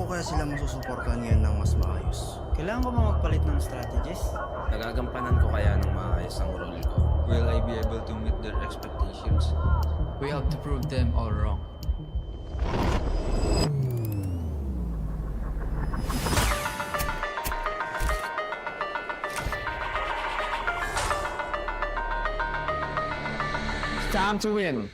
kaya sila masusuportahan ngayon ng mas maayos? Kailangan ko ba magpalit ng strategies? Nagagampanan ko kaya ng maayos ang role ko? Will I be able to meet their expectations? We have to prove them all wrong. It's time to win.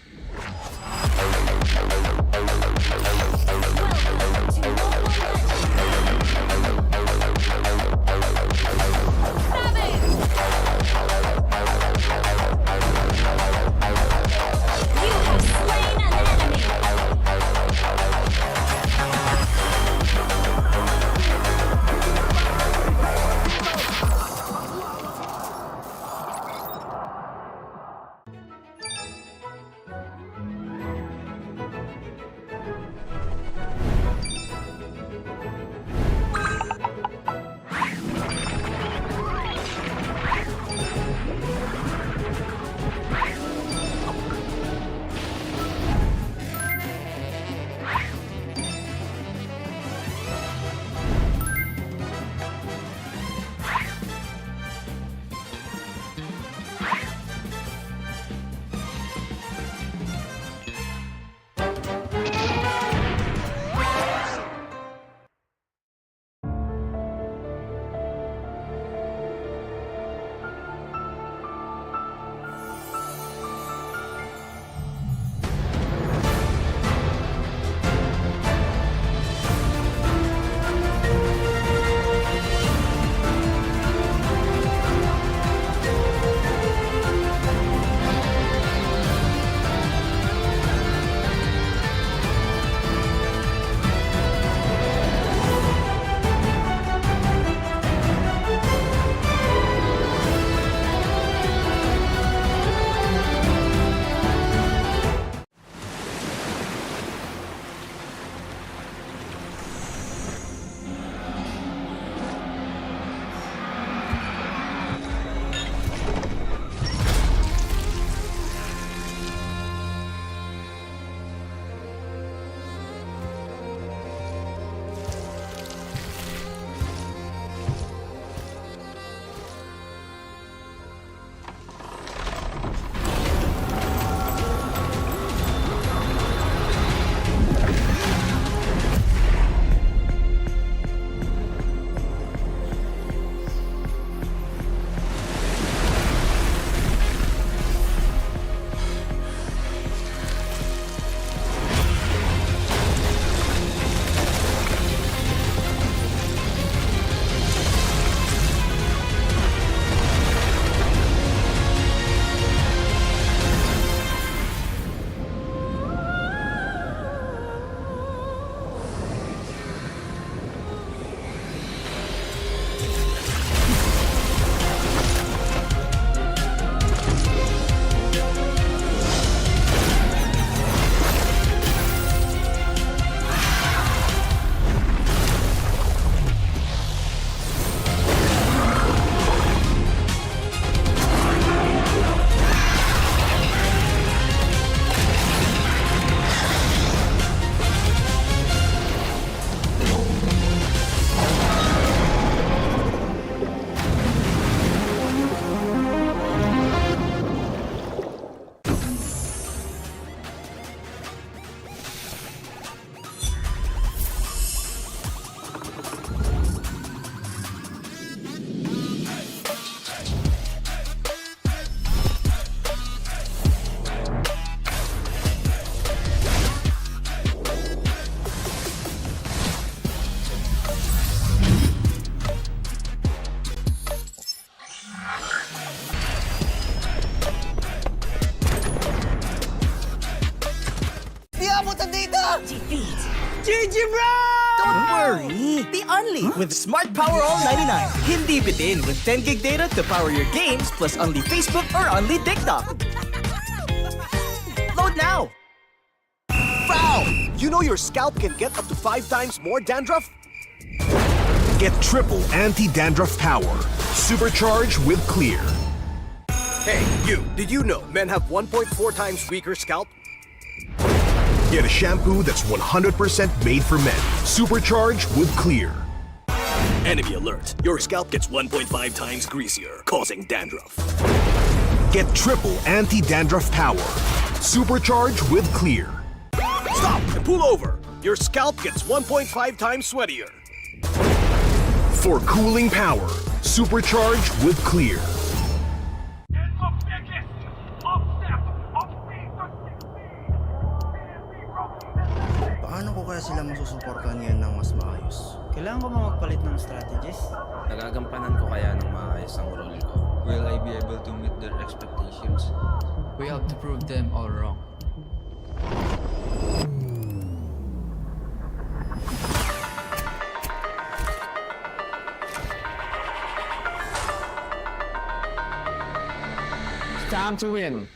Defeat. GG bro! Don't worry. Be only with Smart Power All 99. Hindi bitin with 10 gig data to power your games plus only Facebook or only TikTok. Load now. Foul! You know your scalp can get up to 5 times more dandruff? Get triple anti-dandruff power. Supercharged with Clear. Hey, you! Did you know men have 1.4 times weaker scalp? Get a shampoo that's 100% made for men. Supercharged with Clear. Enemy alert. Your scalp gets 1.5 times greasier, causing dandruff. Get triple anti-dandruff power. Supercharged with Clear. Stop and pull over. Your scalp gets 1.5 times sweatier. For cooling power. Supercharged with Clear. Paano ko kaya sila masusuportahan ngayon ng mas maayos? Kailangan ko ba magpalit ng strategist? Nagagampanan ko kaya ng maayos ang role ko. Will I be able to meet their expectations? We have to prove them all wrong. Time to win.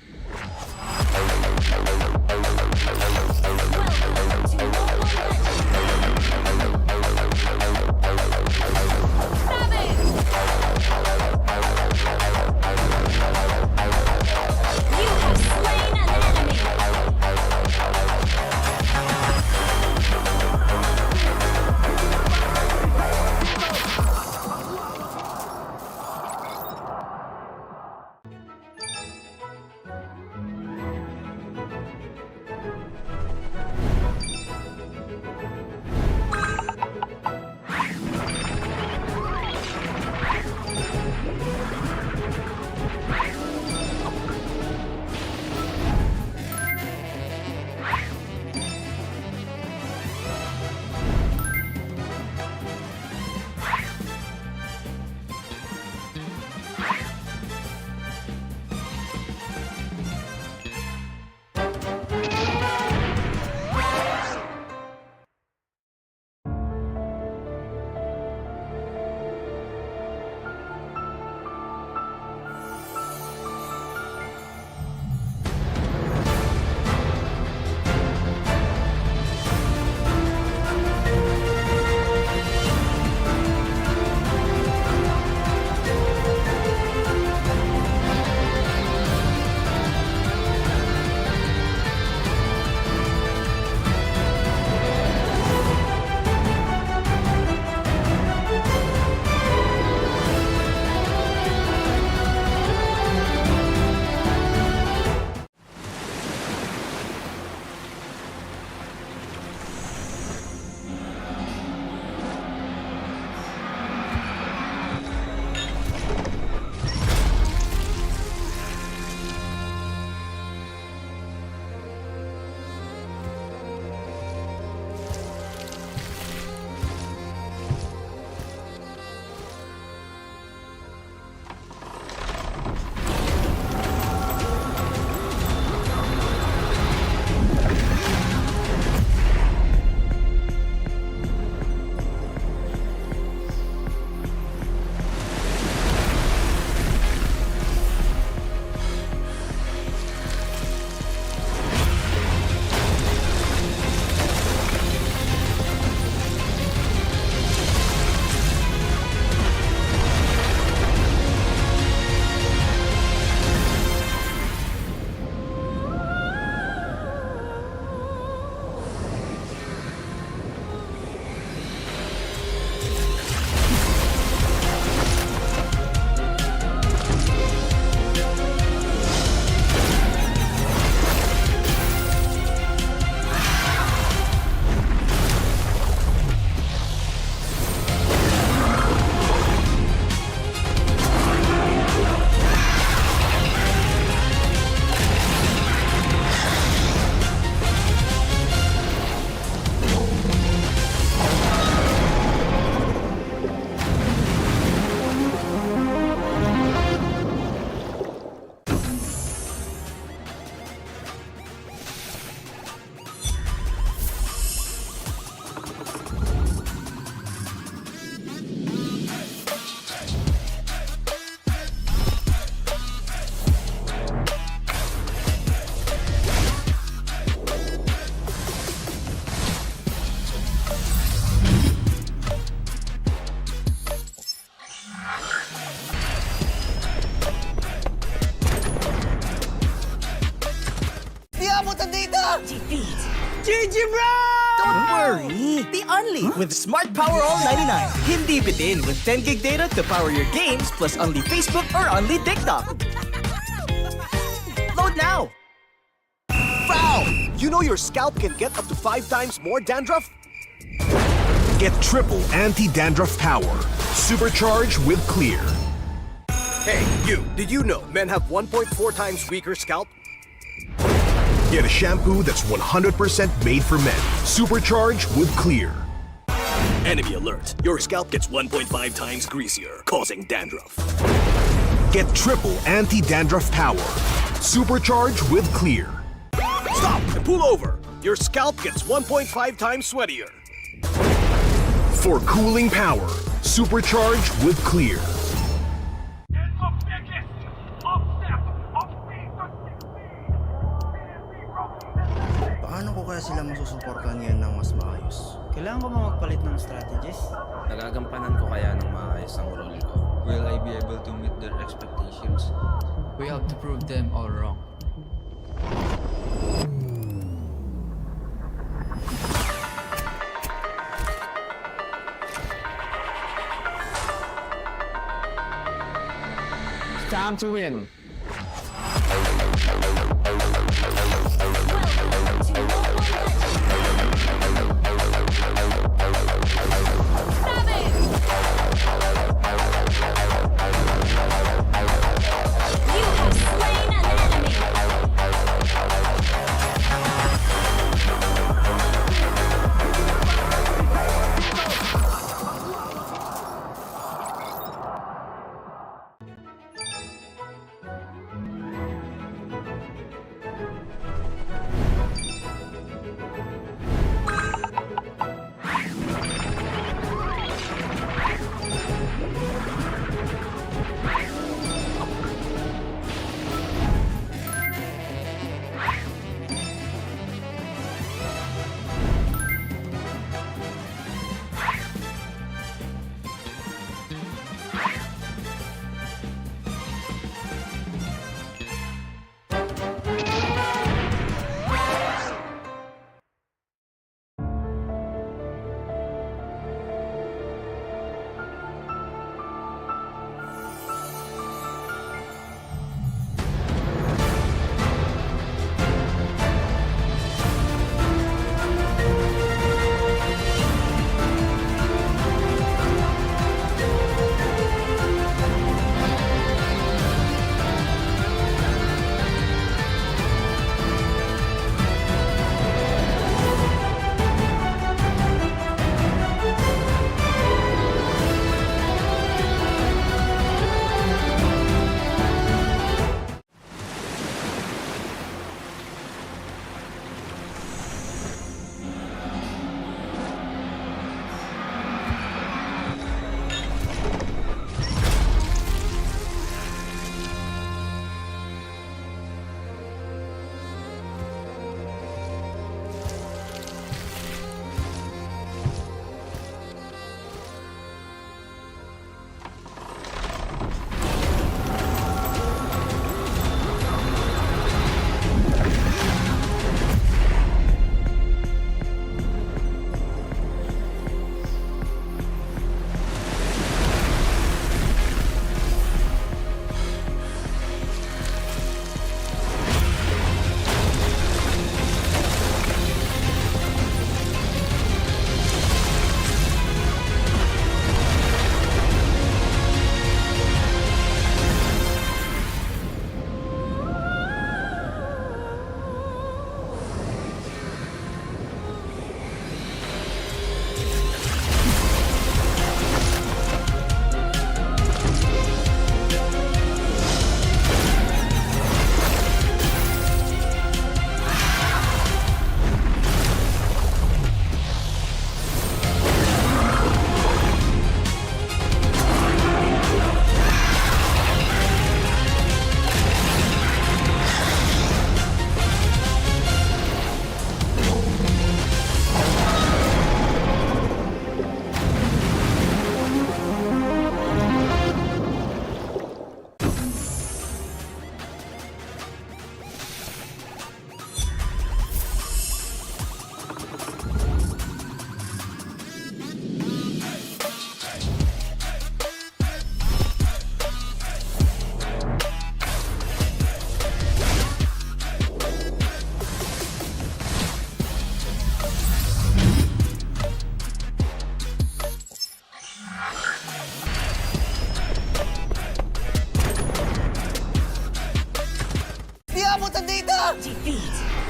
only with Smart Power All 99. Hindi bitin with 10 gig data to power your games plus only Facebook or only TikTok. Load now! Foul! You know your scalp can get up to 5 times more dandruff? Get triple anti-dandruff power. Supercharged with Clear. Hey, you! Did you know men have 1.4 times weaker scalp? Get a shampoo that's 100% made for men. Supercharged with Clear. Enemy alert. Your scalp gets 1.5 times greasier, causing dandruff. Get triple anti-dandruff power. Supercharged with Clear. Stop and pull over. Your scalp gets 1.5 times sweatier. For cooling power, supercharged with Clear. Paano ko kaya sila masusuportahan ngayon ng mas maayos? Kailangan ko ba magpalit ng strategies? Nagagampanan ko kaya ng maayos ang role ko. Will I be able to meet their expectations? We have to prove them all wrong. Time to win.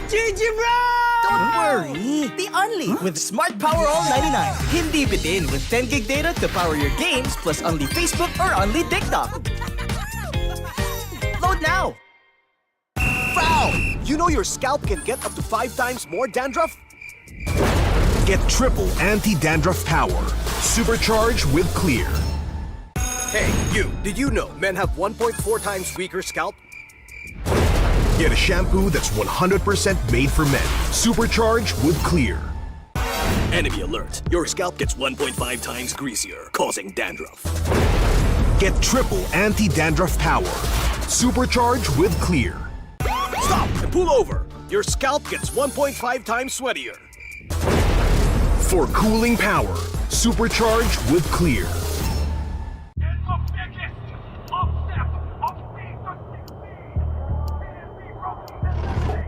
GG, bro! Don't worry! The only with Smart Power All 99. Hindi bitin with 10 gig data to power your games plus only Facebook or only TikTok. Load now! Foul! You know your scalp can get up to 5 times more dandruff? Get triple anti-dandruff power. Supercharged with Clear. Hey, you! Did you know men have 1.4 times weaker scalp? Get a shampoo that's 100% made for men. Supercharged with Clear. Enemy alert. Your scalp gets 1.5 times greasier, causing dandruff. Get triple anti-dandruff power. Supercharged with Clear. Stop and pull over. Your scalp gets 1.5 times sweatier. For cooling power, supercharged with Clear.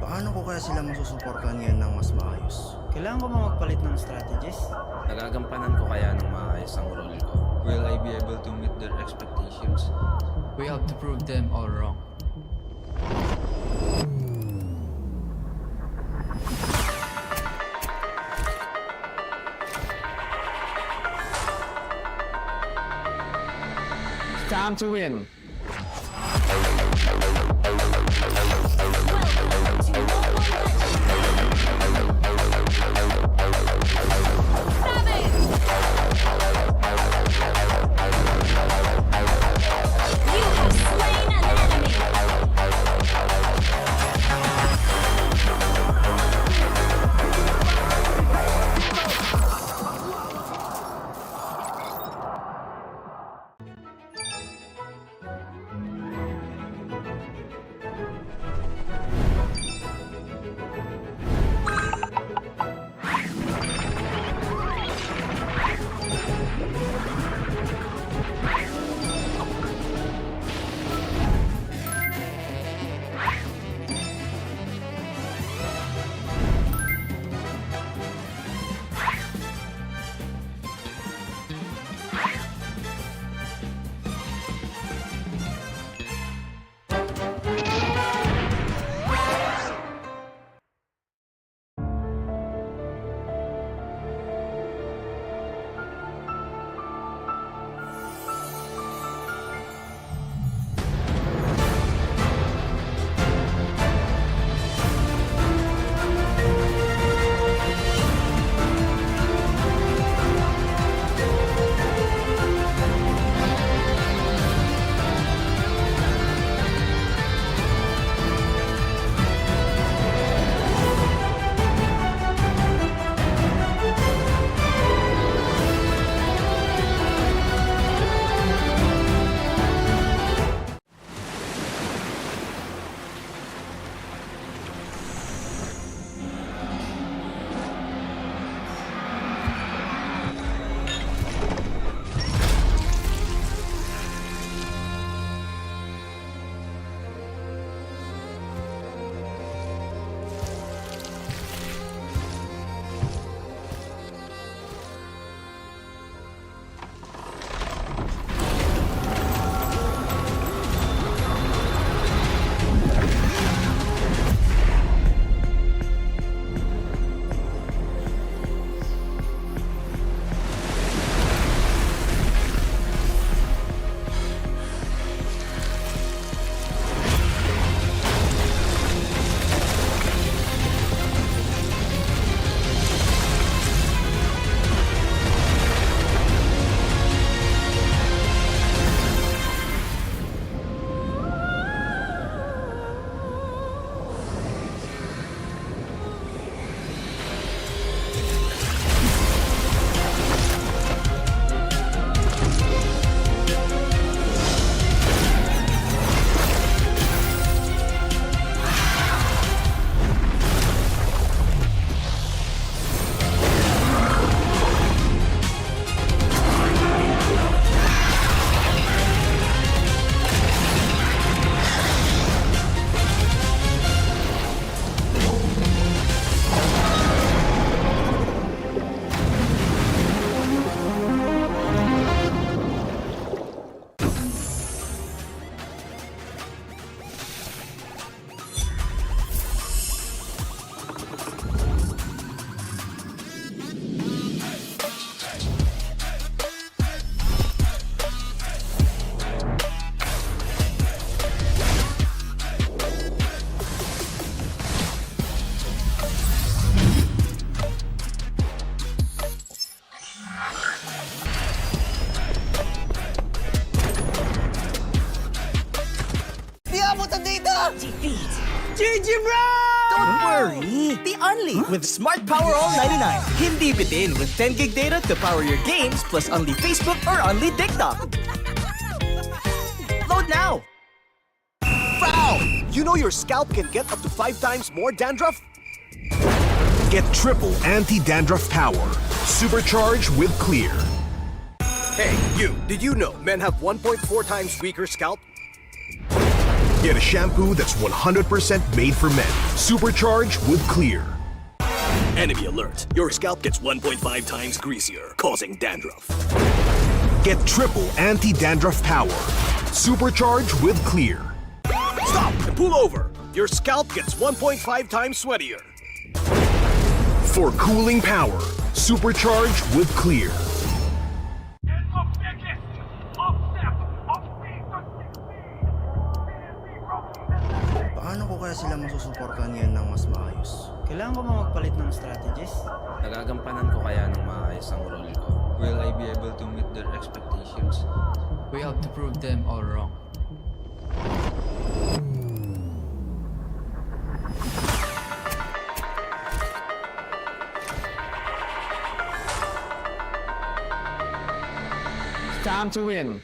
Paano ko kaya sila masusuportahan ngayon ng mas maayos? Kailangan ko ba magpalit ng strategist? Nagagampanan ko kaya ng maayos ang role ko. Will I be able to meet their expectations? We have to prove them all wrong. Time to win. Don't worry! The Only with Smart Power All 99. Hindi bitin with 10 gig data to power your games plus only Facebook or only TikTok. Load now! Foul! You know your scalp can get up to 5 times more dandruff? Get triple anti-dandruff power. Supercharged with Clear. Hey, you, did you know men have 1.4 times weaker scalp? Get a shampoo that's 100% made for men. Supercharged with Clear. Enemy alert. Your scalp gets 1.5 times greasier, causing dandruff. Get triple anti-dandruff power. Supercharged with Clear. Stop and pull over. Your scalp gets 1.5 times sweatier. For cooling power, supercharged with Clear. Paano ko kaya sila masusuportahan ngayon ng mas maayos? Kailangan ko ba magpalit ng strategies? Nagagampanan ko kaya ng maayos ang role ko. Will I be able to meet their expectations? We have to prove them all wrong. Time to win.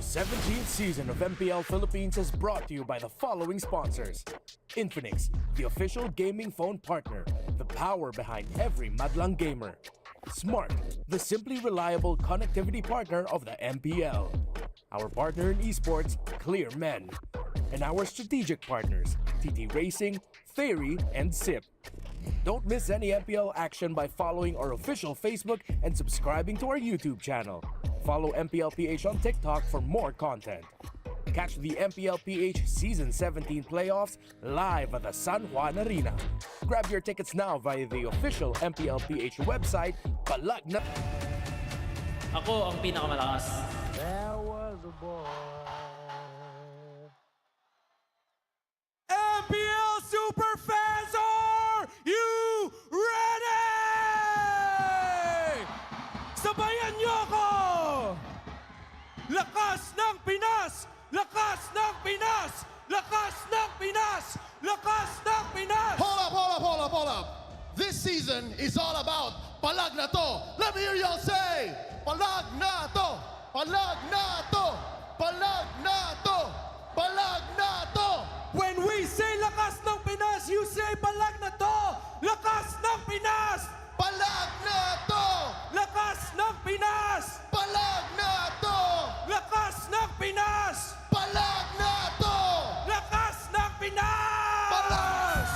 17th season of MPL Philippines is brought to you by the following sponsors. Infinix, the official gaming phone partner, the power behind every madlang gamer. Smart, the simply reliable connectivity partner of the MPL. Our partner in esports, Clear Men. And our strategic partners, TT Racing, Theory, and SIP. Don't miss any MPL action by following our official Facebook and subscribing to our YouTube channel. Follow MPLPH on TikTok for more content. Catch the MPLPH Season 17 playoffs live at the San Juan Arena. Grab your tickets now via the official MPLPH website, Palag Na. Ako ang pinakamalakas. MPL super fans, are you ready? Sabayan niyo ako! Lakas ng Pinas! Lakas ng Pinas! Lakas ng Pinas! Lakas ng Pinas! Hold up. This season is all about Palag Na To. Let me hear y'all say, Palag Na To! Palag Na To! Palag Na To! Palag Na To! When we say lakas ng Pinas, you say Palag Na To! Lakas ng Pinas! Palag Na To! Lakas ng Pinas! Palag Na To! Lakas ng Pinas! Palag Na To! Lakas ng Pinas! Palag!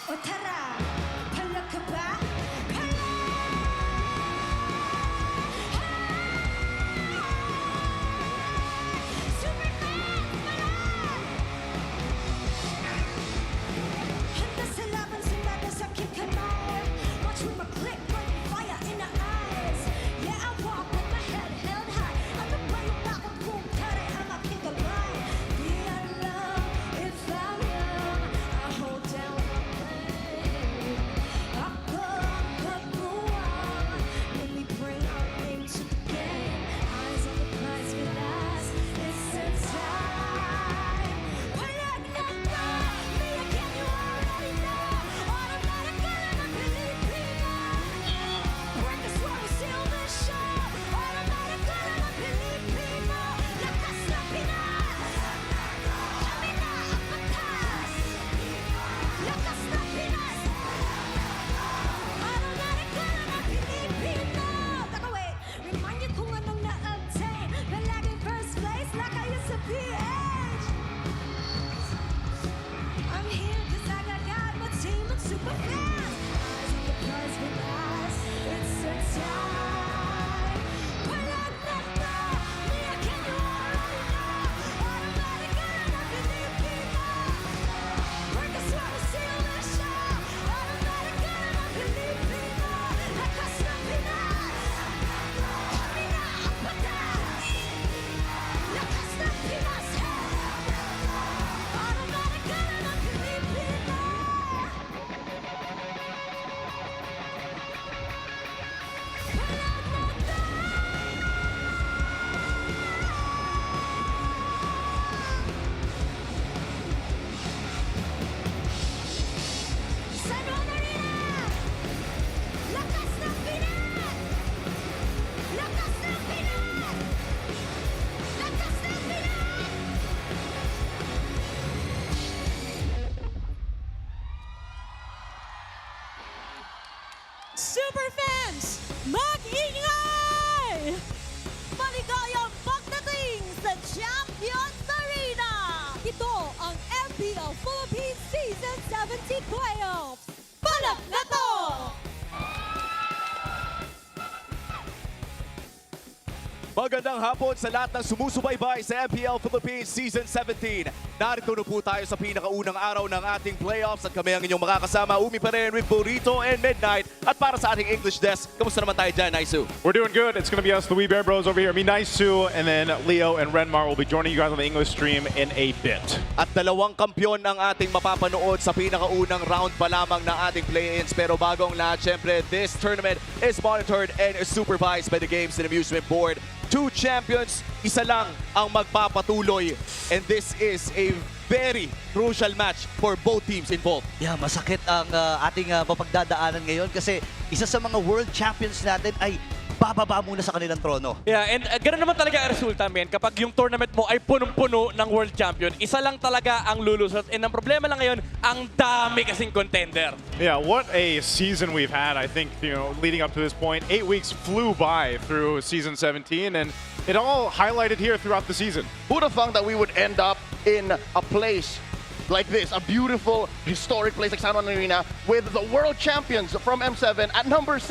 O tara, palag ka ba? Handa sa laban, sundada sa kamay. Watch with my click, like fire in the eyes. Yeah, I walk with my head held high. Ano ba yung bakit kung kare ang aking gabay? Di alam if I'm young, I hold down my flame. Ako ang kabuwang when we bring our name to the game. Eyes on the prize with us, it's the time. Palag na to, me again you already know. Automatic ka lang ang Pilipino. Break the sword, we seal the show. Automatic ka lang ang Pilipino. Lakas na Pinas. Kami na ang batas. Lakas na Pinas. Automatic ka lang ang Pilipino. Taka wait, remind you kung anong na-obtain. Palaging first place like I used to be. I'm here 'cause I got my team and super fans. Eyes on the prize with us, it's the time. Palag na to, me again you already know. Automatic ka lang ang Pilipino. Break the sword, we seal the show. Automatic ka lang ang Pilipino. Lakas na Pinas. Kami na ang batas. Lakas na Pinas. Automatic ka lang ang Pilipino. San Juan Arena! Lakas ng Pinas! Lakas ng Pinas! Lakas ng Pinas! Superfans, mag-ingay! Maligayang pagdating sa Champions Arena! Ito ang MPL Philippines Season 17 Playoffs! Palag na to! Magandang hapon sa lahat ng sumusubaybay sa MPL Philippines Season 17. Narito na po tayo sa pinakaunang araw ng ating playoffs at kami ang inyong makakasama. Umi pa rin with Burrito and Midnight. At para sa ating English desk, kamusta naman tayo dyan, Naisu? We're doing good. It's going to be us, the Wee Bear Bros over here. Me, Naisu, and then Leo and Renmar will be joining you guys on the English stream in a bit. At dalawang kampyon ang ating mapapanood sa pinakaunang round pa lamang ng ating play-ins. Pero bagong lahat, syempre, this tournament is monitored and supervised by the Games and Amusement Board. 2 champions, isa lang ang magpapatuloy. And this is a very crucial match for both teams involved. Yeah, masakit ang ating mapagdadaanan ngayon kasi isa sa mga world champions natin ay bababa muna sa kanilang trono. Yeah, and ganoon naman talaga ang resulta, men. Kapag yung tournament mo ay punong-puno ng world champion, isa lang talaga ang lulusot. And ang problema lang ngayon, ang dami kasing contender. Yeah, what a season we've had. I think, leading up to this point, 8 weeks flew by through Season 17, and it all highlighted here throughout the season. Who'd have thought that we would end up in a place like this, a beautiful, historic place like San Juan Arena, with the world champions from M7 at number 6,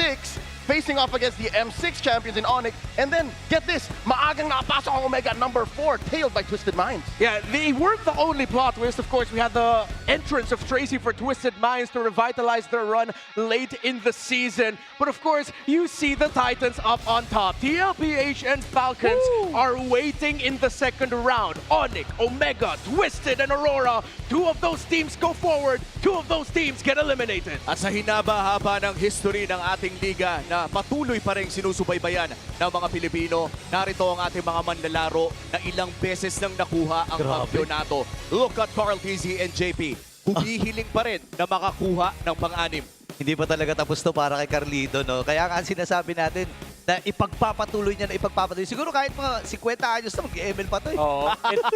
facing off against the M6 champions in ONIC, and then, get this, maagang nakapasok ang Omega at number 4, tailed by Twisted Minds. Yeah, they weren't the only plot twist. Of course, we had the entrance of Tracy for Twisted Minds to revitalize their run late in the season. But of course, you see the Titans up on top. TLPH and Falcons are waiting in the second round. ONIC, Omega, Twisted, and Aurora. 2 of those teams go forward. 2 of those teams get eliminated. At sa hinaba-haba ng history ng ating liga na patuloy pa rin sinusubaybayan ng mga Pilipino, narito ang ating mga manlalaro na ilang beses nang nakuha ang kampyonato. Look at Carl TZ and JP. Humihiling pa rin na makakuha ng pang-anim. Hindi pa talaga tapos to para kay Carlito, no? Kaya nga sinasabi natin na ipagpapatuloy niya na ipagpapatuloy. Siguro kahit mga 50 anyos na mag-ML pa to eh. Oo.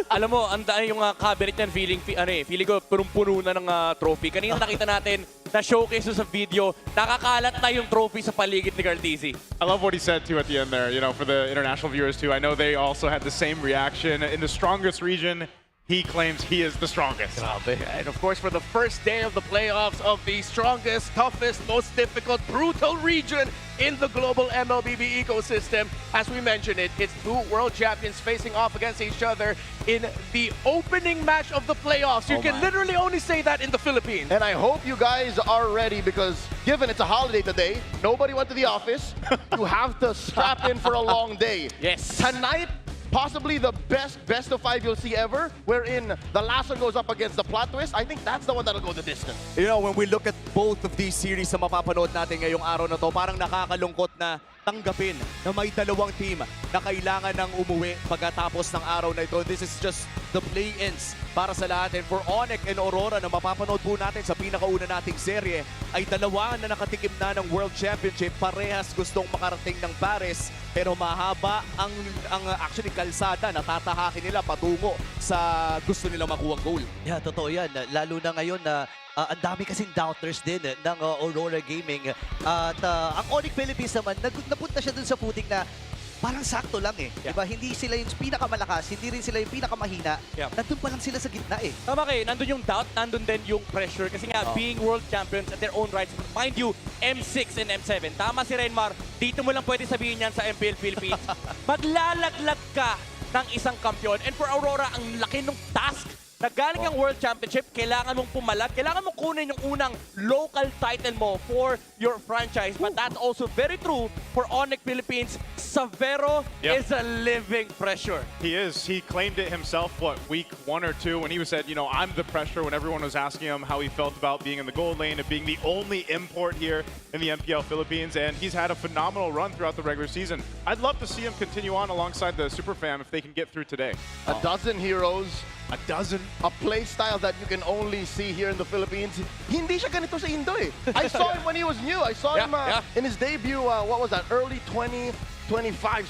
Alam mo, ang daan yung cabinet niyan, feeling ko punong-puno na ng trophy. Kanina nakita natin na showcase sa video, nakakalat na yung trophy sa paligid ni Carl TZ. I love what he said too at the end there, for the international viewers too. I know they also had the same reaction. In the strongest region, he claims he is the strongest. And of course, for the first day of the playoffs of the strongest, toughest, most difficult, brutal region in the global MLBB ecosystem, as we mentioned it's 2 world champions facing off against each other in the opening match of the playoffs. You can literally only say that in the Philippines. And I hope you guys are ready because given it's a holiday today, nobody went to the office, you have to strap in for a long day. Yes. Tonight, possibly the best of 5 you'll see ever, wherein the last one goes up against the plot twist. I think that's the one that'll go the distance. When we look at both of these series na mapapanood natin ngayong araw na to, parang nakakalungkot na tanggapin na may dalawang team na kailangan ng umuwi pagkatapos ng araw na ito. This is just the play-ins para sa lahat. And for ONIC and Aurora na mapapanood po natin sa pinakauna nating serye, ay dalawa na nakatikim na ng World Championship. Parehas gustong makarating ng Paris, pero mahaba ang actually kalsada na tatahakin nila patungo sa gusto nilang makuhang goal. Yeah, totoo yan. Lalo na ngayon na ang dami kasing doubters din ng Aurora Gaming. At ang ONIC Philippines naman, napunta siya dun sa footing na parang sakto lang eh. Yeah. Diba? Hindi sila yung pinakamalakas, hindi rin sila yung pinakamahina. Yeah. Nandun pa lang sila sa gitna eh. Tama kayo, nandun yung doubt, nandun din yung pressure. Kasi nga, being world champions at their own rights, mind you, M6 and M7. Tama si Renmar, dito mo lang pwede sabihin yan sa MPL Philippines. Maglalaglag ka ng isang kampiyon. And for Aurora, ang laki ng task na galing ang World Championship, kailangan mong pumalag, kailangan mong kunin yung unang local title mo for your franchise. But that's also very true for ONIC Philippines. Savero is a living pressure. He is. He claimed it himself, week 1 or 2, when he said, I'm the pressure, when everyone was asking him how he felt about being in the gold lane and being the only import here in the MPL Philippines. And he's had a phenomenal run throughout the regular season. I'd love to see him continue on alongside the Super Fam if they can get through today. A dozen heroes. A dozen. A play style that you can only see here in the Philippines. Hindi siya ganito sa Indo eh. I saw him when he was new. I saw him in his debut, what was that, early 2025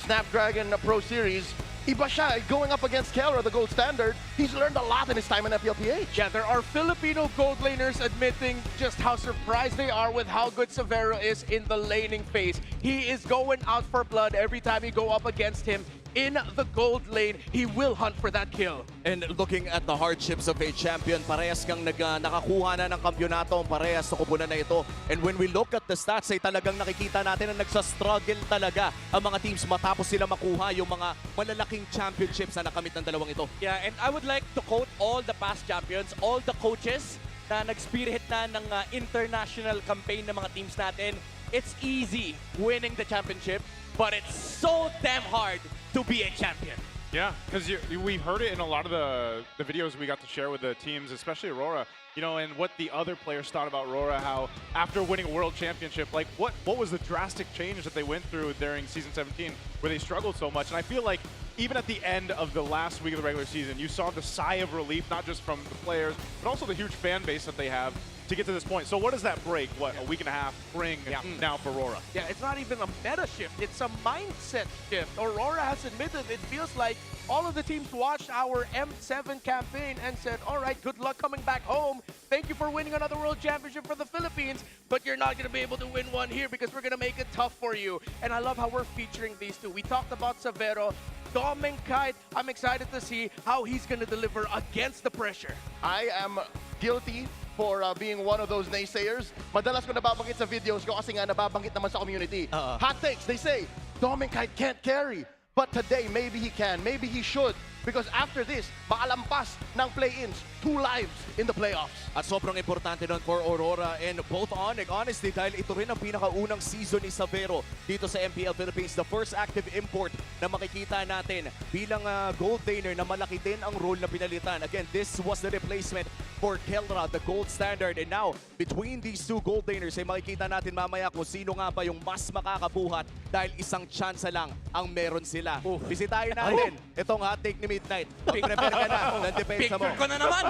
Snapdragon Pro Series. Iba siya, going up against Kelra, the gold standard. He's learned a lot in his time in FPLPH. Yeah, there are Filipino gold laners admitting just how surprised they are with how good Savero is in the laning phase. He is going out for blood every time you go up against him. In the gold lane, he will hunt for that kill. And looking at the hardships of a champion, parehas kang nakakuha na ng kampyonato, parehas na kupunan na ito. And when we look at the stats, ay talagang nakikita natin na nagsastruggle talaga ang mga teams matapos sila makuha yung mga malalaking championships na nakamit ng dalawang ito. Yeah, and I would like to quote all the past champions, all the coaches na nag-spearhead na ng international campaign ng mga teams natin. It's easy winning the championship, but it's so damn hard to be a champion. Yeah, because we heard it in a lot of the videos we got to share with the teams, especially Aurora. you know, and what the other players thought about RORA, how after winning a world championship, like what was the drastic change that they went through during Season 17 where they struggled so much? And I feel like even at the end of the last week of the regular season, you saw the sigh of relief, not just from the players, but also the huge fan base that they have to get to this point. So what does that break, a week and a half, bring now for RORA? Yeah, it's not even a meta shift, it's a mindset shift. Aurora has admitted it feels like all of the teams watched our M7 campaign and said, all right, good luck coming back home. Thank you for winning another world championship for the Philippines, but you're not going to be able to win one here because we're going to make it tough for you. And I love how we're featuring these two. We talked about Severo, Dom and Kite. I'm excited to see how he's going to deliver against the pressure. I am guilty for being one of those naysayers. Madalas ko nababanggit sa videos ko kasi nga nababanggit naman sa community. Hot takes, they say, Dom and Kite can't carry. But today, maybe he can, maybe he should. Because after this, makalampas ng play-ins, 2 lives in the playoffs. At sobrang importante nun for Aurora and both ONIC. Honestly, dahil ito rin ang pinakaunang season ni Severo dito sa MPL Philippines. The first active import na makikita natin bilang gold laner na malaki din ang role na pinalitan. Again, this was the replacement for Kelra, the gold standard. And now, between these two gold laners, ay makikita natin mamaya kung sino nga ba yung mas makakabuhat dahil isang chance lang ang meron sila. Bisitahin natin itong hot take ni Midnight. Prepare ka na ng depensa mo. Picture ko na naman!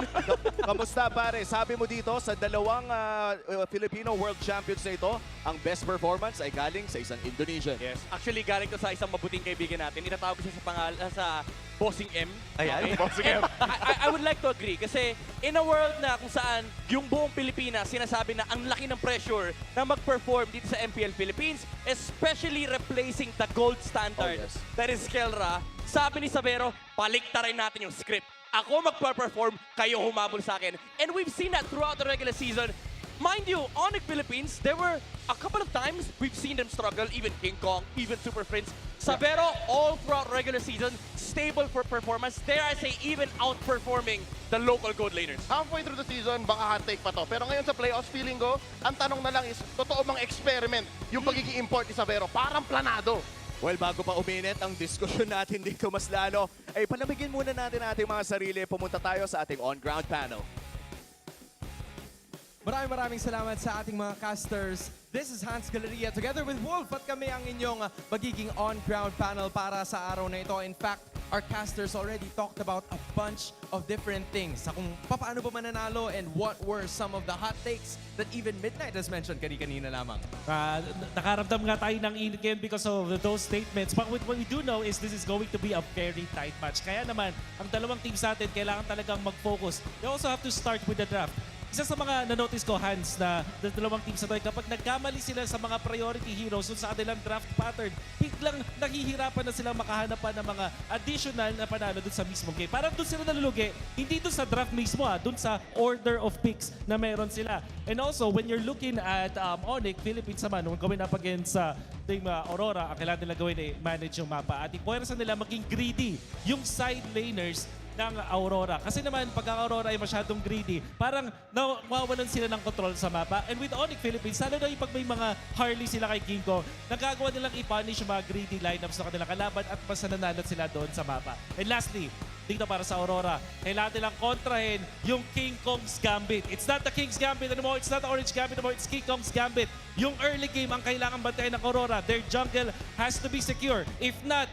Kamusta pare? Sabi mo dito sa dalawang Filipino World Champions na ito, ang best performance ay galing sa isang Indonesian. Yes. Actually, galing to sa isang mabuting kaibigan natin. Itatawag ko siya sa Bossing M. Ayan. Okay? Bossing M. I would like to agree kasi in a world na kung saan yung buong Pilipinas sinasabi na ang laki ng pressure na mag-perform dito sa MPL Philippines, especially replacing the gold standard that is Kelra, sabi ni Severo, paliktarin natin yung script. Ako magpa-perform, kayo humabol sa akin. And we've seen that throughout the regular season. Mind you, ONIC Philippines, there were a couple of times we've seen them struggle, even King Kong, even Super Prince. Severo, all throughout regular season, stable for performance. Dare I say, even outperforming the local gold laners. Halfway through the season, baka hot take pa to. Pero ngayon sa playoffs, feeling ko, ang tanong na lang is, totoo bang experiment yung pagiging import ni Severo? Parang planado. Well, bago pa uminit ang diskusyon natin dito mas lalo, ay palamigin muna natin ating mga sarili. Pumunta tayo sa ating on-ground panel. Maraming salamat sa ating mga casters. This is Hans Galeria together with Wolf at kami ang inyong magiging on-ground panel para sa araw na ito. In fact, our casters already talked about a bunch of different things. Sa kung paano ba mananalo and what were some of the hot takes that even Midnight has mentioned kanina lamang. Nakaramdam nga tayo ng init ngayon because of those statements. But what we do know is this is going to be a very tight match. Kaya naman, ang dalawang teams natin kailangan talagang mag-focus. They also have to start with the draft. Isa sa mga na-notice ko, Hans, na dalawang teams na ito, kapag nagkamali sila sa mga priority heroes sa kanilang draft pattern, biglang nahihirapan na silang makahanap pa ng mga additional na panalo dun sa mismong game. Parang dun sila nalulugi, hindi dun sa draft mismo, dun sa order of picks na meron sila. And also, when you're looking at ONIC, Philippines naman, nung gawin up against sa team Aurora, ang kailangan nila gawin ay manage yung mapa. At ipuwersa nila maging greedy yung side laners ng Aurora. Kasi naman, pag ang Aurora ay masyadong greedy, parang nawawalan sila ng control sa mapa. And with ONIC Philippines, lalo na yung pag may mga Harley sila kay King Kong, nagagawa nilang i-punish yung mga greedy lineups ng kanilang kalaban at mas nananalo sila doon sa mapa. And lastly, dito para sa Aurora, kailangan nilang kontrahin yung King Kong's Gambit. It's not the King's Gambit anymore, it's not the Orange Gambit anymore, it's King Kong's Gambit. Yung early game ang kailangan bantayan ng Aurora. Their jungle has to be secure. If not,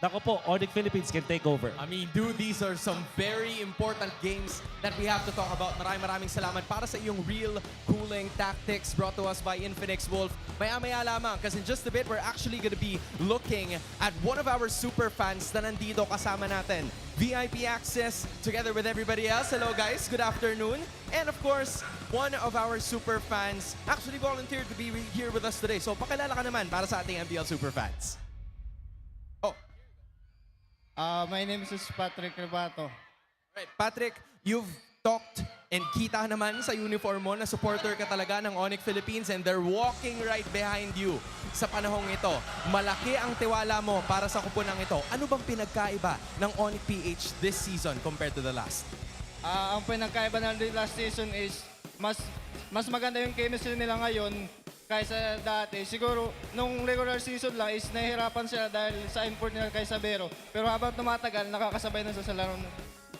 nako po, ONIC Philippines can take over. I mean, dude, these are some very important games that we have to talk about. Maraming salamat para sa iyong real cooling tactics brought to us by Infinix Wolf. Maya-maya lamang, kasi in just a bit, we're actually gonna be looking at one of our super fans na nandito kasama natin. VIP access together with everybody else. Hello guys, good afternoon. And of course, one of our super fans actually volunteered to be here with us today. So pakilala ka naman para sa ating MPL super fans. My name is Patrick Rebato. Right, Patrick, you've talked and kita naman sa uniform mo na supporter ka talaga ng ONIC Philippines and they're walking right behind you sa panahong ito. Malaki ang tiwala mo para sa kupunang ito. Ano bang pinagkaiba ng ONIC PH this season compared to the last? Ang pinagkaiba ng last season is mas maganda yung chemistry nila ngayon kaysa dati. Siguro, nung regular season lang is nahihirapan sila dahil sa import nila kay Severo. Pero habang tumatagal, nakakasabay na sa laro.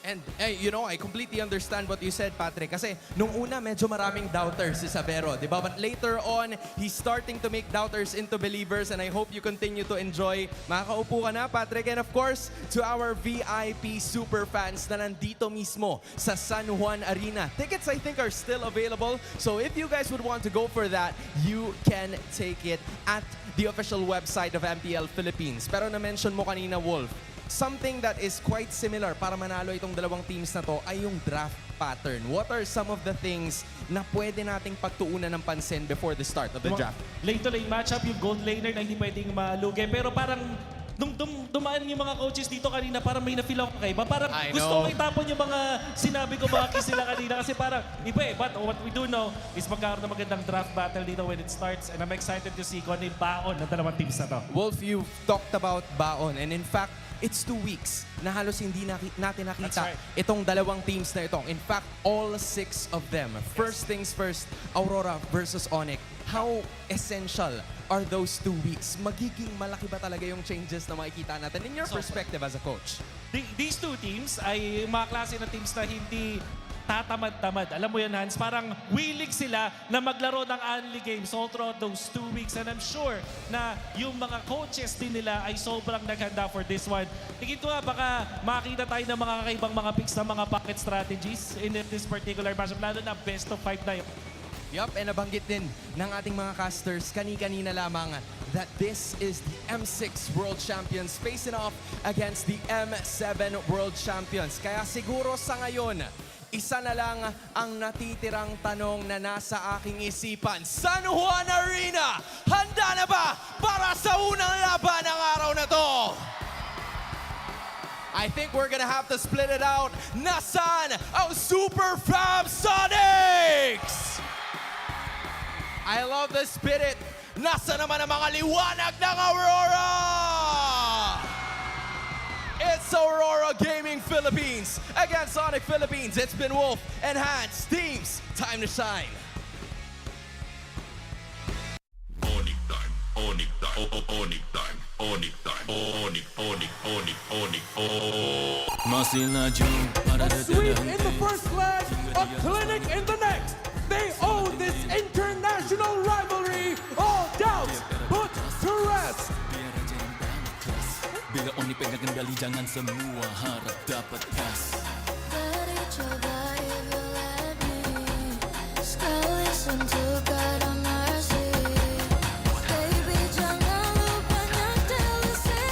And you know, I completely understand what you said, Patrick. Kasi nung una, medyo maraming doubters si Savero, di ba? But later on, he's starting to make doubters into believers, and I hope you continue to enjoy. Makakaupo ka na, Patrick. And of course, to our VIP super fans na nandito mismo sa San Juan Arena. Tickets, I think, are still available. So if you guys would want to go for that, you can take it at the official website of MPL Philippines. Pero na-mention mo kanina, Wolf, something that is quite similar para manalo itong dalawang teams na to ay yung draft pattern. What are some of the things na pwede nating pagtuunan ng pansin before the start of the draft? Lane-to-lane matchup, yung gold laner na hindi pwedeng malugi. Pero parang nung dumaan yung mga coaches dito kanina, parang may na-feel ako kay iba. Parang gusto ko itapon yung mga sinabi ko, mga kiss nila kanina. Kasi parang iba eh. But what we do know is magkaroon ng magandang draft battle dito when it starts. And I'm excited to see kung ano yung baon ng dalawang teams na to. Wolf, you've talked about baon. And in fact, it's 2 weeks na halos hindi natin nakita itong dalawang teams na ito. In fact, all 6 of them. First things first, Aurora versus ONIC. How essential are those 2 weeks? Magiging malaki ba talaga yung changes na makikita natin in your perspective as a coach? These two teams ay mga klase ng teams na hindi tatamad-tamad. Alam mo yan, Hans, parang willing sila na maglaro ng only games all throughout those 2 weeks. And I'm sure na yung mga coaches din nila ay sobrang naghanda for this one. Tingin ko nga, baka makakita tayo ng mga kakaibang mga picks na mga pocket strategies in this particular matchup, lalo na best of 5 na yun. Yup, and nabanggit din ng ating mga casters kani-kanina lamang that this is the M6 World Champions facing off against the M7 World Champions. Kaya siguro sa ngayon, isa na lang ang natitirang tanong na nasa aking isipan. San Juan Arena, handa na ba para sa unang laban ng araw na to? I think we're gonna have to split it out. Nasaan ang Super Fam Sonics? I love the spirit. Nasa naman ang mga liwanag ng Aurora? It's Aurora Gaming Philippines against Sonic Philippines. It's been Wolf and Hans. Teams, time to shine. ONIC time, ONIC time, ONIC time, ONIC time, ONIC, ONIC, ONIC, ONIC, A sweep in the first leg, a clinic in the next. They own this international rivalry. All doubts put to rest. Bila ONIC pinagandali, jangan semua harap dapat gas. Dari coba you will let me. Sekali sentuh kada mercy. Baby jangan lupa nyadelisi.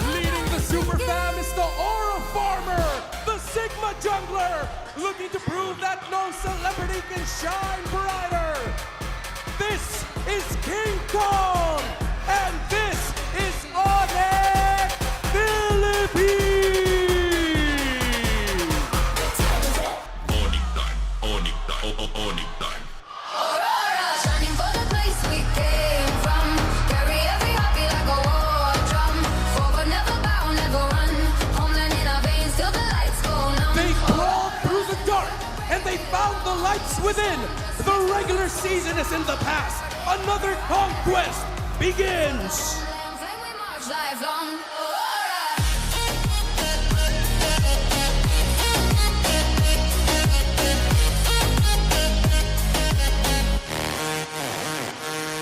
Leading the super fam is the Aura Farmer, the Sigma Jungler, looking to prove that no celebrity can shine brighter. This is King Kong, and this is ONIC Philippines. ONIC time, ONIC time, ONIC time. Aurora, shining for the place we came from. Carry every heartbeat like a war drum. Forward, never bow, never run. Homeland in our veins till the lights go numb. They crawled through the dark, and they found the lights within. The regular season is in the past. Another conquest begins. Flame we march lifelong.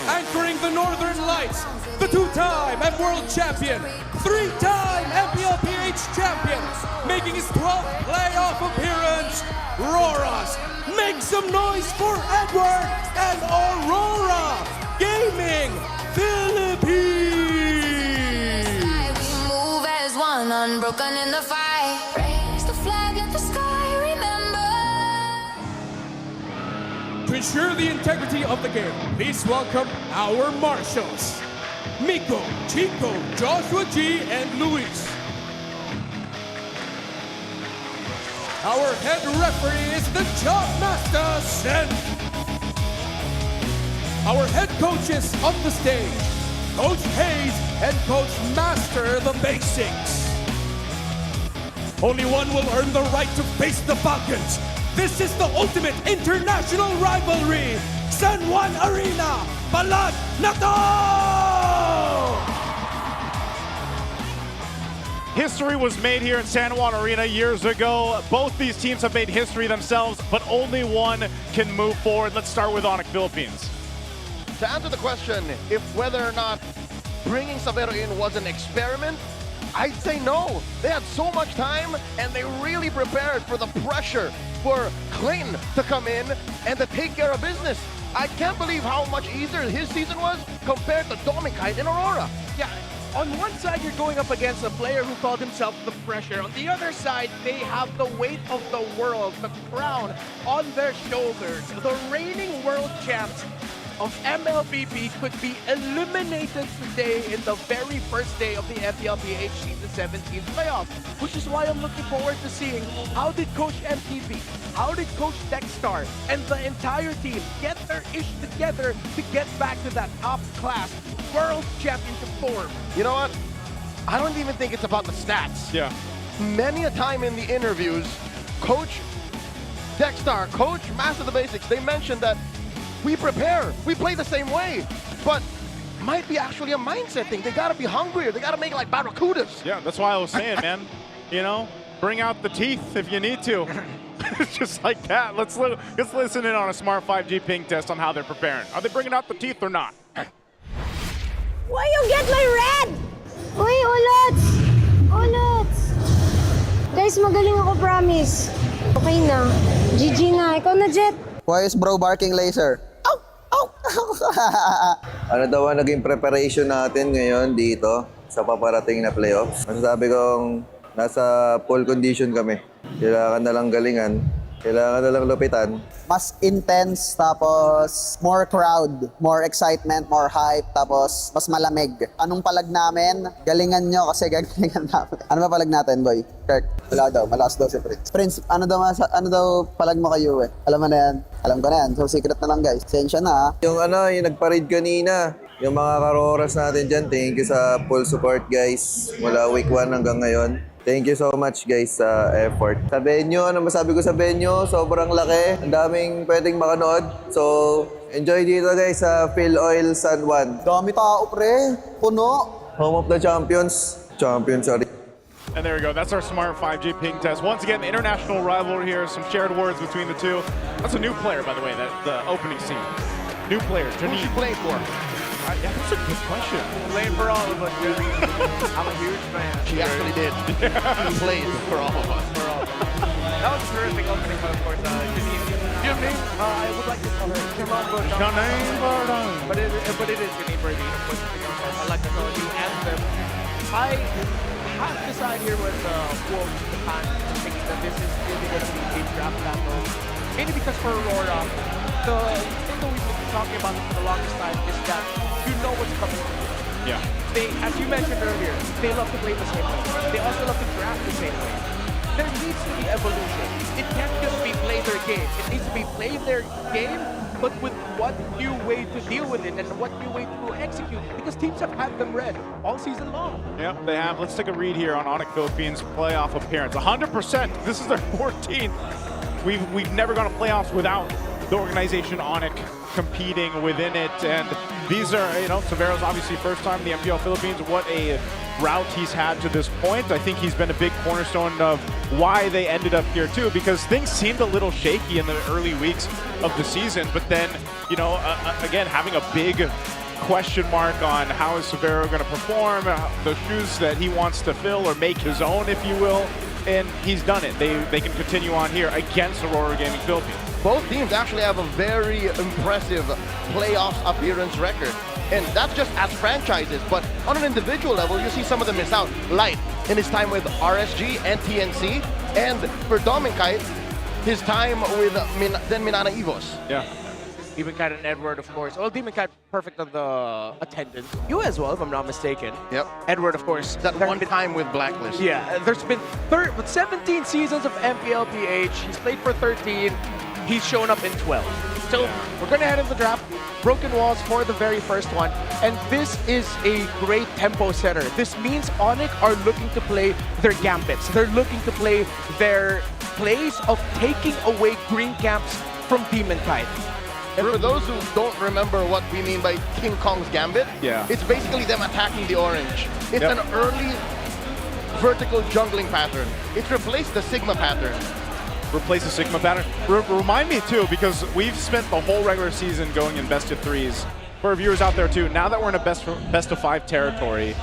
Anchoring the Northern Lights, the 2-time and world champion, 3-time MPL PH champion, making his 12th playoff appearance, RORA's. Make some noise for Edward and Aurora Gaming Philippines! We move as one, unbroken in the fight. Raise the flag at the sky, remember. To ensure the integrity of the game, please welcome our marshals, Miko, Chico, Joshua G, and Luis. Our head referee is the Job Master, Sen. Our head coaches on the stage, Coach Hayes and Coach Master the Basics. Only one will earn the right to face the Falcons. This is the ultimate international rivalry. San Juan Arena, Palag Na To! History was made here in San Juan Arena years ago. Both these teams have made history themselves, but only one can move forward. Let's start with ONIC Philippines. To answer the question, if whether or not bringing Sabero in was an experiment, I'd say no. They had so much time and they really prepared for the pressure for Clayton to come in and to take care of business. I can't believe how much easier his season was compared to Dominic and Aurora. Yeah, on one side you're going up against a player who called himself the Pressure. On the other side, they have the weight of the world, the crown on their shoulders. The reigning world champs of MLBB could be eliminated today in the very first day of the MPLPH Season 17 playoffs, which is why I'm looking forward to seeing how did Coach MTV, how did Coach Dexstar, and the entire team get their ish together to get back to that top-class world championship form. You know what? I don't even think it's about the stats. Yeah. Many a time in the interviews, Coach Dexstar, Coach Master the Basics, they mentioned that we prepare, we play the same way, but might be actually a mindset thing. They gotta be hungrier, they gotta make it like barracudas. Yeah, that's why I was saying, man, you know, bring out the teeth if you need to. Just like that. Let's listen in on a Smart 5G ping test on how they're preparing. Are they bringing out the teeth or not? Why you get my red? Uy, ulots! Ulots! Guys, magaling ako, promise. Okay na. GG na. Ikaw na, Jet. Why is bro barking laser? Ano daw ang naging preparation natin ngayon dito sa paparating na playoffs? Masasabi kong nasa full condition kami. Kailangan na lang galingan, kailangan na lang lupitan. Mas intense, tapos more crowd, more excitement, more hype, tapos mas malamig. Anong palag namin? Galingan nyo kasi gagalingan namin. Ano ba palag natin, boy? Kirk, wala daw, malakas daw si Prince. Prince, ano daw palag mo kayo eh? Alam mo na yan? Alam ko na yan. So secret na lang guys. Sensya na ha. Yung nag-parade kanina, yung mga karoras natin dyan, thank you sa full support guys. Mula week 1 hanggang ngayon. Thank you so much guys sa effort. Sa venue, ano masabi ko sa venue? Sobrang laki. Ang daming pwedeng makanood. So, enjoy dito guys sa Phil Oil San Juan. Dami tao pre. Puno. Home of the champions. Champions, sorry. And there we go. That's our Smart 5G ping test. Once again, international rivalry here. Some shared words between the two. That's a new player, by the way, the opening scene. New player, Janine. Who's she playing for? Yeah, that's a good question. Playing for all of us, I'm a huge fan. She actually did. She played for all of us. That was a terrific opening, but of course, Janine, I would like to call her Janine Burdon. Janine Burdon. But it is Janine Burdon, of course, I like to call it the anthem. I have to side here with Wolf Japan, thinking that this is really going to be a draft battle. Mainly because for Aurora, the thing that we've been talking about for the longest time is that you know what's coming. Yeah. They, as you mentioned earlier, they love to play the same way. They also love to draft the same way. There needs to be evolution. It can't just be play their game. It needs to be play their game, but with what new way to deal with it and what new way to execute. Because teams have had them read all season long. Yep, they have. Let's take a read here on ONIC Philippines' playoff appearance. 100%. This is their 14th. We've never gone to playoffs without the organization ONIC competing within it, and these are, Severo's obviously first time in the MPL Philippines. What a route he's had to this point. I think he's been a big cornerstone of why they ended up here too, because things seemed a little shaky in the early weeks of the season, but then, again, having a big question mark on how is Severo going to perform, the shoes that he wants to fill or make his own, if you will, and he's done it. They can continue on here against Aurora Gaming Philippines. Both teams actually have a very impressive playoffs appearance record. And that's just as franchises, but on an individual level, you see some of them miss out. Light in his time with RSG and TNC, and for Dominic, his time with Minana Evos. Yeah. Demoncat and Edward, of course. Well, Demoncat, perfect on the attendance. You as well, if I'm not mistaken. Yep. Edward, of course. That one time with Blacklist. Yeah, there's been 17 seasons of MPLPH. He's played for 13. He's shown up in 12. So we're going to head into the draft. Broken walls for the very first one. And this is a great tempo setter. This means ONIC are looking to play their gambits. They're looking to play their plays of taking away green camps from Demon Kite. And for those who don't remember what we mean by King Kong's Gambit, yeah, it's basically them attacking the orange. It's an early vertical jungling pattern. It's replaced the Sigma pattern. Replace the Sigma pattern. Remind me too, because we've spent the whole regular season going in best of threes. For our viewers out there too, now that we're in a best of 5 territory,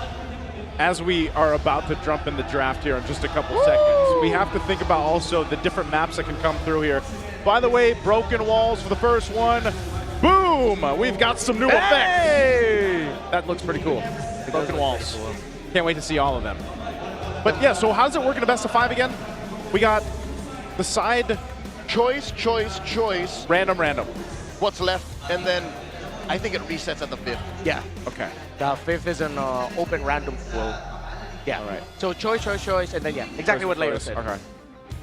as we are about to jump in the draft here in just a couple seconds, we have to think about also the different maps that can come through here. By the way, broken walls for the first one. Boom! We've got some new effects. That looks pretty cool. Broken walls. Can't wait to see all of them. But yeah, so how does it work in a best of 5 again? We got the side choice, random. What's left, and then I think it resets at the 5th. Yeah. Okay. The 5th is an open random pool. Yeah. All right. So choice, and then yeah, exactly what Leo said. Okay.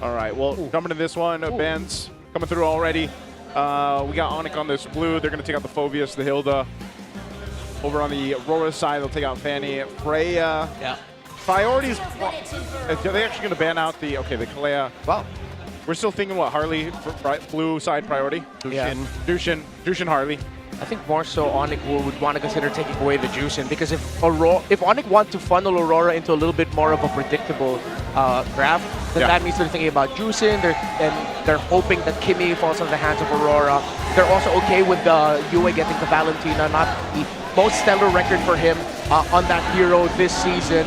All right. Well, jumping to this one, Ben's coming through already. We got ONIC on this blue. They're going to take out the Phobius, the Hilda. Over on the RORA side, they'll take out Fanny. Freya. Yeah. Priorities. Are they actually going to ban out the Kalea? Well, we're still thinking what, Harley, blue side priority? Dushin, Harley. I think more so ONIC would want to consider taking away the Juicing, because if ONIC want to funnel Aurora into a little bit more of a predictable graph, then that means they're thinking about Juicing, and they're hoping that Kimmy falls on the hands of Aurora. They're also okay with Yue getting the Valentina, not the most stellar record for him on that hero this season.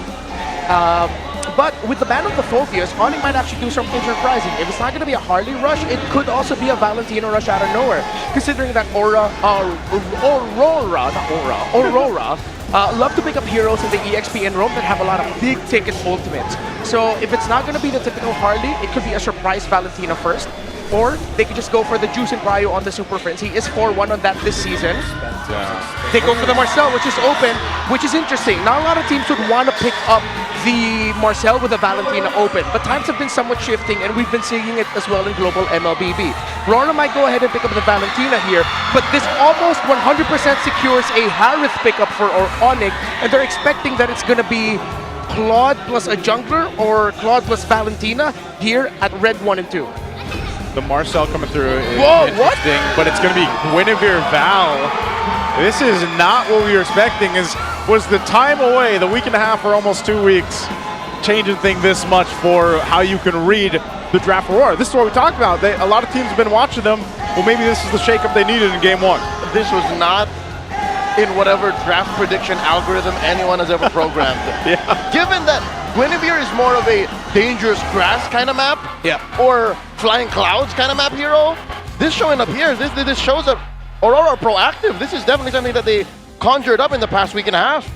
But with the ban of the Phobius, ONIC might actually do something surprising. If it's not going to be a Harley rush, it could also be a Valentina rush out of nowhere. Considering that Aurora love to pick up heroes in the EXP and Rome that have a lot of big ticket ultimates. So if it's not going to be the typical Harley, it could be a surprise Valentina first. Or they could just go for the Juice and Cryo on the Super Friends. He is 4-1 on that this season. They go for the Marcel, which is open, which is interesting. Not a lot of teams would want to pick up the Marcel with the Valentina open, but times have been somewhat shifting, and we've been seeing it as well in global MLBB. RORA might go ahead and pick up the Valentina here, but this almost 100% secures a Harith pickup for ONIC, and they're expecting that it's going to be Claude plus a jungler or Claude plus Valentina here at red 1 and 2. The Marcel coming through is interesting, but it's going to be Guinevere Val. This is not what we were expecting. Was the time away, the week and a half or almost 2 weeks, changing things this much for how you can read the draft Aurora. This is what we talked about. A lot of teams have been watching them. Well, maybe this is the shakeup they needed in game 1. This was not in whatever draft prediction algorithm anyone has ever programmed. Given that Guinevere is more of a dangerous grass kind of map, or flying clouds kind of map hero, this showing up here, this shows that Aurora are proactive. This is definitely something that they conjured up in the past week and a half.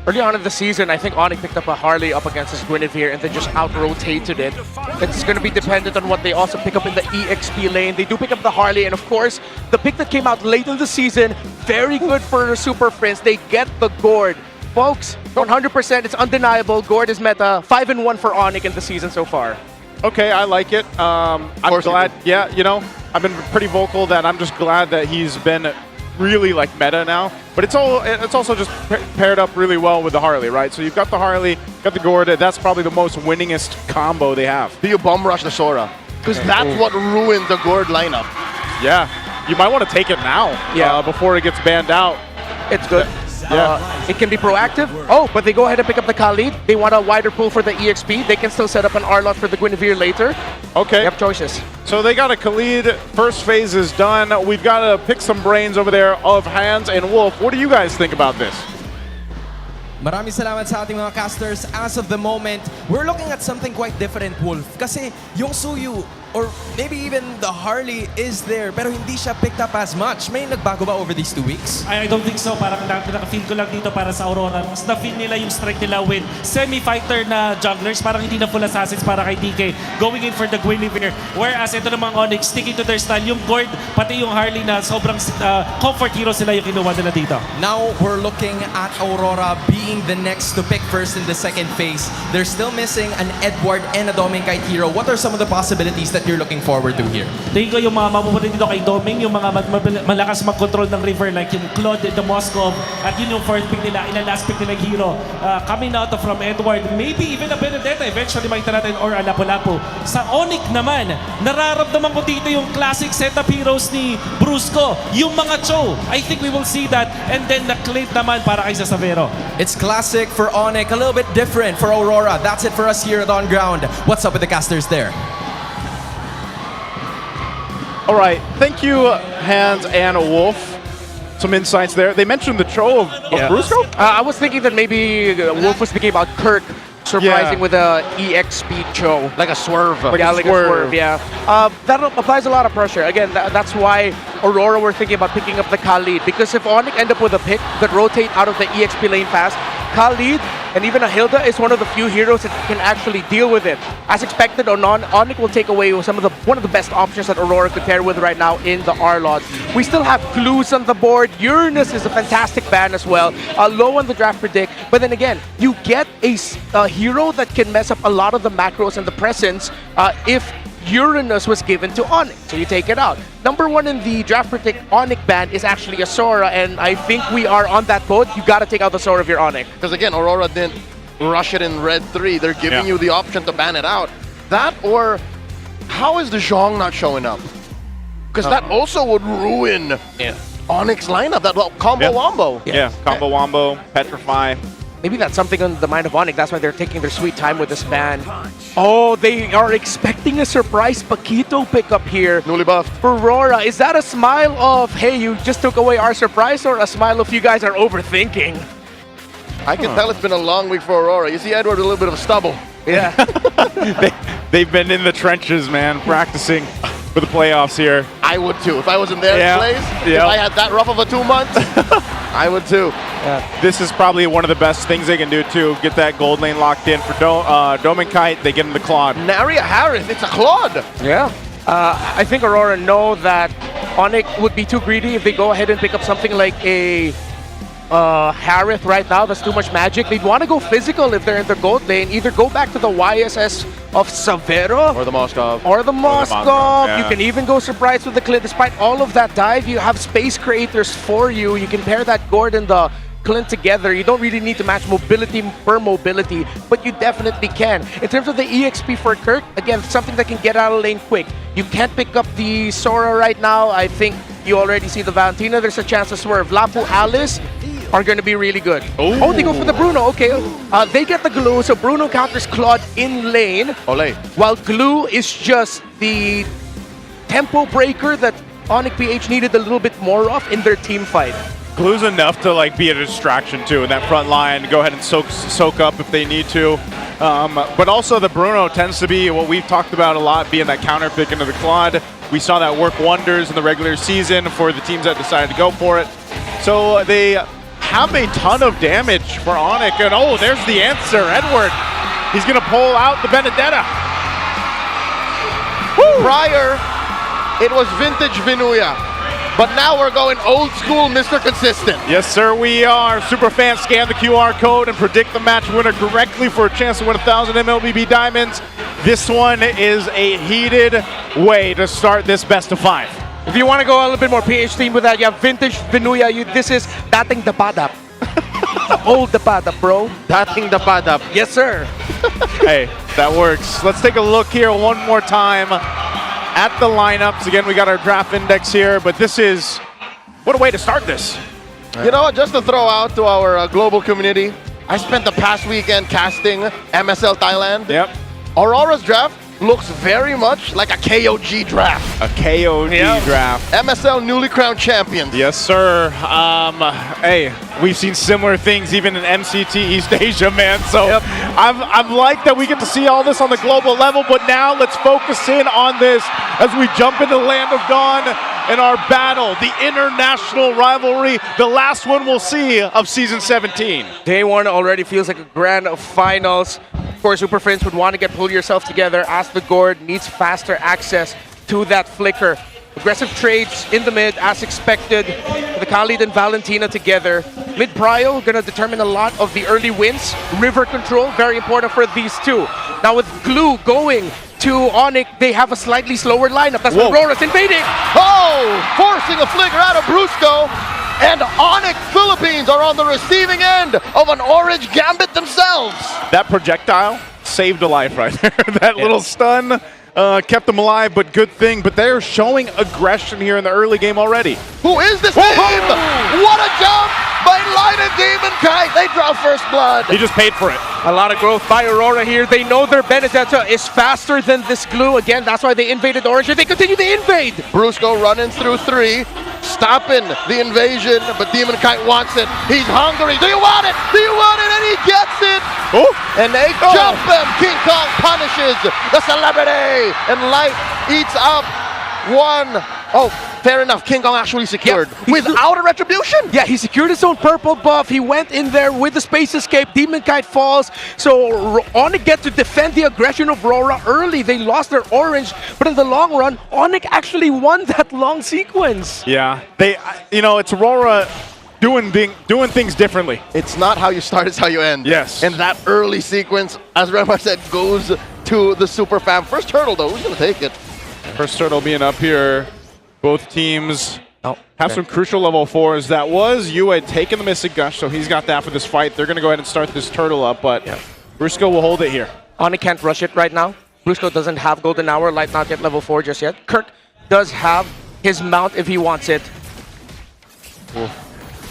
Early on in the season, I think ONIC picked up a Harley up against his Guinevere and then just out-rotated it. It's going to be dependent on what they also pick up in the EXP lane. They do pick up the Harley, and of course, the pick that came out late in the season, very good for Super Friends. They get the Gourd. Folks, 100%, it's undeniable. Gourd is meta. 5-1 for ONIC in the season so far. Okay, I like it. I'm glad, I've been pretty vocal that I'm just glad that he's been really like meta now. But it's also just paired up really well with the Harley, right? So you've got the Harley, got the Gourd. That's probably the most winningest combo they have. Do you bum rush the Sora? Because that's what ruined the Gourd lineup. Yeah, you might want to take it now before it gets banned out. It's good. It can be proactive. Oh, but they go ahead and pick up the Khalid. They want a wider pool for the EXP. They can still set up an R-Lot for the Guinevere later. Okay. They have choices. So they got a Khalid. First phase is done. We've got to pick some brains over there of Hans and Wolf. What do you guys think about this? Maraming salamat sa ating mga casters. As of the moment, we're looking at something quite different, Wolf. Kasi yung Suyu, or maybe even the Harley is there, pero hindi siya picked up as much. May nagbago ba over these 2 weeks? I don't think so. Parang naka-feel ko lang dito para sa Aurora. Mas na-feel nila yung strike nila with semi-fighter na junglers. Parang hindi na full assassins para kay DK. Going in for the Guinevere. Whereas ito namang ONIC, sticking to their style. Yung Gourd, pati yung Harley na sobrang comfort hero sila yung kinuha nila dito. Now we're looking at Aurora being the next to pick first in the second phase. They're still missing an Edward and a Dominkite hero. What are some of the possibilities that you're looking forward to here? Tingin ko yung mga mapupunta dito kay Doming, yung mga malakas mag-control ng river like yung Claude, the Moscow, at yun yung first pick nila, last pick nila hero. Coming out from Edward, maybe even a Benedetta, eventually makita natin, or a Lapu-Lapu. Sa ONIC naman, nararamdaman ko dito yung classic setup heroes ni Brusco, yung mga Cho. I think we will see that, and then the Clint naman para kay Savero. It's classic for ONIC, a little bit different for Aurora. That's it for us here at On Ground. What's up with the casters there? All right, thank you, Hans and Wolf. Some insights there. They mentioned the Cho of Brusco? I was thinking that maybe Wolf was thinking about Kirk surprising with a EXP Cho. Like a swerve. Yeah, like a swerve, yeah. That applies a lot of pressure. Again, that's why Aurora were thinking about picking up the Khalid. Because if ONIC end up with a pick that rotate out of the EXP lane fast, Khalid and even a Hilda is one of the few heroes that can actually deal with it. As expected, ONIC will take away one of the best options that Aurora could pair with right now in the R-Lot. We still have Clues on the board. Uranus is a fantastic ban as well. Low on the draft predict. But then again, you get a hero that can mess up a lot of the macros and the presence if Uranus was given to ONIC, so you take it out. Number one in the draft predict ONIC ban is actually a Sora, and I think we are on that boat. You got to take out the Sora if you're ONIC. Because again, Aurora didn't rush it in red 3. They're giving you the option to ban it out. That, or how is the Zhong not showing up? Because that also would ruin ONIC's lineup. That combo wombo. Yeah, combo wombo, petrify. Maybe that's something on the mind of ONIC. That's why they're taking their sweet time with this ban. Oh, they are expecting a surprise Paquito pickup here. Newly buffed. For Aurora, is that a smile of, hey, you just took away our surprise, or a smile of you guys are overthinking? I can tell it's been a long week for Aurora. You see Edward with a little bit of stubble. Yeah. They've been in the trenches, man, practicing for the playoffs here. I would too. If I was in their place, if I had that rough of a 2 months, I would too. This is probably one of the best things they can do too. Get that gold lane locked in for Dominkite. They get him the Claude. Naria Harris, it's a Claude. Yeah. I think Aurora know that ONIC would be too greedy if they go ahead and pick up something like a Harith right now. That's too much magic. They'd want to go physical if they're in the gold lane. Either go back to the YSS of Savero or the Moskov. You can even go surprise with the Clint. Despite all of that dive, you have space creators for you. You can pair that Gord and the Clint together. You don't really need to match mobility per mobility, but you definitely can. In terms of the EXP for Kirk, again, something that can get out of lane quick. You can't pick up the Sora right now. I think you already see the Valentina. There's a chance to swerve. Lapu, Alice are going to be really good. Oh, they go for the Bruno. Okay. They get the glue, so Bruno counters Claude in lane. Ole. While glue is just the tempo breaker that ONIC PH needed a little bit more of in their team fight. Glue's enough to like be a distraction too in that front line. Go ahead and soak up if they need to. But also the Bruno tends to be what we've talked about a lot, being that counter pick into the Claude. We saw that work wonders in the regular season for the teams that decided to go for it. So they have a ton of damage for ONIC, and oh, there's the answer, Edward. He's gonna pull out the Benedetta. Prior, it was vintage Vinuya. But now we're going old school Mr. Consistent. Yes, sir, we are. Superfans scan the QR code and predict the match winner correctly for a chance to win 1,000 MLBB diamonds. This one is a heated way to start this best of 5. If you want to go a little bit more PH theme with that, you have vintage Vinuya. This is dating Dapadap. Old Dapadap, bro. Dating Dapadap. Yes, sir. Hey, that works. Let's take a look here one more time at the lineups. Again, we got our draft index here, but this is, what a way to start this. You know what, just to throw out to our global community, I spent the past weekend casting MSL Thailand. Yep. Aurora's draft looks very much like a KOG draft. A KOG draft. MSL newly crowned champions. Yes, sir. Hey, we've seen similar things even in MCT East Asia, man. So I'm like that we get to see all this on the global level, but now let's focus in on this as we jump into Land of Dawn in our battle, the international rivalry, the last one we'll see of Season 17. Day one already feels like a grand finals. Of course, Super Friends would want to pull yourself together as the Gord needs faster access to that flicker. Aggressive trades in the mid as expected. The Khalid and Valentina together. Mid prio gonna determine a lot of the early wins. River control, very important for these two. Now with Glue going to ONIC, they have a slightly slower lineup. That's why RORA's invading. Oh, forcing a flicker out of Brusco. And ONIC Philippines are on the receiving end of an orange gambit themselves. That projectile saved a life right there. That little stun kept them alive, but good thing. But they're showing aggression here in the early game already. Who is this team? What a jump by Light and Demon Kite. They draw first blood. He just paid for it. A lot of growth by Aurora here. They know their Benedetta is faster than this glue. Again, that's why they invaded orange, and they continue to invade. Brusco running through 3, stopping the invasion, but Demon Kite wants it. He's hungry. Do you want it? Do you want it? And he gets it. And they jump him. King Kong punishes the celebrity, and Light eats up one. Oh, fair enough. King Kong actually secured without a retribution. Yeah, he secured his own purple buff. He went in there with the space escape. Demon Kite falls. So ONIC get to defend the aggression of RORA early. They lost their orange, but in the long run, ONIC actually won that long sequence. Yeah, it's Aurora doing things differently. It's not how you start, it's how you end. Yes. And that early sequence, as Remar said, goes to the super fam. First turtle though, who's gonna take it? First turtle being up here. Both teams have some crucial level 4s. That was Yu had taken the Mystic Gush, so he's got that for this fight. They're going to go ahead and start this turtle up, but Brusco will hold it here. ONIC can't rush it right now. Brusco doesn't have Golden Hour, Light not yet level 4 just yet. Kirk does have his mount if he wants it.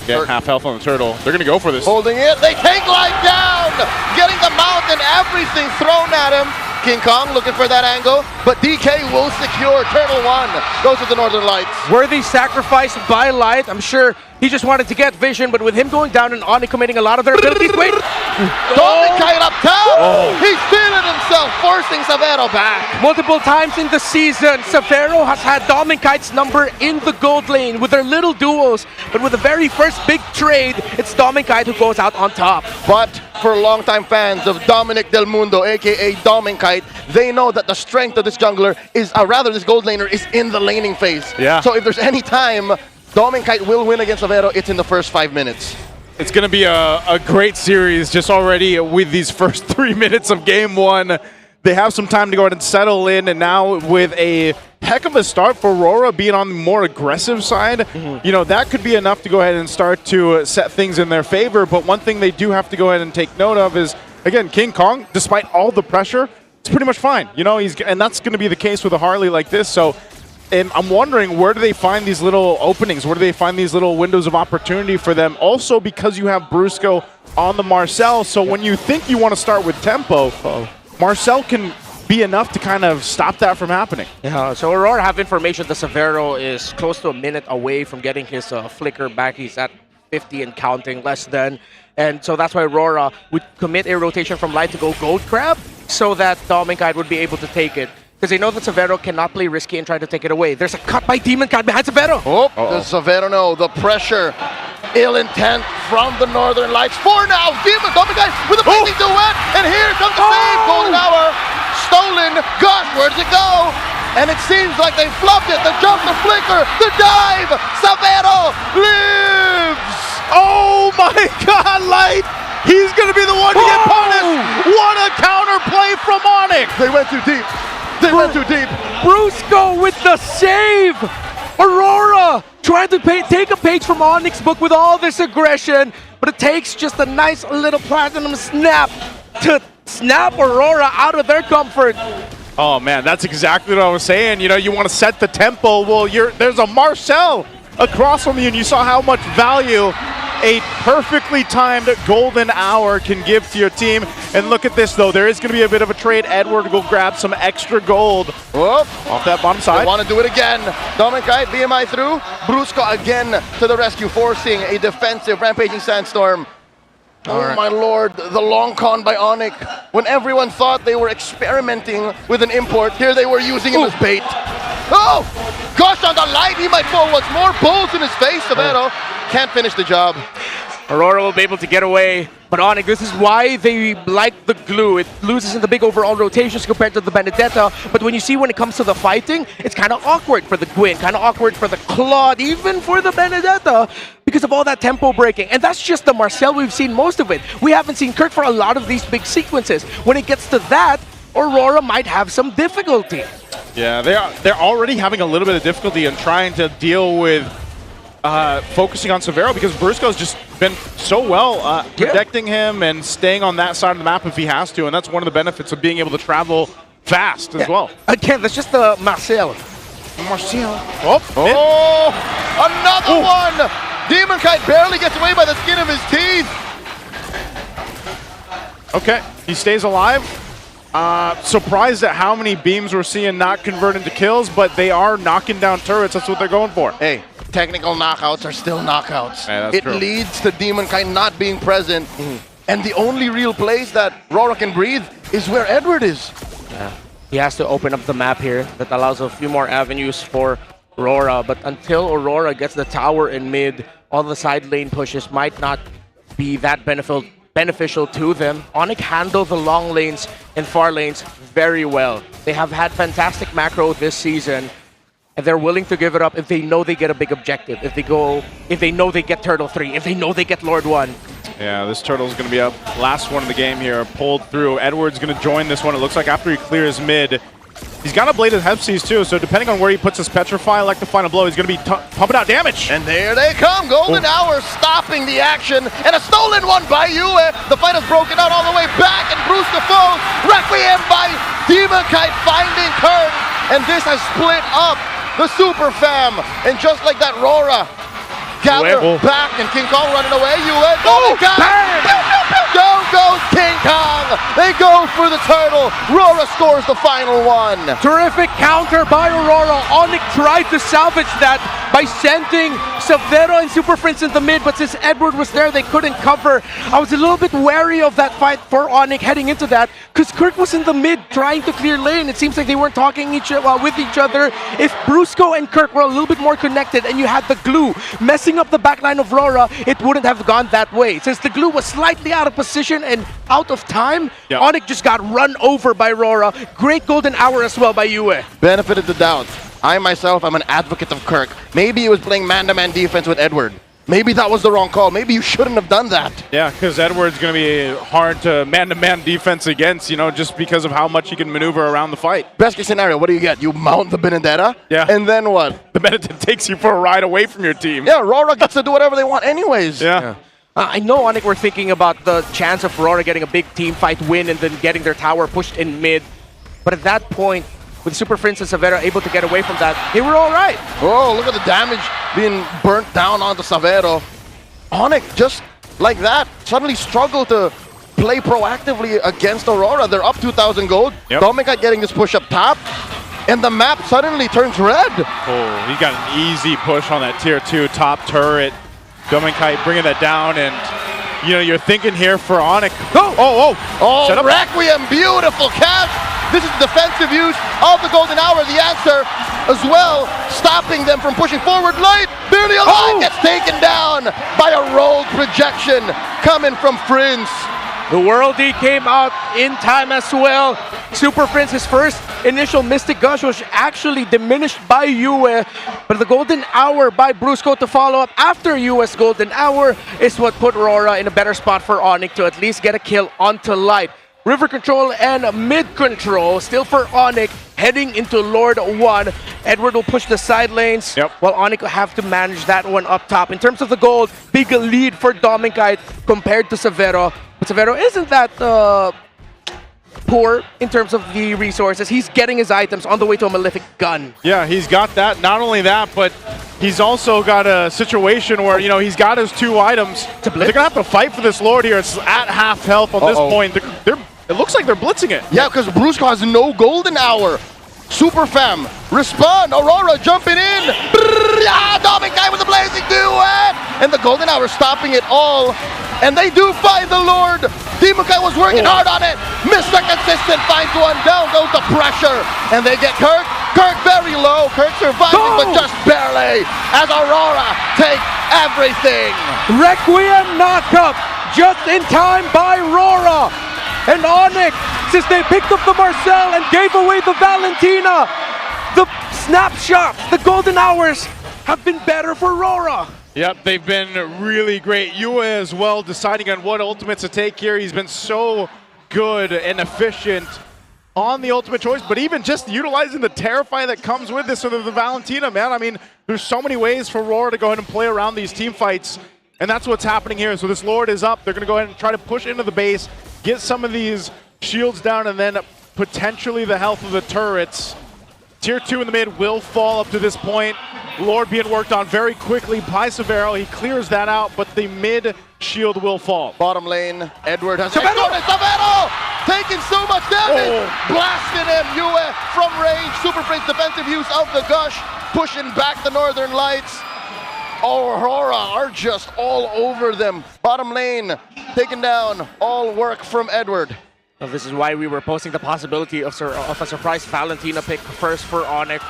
Get half health on the turtle. They're going to go for this. Holding it, they take Light down! Getting the mount and everything thrown at him. King Kong looking for that angle, but DK will secure. Turtle 1 goes to the Northern Lights. Worthy sacrifice by Light. I'm sure he just wanted to get vision, but with him going down and ONIC committing a lot of their abilities. Wait! Dominic Kite up top! He's feeling himself, forcing Savero back. Multiple times in the season, Savero has had Dominic Kite's number in the gold lane with their little duels, but with the very first big trade, it's Dominic Kite who goes out on top. But for longtime fans of Dominic Del Mundo, aka Dominic Kite, they know that the strength of this jungler is, this gold laner is in the laning phase. Yeah. So if there's any time Dominic Kite will win against Savero, it's in the first 5 minutes. It's going to be a great series just already with these first 3 minutes of game 1. They have some time to go ahead and settle in, and now with a heck of a start for Aurora being on the more aggressive side, that could be enough to go ahead and start to set things in their favor. But one thing they do have to go ahead and take note of is, again, King Kong, despite all the pressure, it's pretty much fine. And that's going to be the case with a Harley like this. So, and I'm wondering, where do they find these little openings? Where do they find these little windows of opportunity for them? Also, because you have Brusco on the Marcel, so when you think you want to start with tempo, Marcel can be enough to kind of stop that from happening. Yeah, so Aurora have information that Savero is close to a minute away from getting his flicker back. He's at 50 and counting, less than. And so that's why Aurora would commit a rotation from Light to go Gold Crab so that Dominic Kite would be able to take it. Because they know that Savero cannot play risky and try to take it away. There's a cut by Demon Kite behind Savero. Does Savero know the pressure? Ill intent from the Northern Lights. 4 now. Dominic Kite with a blazing duet. And here comes the save. Golden Hour. Stolen. Gosh, where does it go? And it seems like they flubbed it. The jump, the flicker, the dive. Savero lives. Oh my God, Light! He's going to be the one to get punished. What a counterplay from ONIC. They went too deep. They went too deep. Brusco with the save. Aurora trying to take a page from ONIC's book with all this aggression, but it takes just a nice little platinum snap to snap Aurora out of their comfort. Oh man, that's exactly what I was saying. You want to set the tempo. Well, there's a Marcel across from you, and you saw how much value a perfectly timed golden hour can give to your team. And look at this, though. There is going to be a bit of a trade. Edward will grab some extra gold off that bottom side. They want to do it again. Dominic Kite, BMI through. Brusco again to the rescue, forcing a defensive Rampaging Sandstorm. My lord, the long con by ONIC. When everyone thought they were experimenting with an import, here they were using him as bait. Oh! Gosh, on the Light, he might fall once more. Bulls in his face. Savero can't finish the job. Aurora will be able to get away, but ONIC, this is why they like the glue. It loses in the big overall rotations compared to the Benedetta, but when it comes to the fighting, it's kind of awkward for the Gwyn, kind of awkward for the Claude, even for the Benedetta, because of all that tempo breaking. And that's just the Marcel we've seen most of it. We haven't seen Kirk for a lot of these big sequences. When it gets to that, Aurora might have some difficulty. Yeah, they're already having a little bit of difficulty in trying to deal with focusing on Severo because Brusco's just been so well protecting him and staying on that side of the map if he has to, and that's one of the benefits of being able to travel fast as well. Again, that's just the Marcel. Oh, another one! Demon Kite barely gets away by the skin of his teeth. Okay, he stays alive. Surprised at how many beams we're seeing not convert into kills, but they are knocking down turrets. That's what they're going for. Hey, technical knockouts are still knockouts. Yeah, that's it true. leads to Demon Kite not being present. And the only real place that RORA can breathe is where Edward is. Yeah. He has to open up the map here. That allows a few more avenues for RORA. But until Aurora gets the tower in mid, all the side lane pushes might not be that beneficial to them. ONIC handle the long lanes and far lanes very well. They have had fantastic macro this season, and they're willing to give it up if they know they get a big objective. If they know they get Turtle 3, if they know they get Lord 1. Yeah, this Turtle's going to be up. Last one of the game here, pulled through. Edward's going to join this one. It looks like after he clears mid. He's got a Bladed Hepsies too, so depending on where he puts his Petrify, like the final blow, he's going to be pumping out damage. And there they come, Golden Hour stopping the action, and a stolen one by Yue. The fight has broken out all the way back, and Bruce Defoe, Requiem by Demon Kite finding Kurt, and this has split up the Super Fam. And just like that, RORA gather back, and King Kong running away. Yue, down goes King Kong. They go for the turtle. RORA scores the final one. Terrific counter by Aurora. ONIC tried to salvage that by sending Severo and Super Prince in the mid, but since Edward was there, they couldn't cover. I was a little bit wary of that fight for ONIC heading into that, because Kirk was in the mid trying to clear lane. It seems like they weren't talking with each other. If Brusco and Kirk were a little bit more connected and you had the glue messing up the backline of RORA, it wouldn't have gone that way. Since the glue was slightly out of position and out of time, ONIC just got run over by RORA. Great golden hour as well by Yue. Benefit of the doubt. I myself am an advocate of Kirk. Maybe he was playing man-to-man defense with Edward. Maybe that was the wrong call. Maybe you shouldn't have done that. Yeah, because Edward's going to be hard to man-to-man defense against, you know, just because of how much he can maneuver around the fight. Best case scenario, what do you get? You mount the Benedetta? Yeah. And then what? The Benedetta takes you for a ride away from your team. Yeah, RORA gets to do whatever they want anyways. Yeah. I know ONIC were thinking about the chance of RORA getting a big team fight win and then getting their tower pushed in mid. But at that point, with Super Prince and Severo able to get away from that, they were all right. Oh, look at the damage being burnt down onto Severo. ONIC, just like that, suddenly struggled to play proactively against Aurora. They're up 2,000 gold. Dominic getting this push up top, and the map suddenly turns red. Oh, he got an easy push on that tier 2 top turret. Dominkite bringing that down, and you know, you're thinking here for ONIC. Oh, Requiem, beautiful catch. This is defensive use of the Golden Hour, the answer as well, stopping them from pushing forward. Light, barely alive, gets taken down by a rolled projection coming from Prince. The Worldie came out in time as well. Super Prince, his first initial Mystic Gush was actually diminished by Yue, but the Golden Hour by Brusco to follow up after Yue's Golden Hour is what put RORA in a better spot for ONIC to at least get a kill onto Light. River control and mid control still for ONIC heading into Lord 1. Edward will push the side lanes while ONIC will have to manage that one up top. In terms of the gold, big lead for Dominkite compared to Severo. But Severo isn't that poor in terms of the resources. He's getting his items on the way to a Malefic Gun. Yeah, he's got that. Not only that, but he's also got a situation where, you know, he's got his 2 items. They're going to have to fight for this Lord here. It's at half health on this point. It looks like they're blitzing it. Yeah, because Brusco has no Golden Hour. Super Fam, respond. Aurora jumping in. Dominkite with the blazing duet. And the Golden Hour stopping it all. And they do find the Lord. Dominkite was working hard on it. Mr. Consistent finds one. Down goes the pressure. And they get Kirk. Kirk very low. Kirk surviving, but just barely. As Aurora take everything. Requiem knockup just in time by RORA. And ONIC, since they picked up the Marcel and gave away the Valentina, the snapshots, the golden hours have been better for RORA. Yep, they've been really great. Yue as well, deciding on what ultimates to take here. He's been so good and efficient on the ultimate choice, but even just utilizing the Terrify that comes with this with the Valentina, man. I mean, there's so many ways for RORA to go ahead and play around these team fights, and that's what's happening here. So this Lord is up. They're going to go ahead and try to push into the base, get some of these shields down, and then potentially the health of the turrets. Tier 2 in the mid will fall up to this point. Lord being worked on very quickly by Severo. He clears that out, but the mid shield will fall. Bottom lane, Edward has Severo taking so much damage. Blasted him, Yue from range. Super Prince defensive use of the Gush, pushing back the Northern Lights. Aurora are just all over them. Bottom lane taken down. All work from Edward. Well, this is why we were posting the possibility of a surprise Valentina pick first for ONIC,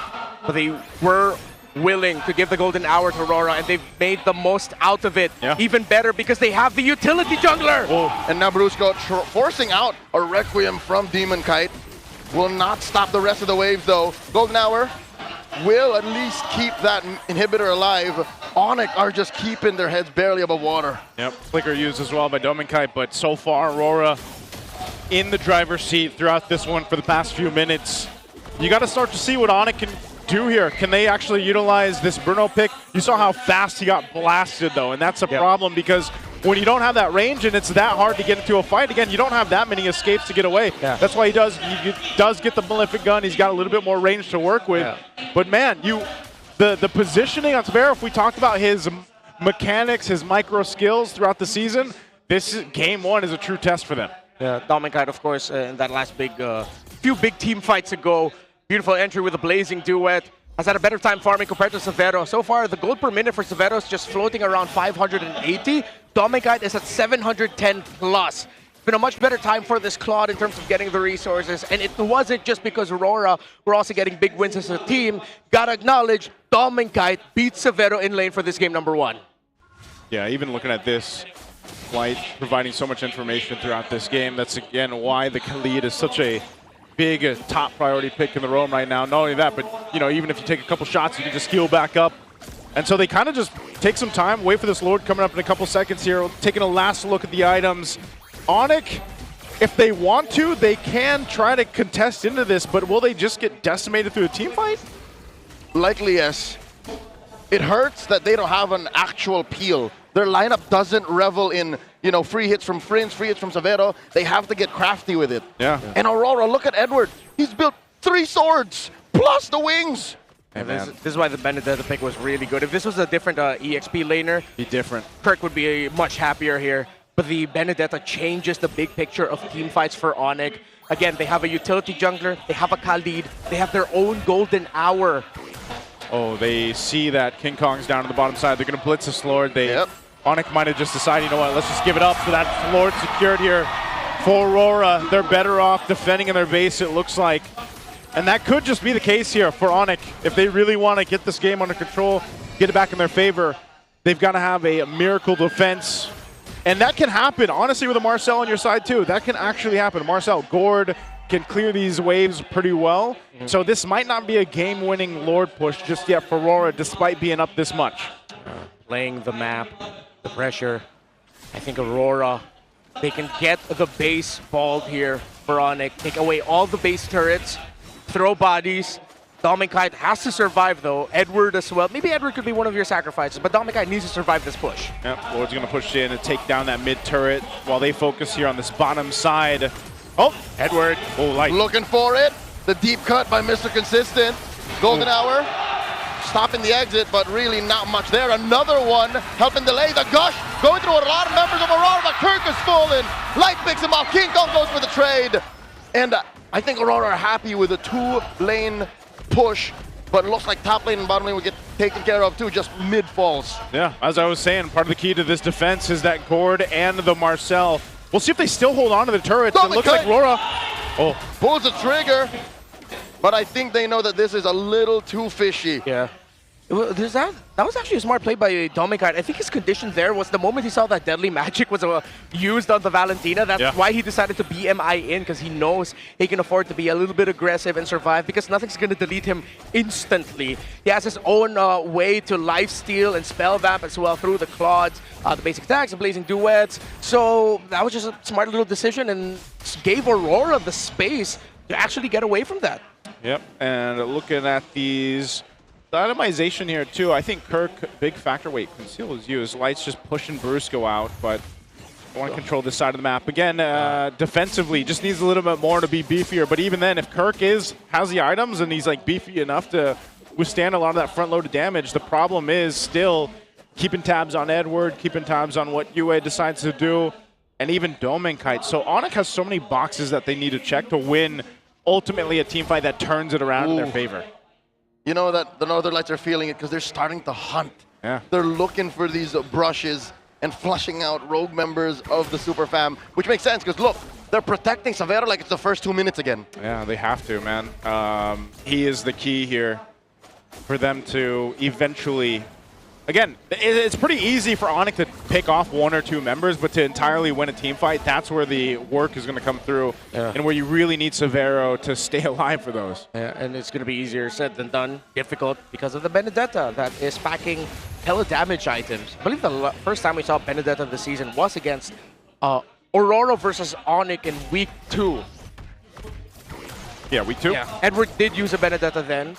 but they were willing to give the golden hour to Aurora, and they've made the most out of it. Even better because they have the utility jungler. And now Brusco forcing out a Requiem from Demon Kite. Will not stop the rest of the waves though. Golden hour will at least keep that inhibitor alive. ONIC are just keeping their heads barely above water. Yep, flicker used as well by Dominkai, but so far Aurora in the driver's seat throughout this one for the past few minutes. You got to start to see what ONIC can do here. Can they actually utilize this Bruno pick? You saw how fast he got blasted though, and that's a problem because when you don't have that range and it's that hard to get into a fight, again, you don't have that many escapes to get away. That's why he does get the Malefic gun. He's got a little bit more range to work with. But man, the positioning on Severo, if we talked about his mechanics, his micro skills throughout the season, this game one is a true test for them. Yeah, Dominkai, of course, in that last few big team fights ago, beautiful entry with a blazing duet, has had a better time farming compared to Severo. So far, the gold per minute for Severo is just floating around 580. Dominkai is at 710 plus. It's been a much better time for this Claude in terms of getting the resources, and it wasn't just because Aurora were also getting big wins as a team. Gotta acknowledge, Dominkai beat Severo in lane for this game number 1. Yeah, even looking at this, White providing so much information throughout this game. That's again why the Khalid is such a big top priority pick in the roam right now. Not only that, but even if you take a couple shots, you can just heal back up. And so they kind of just take some time, wait for this Lord coming up in a couple seconds here, taking a last look at the items. ONIC, if they want to, they can try to contest into this, but will they just get decimated through a team fight? Likely yes. It hurts that they don't have an actual peel. Their lineup doesn't revel in, free hits from Prince, free hits from Severo. They have to get crafty with it. And Aurora, look at Edward. He's built 3 swords plus the wings. This is why the Benedetta pick was really good. If this was a different EXP laner, Kirk would be much happier here. But the Benedetta changes the big picture of team fights for ONIC. Again, they have a utility jungler, they have a Khalid, they have their own golden hour. Oh, they see that King Kong's down on the bottom side. They're going to blitz this Lord. ONIC might have just decided, you know what, let's just give it up for that Lord secured here for Aurora. They're better off defending in their base, it looks like. And that could just be the case here for ONIC. If they really want to get this game under control, get it back in their favor, they've got to have a miracle defense. And that can happen, honestly, with a Marcel on your side too. That can actually happen. Marcel, Gord can clear these waves pretty well. So this might not be a game-winning Lord push just yet for Aurora, despite being up this much. Playing the map, the pressure. I think Aurora, they can get the base balled here for ONIC, take away all the base turrets, throw bodies. Dominkai has to survive though. Edward as well. Maybe Edward could be one of your sacrifices, but Dominkai needs to survive this push. Yep, Lord's gonna push in and take down that mid turret while they focus here on this bottom side. Oh, Edward. Oh, light. Looking for it. The deep cut by Mr. Consistent. Golden hour. Stopping the exit, but really not much there. Another one helping delay the Gush. Going through a lot of members of Aurora, but Kirk is fallen. Light picks him off. King Kong goes for the trade. And I think Aurora are happy with a 2-lane push, but it looks like top lane and bottom lane will get taken care of too, just mid falls. Yeah, as I was saying, part of the key to this defense is that Gord and the Marcel. We'll see if they still hold on to the turrets. It looks like Aurora pulls the trigger, but I think they know that this is a little too fishy. Yeah. That was actually a smart play by Dominkai. I think his condition there was the moment he saw that Deadly Magic was used on the Valentina. That's why he decided to BMI in, because he knows he can afford to be a little bit aggressive and survive, because nothing's going to delete him instantly. He has his own way to lifesteal and spell vamp as well through the Claudes, the basic attacks, the blazing duets. So that was just a smart little decision and gave Aurora the space to actually get away from that. Yep, and looking at the itemization here too, I think Kirk, big factor. Wait, conceal is used. Light's just pushing Brusco out, but I want to control this side of the map. Again, defensively, just needs a little bit more to be beefier. But even then, if Kirk has the items and he's like beefy enough to withstand a lot of that front-loaded damage, the problem is still keeping tabs on Edward, keeping tabs on what UA decides to do, and even Domenkite. So ONIC has so many boxes that they need to check to win ultimately a team fight that turns it around in their favor. You know that the Northern Lights are feeling it because they're starting to hunt. Yeah. They're looking for these brushes and flushing out rogue members of the Super Fam, which makes sense because look, they're protecting Savero like it's the first 2 minutes again. Yeah, they have to, man. He is the key here for them to eventually... Again, it's pretty easy for ONIC to pick off 1 or 2 members, but to entirely win a team fight, that's where the work is going to come through, and where you really need Savero to stay alive for those. Yeah, and it's going to be easier said than done, difficult, because of the Benedetta that is packing hella damage items. I believe the first time we saw Benedetta this season was against Aurora versus ONIC in week 2. Yeah, week 2? Yeah, Edward did use a Benedetta then.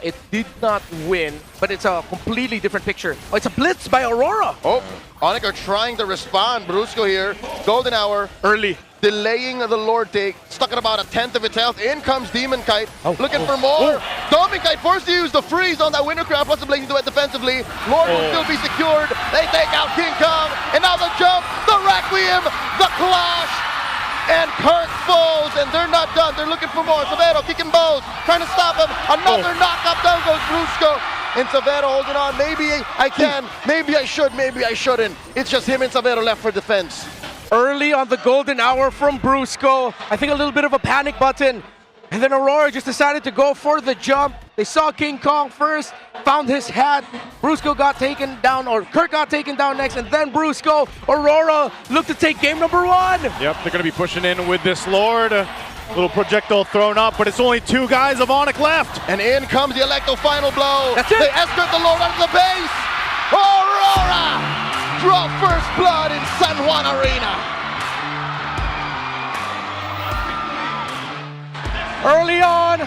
It did not win, but it's a completely different picture. Oh, it's a blitz by Aurora. Oh, ONIC are trying to respond. Brusco here, golden hour. Early. Delaying the Lord take, stuck at about 1/10 of its health. In comes Demonkite, looking for more. Domenkite forced to use the freeze on that Winter Crown, plus the Blazing Duet defensively. Lord will still be secured. They take out King Kong, and now the jump, the Requiem, the Clash. And Kirk falls, and they're not done. They're looking for more. Savero kicking bows, trying to stop him. Another knockup. Down goes Brusco. And Savero holding on. Maybe I can, maybe I should, maybe I shouldn't. It's just him and Savero left for defense. Early on the golden hour from Brusco. I think a little bit of a panic button. And then Aurora just decided to go for the jump. They saw King Kong first, found his hat. Brusco got taken down, or Kirk got taken down next, and then Brusco. Aurora looked to take game number 1. Yep, they're going to be pushing in with this Lord. A little projectile thrown up, but it's only 2 guys of ONIC left. And in comes the Electo final blow. That's it. They escort the Lord out of the base. Aurora draw first blood in San Juan Arena. Early on,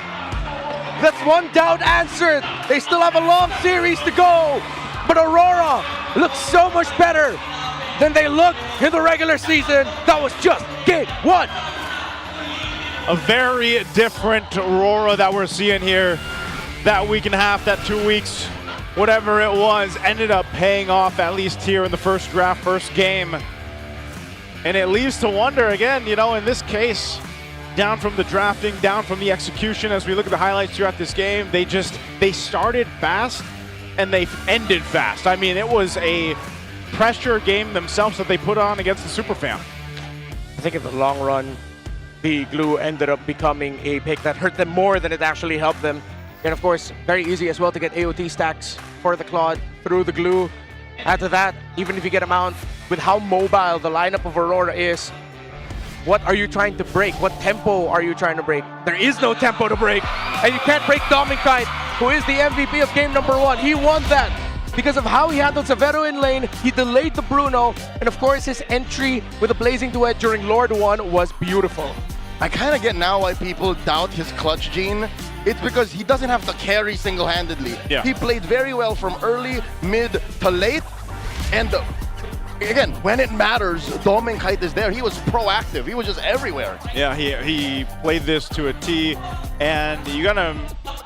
that's one doubt answered. They still have a long series to go, but Aurora looks so much better than they looked in the regular season. That was just game 1. A very different Aurora that we're seeing here. That week and a half, that 2 weeks, whatever it was, ended up paying off, at least here in the first draft, first game. And it leaves to wonder again, you know, in this case, down from the drafting, down from the execution, as we look at the highlights throughout this game, they started fast and they ended fast. I mean, it was a pressure game themselves that they put on against the Super Fam. I think in the long run, the glue ended up becoming a pick that hurt them more than it actually helped them. And of course, very easy as well to get AOT stacks for the Claude through the glue. Add to that, even if you get a mount, with how mobile the lineup of Aurora is, what are you trying to break? What tempo are you trying to break? There is no tempo to break. And you can't break Domenkite, who is the MVP of game number 1. He won that because of how he handled Savero in lane. He delayed the Bruno. And of course, his entry with a Blazing Duet during Lord 1 was beautiful. I kind of get now why people doubt his clutch gene. It's because he doesn't have to carry single-handedly. Yeah. He played very well from early, mid to late. And again, when it matters, Domenkite is there. He was proactive. He was just everywhere. Yeah, he played this to a T. And you gotta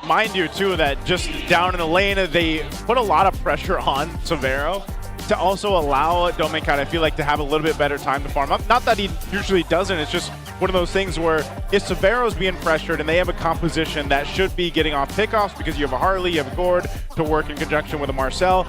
mind you too that just down in the lane, they put a lot of pressure on Savero to also allow Domenkite, I feel like, to have a little bit better time to farm up. Not that he usually doesn't, it's just one of those things where if Savero's being pressured and they have a composition that should be getting off pickoffs because you have a Harley, you have a Gord to work in conjunction with a Marcel,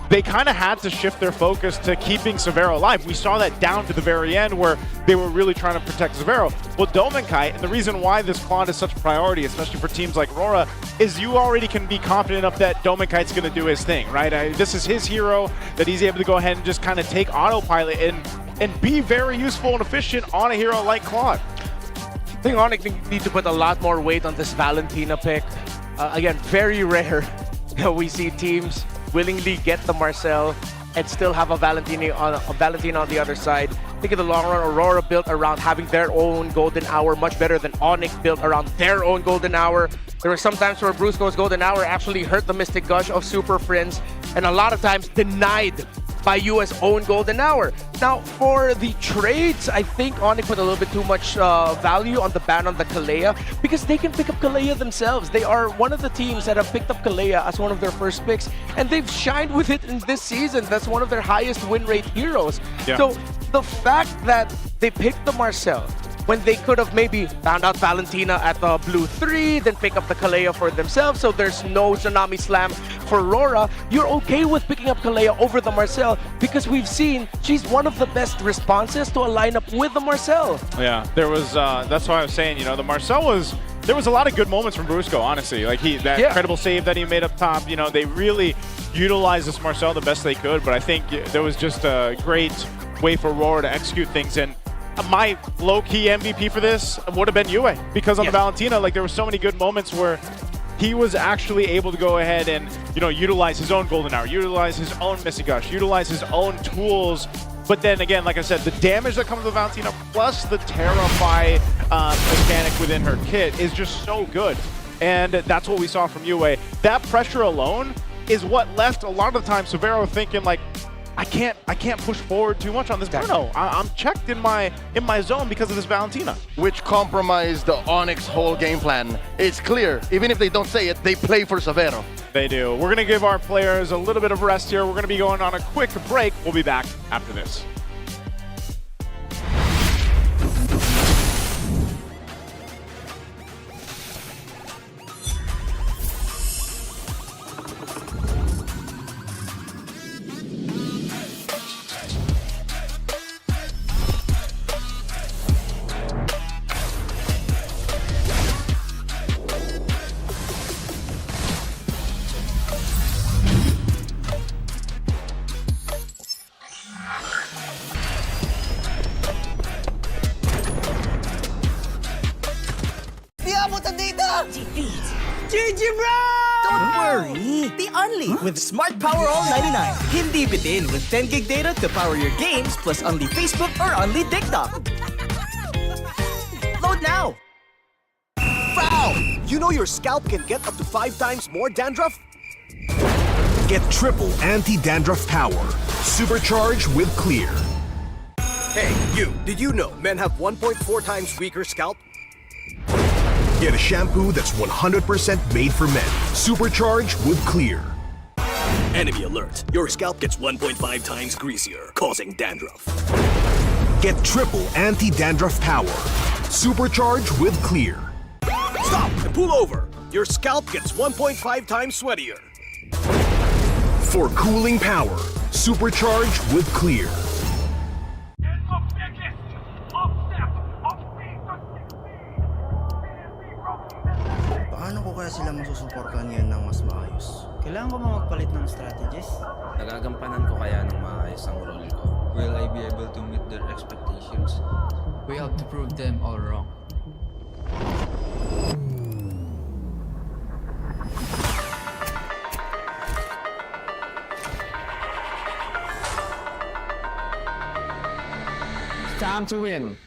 they kind of had to shift their focus to keeping Savero alive. We saw that down to the very end where they were really trying to protect Savero. Well, Domenkite, and the reason why this Claude is such a priority, especially for teams like RORA, is you already can be confident enough that Domenkite's going to do his thing, right? This is his hero that he's able to go ahead and just kind of take autopilot and be very useful and efficient on a hero like Claude. I think ONIC need to put a lot more weight on this Valentina pick. Again, very rare that we see teams willingly get the Marcel and still have a Valentina on the other side. think in the long run, Aurora built around having their own golden hour much better than ONIC built around their own golden hour. There were some times where Brusco's golden hour actually hurt the Mystic Gush of Super Friends, and a lot of times denied by US own golden hour. Now, for the trades, I think ONIC put a little bit too much value on the ban on the Kalea because they can pick up Kalea themselves. They are one of the teams that have picked up Kalea as one of their first picks, and they've shined with it in this season. That's one of their highest win rate heroes. Yeah. So the fact that they picked the Marcel when they could have maybe found out Valentina at the blue 3, then pick up the Kalea for themselves, so there's no Tsunami Slam for RORA, you're okay with picking up Kalea over the Marcel because we've seen she's one of the best responses to a lineup with the Marcel. Yeah, there was, that's why I was saying, you know, the Marcel was, there was a lot of good moments from Brusco, honestly. Like, that incredible save that he made up top, you know, they really utilized this Marcel the best they could, but I think there was just a great way for RORA to execute things, and my low-key MVP for this would have been Yue, because on the Valentina, like, there were so many good moments where he was actually able to go ahead and, you know, utilize his own golden hour, utilize his own Missy Gush, utilize his own tools. But then again, like I said, the damage that comes with Valentina plus the Terrify mechanic within her kit is just so good. And that's what we saw from Yue. That pressure alone is what left a lot of the time Severo thinking like, I can't push forward too much on this Bruno. I'm checked in my zone because of this Valentina. Which compromised the ONIC's whole game plan. It's clear, even if they don't say it, they play for Severo. They do. We're going to give our players a little bit of rest here. We're going to be going on a quick break. We'll be back after this. GG bro! Don't worry, be only with Smart Power All 99. Hindi bitin with 10 gig data to power your games plus only Facebook or only TikTok. Load now! Wow! You know your scalp can get up to 5 times more dandruff? Get triple anti-dandruff power. Supercharged with Clear. Hey, you! Did you know men have 1.4 times weaker scalp? Get a shampoo that's 100% made for men. Supercharged with Clear. Enemy alert! Your scalp gets 1.5 times greasier, causing dandruff. Get triple anti-dandruff power. Supercharged with Clear. Stop and pull over! Your scalp gets 1.5 times sweatier. For cooling power. Supercharged with Clear. Paano ko kaya sila masusuportahan ngayon ng mas maayos? Kailangan ko ba magpalit ng strategies? Nagagampanan ko kaya ng maayos ang role ko. Will I be able to meet their expectations? We have to prove them all wrong. Time to win.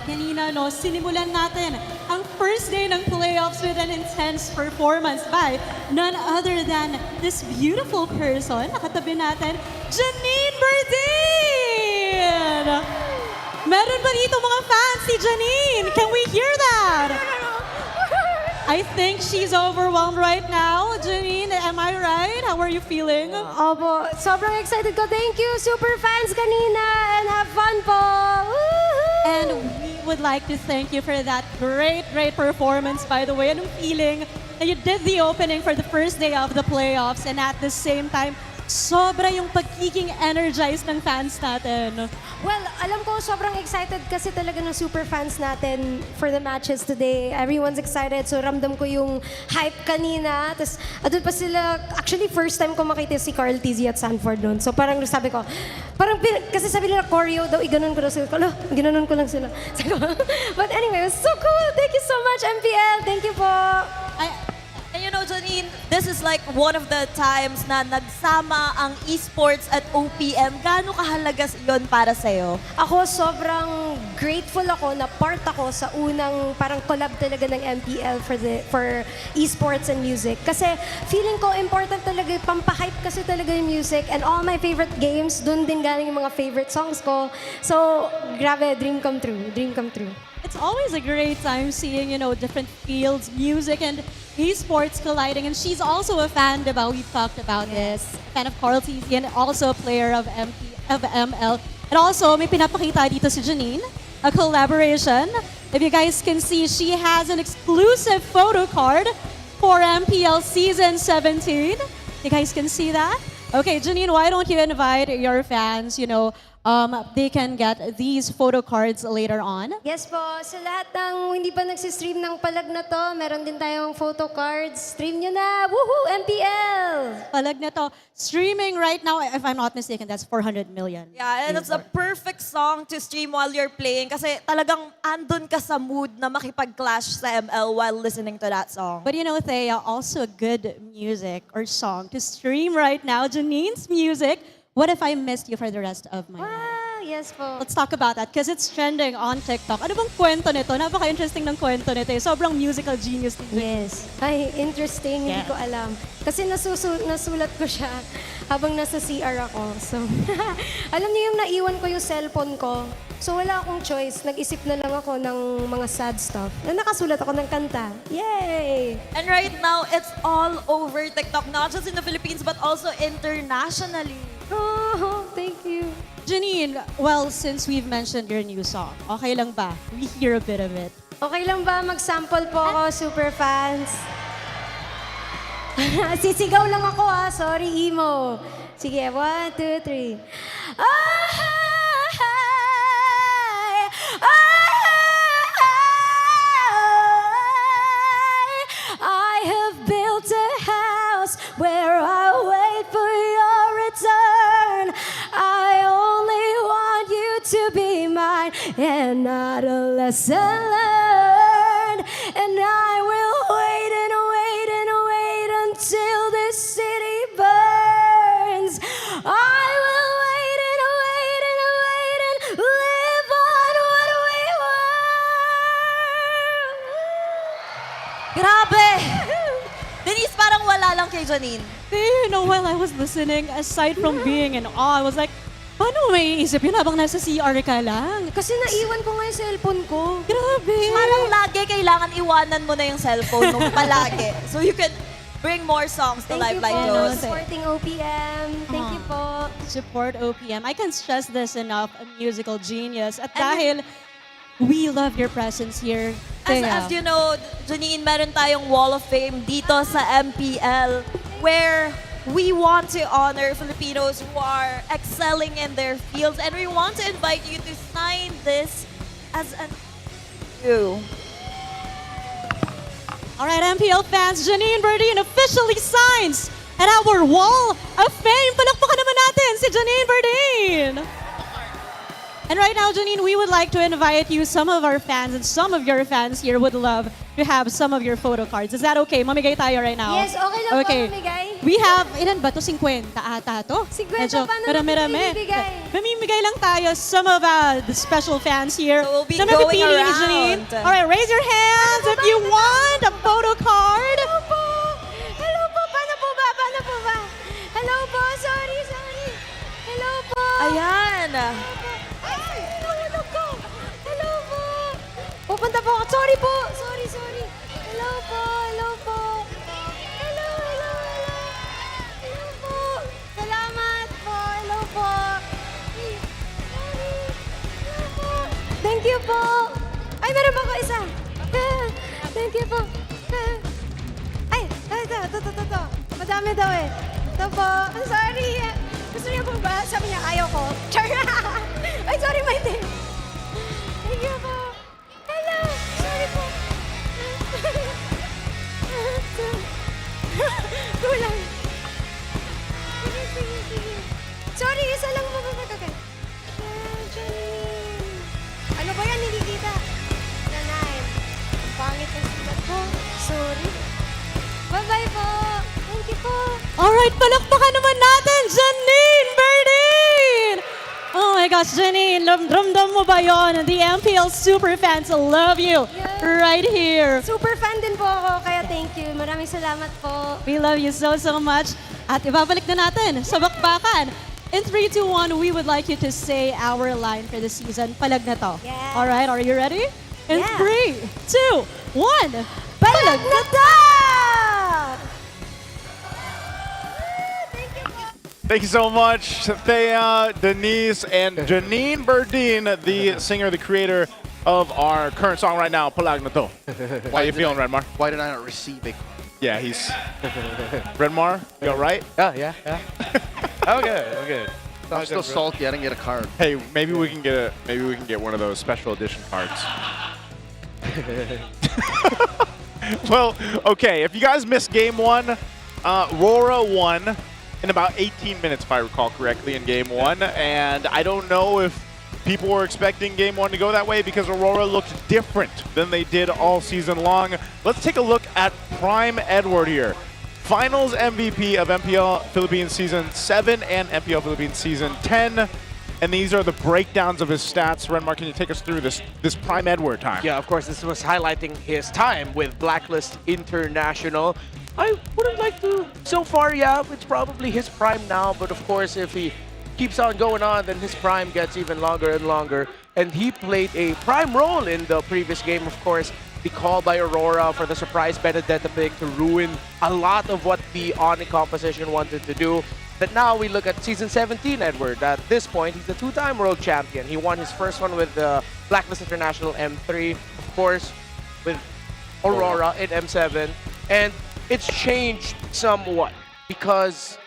kanina, no, sinimulan natin ang first day ng playoffs with an intense performance by none other than this beautiful person. Nakatabi natin, Janine Berdin! Meron ba dito mga fans si Janine? Can we hear that? I think she's overwhelmed right now. Janine, am I right? How are you feeling? Opo, sobrang excited ko. Thank you, super fans kanina, and have fun po! Woohoo! And we would like to thank you for that great performance, by the way. Anong feeling that you did the opening for the first day of the playoffs and at the same time, sobra yung pagiging energized ng fans natin. Well, alam ko sobrang excited kasi talaga ng super fans natin for the matches today. Everyone's excited. So ramdam ko yung hype kanina. Tapos adun pa sila, actually first time ko makita si Carl TZ at Sanford noon. So parang sabi ko, kasi sabi nila choreo daw, iganon ko daw sila. Ginanon ko lang sila. But anyway, it was so cool. Thank you so much, MPL. Thank you po. And you know, Janine, this is like one of the times na nagsama ang esports at OPM. Gaano kahalaga yun para sa'yo? Ako, sobrang grateful ako na part ako sa unang parang collab talaga ng MPL for esports and music. Kasi feeling ko important talaga, pampahype kasi talaga yung music. And all my favorite games, dun din galing yung mga favorite songs ko. So, grabe, dream come true. Dream come true. It's always a great time seeing, you know, different fields, music, and esports colliding. And she's also a fan, diba? We've talked about this. Fan of Carl TZ and also a player of ML. And also, may pinapakita dito si Janine, a collaboration. If you guys can see, she has an exclusive photo card for MPL Season 17. You guys can see that? Okay, Janine, why don't you invite your fans, you know, they can get these photo cards later on. Yes po, sa lahat ng hindi pa nagsistream ng Palag Na To, meron din tayong photo cards. Stream nyo na! Woohoo! MPL! Palag Na To, streaming right now, if I'm not mistaken, that's 400 million. Yeah, and it's a perfect song to stream while you're playing kasi talagang andun ka sa mood na makipag-clash sa ML while listening to that song. But you know, Thea, also good music or song to stream right now, Janine's music. What if I missed you for the rest of my life? Wow, yes po. Let's talk about that because it's trending on TikTok. Ano bang kwento nito? Napaka-interesting ng kwento nito. Sobrang musical genius nito. Yes. Ay, interesting. Hindi ko alam. Kasi nasulat ko siya habang nasa CR ako. So, alam niyo yung naiwan ko yung cellphone ko. So, wala akong choice. Nag-isip na lang ako ng mga sad stuff. Na nakasulat ako ng kanta. Yay! And right now, it's all over TikTok, not just in the Philippines, but also internationally. Oh, thank you. Janine, well, since we've mentioned your new song, okay lang ba? We hear a bit of it. Okay lang ba? Mag-sample po ako, super fans. Sisigaw lang ako sorry, emo. Sige, 1, 2, 3. I have built a house where I wait for your return. I only want you to be mine and not a lesson learned. And I will wait and wait and wait until this city burns. I will wait and wait and wait and live on what we were. Grabe! Denise, parang wala lang kay Janine. You know, while I was listening, aside from being in awe, I was like, paano mo maiisip yun habang nasa CR ka lang? Kasi naiwan ko nga yung cellphone ko. Grabe! Parang lagi kailangan iwanan mo na yung cellphone mo palagi. So you can bring more songs to life like those. Supporting OPM. Thank you po. Support OPM. I can't stress this enough, a musical genius. At dahil we love your presence here. As you know, Janine, meron tayong Wall of Fame dito sa MPL where we want to honor Filipinos who are excelling in their fields, and we want to invite you to sign this as an you. All right, MPL fans, Janine Berdin officially signs at our Wall of Fame. Palakpakan naman natin si Janine Berdin. And right now, Janine, we would like to invite you, some of our fans and some of your fans here would love to have some of your photo cards. Is that okay? Mamigay tayo right now. Yes, okay lang po mamigay. We have, ilan ba to? 50 ata to? 50, paano marami-rami. namimigay? Mamimigay lang tayo some of the special fans here. So we'll be Some going mapipili ni around. Janine. All right, raise your hands if you want a photo card. Hello po! Hello po! Paano po ba? Paano po ba? Hello po! Sorry! Hello po! Ayan. Ay! Nahulog ko! Hello po! Pupunta po ako. Sorry po! Sorry! Hello po! Hello po! Hello po! Salamat po! Hello po! Sorry! Hello po! Thank you po! Ay, meron pa po isa! Thank you po! Ay! Ito. Madami daw eh. Ito po. I'm sorry. Gusto niyo po ba? Sabi niya, ayaw ko. Char! Ay, sorry, Maite. Thank you po. Hello. Sorry po. Kulang. Sige. Sorry, isa lang mo. Ano ba yan? Hindi kita. Nanay. Pangit ang sulat ko. Sorry. Bye-bye po. Thank you po. Alright, palakpakan naman natin, Janine Berdin! Oh my gosh, Janine, ramdam mo ba yun? The MPL super fans love you right here. Super fan din po ako, kaya thank you. Maraming salamat po. We love you so much. At ibabalik na natin sa bakbakan. In 3, 2, 1, we would like you to say our line for the season. Palag na to. Yeah. Alright, are you ready? In Yeah. 3, 2, 1. Palag na to! Thank you so much, Thea, Denise, and Janine Berdin, the singer, the creator of our current song right now, Palag Na To. How you feeling, Redmar? Why did I not receive it? Yeah, he's... Redmar, you all right? Yeah. I'm good. I'm still salty. I didn't get a card. Hey, maybe we can get one of those special edition cards. Well, okay, if you guys missed game 1, RORA won in about 18 minutes, if I recall correctly, in game 1. And I don't know if people were expecting game 1 to go that way because Aurora looked different than they did all season long. Let's take a look at Prime Edward here. Finals MVP of MPL Philippines Season 7 and MPL Philippines Season 10. And these are the breakdowns of his stats. Renmar, can you take us through this Prime Edward time? Yeah, of course, this was highlighting his time with Blacklist International. I wouldn't like to, so far, yeah, it's probably his prime now, but of course, if he keeps on going on, then his prime gets even longer and longer. And he played a prime role in the previous game, of course, the call by Aurora for the surprise Benedetta pick to ruin a lot of what the ONIC composition wanted to do. But now we look at Season 17, Edward. At this point, he's a 2-time world champion. He won his first one with the Blacklist International M3, of course, with Aurora in M7. And it's changed somewhat because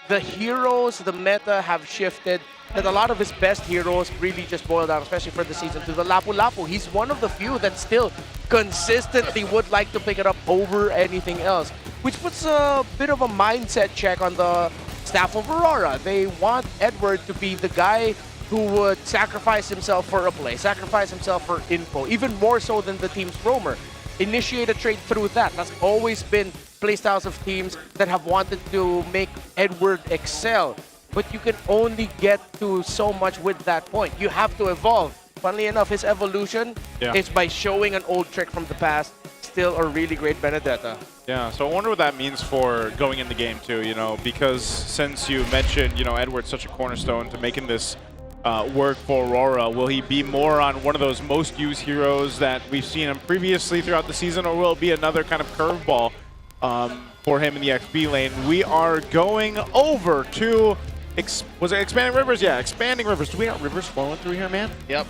the heroes, the meta have shifted, that a lot of his best heroes really just boil down, especially for the season, to the Lapu-Lapu. He's one of the few that still consistently would like to pick it up over anything else, which puts a bit of a mindset check on the staff of Aurora. They want Edward to be the guy who would sacrifice himself for a play, sacrifice himself for info, even more so than the team's roamer. Initiate a trade through that. That's always been playstyles of teams that have wanted to make Edward excel. But you can only get to so much with that point. You have to evolve. Funnily enough, his evolution is by showing an old trick from the past. Still a really great Benedetta. Yeah, so I wonder what that means for going in the game too, you know, because since you mentioned, you know, Edward's such a cornerstone to making this work for Aurora, will he be more on one of those most used heroes that we've seen him previously throughout the season, or will it be another kind of curveball for him in the XP lane? We are going over to, was it Expanding Rivers? Yeah, Expanding Rivers. Do we got rivers flowing through here, man? Yep.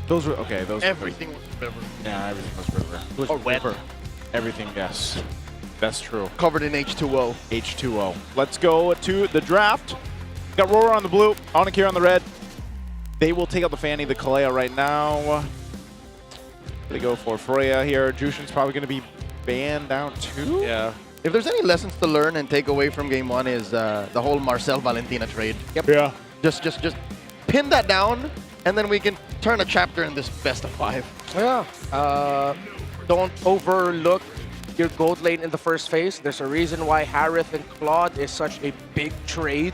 Those were, okay, those Everything was river. Yeah, everything was river. It was or wet. river. Everything, yes. That's true. Covered in H2O. H2O. Let's go to the draft. Got RORA on the blue, ONIC here on the red. They will take out the Fanny, the Kalea right now. They go for Freya here. Jushin's probably going to be banned down too. Yeah. If there's any lessons to learn and take away from game 1 is the whole Marcel Valentina trade. Yep. Yeah. Just pin that down, and then we can turn a chapter in this best of 5. Yeah. Don't overlook your gold lane in the first phase. There's a reason why Harith and Claude is such a big trade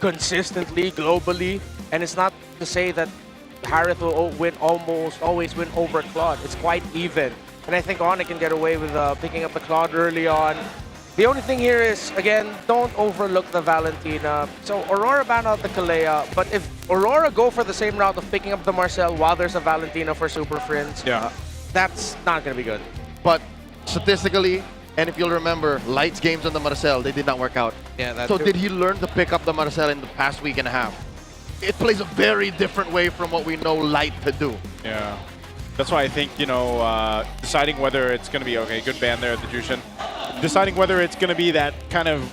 consistently, globally. And it's not to say that Harith will always win over Claude. It's quite even. And I think ONIC can get away with picking up the Claude early on. The only thing here is, again, don't overlook the Valentina. So Aurora ban out the Kalea, but if Aurora go for the same route of picking up the Marcel while there's a Valentina for Super Friends, that's not going to be good. But statistically, and if you'll remember, Light's games on the Marcel, they did not work out. Yeah, that's so true. did he learn to pick up the Marcel in the past week and a half? It plays a very different way from what we know Light to do. Yeah. That's why I think, you know, deciding whether it's going to be, okay, good ban there at the Jushin. Deciding whether it's going to be that kind of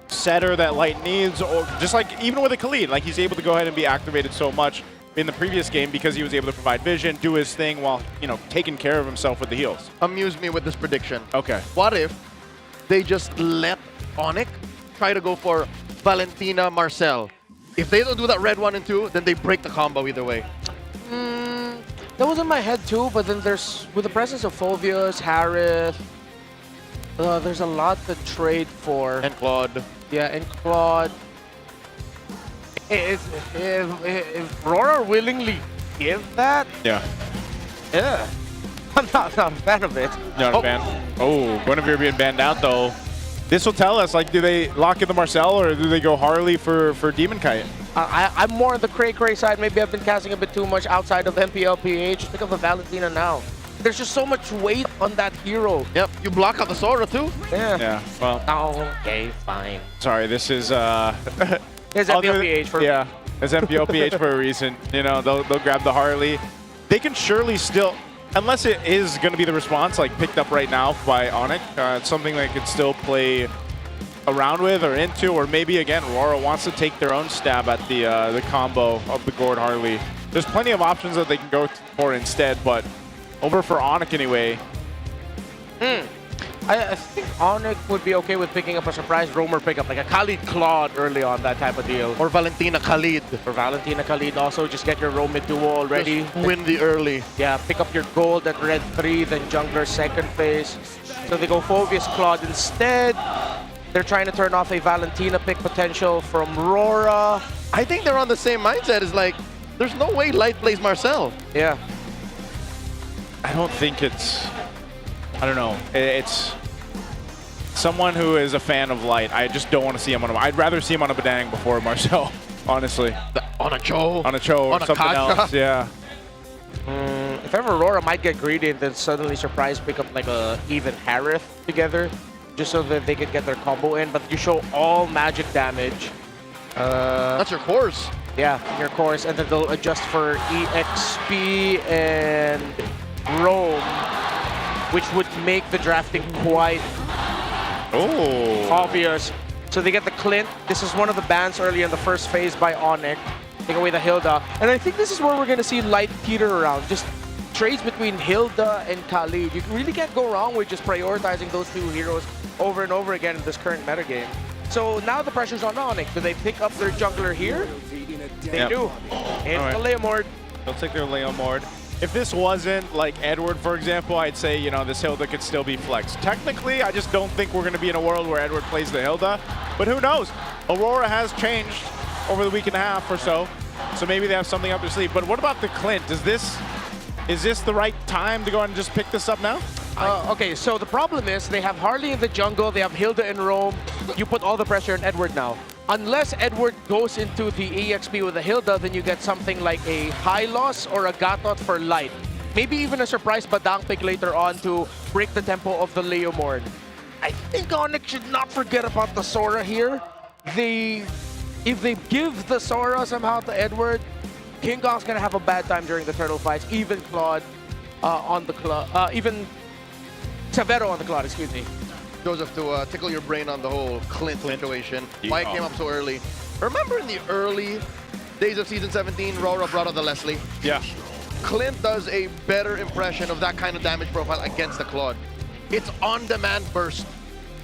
setter that Light needs, or just like even with a Khalid, like he's able to go ahead and be activated so much in the previous game because he was able to provide vision, do his thing while, you know, taking care of himself with the heals. Amuse me with this prediction. Okay. What if they just let ONIC try to go for Valentina Marcel? If they don't do that red 1 and 2, then they break the combo either way. That was in my head too, but then there's, with the presence of Phoveus, Harith, there's a lot to trade for. And Claude. Yeah, and Claude. If RORA willingly give that, yeah, I'm not a fan of it. Not a fan. Oh, Guinevere being banned out though. This will tell us, like, do they lock in the Marcel or do they go Harley for Demon Kite? I'm more on the cray side. Maybe I've been casting a bit too much outside of MPL PH. Pick up a Valentina now. There's just so much weight on that hero. Yep, you block out the Sora too? Yeah. Yeah, well. Okay, fine. Sorry, this is... It's MPL PH for... Yeah, it's MPL PH for a reason. You know, they'll grab the Harley. They can surely still... Unless it is going to be the response, like, picked up right now by ONIC, it's something they could still play around with or into, or maybe, again, RORA wants to take their own stab at the combo of the Gord Harley. There's plenty of options that they can go for instead, but over for ONIC anyway. I think ONIC would be okay with picking up a surprise roamer pickup, like a Khalid Claude early on, that type of deal. Or Valentina Khalid. For Valentina Khalid also, just get your roam mid duo already. Just win the early. Yeah, pick up your gold at red 3, then jungler second phase. So they go Phoveus Claude instead. They're trying to turn off a Valentina pick potential from RORA. I think they're on the same mindset. It's like, there's no way Light plays Marcel. Yeah. I don't think it's... I don't know. It's someone who is a fan of Light. I just don't want to see him on a... I'd rather see him on a Badang before Marcel, honestly. On a Cho. On a Cho or something else, yeah. If ever RORA might get greedy and then suddenly surprise pick up like a even Harith together, just so that they can get their combo in, but you show all magic damage. That's your course. Yeah, your course, and then they'll adjust for EXP and roam, which would make the drafting quite obvious. So they get the Clint. This is one of the bans early in the first phase by ONIC. Take away the Hilda. And I think this is where we're going to see Light teeter around. Just trades between Hilda and Khalid. You really can't go wrong with just prioritizing those two heroes over and over again in this current metagame. So now the pressure's on ONIC. Do they pick up their jungler here? They do. And the Leomord. They'll take their Leomord. If this wasn't like Edward, for example, I'd say, you know, this Hilda could still be flexed. Technically, I just don't think we're going to be in a world where Edward plays the Hilda. But who knows? Aurora has changed over the week and a half or so. So maybe they have something up their sleeve. But what about the Clint? Is this the right time to go and just pick this up now? Okay, so the problem is they have Harley in the jungle, they have Hilda in Rome. You put all the pressure on Edward now. Unless Edward goes into the EXP with a Hilda, then you get something like a Hylos or a Gatot for Light. Maybe even a surprise Badang pick later on to break the tempo of the Leomord. I think ONIC should not forget about the Sora here. If they give the Sora somehow to Edward, King Kong's gonna have a bad time during the turtle fights. Even Claude on the Claude, even Severo on the Claude, excuse me. Joseph, to tickle your brain on the whole Clint situation, why it came up so early. Remember in the early days of Season 17, RORA brought out the Leslie? Yeah. Clint does a better impression of that kind of damage profile against the Claude. It's on-demand burst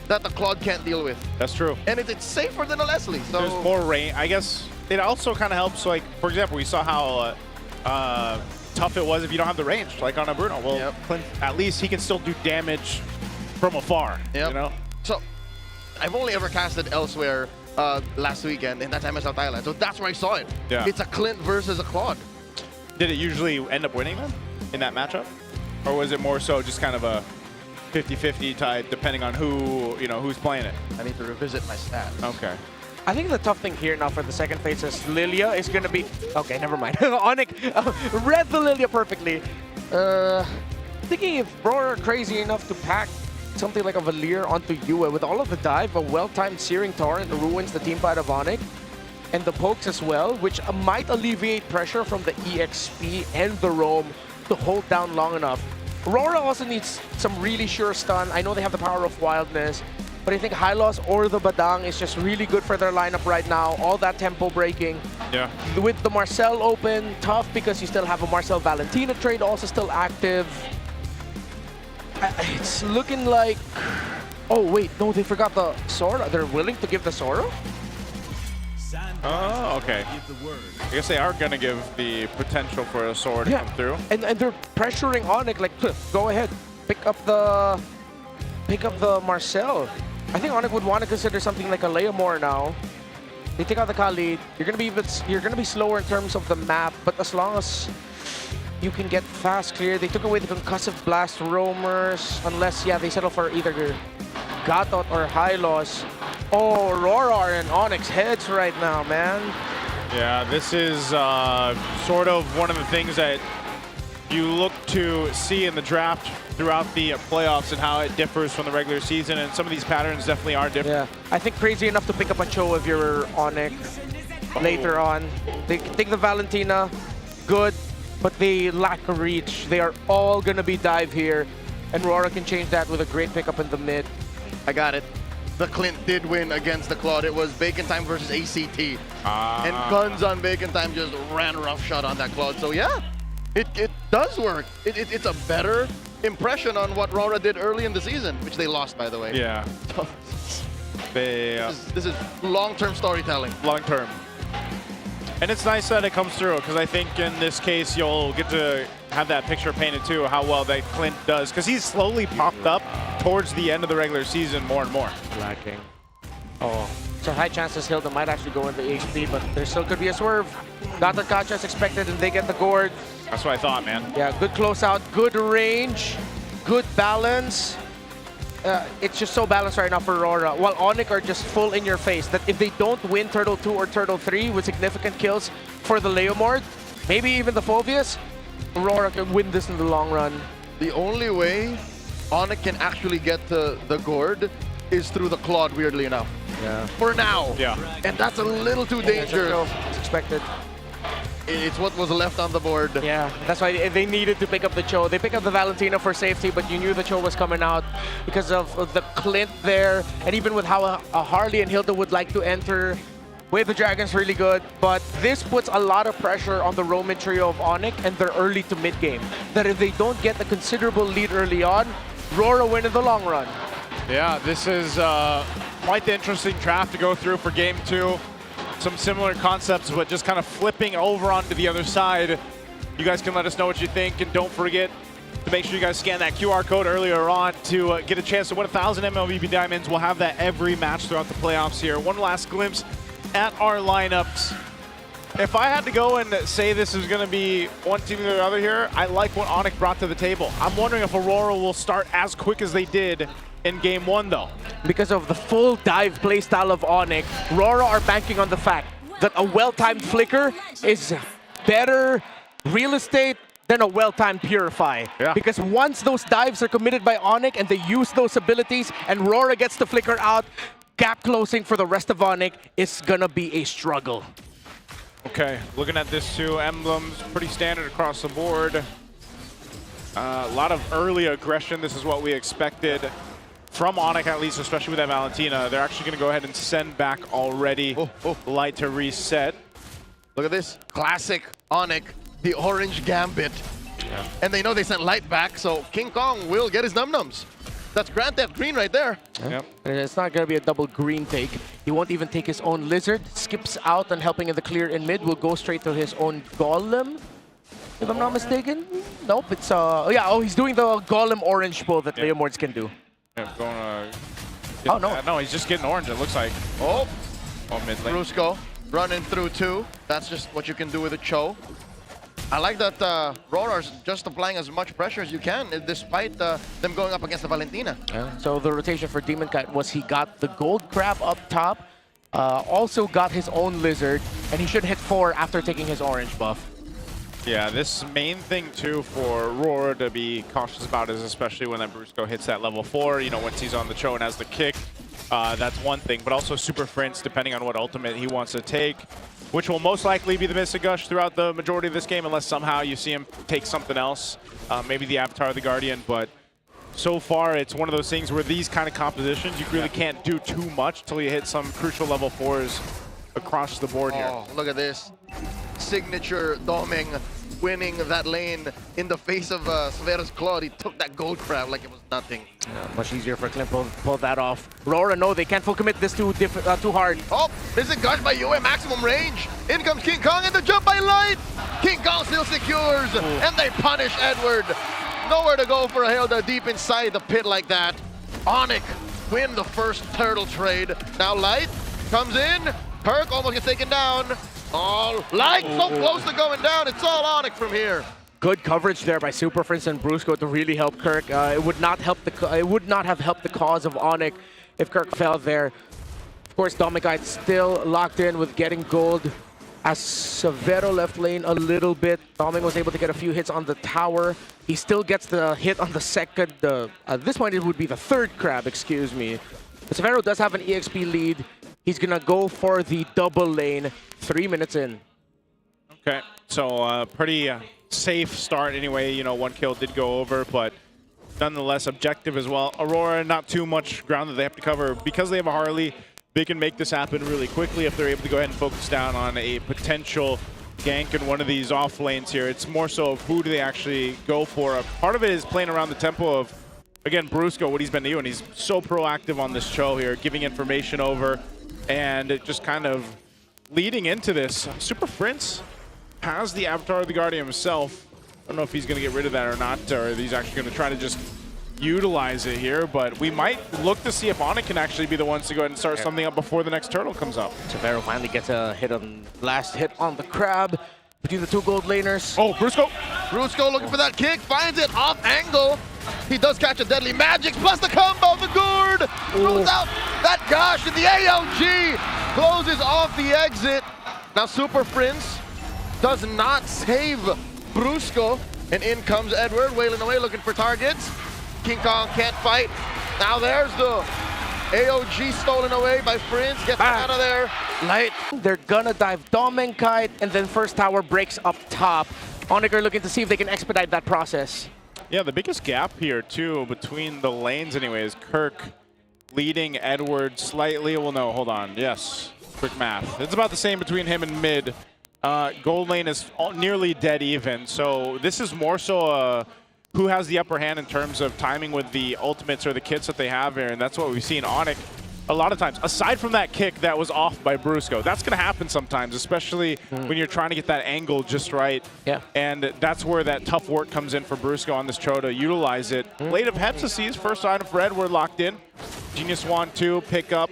that the Claude can't deal with. That's true. And it's safer than a Leslie. So there's more range. I guess it also kind of helps, like, for example, we saw how tough it was if you don't have the range, like on a Bruno. Well, Clint, at least he can still do damage from afar. You know. So I've only ever casted elsewhere last weekend, and that's MSL Thailand. So that's where I saw it. Yeah. It's a Clint versus a Claude. Did it usually end up winning then in that matchup, or was it more so just kind of a 50-50 tie, depending on who's playing it? I need to revisit my stats. Okay. I think the tough thing here now for the second phase is Lilia is going to be... Okay, never mind. ONIC read the Lilia perfectly. Thinking if RORA are crazy enough to pack something like a Valier onto Yue with all of the dive, a well-timed Searing Torrent ruins the team fight of ONIC, and the pokes as well, which might alleviate pressure from the EXP and the roam to hold down long enough. RORA also needs some really sure stun. I know they have the power of wildness, but I think High Loss or the Badang is just really good for their lineup right now. All that tempo breaking. Yeah. With the Marcel open, tough because you still have a Marcel Valentina trade also still active. It's looking like... Oh wait, no, they forgot the Sora. They're willing to give the Sora? Oh, okay. I guess they are going to give the potential for a sword to come through. And they're pressuring ONIC like, go ahead, pick up the Marcel. I think ONIC would want to consider something like a Leomore now. They take out the Khalid. You're gonna be slower in terms of the map, but as long as you can get fast clear, they took away the concussive blast roamers, unless they settle for either Gatot or High Loss. Oh, RORA are in ONIC's heads right now, man. Yeah, this is sort of one of the things that you look to see in the draft throughout the playoffs and how it differs from the regular season, and some of these patterns definitely are different. Yeah, I think crazy enough to pick up a Cho if you're ONIC later on. They take the Valentina, good, but they lack a reach. They are all gonna be dive here, and RORA can change that with a great pickup in the mid. I got it. The Clint did win against the Claude. It was Bacon Time versus ACT. And Guns on Bacon Time just ran roughshod on that Claude. So yeah, it does work. It's a better impression on what RORA did early in the season, which they lost, by the way. Yeah. This is long-term storytelling. Long-term. And it's nice that it comes through, because I think in this case you'll get to have that picture painted too, how well that Clint does, because he's slowly popped up towards the end of the regular season more and more. Lacking. Oh, so high chances Hilda might actually go into HP, but there still could be a swerve. Got the catch as expected, and they get the gourd. That's what I thought, man. Yeah, good closeout, good range, good balance. It's just so balanced right now for RORA, while ONIC are just full in your face that if they don't win Turtle 2 or Turtle 3 with significant kills for the Leomord, maybe even the Phobius, RORA can win this in the long run. The only way ONIC can actually get the gourd is through the Claude, weirdly enough. Yeah. For now. Yeah. And that's a little too dangerous. It's expected. It's what was left on the board. Yeah, that's why they needed to pick up the Cho. They picked up the Valentina for safety, but you knew the Cho was coming out because of the Clint there, and even with how a Harley and Hilda would like to enter. Wave the Dragon's really good, but this puts a lot of pressure on the Roman trio of ONIC and their early to mid game. That if they don't get a considerable lead early on, RORA win in the long run. Yeah, this is quite the interesting draft to go through for Game 2. Some similar concepts, but just kind of flipping over onto the other side. You guys can let us know what you think, and don't forget to make sure you guys scan that QR code earlier on to get a chance to win 1,000 MLBB Diamonds. We'll have that every match throughout the playoffs here. One last glimpse at our lineups. If I had to go and say this is going to be one team or the other here, I like what ONIC brought to the table. I'm wondering if Aurora will start as quick as they did in Game 1, though. Because of the full dive playstyle of ONIC, RORA are banking on the fact that a well-timed flicker is better real estate than a well-timed purify. Yeah. Because once those dives are committed by ONIC and they use those abilities and RORA gets the flicker out, gap closing for the rest of ONIC is gonna be a struggle. Okay, looking at this too, emblems pretty standard across the board. A lot of early aggression. This is what we expected from ONIC, at least, especially with that Valentina. They're actually going to go ahead and send back already. Light to reset. Look at this. Classic ONIC, the orange gambit. Yeah. And they know they sent Light back, so King Kong will get his num-nums. That's Grand Theft Green right there. Yep. It's not going to be a double green take. He won't even take his own Lizard. Skips out and helping in the clear in mid. Will go straight to his own Golem, if I'm not mistaken. Nope, it's... he's doing the Golem orange pull that Leomords can do. Yeah, going Oh, no. No, he's just getting orange, it looks like. Oh, mid lane. Brusco running through two. That's just what you can do with a Cho. I like that RORA's just applying as much pressure as you can, despite them going up against the Valentina. Yeah. So the rotation for Demon Kite was he got the gold crab up top, also got his own lizard, and he should hit 4 after taking his orange buff. Yeah, this main thing too for RORA to be cautious about is especially when that Brusco hits that level 4, you know, once he's on the Cho and has the kick, that's one thing. But also Super Prince, depending on what ultimate he wants to take, which will most likely be the Mystic Gush throughout the majority of this game, unless somehow you see him take something else, maybe the Avatar of the Guardian. But so far, it's one of those things where these kind of compositions, you really can't do too much till you hit some crucial level 4s across the board here. Oh, look at this. Signature Doming winning that lane in the face of Severo's Claude. He took that gold crab like it was nothing. Yeah, much easier for Clint to pull that off. RORA, no, they can't full commit this too hard. Oh, this is Gush by Yue, maximum range. In comes King Kong and the jump by Light. King Kong still secures, and they punish Edward. Nowhere to go for a Hilda deep inside the pit like that. ONIC win the first turtle trade. Now Light comes in. Kirk almost gets taken down. Oh, Light so close to going down. It's all ONIC from here. Good coverage there by Super Prince and Brusco to really help Kirk. It would not have helped the cause of ONIC if Kirk fell there. Of course, Domikite still locked in with getting gold. As Severo left lane a little bit, Doming was able to get a few hits on the tower. He still gets the hit on the second. At this point, it would be the third crab, excuse me. But Severo does have an EXP lead. He's gonna go for the double lane 3 minutes in. Okay, so pretty safe start anyway. You know, 1 kill did go over, but nonetheless objective as well. Aurora, not too much ground that they have to cover. Because they have a Harley, they can make this happen really quickly if they're able to go ahead and focus down on a potential gank in one of these off lanes here. It's more so of who do they actually go for. Part of it is playing around the tempo of, again, Brusco, what he's been doing. He's so proactive on this Cho here, giving information over, and it just kind of leading into this. Super Prince has the Avatar of the Guardian himself. I don't know if he's going to get rid of that or not, or he's actually going to try to just utilize it here, but we might look to see if ONIC can actually be the ones to go ahead and start something up before the next turtle comes up. Severo finally gets a hit on last hit on the crab between the 2 gold laners. Oh, Brusco! Brusco looking for that kick, finds it off angle. He does catch a deadly magic, plus the combo, the gourd! Throws out that gosh, and the AOG closes off the exit. Now Super Prince does not save Brusco, and in comes Edward, wailing away, looking for targets. King Kong can't fight. Now there's the AOG stolen away by Prince. Gets out of there. Light. They're gonna dive Domenkite, and then first tower breaks up top. ONIC are looking to see if they can expedite that process. Yeah, the biggest gap here, too, between the lanes anyway, is Kirk leading Edward slightly. Well, no, hold on. Yes, quick math. It's about the same between him and mid. Gold lane is nearly dead even, so this is more so who has the upper hand in terms of timing with the ultimates or the kits that they have here, and that's what we've seen ONIC a lot of times. Aside from that kick that was off by Brusco, that's going to happen sometimes, especially when you're trying to get that angle just right. Yeah. And that's where that tough work comes in for Brusco on this Cho to utilize it. Blade of Hepsises, first item for Edward locked in. Genius Wand 2, pick up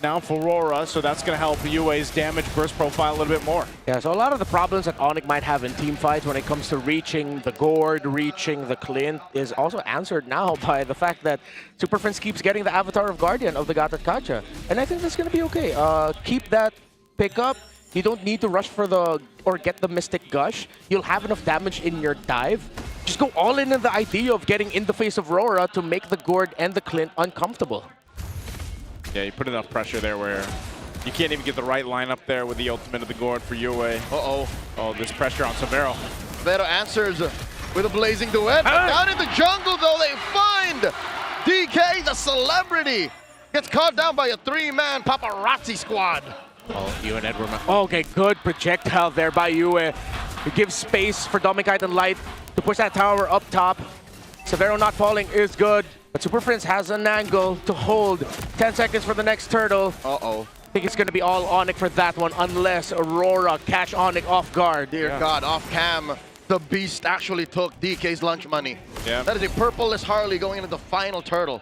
now for RORA, so that's going to help UA's damage burst profile a little bit more. Yeah, so a lot of the problems that ONIC might have in team fights when it comes to reaching the gourd, reaching the Clint, is also answered now by the fact that Super Prince keeps getting the Avatar of Guardian of the Gatat Kacha. And I think that's going to be okay. Keep that pick up. You don't need to rush for or get the Mystic Gush. You'll have enough damage in your dive. Just go all in the idea of getting in the face of RORA to make the gourd and the Clint uncomfortable. Yeah, you put enough pressure there where you can't even get the right lineup there with the ultimate of the gourd for Yue. Oh, this pressure on Severo. Severo answers with a blazing duet. Down in the jungle, though, they find DK, the celebrity. Gets caught down by a 3-man paparazzi squad. Oh, Yue and Edward. Okay, good projectile there by Yue. It gives space for Domikite and Light to push that tower up top. Severo not falling is good. But Super Prince has an angle to hold. 10 seconds for the next turtle. I think it's going to be all ONIC for that one, unless Aurora catch ONIC off guard. Dear God, off cam, the beast actually took DK's lunch money. Yeah. That is a purpleless Harley going into the final turtle.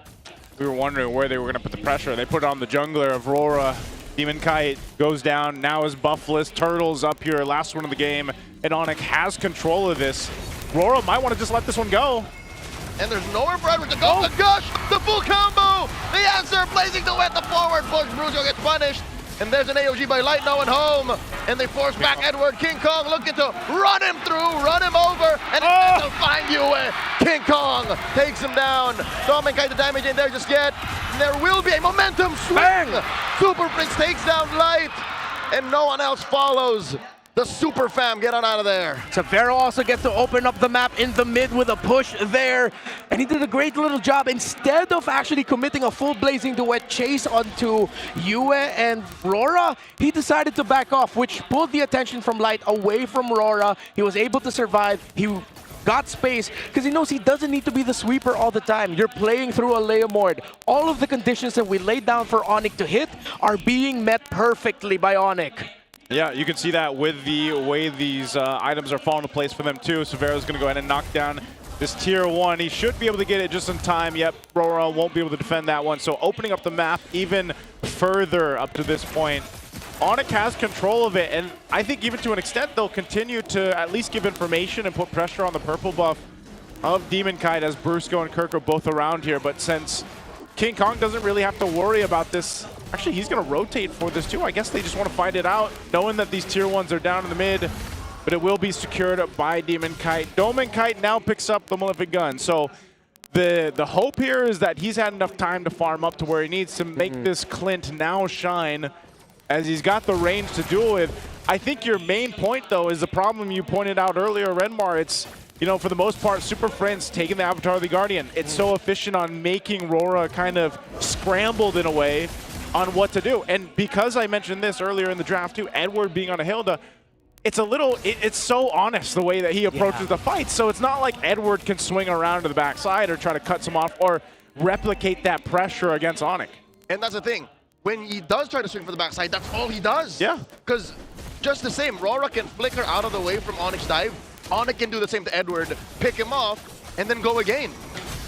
We were wondering where they were going to put the pressure. They put it on the jungler of RORA. Demon Kite goes down, now is buffless. Turtle's up here, last one of the game, and ONIC has control of this. RORA might want to just let this one go. And there's nowhere for Edward to go. The gush, the full combo, the answer, blazing the wet, the forward push. Brujo gets punished. And there's an AOG by Light now and home. And they force back Edward. King Kong looking to run him through, run him over, and they'll find you. King Kong takes him down. Don't Kite the damage in there just yet. And there will be a momentum swing. Super Prince takes down Light, and no one else follows. The Super Fam get on out of there. Severo also gets to open up the map in the mid with a push there. And he did a great little job. Instead of actually committing a full Blazing Duet chase onto Yue and RORA, he decided to back off, which pulled the attention from Light away from RORA. He was able to survive. He got space because he knows he doesn't need to be the sweeper all the time. You're playing through a Leomord. All of the conditions that we laid down for ONIC to hit are being met perfectly by ONIC. Yeah, you can see that with the way these items are falling into place for them too. Severo's going to go ahead and knock down this tier 1. He should be able to get it just in time. Yep, RORA won't be able to defend that one. So opening up the map even further up to this point. ONIC has control of it, and I think even to an extent they'll continue to at least give information and put pressure on the purple buff of Demon Kite as Brusco and Kirk are both around here. But since King Kong doesn't really have to worry about this. Actually, he's going to rotate for this too. I guess they just want to fight it out, knowing that these tier 1s are down in the mid, but it will be secured by Demon Kite. Demon Kite now picks up the Malefic Gun. So the hope here is that he's had enough time to farm up to where he needs to make this Clint now shine, as he's got the range to duel with. I think your main point, though, is the problem you pointed out earlier, Renmar. It's, you know, for the most part, Super Friends taking the Avatar of the Guardian. It's so efficient on making RORA kind of scrambled in a way on what to do. And because I mentioned this earlier in the draft too, Edward being on a Hilda, it's a little, it's so honest the way that he approaches the fight. So it's not like Edward can swing around to the backside or try to cut some off or replicate that pressure against ONIC. And that's the thing. When he does try to swing for the backside, that's all he does. Yeah. Because just the same, RORA can flicker out of the way from ONIC's dive. ONIC can do the same to Edward, pick him off, and then go again.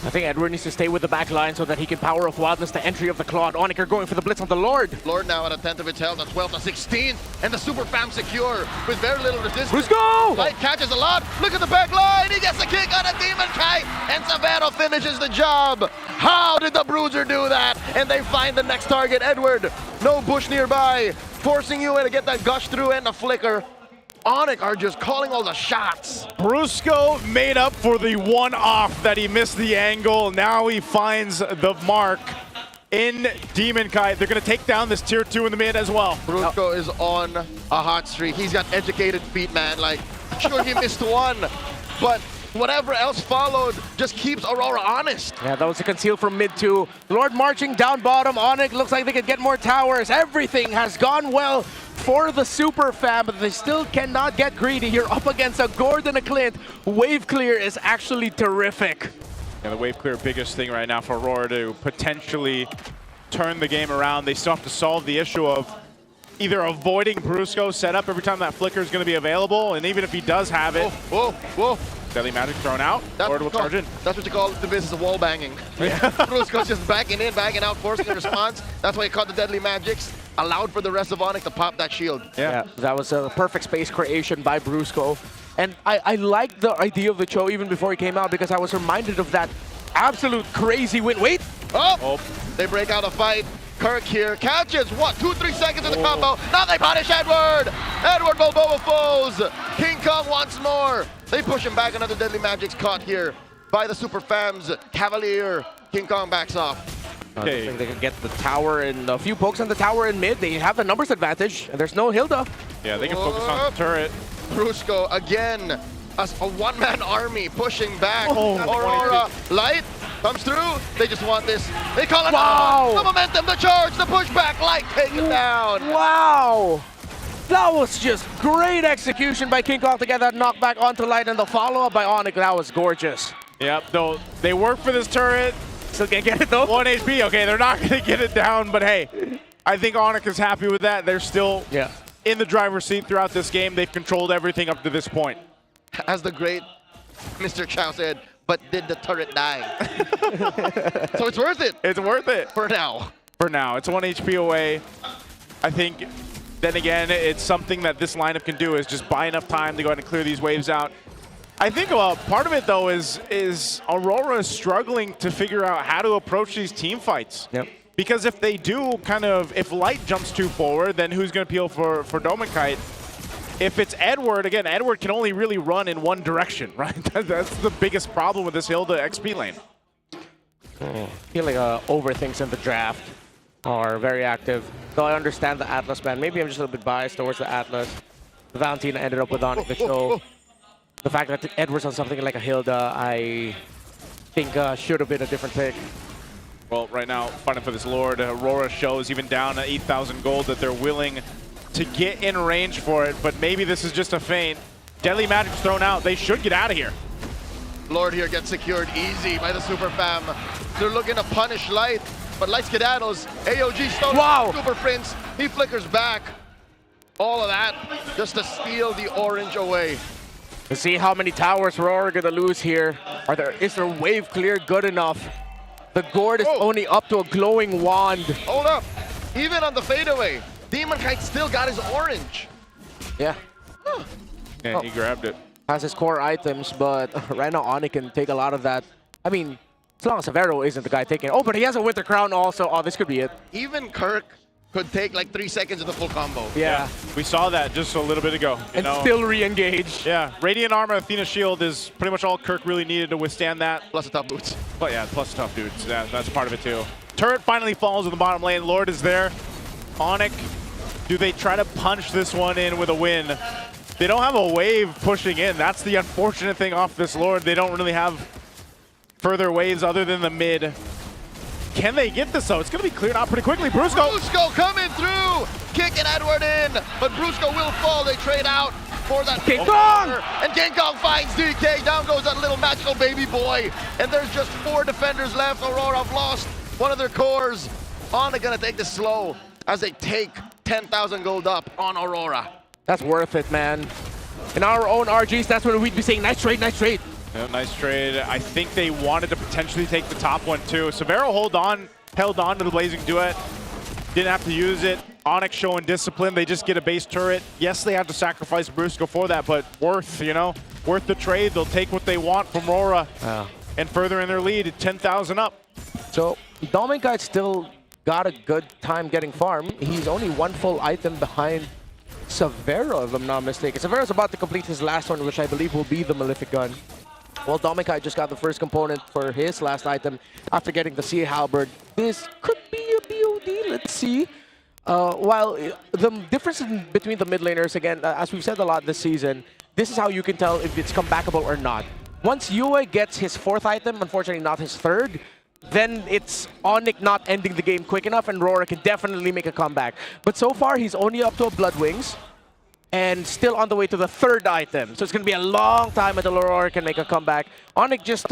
I think Edward needs to stay with the back line so that he can power of Wildness the entry of the Claude. ONIC are going for the blitz on the Lord. Lord now at a 10th of its health, a 12th, a 16th, and the Super Fam secure with very little resistance. Let's go! Light catches a lot. Look at the back line. He gets a kick on a Demon Kite, and Severo finishes the job. How did the Bruiser do that? And they find the next target, Edward. No bush nearby, forcing you to get that gush through and a flicker. ONIC are just calling all the shots. Brusco made up for the one-off that he missed the angle. Now he finds the mark in Demon Kite. They're going to take down this tier 2 in the mid as well. Brusco is on a hot streak. He's got educated feet, man. Like, sure, he missed one, but whatever else followed just keeps Aurora honest. Yeah, that was a conceal from mid 2. Lord marching down bottom. ONIC looks like they could get more towers. Everything has gone well for the Super Fam, but they still cannot get greedy. You're up against a Gordon, a Clint. Wave clear is actually terrific. Yeah, the wave clear biggest thing right now for Aurora to potentially turn the game around. They still have to solve the issue of either avoiding Brusco's setup every time that flicker is going to be available, and even if he does have it. Whoa, whoa, whoa. Deadly Magic thrown out, Lord will charge in. That's what you call the business of wall banging. Right? Brusco's just backing in, backing out, forcing a response. That's why he caught the Deadly Magics. Allowed for the rest of ONIC to pop that shield. Yeah, that was a perfect space creation by Brusco. And I liked the idea of the Cho even before he came out because I was reminded of that absolute crazy win. Wait! Oh! They break out a fight. Kirk here catches, what, 2-3 seconds in the combo. Now they punish Edward! Edward Balboa falls! King Kong once more. They push him back. Another Deadly Magic's caught here by the Super Fams. Cavalier. King Kong backs off. Okay. I think they can get the tower and a few pokes on the tower in mid. They have the numbers advantage, and there's no Hilda. Yeah, they can focus on the turret. Brusco again, as a one-man army pushing back. Oh, Aurora, Light comes through. They just want this. They call it the momentum, the charge, the pushback. Light taken down. Wow. That was just great execution by King Kong to get that knockback onto Light, and the follow-up by ONIC. That was gorgeous. Yep, though they work for this turret. Still can't get it though. 1 HP, okay, they're not gonna get it down, but hey, I think ONIC is happy with that. They're still in the driver's seat throughout this game. They've controlled everything up to this point. As the great Mr. Chow said, but did the turret die? So it's worth it. It's worth it. For now. For now. It's 1 HP away. I think, then again, it's something that this lineup can do is just buy enough time to go ahead and clear these waves out. I think part of it, though, is Aurora struggling to figure out how to approach these team fights. Yep. Because if they do if Light jumps too forward, then who's going to peel for Domikite? If it's Edward, again, Edward can only really run in one direction, right? That's the biggest problem with this Hilda XP lane. I feel like overthinks in the draft are very active. Though I understand the Atlas ban. Maybe I'm just a little bit biased towards the Atlas. The Valentina ended up with ONIC, so the fact that Edward's on something like a Hilda, I think should have been a different pick. Well, right now, fighting for this Lord, Aurora shows even down at 8,000 gold that they're willing to get in range for it, but maybe this is just a feint. Deadly Magic's thrown out. They should get out of here. Lord here gets secured easy by the Super Fam. They're looking to punish Light, but Light skedaddles. AOG stolen. Wow. Super Prince. He flickers back. All of that just to steal the orange away. Let's see how many towers RORA gonna lose here. Is their wave clear good enough? The gourd is only up to a glowing wand. Hold up. Even on the fadeaway, Demon Kite still got his orange. Yeah. And he grabbed it. Has his core items, but right now ONIC can take a lot of that. I mean, as long as Severo isn't the guy taking it. Oh, but he has a Winter Crown also. Oh, this could be it. Even Kirk could take like 3 seconds of the full combo. Yeah. We saw that just a little bit ago. And still re-engage. Yeah. Radiant Armor, Athena Shield is pretty much all Kirk really needed to withstand that. Plus the tough boots. But yeah, plus tough dudes. Yeah, that's part of it too. Turret finally falls in the bottom lane. Lord is there. ONIC, do they try to punch this one in with a win? They don't have a wave pushing in. That's the unfortunate thing off this Lord. They don't really have further waves other than the mid. Can they get this though? It's going to be cleared out pretty quickly. Brusco coming through! Kicking Edward in, but Brusco will fall. They trade out for that. King Kong! And King Kong finds DK. Down goes that little magical baby boy. And there's just 4 defenders left. Aurora have lost one of their cores. ONIC gonna take this slow as they take 10,000 gold up on Aurora. That's worth it, man. In our own RGs, that's when we'd be saying, nice trade, nice trade. Yeah, nice trade. I think they wanted to potentially take the top one too. Severo held on to the Blazing Duet. Didn't have to use it. ONIC showing discipline. They just get a base turret. Yes, they have to sacrifice Brusco for that, but worth the trade. They'll take what they want from RORA and further in their lead at 10,000 up. So Domikite still got a good time getting farm. He's only 1 full item behind Severo, if I'm not mistaken. Severo's about to complete his last one, which I believe will be the Malefic Gun. Well, Domikite just got the first component for his last item after getting the Sea Halberd. This could be a BOD, let's see. While the difference between the mid laners, again, as we've said a lot this season, this is how you can tell if it's comebackable or not. Once Yue gets his 4th item, unfortunately not his 3rd, then it's ONIC not ending the game quick enough, and RORA can definitely make a comeback. But so far, he's only up to a Blood Wings, and still on the way to the 3rd item. So it's going to be a long time until RORA can make a comeback. ONIC just,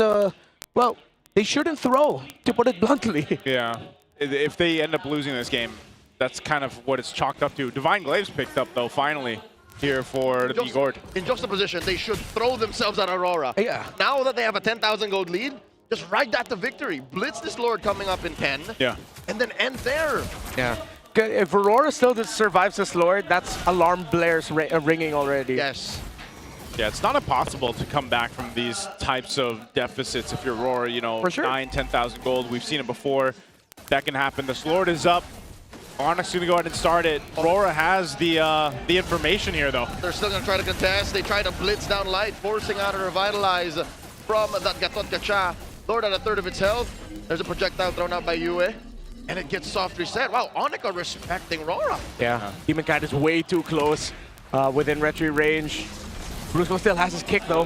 well, they shouldn't throw, to put it bluntly. Yeah. If they end up losing this game, that's kind of what it's chalked up to. Divine Glaive's picked up, though, finally, here for the Gourd. In juxtaposition, they should throw themselves at Aurora. Yeah. Now that they have a 10,000 gold lead, just ride that to victory. Blitz this Lord coming up in 10. Yeah. And then end there. Yeah. If Aurora still survives this Lord, that's alarm blares ringing already. Yes. Yeah, it's not impossible to come back from these types of deficits if you're Aurora, For sure. 9, 10,000 gold. We've seen it before. That can happen. This Lord is up. ONIC's going to go ahead and start it. Aurora has the information here, though. They're still going to try to contest. They try to blitz down Light, forcing out a Revitalize from that Gatot Gacha. Lord at 1/3 of its health. There's a projectile thrown out by Yue. And it gets soft reset. Wow, ONIC are respecting RORA. Yeah, Demon Kite is way too close within retry range. Brusco still has his kick, though.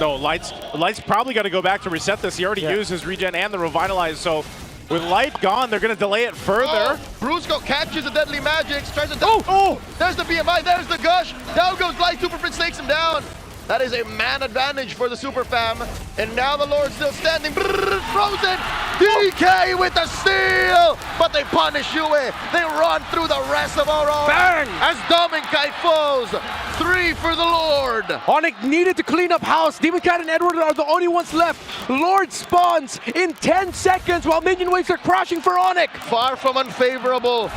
No, Light's probably got to go back to reset this. He already used his regen and the Revitalize, so with Light gone, they're going to delay it further. Brusco catches the Deadly Magics, tries to... Oh! There's the BMI, there's the Gush. Down goes Light, Super Prince takes him down. That is a man advantage for the Super Fam. And now the Lord still standing. Frozen. DK with the steal. But they punish Yue. They run through the rest of Aurora. Bang! As Dominkite falls. 3 for the Lord. ONIC needed to clean up house. Demoncat and Edward are the only ones left. Lord spawns in 10 seconds while minion waves are crashing for ONIC. Far from unfavorable.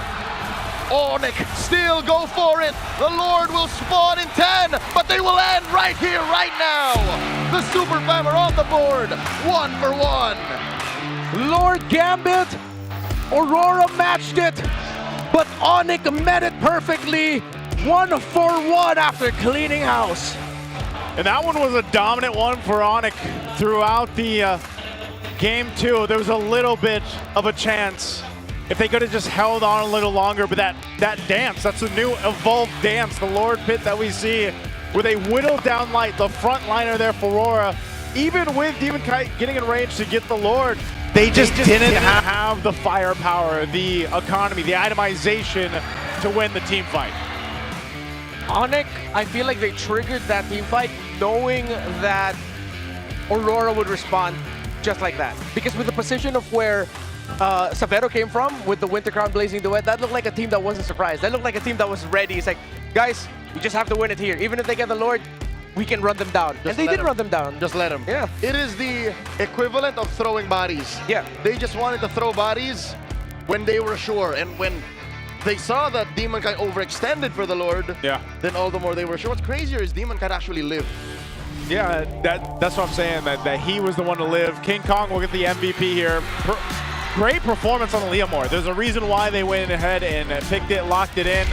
ONIC still go for it. The Lord will spawn in 10, but they will end right here, right now. The Super Fam are on the board, 1 for 1. Lord Gambit, Aurora matched it, but ONIC met it perfectly. 1 for 1 after cleaning house. And that one was a dominant one for ONIC throughout the game 2. There was a little bit of a chance if they could have just held on a little longer, but that dance, that's the new evolved dance, the Lord Pit that we see, where they whittled down light, the front liner there for Aurora. Even with Demon Kite getting in range to get the Lord, they just didn't have the firepower, the economy, the itemization to win the team fight. ONIC, I feel like they triggered that team fight knowing that Aurora would respond just like that. Because with the position of where Savero came from, with the Winter Crown Blazing Duet, that looked like a team that wasn't surprised. That looked like a team that was ready. It's like, guys, we just have to win it here. Even if they get the Lord, we can run them down. And they did run them down. Just let them. Yeah. It is the equivalent of throwing bodies. Yeah. They just wanted to throw bodies when they were sure. And when they saw that Demon Kite overextended for the Lord, then all the more they were sure. What's crazier is Demon Kite actually lived. Yeah, that's what I'm saying, that he was the one to live. King Kong will get the MVP here. Great performance on the Leomore. There's a reason why they went ahead and picked it, locked it in.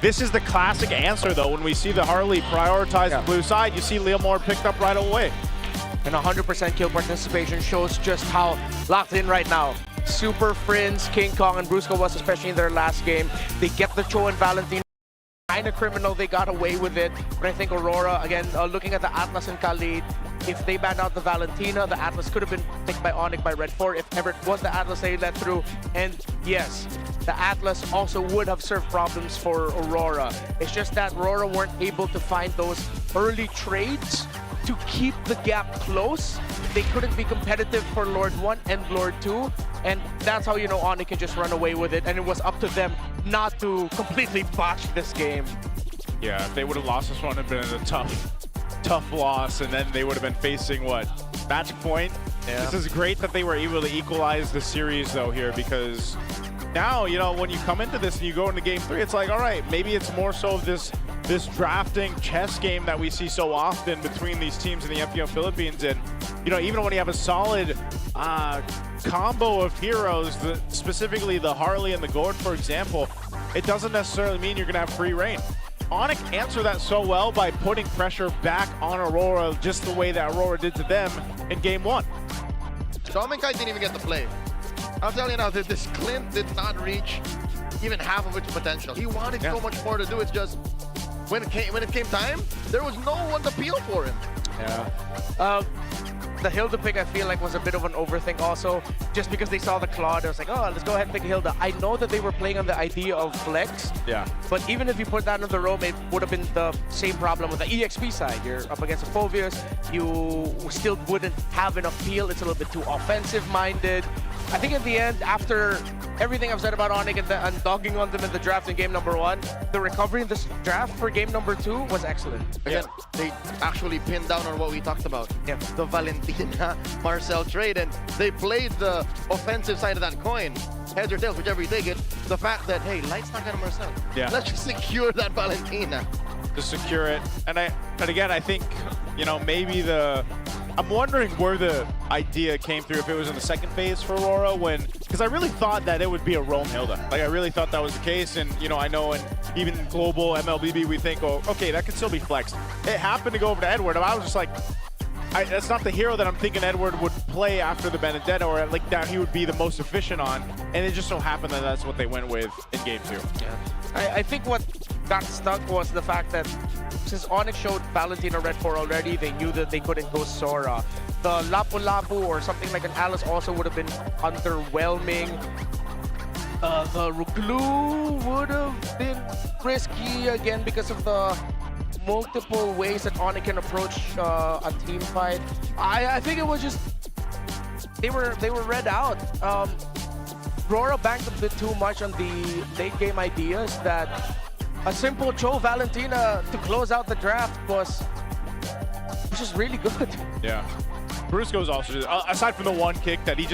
This is the classic answer, though. When we see the Harley prioritize the blue side, you see Leomore picked up right away. And 100% kill participation shows just how locked in right now. Super Friends, King Kong, and Brusco was, especially in their last game. They get the Cho and Valentine. Kind of criminal, they got away with it. But I think Aurora, again, looking at the Atlas and Khalid, if they banned out the Valentina, the Atlas could have been picked by ONIC by Red 4 if ever it was the Atlas they let through. And yes, the Atlas also would have served problems for Aurora. It's just that Aurora weren't able to find those early trades to keep the gap close. They couldn't be competitive for Lord 1 and Lord 2. And that's how, you know, ONIC can just run away with it. And it was up to them not to completely botch this game. Yeah, if they would have lost this one, it would have been a tough loss, and then they would have been facing what? Match point? Yeah. This is great that they were able to equalize the series though here, because now, you know, when you come into this and you go into game 3, it's like, all right, maybe it's more so of this drafting chess game that we see so often between these teams in the MPL Philippines. And, you know, even when you have a solid combo of heroes, specifically the Harley and the Gord, for example, it doesn't necessarily mean you're going to have free reign. ONIC answered that so well by putting pressure back on Aurora, just the way that Aurora did to them in game 1. Dominkite didn't even get to play. I'll tell you now that this Clint did not reach even half of its potential. He wanted so much more to do. It's just when it came time, there was no one to peel for him. Yeah. The Hilda pick, I feel like, was a bit of an overthink also. Just because they saw the Claude, I was like, oh, let's go ahead and pick Hilda. I know that they were playing on the idea of flex. Yeah. But even if you put that on the roam, it would have been the same problem with the EXP side. You're up against a Phoveus. You still wouldn't have enough peel. It's a little bit too offensive-minded. I think in the end, after everything I've said about ONIC and dogging on them in the draft in game number 1, the recovery in this draft for game number 2 was excellent. Again, they actually pinned down on what we talked about. The Valentina Marcel trade, and they played the offensive side of that coin. Heads or tails, whichever you take it. The fact that, hey, Light's not gonna Marcel. Yeah. Let's just secure that Valentina. Just secure it. And again, I think, you know, maybe I'm wondering where the idea came through, if it was in the second phase for Aurora, because I really thought that it would be a roam Hilda. Like, I really thought that was the case. And, you know, I know even global MLBB, we think, oh, okay, that could still be flexed. It happened to go over to Edward, and I was just like, that's not the hero that I'm thinking Edward would play after the Benedetta, or like that he would be the most efficient on. And it just so happened that that's what they went with in game 2. Yeah. I think what got stuck was the fact that since ONIC showed Valentina Red 4 already, they knew that they couldn't go Sora. The Lapu-Lapu or something like an Alice also would have been underwhelming. The Ruglu would have been risky again because of the multiple ways that ONIC can approach a team fight. I think it was just they were read out. RORA banked a bit too much on the late game ideas that a simple Cho Valentina to close out the draft was just really good. Yeah. Brusco's also just, aside from the one kick that he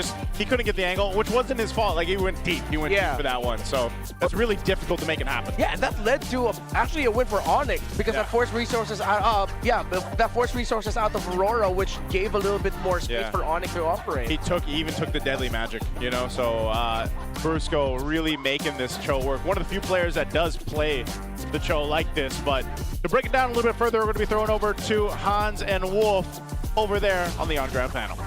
couldn't get the angle, which wasn't his fault. Like, he went deep. He went deep for that one. So that's really difficult to make it happen. Yeah, and that led to actually a win for ONIC because that forced resources out. That forced resources out of Aurora, which gave a little bit more space for ONIC to operate. He even took the deadly magic, you know. So Brusco really making this Cho work. One of the few players that does play the Cho like this. But to break it down a little bit further, we're going to be throwing over to Hans and Wolf over there on the on-ground panel.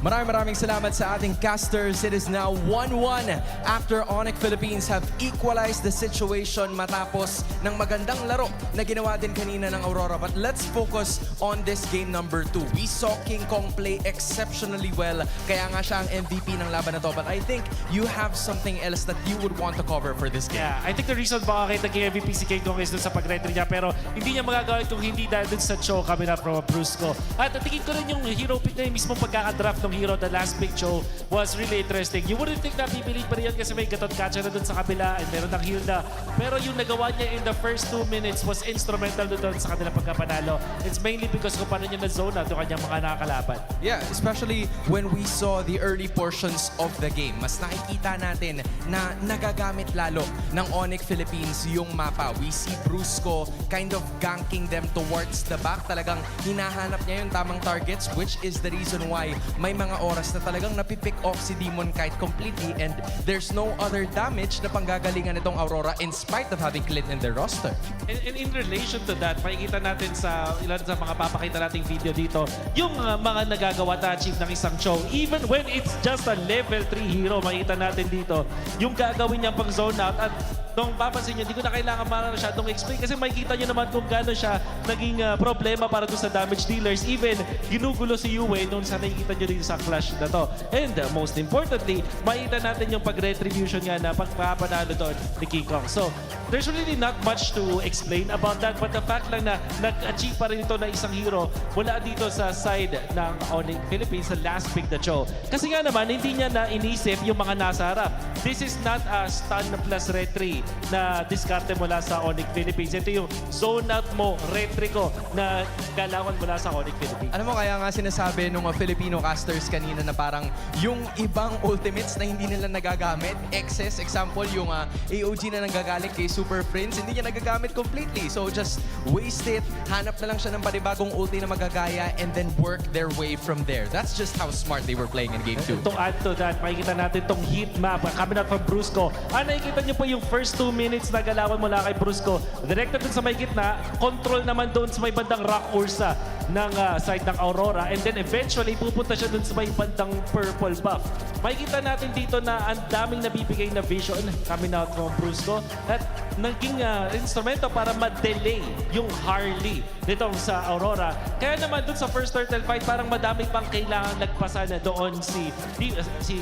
Maraming salamat sa ating casters. It is now 1-1 after ONIC Philippines have equalized the situation matapos ng magandang laro na ginawa din kanina ng Aurora. But let's focus on this game number 2. We saw King Kong play exceptionally well. Kaya nga siya ang MVP ng laban na to. But I think you have something else that you would want to cover for this game. Yeah, I think the reason bakit naging MVP si King Kong is dun sa pag-retry niya. Pero hindi niya magagawa kung hindi dahil dun sa Cho coming up from Brusco. At tingin ko rin yung hero pick na yung mismong pagkakadraft ng hero, the last pick Cho, was really interesting. You wouldn't think na pipilit pa rin yan kasi may gatot catcher na dun sa kabila and meron ng Hilda. Pero yung nagawa niya in the first 2 minutes was instrumental dun sa kanila pagkapanalo. It's mainly because kung paano niya na-zone out yung kanyang mga nakakalaban. Yeah, especially when we saw the early portions of the game. Mas nakikita natin na nagagamit lalo ng ONIC Philippines yung mapa. We see Brusco kind of ganking them towards the back. Talagang hinahanap niya yung tamang targets, which is the reason why may mga oras na talagang napipick off si Demon Kite completely and there's no other damage na panggagalingan itong Aurora in spite of having Clint in their roster. And in relation to that, makikita natin sa ilan sa mga papakita nating video dito, yung mga nagagawa na achieve ng isang Cho. Even when it's just a level 3 hero, makikita natin dito, yung gagawin niya pang zone out at nung papansin niyo, hindi ko na kailangan masyadong explain kasi makikita niyo naman kung gaano siya naging problema para doon sa damage dealers. Even ginugulo si Yue noon sa nakikita niyo dito sa clash na to. And most importantly, makikita natin yung pag-retribution nga na pagpapanalo doon ni King Kong. So, there's really not much to explain about that but the fact lang na nag-achieve pa rin ito na isang hero mula dito sa side ng ONIC Philippines sa last pick na Cho. Kasi nga naman, hindi niya na inisip yung mga nasa harap. This is not a stun plus retry na diskarte mula sa ONIC Philippines. Ito yung zone out mo, retry ko na galawan mula sa ONIC Philippines. Alam mo, kaya nga sinasabi nung Filipino casters kanina na parang yung ibang ultimates na hindi nila nagagamit, excess, example, yung AOG na nanggagaling kay Super Prince, hindi niya nagagamit completely. So just waste it, hanap na lang siya ng panibagong ulti na magagaya and then work their way from there. That's just how smart they were playing in Game 2. To add to that, makikita natin tong heat map coming out from Brusco. Nakikita niyo po yung first 2 minutes na galawan mula kay Brusco. Directed dun sa may gitna, control naman doon sa may bandang Rock Ursa ng side ng Aurora. And then eventually, pupunta siya dun sa may bandang purple buff. Makikita natin dito na ang daming nabibigay na vision coming out from Brusco at naging instrumento para ma-delay yung Harley nitong sa Aurora. Kaya naman dun sa first turtle fight, parang madami pang kailangan nagpasa na doon si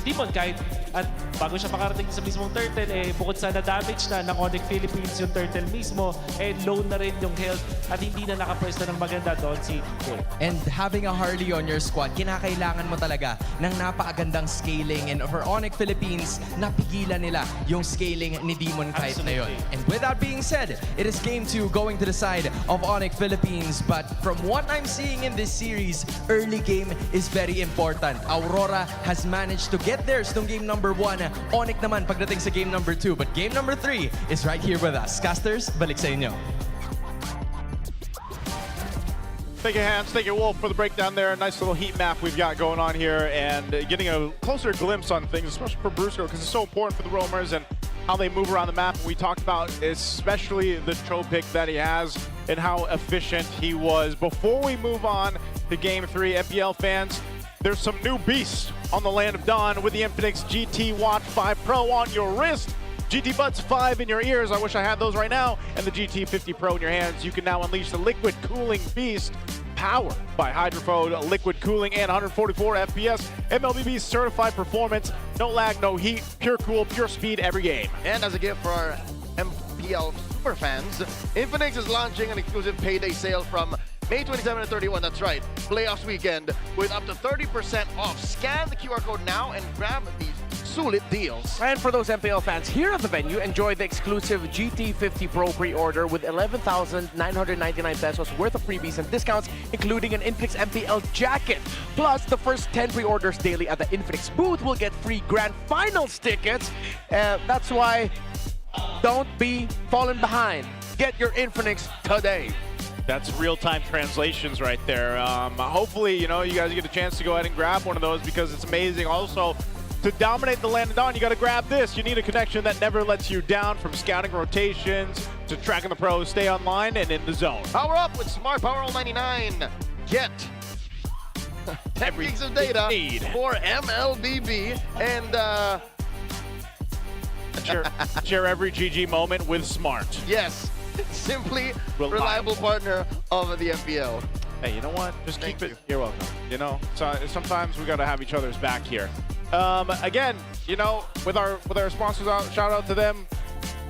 Demon Kite. At bago siya makarating sa mismong turtle, bukod sa na-damage na ng ONIC Philippines yung turtle mismo, low na rin yung health at hindi na nakapwesto ng maganda doon si Kate. And having a Harley on your squad, kinakailangan mo talaga ng napakagandang scaling. And for ONIC Philippines, napigilan nila yung scaling ni Demon Kite na yun. And with that being said, it is Game 2 going to the side of ONIC Philippines. But from what I'm seeing in this series, early game is very important. Aurora has managed to get theirs nung game number 1. ONIC naman pagdating sa game number 2. But game number 3 is right here with us. Casters, balik sa inyo. Thank you, Hans. Thank you, Wolf, for the breakdown there. Nice little heat map we've got going on here and getting a closer glimpse on things, especially for Brusco, because it's so important for the roamers and how they move around the map. We talked about especially the Cho pick that he has and how efficient he was. Before we move on to Game 3, MPL fans, there's some new beasts on the Land of Dawn with the Infinix GT Watch 5 Pro on your wrist. GT Buds 5 in your ears, I wish I had those right now, and the GT 50 Pro in your hands. You can now unleash the liquid cooling beast powered by Hydrofold, liquid cooling, and 144 FPS. MLBB certified performance, no lag, no heat, pure cool, pure speed every game. And as a gift for our MPL superfans, Infinix is launching an exclusive payday sale from May 27 and 31, that's right, playoffs weekend, with up to 30% off. Scan the QR code now and grab these sulit deals. And for those MPL fans here at the venue, enjoy the exclusive GT50 Pro pre-order with 11,999 pesos worth of freebies and discounts, including an Infinix MPL jacket. Plus, the first 10 pre-orders daily at the Infinix booth will get free Grand Finals tickets. That's why don't be falling behind. Get your Infinix today. That's real-time translations right there. Hopefully, you know, you guys get a chance to go ahead and grab one of those because it's amazing. Also, to dominate the land and dawn, you got to grab this. You need a connection that never lets you down, from scouting rotations to tracking the pros, stay online and in the zone. Power up with Smart Power All 99. Get 10 gigs of data for MLBB and share every GG moment with Smart. Yes, simply reliable partner of the MPL. Hey, you know what? Just keep it. You're welcome. You know, so sometimes we got to have each other's back here. Again, you know, with our sponsors out, shout out to them.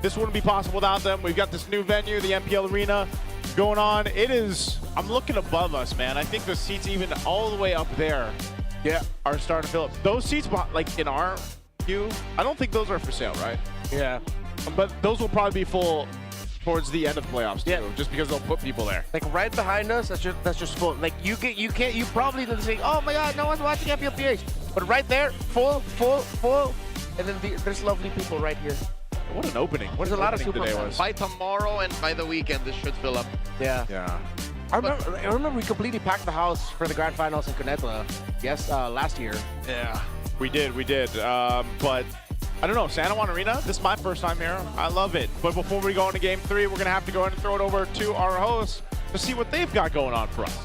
This wouldn't be possible without them. We've got this new venue, the MPL Arena, going on. It is, I'm looking above us, man. I think the seats even all the way up there, are starting to fill up. Those seats, like in our view, I don't think those are for sale, right? Yeah. But those will probably be full towards the end of the playoffs too, just because they'll put people there. Like right behind us, that's just full. Like you probably didn't say, oh my God, no one's watching MPLPH. But right there, full. And then there's lovely people right here. What an opening. There's a lot of super fans. By tomorrow and by the weekend, this should fill up. Yeah. I remember we completely packed the house for the Grand Finals in Cuneta, last year. Yeah, we did. But I don't know, San Juan Arena, this is my first time here. I love it. But before we go into Game 3, we're going to have to go ahead and throw it over to our hosts to see what they've got going on for us.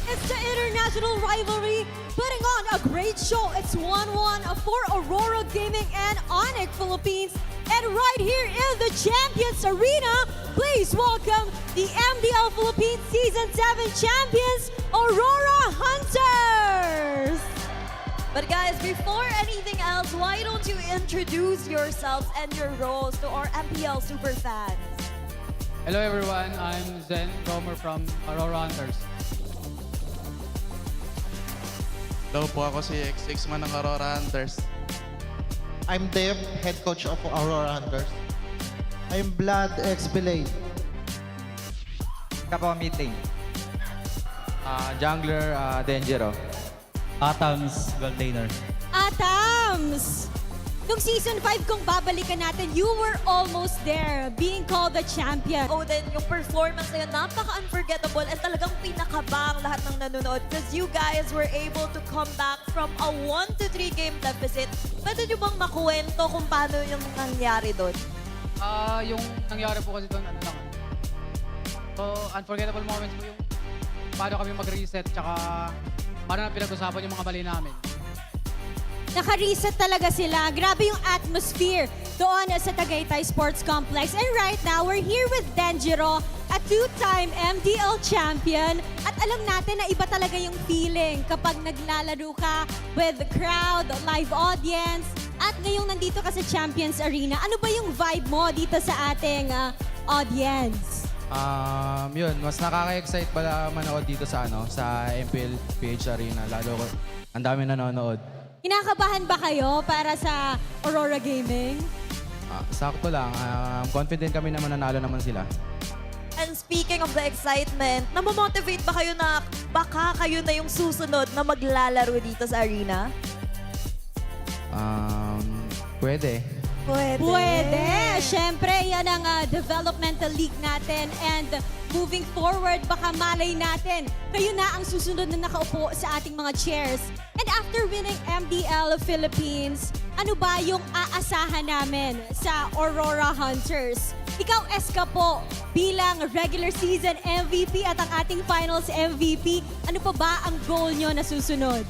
It's the international rivalry, putting on a great show. It's 1-1 for Aurora Gaming and ONIC Philippines. And right here in the Champions Arena, please welcome the MDL Philippines Season 7 champions, Aurora Hunters! But guys, before anything else, why don't you introduce yourselves and your roles to our MPL super fans? Hello everyone, I'm Zen Romer from Aurora Hunters. Hello po, ako si X6 man ng Aurora Hunters. I'm Dave, head coach of Aurora Hunters. I'm Vlad X Belay. Kapo meeting. Jungler Dangero. Atams Goldainer. Atams! Nung Season 5, kung babalikan natin, you were almost there, being called the champion. Oh, then yung performance na yun, napaka-unforgettable and talagang pinakabang lahat ng nanonood because you guys were able to come back from a 1-3 game deficit. Pwede nyo bang makuwento kung paano yung nangyari doon? Yung nangyari po kasi doon, so, unforgettable moments po yung paano kami mag-reset, tsaka paano na pinag-usapan yung mga mali namin. Naka-reset talaga sila. Grabe yung atmosphere doon sa Tagaytay Sports Complex. And right now, we're here with Dangero, a two-time MDL champion. At alam natin na iba talaga yung feeling kapag naglalaro ka with the crowd, live audience. At ngayong nandito ka sa Champions Arena, ano ba yung vibe mo dito sa ating audience? Yun, mas nakaka-excite pala manood dito sa MPL PH Arena. Lalo ang dami nanonood. Kinakabahan ba kayo para sa Aurora Gaming? Sakto lang. Confident kami na mananalo naman sila. And speaking of the excitement, namomotivate ba kayo na baka kayo na yung susunod na maglalaro dito sa arena? Pwede. Pwede! Siyempre, yan ang developmental league natin. And moving forward, baka malay natin, kayo na ang susunod na nakaupo sa ating mga chairs. And after winning MDL Philippines, ano ba yung aasahan namin sa Aurora Hunters? Ikaw, Eska po, bilang regular season MVP at ang ating finals MVP, ano pa ba ang goal nyo na susunod?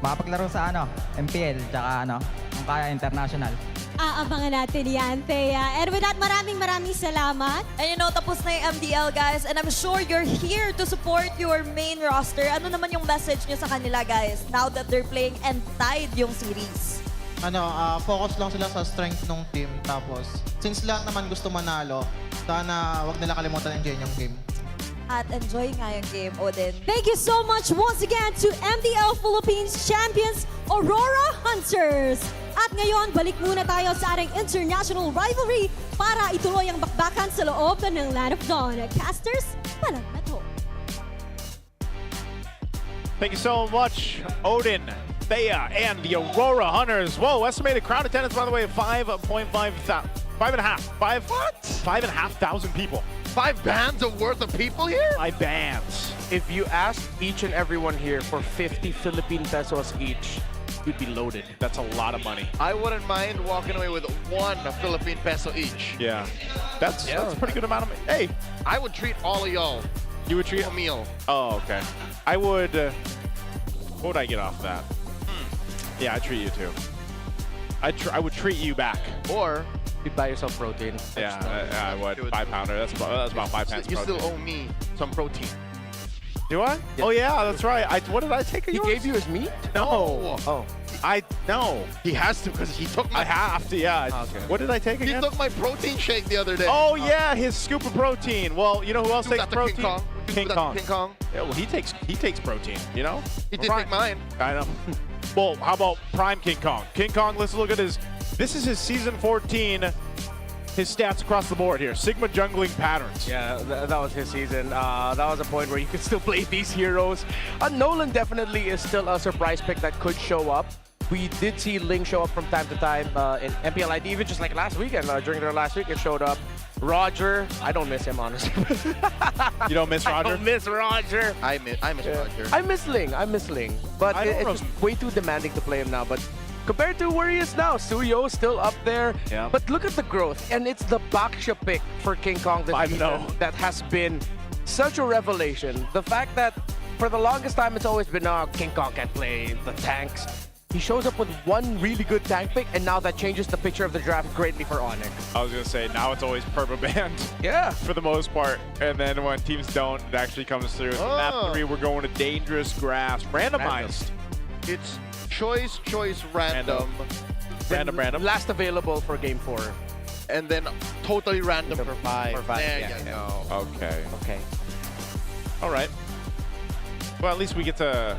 Makapaglaro sa MPL, tsaka kung kaya international. Aabangan natin yan, Thea. And with that, maraming salamat. And you know, tapos na yung MDL, guys. And I'm sure you're here to support your main roster. Ano naman yung message nyo sa kanila, guys, now that they're playing and tied yung series? focus lang sila sa strength ng team. Tapos, since lahat naman gusto manalo, sana wag nila kalimutan enjoy yung game. At enjoy nga yung game, Odin. Thank you so much once again to MPL Philippines champions, Aurora Hunters. At ngayon, balik muna tayo sa ating international rivalry para ituloy ang bakbakan sa loob ng Land of Dawn. Casters, Palag Na To. Thank you so much, Odin, Thea, and the Aurora Hunters. Whoa, estimated crowd attendance, by the way, 5.5 thousand people. 5 bands of worth of people here? 5 bands. If you ask each and everyone here for 50 Philippine pesos each, you'd be loaded. That's a lot of money. I wouldn't mind walking away with 1 Philippine peso each. Yeah. That's a pretty good amount of money. Hey, I would treat all of y'all. You would treat a meal. Oh, okay. I would. What would I get off that? Yeah, I'd treat you too. I would treat you back. Or you'd buy yourself protein. Yeah, I would. 5-pounder. That's about 5 pence. You protein. still owe me some protein. Do I? Yeah. Oh yeah, that's right. What did I take? He gave you his meat? No. Oh. No. He has to because he took my. I have to. Yeah. Okay. What did I take again? He took my protein shake the other day. Oh yeah, his scoop of protein. Well, you know who else takes protein? King Kong. King Kong. Yeah, well, he takes protein. You know. He did take mine. I know. Well, how about Prime King Kong? King Kong, let's look at his. This is his season 14. His stats across the board here. Sigma jungling patterns. Yeah, that was his season. That was a point where you could still play these heroes. Nolan definitely is still a surprise pick that could show up. We did see Ling show up from time to time in MPL ID, even just like last weekend. During their last week, it showed up. Roger, I don't miss him, honestly. You don't miss Roger? I don't miss Roger. I miss Roger. I miss Ling. But it's just way too demanding to play him now. But compared to where he is now, Suyo still up there. Yeah. But look at the growth. And it's the Baksha pick for King Kong this season that has been such a revelation. The fact that for the longest time, it's always been, King Kong can't play the tanks. He shows up with 1 really good tank pick, and now that changes the picture of the draft greatly for ONIC. I was gonna say, now it's always purple band. Yeah. For the most part. And then when teams don't, it actually comes through. So map 3, we're going to dangerous grass. Randomized. It's choice, random. Random. Last available for game 4. And then totally random for 5. For 5, there yeah. you go. Okay. All right. Well, at least we get to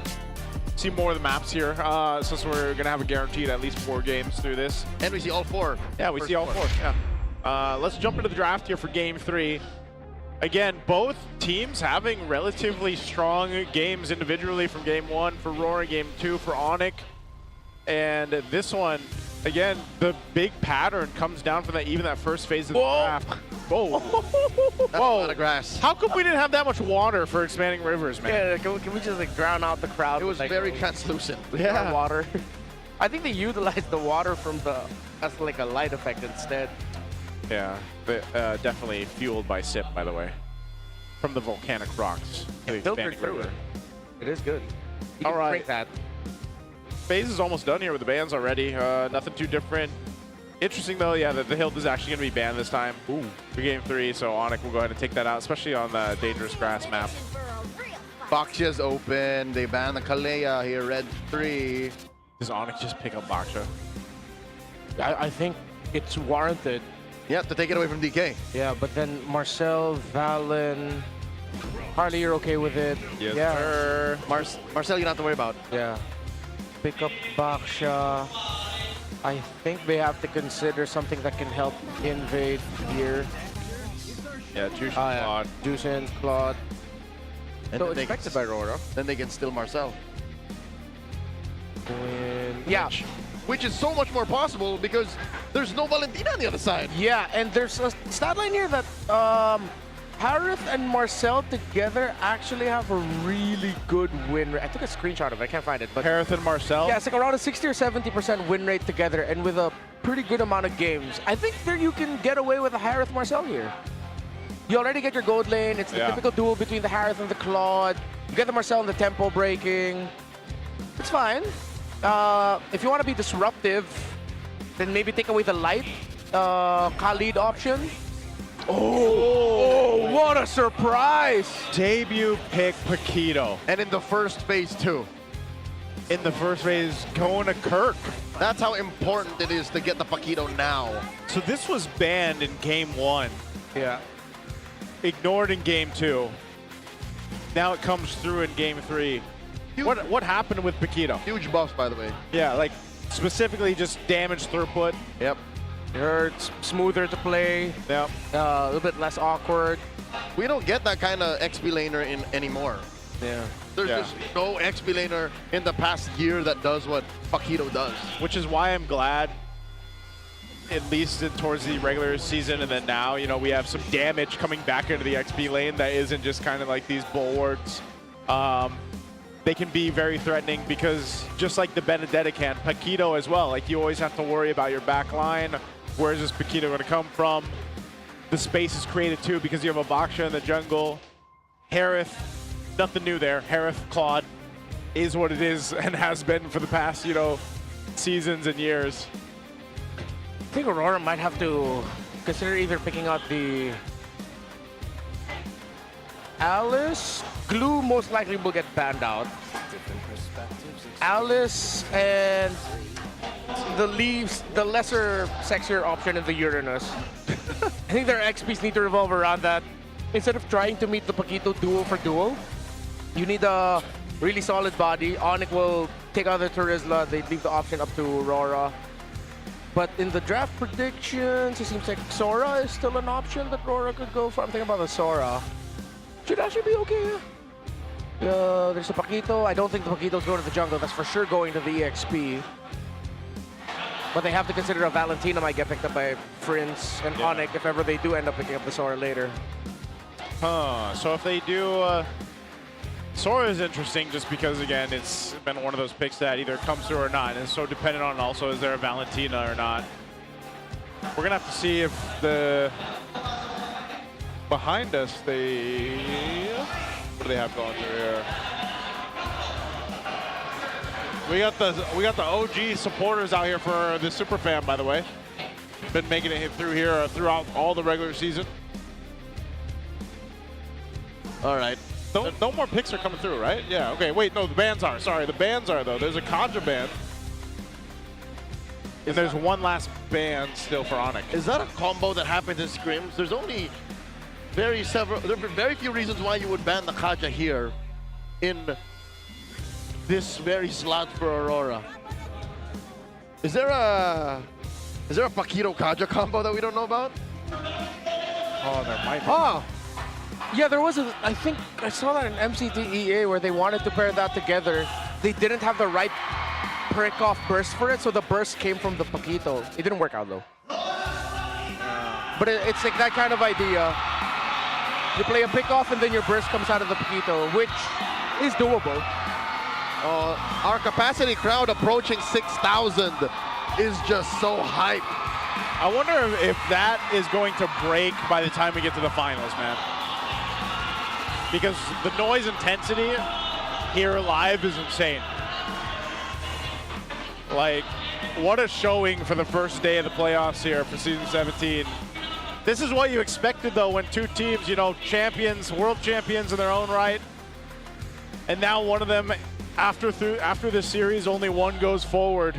see more of the maps here, since we're going to have a guaranteed at least 4 games through this. And we see all 4. Yeah, we see all 4. Yeah. Let's jump into the draft here for game 3. Again, both teams having relatively strong games individually from game 1 for RORA, game 2 for ONIC. And this one, again, the big pattern comes down from that first phase of the draft. Whoa. That's a lot of grass. How come we didn't have that much water for expanding rivers, man? Yeah, can we just like drown out the crowd? It was with, very translucent. Yeah. Water. I think they utilized the water from as like a light effect instead. Yeah, but, definitely fueled by SIP, by the way, from the volcanic rocks. It filtered through it. It is good. You All right. Drink that. Phase is almost done here with the bans already. Nothing too different. Interesting though, yeah, that the Hilt is actually going to be banned this time for game 3. So ONIC will go ahead and take that out, especially on the dangerous grass map. Baksha's open. They ban the Kalea here, red 3. Does ONIC just pick up Baksha? I think it's warranted. Yeah, to take it away from DK. Yeah, but then Marcel, Valen, Harley, you're okay with it. Yes, yeah. sir. Marcel, you don't have to worry about. Yeah. Pick up Baksha. I think they have to consider something that can help invade here. Yeah, Juice and Claude. Juice and Claude. And So expected by RORA. Then they can steal Marcel. Yeah. Which is so much more possible because there's no Valentina on the other side. Yeah, and there's a stat line here that Harith and Marcel together actually have a really good win rate. I took a screenshot of it, I can't find it. But Harith and Marcel? Yeah, it's like around a 60 or 70% win rate together and with a pretty good amount of games. I think there you can get away with a Harith Marcel here. You already get your gold lane. It's the typical duel between the Harith and the Claude. You get the Marcel and the tempo breaking. It's fine. If you want to be disruptive, then maybe take away the light Khalid option. Oh, what a surprise! Debut pick Paquito. And in the first phase too. in the first phase going to Kirk. That's how important it is to get the Paquito now. So this was banned in game 1. Yeah. Ignored in game 2. Now it comes through in game 3. What happened with Paquito? Huge buffs, by the way. Yeah, like specifically just damage throughput. Yep. It hurts, smoother to play. Yep. A little bit less awkward. We don't get that kind of XP laner in anymore. Yeah. There's just no XP laner in the past year that does what Paquito does. Which is why I'm glad, at least towards the regular season and then now, you know, we have some damage coming back into the XP lane that isn't just kind of like these bulwarks. They can be very threatening because just like the Benedetta can, Paquito as well. Like you always have to worry about your back line. Where is this Paquito going to come from? The space is created too because you have a Baksha in the jungle. Harith, nothing new there. Harith, Claude is what it is and has been for the past, you know, seasons and years. I think Aurora might have to consider either picking out the Alice. Glue most likely will get banned out. Alice and the Leaves, the lesser sexier option in the Uranus. I think their XPs need to revolve around that. Instead of trying to meet the Paquito duo for duo, you need a really solid body. ONIC will take out the Turizla. They leave the option up to Aurora. But in the draft predictions, it seems like Sora is still an option that Aurora could go for. I'm thinking about the Sora. Should actually be okay. There's a Paquito. I don't think the Paquito's going to the jungle. That's for sure going to the EXP. But they have to consider a Valentina might get picked up by Prince and ONIC if ever they do end up picking up the Sora later. So if they do, Sora is interesting just because, again, it's been one of those picks that either comes through or not. And it's so dependent on also, is there a Valentina or not? We're going to have to see if the... Behind us, what do they have going through here? We got the OG supporters out here for the Super Fan, by the way. Been making it through here throughout all the regular season. All right. No more picks are coming through, right? Yeah, okay. Wait, no, the bans are. Sorry, the bans are, though. There's a Kadra ban. And there's one last ban still for ONIC. Is that a combo that happens in scrims? There's only there are very few reasons why you would ban the Kaja here in this very slot for Aurora. Is there a Paquito Kaja combo that we don't know about? Oh, there might be. Oh! Yeah, there was I think I saw that in MCTEA where they wanted to pair that together. They didn't have the right prick off burst for it, so the burst came from the Paquito. It didn't work out though. But it's like that kind of idea. You play a pick off and then your burst comes out of the Paquito, which is doable. Our capacity crowd approaching 6,000 is just so hype. I wonder if that is going to break by the time we get to the finals, man. Because the noise intensity here live is insane. Like, what a showing for the first day of the playoffs here for Season 17. This is what you expected, though, when two teams, you know, champions, world champions in their own right. And now one of them, after this series, only one goes forward.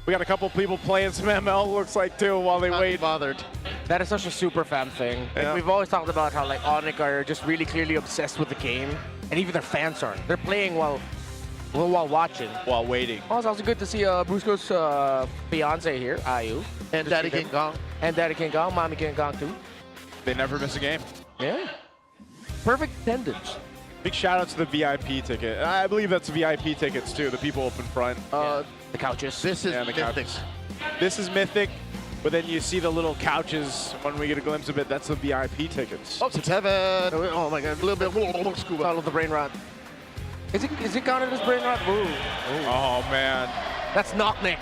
We got a couple people playing some ML, looks like, too, while they wait. Bothered. That is such a super fan thing. Yeah. Like, we've always talked about how like ONIC are just really clearly obsessed with the game, and even their fans are. They're playing while watching. While waiting. Oh, it's also good to see Brusco's fiance here, Ayu. And Daddy King Kong. And Daddy King Kong, Mommy King Kong too. They never miss a game. Yeah. Perfect attendance. Big shout out to the VIP ticket. I believe that's VIP tickets too, the people up in front. The couches. This is Mythic. Couches. This is Mythic, but then you see the little couches when we get a glimpse of it. That's the VIP tickets. Oh, 7. Oh my god, a little bit scuba. Follow the brain rot. Is it counted as brain rot? Ooh. Oh man. That's Knock-Nick.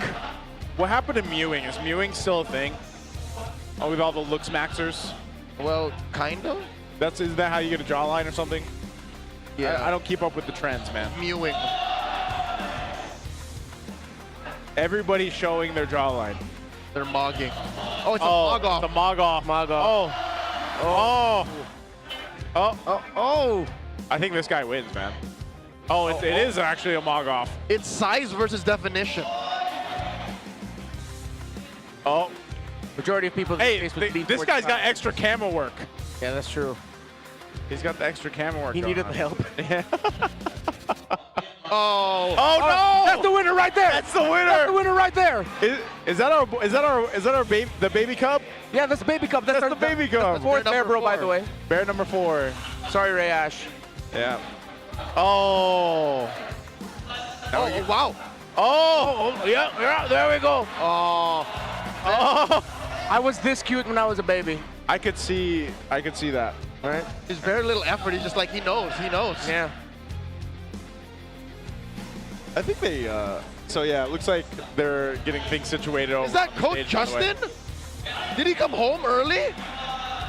What happened to mewing? Is mewing still a thing? Oh, with all the looks maxers? Well, kind of. Is that how you get a jawline or something? Yeah. I don't keep up with the trends, man. Mewing. Everybody's showing their jawline. They're mogging. Oh, it's a mog off. The mog off. Mog off. Oh. I think this guy wins, man. Oh, it is actually a Moggoth. It's size versus definition. Oh. Majority of people. Hey, this guy's got extra camo work. Yeah, that's true. He's got the extra camo work. He going needed on. the help. Yeah. Oh. Oh no! That's the winner right there. That's the winner. That's the winner right there. Is that our baby, the baby cub? Yeah, that's the baby cub. That's the baby cub. That's fourth bear, bro. By the way. Bear number 4. Sorry, Ray Ash. Yeah. Oh. Oh, wow. Oh. Yeah, there we go. Oh. Oh. I was this cute when I was a baby. I could see that. Right? There's very little effort. He's just like, he knows. Yeah. I think they, so yeah, it looks like they're getting things situated over. Is that on Coach stage, by the way. Justin? Did he come home early?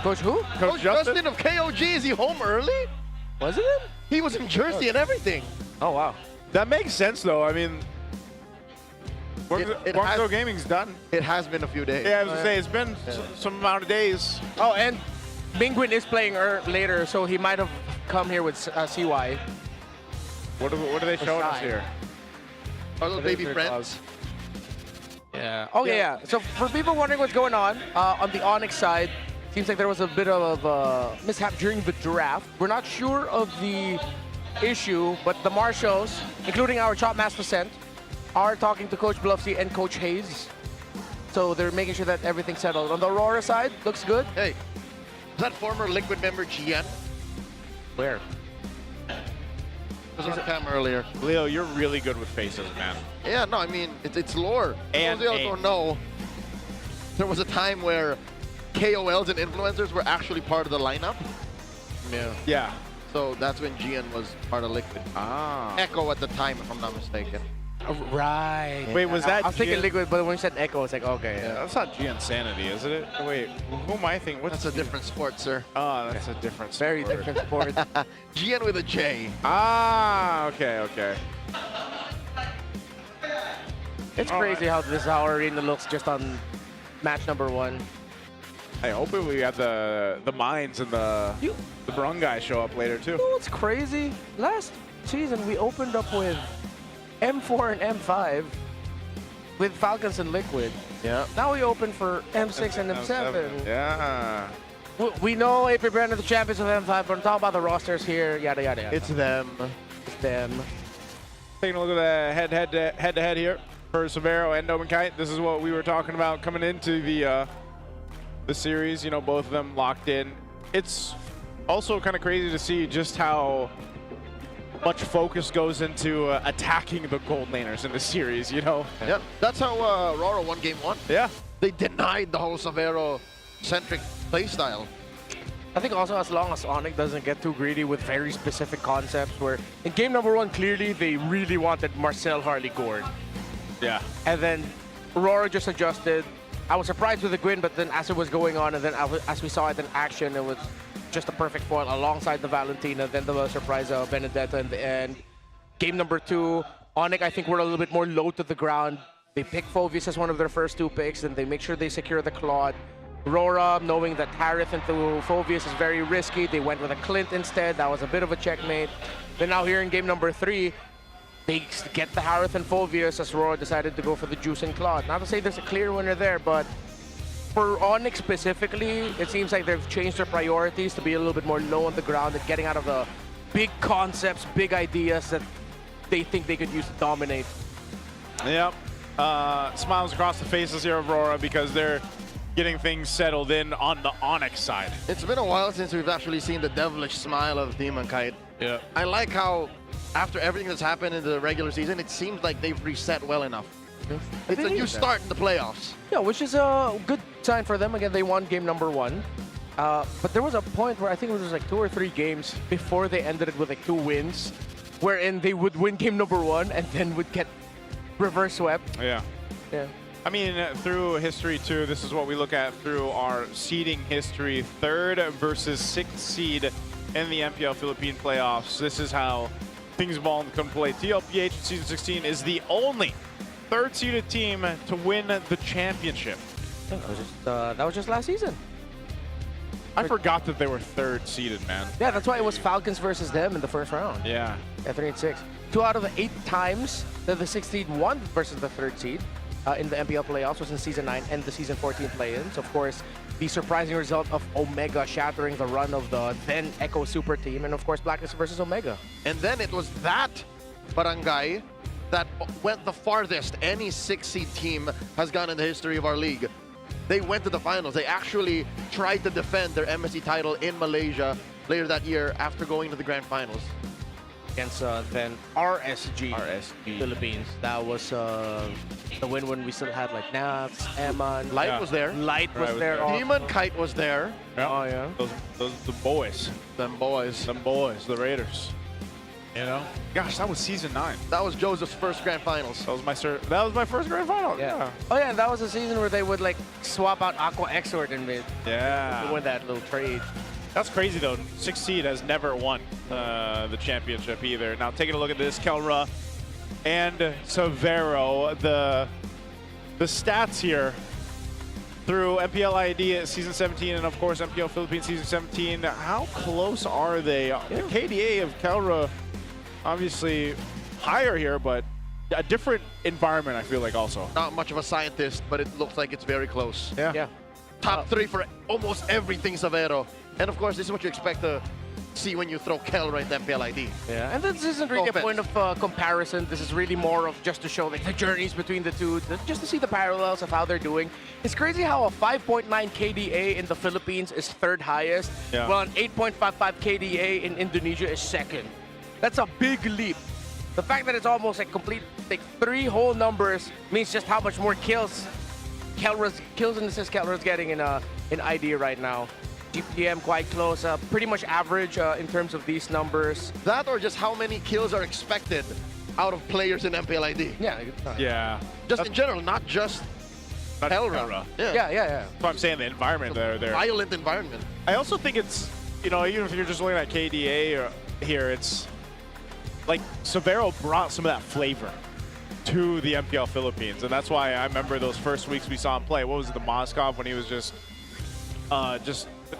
Coach who? Coach Justin of KOG, is he home early? Was it him? He was in Jersey and everything. Oh, wow. That makes sense, though. I mean, Guangzhou Gaming's done. It has been a few days. Yeah, I was going to say, it's been some amount of days. Oh, and Mingwin is playing later, so he might have come here with CY. What are they showing us here? Our little baby friends. Yeah. Oh, yeah. So for people wondering what's going on the ONIC side, seems like there was a bit of a mishap during the draft. We're not sure of the issue, but the Marshals, including our Chop Master Cent, are talking to Coach Bluffsy and Coach Hayes. So they're making sure that everything's settled. On the Aurora side, looks good. Hey, is that former Liquid member Gian? Where? Was on cam earlier. Leo, you're really good with faces, man. Yeah, no, I mean, it's lore. And those don't know. There was a time where KOLs and influencers were actually part of the lineup. Yeah. So that's when Gian was part of Liquid. Ah. Echo at the time, if I'm not mistaken. Right. Wait, was that I was thinking Gian? Liquid, but when you said Echo, it's like, okay. Yeah, that's not Gian Sanity, is it? Wait, who am I thinking? That's a different sport, sir. Oh, that's a different sport. Very different sport. Gian with a J. Ah, okay. It's crazy how our arena looks just on match number 1. Hey, hopefully we have the mines and the Brung guys show up later too. You know what's crazy? Last season we opened up with M4 and M5 with Falcons and Liquid. Yeah. Now we open for M6 and M7. Yeah. We know AP Brand are the champions of M5, but I'm talking about the rosters here, yada yada yada. It's them. It's them. Taking a look at the head-to-head here for Severo and Omenkite. This is what we were talking about coming into the series. You know, both of them locked in. It's also kind of crazy to see just how much focus goes into attacking the gold laners in the series, you know? Yeah, that's how RORA won game 1. Yeah. They denied the whole Severo-centric playstyle. I think also as long as ONIC doesn't get too greedy with very specific concepts, where in game number 1, clearly they really wanted Marcel Harley Gord. Yeah. And then RORA just adjusted. I was surprised with the Gwyn, but then as it was going on, and then as we saw it in action, it was just a perfect foil alongside the Valentina, then the surprise of Benedetta in the end. Game number 2, ONIC, I think, were a little bit more low to the ground. They pick Phoveus as one of their first 2 picks, and they make sure they secure the Claude. RORA, knowing that Harith into Phoveus is very risky, they went with a Clint instead. That was a bit of a checkmate. Then now here in game number 3, they get the Harith and Phoveus as RORA decided to go for the Juice and Claude. Not to say there's a clear winner there, but for ONIC specifically, it seems like they've changed their priorities to be a little bit more low on the ground and getting out of the big concepts, big ideas that they think they could use to dominate. Yep. Smiles across the faces here of RORA because they're getting things settled in on the ONIC side. It's been a while since we've actually seen the devilish smile of Demon Kite. Yeah. I like how, after everything that's happened in the regular season, it seems like they've reset well enough. It's a new start in the playoffs. Yeah, which is a good sign for them. Again, they won game number 1. But there was a point where I think it was like 2 or 3 games before they ended it with like 2 wins, wherein they would win game number 1 and then would get reverse swept. Yeah. Yeah. I mean, through history too, this is what we look at through our seeding history. 3rd versus 6th seed in the MPL Philippine playoffs. This is how things evolve and come play. TLPH season 16 is the only 3rd seeded team to win the championship. That was just last season. I forgot that they were third seeded, man. Yeah, that's why it was Falcons versus them in the first round. Yeah. 3-6. 2 out of the 8 times that the 6th seed won versus the 3rd seed in the MPL playoffs was in Season 9 and the Season 14 play-ins. Of course, the surprising result of Omega shattering the run of the then Echo Super Team, and of course, Blacklist versus Omega. And then it was that barangay that went the farthest any 6-seed team has gone in the history of our league. They went to the finals. They actually tried to defend their MSC title in Malaysia later that year after going to the grand finals. Against then RSG Philippines. That was the win when we still had like Naps, Eman. Light was there. Light was there. Demon Kite was there. Yeah. Oh yeah. Those the boys. Them boys. Them boys, the Raiders. You know? Gosh, that was Season 9. That was Joseph's first grand finals. That was my first grand final. Yeah. Oh yeah, and that was a season where they would like swap out Aqua Exort in mid. Yeah. To win that little trade. That's crazy though. 6th seed has never won the championship either. Now taking a look at this, Kelra and Severo, the stats here through MPL ID at Season 17 and of course MPL Philippines Season 17. How close are they? The KDA of Kelra obviously higher here, but a different environment I feel like also. Not much of a scientist, but it looks like it's very close. Yeah. Top 3 for almost everything Severo. And of course, this is what you expect to see when you throw Kelra in the MPL ID. Yeah, and this isn't really a point of comparison. This is really more of just to show like the journeys between the two, just to see the parallels of how they're doing. It's crazy how a 5.9 KDA in the Philippines is 3rd highest, while an 8.55 KDA in Indonesia is 2nd. That's a big leap. The fact that it's almost like complete, like 3 whole numbers means just how much more kills and assists Kelra's getting in ID right now. GPM quite close, pretty much average in terms of these numbers. That or just how many kills are expected out of players in MPL ID. Yeah. Yeah. Just in general, not just Kelra. Yeah. That's what I'm saying, the environment there. Violent environment. I also think it's, you know, even if you're just looking at KDA here, it's like Severo brought some of that flavor to the MPL Philippines. And that's why I remember those first weeks we saw him play. What was it, the Moscow, when he was just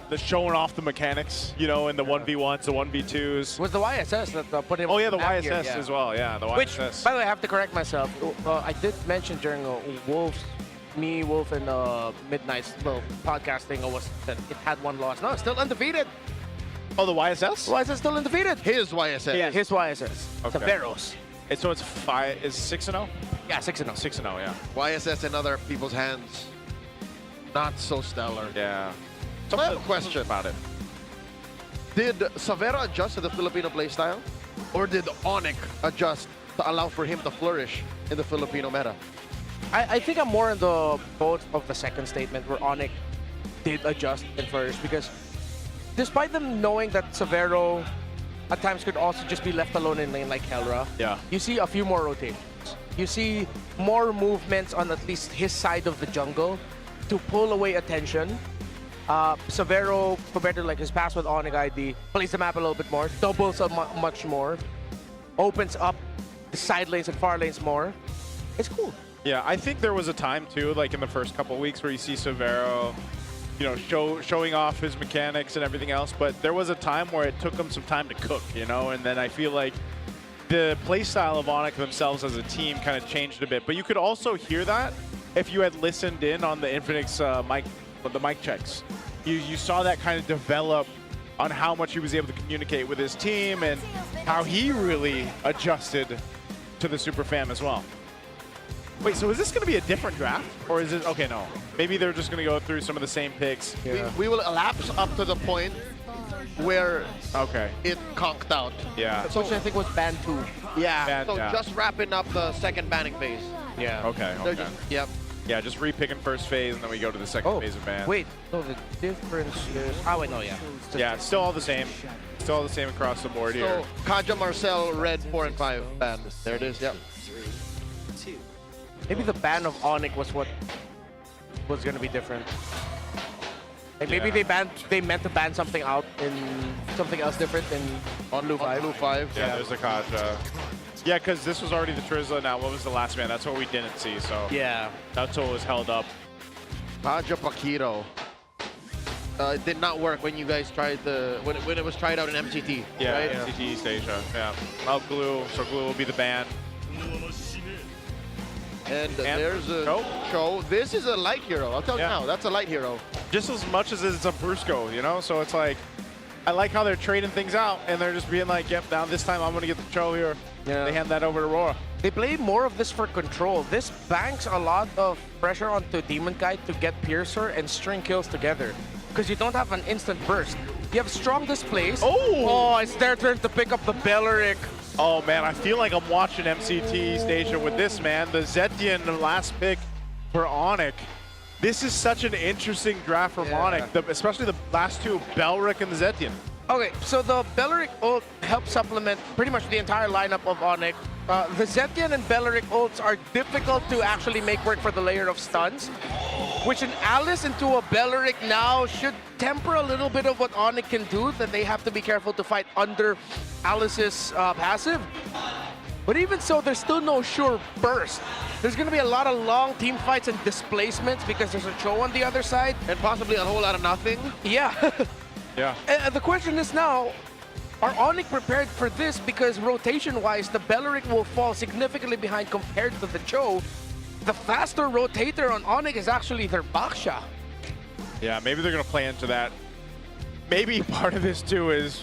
the showing off the mechanics, you know, in the 1v1s, the 1v2s. Was the YSS that put him Oh yeah, the back YSS here, as well, yeah, the YSS. Which, by the way, I have to correct myself. I did mention during Wolf and Midnight's little podcasting was that it had 1 loss. No, it's still undefeated. Oh, the YSS? YSS still undefeated. His YSS. Yeah, his YSS. Okay. Severo's. And so it's 6-0? Yeah, 6-0. 6-0, yeah. YSS in other people's hands. Not so stellar. Yeah. So I have a question about it. Did Severo adjust to the Filipino playstyle? Or did ONIC adjust to allow for him to flourish in the Filipino meta? I think I'm more in the boat of the second statement where ONIC did adjust and flourish, because despite them knowing that Severo at times could also just be left alone in lane like Kelra, you see a few more rotations. You see more movements on at least his side of the jungle to pull away attention. Severo, compared to like his past with ONIC ID, plays the map a little bit more, doubles much more, opens up the side lanes and far lanes more. It's cool. Yeah, I think there was a time too, like in the first couple of weeks, where you see Severo, you know, showing off his mechanics and everything else, but there was a time where it took him some time to cook, you know, and then I feel like the playstyle of ONIC themselves as a team kind of changed a bit. But you could also hear that if you had listened in on the Infinix mic checks. You saw that kind of develop on how much he was able to communicate with his team and how he really adjusted to the Super Fam as well. Wait, so is this going to be a different draft? Or is it, okay, no. Maybe they're just going to go through some of the same picks. Yeah. We will elapse up to the point where it conked out. Yeah. Which I think was ban 2. Yeah, just wrapping up the second banning phase. Yeah. Okay, Yep. Yeah, just re-picking first phase, and then we go to the second phase of ban. Wait, no, the difference is... Oh, wait, no, yeah. Yeah, it's still all the same. Still all the same across the board here. So, Kaja Marcel, red 4 and 5 ban. There it is, yep. Maybe the ban of ONIC was what was going to be different. Like maybe they meant to ban something out in something else different on Blue 5. Blue 5. Yeah, there's a Kaja. Yeah, because this was already the Trizla. Now, what was the last man? That's what we didn't see, so... Yeah. That's what was held up. Kaja Paquito. did not work when you guys tried when it was tried out in MCT. Yeah, right? MCT East Asia. Yeah. Well, Glue, so Glue will be the ban. And there's a show. This is a light hero. I'll tell you now, that's a light hero. Just as much as it's a Brusco, you know? So it's like, I like how they're trading things out and they're just being like, yep, now this time I'm going to get the Cho here. Yeah. They hand that over to RORA. They play more of this for control. This banks a lot of pressure onto Demon Kite to get Piercer and string kills together. Because you don't have an instant burst. You have strong displays. Oh, it's their turn to pick up the Belleric. Oh man, I feel like I'm watching MCT Station with this, man. The Zetian, the last pick for ONIC. This is such an interesting draft for ONIC, especially the last two, Belleric and the Zetian. Okay, so the Belleric ult helps supplement pretty much the entire lineup of ONIC. The Zetian and Belleric ults are difficult to actually make work for the layer of stuns, which an Alice into a Belleric now should temper a little bit of what ONIC can do, that they have to be careful to fight under Alice's passive. But even so, there's still no sure burst. There's going to be a lot of long team fights and displacements because there's a Cho on the other side. And possibly a whole lot of nothing. Yeah. Yeah. And the question is now, are ONIC prepared for this? Because rotation-wise, the Belleric will fall significantly behind compared to the Cho. The faster rotator on ONIC is actually their Baksha. Yeah, maybe they're going to play into that. Maybe part of this too is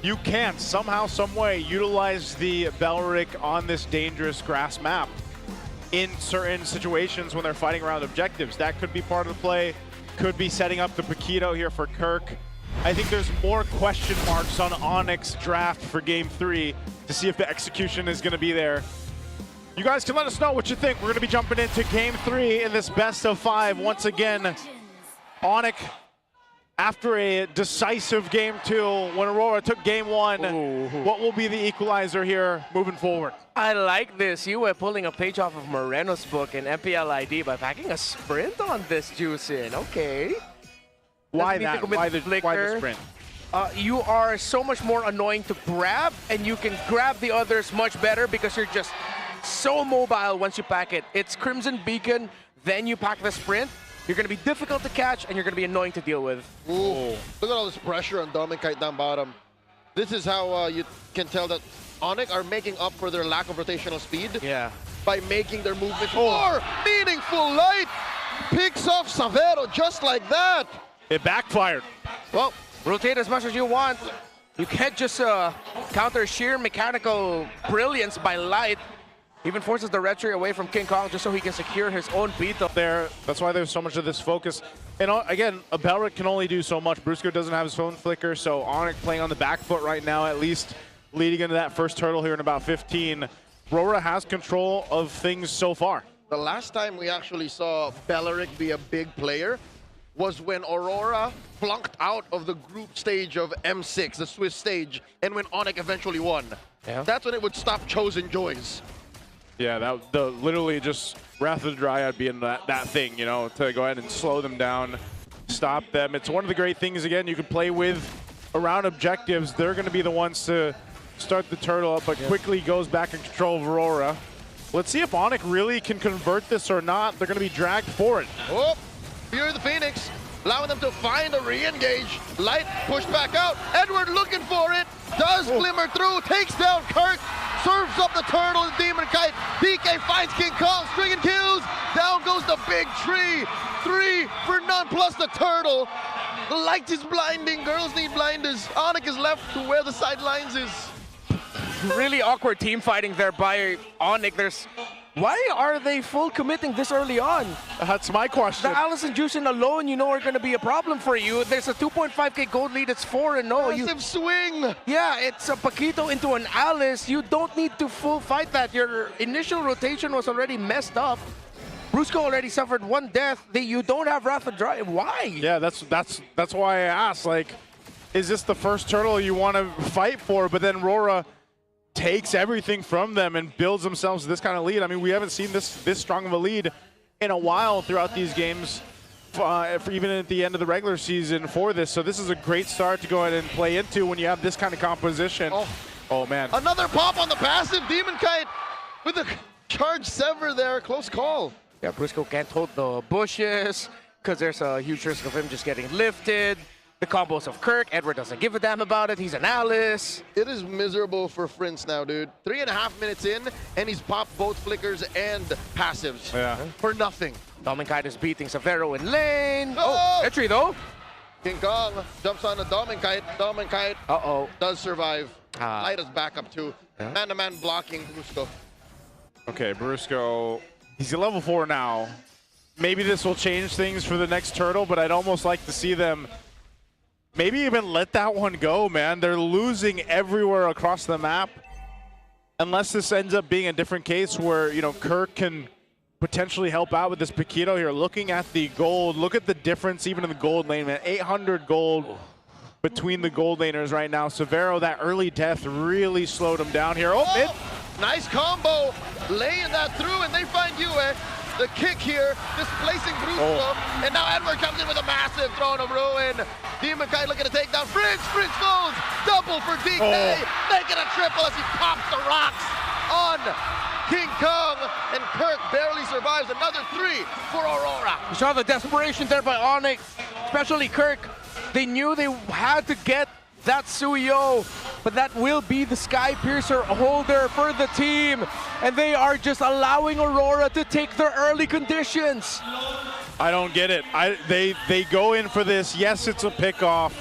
you can't somehow, some way utilize the Belleric on this dangerous grass map in certain situations when they're fighting around objectives. That could be part of the play. Could be setting up the Paquito here for Kirk. I think there's more question marks on ONIC's draft for Game 3 to see if the execution is going to be there. You guys can let us know what you think. We're going to be jumping into Game 3 in this best of 5. Once again, ONIC, after a decisive Game 2, when Aurora took Game 1, what will be the equalizer here moving forward? I like this. You were pulling a page off of Moreno's book in MPL ID by packing a sprint on this juice in. Okay. Why that? Why the sprint? You are so much more annoying to grab, and you can grab the others much better because you're just so mobile once you pack it. It's Crimson Beacon, then you pack the sprint. You're going to be difficult to catch, and you're going to be annoying to deal with. Ooh, look at all this pressure on Demon Kite down bottom. This is how you can tell that ONIC are making up for their lack of rotational speed. Yeah. By making their movement more meaningful. Light picks off Savero just like that. It backfired. Well, rotate as much as you want. You can't just counter sheer mechanical brilliance by Light. Even forces the red tree away from King Kong just so he can secure his own beat up there. That's why there's so much of this focus. And again, a Belleric can only do so much. Brusco doesn't have his phone flicker, so ONIC playing on the back foot right now, at least leading into that first turtle here in about 15. RORA has control of things so far. The last time we actually saw Belleric be a big player was when Aurora flunked out of the group stage of M6, the Swiss stage, and when ONIC eventually won. Yeah. That's when it would stop Chosen Joys. Yeah, literally just Wrath of the Dryad being that thing, you know, to go ahead and slow them down, stop them. It's one of the great things, again, you can play with around objectives. They're going to be the ones to start the turtle up, but quickly goes back in control of Aurora. Let's see if ONIC really can convert this or not. They're going to be dragged for it. Oh, Fury of the Phoenix, allowing them to find a re-engage. Light pushed back out. Edward looking for it. Does glimmer through, takes down Kirk, serves up the turtle and Demon Kite. DK finds King Kong, stringing kills. Down goes the big tree. 3 for none plus the turtle. The light is blinding. Girls need blinders. ONIC is left to where the sidelines is. Really awkward team fighting there by ONIC. Why are they full committing this early on? That's my question. The Alice and Jushin alone, you know, are going to be a problem for you. There's a 2.5k gold lead. It's 4-0. Massive swing. Yeah, it's a Paquito into an Alice. You don't need to full fight that. Your initial rotation was already messed up. Brusco already suffered 1 death. You don't have Wrath of Dry. Why? Yeah, that's why I asked. Like, is this the first turtle you want to fight for? But then RORA takes everything from them and builds themselves this kind of lead. I mean, we haven't seen this strong of a lead in a while throughout these games, even at the end of the regular season for this. So this is a great start to go ahead and play into when you have this kind of composition. Oh man. Another pop on the passive. Demon Kite with a charge sever there. Close call. Yeah, Brusco can't hold the bushes. because there's a huge risk of him just getting lifted. The combos of Kirk, Edward doesn't give a damn about it. He's an Alice. It is miserable for Prince now, dude. 3.5 minutes in, and he's popped both flickers and passives. Yeah. For nothing. Dominkite is beating Severo in lane. Oh, entry though. King Kong jumps on the Dominkite. Dominkite does survive. Light is back up too. Man-to-man blocking Brusco. Okay, Brusco, he's at level 4 now. Maybe this will change things for the next turtle, but I'd almost like to see them maybe even let that one go, man. They're losing everywhere across the map. Unless this ends up being a different case where, you know, Kirk can potentially help out with this Paquito here. Looking at the gold, look at the difference even in the gold lane, man. 800 gold between the gold laners right now. Severo, that early death really slowed him down here. Oh, mid. Nice combo. Laying that through, and they find Yue. The kick here, displacing Brusco. And now Edward comes in with a massive Throne of Ruin. Demon Kite looking to take down Fritz. Fritz goes. Double for DK. Making a triple as he pops the rocks on King Kong. And Kirk barely survives. Another 3 for Aurora. You saw the desperation there by ONIC, especially Kirk. They knew they had to get that Suyo, but that will be the Sky Piercer holder for the team. And they are just allowing Aurora to take their early conditions. I don't get it. They go in for this. Yes, it's a pickoff.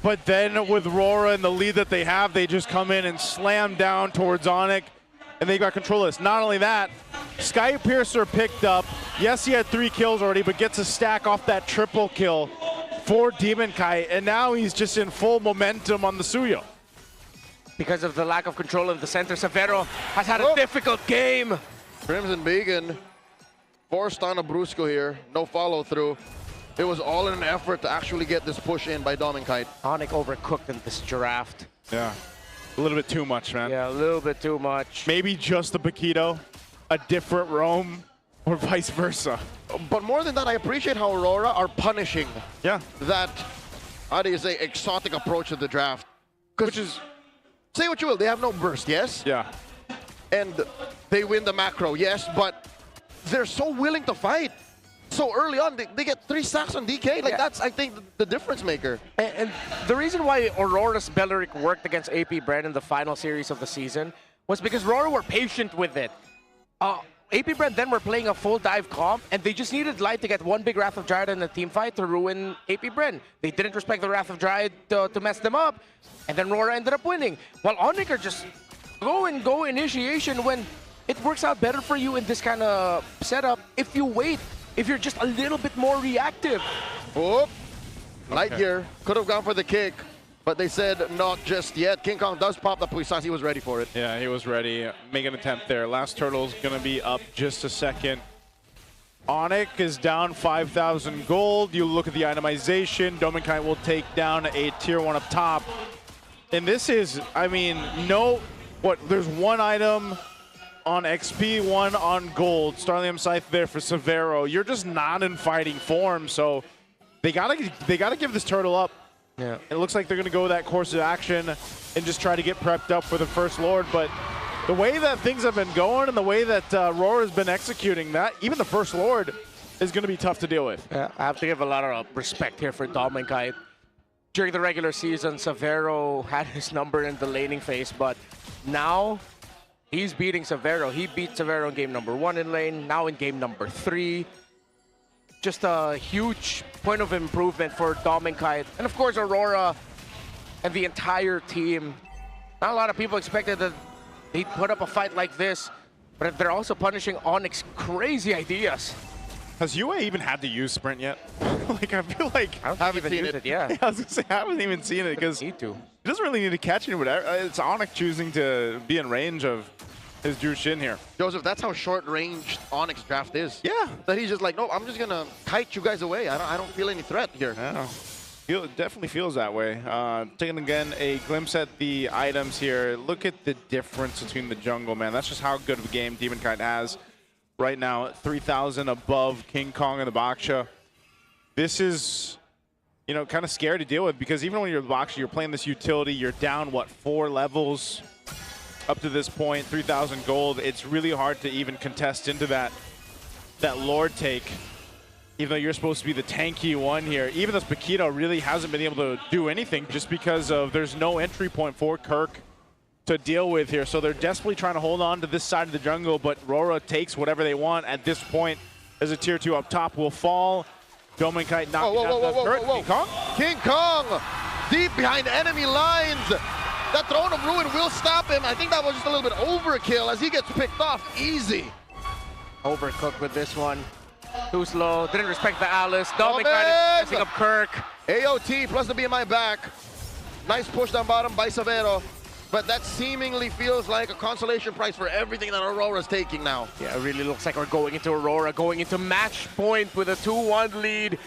But then with RORA and the lead that they have, they just come in and slam down towards ONIC. And they got control of this. Not only that, Sky Piercer picked up. Yes, he had 3 kills already, but gets a stack off that triple kill for Demon Kite, and now he's just in full momentum on the Suyo. Because of the lack of control in the center, Severo has had a difficult game. Crimson Beacon forced on a Brusco here. No follow through. It was all in an effort to actually get this push in by Dominkite. ONIC overcooked in this draft. Yeah, a little bit too much, man. Yeah, a little bit too much. Maybe just the Paquito, a different roam, or vice versa. But more than that, I appreciate how Aurora are punishing that, how do you say, exotic approach to the draft. Which is, say what you will, they have no burst, yes? Yeah. And they win the macro, yes, but they're so willing to fight. So early on, they get 3 stacks on DK. Like, that's, I think, the difference maker. And the reason why Aurora's Belleric worked against AP Brand in the final series of the season was because RORA were patient with it. AP Brand then were playing a full dive comp, and they just needed Light to get 1 big Wrath of Dryad in a team fight to ruin AP Brand. They didn't respect the Wrath of Dryad to mess them up, and then RORA ended up winning. While ONIC are just go initiation when it works out better for you in this kind of setup if you wait, if you're just a little bit more reactive. Oh, Light here could have gone for the kick, but they said not just yet. King Kong does pop the Puissance. He was ready for it. Yeah, he was ready. Make an attempt there. Last turtle's going to be up just a second. ONIC is down 5,000 gold. You look at the itemization. Dominkite will take down a tier 1 up top. And this is, I mean, there's 1 item on XP, 1 on gold. Starlium Scythe there for Severo. You're just not in fighting form, so they gotta give this turtle up. Yeah. It looks like they're going to go that course of action and just try to get prepped up for the First Lord. But the way that things have been going and the way that RORA has been executing that, even the First Lord is going to be tough to deal with. Yeah, I have to give a lot of respect here for Dominkite. During the regular season, Severo had his number in the laning phase, but now he's beating Severo. He beat Severo in game number 1 in lane, now in game number 3. Just a huge point of improvement for Dominkite. And of course, Aurora and the entire team. Not a lot of people expected that he'd put up a fight like this, but they're also punishing ONIC's crazy ideas. Has Yue even had to use Sprint yet? Like, I feel like I haven't even used it. Yeah. I was gonna say I haven't even seen it because he doesn't really need to catch anyone. It's ONIC choosing to be in range of his Jushin here. Joseph, that's how short-ranged ONIC's draft is. Yeah. That he's just like, no, I'm just gonna kite you guys away. I don't feel any threat here. Yeah. It definitely feels that way. Taking again a glimpse at the items here. Look at the difference between the jungle, man. That's just how good of a game Demonkite has right now. 3,000 above King Kong and the Baksha. This is, you know, kind of scary to deal with because even when you're the Baksha, you're playing this utility. You're down, what, 4 levels up to this point, 3,000 gold. It's really hard to even contest into that Lord take. even though you're supposed to be the tanky one here, even this Paquito really hasn't been able to do anything just because of there's no entry point for Kirk to deal with here. So they're desperately trying to hold on to this side of the jungle, but RORA takes whatever they want at this point as a tier 2 up top will fall. Dominkite knocking out the turret. King Kong? King Kong deep behind enemy lines. That Throne of Ruin will stop him. I think that was just a little bit overkill as he gets picked off easy. Overcooked with this one. Too slow. Didn't respect the Alice. Dominkite is messing up Kirk. AOT plus the BMI back. Nice push down bottom by Savero. But that seemingly feels like a consolation prize for everything that Aurora's taking now. Yeah, it really looks like we're going into Aurora, going into match point with a 2-1 lead.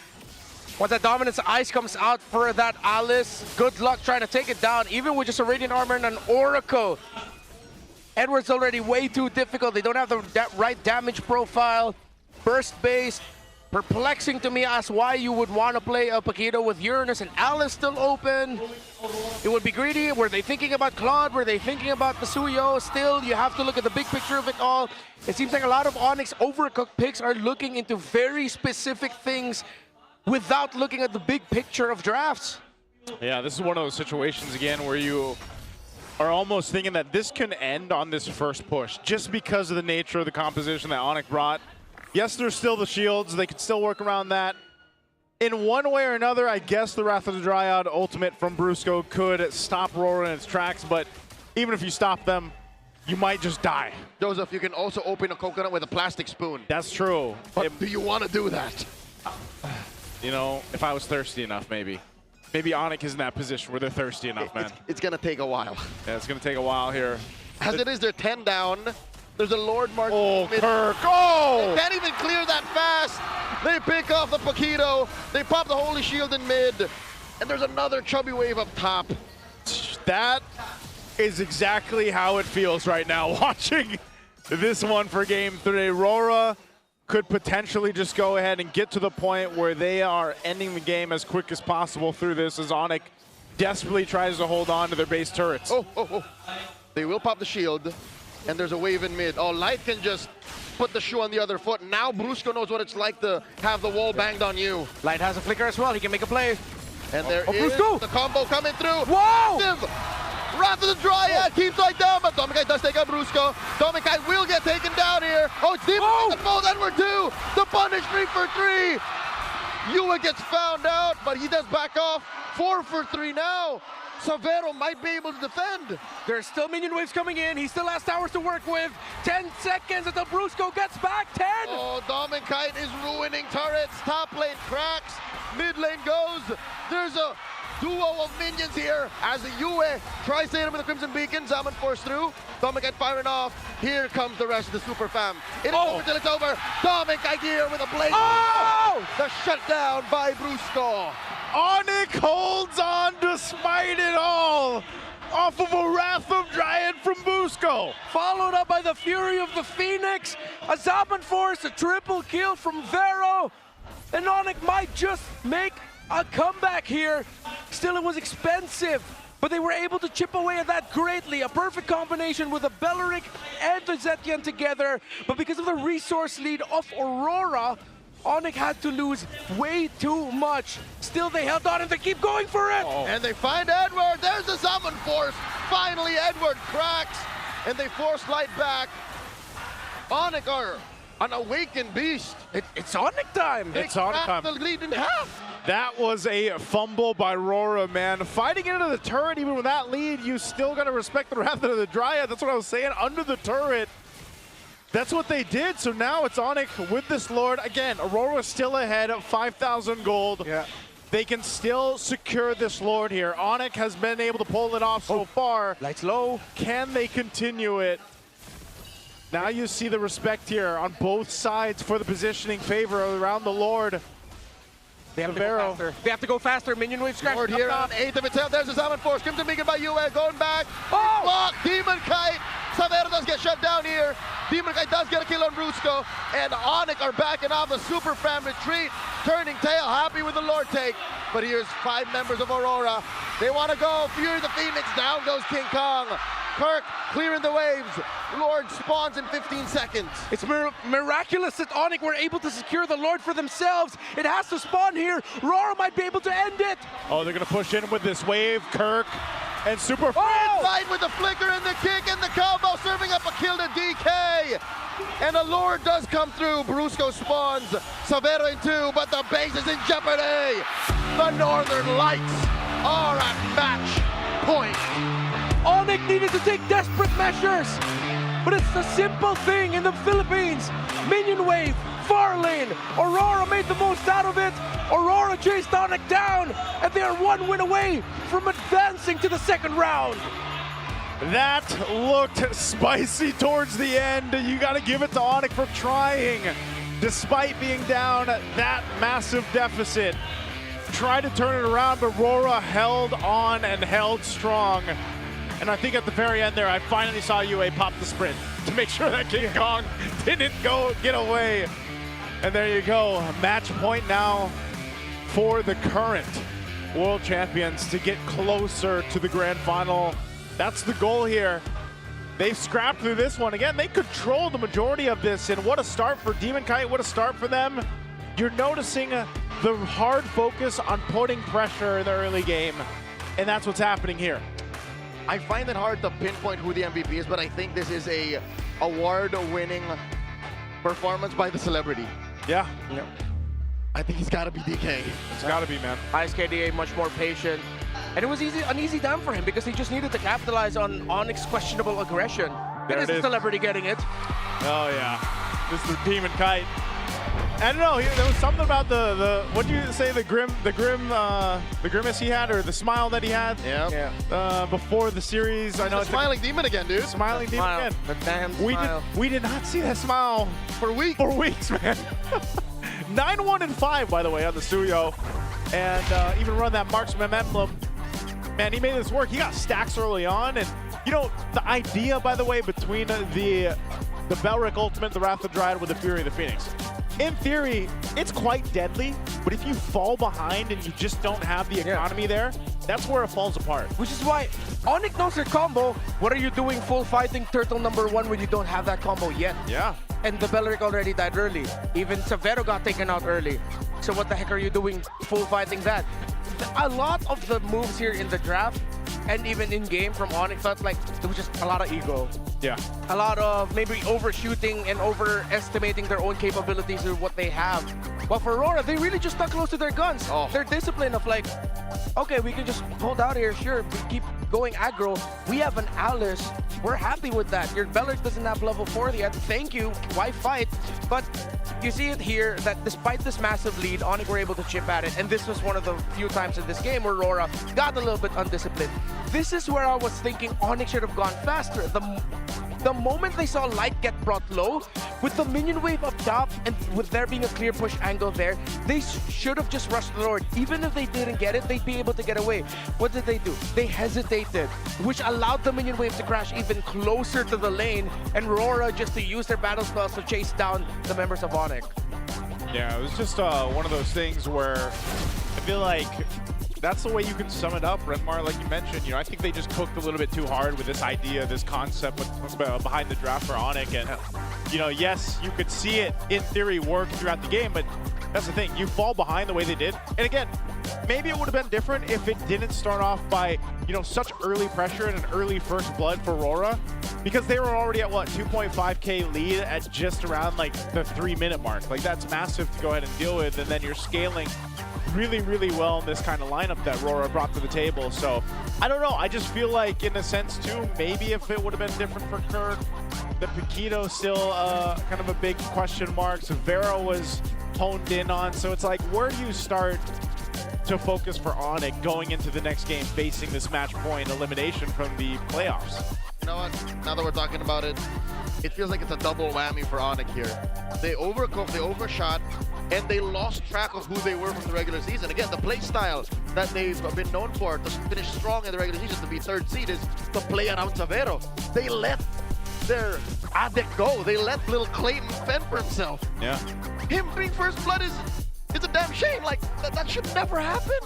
Once that Dominance Ice comes out for that Alice, good luck trying to take it down, even with just a Radiant Armor and an Oracle. Edward's already way too difficult. They don't have the right damage profile. Burst-based. Perplexing to me as why you would want to play a Paquito with Uranus and Alice still open. It would be greedy. Were they thinking about Claude? Were they thinking about Masuyo? Still, you have to look at the big picture of it all. It seems like a lot of Onyx overcooked picks are looking into very specific things without looking at the big picture of drafts. Yeah, this is one of those situations again where you are almost thinking that this can end on this first push just because of the nature of the composition that ONIC brought. Yes, there's still the shields. They can still work around that. In one way or another, I guess the Wrath of the Dryad ultimate from Brusco could stop RORA in its tracks, but even if you stop them, you might just die. Joseph, you can also open a coconut with a plastic spoon. That's true. But do you want to do that? You know, if I was thirsty enough, maybe. Maybe ONIC is in that position where they're thirsty enough, man. It's going to take a while. Yeah, it's going to take a while here. As it is, they're 10 down. There's a Lord Mark. Oh, Kirk. Oh! They can't even clear that fast. They pick off the Paquito. They pop the Holy Shield in mid. And there's another chubby wave up top. That is exactly how it feels right now watching this one for Game 3. RORA could potentially just go ahead and get to the point where they are ending the game as quick as possible through this as ONIC desperately tries to hold on to their base turrets. They will pop the shield. And there's a wave in mid. Oh, Light can just put the shoe on the other foot. Now Brusco knows what it's like to have the wall banged on you. Light has a flicker as well. He can make a play. And there is the combo coming through. Whoa! Wrath of the Dryad keeps Light down, but Dominkite does take out Brusco. Dominkite will get taken down here. Oh, it's Demon that falls. Edward 2. The punish 3 for 3. Yua gets found out, but he does back off. 4 for 3 now. Savero might be able to defend. There's still minion waves coming in. He still has towers to work with. 10 seconds until Brusco gets back. 10! Oh, Dominkite is ruining turrets. Top lane cracks. Mid lane goes. There's a duo of minions here as the Yue tries to hit him with the Crimson Beacon. Zaman forced through. Dominkite firing off. Here comes the rest of the Super Fam. It is over till it's over. Dominkite here with a blade. Oh! The shutdown by Brusco. ONIC holds on despite it all off of a Wrath of Dryad from Brusco. Followed up by the Fury of the Phoenix. A Zaman Force, a triple kill from Vero. And ONIC might just make a comeback here. Still, it was expensive, but they were able to chip away at that greatly. A perfect combination with a Belleric and a Zetian together. But because of the resource lead of Aurora, ONIC had to lose way too much. Still, they held on and they keep going for it. And they find Edward. There's the Summon Force. Finally, Edward cracks, and they force Light back. ONIC are an awakened beast. It's ONIC time. It's ONIC time. The lead in half. That was a fumble by RORA, man. Fighting into the turret, even with that lead, you still got to respect the Wrath of the Dryad. That's what I was saying. Under the turret. That's what they did, so now it's ONIC with this Lord. Again, Aurora still ahead of 5,000 gold. Yeah. They can still secure this Lord here. ONIC has been able to pull it off so far. Lights low. Can they continue it? Now you see the respect here on both sides for the positioning favor around the Lord. They have to go faster. They have to go faster. Minion wave scratch. Lord here on 8th of itself. There's the Summon Force. Crimson Beacon by Yue. Going back. Oh! Block. Demon Kite. Savero does get shut down here. Demon Kite does get a kill on Brusco. And ONIC are backing off the Super Fam retreat. Turning tail. Happy with the Lord take. But here's 5 members of Aurora. They want to go. Fury the Phoenix. Down goes King Kong. Kirk clearing the waves. Lord spawns in 15 seconds. It's miraculous that ONIC were able to secure the Lord for themselves. It has to spawn here. RORA might be able to end it. Oh, they're going to push in with this wave. Kirk and Super Inside with the flicker and the kick and the combo, serving up a kill to DK. And a Lord does come through. Brusco spawns. Savero in 2, but the base is in jeopardy. The Northern Lights are at match point. ONIC needed to take desperate measures, but it's a simple thing in the Philippines. Minion wave, far lane. Aurora made the most out of it. Aurora chased ONIC down, and they are 1 win away from advancing to the second round. That looked spicy towards the end. You got to give it to ONIC for trying, despite being down that massive deficit. Tried to turn it around, but RORA held on and held strong. And I think at the very end there, I finally saw UA pop the sprint to make sure that King Kong didn't get away. And there you go, match point now for the current world champions to get closer to the grand final. That's the goal here. They've scrapped through this one. Again, they control the majority of this, and what a start for Demon Kite, what a start for them. You're noticing the hard focus on putting pressure in the early game, and that's what's happening here. I find it hard to pinpoint who the MVP is, but I think this is a award-winning performance by the celebrity. Yeah. I think he's got to be DK. It's got to be, man. ISKDA much more patient. And it was an easy down for him because he just needed to capitalize on ONIC's questionable aggression. There it is the celebrity getting it. Oh, yeah. This is the Demon Kite. I don't know. There was something about the what do you say, the grimace he had, or the smile that he had. Yeah. Before the series. I know it's smiling demon again, dude. Smiling demon again. The damn smile. We did not see that smile for weeks. For weeks, man. 9-1-5, by the way, on the Suyo, and even run that marksman emblem. Man, he made this work. He got stacks early on, and you know the idea, by the way, between the Belric ultimate, the Wrath of the Dryad with the Fury of the Phoenix. In theory, it's quite deadly, but if you fall behind and you just don't have the economy there, that's where it falls apart. Which is why ONIC knows their combo. What are you doing full fighting turtle #1 when you don't have that combo yet? Yeah. And the Belric already died early. Even Savero got taken out early. So what the heck are you doing full fighting that? A lot of the moves here in the draft and even in-game from ONIC felt like it was just a lot of ego. Yeah. A lot of maybe overshooting and overestimating their own capabilities or what they have. But for RORA, they really just stuck close to their guns. Their discipline of like, okay, we can just hold out here, sure, we keep going aggro. We have an Alice. We're happy with that. Your Belric doesn't have level 4 yet. Thank you. Why fight? But you see it here that despite this massive lead, ONIC were able to chip at it. And this was one of the few times in this game where RORA got a little bit undisciplined. This is where I was thinking ONIC should have gone faster. The moment they saw Light get brought low, with the minion wave up top and with there being a clear push angle there, they should have just rushed the Lord. Even if they didn't get it, they'd be able to get away. What did they do? They hesitated, which allowed the minion wave to crash even closer to the lane, and RORA just to use their battle spells to chase down the members of ONIC. Yeah, it was just one of those things where I feel like that's the way you can sum it up, Renmar, like you mentioned. You know, I think they just cooked a little bit too hard with this idea, this concept behind the draft for ONIC. And, you know, yes, you could see it in theory work throughout the game, but that's the thing. You fall behind the way they did. And again, maybe it would have been different if it didn't start off by, you know, such early pressure and an early first blood for RORA, because they were already at, what, 2.5K lead at just around, like, the 3-minute mark. Like, that's massive to go ahead and deal with, and then you're scaling really, really well in this kind of lineup that RORA brought to the table. So, I don't know. I just feel like, in a sense, too, maybe if it would have been different for Kirk, the Paquito still kind of a big question mark. Savero was honed in on. So it's like, where do you start to focus for ONIC going into the next game, facing this match point elimination from the playoffs? You know what? Now that we're talking about it, it feels like it's a double whammy for ONIC here. They overcooked, they overshot, and they lost track of who they were from the regular season. Again, the play style that they've been known for to finish strong in the regular season, to be 3rd seed, is to play around Savero. They let their addict go. They let little Clayton fend for himself. Yeah. Him being first blood is a damn shame. Like, that should never happen.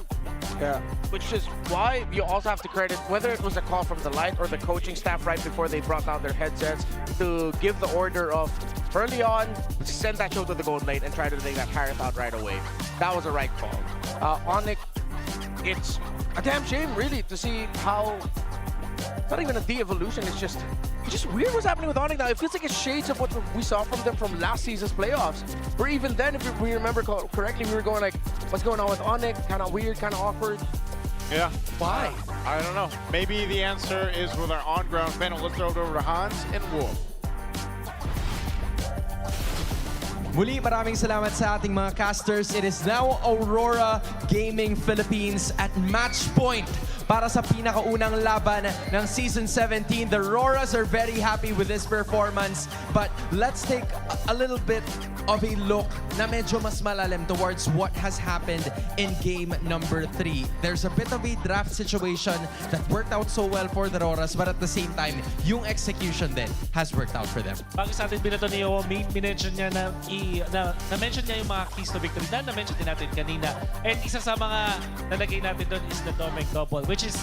Yeah, which is why you also have to credit whether it was a call from the Light or the coaching staff right before they brought down their headsets to give the order of early on, send that show to the gold lane and try to take that carrot out right away. That was a right call. ONIC, it's a damn shame really to see how, not even a de-evolution, it's just weird what's happening with ONIC now. It feels like it's shades of what we saw from them from last season's playoffs. Or even then, if we remember correctly, we were going like, what's going on with ONIC? Kind of weird, kind of awkward. Yeah. Why? I don't know. Maybe the answer is with our on-ground panel. Let's throw it over to Hans and Wolf. Muli, maraming salamat sa ating mga casters. It is now Aurora Gaming Philippines at match point para sa pinakaunang laban ng Season 17. The RORAs are very happy with this performance, but let's take a little bit of a look na medyo mas malalim towards what has happened in game number 3. There's a bit of a draft situation that worked out so well for the RORAs, but at the same time, yung execution din has worked out for them. Bago sa atin binato ni Yowo, minention niya na-mention niya yung mga keys to victory na na-mention din natin kanina. And isa sa mga nalagay natin doon is the Domec Double, which is,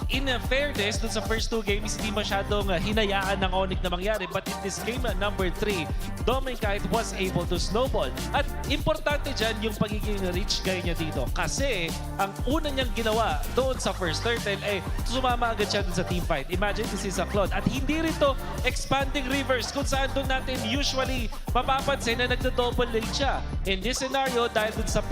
in fairness, dun sa first 2 games, hindi masyadong hinayaan ng ONIC na mangyari. But in this game number 3, Domec kahit was able to snowball. At importante dyan yung pagiging rich guy niya dito. Kasi ang una niyang ginawa doon sa first turtle, sumama agad siya dun sa team fight. Imagine this is a clone. At hindi rin to expanding rivers kung saan doon natin usually mapapansin na nagdo-double lane siya. In this scenario, dahil dun sa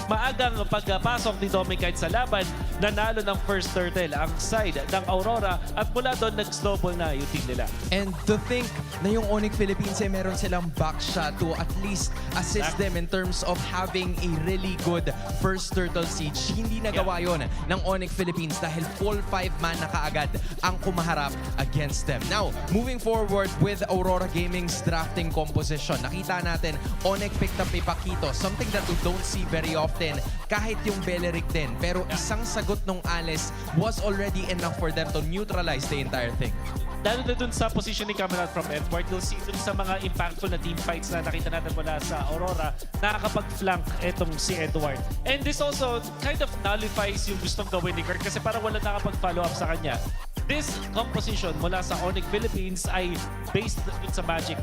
maagang pagpasok ni Domec kahit sa laban, nanalo ng first turtle ang side ng Aurora at mula doon nag-snowball na yung team nila. And to think na yung ONIC Philippines meron silang backshot to at least assist them in terms of having a really good first turtle siege. Hindi nagawa yon ng ONIC Philippines dahil full 5-man na kaagad ang kumaharap against them. Now, moving forward with Aurora Gaming's drafting composition, nakita natin ONIC picked up a Paquito, something that we don't see very often kahit yung Beleric din. Pero isang sagot nung Alice was already enough for them to neutralize the entire thing. Lalo na dun sa positioning coming out from Edward, you'll see dun sa mga impactful na team fights na nakita natin mula sa Aurora, nakakapag-flank etong si Edward. And this also kind of nullifies yung gustong gawin ni Kirk kasi parang wala nakapag-follow up sa kanya. This composition mula sa ONIC Philippines ay based dun sa magic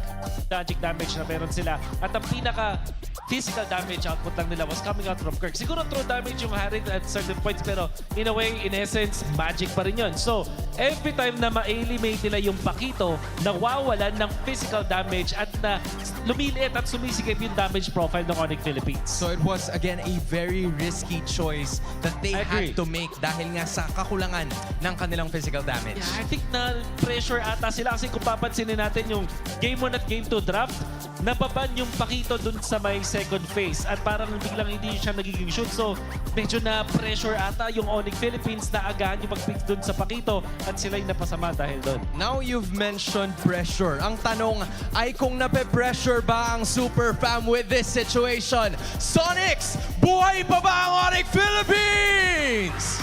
damage na meron sila. At ang pinaka-physical damage output lang nila was coming out from Kirk. Siguro throw damage yung Harry at certain points, pero in a way, in essence, magic pa rin yun. So, every time na ma-eliminate nila yung Paquito, nawawalan ng physical damage at na lumiliit at sumisikip yung damage profile ng ONIC Philippines. So it was, again, a very risky choice that they had to make dahil nga sa kakulangan ng kanilang physical damage. Yeah, I think na pressure ata sila kasi kung papansinin natin yung Game 1 at Game 2 draft, nababan yung Paquito dun sa may second phase at parang biglang hindi siya nagiging shoot. So medyo na pressure ata yung ONIC Philippines na agahan yung pag-pick dun sa Paquito at sila'y napasama dahil dun. Now you've mentioned pressure. Ang tanong ay kung nape-pressure ba ang Super Fam with this situation? Sonics, buhay pa ba ang ONIC Philippines?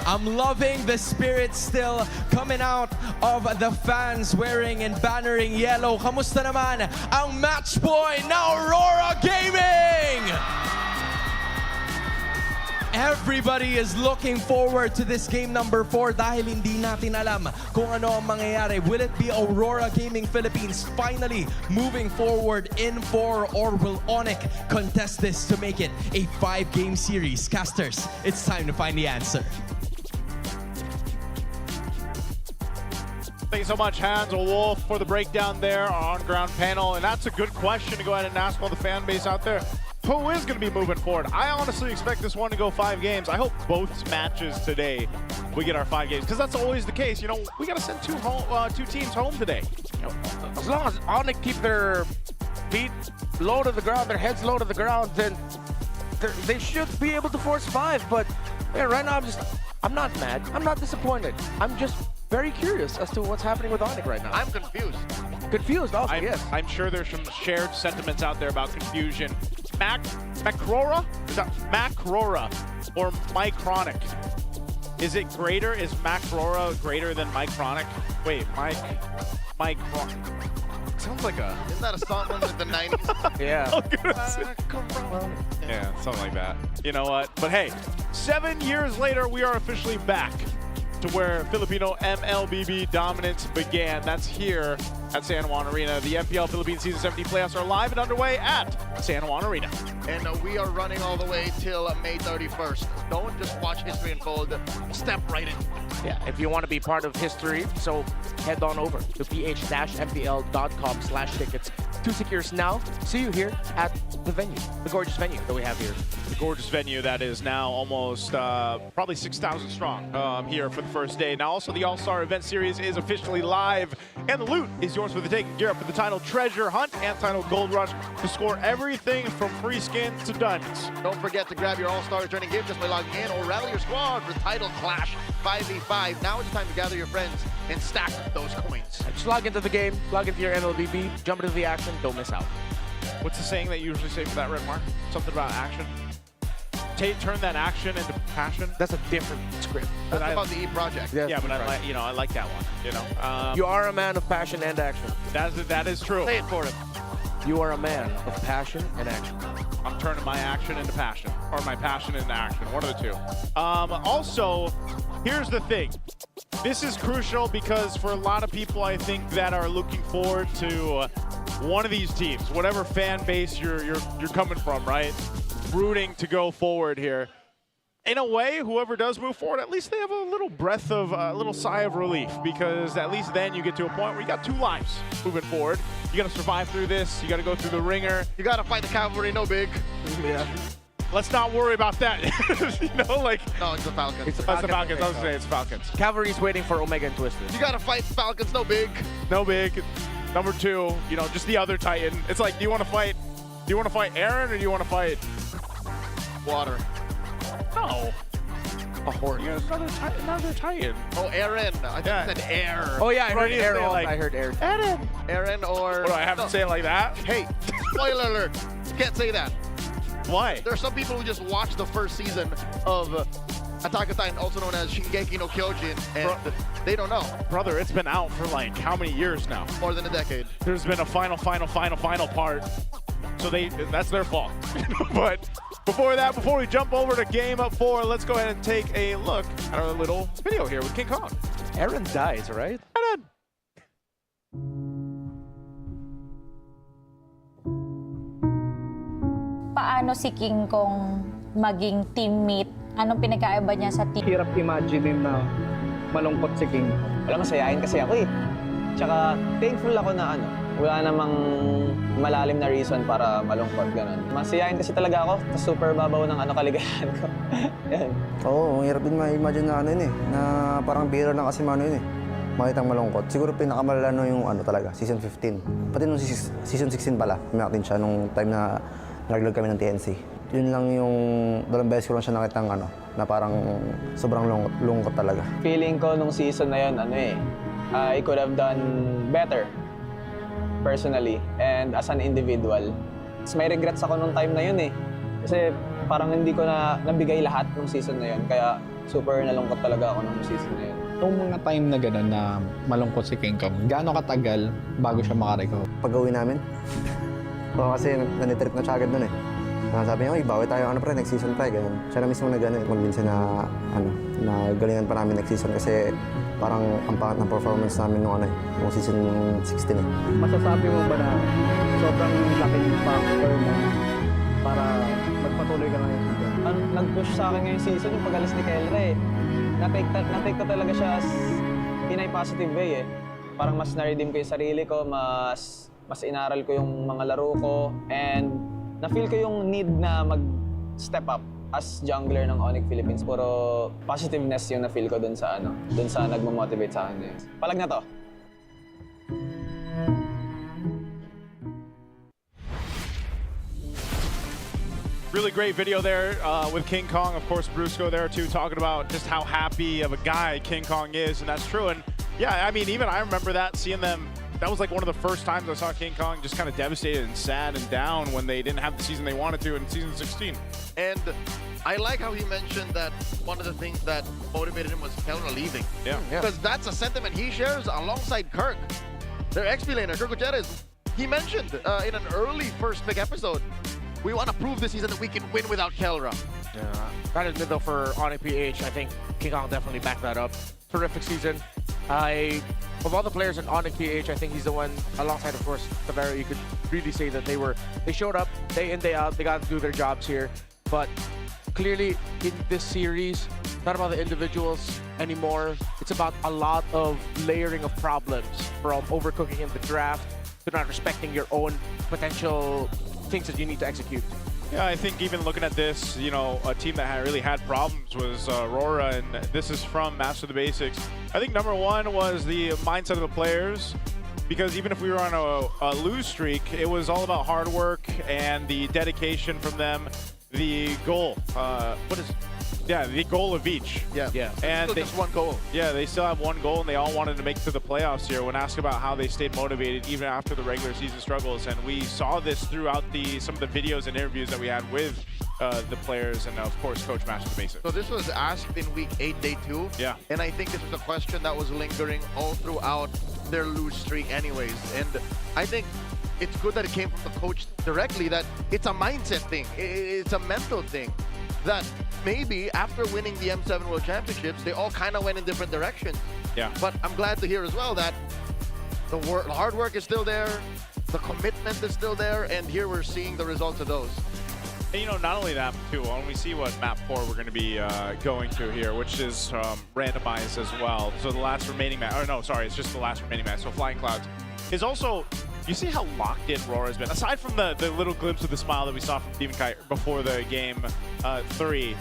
I'm loving the spirit still coming out of the fans wearing and bannering yellow. Kamusta naman ang match point ng Aurora Gaming? Everybody is looking forward to this game number 4 dahil hindi natin alam kung ano ang mangyayari. Will it be Aurora Gaming Philippines finally moving forward in 4 or will ONIC contest this to make it a 5-game series? Casters, it's time to find the answer. Thanks so much, Hans or Wolf, for the breakdown there, our on-ground panel. And that's a good question to go ahead and ask all the fan base out there. Who is going to be moving forward? I honestly expect this one to go 5 games. I hope both matches today we get our 5 games, because that's always the case. You know, we got to send two teams home today. You know, as long as ONIC keep their feet low to the ground, their heads low to the ground, then they should be able to force 5. But yeah, right now I'm not mad. I'm not disappointed. I'm just very curious as to what's happening with ONIC right now. I'm confused. Confused also, yes. I'm sure there's some shared sentiments out there about confusion. MacRORA? Is that MacRORA or Mycronic? Is it greater? Is MacRORA greater than Mycronic? Wait, Mycronic. sounds like a... Isn't that a song from the 90s? Yeah. Yeah, something like that. You know what? But hey, 7 years later, we are officially back to where Filipino MLBB dominance began. That's here at San Juan Arena. The MPL Philippines Season 17 playoffs are live and underway at San Juan Arena. And we are running all the way till May 31st. Don't just watch history unfold. Step right in. Yeah, if you want to be part of history, so head on over to ph-mpl.com/tickets to secure now. See you here at the venue, the gorgeous venue that we have here. The gorgeous venue that is now almost probably 6,000 strong here for the first day. Now also the All-Star Event Series is officially live, and the loot is yours for the taking. Gear up for the title Treasure Hunt and title Gold Rush to score everything from free skins to diamonds. Don't forget to grab your All-Star returning gift just by logging in or rally your squad for Title Clash 5v5. Now it's time to gather your friends and stack those coins. Just log into the game, log into your MLBB, jump into the action, don't miss out. What's the saying that you usually say for that, Red Mark? Something about action? Turn that action into passion? That's a different script. That's about the E Project. Yeah, but I like that one. You know, you are a man of passion and action. That is true. Say it for him. You are a man of passion and action. I'm turning my action into passion, or my passion into action. One of the two. Also, here's the thing. This is crucial because for a lot of people, I think, that are looking forward to one of these teams, whatever fan base you're coming from, right? Rooting to go forward here. In a way, whoever does move forward, at least they have a little breath of, a little sigh of relief, because at least then you get to a point where you got 2 lives moving forward. You got to survive through this. You got to go through the ringer. You got to fight the cavalry, no big. Yeah. Let's not worry about that. You know, like... No, it's the Falcons. It's the Falcons. I was saying it's Falcons. Cavalry's waiting for Omega and Twisted. You got to fight Falcons, no big. No big. Number 2, you know, just the other Titan. It's like, do you want to fight Aaron or do you want to fight... Water. No. A horse. Yeah, another Titan. Oh, Aaron. I think you said air. Oh, yeah, I heard air. Like, I heard air. Aaron or... What, do I have to say it like that? Hey, spoiler alert. You can't say that. Why? There are some people who just watched the first season of Attack on Titan, also known as Shingeki no Kyojin, and they don't know. Brother, it's been out for like how many years now? More than a decade. There's been a final part. So that's their fault. But before that, before we jump over to game 4, let's go ahead and take a look at our little video here with King Kong. Aaron dies, right? Aaron! Paano si King Kong maging teammate? Anong pinagkaiba niya sa team? Hirap imagine na malungkot si King. Wala, masayain kasi ako eh. Tsaka thankful ako na wala namang malalim na reason para malungkot, ganun. Masayain kasi talaga ako, super babaw ng kaligayahan ko. Yan. Oo, hirap din ma-imagine na na parang biro lang kasi yun eh. Makitang malungkot. Siguro pinakamalala yung talaga, season 15. Pati nung season 16 pala, umiyak din siya nung time na naglag kami ng TNC. Yun lang yung dalawang beses ko lang siya nakitang na parang sobrang lungkot talaga. Feeling ko nung season na yun, I could have done better personally and as an individual. May regrets ako nung time na yun eh. Kasi parang hindi ko na nabigay lahat nung season na yun. Kaya super nalungkot talaga ako nung season na yun. Yung mga time na gano'n na malungkot si King Kong, gaano katagal bago siya makarecover? Pag-uwi namin. Oo, kasi nanitrip na siya agad nun eh. Sabi niya, bawi tayo pre, next season pa eh, ganun. Siya na mismo na gano'n. Minsan na, na galingan pa namin next season kasi parang ang pangat ng performance namin nung nung season 16 eh. Masasabi mo ba na sobrang laking factor mo para magpatuloy ka ngayon season? Nag-push sa akin ngayong season yung pag-alis ni Kelra eh. Na-take ko talaga siya in a positive way eh. Parang mas na-redeem ko yung sarili ko, mas inaral ko yung mga laro ko, and na-feel ko yung need na mag-step up as jungler ng ONIC Philippines. Puro positiveness yung na-feel ko dun sa nagmo-motivate sa akin. Palag na to. Really great video there with King Kong. Of course, Brusco there too, talking about just how happy of a guy King Kong is, and that's true. And yeah, I mean, even I remember that, seeing them. That was like one of the first times I saw King Kong just kind of devastated and sad and down when they didn't have the season they wanted to in season 16. And I like how he mentioned that one of the things that motivated him was Kelra leaving. Yeah. Because that's a sentiment he shares alongside Kirk. Their XP laner, Kirk Gutierrez, he mentioned in an early first pick episode, we want to prove this season that we can win without Kelra. Yeah. Gotta admit though, for ONIC PH, I think King Kong definitely backed that up. Terrific season. Of all the players in ONIC PH, I think he's the one, alongside of course Tavera, you could really say that they showed up day in, day out, they got to do their jobs here. But clearly in this series, it's not about the individuals anymore. It's about a lot of layering of problems, from overcooking in the draft to not respecting your own potential things that you need to execute. Yeah, I think even looking at this, you know, a team that really had problems was RORA, and this is from Master the Basics. I think number one was the mindset of the players, because even if we were on a lose streak, it was all about hard work and the dedication from them. The goal, the goal of each. Yeah. And just one goal. Yeah, they still have one goal, and they all wanted to make it to the playoffs here. When asked about how they stayed motivated even after the regular season struggles, and we saw this throughout some of the videos and interviews that we had with the players, and of course Coach Master the Basics. So this was asked in week 8, day 2. Yeah. And I think this was a question that was lingering all throughout their lose streak anyways. And I think it's good that it came from the coach directly, that it's a mindset thing. It's a mental thing. That maybe after winning the M7 World Championships, they all kind of went in different directions. Yeah. But I'm glad to hear as well that the hard work is still there, the commitment is still there, and here we're seeing the results of those. And you know, not only that, too, when we see what map 4 we're going to be going to here, which is randomized as well. So the last remaining map, oh no, sorry, it's just the last remaining map. So Flying Clouds is also, you see how locked in RORA has been. Aside from the little glimpse of the smile that we saw from Demon Kite before the game 3,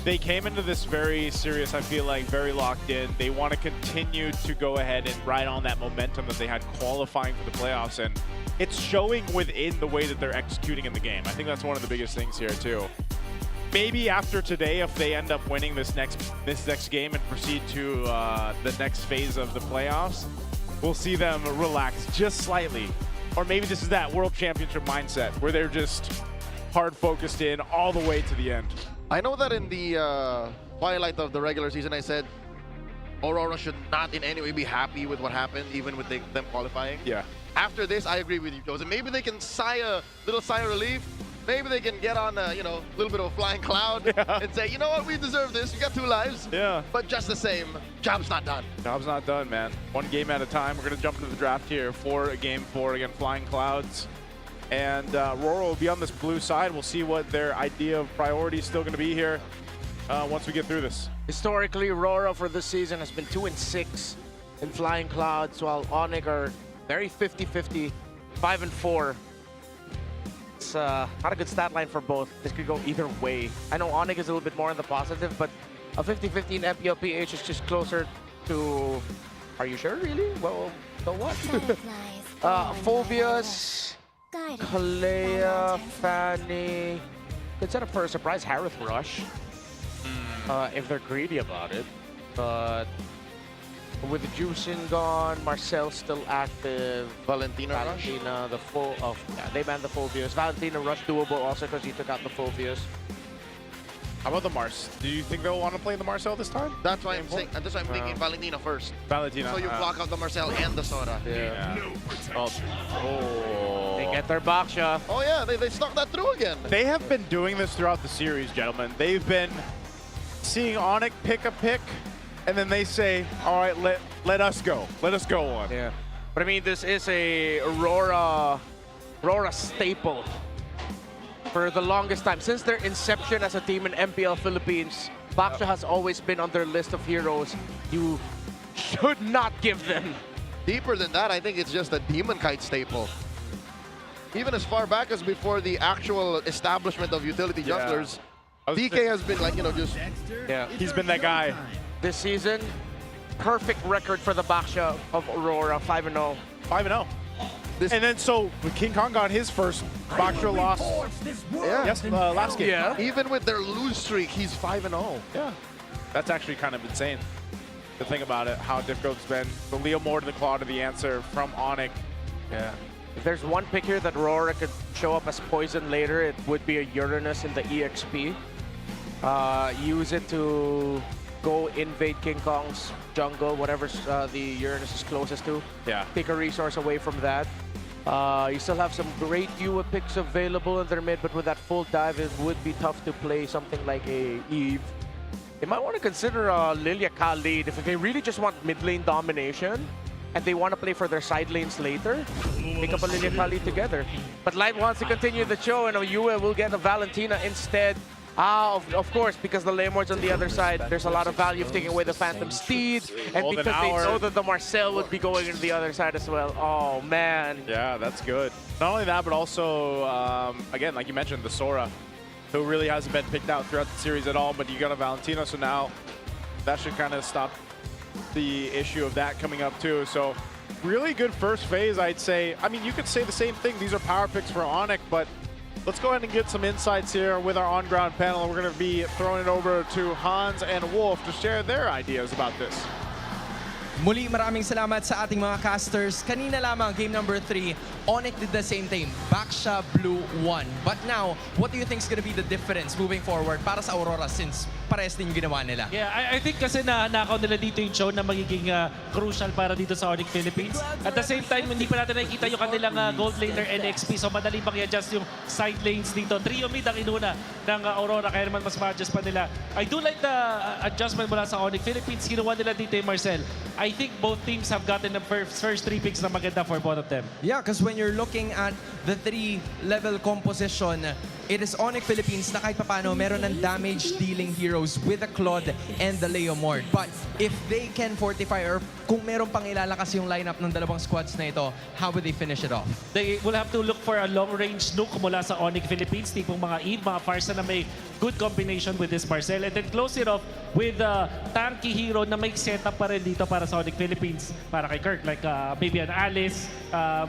they came into this very serious, I feel like, very locked in. They want to continue to go ahead and ride on that momentum that they had qualifying for the playoffs, and it's showing within the way that they're executing in the game. I think that's one of the biggest things here too. Maybe after today, if they end up winning this next game and proceed to the next phase of the playoffs, we'll see them relax just slightly. Or maybe this is that World Championship mindset where they're just hard focused in all the way to the end. I know that in the twilight of the regular season, I said Aurora should not in any way be happy with what happened, even with them qualifying. Yeah. After this, I agree with you, Joseph. Maybe they can sigh a little sigh of relief. Maybe they can get on a little bit of a flying cloud and say, you know what, we deserve this. We got 2 lives. Yeah. But just the same, job's not done. Job's not done, man. One game at a time. We're going to jump into the draft here for game 4 against Flying Clouds. And RORA will be on this blue side. We'll see what their idea of priority is still going to be here once we get through this. Historically, RORA for this season has been 2-6 in Flying Clouds, while ONIC are very 50-50, 5-4. It's not a good stat line for both. This could go either way. I know ONIC is a little bit more on the positive, but a 50-50 in MPL PH is just closer to... Are you sure, really? Well, so what? Phobius, Kalea, Fanny. Could set up for a surprise Harith Rush if they're greedy about it. But with the Juicing gone, Marcel's still active. Valentina, the full of they banned the Phobius. Valentina Rush doable also because he took out the Phobius. How about the Mars? Do you think they'll want to play the Marcel this time? That's why I'm thinking Valentina first. Valentina. So you block out the Marcel and the Sora. Yeah. Oh. They get their Baksha. Oh yeah, they snuck that through again. They have been doing this throughout the series, gentlemen. They've been seeing ONIC pick a pick, and then they say, all right, let us go. Let us go on. Yeah. But I mean, this is a RORA staple. For the longest time, since their inception as a team in MPL Philippines, Baksha has always been on their list of heroes you should not give them. Deeper than that, I think it's just a Demon Kite staple. Even as far back as before the actual establishment of utility junglers, DK has been like, just... Yeah. He's been that guy. This season, perfect record for the Baksha of Aurora, 5-0. 5-0. And then so King Kong got his first Baksha loss last game. Yeah. Even with their lose streak, he's 5-0. Yeah. That's actually kind of insane to think about it, how difficult it's been. The Leo Moore to the Claw to the answer from ONIC. Yeah. If there's one pick here that RORA could show up as poison later, it would be a Uranus in the EXP. Use it to go invade King Kong's jungle, whatever the Uranus is closest to. Yeah. Take a resource away from that. You still have some great UA picks available in their mid, but with that full dive, it would be tough to play something like a Eve. They might want to consider Lilia Khalid if they really just want mid lane domination and they want to play for their side lanes later. Pick up a Lilia Khalid together. But Light wants to continue the show, and UA will get a Valentina instead. Of course, because the Lamords on the other side, there's a lot of value of taking away the Phantom Steed, and Golden because they Hour. know that the Marcel would be going to the other side as well. Oh, man. Yeah, that's good. Not only that, but also, again, like you mentioned, the Sora, who really hasn't been picked out throughout the series at all, but you got a Valentina, so now that should kind of stop the issue of that coming up too. So really good first phase, I'd say. I mean, you could say the same thing. These are power picks for ONIC, but let's go ahead and get some insights here with our on-ground panel. We're going to be throwing it over to Hans and Wolf to share their ideas about this. Muli, maraming salamat sa ating mga casters. Kanina lamang, game number 3, ONIC did the same thing. Baksha Blue 1. But now, what do you think is going to be the difference moving forward para sa Aurora since parehas din yung ginawa nila? Yeah, I think kasi nakaw nila dito yung show na magiging crucial para dito sa ONIC Philippines. At the same time, hindi pa natin nakikita yung kanilang gold laner NXP. So madali bang i-adjust yung side lanes dito. Trio mid ang inuna ng Aurora, kaya naman mas ma-adjust pa nila. I do like the adjustment mula sa ONIC Philippines. Ginawa nila dito yung Marcel. I think both teams have gotten the first 3 picks na maganda for both of them. Yeah, because when you're looking at the 3-level composition, it is ONIC Philippines na kahit papano meron ng damage-dealing heroes with the Claude and the Leomord. But if they can fortify or kung meron pang ilalakas yung lineup ng dalawang squads na ito, how would they finish it off? They will have to look for a long-range nuke mula sa ONIC Philippines, tipong mga Eve, mga Farsa na may good combination with this Marcel. And then close it off with a tanky hero na may setup pa rin dito para sa ONIC Philippines. Para kay Kirk, like maybe an Alice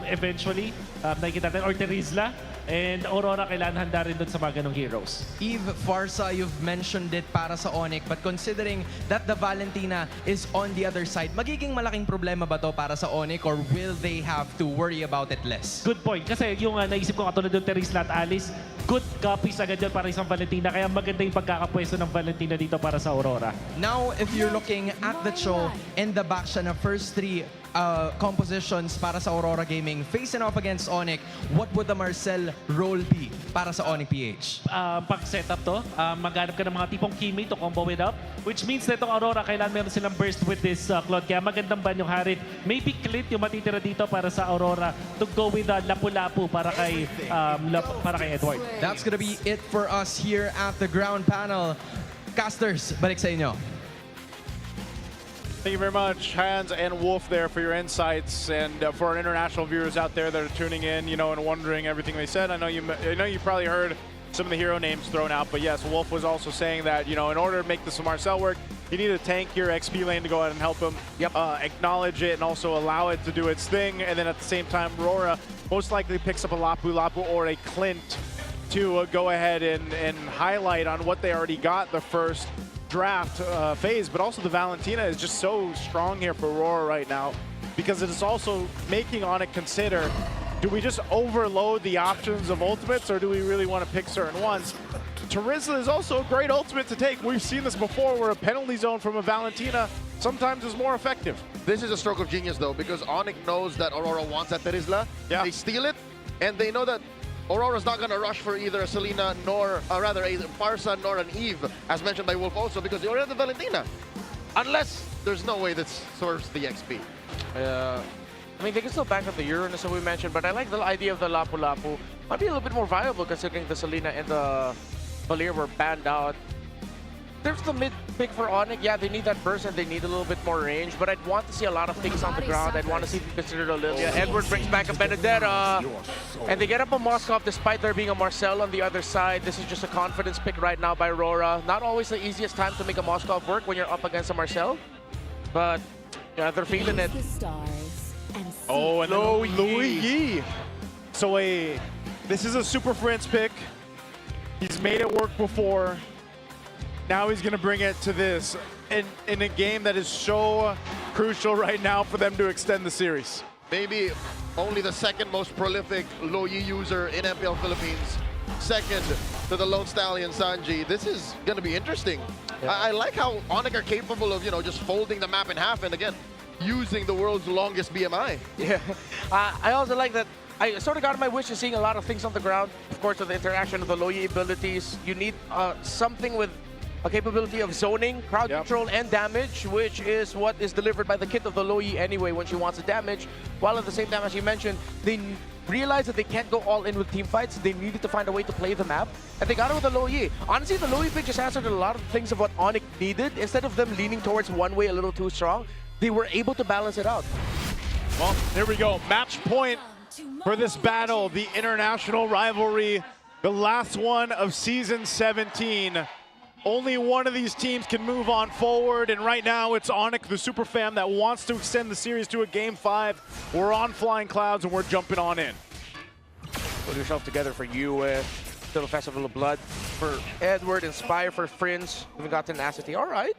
eventually, nakikita natin, or Terizla. And Aurora kailangan handa rin dun sa mga ganong heroes. Eve, Farsa, you've mentioned it para sa ONIC, but considering that the Valentina is on the other side, magiging malaking problema ba to para sa ONIC or will they have to worry about it less? Good point. Kasi yung naisip ko katulad yung Terizla at Alice, good copies agad yun para isang Valentina. Kaya maganda yung pagkakapwesto ng Valentina dito para sa Aurora. Now, if you're looking at the show and the back siya na first 3 compositions para sa Aurora Gaming, facing off against ONIC, what would the Marcel role be para sa ONIC PH? Pag-setup to, maghanap ka ng mga tipong Kimi to combo it up, which means na itong Aurora, kailangan meron silang burst with this Claude. Kaya magandang ban yung Harit. Maybe Clint yung matitira dito para sa Aurora to go with Lapu-Lapu para kay Edward. That's gonna be it for us here at the ground panel. Casters, balik sa inyo. Thank you very much, Hans and Wolf, there for your insights, and for our international viewers out there that are tuning in, you know, and wondering everything they said. I know you probably heard some of the hero names thrown out, but yes, Wolf was also saying that, you know, in order to make this Marcel work, you need to tank your XP lane to go ahead and help him. Acknowledge it and also allow it to do its thing, and then at the same time, RORA most likely picks up a Lapu-Lapu or a Clint to go ahead and highlight on what they already got the first draft phase, but also the Valentina is just so strong here for RORA right now because it is also making ONIC consider, do we just overload the options of ultimates or do we really want to pick certain ones? Terizla is also a great ultimate to take. We've seen this before where a penalty zone from a Valentina sometimes is more effective. This is a stroke of genius though, because ONIC knows that Aurora wants that Terizla. Yeah. They steal it, and they know that Aurora's not going to rush for either a Selena nor, rather, a Farsa nor an Eve, as mentioned by Wolf also, because they already have the Valentina. Unless there's no way that serves the XP. I mean, they can still back up the Uranus, as we mentioned, but I like the idea of the Lapu-Lapu. Might be a little bit more viable considering the Selena and the Valir were banned out. There's the mid pick for ONIC. Yeah, they need that burst and they need a little bit more range, but I'd want to see a lot of things on the ground. I'd want to see them consider a Lilia. Edward brings back a Benedetta, and they get up a Moskov despite there being a Marcel on the other side. This is just a confidence pick right now by RORA. Not always the easiest time to make a Moskov work when you're up against a Marcel, but yeah, they're feeling it. Oh, and Louis Yi. So this is a Super Friends pick. He's made it work before. Now he's going to bring it to this in a game that is so crucial right now for them to extend the series. Maybe only the second most prolific Lo Yi user in MPL Philippines. Second to the Lone Stallion Sanji. This is going to be interesting. Yeah. I like how ONIC are capable of, you know, just folding the map in half and again, using the world's longest BMI. Yeah, I also like that I sort of got my wish of seeing a lot of things on the ground. Of course, with the interaction of the Loyi abilities, you need something with a capability of zoning, crowd control, and damage, which is what is delivered by the kit of the Loyi anyway when she wants to damage. While at the same time, as you mentioned, they realized that they can't go all in with team fights. They needed to find a way to play the map, and they got it with the Loyi. Honestly, the Loyi pick just answered a lot of things of what ONIC needed. Instead of them leaning towards one way a little too strong, they were able to balance it out. Well, here we go. Match point for this battle, the international rivalry, the last one of Season 17. Only one of these teams can move on forward, and right now it's ONIC, the super fam, that wants to extend the series to a Game 5. We're on flying clouds, and we're jumping on in. Put yourself together for you. Still a Festival of Blood for Edward, Inspire for Prince. Even got an Acity. All right.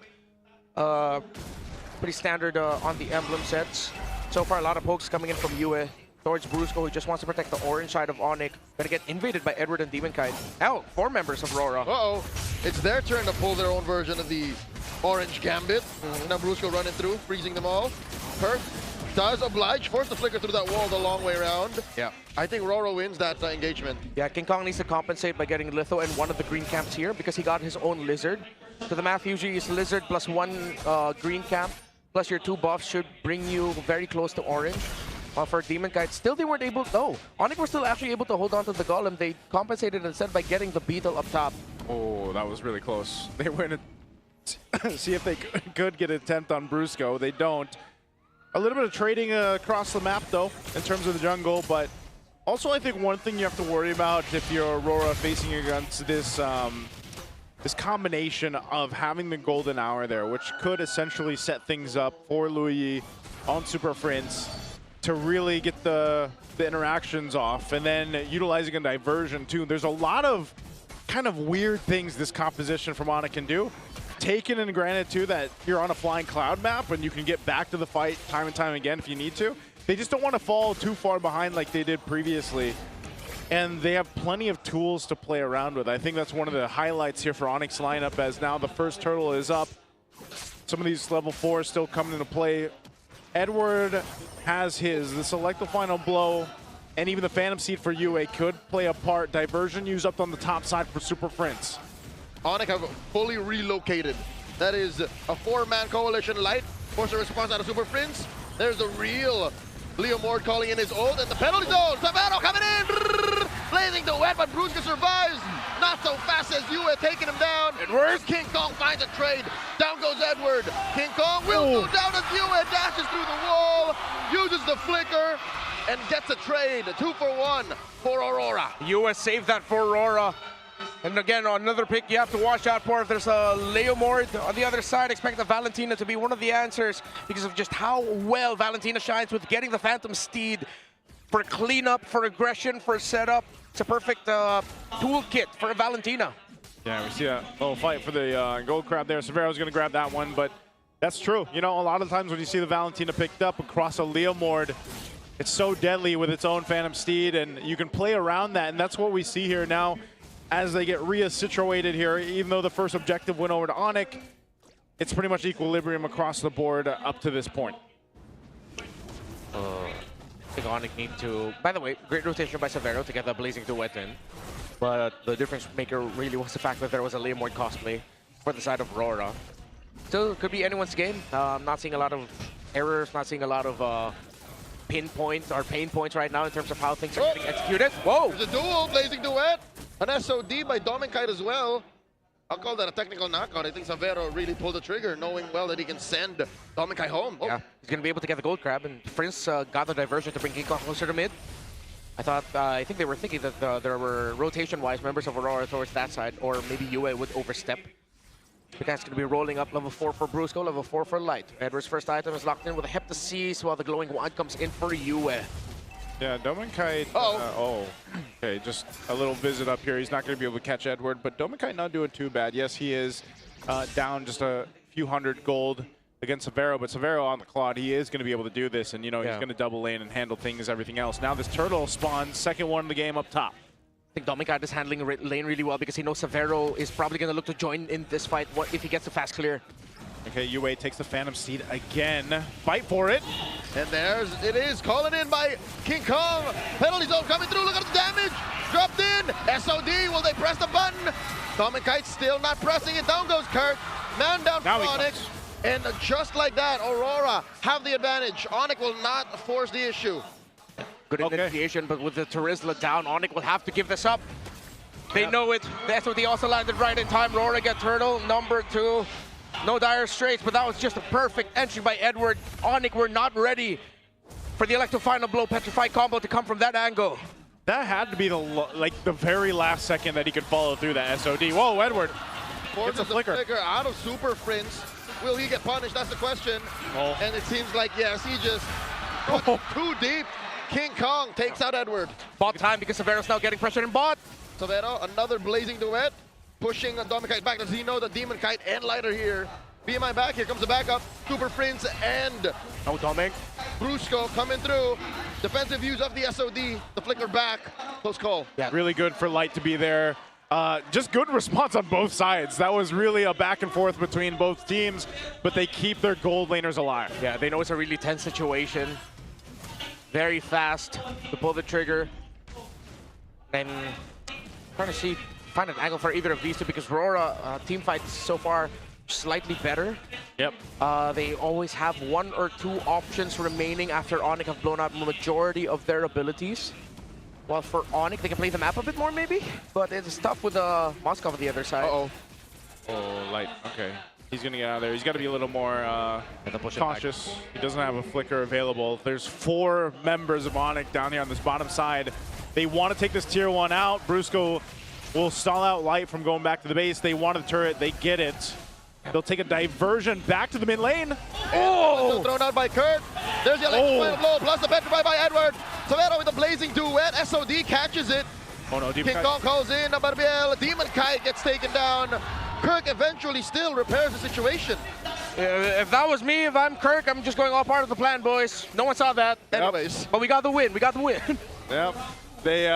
Pretty standard on the emblem sets. So far, a lot of pokes coming in from Yue towards Brusco, who just wants to protect the orange side of ONIC. Gonna get invaded by Edward and Demon Kite. Now, 4 members of RORA. Uh-oh. It's their turn to pull their own version of the orange gambit. Now Brusco running through, freezing them all. Perth does oblige, force the flicker through that wall the long way around. Yeah. I think RORA wins that engagement. Yeah, King Kong needs to compensate by getting Litho and one of the green camps here because he got his own Lizard. So the math usually is Lizard plus 1 green camp, plus your 2 buffs should bring you very close to orange. For Demon Kite, still they weren't able to, ONIC were still actually able to hold on to the Golem. They compensated instead by getting the Beetle up top. Oh, that was really close. They were going to see if they could get an attempt on Brusco. They don't. A little bit of trading across the map, though, in terms of the jungle, but also I think one thing you have to worry about if you're Aurora facing against this this combination of having the Golden Hour there, which could essentially set things up for Louis on Super Prince to really get the interactions off, and then utilizing a diversion too. There's a lot of kind of weird things this composition from ONIC can do. Taken and granted too that you're on a flying cloud map and you can get back to the fight time and time again if you need to. They just don't want to fall too far behind like they did previously. And they have plenty of tools to play around with. I think that's one of the highlights here for ONIC's lineup, as now the first turtle is up. Some of these level 4s still coming into play. Edward has his. The select the final blow, and even the Phantom Seed for UA could play a part. Diversion used up on the top side for Super Prince. ONIC have fully relocated. That is a 4-man coalition light. Force a response out of Super Prince. There's the real Leo Mord calling in his ult, and the penalty zone. Savero coming in. Blazing the wet, but Brusca survives. Not so fast as Yue, taking him down. Edward. King Kong finds a trade. Down goes Edward. King Kong will go down as Yue dashes through the wall, uses the flicker, and gets a trade. 2 for 1 for Aurora. US saved that for Aurora. And again, another pick you have to watch out for. If there's a Leomord on the other side, expect the Valentina to be one of the answers because of just how well Valentina shines with getting the Phantom Steed for cleanup, for aggression, for setup. It's a perfect toolkit for a Valentina. Yeah, we see a little fight for the gold crab there. Severo's going to grab that one, but that's true. You know, a lot of times when you see the Valentina picked up across a Leomord, it's so deadly with its own Phantom Steed, and you can play around that, and that's what we see here now as they get re-situated here. Even though the first objective went over to ONIC, it's pretty much equilibrium across the board up to this point. I think ONIC need to, by the way, great rotation by Severo to get the Blazing Duet in. But the difference maker really was the fact that there was a Leomord cosplay for the side of RORA. Still, could be anyone's game. I'm not seeing a lot of errors, not seeing a lot of pinpoints or pain points right now in terms of how things are getting executed. Whoa! There's a duel, Blazing Duet. An SOD by Dominkite as well. I'll call that a technical knockout. I think Savero really pulled the trigger, knowing well that he can send Dominkite home. Yeah, he's going to be able to get the gold crab, and Prince got the diversion to bring King Kong closer to mid. I think they were thinking that there were rotation-wise members of Aurora towards that side, or maybe Yue would overstep. But that's going to be rolling up level 4 for Brusco, level 4 for Light. Edward's first item is locked in with a Heptaseas, while the glowing wand comes in for Yue. Yeah, Dominkite. Okay, just a little visit up here. He's not going to be able to catch Edward, but Dominkite not doing too bad. Yes, he is down just a few hundred gold against Severo, but Severo on the Claude, he is going to be able to do this, and you know he's going to double lane and handle things, everything else. Now this turtle spawns, second one in the game up top. I think Dominkite is handling lane really well because he knows Severo is probably going to look to join in this fight if he gets a fast clear. Okay, Yue takes the Phantom Seed again. Fight for it. And there's it is. Calling in by King Kong. Penalty zone coming through. Look at the damage. Dropped in. SOD. Will they press the button? Dominkite still not pressing it. Down goes Kurt. Man down for ONIC. And just like that, Aurora have the advantage. ONIC will not force the issue. Good initiation, but with the Terizla down, ONIC will have to give this up. They know it. The SOD also landed right in time. RORA get turtle, number 2. No dire straits, but that was just a perfect entry by Edward. ONIC were not ready for the Electro Final Blow Petrify combo to come from that angle. That had to be the very last second that he could follow through that SOD. Whoa, Edward. Forces a flicker. the flicker out of Super Prince. Will he get punished? That's the question. Oh. And it seems like, yes, he just too deep. King Kong takes out Edward. Bot time because Severo's now getting pressure in bot. Severo, another blazing duet. Pushing Dominkite back. Does he know the Demon Kite and Lighter here? BMI back. Here comes the backup. Super Prince and Dominic. Brusco coming through. Defensive use of the SOD. The flicker back. Close call. Yeah. Really good for Light to be there. Just good response on both sides. That was really a back and forth between both teams, but they keep their gold laners alive. Yeah, they know it's a really tense situation. Very fast to pull the trigger. And trying to find an angle for either of these two because RORA team fights so far slightly better. Yep. They always have 1 or 2 options remaining after ONIC have blown out the majority of their abilities. While for ONIC, they can play the map a bit more maybe, but it's tough with Moscow on the other side. Oh, Light. Okay. He's going to get out of there. He's got to be a little more cautious. He doesn't have a flicker available. There's 4 members of ONIC down here on this bottom side. They want to take this tier 1 out. Brusco will stall out Light from going back to the base. They want the turret. They get it. They'll take a diversion back to the mid lane. Oh! Thrown out by Kurt. There's the electric final blow, plus the petrify by Edward. Severo with the blazing duet. SOD catches it. Oh no, King Kong calls in. MLBB. Demon Kite gets taken down. Kirk eventually still repairs the situation. If that was me, if I'm Kirk, I'm just going all part of the plan, boys. No one saw that. Anyways. But we got the win. We got the win. Yep. They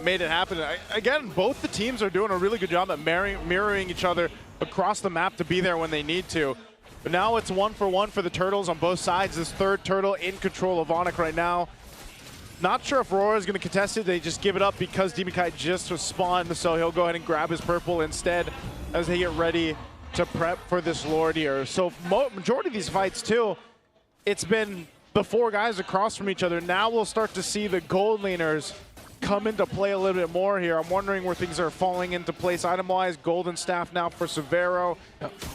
made it happen. Again, both the teams are doing a really good job at mirroring each other across the map to be there when they need to. But now it's 1 for 1 for the Turtles on both sides. This third Turtle in control of ONIC right now. Not sure if RORA is going to contest it. They just give it up because Demon Kite just spawned, so he'll go ahead and grab his purple instead as they get ready to prep for this Lord here. So majority of these fights too, it's been the 4 guys across from each other. Now we'll start to see the gold laners come into play a little bit more here. I'm wondering where things are falling into place item-wise. Golden Staff now for Severo.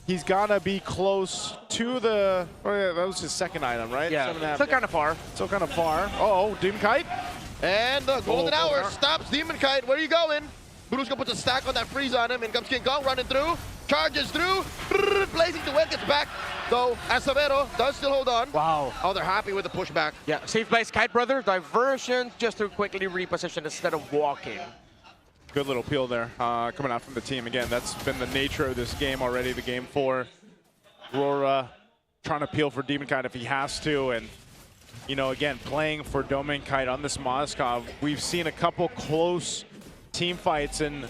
He's got to be close to the... Oh yeah, that was his second item, right? Yeah, still kind of far. Still kind of far. Oh, Demon Kite. And the Golden Hour stops Demon Kite. Where are you going? Brusco puts a stack on that freeze on him. In comes King Kong running through. Charges through. Blazing duet gets back. Though, as Severo does still hold on. Wow. Oh, they're happy with the pushback. Yeah, safe by Kite Brother. Diversion just to quickly reposition instead of walking. Good little peel there coming out from the team. Again, that's been the nature of this game already, the game 4. RORA trying to peel for Demon Kite if he has to. And, you know, again, playing for Dominkite on this Moskov. We've seen a couple close team fights, and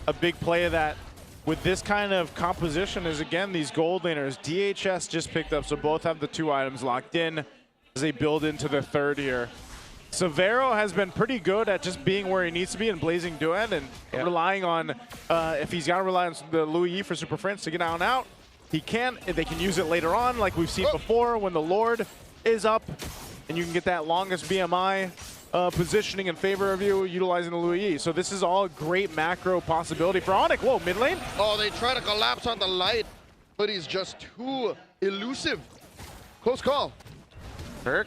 a big play of that with this kind of composition is, again, these gold laners. DHS just picked up, so both have the 2 items locked in as they build into the third here. Severo has been pretty good at just being where he needs to be in Blazing Duet and relying on, if he's got to rely on the Louis for Super Prince to get out and out, he can. They can use it later on like we've seen before when the Lord is up and you can get that longest BMI positioning in favor of you utilizing the Louis. So this is all a great macro possibility for ONIC. Whoa, mid lane? Oh, they try to collapse on the Light, but he's just too elusive. Close call. Kirk.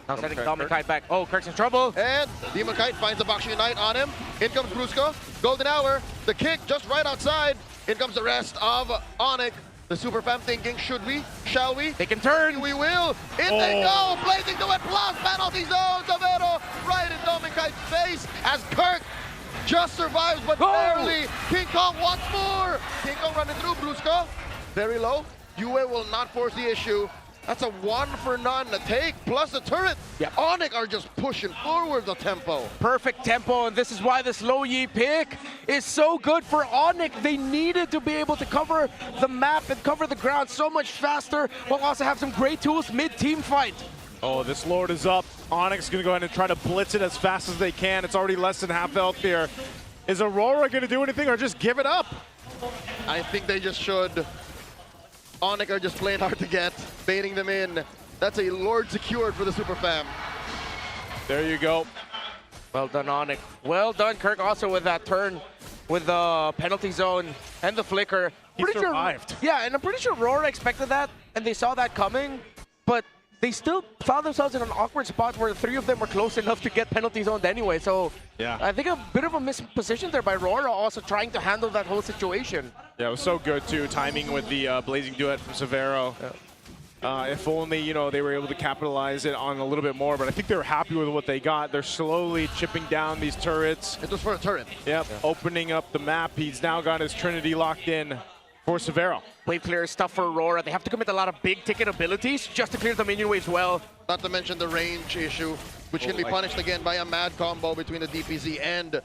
Now sending Demon Kite back. Oh, Kirk's in trouble. And Demon Kite finds the Boxing Knight on him. In comes Brusco. Golden Hour. The kick just right outside. In comes the rest of ONIC. The Super Fam thinking, should we? Shall we? They can turn. We will. In they go. Blazing to it. Plus penalty zone. Severo right in Dominkite's face as Kirk just survives, but barely. King Kong wants more. King Kong running through Brusco. Very low. Yue will not force the issue. That's a 1-for-none take, plus the turret. Yep. ONIC are just pushing forward the tempo. Perfect tempo, and this is why this low Yi pick is so good for ONIC. They needed to be able to cover the map and cover the ground so much faster, while also have some great tools mid-team fight. Oh, this Lord is up. ONIC's gonna go ahead and try to blitz it as fast as they can. It's already less than half health here. Is Aurora gonna do anything or just give it up? I think they just should. ONIC are just playing hard to get, baiting them in. That's a Lord secured for the Super Fam. There you go. Well done, ONIC. Well done, Kirk, also with that turn with the penalty zone and the flicker. He survived. Yeah, and I'm pretty sure RORA expected that, and they saw that coming, but they still found themselves in an awkward spot where the three of them were close enough to get penalty zoned anyway. So yeah, I think a bit of a misposition there by RORA, also trying to handle that whole situation. Yeah, it was so good too, timing with the blazing duet from Severo. Yeah. If only, you know, they were able to capitalize it on a little bit more, but I think they were happy with what they got. They're slowly chipping down these turrets. It was for a turret. Yep, yeah. Opening up the map. He's now got his Trinity locked in for Severo. Wave clear is tough for Aurora. They have to commit a lot of big ticket abilities just to clear the minion waves well. Not to mention the range issue, which can be punished again by a mad combo between the DPZ and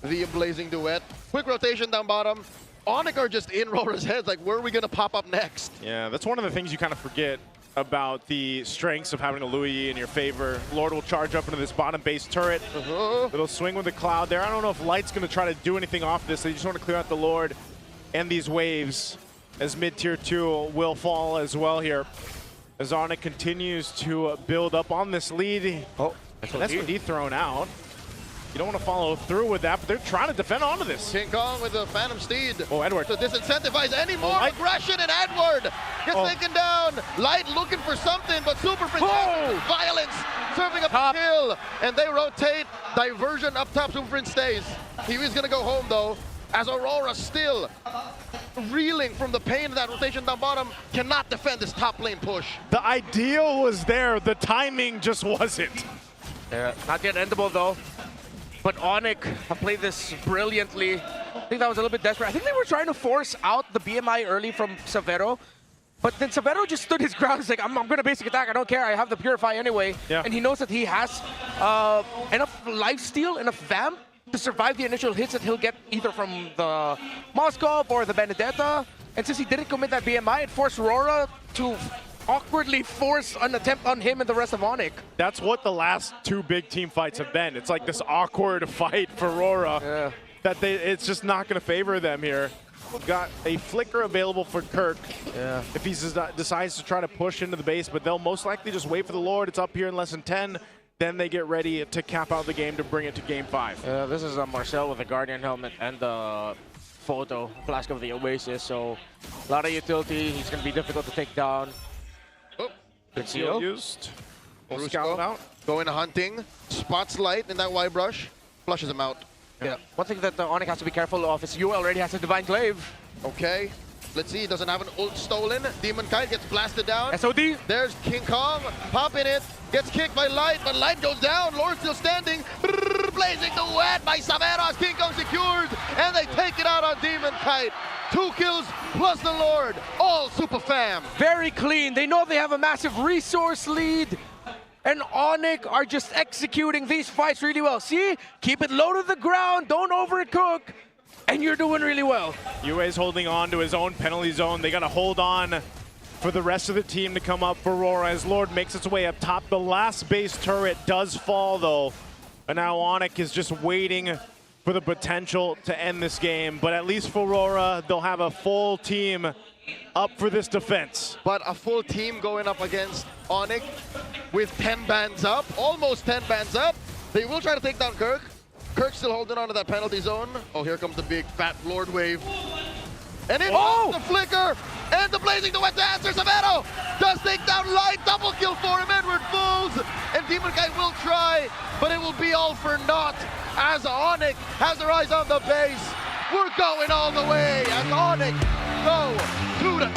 the Blazing Duet. Quick rotation down bottom. ONIC are just in Rora's heads, like, where are we going to pop up next? Yeah, that's one of the things you kind of forget about the strengths of having a Louis in your favor. Lord will charge up into this bottom base turret. It'll swing with the cloud there. I don't know if Light's going to try to do anything off this. They just want to clear out the Lord and these waves, as mid-tier 2 will fall as well here. As ONIC continues to build up on this lead. Oh, that's SOD thrown out. You don't want to follow through with that, but they're trying to defend onto this. King Kong with the Phantom Steed. Oh, Edward. To disincentivize any more aggression, and Edward gets taken down. Light looking for something, but Super Prince violence, serving up the kill, and they rotate. Diversion up top, Super Prince stays. He was going to go home, though, as Aurora still reeling from the pain of that rotation down bottom, cannot defend this top lane push. The ideal was there, the timing just wasn't. Yeah, not yet endable though. But ONIC have played this brilliantly. I think that was a little bit desperate. I think they were trying to force out the BMI early from Severo. But then Severo just stood his ground. He's like, I'm going to basic attack. I don't care. I have the Purify anyway. Yeah. And he knows that he has enough lifesteal, enough vamp to survive the initial hits that he'll get either from the Moskov or the Benedetta. And since he didn't commit that BMI, it forced Rora to awkwardly force an attempt on him and the rest of ONIC. That's what the last two big team fights have been. It's like this awkward fight for Rora. Yeah. That it's just not going to favor them here. Got a flicker available for Kirk. Yeah. If he decides to try to push into the base, but they'll most likely just wait for the Lord. It's up here in less than 10. Then they get ready to cap out the game to bring it to game 5. This is Marcel with the Guardian helmet and the photo, Flask of the Oasis. So a lot of utility. He's going to be difficult to take down. Oh, good seal used. We'll scout out. Going hunting. Spots Light in that Y brush. Flushes him out. Yeah. One thing that ONIC has to be careful of is you already has a Divine Glaive. Okay. Let's see. He doesn't have an ult stolen. Demon Kite gets blasted down. SOD. There's King Kong. Popping it. Gets kicked by Light, but Light goes down. Lord still standing. Blazing Duet by Saveros. King Kong secured. And they take it out on Demon Kite. 2 kills plus the Lord. All super fam. Very clean. They know they have a massive resource lead. And ONIC are just executing these fights really well. See? Keep it low to the ground. Don't overcook. And you're doing really well. UA's holding on to his own penalty zone. They got to hold on for the rest of the team to come up for Rora as Lord makes its way up top. The last base turret does fall, though. And now ONIC is just waiting for the potential to end this game. But at least for Rora, they'll have a full team up for this defense. But a full team going up against ONIC with 10 bands up, almost 10 bands up. They will try to take down Kirk. Kirk's still holding on to that penalty zone. Oh, here comes the big fat Lord wave. And it the flicker and the Blazing Duet to answer. Severo does take down Light. Double kill for him. Edward falls. And Demon Kite will try, but it will be all for naught as ONIC has their eyes on the base. We're going all the way as ONIC go 2-2.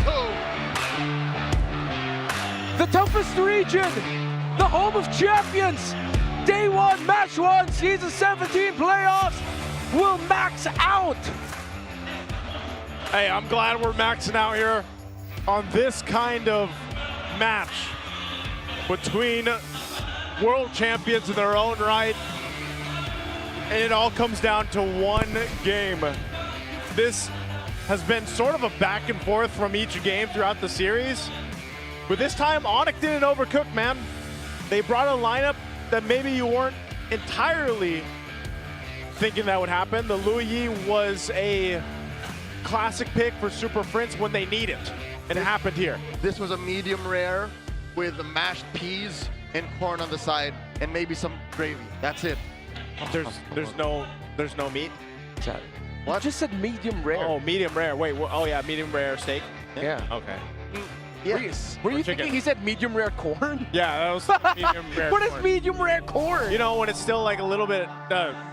The toughest region, the home of champions. Day 1, match 1, season 17 playoffs will max out. Hey, I'm glad we're maxing out here on this kind of match between world champions in their own right. And it all comes down to one game. This has been sort of a back and forth from each game throughout the series. But this time, ONIC didn't overcook, man. They brought a lineup that maybe you weren't entirely thinking that would happen. The Louis Yi was a classic pick for Super Prince when they need it. And it happened here. This was a medium rare with mashed peas and corn on the side and maybe some gravy. That's it. There's no meat. What? You just said medium rare. Oh, medium rare. Wait. Oh yeah, medium rare steak. Yeah. Okay. Yes. Were you thinking he said medium rare corn? Yeah, that was medium rare. What is corn. medium rare corn? You know, when it's still like a little bit,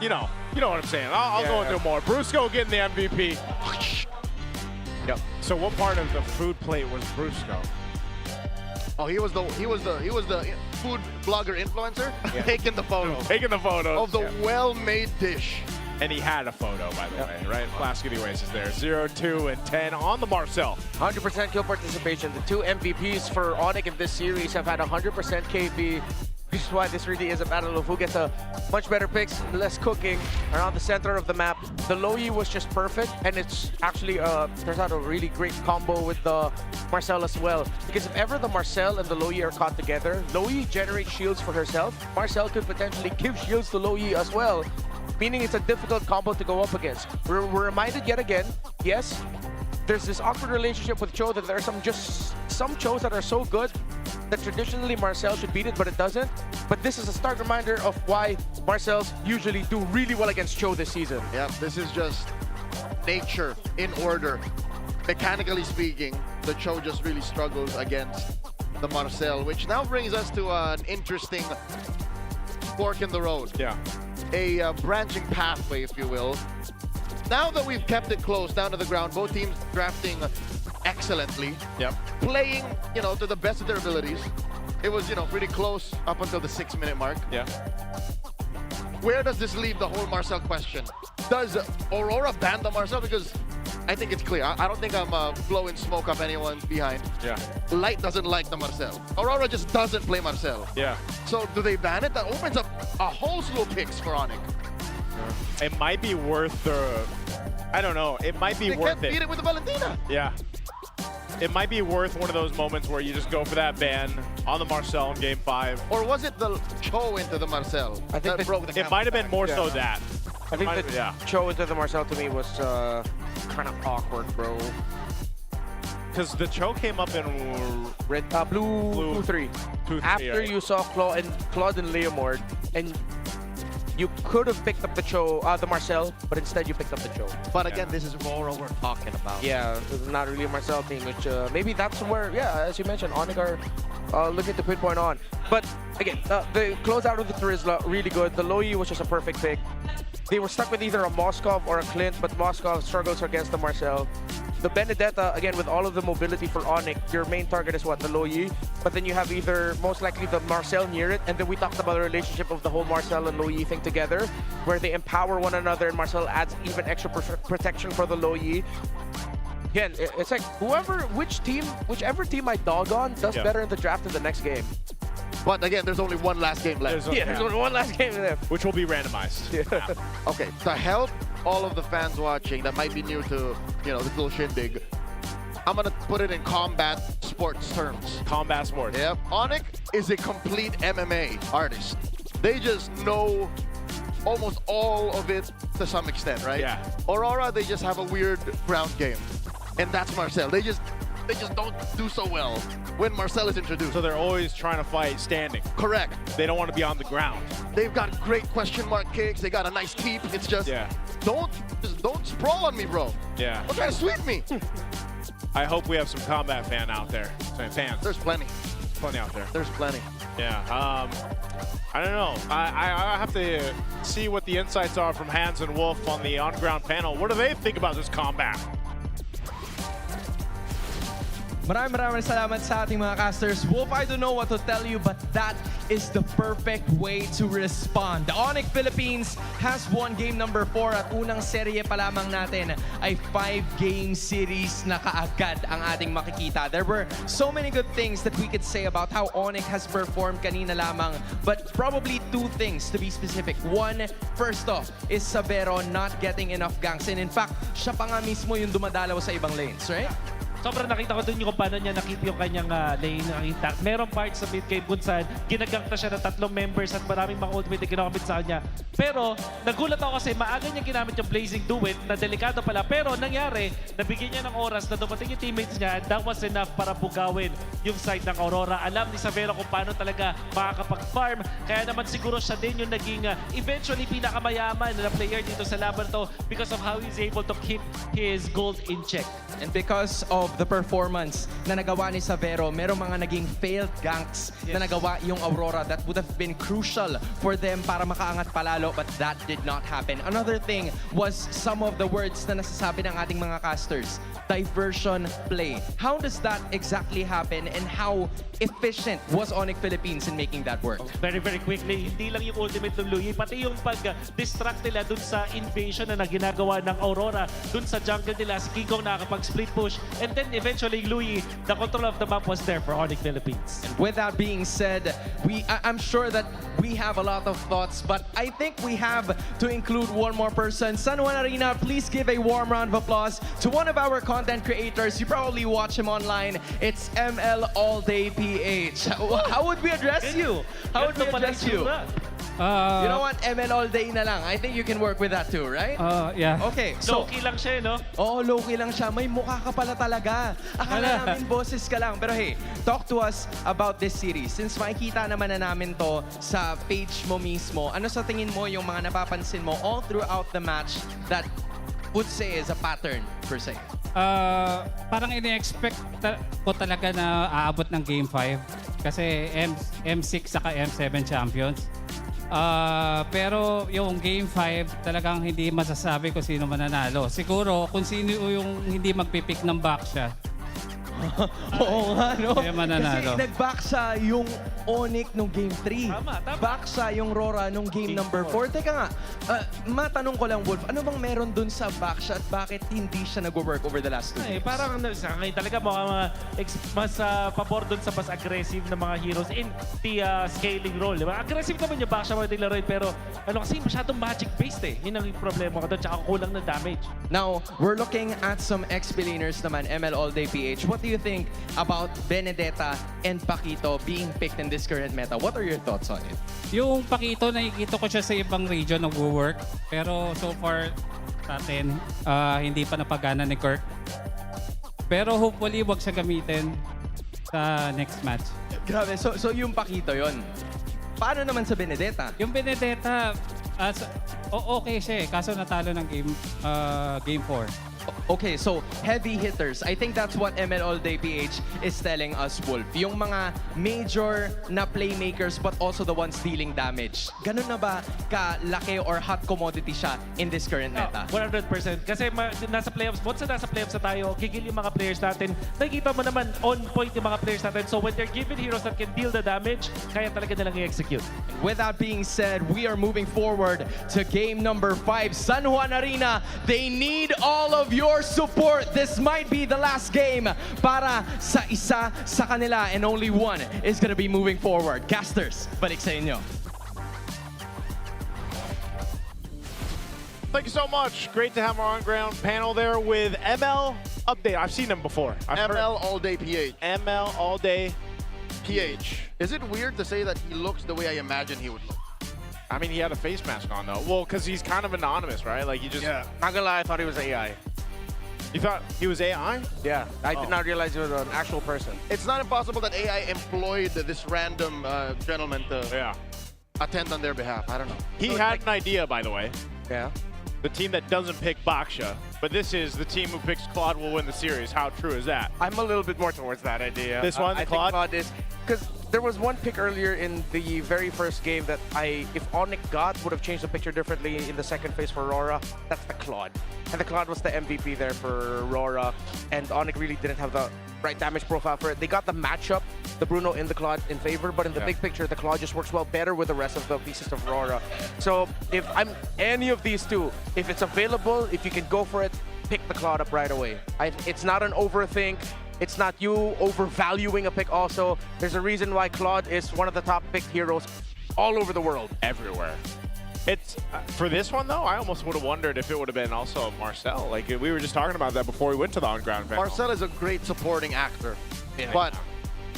you know what I'm saying. I'll go into more. Brusco getting the MVP. Yep. So what part of the food plate was Brusco? Oh, he was the food blogger influencer taking the photo. Taking the photo of the well-made dish. And he had a photo, by the way, right? Flask anyways is there. 0, 2, and 10 on the Marcel. 100% kill participation. The two MVPs for ONIC in this series have had 100% KP. This is why this really is a battle of who gets a much better picks, less cooking around the center of the map. The Loyi was just perfect, and it's actually turns out a really great combo with the Marcel as well. Because if ever the Marcel and the Loyi are caught together, Loyi generates shields for herself. Marcel could potentially give shields to Loyi as well, meaning it's a difficult combo to go up against. We're reminded yet again, yes, there's this awkward relationship with Cho that there are some Chos that are so good that traditionally Marcel should beat it, but it doesn't. But this is a stark reminder of why Marcels usually do really well against Cho this season. Yeah, this is just nature in order. Mechanically speaking, the Cho just really struggles against the Marcel, which now brings us to an interesting fork in the road. Yeah. A branching pathway, if you will. Now that we've kept it close down to the ground, both teams drafting excellently. Yep. Playing, to the best of their abilities. It was, pretty close up until the 6-minute mark. Yeah. Where does this leave the whole Marcel question? Does Aurora ban the Marcel? Because I think it's clear. I don't think I'm blowing smoke up anyone behind. Yeah. Light doesn't like the Marcel. Aurora just doesn't play Marcel. Yeah. So do they ban it? That opens up a whole slew of picks for ONIC. It might be worth the... I don't know. It might be they worth can't beat it with the Valentina. Yeah. It might be worth one of those moments where you just go for that ban on the Marcel in Game 5. Or was it the Cho into the Marcel? I think that broke the it might have been more so that. I think the Cho into the Marcel to me was kind of awkward, bro. Because the Cho came up in red, blue 2-3. After you saw Claude and Leomord, and you could have picked up the Marcel, but instead you picked up the Cho. But again, this is RORA we're talking about. Yeah, it's not really a Marcel team, which maybe that's where, as you mentioned, ONIC are looking to pinpoint on. But again, the closeout of the Turisla, really good. The Loyi was just a perfect pick. They were stuck with either a Moskov or a Clint, but Moskov struggles against the Marcel. The Benedetta, again, with all of the mobility for ONIC, your main target is what? The Loyi. But then you have either, most likely, the Marcel near it. And then we talked about the relationship of the whole Marcel and Loyi thing together, where they empower one another and Marcel adds even extra protection for the Loyi. Again, it's like whichever team I dog on does better in the draft in the next game. But again, there's only one last game left. There's only one last game left. Which will be randomized. Yeah. Okay, to help all of the fans watching that might be new to, this little shindig, I'm gonna put it in combat sports terms. Combat sports. Yep. ONIC is a complete MMA artist. They just know almost all of it to some extent, right? Yeah. Aurora, they just have a weird ground game. And that's Marcel. They just don't do so well when Marcel is introduced. So they're always trying to fight standing. Correct. They don't want to be on the ground. They've got great question mark kicks. They got a nice keep. It's just don't sprawl on me, bro. Yeah. Don't try to sweep me. I hope we have some combat fans. There's plenty. Plenty out there. There's plenty. Yeah. I don't know. I have to see what the insights are from Hans and Wolf on the on-ground panel. What do they think about this combat? Maraming salamat sa ating mga casters. Wolf, I don't know what to tell you, but that is the perfect way to respond. The ONIC Philippines has won game number 4 at unang serye pa lamang natin ay 5-game series na kaagad ang ating makikita. There were so many good things that we could say about how ONIC has performed kanina lamang, but probably 2 things to be specific. One, first off, is Sabero not getting enough ganks. And in fact, siya pa nga mismo yung dumadalaw sa ibang lanes, right? Sobrang nakita ko dun yung kung paano niya nakita yung kanyang lane intact. Merong parts sa mid game kung saan ginagank na siya ng 3 members at maraming mga ultimate na ginamit sa kanya. Pero nagulat ako kasi maaga niya ginamit yung Blazing Do It na delikado pala. Pero nangyari, nabigyan niya ng oras na dumating yung teammates niya and that was enough para bugawin yung side ng Aurora. Alam ni Sabero kung paano talaga makakapag-farm. Kaya naman siguro siya din yung naging eventually pinakamayaman na player dito sa laban to because of how he's able to keep his gold in check. And because of the performance na nagawa ni Sabero, merong mga naging failed ganks na nagawa yung Aurora that would have been crucial for them para makaangat palalo, but that did not happen. Another thing was some of the words na nasasabi ng ating mga casters. Diversion play. How does that exactly happen and how efficient was ONIC Philippines in making that work? Very, very quickly, hindi lang yung ultimate ng Louie, pati yung pag-distract nila dun sa invasion na ginagawa ng Aurora, dun sa jungle nila, si King Kong nakakapag-split push, and then eventually Louie, the control of the map was there for ONIC Philippines. And with that being said, I'm sure that we have a lot of thoughts, but I think we have to include one more person. San Juan Arena, please give a warm round of applause to one of our content creators. You probably watch him online. It's ML All Day PH. How would we address you? How would we address you? You know what? ML all day na lang. I think you can work with that too, right? Yeah. Okay. So, low-key lang siya, no? Oo, low-key lang siya. May mukha ka pala talaga. Akala namin boses ka lang. Pero hey, talk to us about this series. Since makikita naman na namin to sa page mo mismo, ano sa tingin mo yung mga napapansin mo all throughout the match that would say is a pattern per se? Parang ini-expect ko talaga na aabot ng Game 5 kasi M6 saka M7 champions. Pero yung Game 5 talagang hindi masasabi ko sino mananalo. Siguro kung sino yung hindi magpipick ng backshot. Oo nga, no? Kaya mananalo. Kasi nag-backsa yung ONIC nung Game 3. Tama. Backsa yung RORA nung Game number 4. Teka nga, matanong ko lang, Wolf, ano bang meron dun sa backshot? Bakit hindi siya nag-work over the last 2 games? Parang sa ngayon talaga mas pabor dun sa mas aggressive na mga heroes in the scaling role. Diba? Aggressive naman yung backshot mga nilaroin, pero kasi masyadong magic-based eh. Yun ang problema ko doon, tsaka kulang na damage. Now, we're looking at some XP laners naman, ML All Day PH. What do you think about Benedetta and Paquito being picked in this current meta? What are your thoughts on it? Yung Paquito, nakikita ko siya sa ibang region nag-work. Pero so far sa atin, hindi pa napagana ni Kirk. Pero hopefully, wag siya gamitin sa next match. Grabe, so yung Paquito yon. Paano naman sa Benedetta? Yung Benedetta, okay siya eh. Kaso natalo ng game 4. Okay, so heavy hitters. I think that's what ML All Day PH is telling us, Wolf. Yung mga major na playmakers but also the ones dealing damage. Ganun na ba kalaki or hot commodity siya in this current meta? 100%. Kasi nasa playoffs, once na nasa playoffs na tayo, gigil yung mga players natin. Nakikita mo naman on point yung mga players natin. So when they're given heroes that can deal the damage, kaya talaga nilang i-execute. With that being said, we are moving forward to game number 5. San Juan Arena, they need all of your support. This might be the last game para sa isa sa kanila and only one is gonna be moving forward. Casters, balik sa inyo. Thank you so much. Great to have our on-ground panel there with ML Update. I've seen him before. ML All Day PH. ML All Day PH. Is it weird to say that he looks the way I imagine he would look? I mean, he had a face mask on though. Well, because he's kind of anonymous, right? Like he just. Yeah. Not gonna lie, I thought he was AI. You thought he was AI? Yeah, I did not realize he was an actual person. It's not impossible that AI employed this random gentleman to attend on their behalf. I don't know. He had an idea, by the way. Yeah. The team that doesn't pick Baksha, but this is the team who picks Claude will win the series. How true is that? I'm a little bit more towards that idea. This one, I Claude? think Claude is, because there was one pick earlier in the very first game that if ONIC would have changed the picture differently in the second phase for RORA. That's the Claude. And the Claude was the MVP there for RORA. And ONIC really didn't have the right damage profile for it. They got the matchup, the Bruno in the Claude in favor, but in the big picture, the Claude just works well better with the rest of the pieces of RORA. So if I'm any of these two, if it's available, if you can go for it, pick the Claude up right away. It's not an overthink. It's not you overvaluing a pick also. There's a reason why Claude is one of the top picked heroes all over the world. Everywhere. It's for this one though, I almost would have wondered if it would have been also Marcel. Like we were just talking about that before we went to the on-ground panel. Marcel is a great supporting actor, but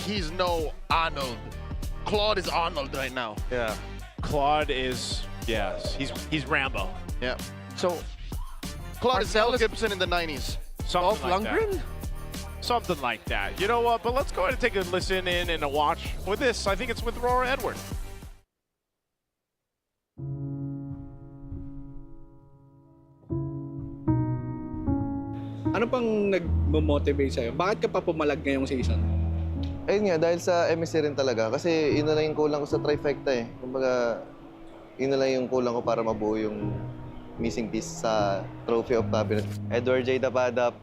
he's no Arnold. Claude is Arnold right now. Yeah. Claude is, yes, he's Rambo. Yeah. So Claude is Mel Gibson in the 90s. Something like that. Something like that. You know what? But let's go ahead and take a listen in and a watch with this. I think it's with RORA Edward. Ano pang nag-motivate sa'yo? Bakit ka pa pumalag ngayong season? Ayun nga, dahil sa MSC rin talaga. Kasi yun na lang yung kulang ko sa trifecta eh. Kumbaga, yun na lang yung kulang ko para mabuo yung missing piece sa Trophy of Cabinet. Edward J. Dapadap,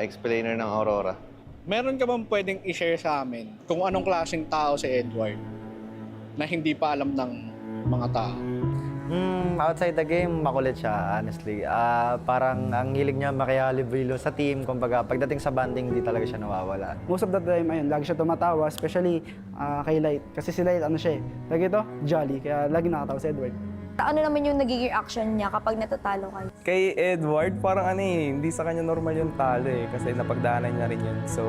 explainer ng Aurora. Meron ka bang pwedeng i-share sa amin kung anong klaseng tao si Edward na hindi pa alam ng mga tao? Outside the game, makulit siya, honestly. Parang ang hilig niya makihalubilo sa team. Kumbaga, pagdating sa banding, hindi talaga siya nawawala. Most of the time, ayun, lagi siya tumatawa, especially kay Light. Kasi si Light, ano siya eh, lagi ito, jolly. Kaya lagi nakatawa si Edward. Ano naman yung nagiging action niya kapag natatalo kayo? Kay Edward, parang ano eh, hindi sa kanya normal yung talo eh. Kasi napagdaanan niya rin yun. So,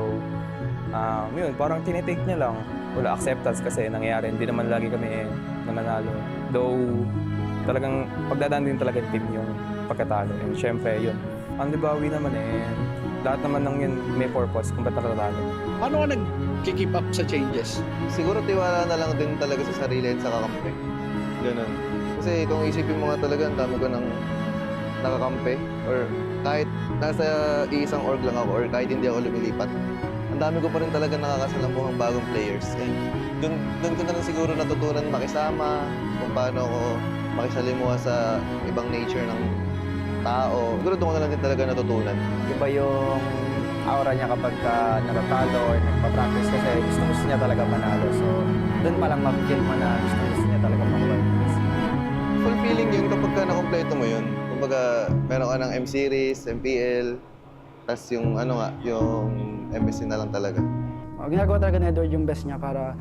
yun, parang tinitake niya lang. Wala acceptance kasi nangyayari. Hindi naman lagi kami nananalo. Though, talagang pagdadaan din talaga team yung pagkatalo. And syempre, yun. Ang libawi naman eh, lahat naman ng yun may purpose kung ba't natatalo. Paano ka nag-keep up sa changes? Siguro tiwala na lang din talaga sa sarili at sa kakampi. Ganun. Kasi kung isipin mo nga talaga, ang dami ko ng nakakampi. Or kahit nasa isang org lang ako or kahit hindi ako lumilipat, ang dami ko pa rin talaga nakakasalamuhang bagong players. And doon ko na lang siguro natutunan makisama, kung paano ako makisalimuha sa ibang nature ng tao. Siguro doon ko na lang din talaga natutunan. Iba yung aura niya kapag natatalo or nagpa-practice kasi gusto niya talaga manalo. So, doon pa lang mapikil mo na gusto niya talaga makuha. Fulfilling yun kapag nakompleto mo yun. Kumbaga, meron ka ng M-Series, MPL, tas yung yung MSC na lang talaga. Ginagawa talaga ni Edward yung best niya para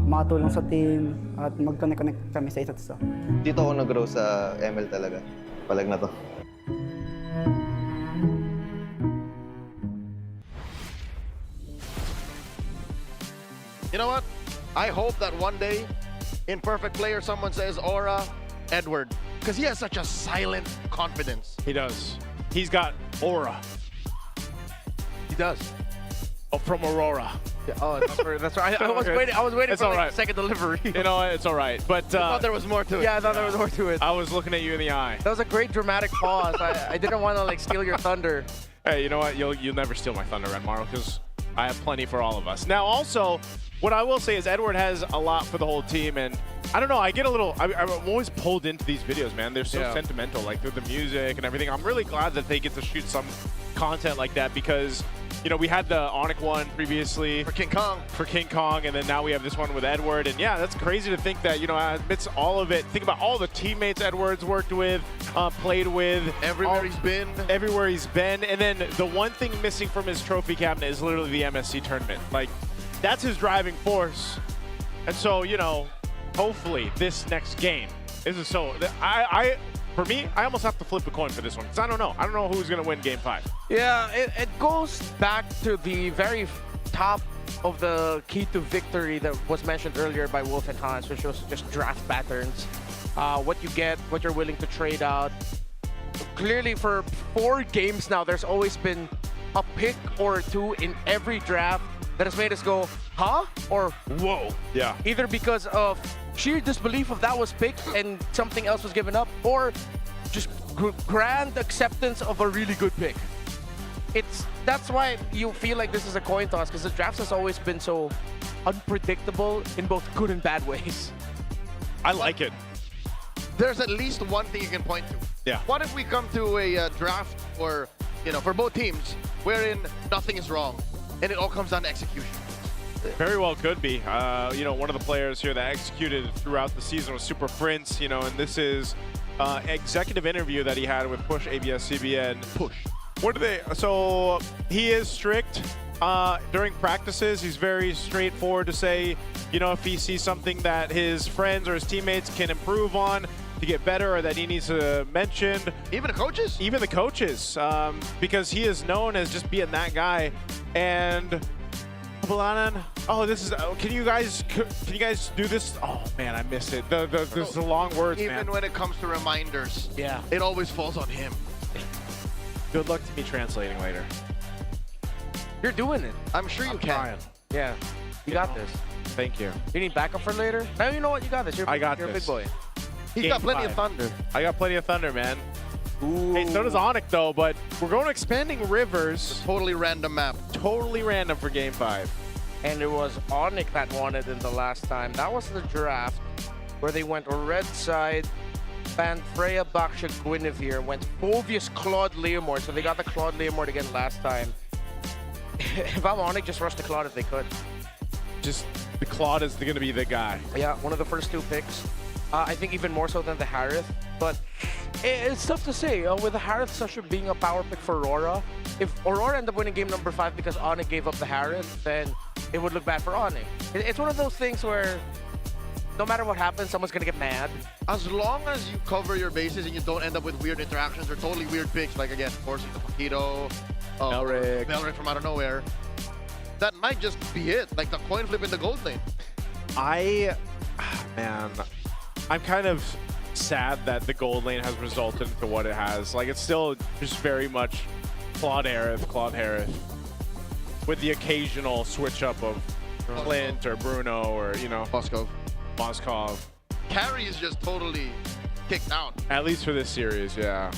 makatulong sa team at mag-connect kami sa isa't isa. Dito ako nag-grow sa ML talaga. Palag na to. You know what? I hope that one day, in Perfect Player, someone says Aura Edward. Because he has such a silent confidence. He does. He's got aura. He does. Oh, from Aurora. Yeah, oh, that's right. I was waiting for like, the second delivery. You know what? It's all right. But I thought there was more to it. Yeah, I thought there was more to it. I was looking at you in the eye. That was a great dramatic pause. I didn't want to like steal your thunder. Hey, you know what? You'll never steal my thunder, Renmaro, because I have plenty for all of us. Now, also, what I will say is Edward has a lot for the whole team, and I don't know, I get a little, I'm always pulled into these videos, man. They're so sentimental, like through the music and everything. I'm really glad that they get to shoot some content like that because, you know, we had the ONIC one previously. For King Kong, and then now we have this one with Edward. And yeah, that's crazy to think that, you know, amidst all of it, think about all the teammates Edward's worked with, played with. Everywhere he's been. Everywhere he's been. And then the one thing missing from his trophy cabinet is literally the MSC tournament. Like, that's his driving force. And so, you know, hopefully this next game isn't so. For me, I almost have to flip a coin for this one because I don't know. I don't know who's going to win Game 5. Yeah, it goes back to the very top of the key to victory that was mentioned earlier by Wolf and Hans, which was just draft patterns. What you get, what you're willing to trade out. Clearly, for 4 games now, there's always been a pick or two in every draft that has made us go, huh? Or whoa. Yeah. Either because of sheer disbelief of that was picked and something else was given up, or just grand acceptance of a really good pick. That's why you feel like this is a coin toss, because the drafts has always been so unpredictable in both good and bad ways. I like it. There's at least one thing you can point to. Yeah. What if we come to a draft for, you know, for both teams wherein nothing is wrong? and it all comes down to execution. Very well could be. You know, one of the players here that executed throughout the season was Super Prince, you know, and this is executive interview that he had with Push ABS-CBN. Push. What do they, so he is strict during practices. He's very straightforward to say, you know, if he sees something that his friends or his teammates can improve on to get better or that he needs to mention. Even the coaches? Even the coaches, because he is known as just being that guy. And oh, this is. Can you guys do this? Oh man, I miss it. There's the long words, Even man. when it comes to reminders, Yeah. it always falls on him. Good luck to me translating later. You're doing it. I'm sure you can. Trying. Yeah. You got this. Thank you. You need backup for later? No, you know what? You got this. You're I got you're this. a big boy. He's Game got plenty of 5. thunder. I got plenty of thunder, man. Ooh. Hey, so does ONIC though, but we're going expanding rivers. Totally random map. Totally random for Game 5. And it was ONIC that won it in the last time. That was the draft where they went red side, banned Freya, Baksha, Guinevere, went Phovius, Claude, Leomord. So they got the Claude Leomord again last time. If I'm ONIC, just rush the Claude if they could. Just the Claude is going to be the guy. Yeah, one of the first 2 picks. I think even more so than the Harith. But it's tough to say. With the Harith such being a power pick for Aurora, if Aurora end up winning game number 5 because ONIC gave up the Harith, then it would look bad for ONIC. It's one of those things where no matter what happens, someone's going to get mad. As long as you cover your bases and you don't end up with weird interactions or totally weird picks, like again, forcing the Paquito, Melrick from out of nowhere, that might just be it. Like the coin flip in the gold lane. Man, I'm kind of sad that the gold lane has resulted into what it has. Like, it's still just very much Claude Harith, with the occasional switch up of Clint or Bruno or, you know, Moskov. Carry is just totally kicked out. At least for this series, yeah.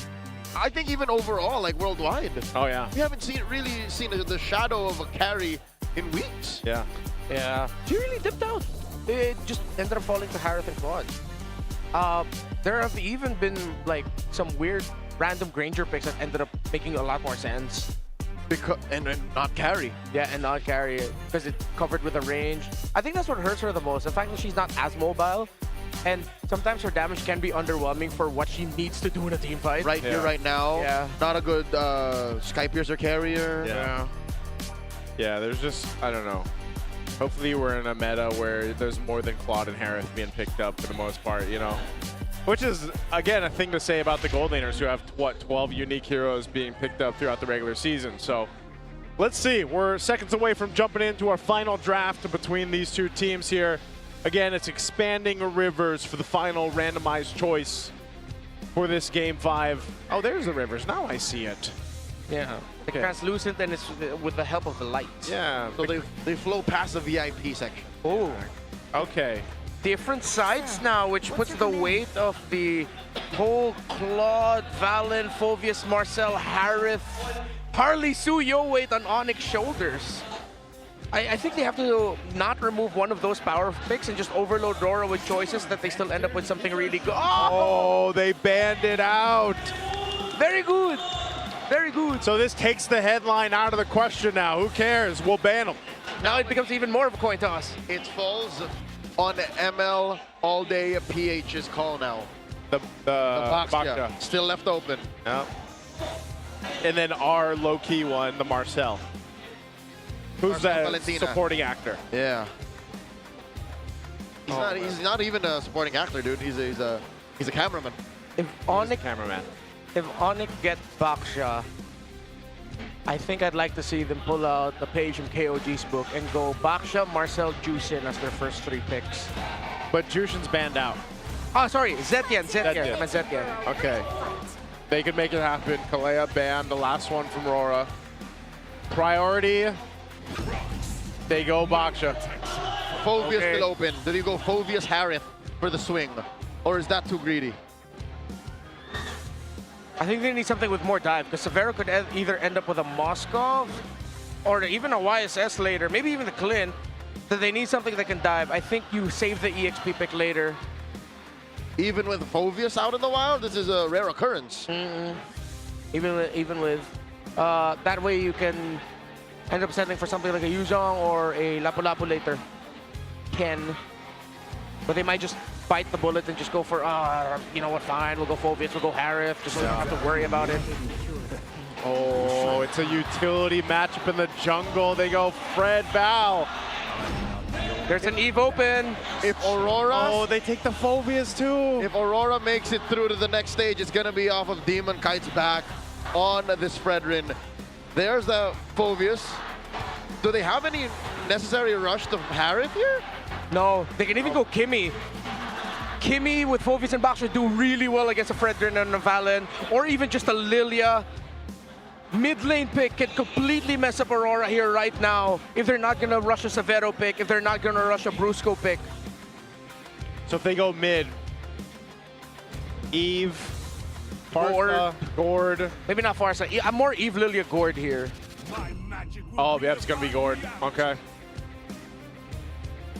I think even overall, like worldwide. Oh, yeah. We haven't really seen the shadow of a carry in weeks. Yeah. Yeah. She really dipped out. It just ended up falling to Harith and Claude. There have even been like some weird random Granger picks that ended up making a lot more sense. And not carry. Yeah, and not carry it because it's covered with a range. I think that's what hurts her the most. The fact that she's not as mobile, and sometimes her damage can be underwhelming for what she needs to do in a team fight. Right here, right now. Yeah. Not a good Sky Piercer carrier. Yeah. Yeah, there's just, I don't know. Hopefully we're in a meta where there's more than Claude and Harith being picked up for the most part, you know? Which is, again, a thing to say about the gold laners who have, what, 12 unique heroes being picked up throughout the regular season. So let's see. We're seconds away from jumping into our final draft between these two teams here. Again, it's expanding rivers for the final randomized choice for this Game 5. Oh, there's the rivers. Now I see it. Yeah. Okay. Translucent, and it's with the help of the light. Yeah. So they flow past the VIP section. Oh. Okay. Different sides now, which puts the weight of the whole Claude, Valen, Phovius, Marcel, Harith, Harley Sue Yo weight on ONIC's shoulders. I think they have to not remove one of those power picks and just overload RORA with choices that they still end up with something really good. Oh, they banned it out. Very good. Very good. So this takes the headline out of the question now. Who cares? We'll ban them. Now it becomes even more of a coin toss. It falls on ML all day PH's call now. The box, Baksha. yeah, still left open. Yeah. And then our low-key one, the Marcel. Who's Marcel that Valentina. supporting actor? Yeah. He's not even a supporting actor, dude. He's a cameraman. If ONIC cameraman. If ONIC get Baksha, I think I'd like to see them pull out the page from KOG's book and go Baksha, Marcel, Jusin as their first 3 picks. But Jushin's banned out. Oh, sorry, Zetian. I meant Zetian. Okay. They could make it happen. Kalea banned, the last one from RORA. Priority, they go Baksha. Phovius Okay. still open. Do you go Phovius Harith for the swing? Or is that too greedy? I think they need something with more dive because Severo could either end up with a Moskov or even a YSS later, maybe even the Clint. So they need something that can dive. I think you save the EXP pick later. Even with Phovius out in the wild, this is a rare occurrence. Even with that way you can end up settling for something like a Yuzhong or a Lapu-Lapu later. Ken. But they might just bite the bullet and just go for, you know what, fine, we'll go Phoveus, we'll go Harith, just so we don't have to worry about it. Oh, it's a utility matchup in the jungle. They go Fred Val. There's an Eve open. If Aurora... Oh, they take the Phoveus too. If Aurora makes it through to the next stage, it's going to be off of Demon Kite's back on this Fredrin. There's the Phoveus. Do they have any necessary rush to Harith here? No, they can even go Kimmy. Kimmy with Phoveus and Baxter do really well against a Fredrin and a Valen, or even just a Lilia. Mid lane pick can completely mess up Aurora here right now if they're not gonna rush a Severo pick, if they're not gonna rush a Brusco pick. So if they go mid, Eve, Farsa, Gord. Maybe not Farsa. I'm more Eve, Lilia, Gord here. Oh, yeah, it's gonna be Gord. Okay.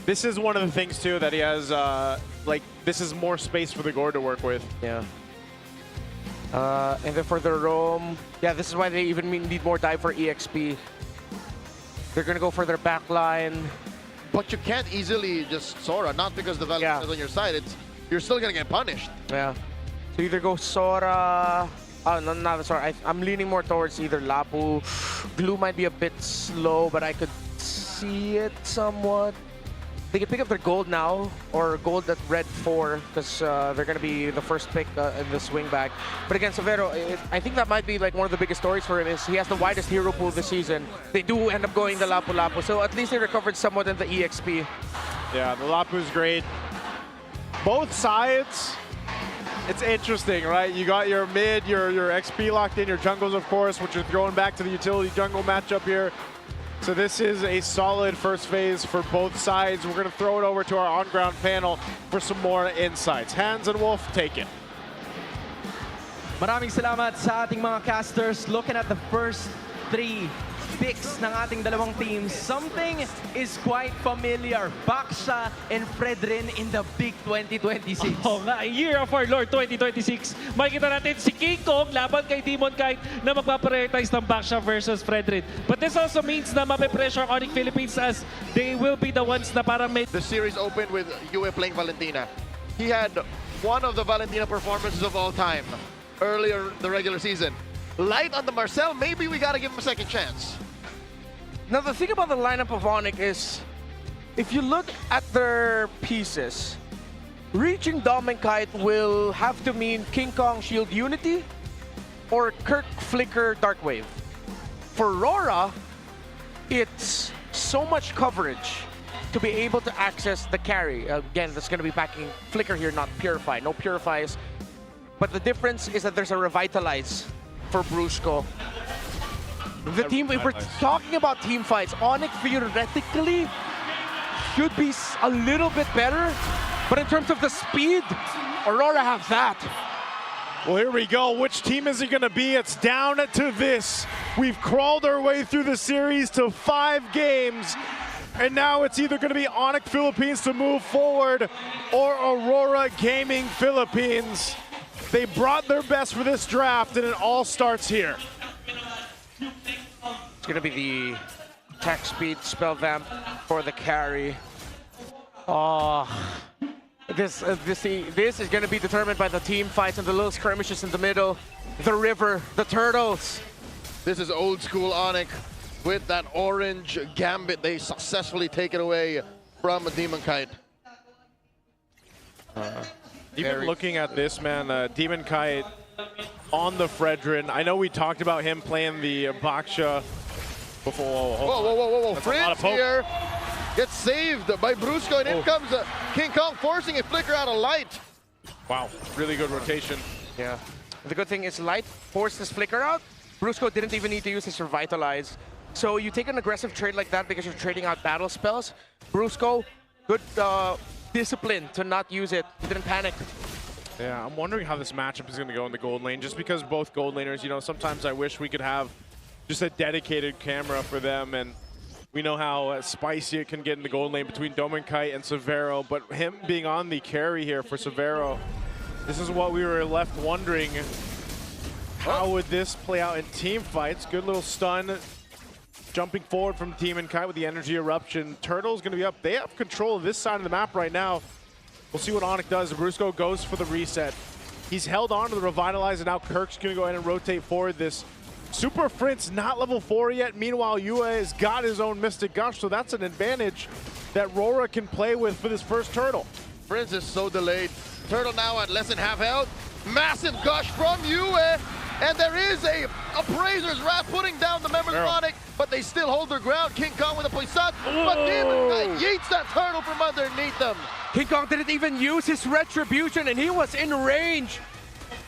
This is one of the things too that he has. Like, this is more space for the Gord to work with. Yeah. And then for the roam, yeah, this is why they even need more dive for EXP. They're gonna go for their back line. But you can't easily just Sora, not because the Valentina is on your side. You're still gonna get punished. Yeah. So either go Sora. Oh, no, not Sora. I'm leaning more towards either Lapu. Glue might be a bit slow, but I could see it somewhat. They can pick up their gold now, or gold at red 4, because they're going to be the first pick in the swing back. But again, Severo, I think that might be like one of the biggest stories for him is he has the widest hero pool this season. They do end up going the Lapu-Lapu, so at least they recovered somewhat in the EXP. Yeah, the Lapu's great. Both sides, it's interesting, right? You got your mid, your XP locked in, your jungles, of course, which are throwing back to the utility jungle matchup here. So this is a solid first phase for both sides. We're going to throw it over to our on-ground panel for some more insights. Hans and Wolf, take it. Maraming salamat sa ating mga casters. Looking at the first 3 picks ng ating dalawang teams, something is quite familiar. Baksha and Fredrin in the big 2026. Oo nga, Year of Our Lord 2026. Makikita natin si King Kong laban kay Demon Kite na magpaprioritize ng Baksha versus Fredrin. But this also means na mape-pressure ONIC Philippines as they will be the ones na parang may... The series opened with Yue playing Valentina. He had one of the Valentina performances of all time earlier the regular season. Light on the Marcel, maybe we gotta give him a second chance. Now, the thing about the lineup of ONIC is, if you look at their pieces, reaching Dom and Kite will have to mean King Kong Shield Unity or Kirk Flicker Darkwave. For RORA, it's so much coverage to be able to access the carry. Again, that's going to be backing Flicker here, not Purify. No Purifies. But the difference is that there's a Revitalize for Brusco. The team, if we're talking about team fights, ONIC theoretically should be a little bit better, but in terms of the speed, Aurora have that. Well, here we go. Which team is it going to be? It's down to this. We've crawled our way through the series to 5 games, and now it's either going to be ONIC Philippines to move forward or Aurora Gaming Philippines. They brought their best for this draft, and it all starts here. It's going to be the attack speed spell vamp for the carry. Oh, this is going to be determined by the team fights and the little skirmishes in the middle. The river, the turtles. This is old school ONIC with that orange gambit. They successfully take it away from Demon Kite. Even looking at this, man, Demon Kite on the Fredrin. I know we talked about him playing the Baksha before. Whoa. Fritz here gets saved by Brusco, and in comes King Kong forcing a flicker out of light. Wow, really good rotation. Yeah. The good thing is Light forced his flicker out. Brusco didn't even need to use his Revitalize. So you take an aggressive trade like that because you're trading out battle spells. Brusco, good discipline to not use it. He didn't panic. Yeah, I'm wondering how this matchup is going to go in the gold lane, just because both gold laners, you know, sometimes I wish we could have just a dedicated camera for them, and we know how spicy it can get in the gold lane between Kite and Severo, but him being on the carry here for Severo, this is what we were left wondering. How would this play out in team fights? Good little stun jumping forward from Team and Kai with the energy eruption. Turtle's going to be up. They have control of this side of the map right now. We'll see what ONIC does. Brusco goes for the reset. He's held on to the revitalize, and now Kirk's going to go ahead and rotate forward this. Super Frint's not level 4 yet. Meanwhile, Yue has got his own Mystic Gush, so that's an advantage that RORA can play with for this first Turtle. Prince is so delayed. Turtle now at less than half health. Massive gush from Yue. And there is a Appraiser's Wrath putting down the members of ONIC, but they still hold their ground. King Kong with a Poisson, but Demon Guy yeets that turtle from underneath them. King Kong didn't even use his retribution, and he was in range.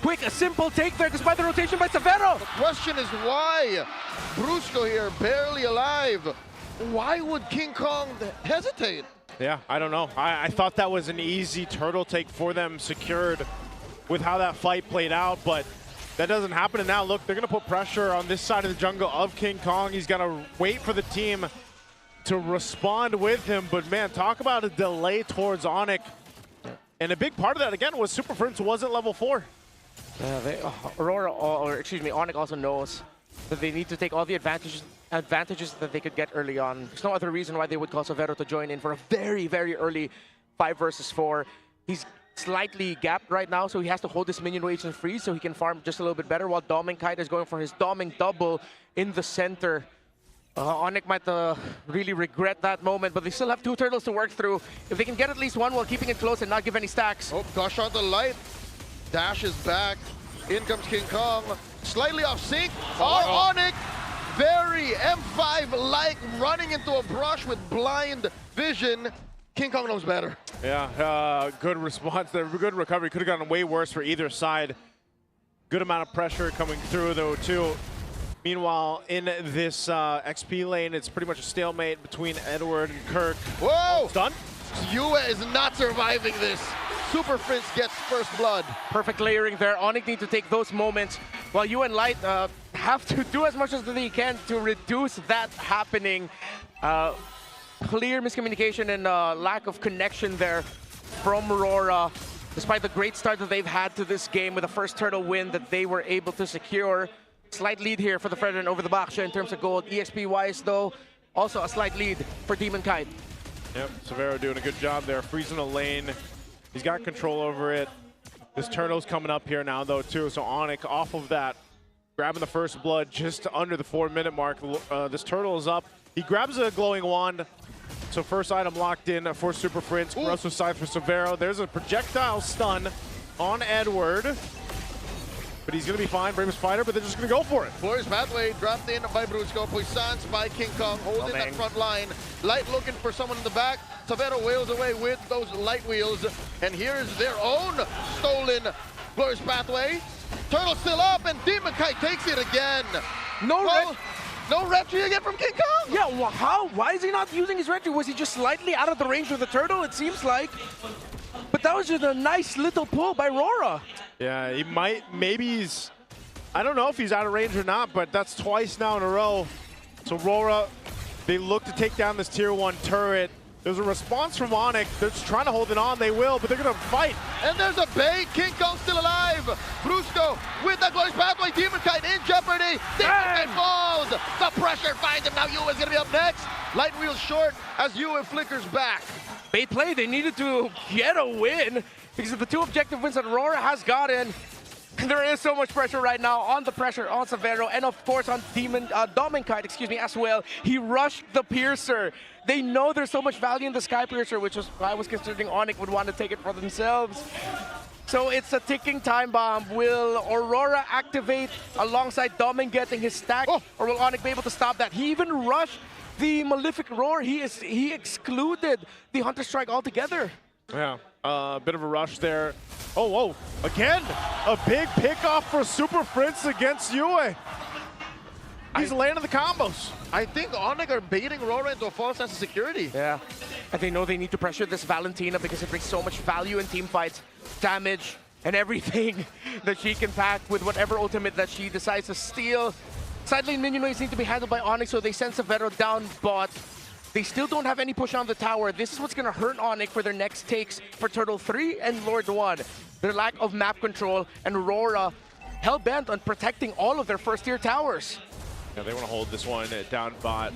Quick, a simple take there despite the rotation by Severo. The question is why? Brusco here, barely alive. Why would King Kong hesitate? Yeah, I don't know. I thought that was an easy turtle take for them, secured with how that fight played out, but that doesn't happen. And now look, they're gonna put pressure on this side of the jungle of King Kong. He's gotta wait for the team to respond with him, but man, talk about a delay towards ONIC. And a big part of that, again, was Super Prince wasn't level 4. Aurora, or excuse me, ONIC also knows that they need to take all the advantages that they could get early on. There's no other reason why they would call Severo to join in for a very, very early 5 versus 4. He's slightly gapped right now, so he has to hold his minion waves and freeze so he can farm just a little bit better, while Doming Kite is going for his Doming double in the center. ONIC might really regret that moment, but they still have 2 turtles to work through. If they can get at least 1 while keeping it close and not give any stacks. Oh, gosh on the light. Dash is back. In comes King Kong. Slightly off sync. ONIC, very M5-like, running into a brush with blind vision. King Kong knows better. Yeah, good response there. Good recovery. Could have gotten way worse for either side. Good amount of pressure coming through, though, too. Meanwhile, in this XP lane, it's pretty much a stalemate between Edward and Kirk. Whoa! Done? Yue is not surviving this. Super Prince gets first blood. Perfect layering there. ONIC need to take those moments, while Yue and Light have to do as much as they can to reduce that happening. Clear miscommunication and lack of connection there from RORA, despite the great start that they've had to this game with the first turtle win that they were able to secure. Slight lead here for the Fredrin over the Baksha in terms of gold. EXP-wise, though, also a slight lead for Demon Kite. Yep, Severo doing a good job there, freezing a lane. He's got control over it. This turtle's coming up here now, though, too. So ONIC off of that, grabbing the first blood just under the 4-minute mark. This turtle is up. He grabs a glowing wand. So first item locked in for Super Prince. Grosso side for Severo. There's a projectile stun on Edward. But he's going to be fine, bravest fighter, but they're just going to go for it. Glorious pathway dropped in by Brusco. Poissons by King Kong, holding that front line. Light looking for someone in the back. Severo wails away with those light wheels. And here's their own stolen Glorious pathway. Turtle still up, and Demon Kite takes it again. No retry again from King Kong? Yeah, well, how? Why is he not using his retry? Was he just slightly out of the range of the turtle, it seems like? But that was just a nice little pull by RORA. Yeah, he might, maybe he's, I don't know if he's out of range or not, but that's twice now in a row. So RORA, they look to take down this tier 1 turret. There's a response from ONIC. They're just trying to hold it on. They will, but they're going to fight. And there's a bait. King Kong still alive. Brusco with that glorious pathway. Demon Kite in jeopardy. Demon Kite falls. The pressure finds him. Now Yue is going to be up next. Light wheels short as Yue flickers back. Bait play. They needed to get a win because of the 2 objective wins that RORA has gotten. There is so much pressure right now on the pressure on Severo and of course on Doming Kite, as well. He rushed the Piercer. They know there's so much value in the Sky Piercer, which was I was considering ONIC would want to take it for themselves. So it's a ticking time bomb. Will Aurora activate alongside Doming getting his stack, or will ONIC be able to stop that? He even rushed the Malefic Roar. He excluded the Hunter Strike altogether. Yeah, a bit of a rush there. Oh, whoa, again, a big pickoff for Super Prince against Yue. He's landing the combos. I think ONIC are baiting RORA into a false sense of security. Yeah, and they know they need to pressure this Valentina because it brings so much value in team fights, damage, and everything that she can pack with whatever ultimate that she decides to steal. Side lane minion waves need to be handled by ONIC, so they send Severo down bot. They still don't have any push on the tower. This is what's going to hurt ONIC for their next takes for Turtle 3 and Lord 1. Their lack of map control, and RORA hell-bent on protecting all of their first-tier towers. Yeah, they want to hold this one down bot.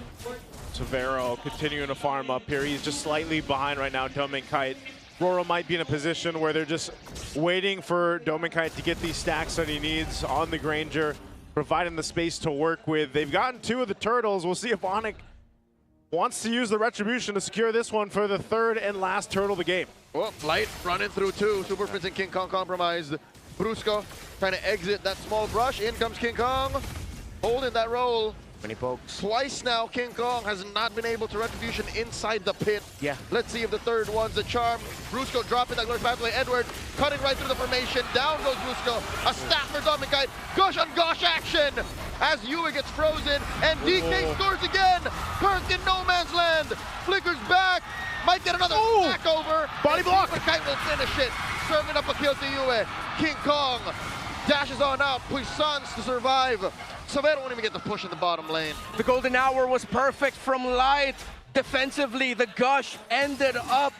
Severo continuing to farm up here. He's just slightly behind right now, Dominkite. RORA might be in a position where they're just waiting for Dominkite to get these stacks that he needs on the Granger, providing the space to work with. They've gotten 2 of the turtles. We'll see if ONIC wants to use the Retribution to secure this one for the 3rd and last turtle of the game. Oh, Light running through 2. Super Prince and King Kong compromised. Brusco trying to exit that small brush. In comes King Kong, holding that roll. Many pokes. Twice now, King Kong has not been able to Retribution inside the pit. Yeah. Let's see if the 3rd one's a charm. Brusco dropping that glorious pathway. Edward cutting right through the formation. Down goes Brusco. A stack for Dominkite. Gush on Gosh action as Yue gets frozen. And DK scores again. Kirk in no man's land. Flickers back. Might get another stack over. Body block. Dominkite will finish it. Serving up a kill to Yue. King Kong dashes on out. Puissance to survive. Severo won't even get the push in the bottom lane. The golden hour was perfect from Light. Defensively, the Gush ended up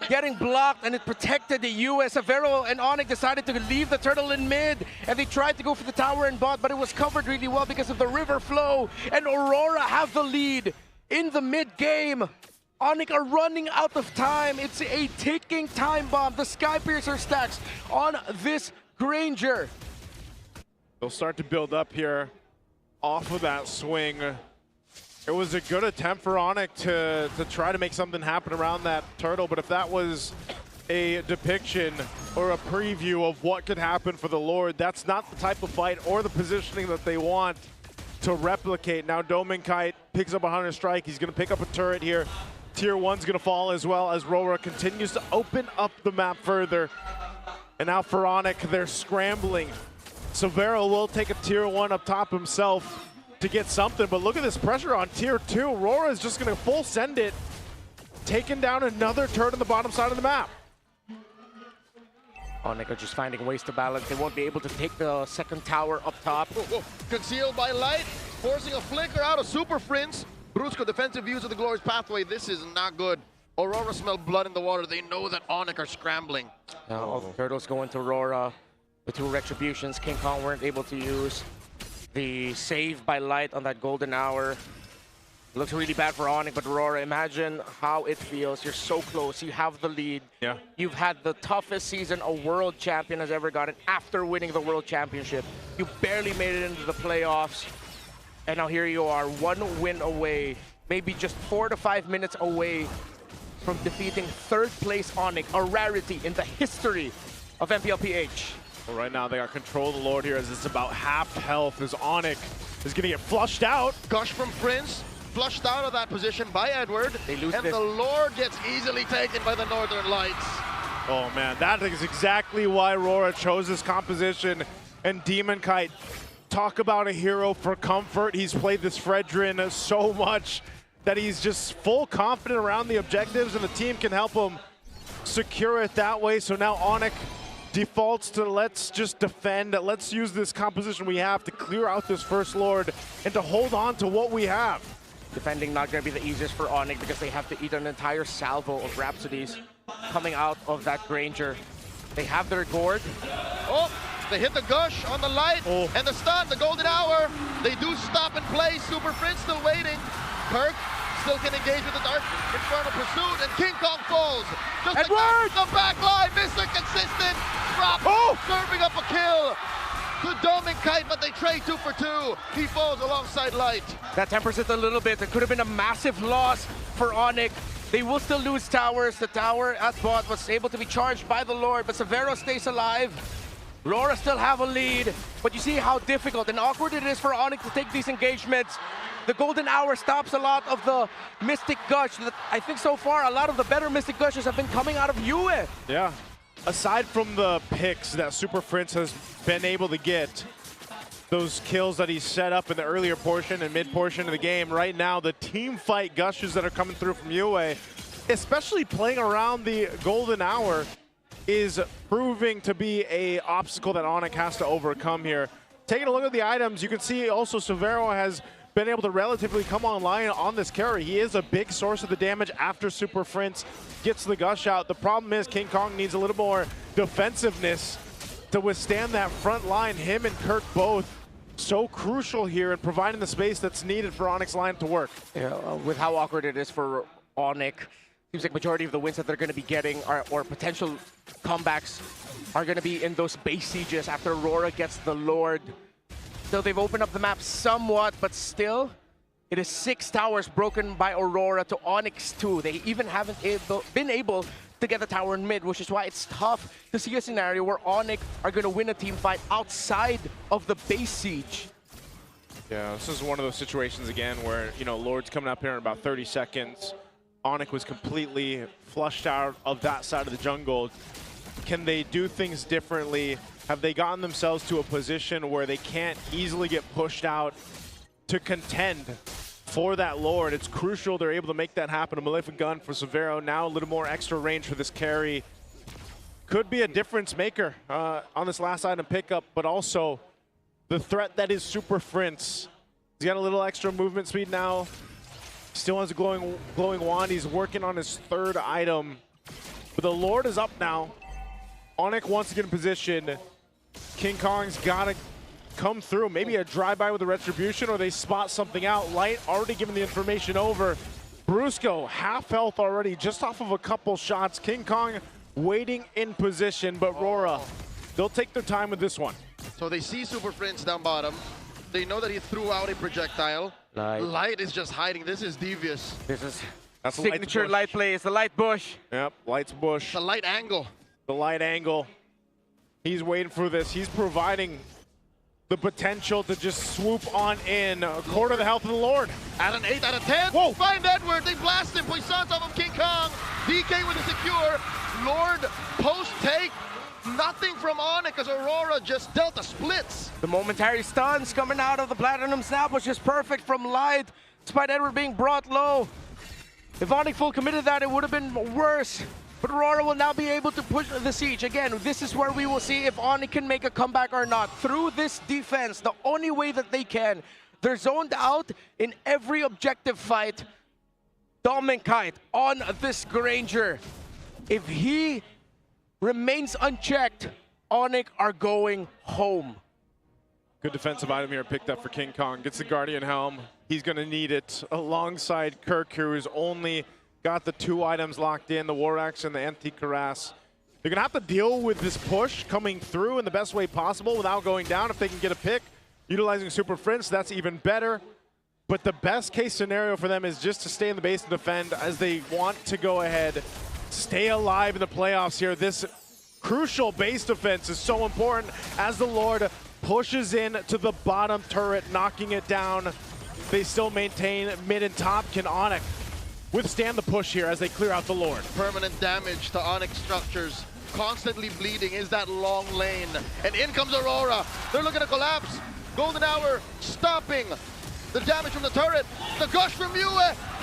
getting blocked, and it protected the US. Severo and ONIC decided to leave the turtle in mid, and they tried to go for the tower and bot, but it was covered really well because of the river flow, and Aurora have the lead in the mid game. ONIC are running out of time. It's a ticking time bomb. The Skypiercer stacks on this Granger. They'll start to build up here off of that swing. It was a good attempt for ONIC to try to make something happen around that turtle, but if that was a depiction or a preview of what could happen for the Lord, that's not the type of fight or the positioning that they want to replicate. Now Dominkite picks up a Hunter Strike. He's going to pick up a turret here. Tier 1's going to fall as well as RORA continues to open up the map further. And now for ONIC, they're scrambling. Severo will take a Tier 1 up top himself to get something, but look at this pressure on Tier 2. RORA is just going to full send it, taking down another turret on the bottom side of the map. ONIC are just finding ways to balance. They won't be able to take the 2nd tower up top. Concealed by Light, forcing a flicker out of Super Prince. Brusco defensive views of the glorious pathway. This is not good. Aurora smell blood in the water. They know that ONIC are scrambling. Now all the turtles go into RORA. The 2 Retributions King Kong weren't able to use. The save by Light on that golden hour. Looks really bad for ONIC, but RORA, imagine how it feels. You're so close. You have the lead. Yeah. You've had the toughest season a world champion has ever gotten after winning the world championship. You barely made it into the playoffs. And now here you are, 1 win away, maybe just 4 to 5 minutes away from defeating 3rd place ONIC, a rarity in the history of MPLPH. Well, right now they got control of the Lord here as it's about half health as ONIC is going to get flushed out. Gush from Prince, flushed out of that position by Edward. They lose and this. the Lord gets easily taken by the Northern Lights. Oh man, that is exactly why RORA chose this composition. And Demonkite, talk about a hero for comfort. He's played this Fredrin so much that he's just full confident around the objectives, and the team can help him secure it that way. So now ONIC defaults to let's just defend, let's use this composition we have to clear out this first Lord and to hold on to what we have. Defending not going to be the easiest for ONIC because they have to eat an entire salvo of Rhapsodies coming out of that Granger. They have their gourd. Oh, they hit the Gush on the Light and the stun, the golden hour. They do stop and play. Super Prince still waiting. Kirk still can engage with the Dark Infernal Pursuit, and King Kong falls. Just Edward! the back line, Mr. Consistent. Drop, serving up a kill to Dominkite, but they trade 2 for 2. He falls alongside Light. That tempers it a little bit. It could have been a massive loss for ONIC. They will still lose towers. The tower at bot was able to be charged by the Lord, but Severo stays alive. RORA still have a lead, but you see how difficult and awkward it is for ONIC to take these engagements. The golden hour stops a lot of the Mystic Gush. I think so far, a lot of the better Mystic Gushes have been coming out of Yue. Yeah. Aside from the picks that Super Prince has been able to get, those kills that he set up in the earlier portion and mid portion of the game, right now the team fight Gushes that are coming through from Yue, especially playing around the golden hour, is proving to be a obstacle that ONIC has to overcome here. Taking a look at the items, you can see also Severo has been able to relatively come online on this carry. He is a big source of the damage after Super Prince gets the Gush out. The problem is King Kong needs a little more defensiveness to withstand that front line. Him and Kirk both so crucial here in providing the space that's needed for ONIC's line to work. Yeah, with how awkward it is for ONIC, seems like majority of the wins that they're going to be getting or potential comebacks are going to be in those base sieges after Aurora gets the Lord. So they've opened up the map somewhat, but still, it is 6 towers broken by Aurora to ONIC's 2. They even haven't been able to get the tower in mid, which is why it's tough to see a scenario where ONIC are going to win a team fight outside of the base siege. Yeah, this is one of those situations again where, you know, Lord's coming up here in about 30 seconds. ONIC was completely flushed out of that side of the jungle. Can they do things differently? Have they gotten themselves to a position where they can't easily get pushed out to contend for that Lord? It's crucial they're able to make that happen. A Maleficent Gun for Severo, now a little more extra range for this carry. Could be a difference maker on this last item pickup, but also the threat that is Super Prince. He's got a little extra movement speed now. Still has a glowing wand. He's working on his 3rd item. But the Lord is up now. ONIC wants to get in position. King Kong's got to come through. Maybe a drive-by with a Retribution, or they spot something out. Light already giving the information over. Brusco, half health already, just off of a couple shots. King Kong waiting in position, but Rora, they'll take their time with this one. So they see Super Prince down bottom. They know that he threw out a projectile. Light is just hiding. This is devious. That's signature Light play. It's the Light bush. Yep, Light's bush. The Light angle. The Light angle. He's waiting for this. He's providing the potential to just swoop on in. A quarter of the health of the Lord. At an 8 out of 10. Whoa. Find Edward. They blast him. Poisson off of King Kong. DK with a secure. Lord post take. Nothing from ONIC as Aurora just dealt the splits. The momentary stuns coming out of the Platinum Snap was just perfect from Light, despite Edward being brought low. If ONIC full committed that, it would have been worse. But Aurora will now be able to push the siege. Again, this is where we will see if ONIC can make a comeback or not. Through this defense, the only way that they can. They're zoned out in every objective fight. Dominkite on this Granger. If he remains unchecked, ONIC are going home. Good defensive item here picked up for King Kong. Gets the Guardian Helm. He's going to need it alongside Kirk, who's only got the 2 items locked in, the War Axe and the Anti-Cuirass. They're going to have to deal with this push coming through in the best way possible without going down. If they can get a pick, utilizing Super Prince, that's even better. But the best case scenario for them is just to stay in the base and defend as they want to go ahead, stay alive in the playoffs here. This crucial base defense is so important as the Lord pushes in to the bottom turret, knocking it down. They still maintain mid and top. Can ONIC withstand the push here as they clear out the Lord? Permanent damage to ONIC structures. Constantly bleeding is that long lane. And in comes Aurora. They're looking to collapse. Golden Hour stopping the damage from the turret. The gush from Yue.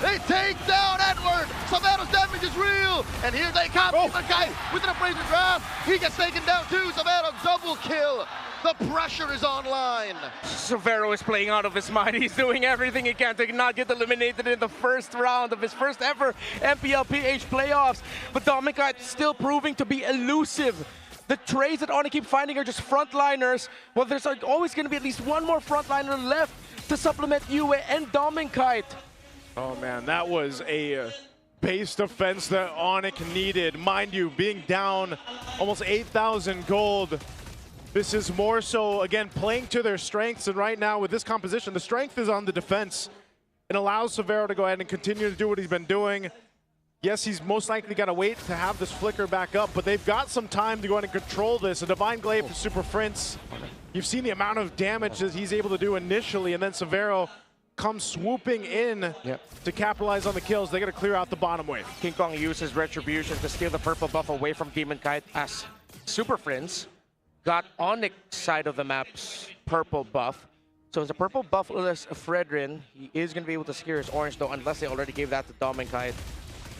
They take down Edward. Savero's damage is real. And here they come. The guy with an Appraiser Draft. He gets taken down too. Savero double kill. The pressure is online. Severo is playing out of his mind. He's doing everything he can to not get eliminated in the first round of his first ever MPL PH playoffs. But Dominkite still proving to be elusive. The trades that ONIC keep finding are just frontliners. Well, there's always going to be at least one more frontliner left to supplement Yue and Dominkite. Oh man, that was a base defense that ONIC needed. Mind you, being down almost 8,000 gold. This is more so, again, playing to their strengths, and right now with this composition, the strength is on the defense. It allows Severo to go ahead and continue to do what he's been doing. Yes, he's most likely got to wait to have this flicker back up, but they've got some time to go ahead and control this. A Divine Glaive for Super Prince. You've seen the amount of damage that he's able to do initially, and then Severo comes swooping in to capitalize on the kills. They got to clear out the bottom wave. King Kong uses Retribution to steal the purple buff away from Dominkite as Super Prince got ONIC side of the map's purple buff. So as a purple buffless Fredrin, he is going to be able to secure his orange though, unless they already gave that to Dominkite.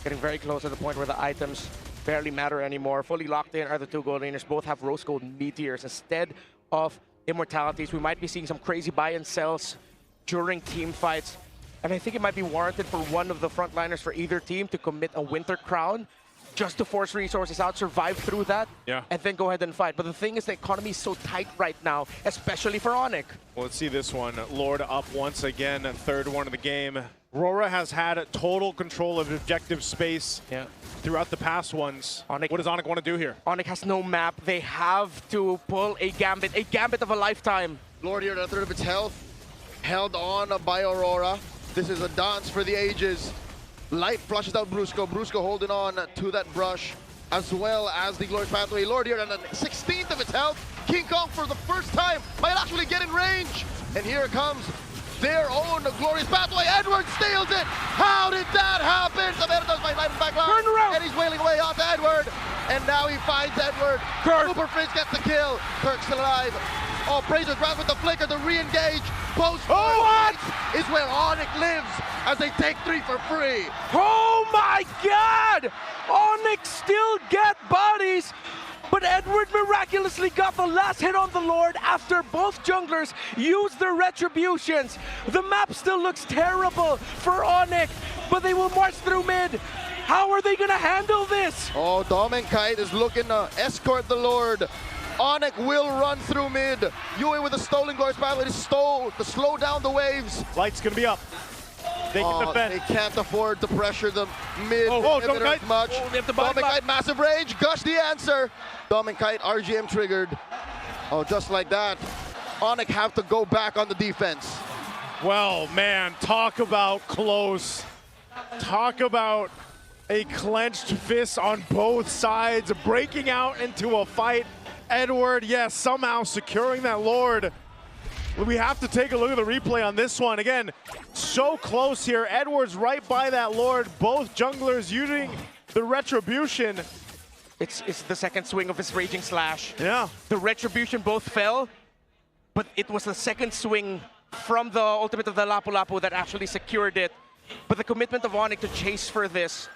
Getting very close to the point where the items barely matter anymore. Fully locked in are the 2 gold laners. Both have rose gold meteors instead of immortalities. We might be seeing some crazy buy and sells during team fights. And I think it might be warranted for one of the frontliners for either team to commit a Winter Crown just to force resources out, survive through that, and then go ahead and fight. But the thing is, the economy is so tight right now, especially for ONIC. Well, let's see this one. Lord up once again, third one of the game. RORA has had total control of objective space throughout the past ones. What does ONIC want to do here? ONIC has no map. They have to pull a gambit of a lifetime. Lord here at a third of its health, held on by Aurora. This is a dance for the ages. Light flushes out Brusco. Brusco holding on to that brush, as well as the Glorious Pathway. Lord here at the 16th of its health. King Kong for the first time might actually get in range. And here comes their own Glorious Pathway. Edward steals it. How did that happen? Savera does my back line. Turn around. And he's wailing away off to Edward. And now he finds Edward. Super Frizz gets the kill. Kirk still alive. Oh, Brazer grabs with the flicker to re-engage. Post what? Is where ONIC lives as they take 3 for free. Oh my God! ONIC still get bodies, but Edward miraculously got the last hit on the Lord after both junglers used their retributions. The map still looks terrible for ONIC, but they will march through mid. How are they gonna handle this? Oh, Dom and Kite is looking to escort the Lord. ONIC will run through mid. Yue with a stolen Glorious Pathway to slow down the waves. Light's gonna be up. They can defend. They can't afford to pressure the mid Dom inhibitor much. Oh, they have to Dom and buy Kite, massive rage. Gush the answer. Dom and Kite, RGM triggered. Oh, just like that. ONIC have to go back on the defense. Well, man, talk about close. Talk about a clenched fist on both sides, breaking out into a fight. Edward, yes, somehow securing that Lord. We have to take a look at the replay on this one. Again, so close here. Edward's right by that Lord. Both junglers using the retribution. It's the second swing of his Raging Slash. Yeah. The retribution both fell, but it was the second swing from the ultimate of the Lapu Lapu that actually secured it. But the commitment of ONIC to chase for this,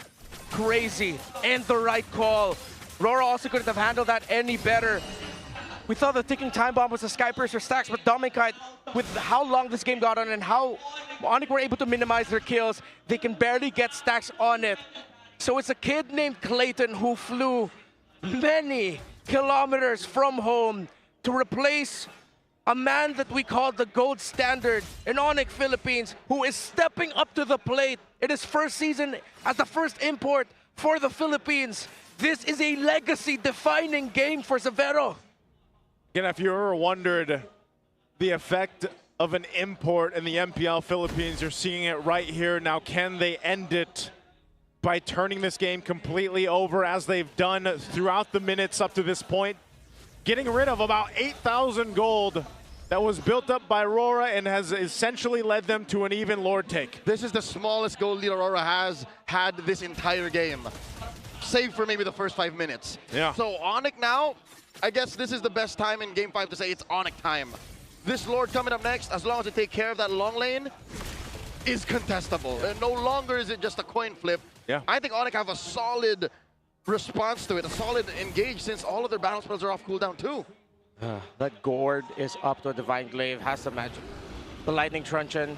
crazy, and the right call. RORA also couldn't have handled that any better. We thought the ticking time bomb was a Skypiercer stacks, but Dominic, with how long this game got on and how ONIC were able to minimize their kills, they can barely get stacks on it. So it's a kid named Clayton who flew many kilometers from home to replace a man that we call the gold standard in ONIC Philippines, who is stepping up to the plate in his first season as the first import for the Philippines. This is a legacy-defining game for Severo. Again, if you ever wondered the effect of an import in the MPL Philippines, you're seeing it right here. Now, can they end it by turning this game completely over as they've done throughout the minutes up to this point? Getting rid of about 8,000 gold that was built up by RORA and has essentially led them to an even Lord take. This is the smallest gold lead RORA has had this entire game, save for maybe the first 5 minutes. Yeah. So ONIC now, I guess this is the best time in Game 5 to say it's ONIC time. This Lord coming up next, as long as they take care of that long lane, is contestable. And no longer is it just a coin flip. Yeah. I think ONIC have a solid response to it, a solid engage, since all of their battle spells are off cooldown too. That Gourd is up to a Divine Glaive, has the magic. The Lightning Truncheon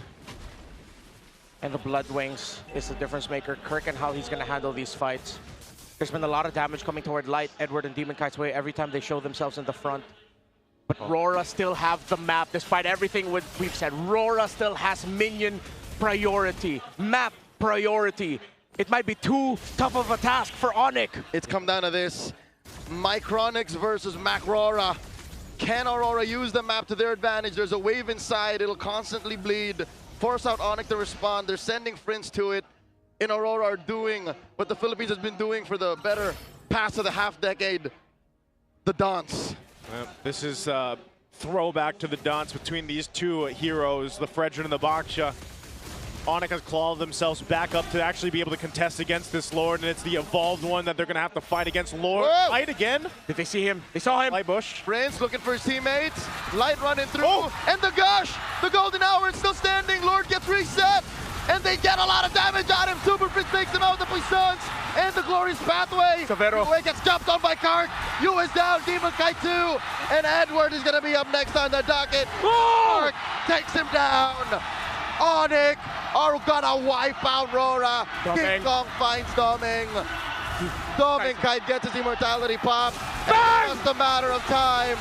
and the Blood Wings is the difference maker. Kirk and how he's going to handle these fights. There's been a lot of damage coming toward Light, Edward, and Demon Kite's way every time they show themselves in the front. But RORA still have the map, despite everything we've said. RORA still has minion priority, map priority. It might be too tough of a task for ONIC. It's come down to this. Micronics versus MacRora. Can Aurora use the map to their advantage? There's a wave inside, it'll constantly bleed. Force out ONIC to respond. They're sending Prince to it. And Aurora are doing what the Philippines has been doing for the better past of the half-decade, the dance. This is a throwback to the dance between these two heroes, the Fredrin and the Baksha. ONIC has clawed themselves back up to actually be able to contest against this Lord, and it's the evolved one that they're going to have to fight against. Lord, Light again. Did they see him? They saw him. Light Bush. Prince looking for his teammates. Light running through. And the Gush! The golden hour is still standing. Lord gets reset. And they get a lot of damage on him. Super Prince takes him out. The Puissance and the Glorious Pathway. Severo. Yue gets jumped on by Kark. Yu is down. Demon Kite 2. And Edward is going to be up next on the docket. Kark takes him down. ONIC are gonna wipe out RORA. King Kong finds Doming. Dominkite gets his immortality pop. And it's just a matter of time.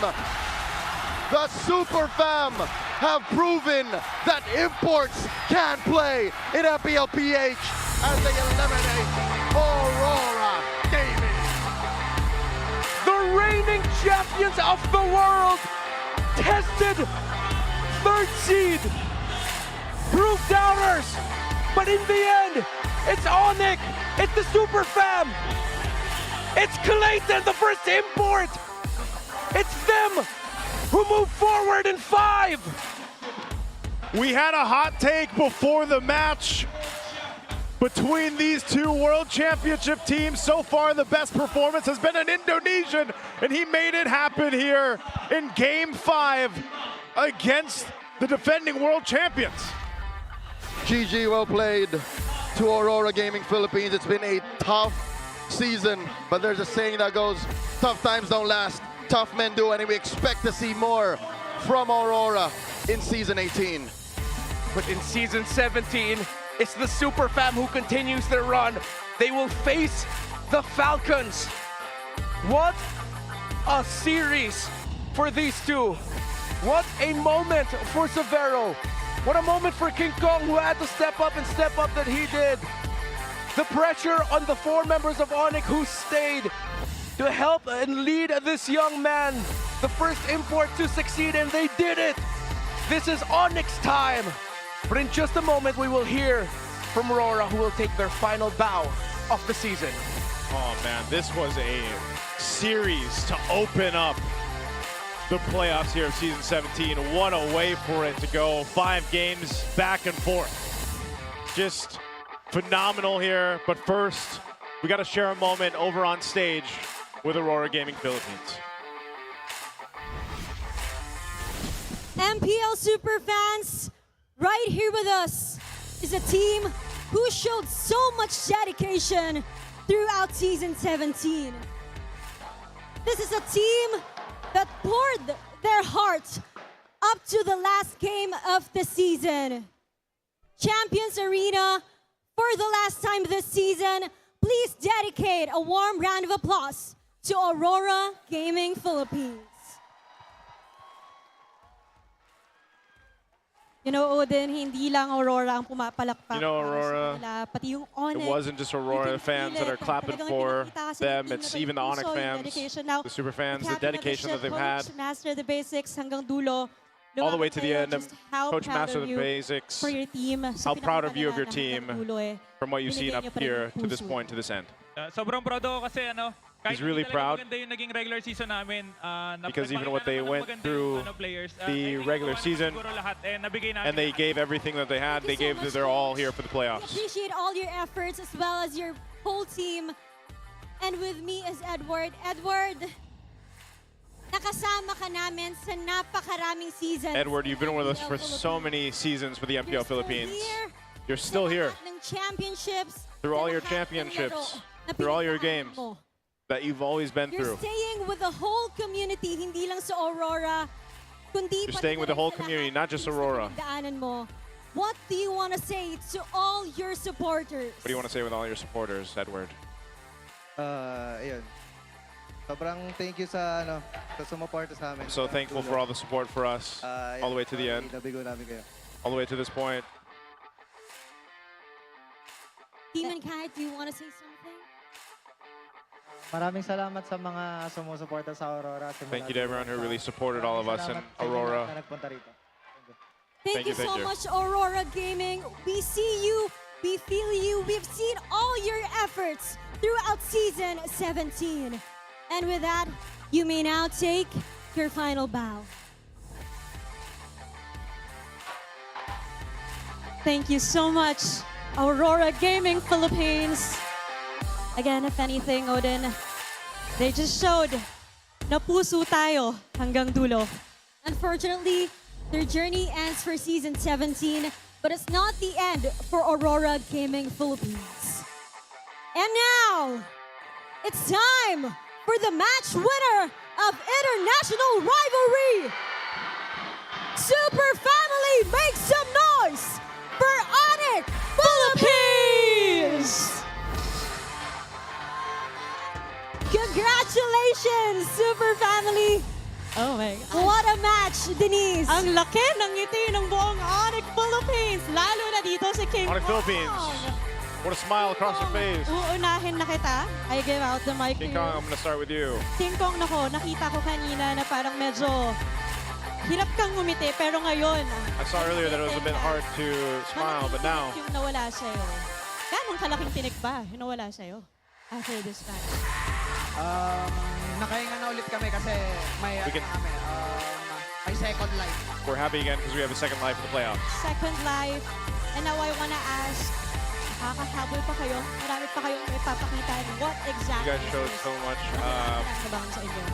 The Super Fam have proven that imports can play in MPL PH as they eliminate Aurora Gaming. The reigning champions of the world, tested third seed, proved doubters, but in the end, it's ONIC, it's the Super Fam, it's Clayton, the first import, it's them who move forward in 5. We had a hot take before the match between these two World Championship teams. So far, the best performance has been an Indonesian, and he made it happen here in Game 5 against the defending World Champions. GG, well played to Aurora Gaming Philippines. It's been a tough season, but there's a saying that goes, tough times don't last, tough men do, and we expect to see more from Aurora in Season 18. But in Season 17, it's the Super Fam who continues their run. They will face the Falcons. What a series for these two. What a moment for Severo. What a moment for King Kong, who had to step up and step up that he did. The pressure on the 4 members of ONIC who stayed to help and lead this young man, the first import to succeed, and they did it. This is ONIC's time. But in just a moment, we will hear from RORA, who will take their final bow of the season. Oh man, this was a series to open up the playoffs here of Season 17. What a way for it to go. 5 games back and forth. Just phenomenal here. But first, we got to share a moment over on stage with Aurora Gaming Philippines. MPL super fans, right here with us is a team who showed so much dedication throughout Season 17. This is a team that poured their heart up to the last game of the season. Champions Arena, for the last time this season, please dedicate a warm round of applause to Aurora Gaming Philippines. You know, Odin, hindi lang Aurora ang pumapalakpak. You know, Aurora, pati yung ONIC. it wasn't just Aurora fans that are clapping for them. It's even the ONIC fans, the super fans, the dedication that they've had. Master the basics hanggang dulo. All the way to the end. Coach Master the you Basics. for your team. How proud of you of your team Hanggang dulo eh. from what you've seen Binigay up niyo pa rin here yung to this puso. point, to this end. Sobrang proud ako kasi He's really proud maganda yung naging regular season namin. because even what they went through the regular season, and they gave everything that they had, they gave their all here for the We playoffs. appreciate all your efforts as well as your whole team. And with me is Edward. Edward, nakasama ka namin sa napakaraming seasons. Edward, you've been with us for so many seasons for the MPL Philippines. You're still here Ng championships. through all your championships, through all your games that you've always been You're through. staying with the whole community, hindi lang sa Aurora, kundi You're pati staying na with the rin whole sa community, lahat not just ng Aurora. pinagdaanan mo. What do you want to say to all your supporters? What do you want to say with all your supporters, Edward? Ayun. Sobrang thank you sa sumuporta sa amin. I'm so thankful for all the support for us, all the way to the end, Nabigo namin kayo. all the way to this point. Team and Kat, do you want to say something? Maraming salamat sa mga sumusuporta sa Aurora. Thank you to everyone who really supported all of us in Aurora. Thank you so much, Aurora Gaming. We see you, we feel you, we've seen all your efforts throughout Season 17. And with that, you may now take your final bow. Thank you so much, Aurora Gaming Philippines. Again, if anything, Odin, they just showed na puso tayo hanggang dulo. Unfortunately, their journey ends for Season 17, but it's not the end for Aurora Gaming Philippines. And now, it's time for the match winner of International Rivalry. Super Family, make some noise for ONIC Philippines! Congratulations, Super Family! Oh my God. What a match, Denise! Ang laki ng ngiti ng buong ONIC Philippines, lalo na dito si King ONIC Philippines. What a smile across your face. Uunahin na kita. I give out the mic to King you. Kong, I'm gonna start with you. King Kong, nako, nakita ko kanina na parang medyo hirap kang ngumiti, pero ngayon, I saw earlier that it was a bit hard to smile, but now yung nawala sa'yo. Ganong kalaking tinik ba yung nawala sa'yo after this match? Nakahinga na ulit kami kasi may, may second life. we're happy again because we have a second life in the playoffs. Second life. And now I wanna ask, kakahabol pa kayo? Marami pa kayong may papakita. What You exactly guys showed so much. nabangan sa inyo?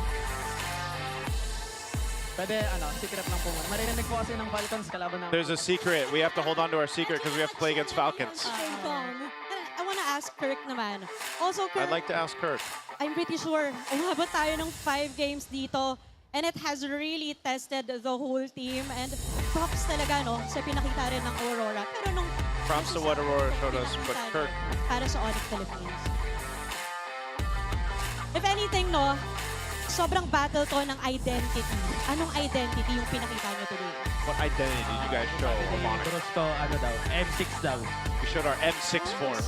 Pwede, secret lang po. Marinig po kasi ng Falcons kalaban namin. There's a secret. We have to hold on to our secret because we have to play against Falcons. King Kong. I wanna ask Kirk naman. Also, Kirk, I'd like to ask Kirk. I'm pretty sure umabot tayo ng 5 games dito and it has really tested the whole team and props talaga no sa pinakita rin ng Aurora. Pero nung Props to what Aurora showed us, but Kirk. para sa ONIC Philippines. If anything no, sobrang battle to ng identity. Anong identity yung pinakita nyo today? What identity did you guys show of ONIC? Gusto, M6 daw. We showed our M6 form.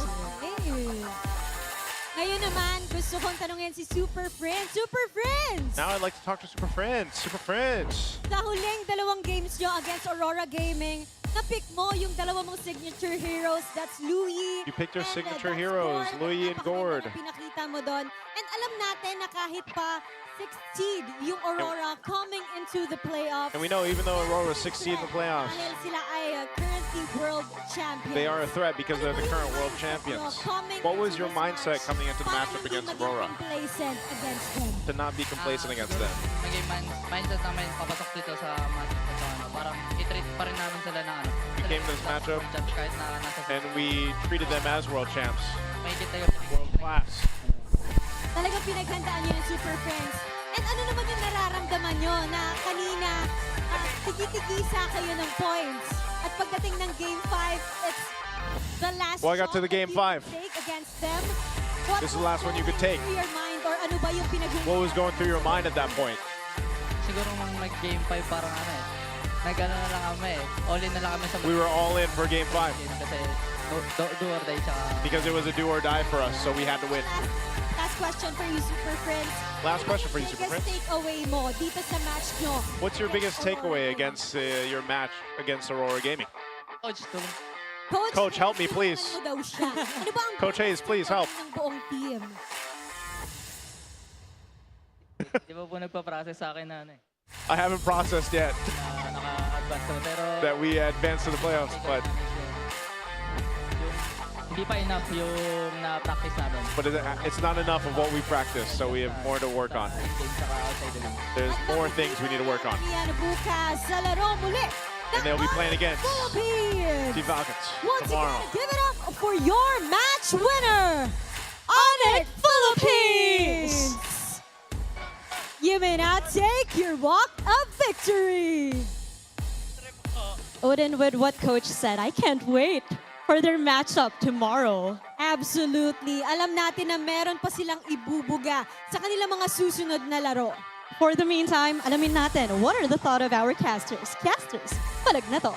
Ngayon naman, gusto kong tanungin si Super Friends. Super Friends! Now I'd like to talk to Super Friends. Super Friends. Sa huling 2 games nyo against Aurora Gaming, na-pick mo yung 2 mong signature heroes. That's Louie. You picked your and, signature that's heroes, Gord. Louie and Gord. Napakaganda na pinakita mo doon. And alam natin na kahit pa 6th seed yung Aurora coming into the playoffs. And we know even though Aurora was 16 in the playoffs, Dahil sila ay currently world champions. they are a threat because they're the current world champions. What was your mindset coming into the matchup against Aurora? Complacent against them. To not be complacent against them. Naging mindset namin papasok dito sa match na parang i-treat pa rin namin sila na We came to this matchup kahit na nasa and we treated them as world champs. may kita World class. Talagang pinaghandaan nyo yung Super Friends. And ano naman yung nararamdaman nyo na kanina tigi-tigisa kayo ng points. At pagdating ng Game 5, it's the last Well, I got to the shot Game that 5. you can take against them. What This is the was last one you could going take. through your mind or ano ba yung pinag-uusapan? What was going through your mind at that point? siguro nung nag-game 5 parang nag-ano na lang kami all in na lang kami sa We were all in for Game 5 kasi do or die tsaka because it was a do or die for us, so we had to win. Last question for you, Super Friends. Last question for you, Super Biggest Friends. takeaway mo dito sa match nyo? What's your biggest takeaway against your match against Aurora Gaming? coach tulong. Coach, help me, please. Ano daw siya? Ano ba ang Coach Hayes, please help. ng buong team? Di ba po nagpa-process sa akin na I haven't processed yet naka-advance kami pero that we advanced to the playoffs, but hindi pa enough yung na-practice namin. it's not enough of what we practice, so we have more to work on. There's more things we need to work on. Yan bukas sa laro muli. And they'll be playing against Philippines. Team Falcons Once tomorrow. again, give it up for your match winner, ONIC Philippines. You may now take your walk of victory. Odin, with what coach said, I can't wait for their matchup tomorrow. Absolutely. Alam natin na meron pa silang ibubuga sa kanilang mga susunod na laro. For the meantime, alamin natin, what are the thought of our casters? Casters, Palag Na To.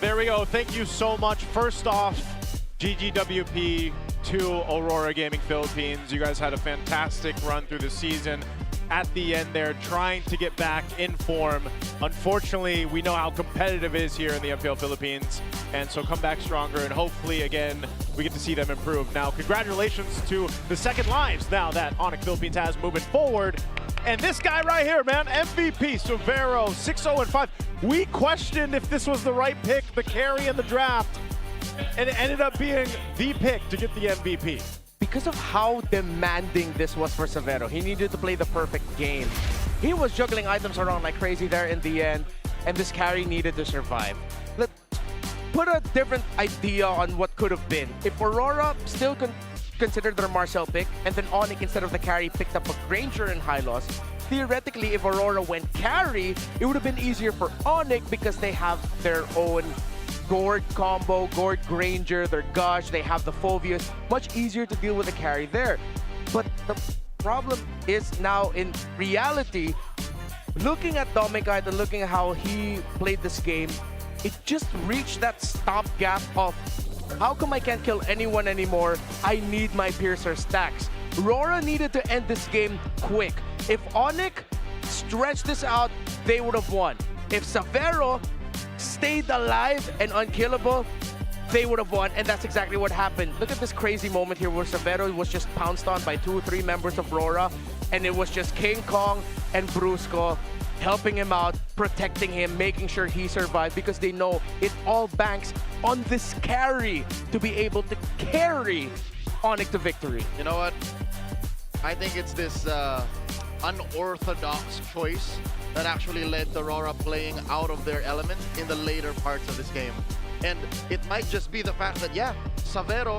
There we go. Thank you so much. First off, GGWP to Aurora Gaming Philippines. You guys had a fantastic run through the season. At the end there, trying to get back in form. Unfortunately, we know how competitive it is here in the MPL Philippines, and so come back stronger, and hopefully, again, we get to see them improve. Now, congratulations to the second lives now that ONIC Philippines has moving forward. And this guy right here, man, MVP, Severo, 6-0-5. We questioned if this was the right pick, the carry in the draft, and it ended up being the pick to get the MVP. Because of how demanding this was for Severo, he needed to play the perfect game. He was juggling items around like crazy there in the end, and this carry needed to survive. Let's put a different idea on what could have been. If Aurora still considered their Marcel pick, and then ONIC instead of the carry picked up a Granger and high loss, theoretically, if Aurora went carry, it would have been easier for ONIC because they have their own Gord combo, Gord Granger, their Gush, they have the Phobius. Much easier to deal with a carry there. But the problem is now in reality, looking at Dominic and looking at how he played this game, it just reached that stopgap of how come I can't kill anyone anymore? I need my Piercer stacks. RORA needed to end this game quick. If ONIC stretched this out, they would have won. If Savero stayed alive and unkillable, they would have won, and that's exactly what happened. Look at this crazy moment here where Savero was just pounced on by 2 or 3 members of RORA, and it was just King Kong and Brusco helping him out, protecting him, making sure he survived, because they know it all banks on this carry to be able to carry ONIC to victory. You know what? I think it's this unorthodox choice that actually led to RORA playing out of their element in the later parts of this game. And it might just be the fact that, yeah, Savero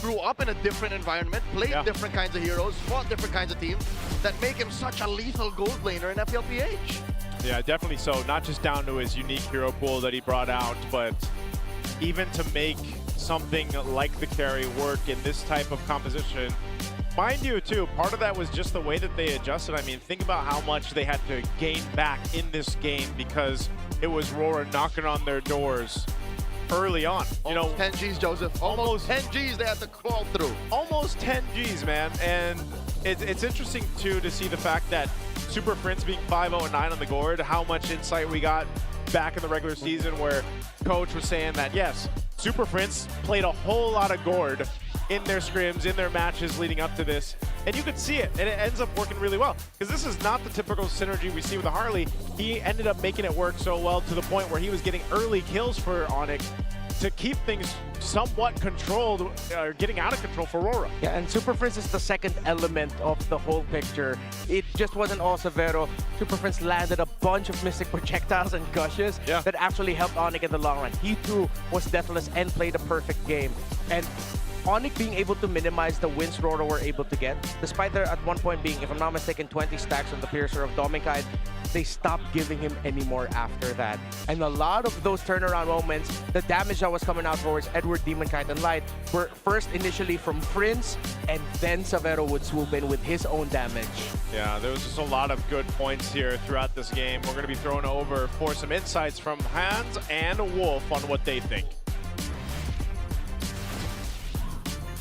grew up in a different environment, played different kinds of heroes, fought different kinds of teams that make him such a lethal gold laner in FLPH. Yeah, definitely so. Not just down to his unique hero pool that he brought out, but even to make something like the carry work in this type of composition. Mind you, too, part of that was just the way that they adjusted. I mean, think about how much they had to gain back in this game because it was RORA knocking on their doors early on. Almost 10 Gs, Joseph. Almost 10 Gs they had to crawl through. Almost 10 Gs, man. And it's interesting, too, to see the fact that Super Prince being 5-0-9 on the board, how much insight we got back in the regular season where Coach was saying that, yes, Super Prince played a whole lot of Gord in their scrims, in their matches leading up to this. And you could see it, and it ends up working really well. Because this is not the typical synergy we see with the Harley. He ended up making it work so well to the point where he was getting early kills for ONIC to keep things somewhat controlled, or getting out of control for RORA. Yeah, and Super Prince is the second element of the whole picture. It just wasn't all Savero. Super Prince landed a bunch of Mystic Projectiles and Gushes that actually helped ONIC in the long run. He too was deathless and played a perfect game. And ONIC being able to minimize the wins RORA were able to get, despite there at one point being, if I'm not mistaken, 20 stacks on the Piercer of Dominic, they stopped giving him any more after that. And a lot of those turnaround moments, the damage that was coming out towards Edward, Demonkite, and Light were first initially from Prince, and then Savero would swoop in with his own damage. Yeah, there was just a lot of good points here throughout this game. We're going to be thrown over for some insights from Hans and Wolf on what they think.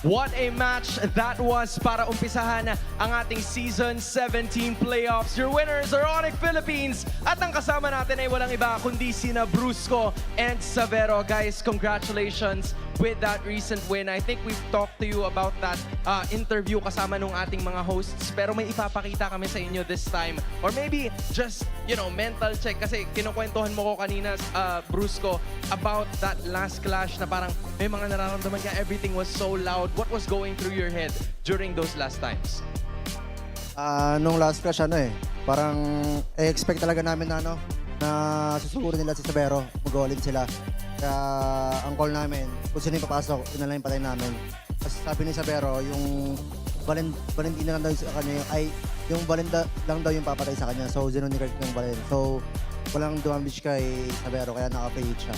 What a match that was para umpisahan ang ating Season 17 playoffs. Your winners are ONIC Philippines. At ang kasama natin ay walang iba kundi sina Brusco and Savero. Guys, congratulations with that recent win. I think we've talked to you about that interview kasama nung ating mga hosts. Pero may ipapakita kami sa inyo this time. Or maybe just, you know, mental check. Kasi kinukwentuhan mo ko kanina, Brusco, about that last clash na parang may mga nararamdaman ka, everything was so loud. What was going through your head during those last times? Nung last crash, parang expect talaga namin na, na susugurin nila si Savero, mag-all-in sila. Kaya ang call namin, kung sino yung papasok, yun na lang yung patay namin. Kasi sabi ni Savero, yung Valentina lang daw sa kanya, yung Valinda lang daw yung papatay sa kanya. So, zero-ni-correct yung Valin. So, walang damage kay Savero, kaya naka-play siya.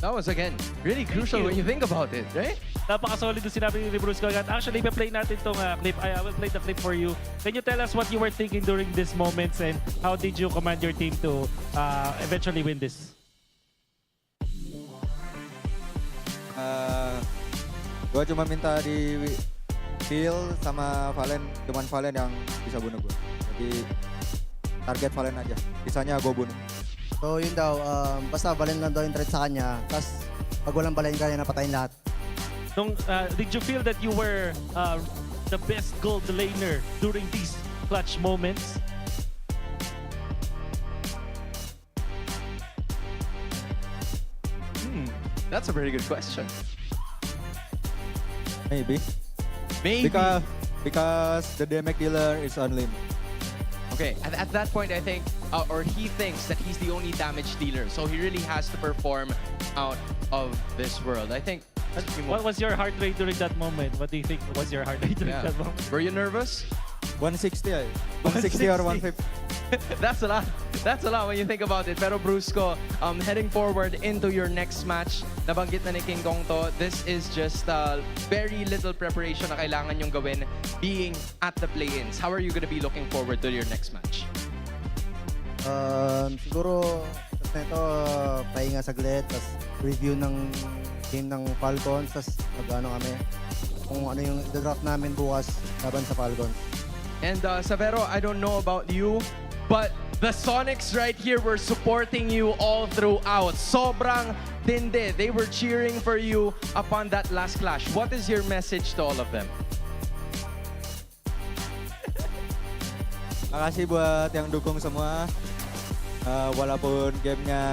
That was, again, really crucial when you think about it, right? Napaka-solid yung sinabi ni Brusco. Actually, play natin itong clip. I will play the clip for you. Can you tell us what you were thinking during these moments and how did you command your team to eventually win this? Gue cuma minta di kill sama Valen, cuman Valen yang bisa bunuh gue. Jadi target Valen aja, sisanya gue bunuh. So yun daw, basta Valen lang daw yung threat sa kanya, tapos pag walang Valen kaya napatayin lahat. Did you feel that you were the best gold laner during these clutch moments? That's a very good question. Maybe. Maybe. Because the damage dealer is on lane. Okay, at that point, I think, or he thinks that he's the only damage dealer, so he really has to perform out of this world. I think. What was your heart rate during that moment? What do you think was your heart rate during that moment? Were you nervous? 160 160 or 150. That's a lot. That's a lot when you think about it. Pero Brusco, heading forward into your next match, nabanggit na ni King Kong to, this is just very little preparation na kailangan yung gawin being at the play-ins. How are you gonna be looking forward to your next match? Siguro, tapos na ito, pahinga saglit, tapos review ng game ng Falcons, tapos mag-ano kami, kung ano yung draft namin bukas laban sa Falcons. And Savero, I don't know about you, but the Sonics right here were supporting you all throughout. Sobrang tindi. They were cheering for you upon that last clash. What is your message to all of them? Makasih buat yang dukung semua. Walaupun gamenya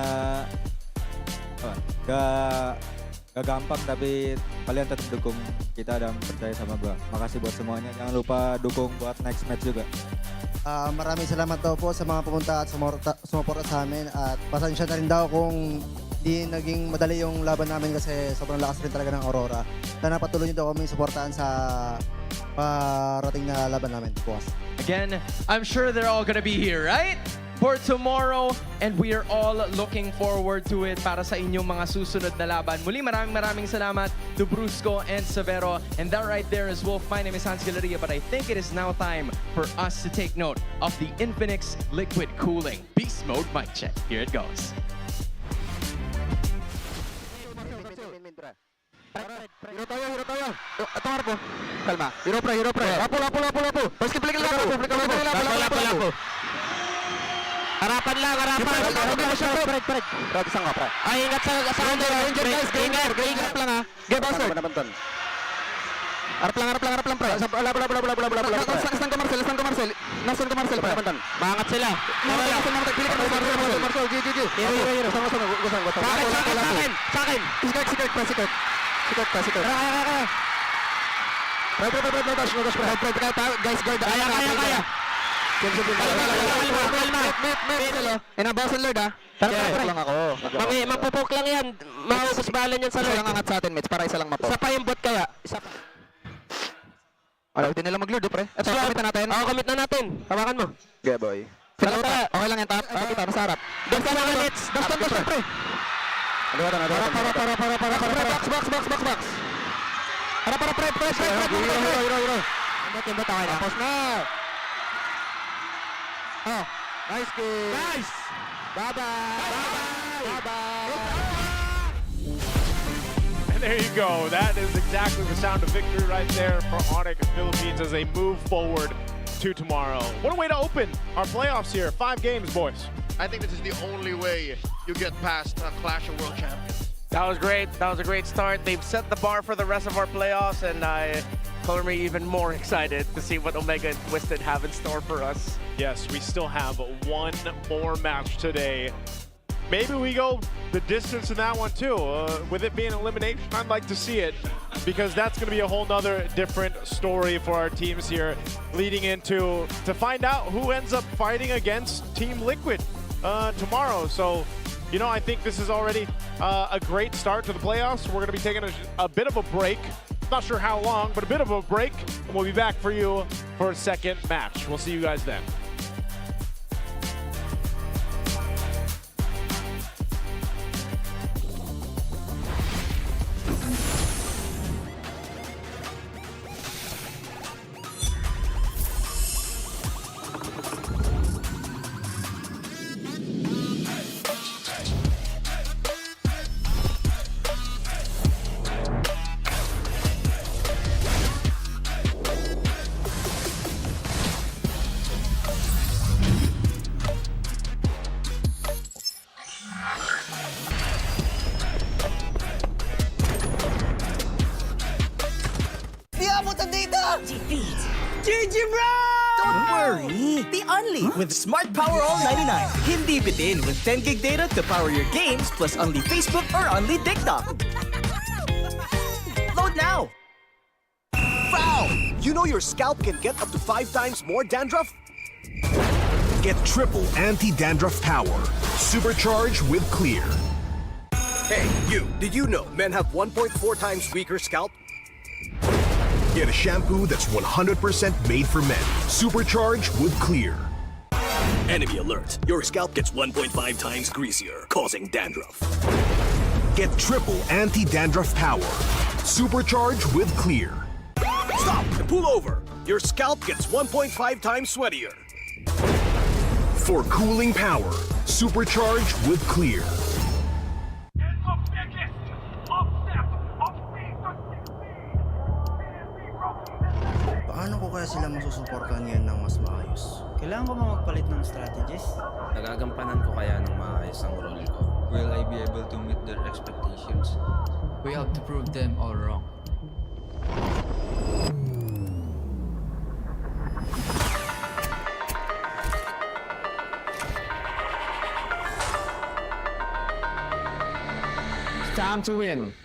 gak gampang, tapi kalian tetap dukung kita dan percaya sama gua. Makasih buat semuanya. Jangan lupa dukung buat next match juga. Maraming salamat daw po sa mga pumunta at sumuporta sa amin. At pasensya na rin daw kung di naging madali yung laban namin kasi sobrang lakas rin talaga ng Aurora. Sana patuloy niyo daw kami suportahan sa parating na laban namin bukas. Again, I'm sure they're all gonna be here, right? For tomorrow, and we are all looking forward to it para sa inyong mga susunod na laban. Muli, maraming salamat to Brusco and Savero. And that right there is Wolf. My name is Hans Galeria, but I think it is now time for us to take note of the Infinix Liquid Cooling Beast Mode mic check. Here it goes. Hero tayo. Ito harap mo. Kalma. Hero pre. Lapo. Tapos kiplik lapo. Lapo. Harapan lang. Fred, isang ka, Fred. Ay, ingat sa under. Ingat lang ha. Get bastard. Harap lang, Fred. Nasaan ka, Marcel? Nasaan ka, Marcel? Maangat sila. Marcel. Hero. Sa akin. Secret. Fred. Guys, guard. Kaya. Inabasan Lord ha. Tara lang ako. Mapupok lang yan. Maubos balan yan sa Lord. Isa lang angat sa atin, mates, para isa lang mapok. Isa pa yung bot kaya. Ayaw din nila mag-Lord, pre. Ito, commit na natin. Oo, commit na natin. Hawakan mo. Okay, boy. Okay lang yan, tap. Kita, masarap. Basta lang, mates. Basta, pre. Box. Para, pre. Hero. Imbot, okay na. Tapos na. Oh, nice game. Nice. Bye-bye. And there you go. That is exactly the sound of victory right there for ONIC Philippines as they move forward to tomorrow. What a way to open our playoffs here. 5 games, boys. I think this is the only way you get past Clash of World Champions. That was great. That was a great start. They've set the bar for the rest of our playoffs, and color me even more excited to see what Omega and Twisted have in store for us. Yes, we still have one more match today. Maybe we go the distance in that one too. With it being elimination, I'd like to see it because that's going to be a whole nother different story for our teams here leading into to find out who ends up fighting against Team Liquid tomorrow. So, you know, I think this is already a great start to the playoffs. We're going to be taking a bit of a break. Not sure how long, but a bit of a break. And we'll be back for you for a second match. We'll see you guys then. GG bro! Don't worry! The Unli with Smart Power All 99. Hindi bitin with 10 gig data to power your games plus Unli Facebook or Unli TikTok. Load now! Foul! You know your scalp can get up to 5 times more dandruff? Get triple anti-dandruff power. Supercharged with Clear. Hey, you! Did you know men have 1.4 times weaker scalp? Get a shampoo that's 100% made for men. Supercharged with Clear. Enemy alert. Your scalp gets 1.5 times greasier, causing dandruff. Get triple anti-dandruff power. Supercharge with Clear. Stop and pull over. Your scalp gets 1.5 times sweatier. For cooling power, supercharge with Clear. Paano ko kaya sila masusuportahan ngayon ng mas maayos? Kailangan ko ba magpalit ng strategies? Nagagampanan ko kaya ng maayos ang role ko? Will I be able to meet their expectations? We have to prove them all wrong. It's time to win.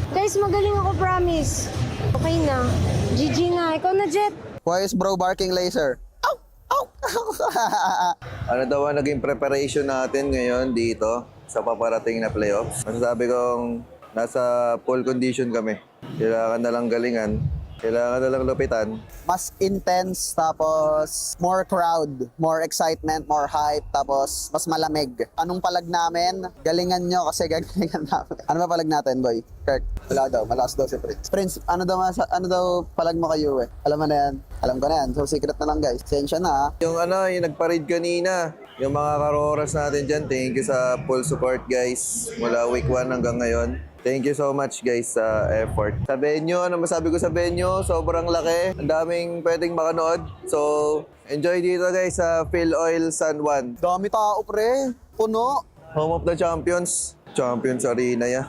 Guys, magaling ako, promise. Okay na. GG na. Ikaw na, Jet. TWIS bro, barking laser. Ano daw ang naging preparation natin ngayon dito sa paparating na playoffs? Masasabi kong nasa full condition kami. Kailangan na lang galingan Kailangan na lang lupitan. Mas intense, tapos more crowd, more excitement, more hype, tapos mas malamig. Anong palag namin? Galingan nyo kasi gagalingan namin. Ano ba palag natin, boy? Kirk, wala daw. Malakas daw si Prince. Prince, ano daw palag mo kayo eh? Alam mo na yan. Alam ko na yan. So secret na lang guys. Sensya na. Yung nagpa-raid kanina, yung mga karoras natin dyan, thank you sa full support guys. Mula week 1 hanggang ngayon. Thank you so much guys sa effort. Sa venue, ano masabi ko sa venue? Sobrang laki. Ang daming pwedeng makanood. So, enjoy dito guys sa Phil Oil San Juan. Dami tao pre. Puno. Home of the Champions. Champions Arena ya.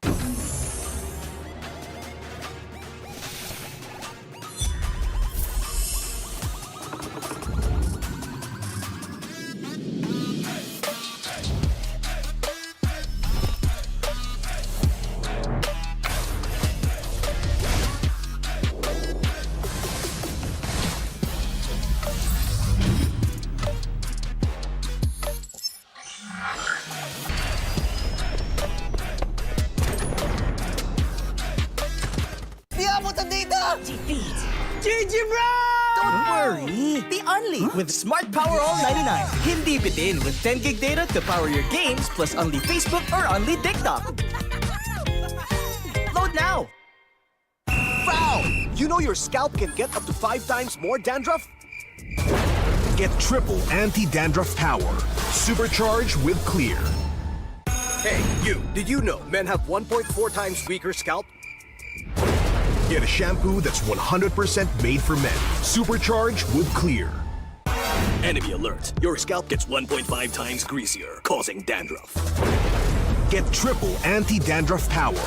GG bro! Don't worry! The Only with Smart Power All 99. Hindi bitin with 10 gig data to power your games plus only Facebook or only TikTok. Load now! Foul! You know your scalp can get up to 5 times more dandruff? Get triple anti-dandruff power. Supercharged with Clear. Hey, you! Did you know men have 1.4 times weaker scalp? Get a shampoo that's 100% made for men. Supercharged with Clear. Enemy alert. Your scalp gets 1.5 times greasier, causing dandruff. Get triple anti-dandruff power.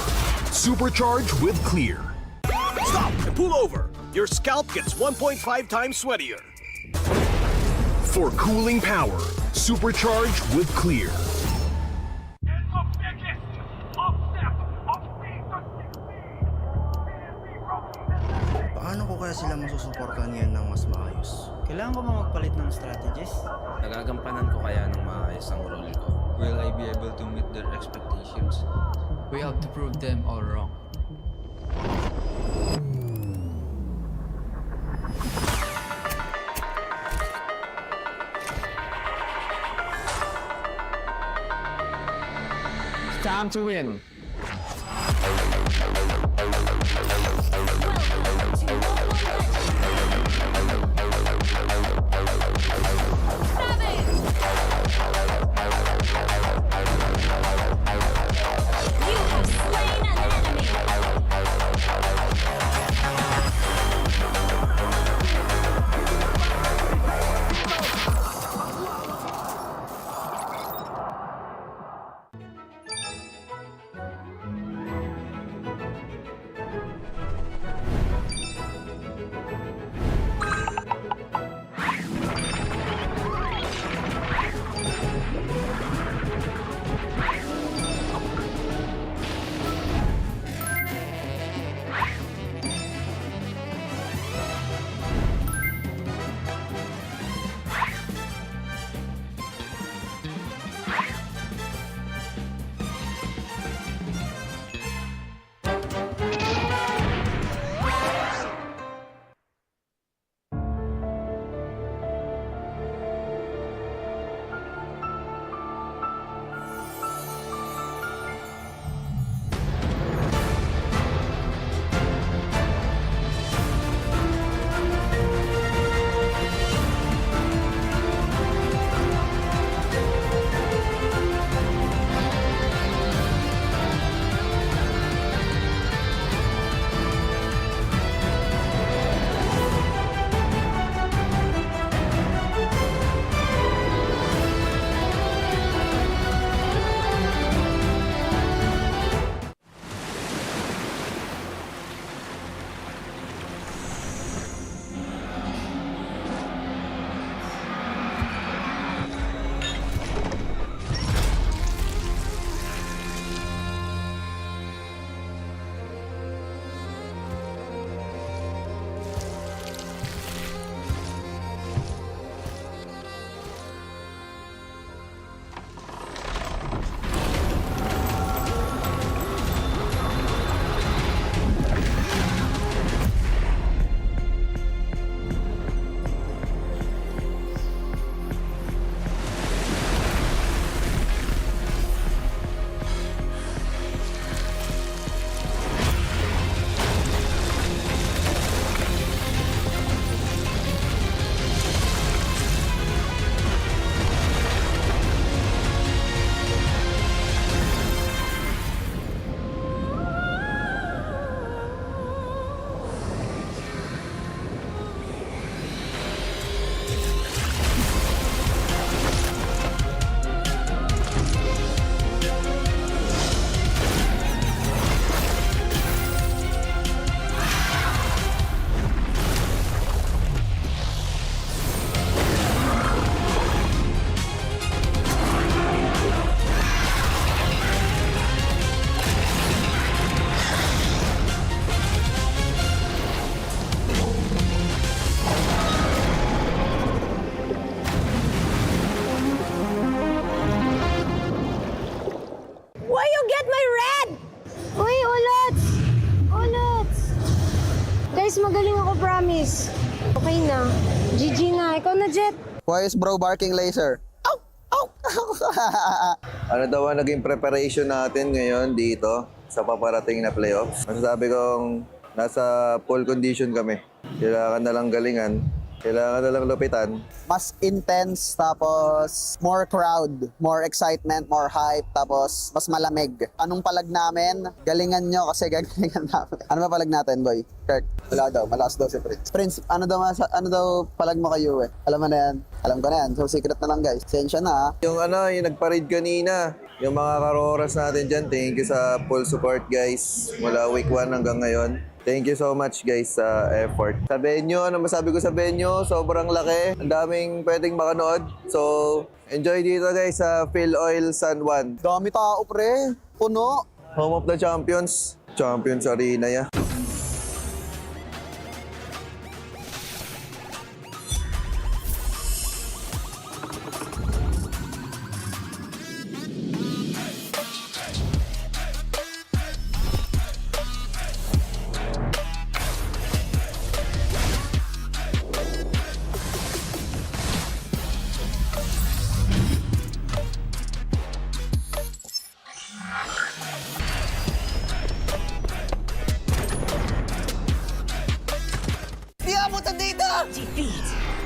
Supercharged with Clear. Stop and pull over. Your scalp gets 1.5 times sweatier. For cooling power, supercharged with Clear. Paano ko kaya sila masusuportahan ngayon ng mas maayos? Kailangan ko ba magpalit ng strategies? Nagagampanan ko kaya ng maayos ang role ko? Will I be able to meet their expectations? We have to prove them all wrong. Time to win. GG na. Ikaw na, Jet. TWIS bro barking laser. Ano daw ang naging preparation natin ngayon dito sa paparating na playoffs? Masasabi kong nasa full condition kami. Kailangan na lang galingan. Kailangan na lang lupitan. Mas intense, tapos more crowd, more excitement, more hype, tapos mas malamig. Anong palag namin? Galingan nyo kasi gagalingan namin. Ano ba palag natin, boy? Kirk, wala daw. Malakas daw si Prince. Prince, ano daw palag mo kay Uwe? Alam mo na yan. Alam ko na yan. So, secret na lang, guys. Sensya na, ha? Yung nagpa-raid kanina, yung mga karoras natin dyan, thank you sa full support, guys. Mula week 1 hanggang ngayon. Thank you so much, guys, sa effort. Sa venue, ano masabi ko sa venue? Sobrang laki. Ang daming pwedeng makanood. So, enjoy dito, guys, sa Phil Oil San Juan. Dami tao, pre. Puno. Home of the Champions. Champions Arena, ya.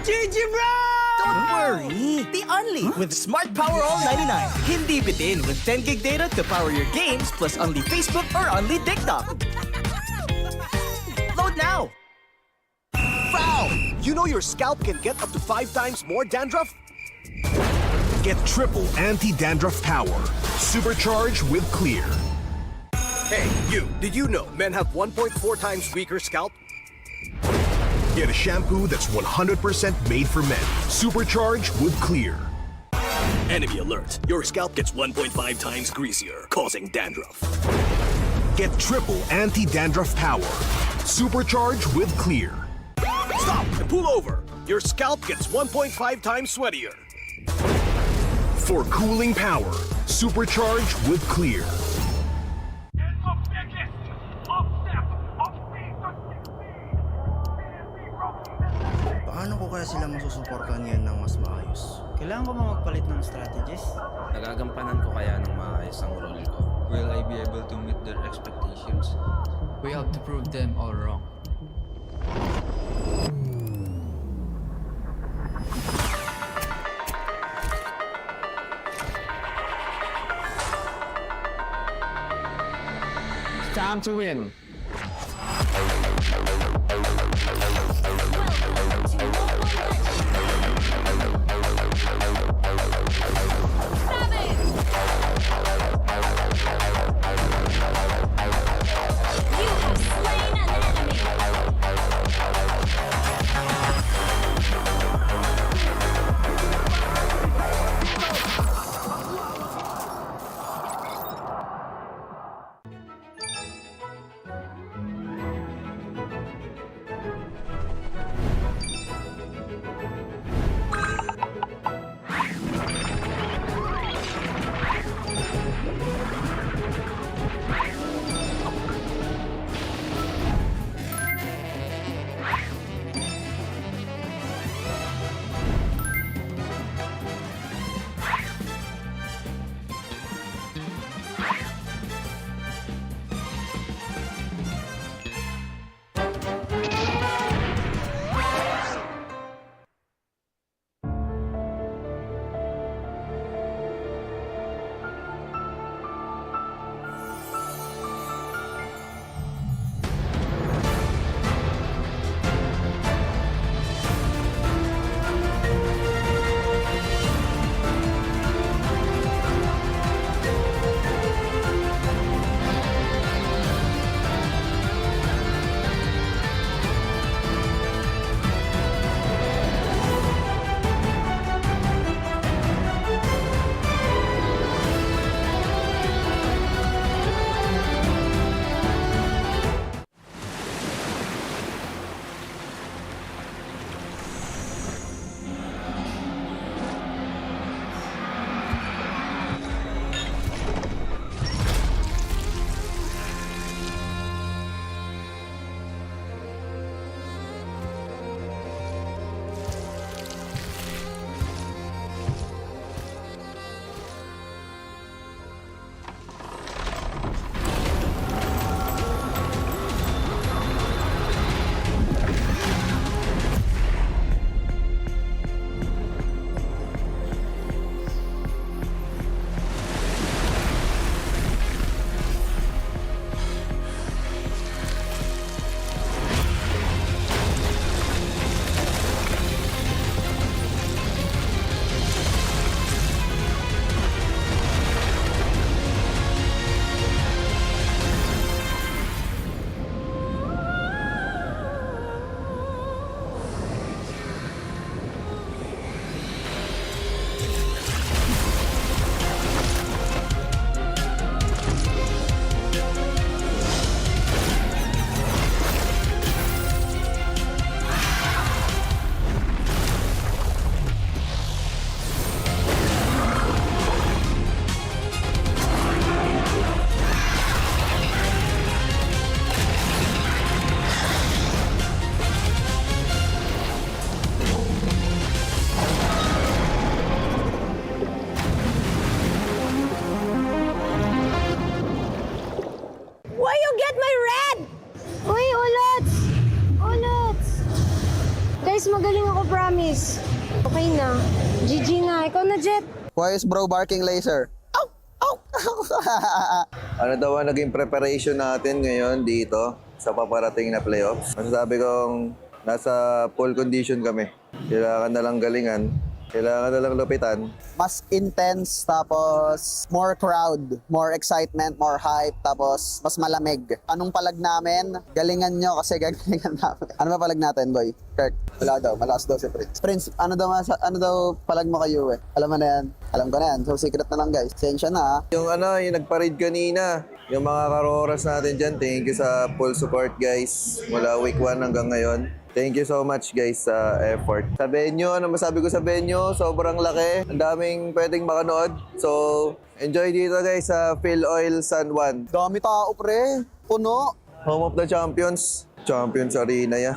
GG bro! Don't worry! The Only with Smart Power All 99. Hindi bitin with 10 gig data to power your games plus only Facebook or only TikTok. Load now! Foul! You know your scalp can get up to 5 times more dandruff? Get triple anti-dandruff power. Supercharged with Clear. Hey, you! Did you know men have 1.4 times weaker scalp? Get a shampoo that's 100% made for men. Supercharged with Clear. Enemy alert. Your scalp gets 1.5 times greasier, causing dandruff. Get triple anti-dandruff power. Supercharged with Clear. Stop and pull over. Your scalp gets 1.5 times sweatier. For cooling power, supercharged with Clear. Paano ko kaya sila masusuportahan ngayon ng mas maayos? Kailangan ko ba magpalit ng strategies? Nagagampanan ko kaya ng maayos ang role ko? Will I be able to meet their expectations? We have to prove them all wrong. It's time to win. guys. Okay na. GG na. Ikaw na, Jet. Why is bro barking laser? Ano daw ang naging preparation natin ngayon dito sa paparating na playoffs? Masasabi kong nasa full condition kami. Kailangan na lang galingan. Kailangan na lang lupitan. Mas intense, tapos more crowd, more excitement, more hype, tapos mas malamig. Anong palag namin? Galingan nyo kasi gagalingan namin. Ano ba palag natin, boy? Kirk, wala daw. Malakas daw si Prince. Prince, ano daw palag mo kayo eh? Alam mo na yan? Alam ko na yan. So secret na lang guys. Sensya na ha. Yung nagpa-raid kanina, yung mga karoras natin dyan, thank you sa full support guys. Mula week 1 hanggang ngayon. Thank you so much guys sa effort. Sa venue, ano masabi ko sa venue? Sobrang laki. Ang daming pwedeng makanood. So, enjoy dito guys sa Phil Oil San Juan. Dami tao pre. Puno. Home of the Champions. Champions Arena ya.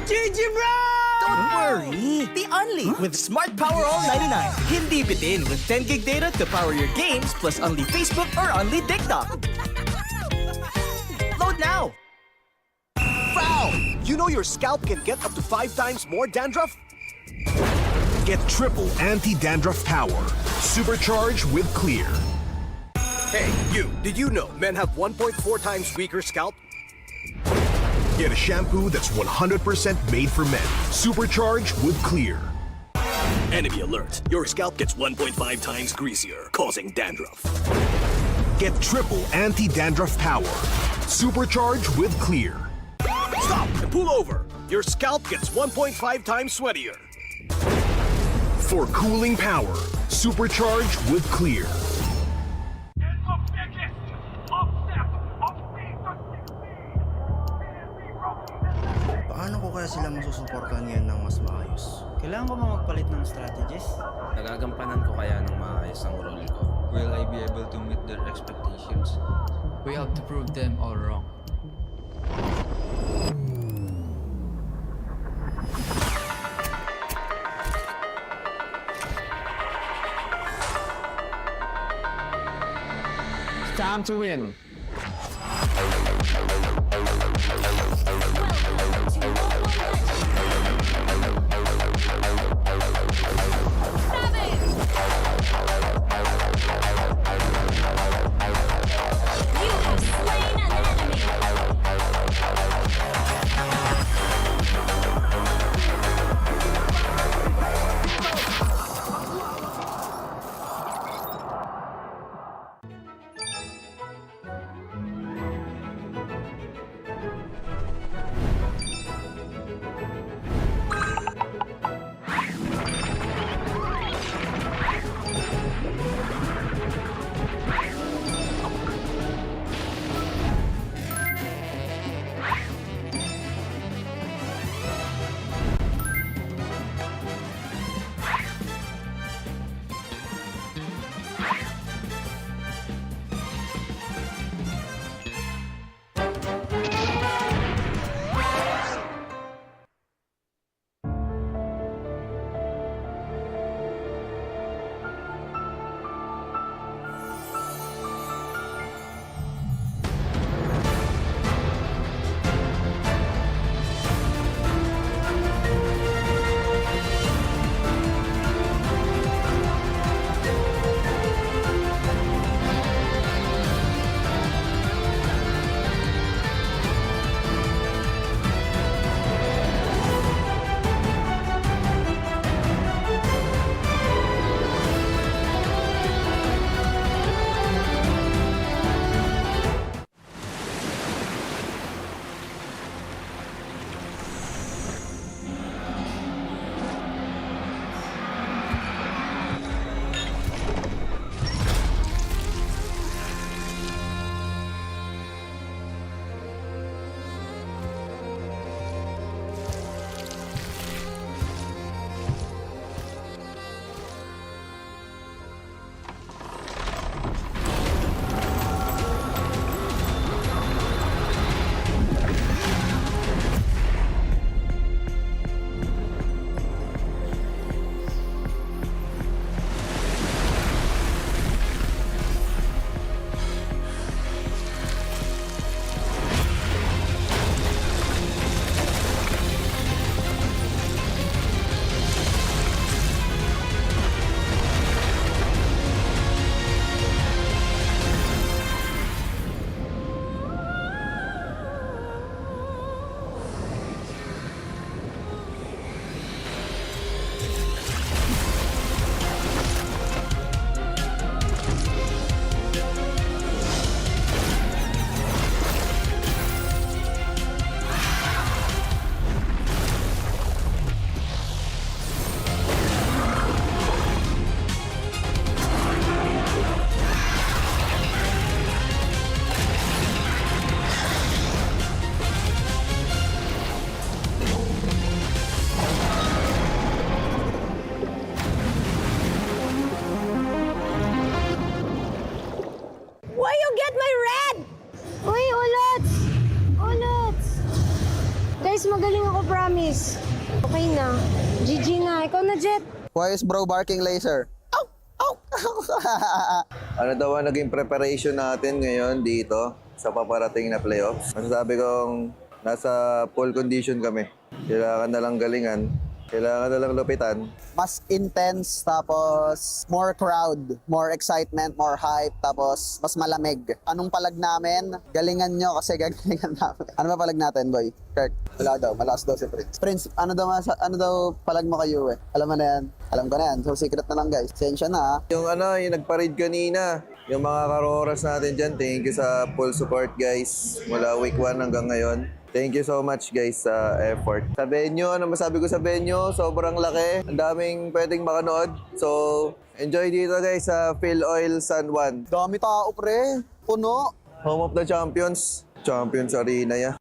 GG bro! Don't worry! The Only with Smart Power All 99. Hindi bitin with 10 gig data to power your games plus only Facebook or only TikTok. Load now! Foul! You know your scalp can get up to 5 times more dandruff? Get triple anti-dandruff power. Supercharged with Clear. Hey, you, did you know men have 1.4 times weaker scalp? Get a shampoo that's 100% made for men. Supercharged with Clear. Enemy alert. Your scalp gets 1.5 times greasier, causing dandruff. Get triple anti-dandruff power. Supercharged with Clear. Stop and pull over. Your scalp gets 1.5 times sweatier. For cooling power, supercharged with Clear. Paano ko kaya sila masusuportahan ngayon ng mas maayos? Kailangan ko ba magpalit ng strategies? Nagagampanan ko kaya ng maayos ang role ko? Will I be able to meet their expectations? We have to prove them all wrong. It's time to win. na, Jet. Why is bro barking laser? Ano daw ang naging preparation natin ngayon dito sa paparating na playoffs? Masasabi kong nasa full condition kami. Kailangan na lang galingan. Kailangan na lang lupitan. Mas intense, tapos more crowd, more excitement, more hype, tapos mas malamig. Anong palag namin? Galingan nyo kasi gagalingan namin. Ano ba palag natin, boy? Kirk, wala daw. Malakas daw si Prince. Prince, ano daw palag mo kayo eh? Alam mo na yan. Alam ko na yan. So secret na lang guys. Sensya na ha. Yung nagpa-raid kanina, yung mga karoras natin dyan, thank you sa full support guys. Mula week 1 hanggang ngayon. Thank you so much guys sa effort. Sa venue, ano masabi ko sa venue? Sobrang laki. Ang daming pwedeng makanood. So, enjoy dito guys sa Phil Oil San Juan. Dami tao pre. Puno. Home of the Champions. Champions Arena ya.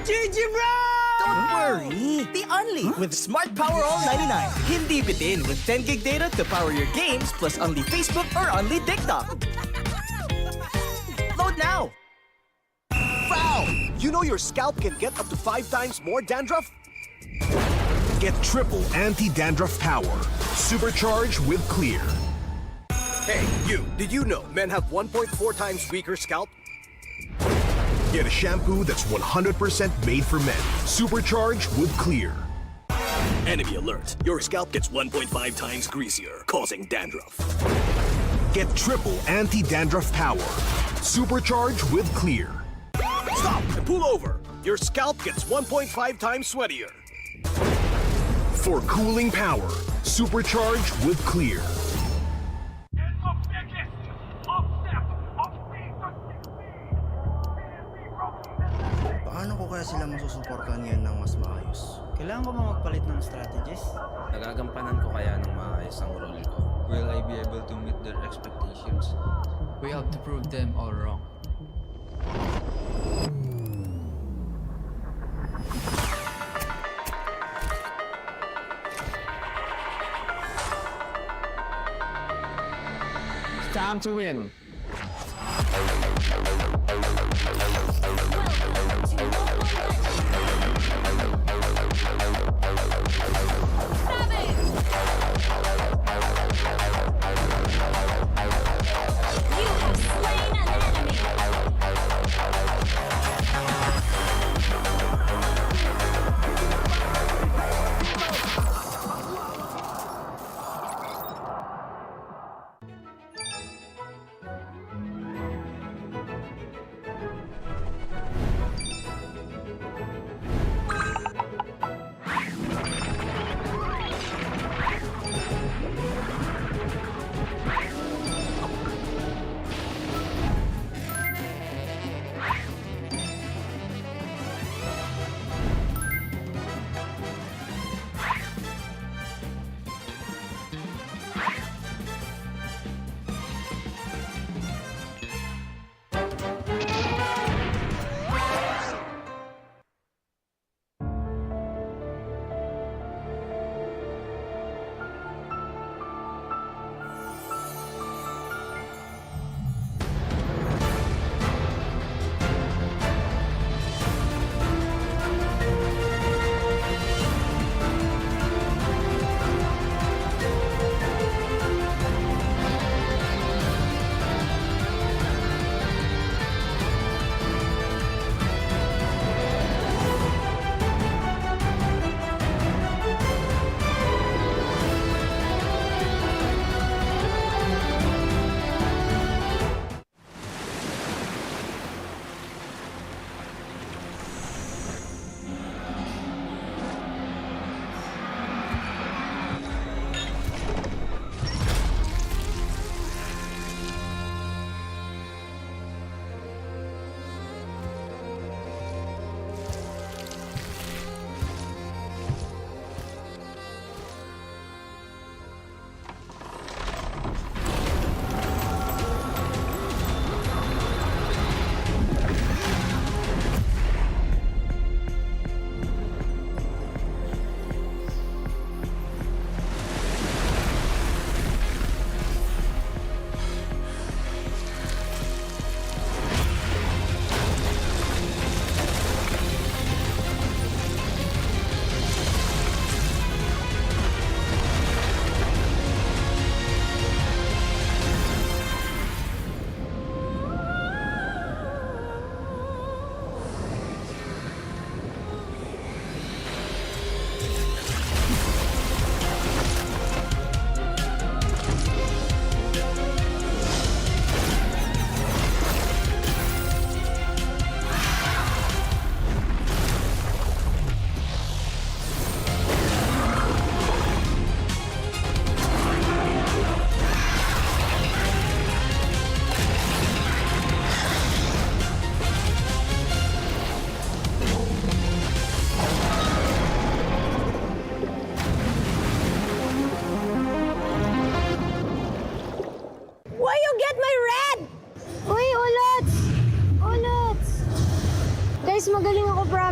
GG bro! Don't worry! The Only with Smart Power All 99. Hindi bitin with 10 gig data to power your games plus only Facebook or only TikTok. Load now! Foul! You know your scalp can get up to 5 times more dandruff? Get triple anti-dandruff power. Supercharged with Clear. Hey, you, did you know men have 1.4 times weaker scalp? Get a shampoo that's 100% made for men. Supercharged with Clear. Enemy alert. Your scalp gets 1.5 times greasier, causing dandruff. Get triple anti-dandruff power. Supercharged with Clear. Stop and pull over. Your scalp gets 1.5 times sweatier. For cooling power, supercharged with Clear. Paano ko kaya sila masusuportahan ngayon ng mas maayos? Kailangan ko ba magpalit ng strategies? Nagagampanan ko kaya ng maayos ang role ko? Will I be able to meet their expectations? We have to prove them all wrong. Time to win.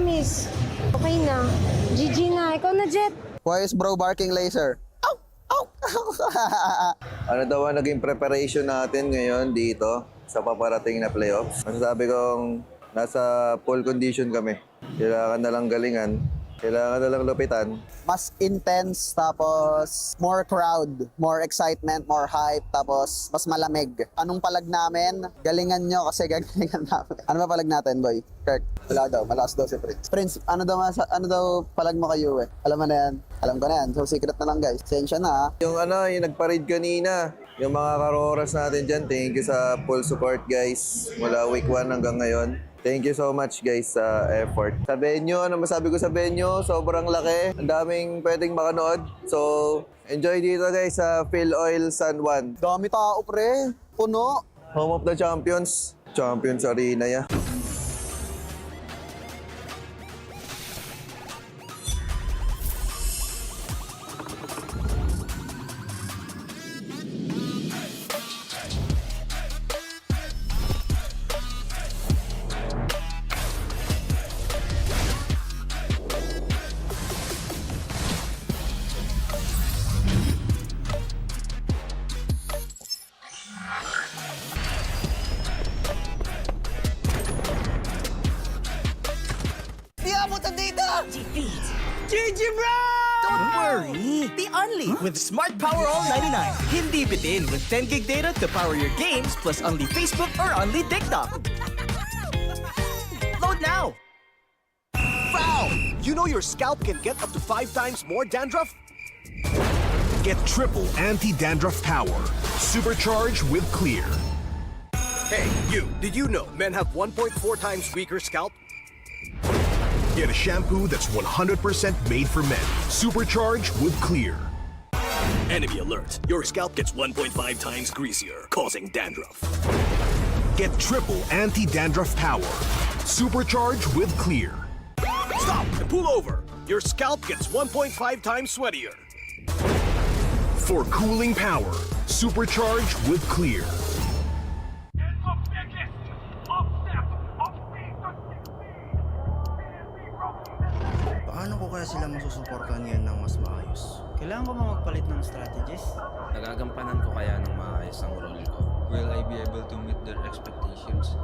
promise. Okay na. GG na. Ikaw na, Jet. TWIS bro barking laser. Ano daw ang naging preparation natin ngayon dito sa paparating na playoffs? Masasabi kong nasa full condition kami. Kailangan na lang galingan. Kailangan na lang lupitan. Mas intense, tapos more crowd, more excitement, more hype, tapos mas malamig. Anong palag namin? Galingan nyo kasi gagalingan namin. Ano ba palag natin, boy? Kirk, wala daw. Malakas daw si Prince. Prince, ano daw palag mo kay Uwe? Alam mo na yan. Alam ko na yan. So secret na lang, guys. Sensya na, ha? Yung nagpa-raid kanina, yung mga karoras natin dyan, thank you sa full support, guys. Mula week 1 hanggang ngayon. Thank you so much, guys, sa effort. Sa venue, ano masabi ko sa venue? Sobrang laki. Ang daming pwedeng makanood. So, enjoy dito, guys, sa Phil Oil San Juan. Dami tao, pre. Puno. Home of the Champions. Champions Arena, ya. Di abot ang data! Defeat. GG, bro! Don't worry. The Only with Smart Power All 99. Hindi bitin with 10 gig data to power your games plus only Facebook or only TikTok. Load now. Foul! You know your scalp can get up to 5 times more dandruff? Get triple anti-dandruff power. Supercharged with Clear. Hey, you, did you know men have 1.4 times weaker scalp? Get a shampoo that's 100% made for men. Supercharged with Clear. Enemy alert. Your scalp gets 1.5 times greasier, causing dandruff. Get triple anti-dandruff power. Supercharged with Clear. Stop and pull over. Your scalp gets 1.5 times sweatier. For cooling power, supercharged with Clear. Paano ko kaya sila masusuportahan ngayon ng mas maayos? Kailangan ko ba magpalit ng strategies? Nagagampanan ko kaya ng maayos ang role ko? Will I be able to meet their expectations?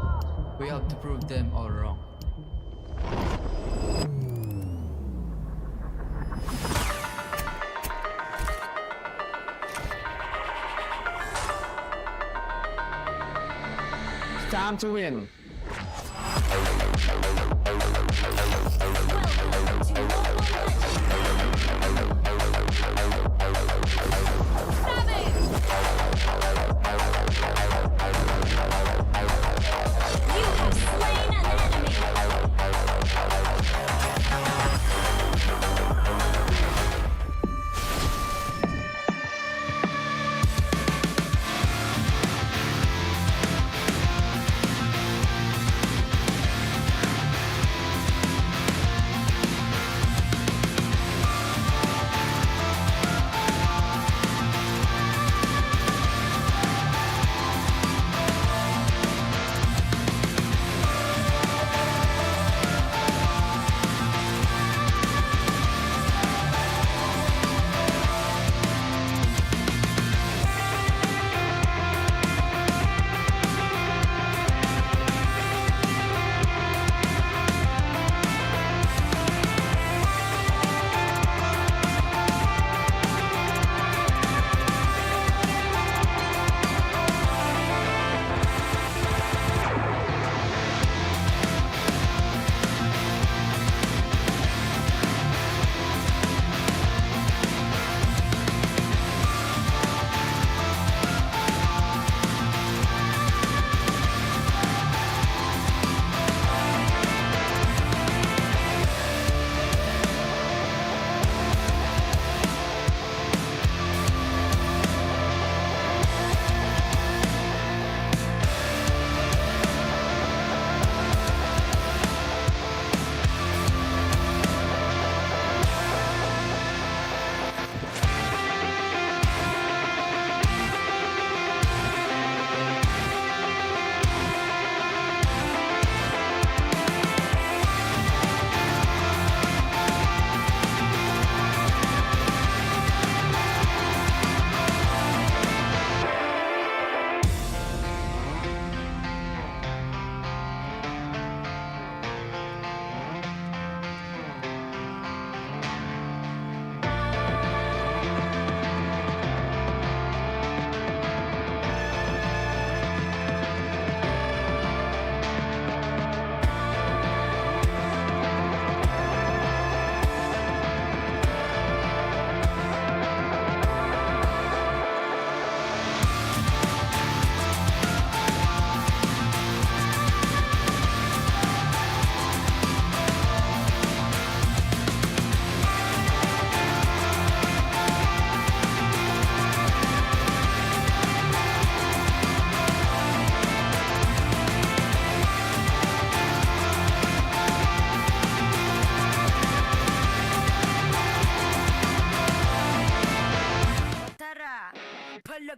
We have to prove them all wrong. Time to win.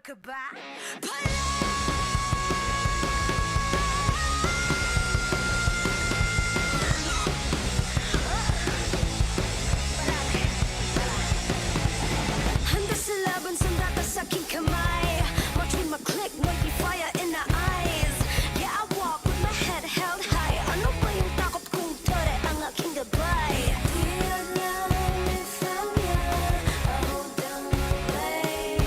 ka ba? Handa sa laban, sanda ka sa aking kamay. Watch with my click, mighty fire in the eyes. Yeah, I walk with my head held high. Ano ba yung takot kung tore ang aking gabay? Di alam if I'm young, I hold down my lane.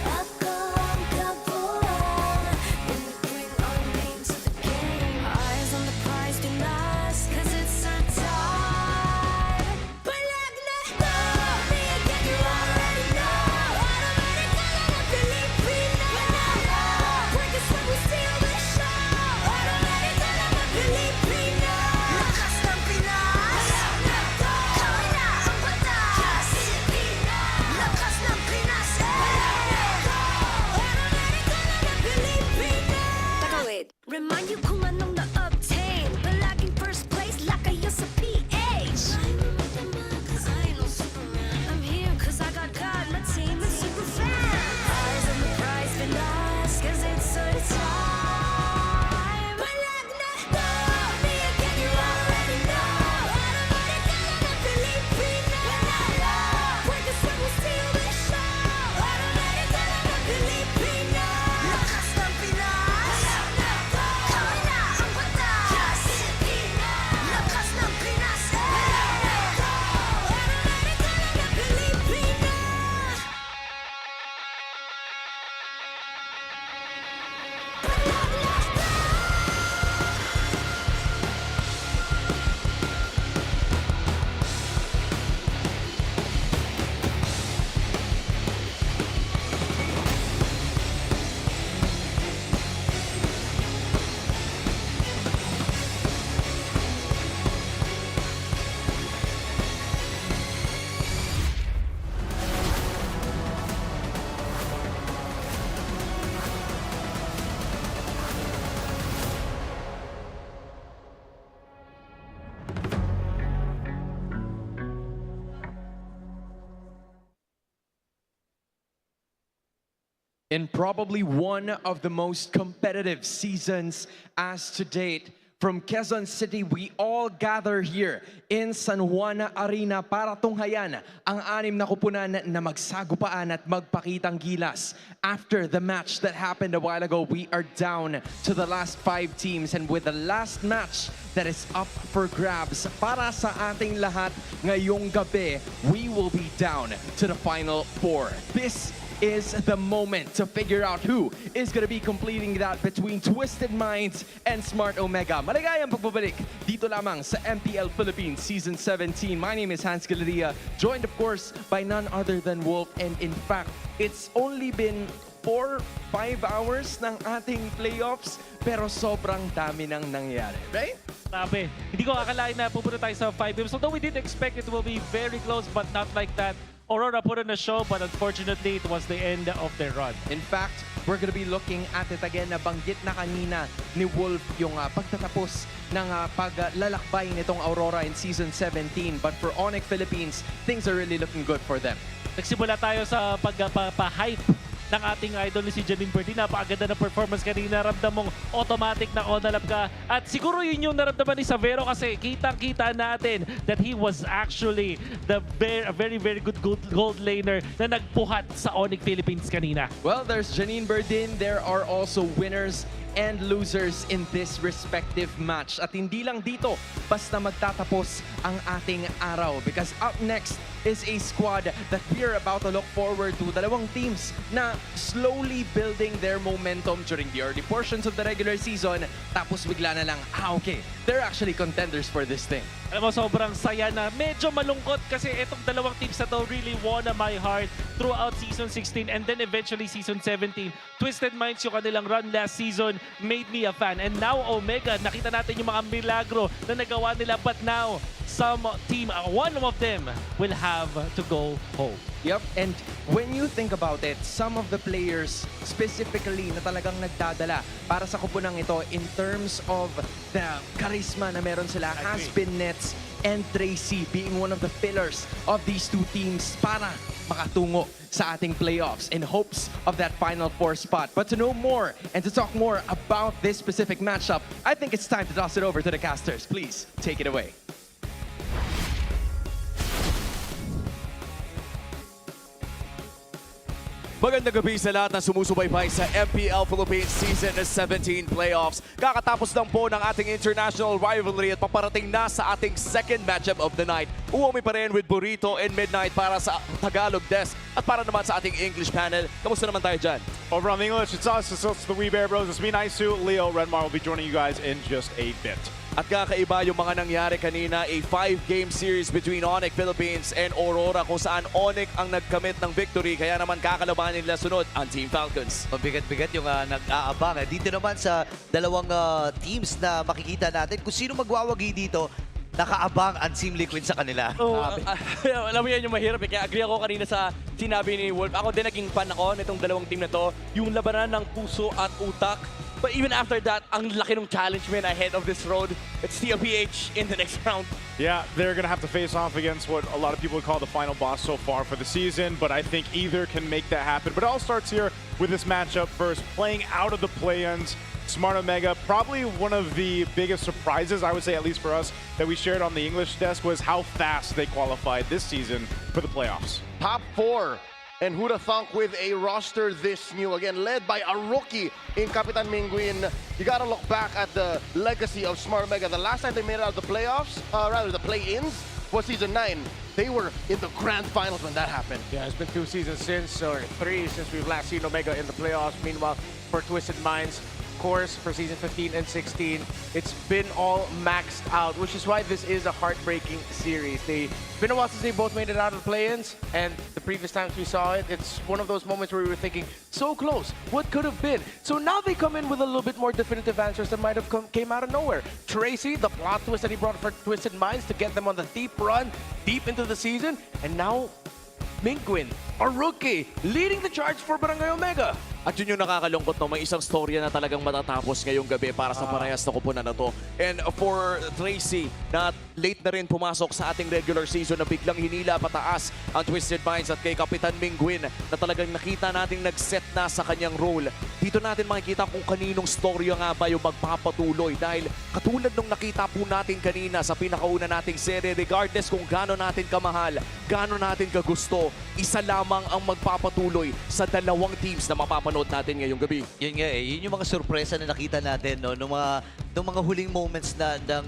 Ako ang kabuuan, when we bring our name to the game. Eyes on the prize, do last, cause it's our time. Palag na to, me again, you already know. Automatic ka lang ang Pilipino. Break us when we steal the show. Automatic ka lang ang Pilipino. Lakas ng Pinas. Palag na to, kami na ang batas. Pilipino. Lakas ng Pinas. Palag na to, automatic ka lang ang Pilipino. Teka, wait. Remind you kung anong na-obtain. Palaging first place, like kayo sa PH. I'm here cause I got God, my team is super fast. Eyes on the prize, been lost cause it's our time. Palag na to, me again, you already know. Automatic ka lang ang Pilipino. Break us when we steal the show. Automatic ka lang ang Pilipino. Lakas ng Pinas. Palag na to, kami na ang batas. Pilipino. Lakas ng Pinas. Palag na to, automatic ka lang ang Pilipino. In probably one of the most competitive seasons as to date, from Quezon City, we all gather here in San Juan Arena para tunghayan ang 6 na kupunan na magsagupaan at magpakitang gilas. After the match that happened a while ago, we are down to the last 5 teams, and with the last match that is up for grabs para sa ating lahat ngayong gabi, we will be down to the final 4. This is the moment to figure out who is going to be completing that between Twisted Minds and Smart Omega. Maligayang pagbabalik dito lamang sa MPL Philippines Season 17. My name is Hans Galeria, joined of course by none other than Wolf. And in fact, it's only been 4-5 hours ng ating playoffs, pero sobrang dami nang nangyari, right? Grabe. Hindi ko akalain na pupunta tayo sa 5 games. Although we did expect it will be very close, but not like that. Aurora put on a show, but unfortunately, it was the end of their run. In fact, we're gonna be looking at it again. Nabanggit na kanina ni Wolf yung pagtatapos ng paglalakbay nitong Aurora in Season 17. But for ONIC Philippines, things are really looking good for them. Nagsimula tayo sa pagpa-hype ng ating idol ni si Janine Bertin. Napakaganda na performance kanina. Ramdam mong automatic na on-alap ka. At siguro yun yung naramdaman ni Savero kasi kitang-kita natin that he was actually the very good gold laner na nagpuhat sa ONIC Philippines kanina. Well, there's Janine Bertin. There are also winners and losers in this respective match. At hindi lang dito, basta magtatapos ang ating araw. Because up next is a squad that we're about to look forward to. Dalawang teams na slowly building their momentum during the early portions of the regular season. Tapos bigla na lang, okay, they're actually contenders for this thing. Alam mo, sobrang saya na. Medyo malungkot kasi itong dalawang teams na to really won my heart throughout Season 16 and then eventually Season 17. Twisted Minds yung kanilang run last season made me a fan. And now Omega, nakita natin yung mga milagro na nagawa nila. But now, some team, one of them will have to go home. Yep, and when you think about it, some of the players specifically na talagang nagdadala para sa kupunang ito in terms of the charisma na meron sila has been Nets and Tracy being one of the pillars of these two teams para makatungo sa ating playoffs in hopes of that Final Four spot. But to know more and to talk more about this specific matchup, I think it's time to toss it over to the casters. Please, take it away. Magandang gabi sa lahat na sumusubaybay sa MPL Philippines Season 17 Playoffs. Kakatapos lang po ng ating international rivalry at paparating na sa ating second matchup of the night. Uwami pa rin with Burrito and Midnight para sa Tagalog desk at para naman sa ating English panel. Kamusta naman tayo dyan? Over on the English, it's the Wee Bear Bros. It's me, Naisu, Leo, Redmar will be joining you guys in just a bit. At kakaiba yung mga nangyari kanina, a 5-game series between ONIC Philippines and Aurora kung saan ONIC ang nagkamit ng victory kaya naman kakalabanin nila sunod ang Team Falcons. Mabigat-bigat yung nag-aabang. Dito naman sa dalawang teams na makikita natin kung sino magwawagi dito, nakaabang ang Team Liquid sa kanila. Alam mo yan yung mahirap eh. Kaya agree ako kanina sa sinabi ni Wolf. Ako din naging fan ako nitong dalawang team na to. Yung labanan ng puso at utak. But even after that, ang laki ng challenge man ahead of this road. It's TLPH in the next round. Yeah, they're going to have to face off against what a lot of people would call the final boss so far for the season, but I think either can make that happen. But it all starts here with this matchup first, playing out of the play-ins. Smart Omega, probably one of the biggest surprises, I would say, at least for us, that we shared on the English desk was how fast they qualified this season for the playoffs. Top 4. And who'da thunk with a roster this new, again, led by a rookie in Kapitan Minguin. You gotta look back at the legacy of Smart Omega. The last time they made it out of the playoffs, rather the play-ins, was Season 9. They were in the grand finals when that happened. Yeah, it's been 2 seasons since, or 3 since we've last seen Omega in the playoffs. Meanwhile, for Twisted Minds, course, for Season 15 and 16, it's been all maxed out, which is why this is a heartbreaking series. It's been a while since they both made it out of the play-ins, and the previous times we saw it, it's one of those moments where we were thinking, so close, what could have been? So now they come in with a little bit more definitive answers that might have came out of nowhere. Tracy, the plot twist that he brought for Twisted Minds to get them on the deep run, deep into the season, and now Minguin, a rookie, leading the charge for Barangay Omega. At yun yung nakakalungkot, no? May isang storya na talagang matatapos ngayong gabi para sa parehas na kupunan na to. And for Tracy, na late na rin pumasok sa ating regular season na biglang hinila pataas ang Twisted Minds at kay Kapitan Minguin na talagang nakita nating nag-set na sa kanyang role. Dito natin makikita kung kaninong storya nga ba yung magpapatuloy dahil katulad nung nakita po natin kanina sa pinakauna nating serye, regardless kung gaano natin kamahal, gaano natin kagusto, isa lamang ang magpapatuloy sa dalawang teams na mapapanood natin ngayong gabi. Yun nga eh, yun yung mga sorpresa na nakita natin no, nung mga huling moments na ng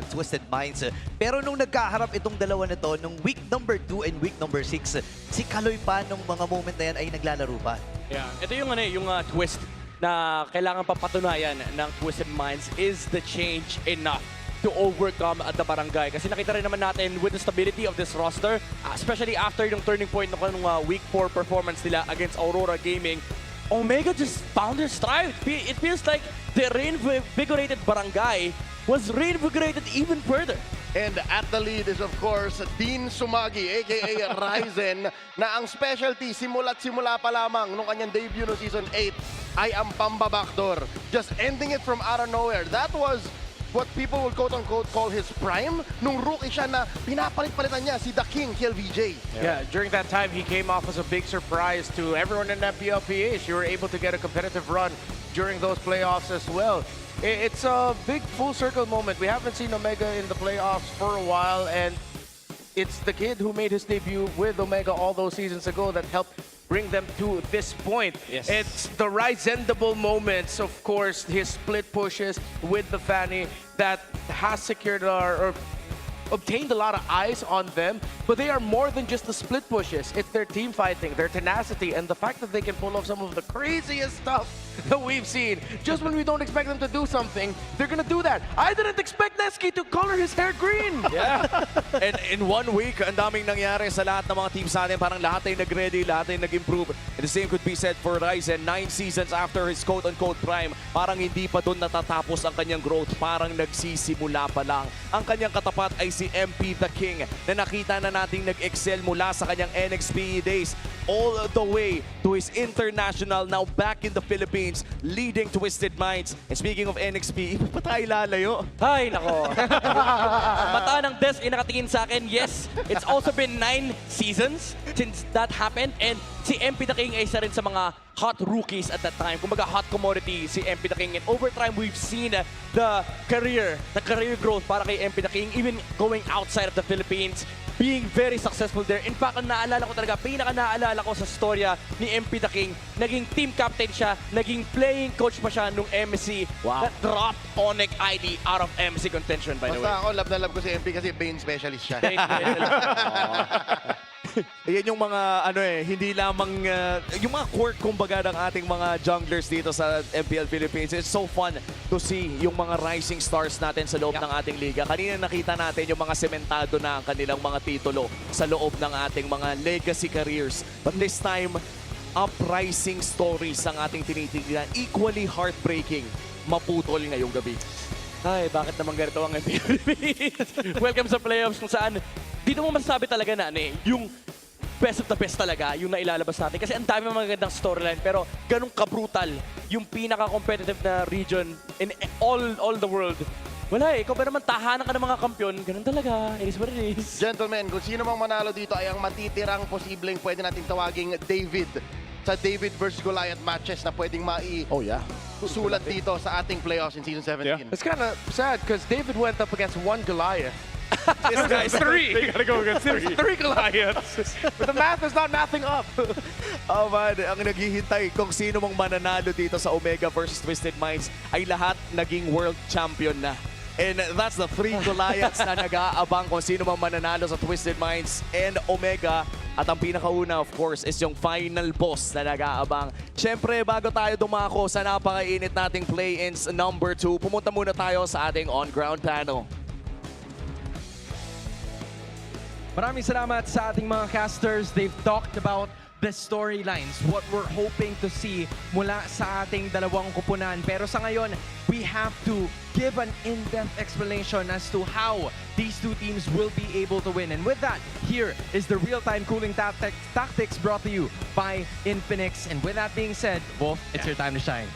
Twisted Minds. Pero nung nagkaharap itong dalawa na to, nung week number 2 and week number 6, si Kaloy pa nung mga moment na yan ay naglalaro pa. Yeah, ito yung yung twist na kailangan papatunayan ng Twisted Minds. Is the change enough to overcome at the barangay? Kasi nakita rin naman natin with the stability of this roster, especially after yung turning point ng week 4 performance nila against Aurora Gaming, Omega just found their stride. It feels like the reinvigorated barangay was reinvigorated even further. And at the lead is, of course, Dean Sumagi, a.k.a. Ryzen, na ang specialty simula't simula pa lamang nung kanyang debut no Season 8 ay ang pambabakdor. Just ending it from out of nowhere. That was what people would quote-unquote call his prime nung rookie siya na pinapalit-palitan niya si The King, KLVJ. Yeah, during that time, he came off as a big surprise to everyone in MPL PH. You were able to get a competitive run during those playoffs as well. It's a big full-circle moment. We haven't seen Omega in the playoffs for a while, and it's the kid who made his debut with Omega all those seasons ago that helped bring them to this point. Yes. It's the Ryzendable moments, of course, his split pushes with the Fanny that has secured or obtained a lot of eyes on them, but they are more than just the split pushes. It's their team fighting, their tenacity, and the fact that they can pull off some of the craziest stuff that we've seen. Just when we don't expect them to do something, they're gonna do that. I didn't expect Neski to color his hair green. Yeah. And in 1 week, ang daming nangyari sa lahat ng mga teams natin. Parang lahat ay nag-ready, lahat ay nag-improve. And the same could be said for Ryzen. 9 seasons after his quote-unquote prime, parang hindi pa doon natatapos ang kanyang growth. Parang nagsisimula pa lang. Ang kanyang katapat ay si MP the King na nakita na nating nag-excel mula sa kanyang NXP days all the way to his international, now back in the Philippines, leading Twisted Minds. And speaking of NXP, iba pa tayo lalayo. Ay, nako. Mata ng Des ay nakatingin sa akin. Yes, it's also been 9 seasons since that happened. And si MP the King ay isa rin sa mga hot rookies at that time. Kumbaga hot commodity si MP the King. And over time, we've seen the career growth para kay MP the King, even going outside of the Philippines, being very successful there. In fact, ang naalala ko talaga, pinaka-naalala ko sa storya ni MP the King, naging team captain siya, naging playing coach pa siya nung MSC that dropped ONIC ID out of MSC contention, by the way. Basta ako, love na love ko si MP kasi Bane specialist siya. Yan yung mga hindi lamang yung mga quirk kumbaga ng ating mga junglers dito sa MPL Philippines. It's so fun to see yung mga rising stars natin sa loob ng ating liga. Kanina nakita natin yung mga sementado na ang kanilang mga titulo sa loob ng ating mga legacy careers. But this time, uprising stories ang ating tinitignan. Equally heartbreaking, maputol ngayong gabi. Ay, bakit naman ganito ang MPL? Welcome sa playoffs kung saan dito mo masasabi talaga na yung best of the best talaga, yung nailalabas natin. Kasi ang dami mga magandang storyline, pero ganun ka-brutal yung pinaka-competitive na region in all the world. Wala ikaw pa naman tahanan ka ng mga kampyon, ganun talaga. It is what it is. Gentlemen, kung sino mang manalo dito ay ang matitirang posibleng pwede natin tawaging David sa David versus Goliath matches na pwedeng sulat dito sa ating playoffs in Season 17. It's kind of sad because David went up against one Goliath. This guy's three. You gotta go against There's 3 Goliaths. But the math is not mathing up. Oh man, ang naghihintay kung sino mang mananalo dito sa Omega versus Twisted Minds ay lahat naging world champion na. And that's the 3 Goliaths na nag-aabang kung sino mang mananalo sa Twisted Minds and Omega. At ang pinakauna, of course, is yung final boss na nag-aabang. Siyempre, bago tayo dumako sa napakainit nating play-ins number 2, pumunta muna tayo sa ating on-ground panel. Maraming salamat sa ating mga casters. They've talked about the storylines, what we're hoping to see mula sa ating dalawang kupunan. Pero sa ngayon, we have to give an in-depth explanation as to how these two teams will be able to win. And with that, here is the real-time cooling tactics brought to you by Infinix. And with that being said, Wolf, it's your time to shine.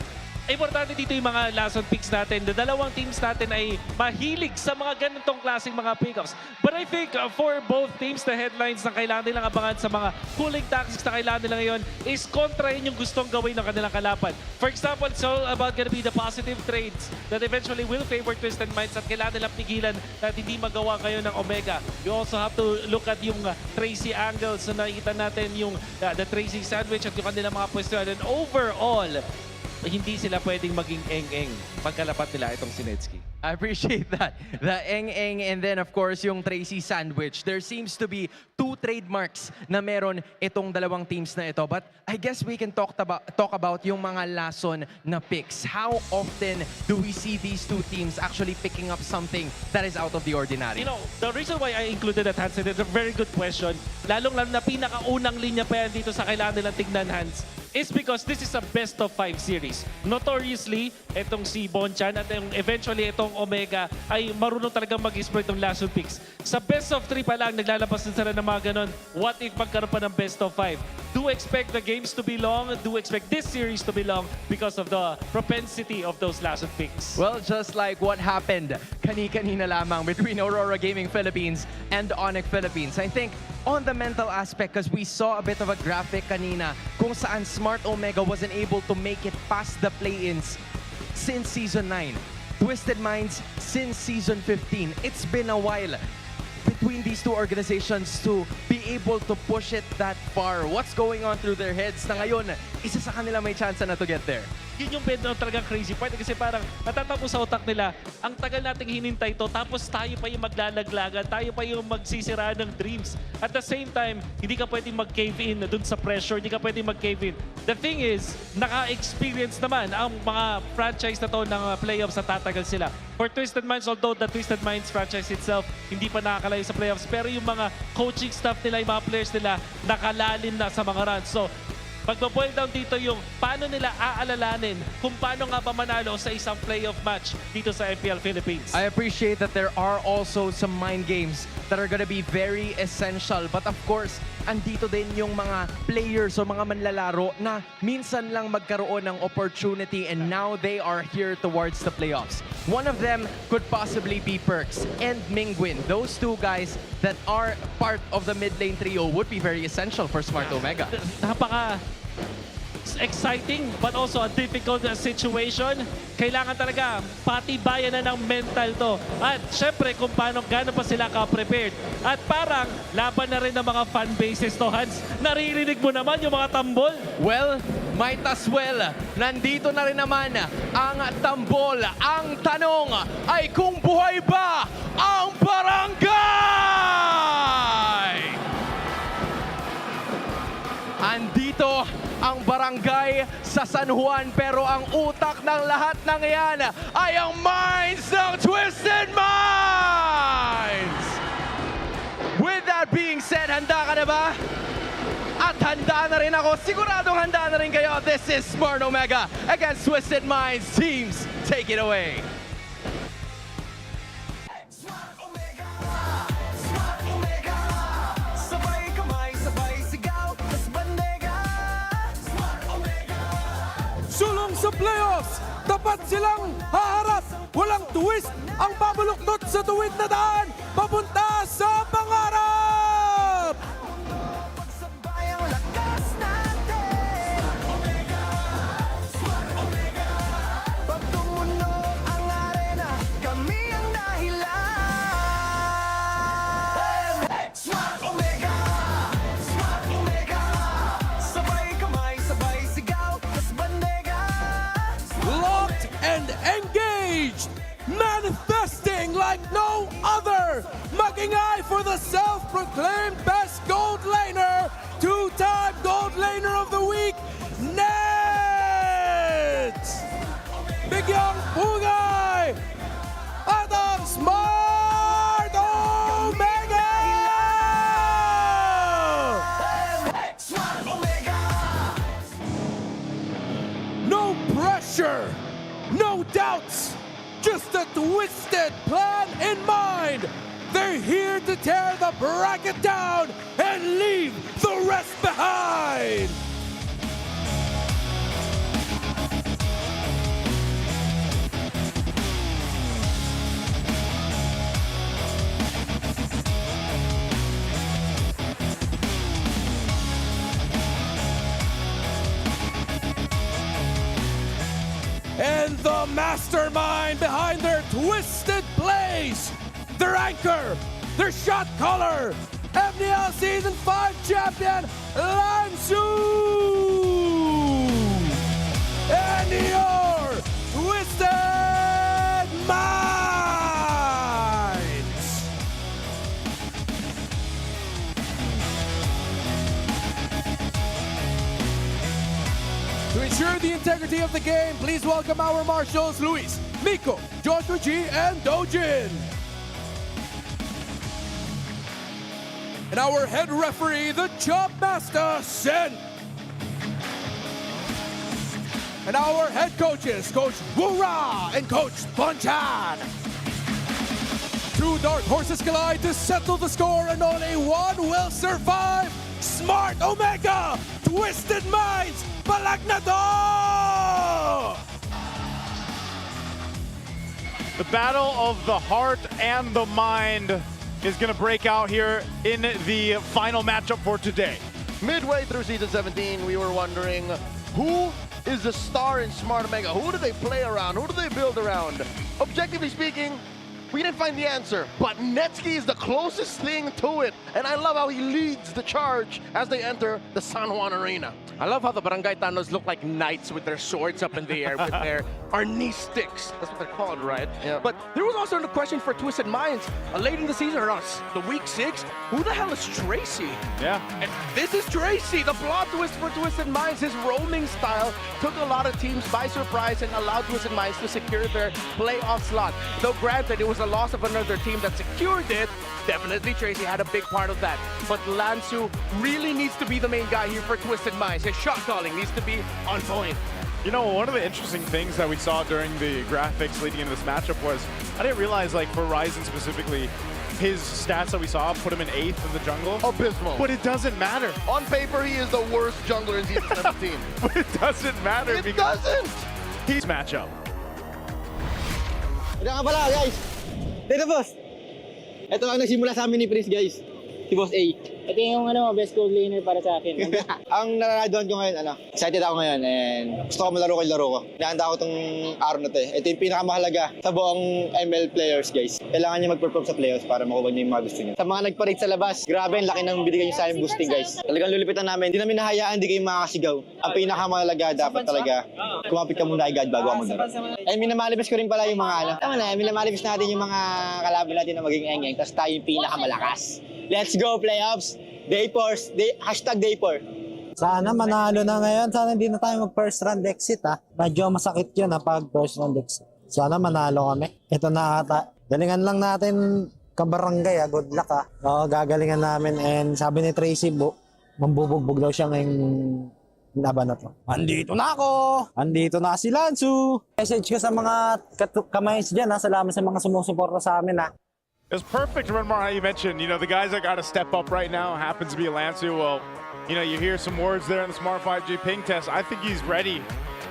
Importante dito yung mga last round picks natin. The dalawang teams natin ay mahilig sa mga ganitong klaseng mga pickups. But I think for both teams, the headlines na kailangan nilang abangan sa mga cooling tactics na kailangan nila ngayon is kontrahin yung gustong gawin ng kanilang kalaban. For example, it's all about gonna be the positive trades that eventually will favor Twisted Minds at kailangan nilang pigilan na hindi magawa kayo ng Omega. You also have to look at yung Tracy angles na nakikita natin yung the Tracy sandwich at yung kanilang mga pwesto. And overall, hindi sila pwedeng maging eng-eng pagkalapat nila itong Sinetsky. I appreciate that. The eng-eng and then of course yung Tracy sandwich. There seems to be 2 trademarks na meron itong dalawang teams na ito. But I guess we can talk about yung mga lason na picks. How often do we see these two teams actually picking up something that is out of the ordinary? You know, the reason why I included that, Hans, is a very good question. Lalong-lalo na pinakaunang linya pa yan dito sa kailangan nilang tignan, Hans, is because this is a best of 5 series. Notoriously, itong si Bonchan at eventually itong Omega ay marunong talagang mag-exploit ng last round picks. Sa best of 3 pa lang, naglalabas din sila ng mga ganon. What if magkaroon pa ng best of 5? Do expect the games to be long. Do expect this series to be long because of the propensity of those last round picks. Well, just like what happened kani-kanina lamang between Aurora Gaming Philippines and ONIC Philippines. I think on the mental aspect, because we saw a bit of a graphic kanina kung saan Smart Omega wasn't able to make it past the play-ins since Season 9. Twisted Minds since Season 15. It's been a while between these two organizations to be able to push it that far. What's going on through their heads na ngayon, isa sa kanila may chance na to get there? Yun yung talagang crazy part kasi parang natatapos sa utak nila, ang tagal nating hinintay to tapos tayo pa yung maglalaglagan, tayo pa yung magsisira ng dreams. At the same time, hindi ka pwedeng mag-cave in dun sa pressure, hindi ka pwedeng mag-cave in. The thing is, naka-experience naman ang mga franchise na to ng playoffs na tatagal sila. For Twisted Minds, although the Twisted Minds franchise itself hindi pa nakakalayo sa playoffs, pero yung mga coaching staff nila, yung mga players nila, nakalalim na sa mga runs. So, magbo-boil down dito yung paano nila aalalanin kung paano nga ba manalo sa isang playoff match dito sa MPL Philippines. I appreciate that there are also some mind games that are gonna be very essential. But of course, andito din yung mga players o mga manlalaro na minsan lang magkaroon ng opportunity and now they are here towards the playoffs. One of them could possibly be Perks and Mingwin. Those two guys that are part of the mid lane trio would be very essential for Smart Omega. Napaka exciting but also a difficult situation. Kailangan talaga patibayan na ng mental to. At syempre kung gaano pa sila ka-prepared. At parang laban na rin ng mga fan bases to, Hans. Naririnig mo naman yung mga tambol. Well, might as well. Nandito na rin naman ang tambol. Ang tanong ay kung buhay ba ang barangay? Andito ang barangay sa San Juan, pero ang utak ng lahat ng yan ay ang minds ng Twisted Minds! With that being said, handa ka na ba? At handa na rin ako. Siguradong handa na rin kayo. This is Smart Omega against Twisted Minds. Teams, take it away. Sulong sa playoffs, dapat silang haharap. Walang twist ang babuluktot sa tuwid na daan, papunta sa pangarap! Pagsabayang lakas natin, pag tumunog ang arena, kami ang dahilan. Smart Omega! Smart Omega! Sabay kamay, sabay sigaw, tas bandega. Locked and engaged, manifesting like no other, mag-ingay for the self-proclaimed best gold laner, two-time gold laner of the week, Nets! Bigyang pugay at ang Smart Omega! Smart Omega! No pressure, no doubts, just a twisted plan in mind. They're here to tear the bracket down and leave the rest behind. And the mastermind behind their twisted plays, their anchor, their shot caller, MPL Season 5 champion, Lansu! And your Twisted Minds! To ensure the integrity of the game, please welcome our marshals, Luis, Miko, Joshua G, and Dojin. And our head referee, the Chop Master, Sen. And our head coaches, Coach Wura and Coach Bonchan. Two dark horses collide to settle the score, and only one will survive. Smart Omega, Twisted Minds, Palag Na To! The battle of the heart and the mind is going to break out here in the final matchup for today. Midway through Season 17, we were wondering, who is the star in Smart Omega? Who do they play around? Who do they build around? Objectively speaking, we didn't find the answer, but Netsky is the closest thing to it. And I love how he leads the charge as they enter the San Juan Arena. I love how the Barangay Tanos look like knights with their swords up in the air with their knee sticks. That's what they're called, right? Yeah. But there was also a question for Twisted Minds. Late in the season, or the week 6, who the hell is Tracy? Yeah. And this is Tracy, the plot twist for Twisted Minds. His roaming style took a lot of teams by surprise and allowed Twisted Minds to secure their playoff slot. Though granted, it was the loss of another team that secured it. Definitely Tracy had a big part of that. But Lansu really needs to be the main guy here for Twisted Minds. His shot calling needs to be on point. You know, one of the interesting things that we saw during the graphics leading into this matchup was, I didn't realize, like, for Ryzen specifically, his stats that we saw put him in 8th in the jungle. Abysmal. But it doesn't matter. On paper, he is the worst jungler in Season 17. But it doesn't matter. It doesn't! He's matchup. Kaya nga pala, guys. Dito, boss. Ito ang nagsimula sa amin ni Prince, guys. Si Boss A. Ito yung best gold laner para sa akin. Ang nararamdaman ko ngayon, excited ako ngayon and gusto ko malaro ko yung laro ko. Inaanda ko itong araw na to eh. Ito yung pinakamahalaga sa buong ML players, guys. Kailangan nyo mag-perform sa playoffs para makuha nyo yung mga gusto nyo. Sa mga nagpa-rate sa labas, grabe, ang laki ng binigay nyo sa amin boosting, guys. Talagang lulipitan namin. Hindi namin nahayaan, hindi kayo makakasigaw. Ang pinakamahalaga, dapat talaga kumapit ka muna agad bago ako maglaro. And minamanifest ko rin pala yung mga Tama na, minamanifest natin yung mga kalaban natin na maging eng-eng. Tapos tayo yung pinakamalakas. Let's go, playoffs! Day4, hashtag Day4. Sana manalo na ngayon. Sana hindi na tayo mag-first round exit ha. Medyo masakit yun ha pag first round exit. Sana manalo kami. Ito na ata. Galingan lang natin kabarangay ha. Good luck ha. Oo, gagalingan namin. And sabi ni Tracy, mambubugbog daw siya ngayong laban na to. Andito na ako! Andito na si Lansu! Message ko sa mga kamays dyan ha. Salamat sa mga sumusuporta sa amin ha. It's perfect, Renmar, how you mentioned, you know, the guys that got to step up right now happens to be Lansu. Well, you know, you hear some words there in the Smart 5G ping test. I think he's ready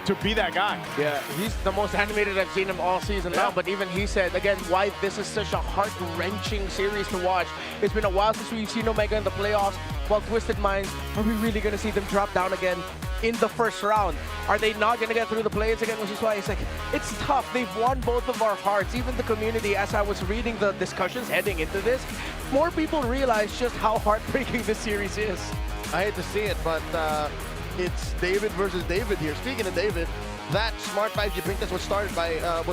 to be that guy. Yeah, he's the most animated I've seen him all season now, but even he said, again, why this is such a heart-wrenching series to watch. It's been a while since we've seen Omega in the playoffs, while Twisted Minds, are we really going to see them drop down again in the first round? Are they not going to get through the play-ins again? Which is why it's like, it's tough. They've won both of our hearts. Even the community, as I was reading the discussions heading into this, more people realize just how heartbreaking this series is. I hate to see it, but it's David versus David here. Speaking of David, that Smart 5G ping test was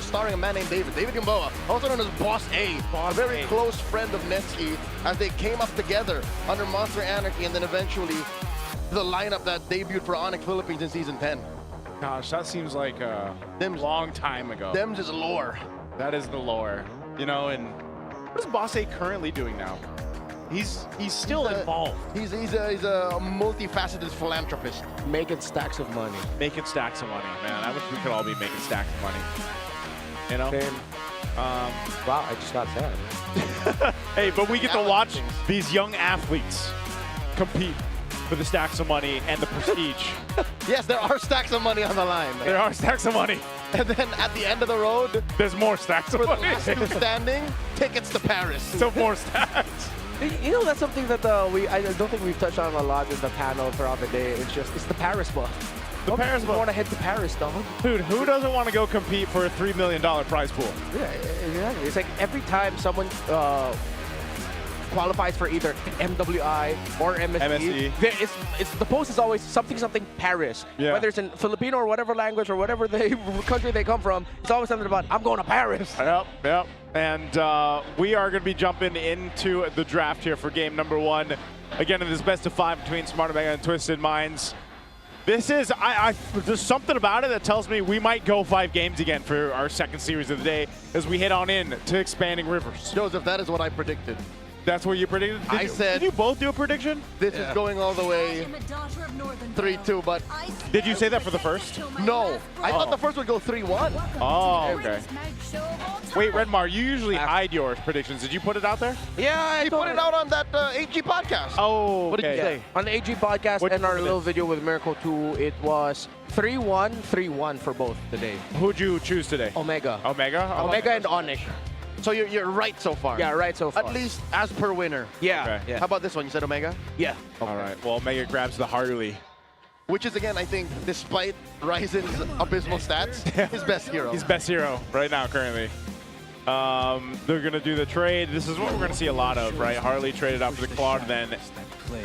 starring a man named David Gamboa, also known as Boss A, a very close friend of Netsky, as they came up together under Monster Anarchy and then eventually the lineup that debuted for ONIC Philippines in Season 10. Gosh, that seems like a long time ago. Them's is lore. That is the lore. You know, and what is Boss A currently doing now? He's still involved. He's a multifaceted philanthropist. Making stacks of money. Making stacks of money, man. I wish we could all be making stacks of money. You know? Same. Wow, I just got sad. Hey, but we get to watch these young athletes compete for the stacks of money and the prestige. Yes, there are stacks of money on the line. There are stacks of money. And then at the end of the road, there's more stacks of for money. the last two standing, tickets to Paris. Still more stacks. You know, that's something that I don't think we've touched on a lot in the panel throughout the day. It's the Paris buff. The Paris buff. Want to head to Paris, dog? Dude, who doesn't want to go compete for a $3 million prize pool? Yeah, exactly. It's like every time someone qualifies for either MWI or MSE. It's the post is always something Paris. Yeah. Whether it's in Filipino or whatever language or whatever country they come from, it's always something about, I'm going to Paris. Yep. And we are going to be jumping into the draft here for game number 1. Again, in this best of 5 between Smart Omega and Twisted Minds. This is, there's something about it that tells me we might go 5 games again for our second series of the day as we head on in to Expanding Rivers. Joseph, that is what I predicted. That's what you predicted? Did you both do a prediction? This is going all the way 3-2, but... Did you say that for the first? No. I thought the first would go 3-1. Oh, okay. Wait, Redmar, you usually hide your predictions. Did you put it out there? Yeah, I put it out on that AG podcast. Oh, What did you say? On the AG podcast and our little video with Miracle 2, it was 3-1, 3-1 for both today. Who'd you choose today? Omega. Omega? Omega and ONIC. So you're right so far? Yeah, right so far. At least as per winner. Yeah. Okay. How about this one? You said Omega? Yeah. All right. Well, Omega grabs the heartily. Which is, again, I think, despite Ryzen's abysmal stats, his best hero. He's best hero right now, currently. They're going to do the trade. This is what we're going to see a lot of, right? Harley traded out for the Claude, then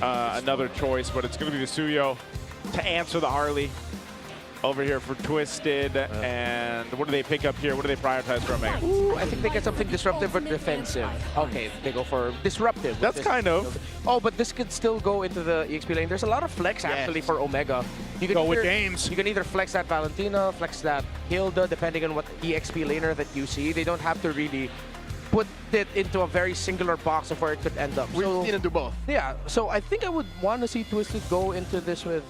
another choice, but it's going to be the Suyo. to answer the Harley. Over here for Twisted, and what do they pick up here? What do they prioritize for Omega? Ooh, I think they get something disruptive but defensive. Okay, they go for disruptive. That's kind of. Oh, but this could still go into the EXP lane. There's a lot of flex actually for Omega. You can Go with James. You can either flex that Valentina, flex that Hilda, depending on what EXP laner that you see. They don't have to really put it into a very singular box of where it could end up. We've seen it do both. Yeah, so I think I would want to see Twisted go into this with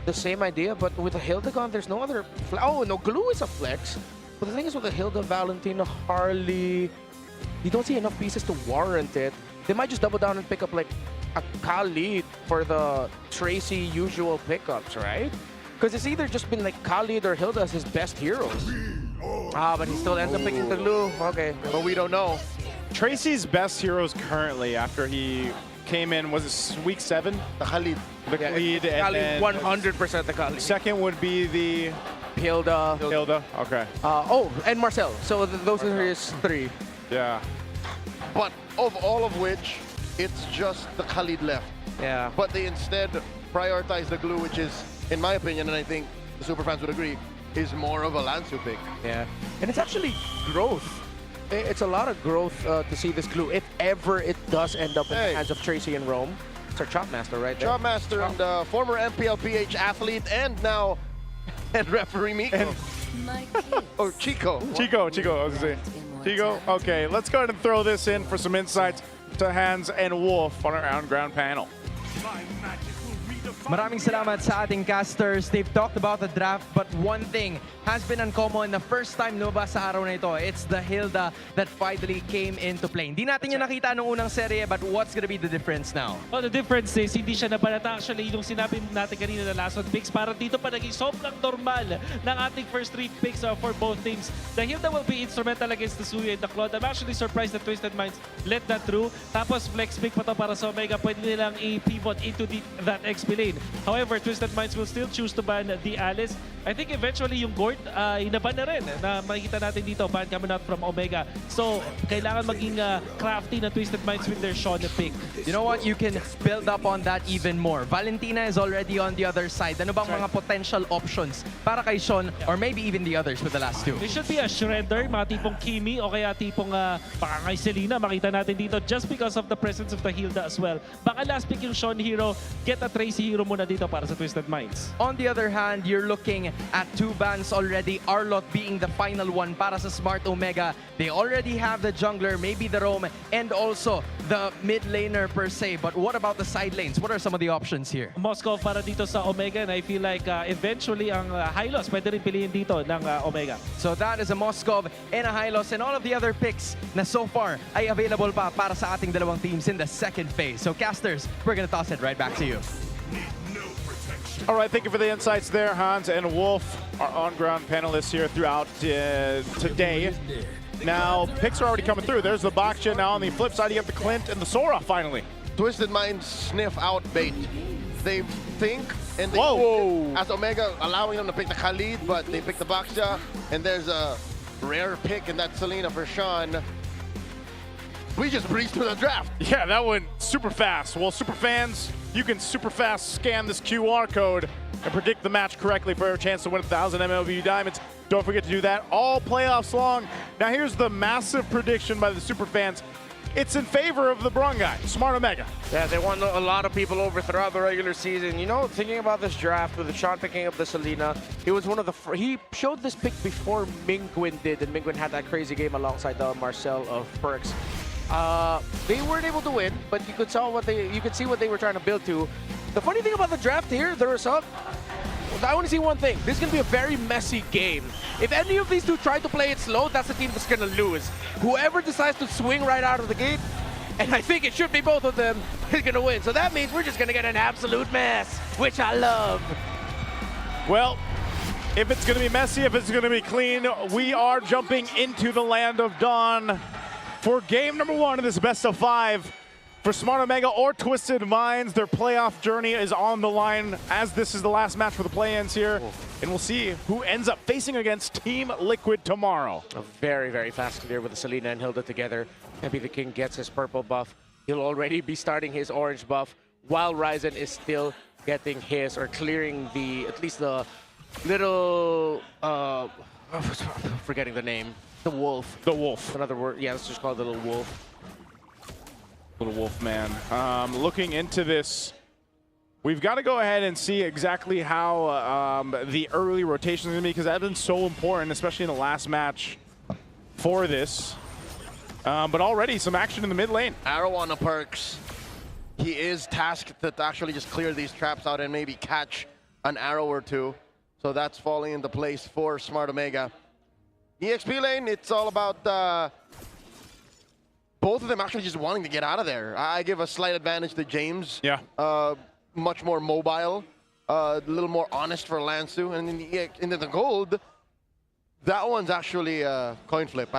the same idea, but with a Hilda gone, there's no other... Oh, no, Glue is a flex. But the thing is with the Hilda, Valentina, Harley, you don't see enough pieces to warrant it. They might just double down and pick up like a Khalid for the Tracy usual pickups, right? Because it's either just been like Khalid or Hilda as his best heroes. Ah, but he still ends up picking the Glue. Okay. But we don't know. Tracy's best heroes currently after he came in, was it week 7? The Khalid. The Khalid, and then 100% the Khalid. second would be the Hilda. Okay. Oh, and Marcel. So those are his 3. Yeah. But of all of which, it's just the Khalid left. Yeah. But they instead prioritize the Glue, which is, in my opinion, and I think the superfans would agree, is more of a Lansu pick. Yeah. And it's actually growth. It's a lot of growth to see this Glue, if ever it does end up in the hands of Tracy and Rome. It's our Chop Master right there. Chop Master and former MPL PH athlete, and now head referee Miko. Or Chico. Chico, I was gonna say. Chico, okay, let's go ahead and throw this in for some insights to Hans and Wolf on our on-ground panel. Maraming salamat sa ating casters. They've talked about the draft, but one thing has been uncommon the first time lumabas sa araw na ito. It's the Hilda that finally came into play. Hindi natin yung nakita nung unang serye, but what's gonna be the difference now? Oh, the difference is, hindi siya nabalata. Actually, yung sinabi natin kanina na last one picks, parang dito pa naging sobrang normal ng ating first 3 picks for both teams. The Hilda will be instrumental against the Suya and the Claude. I'm actually surprised that Twisted Minds let that through. Tapos flex pick pa to para sa Omega. Pwede nilang i-pivot into that XP lane. However, Twisted Minds will still choose to ban the Alice. I think eventually yung Gord, inaban na rin na makikita natin dito, ban coming out from Omega. So, kailangan maging crafty na Twisted Minds with their Shawn pick. You know what? You can build up on that even more. Valentina is already on the other side. Ano bang mga potential options para kay Shawn or maybe even the others with the last 2? It should be a Shredder, mga tipong Kimi o kaya tipong baka kay Selena, makita natin dito just because of the presence of the Hilda as well. Baka last pick yung Shawn hero, get a Tracy hero muna dito para sa Twisted Minds. On the other hand, you're looking at 2 bans already. Arlot being the final one para sa Smart Omega. They already have the jungler, maybe the roam, and also the mid laner per se. But what about the side lanes? What are some of the options here? Moscow para dito sa Omega, and I feel like eventually ang Hylos pwede rin piliin dito ng Omega. So that is a Moscow and a Hylos and all of the other picks na so far ay available pa para sa ating dalawang teams in the second phase. So casters, we're gonna toss it right back to you. All right, thank you for the insights there, Hans and Wolf, our on-ground panelists here throughout today. Now, picks are already coming through. There's the Baksha. Now on the flip side, you have the Clint and the Sora finally. Twisted Minds sniff out bait. They think and they as Omega, allowing them to pick the Khalid, but they pick the Baksha, and there's a rare pick in that Selena for Sean. We just breezed through the draft. Yeah, that went super fast. Well, super fans, you can super fast scan this QR code and predict the match correctly for a chance to win 1,000 MLBB Diamonds. Don't forget to do that all playoffs long. Now here's the massive prediction by the super fans. It's in favor of the Brun guy, Smart Omega. Yeah, they won a lot of people over throughout the regular season. You know, thinking about this draft with Sean picking up the Selena, he was one of the he showed this pick before Mingwin did, and Mingwin had that crazy game alongside the Marcel of Perks. They weren't able to win, but you could see what they were trying to build to. The funny thing about the draft here, the result, I want to see one thing. This is going to be a very messy game. If any of these two try to play it slow, that's the team that's going to lose. Whoever decides to swing right out of the gate, and I think it should be both of them, is going to win. So that means we're just going to get an absolute mess, which I love. Well, if it's going to be messy, if it's going to be clean, we are jumping into the land of Dawn for game number 1 of this best of 5. For Smart Omega or Twisted Minds, their playoff journey is on the line as this is the last match for the play-ins here. And we'll see who ends up facing against Team Liquid tomorrow. A very, very fast clear with the Selena and Hilda together. Maybe the King gets his purple buff. He'll already be starting his orange buff while Ryzen is still getting his or clearing at least the little forgetting the name. The wolf. The wolf. Another word. Yeah, let's just call it the little wolf. Little wolf man. Looking into this, we've got to go ahead and see exactly how the early rotation is going to be, because that's been so important, especially in the last match for this. But already some action in the mid lane. Arrow on the perks. He is tasked to actually just clear these traps out and maybe catch an arrow or two. So that's falling into place for Smart Omega. EXP lane, it's all about both of them actually just wanting to get out of there. I give a slight advantage to James. Yeah. Much more mobile, a little more honest for Lansu. And in the gold, that one's actually a coin flip.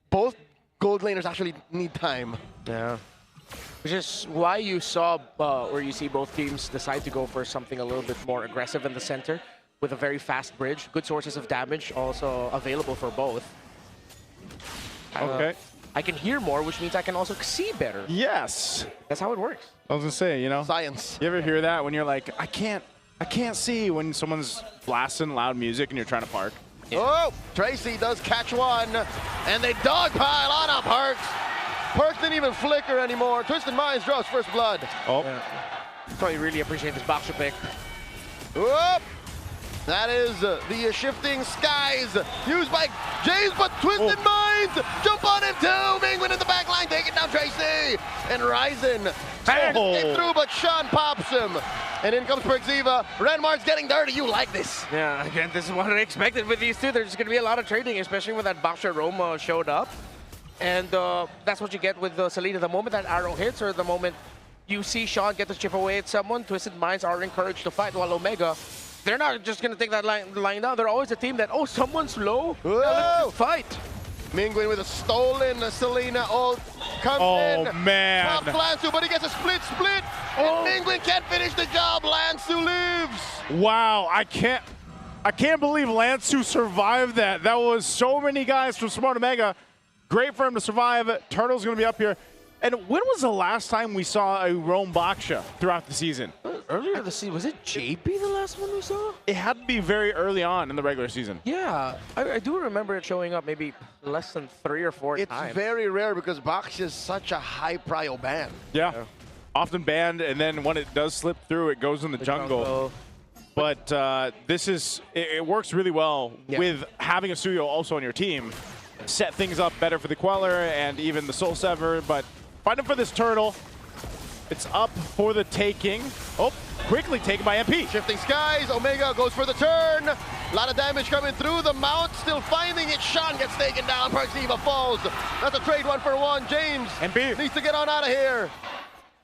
Both gold laners actually need time. Yeah. Which is why you saw, or you see both teams decide to go for something a little bit more aggressive in the center with a very fast bridge. Good sources of damage also available for both. Okay. I can hear more, which means I can also see better. Yes. That's how it works. I was gonna say, you know, science. You ever hear that when you're like, I can't see when someone's blasting loud music and you're trying to park? Yeah. Oh, Tracy does catch one, and they dogpile on up Perks. Perks didn't even flicker anymore. Twisted Minds draws first blood. Oh. Yeah. So I really appreciate this Baksha pick. Whoop. That is the shifting skies used by James, but Twisted Minds jump on him too. Mingwin in the back line, taking down Tracy. And Ryzen came through, but Sean pops him. And in comes Perxiva. Renmar's getting dirty. You like this. Yeah, again, this is what I expected with these two. There's going to be a lot of trading, especially when that Baksha Roma showed up. And that's what you get with Selena. The moment that arrow hits or the moment you see Sean get to chip away at someone, Twisted Minds are encouraged to fight, while Omega, they're not just going to take that line down. They're always a team that, oh, someone's low. Let's fight. Mingwin with a stolen Selena ult comes in. Oh, man. Top Lansu, but he gets a split. And Mingwin can't finish the job. Lansu lives. Wow, I can't believe Lansu survived that. That was so many guys from Smart Omega. Great for him to survive. Turtle's going to be up here. And when was the last time we saw a Roam Baksha throughout the season? Earlier this season, was it JP the last one we saw? It had to be very early on in the regular season. Yeah, I do remember it showing up maybe less than 3 or 4 times. It's very rare because Baksha is such a high prio ban. Yeah. Often banned, and then when it does slip through, it goes in the jungle. But it works really well with having a Suyo also on your team. Set things up better for the Queller and even the Soul Sever, but fighting for this turtle. It's up for the taking. Oh, quickly taken by MP. Shifting skies, Omega goes for the turn. A lot of damage coming through. The mount still finding it. Sean gets taken down. Perxiva falls. That's a trade 1-for-1. James MP needs to get on out of here.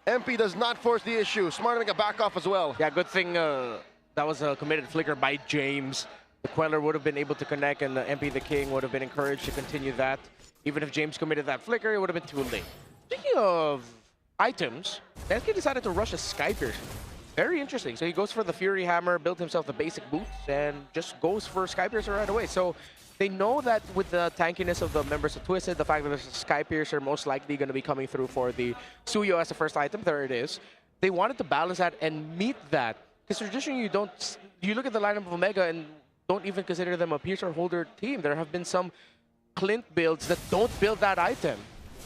MP does not force the issue. Smart Omega back off as well. Yeah, good thing that was a committed flicker by James. The Queller would have been able to connect, and MP the King would have been encouraged to continue that. Even if James committed that flicker, it would have been too late. Speaking of items, Nesky decided to rush a Skypiercer. Very interesting. So he goes for the Fury Hammer, built himself the basic boots, and just goes for Skypiercer right away. So they know that with the tankiness of the members of Twisted, the fact that there's a Skypiercer most likely going to be coming through for the Suyo as the first item. There it is. They wanted to balance that and meet that. Because traditionally, you look at the lineup of Omega and don't even consider them a piercer holder team. There have been some Clint builds that don't build that item.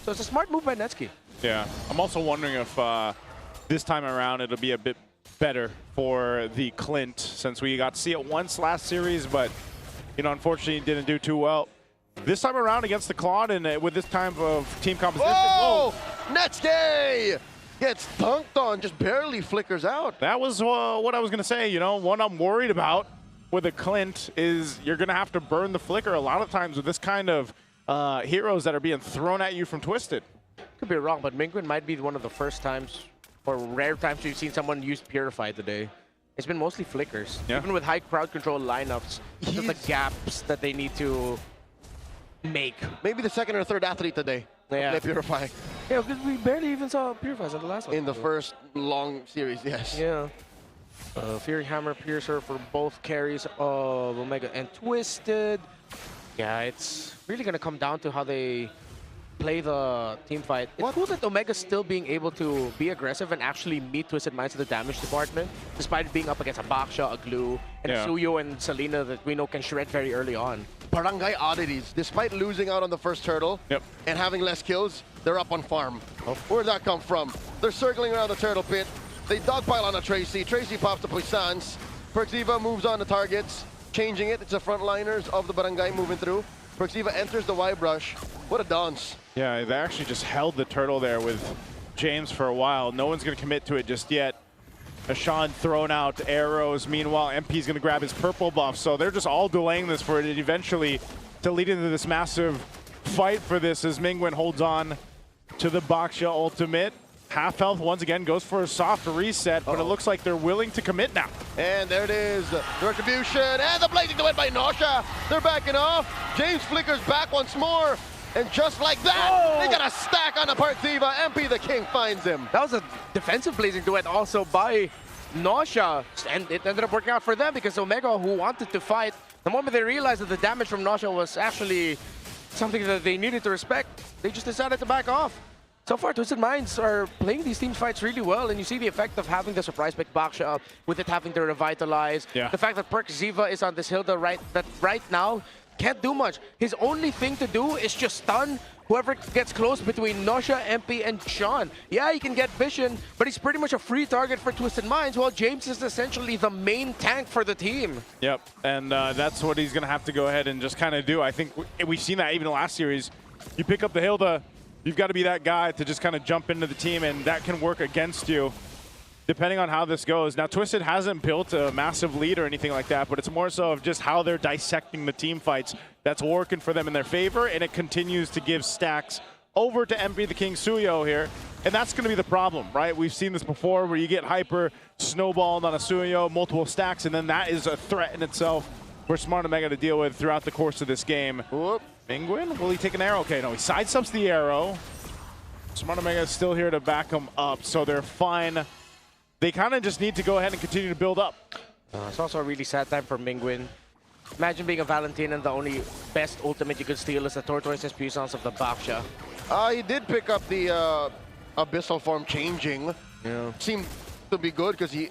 So it's a smart move by Netsky. Yeah, I'm also wondering if this time around it'll be a bit better for the Clint, since we got to see it once last series, but you know, unfortunately didn't do too well. This time around against the Claude and with this type of team composition. Whoa! Netsky gets dunked on, just barely flickers out. That was what I was gonna say. You know, what I'm worried about with a Clint is you're gonna have to burn the flicker a lot of times with this kind of heroes that are being thrown at you from Twisted. Could be wrong, but Mingwin might be one of the first times or rare times we've seen someone use Purify today. It's been mostly flickers. Yeah. Even with high crowd control lineups, just the gaps that they need to make. Maybe the second or third athlete today. Yeah. Purify. Yeah, because we barely even saw Purifies in the last one. In the first long series, yes. Yeah. Fury Hammer Piercer for both carries of Omega and Twisted. Yeah, it's really going to come down to how they play the team fight. It's cool that Omega's still being able to be aggressive and actually meet Twisted Minds in the damage department, despite being up against a Baksha, a Glue, and a Suyo and Selena that we know can shred very early on. Barangay oddities. Despite losing out on the first turtle and having less kills, they're up on farm. Where'd that come from? They're circling around the turtle pit. They dogpile on a Tracy. Tracy pops the Puissance. Perxiva moves on to targets, changing it. It's the frontliners of the Barangay moving through. Perxiva enters the Y-brush. What a dance. Yeah, they actually just held the turtle there with James for a while. No one's going to commit to it just yet. Ashan throwing out arrows. Meanwhile, MP's going to grab his purple buff. So they're just all delaying this for it eventually to lead into this massive fight for this as Mingwen holds on to the Baksha ultimate. Half health once again goes for a soft reset, but it looks like they're willing to commit now. And there it is, the retribution, and the blazing to win by Nosha. They're backing off. James flickers back once more, and just like that, they got a stack on the Perxiva. MP the King finds him. That was a defensive blazing duet also by Nosha, and it ended up working out for them because Omega, who wanted to fight, the moment they realized that the damage from Nosha was actually something that they needed to respect, they just decided to back off. So far, Twisted Minds are playing these team fights really well, and you see the effect of having the surprise pick Baksha with it having to revitalize. The fact that Perxiva is on this Hilda right now can't do much. His only thing to do is just stun whoever gets close between Nosha, MP, and Sean. Yeah, he can get vision, but he's pretty much a free target for Twisted Minds, while James is essentially the main tank for the team. Yep, and that's what he's going to have to go ahead and just kind of do. I think we've seen that even last series. You pick up the Hilda, you've got to be that guy to just kind of jump into the team, and that can work against you, depending on how this goes. Now, Twisted hasn't built a massive lead or anything like that, but it's more so of just how they're dissecting the team fights that's working for them in their favor, and it continues to give stacks over to MP the King Suyo here, and that's going to be the problem, right? We've seen this before where you get hyper snowballed on a Suyo, multiple stacks, and then that is a threat in itself for Smart Omega to deal with throughout the course of this game. Whoop. Mingwen, will he take an arrow? Okay, no, he sidesteps the arrow. Smart Omega is still here to back him up, so they're fine. They kind of just need to go ahead and continue to build up. It's also a really sad time for Mingwen. Imagine being a Valentine and the only best ultimate you could steal is the Tortoise's Puissance of the Baksha. He did pick up the Abyssal form changing. Yeah. Seemed to be good because he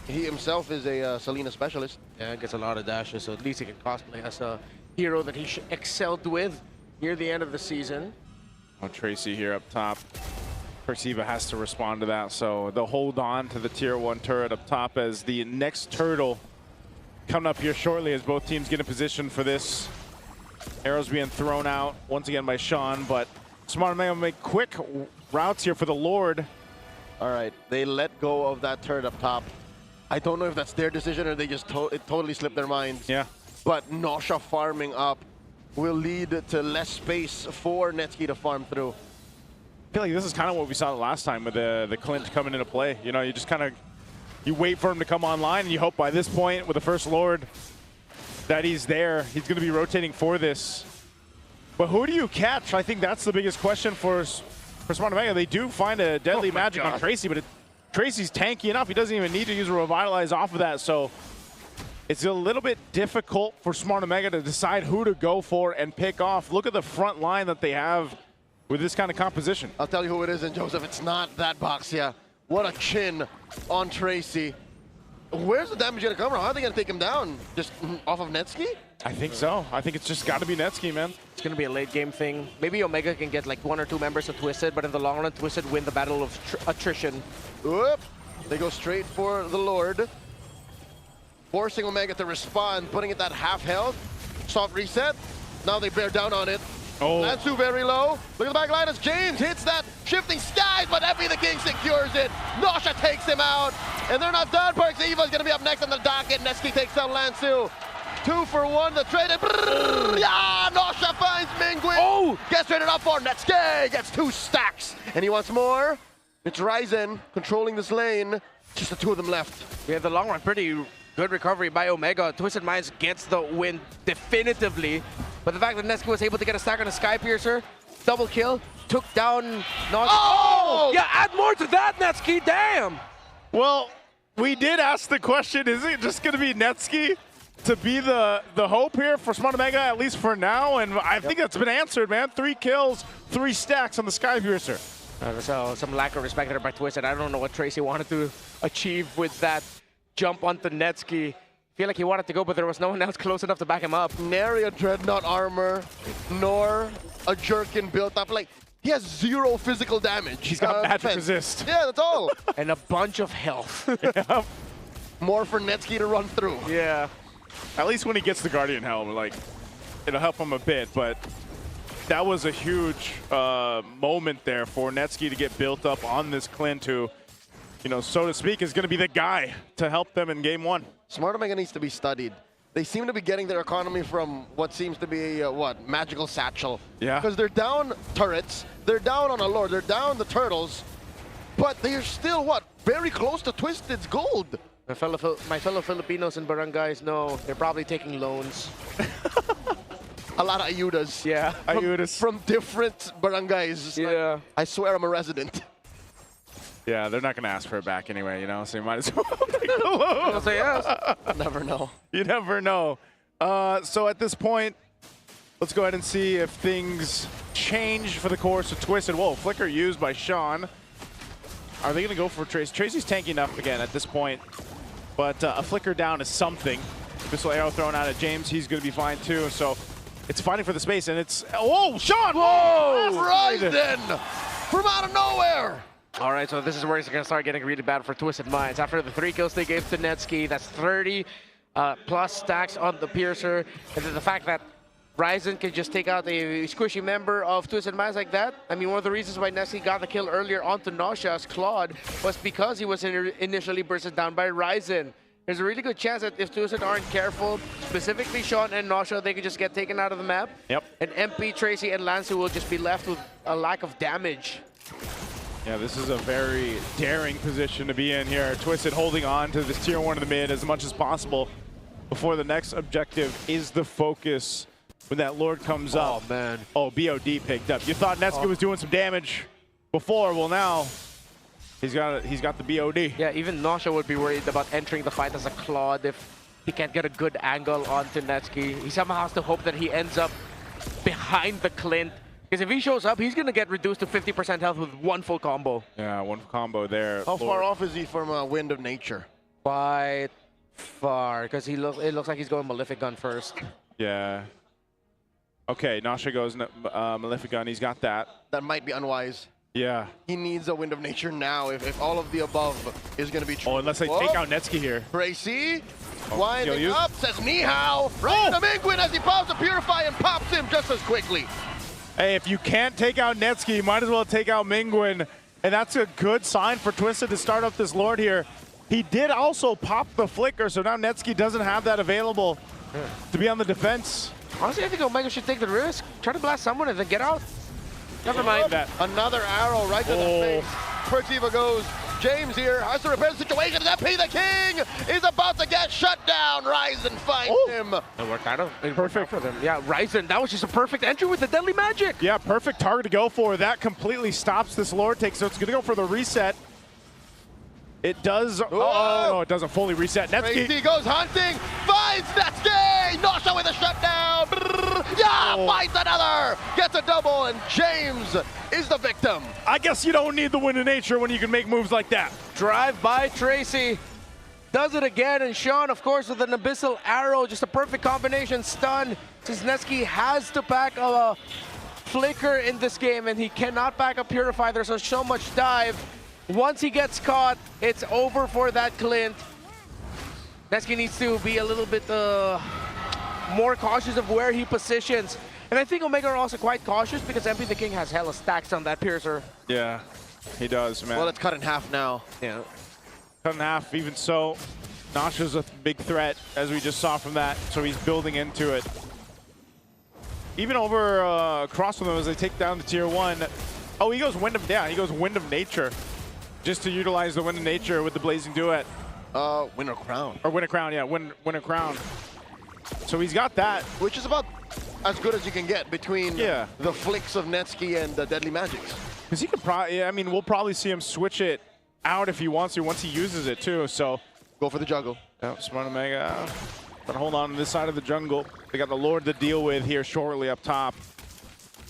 himself is a Selena specialist. Yeah, gets a lot of dashes, so at least he can cosplay as a hero that he excelled with near the end of the season. Oh, Tracy here up top. Perxiva has to respond to that, so they'll hold on to the tier 1 turret up top as the next turtle coming up here shortly as both teams get in position for this. Arrows being thrown out once again by Sean, but Smart Omega make quick routes here for the Lord. All right, they let go of that turret up top. I don't know if that's their decision or they just it totally slipped their minds. Yeah. But Nosha farming up will lead to less space for Netsky to farm through. I feel like this is kind of what we saw the last time with the Clint coming into play. You know, you just kind of, you wait for him to come online and you hope by this point with the first Lord that he's there. He's going to be rotating for this. But who do you catch? I think that's the biggest question for Smart Omega. They do find a deadly magic on Tracy, but Tracy's tanky enough. He doesn't even need to use a Revitalize off of that. So it's a little bit difficult for Smart Omega to decide who to go for and pick off. Look at the front line that they have with this kind of composition. I'll tell you who it is, and Joseph, it's not that box, yeah. What a chin on Tracy. Where's the damage gonna come from? How are they gonna take him down? Just off of Netsky? I think so. I think it's just got to be Netsky, man. It's going to be a late game thing. Maybe Omega can get like 1 or 2 members of Twisted, but in the long run, Twisted win the battle of attrition. Whoop. They go straight for the Lord. Forcing Omega to respond, putting it at half health. Soft reset. Now they bear down on it. Oh. Lansu very low. Look at the back line as James hits that shifting skies, but Effie the King secures it. Nosha takes him out. And they're not done. Perxiva's going to be up next on the docket. Netsky takes out Lansu. 2 for 1, the trade. Yeah, Nosha finds Mingwen. Oh! Gets traded up for Netsky. Gets 2 stacks. And he wants more. It's Ryzen controlling this lane. Just the 2 of them left. Yeah, the long run, pretty good recovery by Omega. Twisted Minds gets the win definitively. But the fact that Netsky was able to get a stack on a Sky Piercer, double kill, took down Nosha. Oh! Yeah, add more to that, Netsky, damn! Well, we did ask the question, is it just going to be Netsky? to be the hope here for Smart Omega, at least for now, and I think that's been answered, man. 3 kills, 3 stacks on the Skypiercer. So some lack of respect there by TWIS, and I don't know what Tracy wanted to achieve with that jump onto Netsky. Feel like he wanted to go, but there was no one else close enough to back him up. Nary a Dreadnought armor, nor a Jerkin built up. Like, he has 0 physical damage. He's got magic resist. Yeah, that's all. And a bunch of health. More for Netsky to run through. Yeah. At least when he gets the Guardian Helm, like, it'll help him a bit, but that was a huge moment there for Netsky to get built up on this Clint, who, you know, so to speak, is going to be the guy to help them in game 1. Smart Omega needs to be studied. They seem to be getting their economy from what seems to be, Magical Satchel. Yeah. Because they're down turrets, they're down on a Lord, they're down the turtles, but they're still, very close to Twisted's gold. My fellow Filipinos and barangays know they're probably taking loans. A lot of ayudas. Yeah. Ayudas. From different barangays. Yeah. Like, I swear I'm a resident. Yeah, they're not going to ask for it back anyway, you know, so you might as well take a loan. I'll say yes. Never know. You never know. So at this point, let's go ahead and see if things change for the course of Twisted. Whoa, flicker used by Sean. Are they going to go for Trace? Tracy's tanking up again at this point, but a flicker down is something. Missile arrow thrown out at James. He's going to be fine too. So it's fighting for the space, and it's... Whoa, Sean! Whoa! Ryzen! From out of nowhere! All right, so this is where it's going to start getting really bad for Twisted Minds. After the 3 kills they gave to Netsky, that's 30 plus stacks on the Piercer. And then the fact that Ryzen can just take out a squishy member of Twisted Minds like that. I mean, one of the reasons why Netsky got the kill earlier onto Nausea's Claude was because he was initially bursted down by Ryzen. There's a really good chance that if Twisted aren't careful, specifically Sean and Nausea, they could just get taken out of the map. Yep. And MP, Tracy, and Lancer will just be left with a lack of damage. Yeah, this is a very daring position to be in here. Twisted holding on to this tier 1 of the mid as much as possible before the next objective is the focus when that Lord comes up. Oh, man. Oh, BOD picked up. You thought Netsky was doing some damage before. Well, now he's got the BOD. Yeah, even Nausea would be worried about entering the fight as a Claude if he can't get a good angle onto Netsky. He somehow has to hope that he ends up behind the Clint. Because if he shows up, he's going to get reduced to 50% health with 1 full combo. Yeah, 1 combo there. How far off is he from Wind of Nature? Quite far, because it looks like he's going Malefic Gun first. Yeah. Okay, Nausea goes Malefic Gun. He's got that. That might be unwise. Yeah. He needs a Wind of Nature now if all of the above is going to be true. Oh, unless they take out Netsky here. Tracy, Oh, winding up, says ni hao. Right to Mingwin as he pops to Purify and pops him just as quickly. Hey, if you can't take out Netsky, you might as well take out Mingwin. And that's a good sign for Twisted to start up this Lord here. He did also pop the flicker, so now Netsky doesn't have that available to be on the defense. Honestly, I think Omega should take the risk. Try to blast someone and then get out. Never mind that. Another arrow right to the face. Pertiva goes. James here has to repair the situation. MP the King is about to get shut down. Ryzen finds him. It worked out. Perfect for them. Yeah, Ryzen, that was just a perfect entry with the Deadly Magic. Yeah, perfect target to go for. That completely stops this Lord take, so it's going to go for the reset. It does. Oh, no, it doesn't fully reset. Netsky. Crazy goes hunting. Finds Netsky. Nausea with a shutdown. Yeah, finds another. Gets a double, and James is the victim. I guess you don't need the Wind of Nature when you can make moves like that. Drive by Tracy. Does it again, and Sean, of course, with an Abyssal Arrow. Just a perfect combination stun. Since Netsky has to pack a Flicker in this game, and he cannot pack a Purify. There's so much dive. Once he gets caught, it's over for that Clint. Netsky needs to be a little bit more cautious of where he positions. And I think Omega are also quite cautious because MP the King has hella stacks on that Piercer. Yeah, he does, man. Well, it's cut in half now. Yeah. Cut in half, even so. Nasha's a big threat, as we just saw from that, so he's building into it. Even over across from them as they take down the tier 1. Oh, he goes Wind of, yeah, he goes Wind of Nature. Just to utilize the Wind of Nature with the Blazing Duet. Winter Crown. Or Winter Crown, yeah, Winter Crown. So he's got that. Which is about as good as you can get between the flicks of Netsky and the Deadly Magics. Because he could probably, I mean, we'll probably see him switch it out if he wants to, once he uses it too, so. Go for the juggle. Yeah, Smart Omega. But hold on this side of the jungle. They got the Lord to deal with here shortly up top.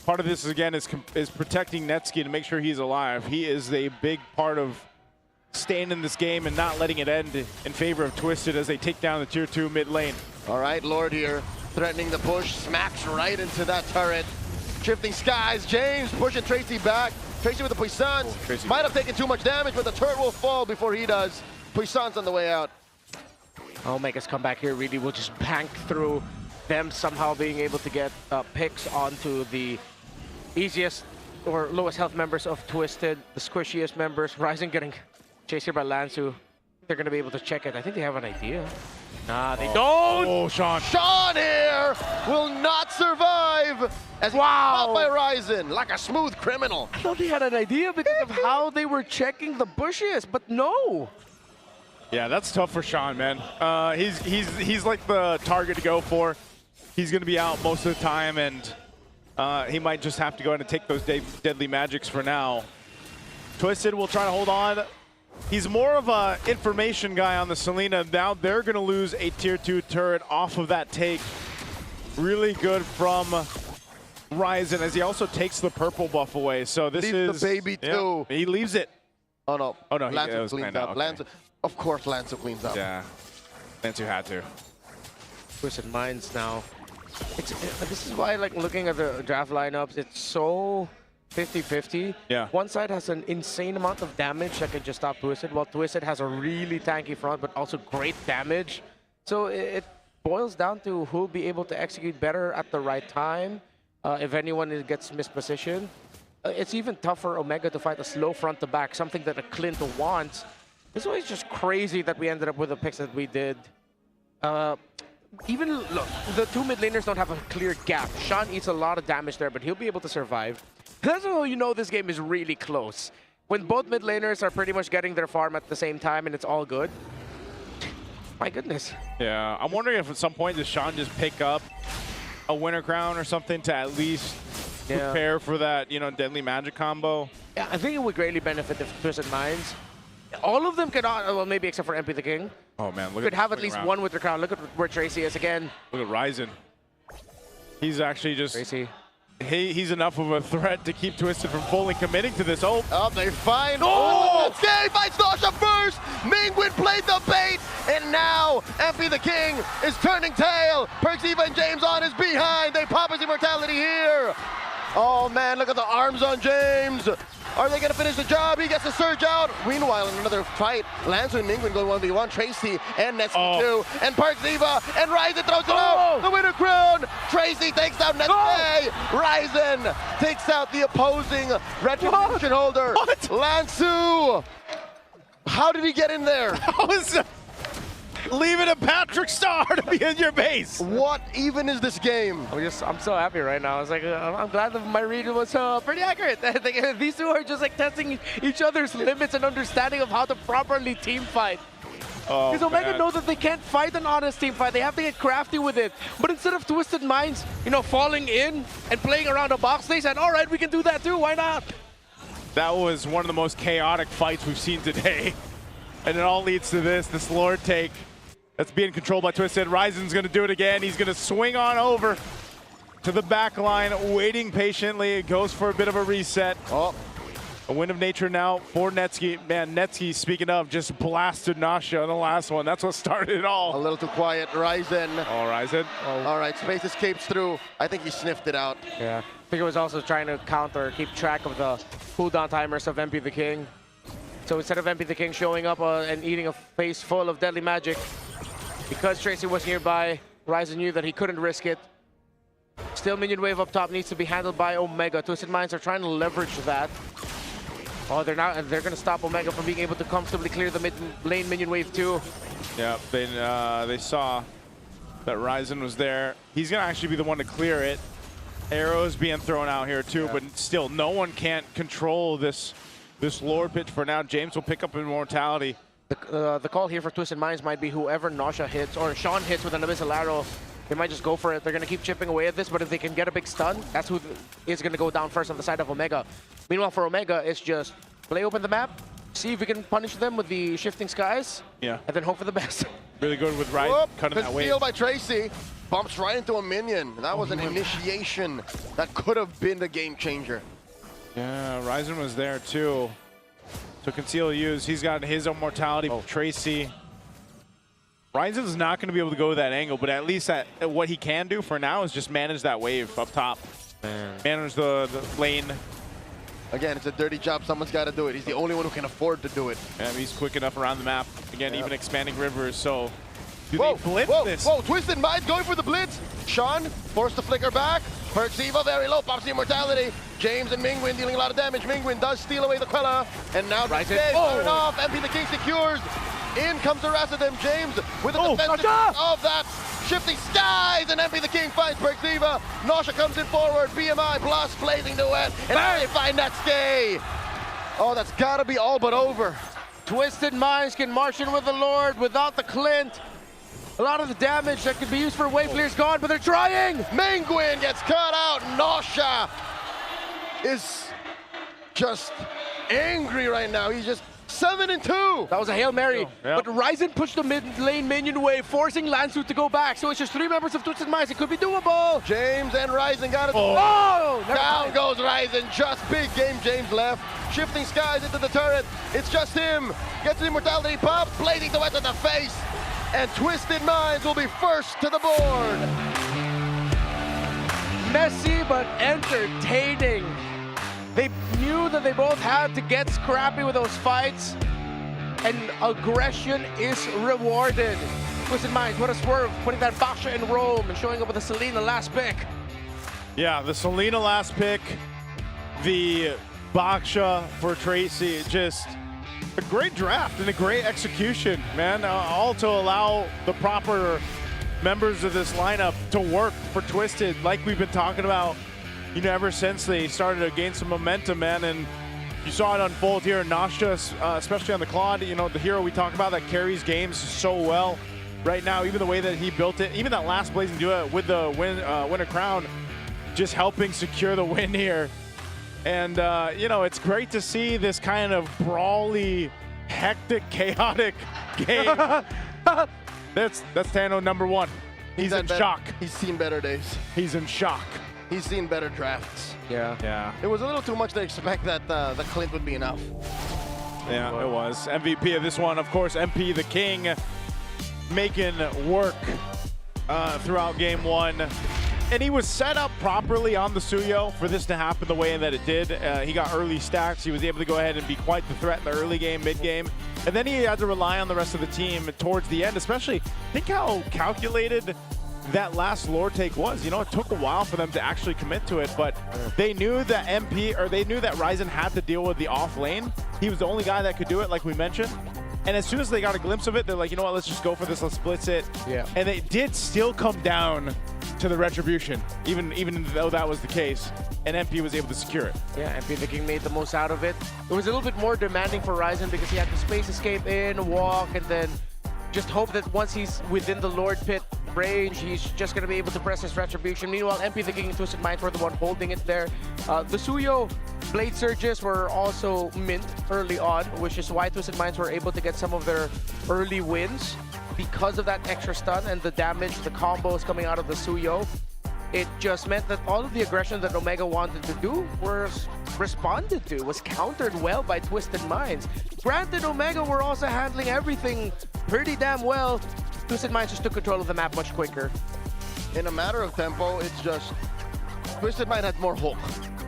Part of this, again, is protecting Netsky to make sure he's alive. He is a big part of staying in this game and not letting it end in favor of Twisted as they take down the tier 2 mid lane. All right, Lord here, threatening the push, smacks right into that turret. Shifting skies, James pushing Tracy back. Tracy with the Puissance. Might have taken too much damage, but the turret will fall before he does. Puissance on the way out. Omega's comeback here really will just bank through them somehow being able to get picks onto the easiest or lowest health members of Twisted, the squishiest members. Ryzen getting chased here by Lansu. They're going to be able to check it. I think they have an idea. Nah, they don't! Oh, Sean. Sean here will not survive as he's caught by Ryzen like a smooth criminal. I thought they had an idea because of how they were checking the bushes, but no! Yeah, that's tough for Sean, man. He's like the target to go for. He's going to be out most of the time, and he might just have to go ahead and take those deadly magics for now. Twisted will try to hold on. He's more of a information guy on the Selena. Now they're going to lose a tier 2 turret off of that take. Really good from Ryzen as he also takes the purple buff away. So this is the baby too. He leaves it. Oh no. Oh no, Lancer cleans up. Okay. Lancer, of course, Lancer cleans up. Yeah, Lancer had to. Twisted Minds now. This is why, like, looking at the draft lineups, it's so 50-50. Yeah. One side has an insane amount of damage that can just stop Twisted, while Twisted has a really tanky front, but also great damage. So it boils down to who'll be able to execute better at the right time. If anyone gets mispositioned. It's even tougher Omega to fight a slow front to back, something that a Clint wants. This was just crazy that we ended up with the picks that we did. Even, look, the two mid laners don't have a clear gap. Sean eats a lot of damage there, but he'll be able to survive. That's how you know this game is really close. When both mid laners are pretty much getting their farm at the same time and it's all good. My goodness. Yeah, I'm wondering if at some point does Sean just pick up a Winter Crown or something to at least prepare for that, you know, deadly magic combo. Yeah, I think it would greatly benefit if Twisted Minds. All of them cannot, well, maybe except for MP the King. Oh man, look could at have at least one with the crown. Look at where Tracy is again. Look at Ryzen. He's actually just Tracy. He's enough of a threat to keep Twisted from fully committing to this. Oh, they find. Oh, okay, finds Nasha first. Mingwin played the bait, and now MP the King is turning tail. Perxiva and James on his behind. They pop his immortality here. Oh man, look at the arms on James. Are they going to finish the job? He gets the surge out. Meanwhile, in another fight, Lancer and Mingwin go 1v1. Tracy and Netsky too. And Perxiva and Ryzen throws it out. The winner crown. Tracy takes down Netsky. Ryzen takes out the opposing retribution holder. Lansu. How did he get in there? Leave it a Patrick Star to be in your base. What even is this game? I'm so happy right now. It's like I'm glad that my read was pretty accurate. These two are just like testing each other's limits and understanding of how to properly team fight. Because Omega knows that they can't fight an honest team fight. They have to get crafty with it. But instead of Twisted Minds, you know, falling in and playing around a box, they said, all right, we can do that too. Why not? That was one of the most chaotic fights we've seen today. And it all leads to this Lord take. That's being controlled by Twisted. Ryzen's going to do it again. He's going to swing on over to the back line, waiting patiently. It goes for a bit of a reset. Oh, a wind of nature now for Netsky. Man, Netsky, speaking of, just blasted Nasha on the last one. That's what started it all. A little too quiet. Ryzen. Oh, Ryzen. All right, Space escapes through. I think he sniffed it out. Yeah. I think it was also trying to counter, keep track of the cooldown timers of MP the King. So instead of MP the King showing up and eating a face full of deadly magic, because Tracy was nearby, Ryzen knew that he couldn't risk it. Still, minion wave up top needs to be handled by Omega. Twisted Minds are trying to leverage that. Oh, they're going to stop Omega from being able to comfortably clear the mid lane minion wave too. Yeah, they saw that Ryzen was there. He's going to actually be the one to clear it. Arrows being thrown out here too, but still, no one can't control this Lord pitch for now. James will pick up immortality. The call here for Twisted Minds might be whoever Nasha hits or Sean hits with an Abyssal Arrow. They might just go for it. They're going to keep chipping away at this, but if they can get a big stun, that's who is going to go down first on the side of Omega. Meanwhile, for Omega, it's just play open the map, See if we can punish them with the shifting skies. Yeah. And then hope for the best. Really good with Ryzen Whoop, cutting good that wave. steal by Tracy. Bumps right into a minion. That was an initiation that could have been the game changer. Yeah, Ryzen was there too. To conceal use, he's got his own mortality. Tracy. Ryzen's not going to be able to go that angle, but at least what he can do for now is just manage that wave up top. Manage the lane. Again, it's a dirty job. Someone's got to do it. He's the only one who can afford to do it. And he's quick enough around the map. Again, even expanding rivers. So, do Whoa, they blitz whoa, this? whoa, Twisted Mind going for the blitz. Sean forced to flicker back. Perxiva very low, pops the immortality. James and Mingwin dealing a lot of damage. Mingwin does steal away the Quella. And now Ryzen. firing off. MP the King secures. In comes the rest of them. James with a defensive of that. Shifting skies, and MP the King finds Perxiva. Nausea comes in forward. BMI blast blazing to it. And now they find Netsuke. Oh, that's got to be all but over. Twisted Minds can march in with the Lord without the Clint. A lot of the damage that could be used for wave clear is gone, but they're trying. Mingwin gets cut out. Nausea is just angry right now. He's just 7-2. That was a Hail Mary. But Ryzen pushed the mid lane minion wave, forcing Lansu to go back. So it's just 3 members of Twisted Minds. It could be doable. James and Ryzen got it. Down goes Ryzen. Just big game James left. Shifting skies into the turret. It's just him. Gets the immortality pop. Blazing the wet to the face. And Twisted Minds will be first to the board. Messy but entertaining. They knew that they both had to get scrappy with those fights, and aggression is rewarded. Twisted Minds, what a swerve, putting that Baksha in Rome and showing up with the Selena last pick. Yeah, the Selena last pick, the Baksha for Tracy, just a great draft and a great execution, man. All to allow the proper members of this lineup to work for Twisted, like we've been talking about, you know, ever since they started to gain some momentum, man. And you saw it unfold here. Nausea, especially on the Claude, you know, the hero we talk about that carries games so well right now. Even the way that he built it, even that last Blazing Duet with the Winter Crown, just helping secure the win here. And, you know, it's great to see this kind of brawly, hectic, chaotic game. That's Tano #1. He's in shock. He's seen better days. He's in shock. He's seen better drafts. Yeah. It was a little too much to expect that the Clint would be enough. Yeah, it was. MVP of this one, of course, MP the King, making work throughout game 1. And he was set up properly on the Suyo for this to happen the way that it did. He got early stacks. He was able to go ahead and be quite the threat in the early game, mid game. And then he had to rely on the rest of the team towards the end, especially. Think how calculated that last lore take was. You know, it took a while for them to actually commit to it, but they knew that they knew that Ryzen had to deal with the off lane. He was the only guy that could do it, like we mentioned. And as soon as they got a glimpse of it, they're like, you know what, let's just go for this, let's blitz it. Yeah. And they did still come down to the retribution, even though that was the case, and MP was able to secure it. Yeah, MP the King made the most out of it. It was a little bit more demanding for Ryzen because he had to space escape in, walk, and then just hope that once he's within the Lord Pit range, he's just going to be able to press his retribution. Meanwhile, MP the King and Twisted Minds were the one holding it there. The Suyo Blade Surges were also mint early on, which is why Twisted Minds were able to get some of their early wins because of that extra stun and the damage, the combos coming out of the Suyo. It just meant that all of the aggression that Omega wanted to do was responded to, was countered well by Twisted Minds. Granted, Omega were also handling everything pretty damn well. Twisted Minds just took control of the map much quicker. In a matter of tempo, it's just Twisted Mind had more hook.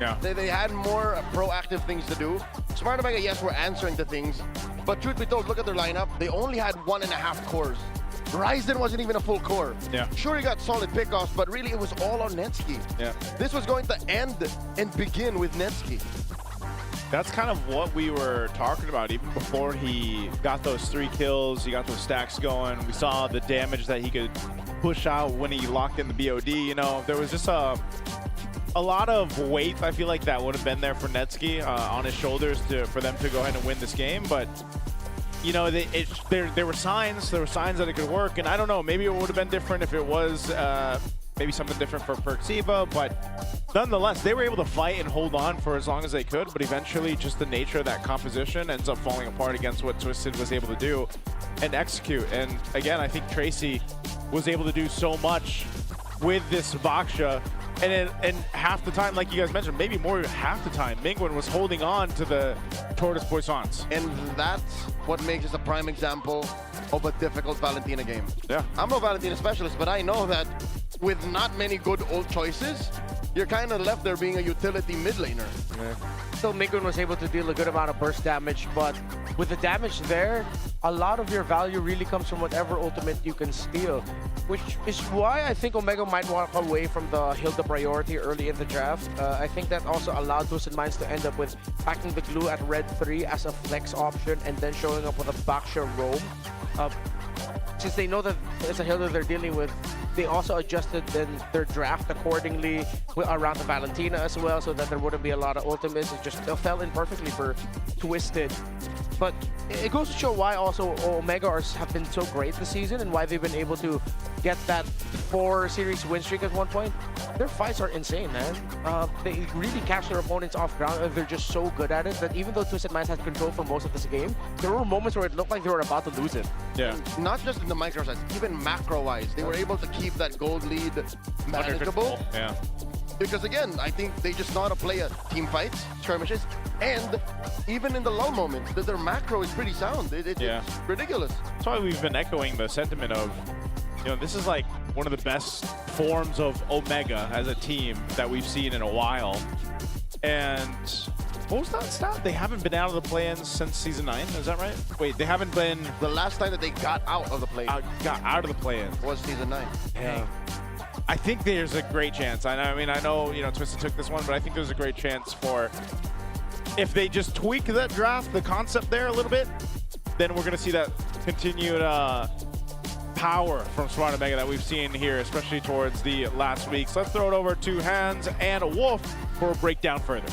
Yeah. They had more proactive things to do. Smart Omega, yes, were answering the things, but truth be told, look at their lineup. They only had 1.5 cores. Ryzen wasn't even a full core. Yeah. Sure, he got solid pickoffs, but really it was all on Netsuke. Yeah. This was going to end and begin with Netsuke. That's kind of what we were talking about even before he got those 3 kills, he got those stacks going. We saw the damage that he could push out when he locked in the BOD. You know, there was just a lot of weight, I feel like, that would have been there for Netsuke on his shoulders for them to go ahead and win this game. But, you know, there were signs that it could work. And I don't know, maybe it would have been different if it was maybe something different for Perxiva, but nonetheless, they were able to fight and hold on for as long as they could, but eventually just the nature of that composition ends up falling apart against what Twisted was able to do and execute. And again, I think Tracy was able to do so much with this Vaksha. And half the time, like you guys mentioned, maybe more than half the time, Mingwen was holding on to the Tortoise Poissons. And that's what makes us a prime example of a difficult Valentina game. Yeah. I'm no Valentina specialist, but I know that with not many good ult choices, you're kind of left there being a utility mid laner. So Mingwen was able to deal a good amount of burst damage, but with the damage there, a lot of your value really comes from whatever ultimate you can steal, which is why I think Omega might walk away from the Hilda priority early in the draft. I think that also allowed Twisted Minds to end up with packing the glue at red 3 as a flex option and then showing up with a Baksha roam. Since they know that it's a Hilda they're dealing with, they also adjusted then their draft accordingly around the Valentina as well, so that there wouldn't be a lot of ultimates. It just fell in perfectly for Twisted. But it goes to show why also Omega have been so great this season and why they've been able to get that 4-series win streak at one point. Their fights are insane, man. They really catch their opponents off ground, and they're just so good at it that even though Twisted Minds had control for most of this game, there were moments where it looked like they were about to lose it. Yeah. Not just in the micro side, even macro-wise, they were able to keep that gold lead manageable. Yeah. Because again, I think they just know how to play team fights, skirmishes, and even in the lull moments, their macro is pretty sound. It's ridiculous. That's why we've been echoing the sentiment of, you know, this is like one of the best forms of Omega as a team that we've seen in a while. And what was that stat? They haven't been out of the play-ins since Season 9, is that right? Wait, they haven't been... The last time that they got out of the play-in. Got out of the play-in. Was Season 9. Yeah. I think there's a great chance. I mean, I know, you know, Twisted took this one, but I think there's a great chance for, if they just tweak that draft, the concept there a little bit, then we're going to see that continued power from Smart Omega that we've seen here, especially towards the last weeks. Let's throw it over to Hans and Wolf for a breakdown further.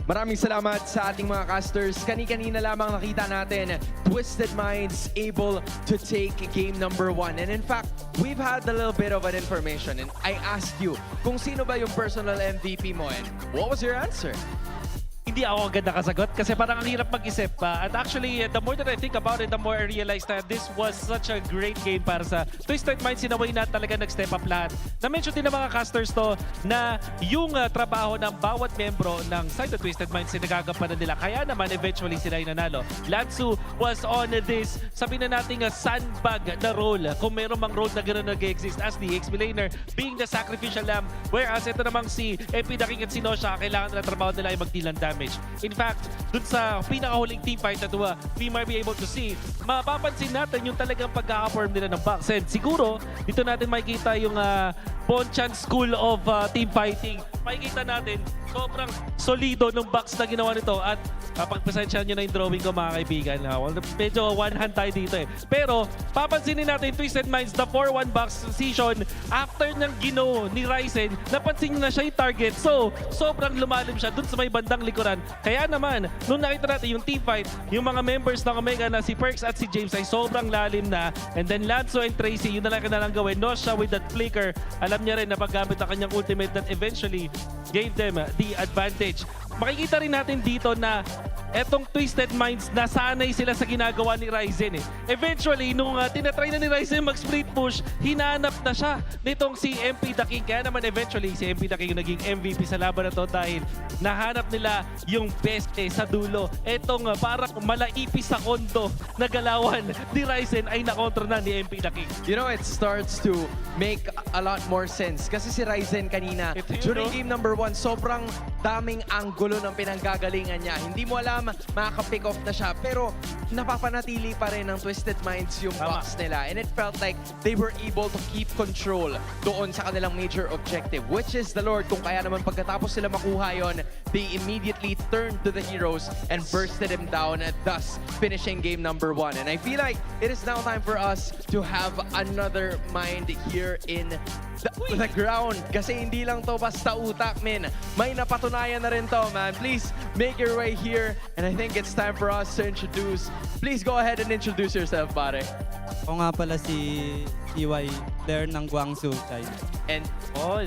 Maraming salamat sa ating mga casters. Kani-kanina lamang nakita natin Twisted Minds able to take game number 1. And in fact, we've had a little bit of an information. And I asked you kung sino ba yung personal MVP mo. And what was your answer? Hindi ako agad nakasagot kasi parang ang hirap mag-isip pa. And actually, the more that I think about it, the more I realize that this was such a great game para sa Twisted Minds. Sinaway na talaga nag-step up lahat. Na-mention din ng mga casters to na yung trabaho ng bawat membro ng side of Twisted Minds sinagagampanan nila. Kaya naman, eventually sila yung nanalo. Lansu was on this, sabi na natin, sandbag na role. Kung meron mang role na gano'n nag-exist as the XP laner, being the sacrificial lamb. Whereas ito namang si MP Daking at si Nosha, kailangan nila trabaho nila ay mag-deal ng damage. In fact, dun sa pinakahuling team fight na tuwa, we might be able to see, mapapansin natin yung talagang pagkaka-form nila ng box. And siguro, dito natin makikita yung Bonchan School of Team Fighting. Makikita natin, sobrang solido ng box na ginawa nito. At pagpasensyahan nyo na yung drawing ko, mga kaibigan. Medyo one hand tayo dito eh. Pero, papansinin natin, Twisted Minds, the 4-1 box season, after ng gino ni Ryzen, napansin nyo na siya yung target. So, sobrang lumalim siya dun sa may bandang likuran. Kaya naman, nung nakita natin yung team fight, yung mga members ng Omega na si Perks at si James ay sobrang lalim na. And then Lanzo and Tracy, yun na lang gawin. Nosha with that flicker. Alam niya rin na paggamit ang kanyang ultimate that eventually gave them the advantage. Makikita rin natin dito na etong Twisted Minds, nasanay sila sa ginagawa ni Ryzen eh. Eventually, nung tinatry na ni Ryzen mag-split push, hinanap na siya nitong si MP The King. Kaya naman eventually, si MP The King yung naging MVP sa laban na to dahil nahanap nila yung best sa dulo. Etong parang malaipis sa kondo na galawan ni Ryzen ay nakontra na ni MP The King. You know, it starts to make a lot more sense. Kasi si Ryzen kanina, during game number 1, sobrang daming anggulo ng pinanggagalingan niya. Hindi mo alam, makaka-pick off na siya. Pero napapanatili pa rin ng Twisted Minds yung box nila. And it felt like they were able to keep control doon sa kanilang major objective, which is the Lord. Kung kaya naman pagkatapos sila makuha yon, they immediately turned to the heroes and bursted him down, thus finishing game number 1. And I feel like it is now time for us to have another mind here in the ground. Kasi hindi lang to basta utak, man. May napatunayan na rin to, man. Please make your way here. And I think it's time for us to introduce. Please go ahead and introduce yourself, pare. Ako nga pala si CY, player ng Guangzhou, China. And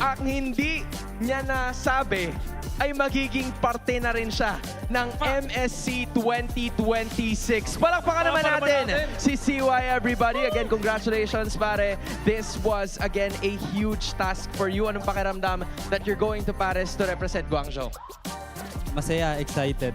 ang hindi niya nasabi ay magiging parte na rin siya ng MSC 2026. Palakpakan naman natin si CY, everybody. Again, congratulations, pare. This was, again, a huge task for you. Anong pakiramdam that you're going to Paris to represent Guangzhou? Masaya, excited.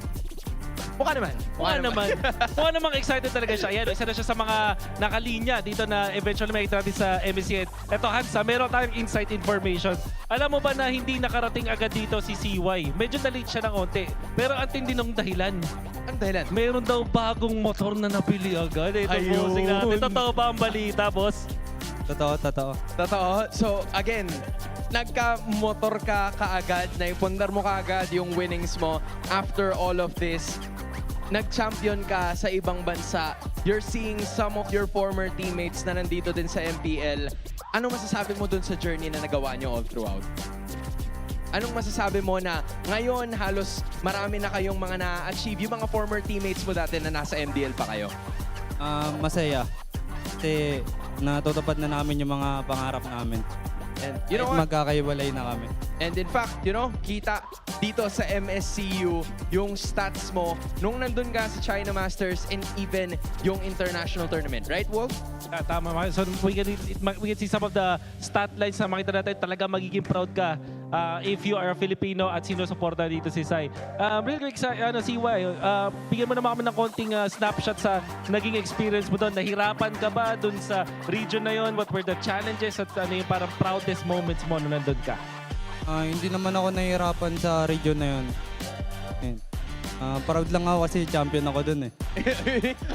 Mukha naman. Mukha namang excited talaga siya. Yan, isa na siya sa mga nakalinya dito na eventually makita natin sa MSC. Ito, Hansa, meron tayong inside information. Alam mo ba na hindi nakarating agad dito si CY? Medyo na-late siya ng onte. Pero ang tindi ng dahilan. Ang dahilan? Meron daw bagong motor na nabili agad. Ito, posing natin. Totoo ba ang balita, boss? Totoo. So, again, nagka-motor ka kaagad, naipundar mo kaagad yung winnings mo after all of this. Nag-champion ka sa ibang bansa. You're seeing some of your former teammates na nandito din sa MPL. Anong masasabi mo dun sa journey na nagawa nyo all throughout? Anong masasabi mo na ngayon halos marami na kayong mga na-achieve, yung mga former teammates mo dati na nasa MDL pa kayo? Masaya. Kasi natutupad na namin yung mga pangarap namin. And you know what? Magkakaiwalay na kami. And in fact, kita dito sa MSCU yung stats mo nung nandun ka sa China Masters and even yung international tournament. Right, Wolf? Tama. So we can see some of the stat lines na makita natin. Talaga magiging proud ka if you are a Filipino at sinusuporta dito si Sai. Real quick, CY, bigyan mo naman kami ng konting snapshot sa naging experience mo doon. Nahirapan ka ba doon sa region na yon? What were the challenges at ano yung parang proudest moments mo nung nandun ka? Hindi naman ako nahihirapan sa region na yun. Proud lang ako kasi champion ako dun eh.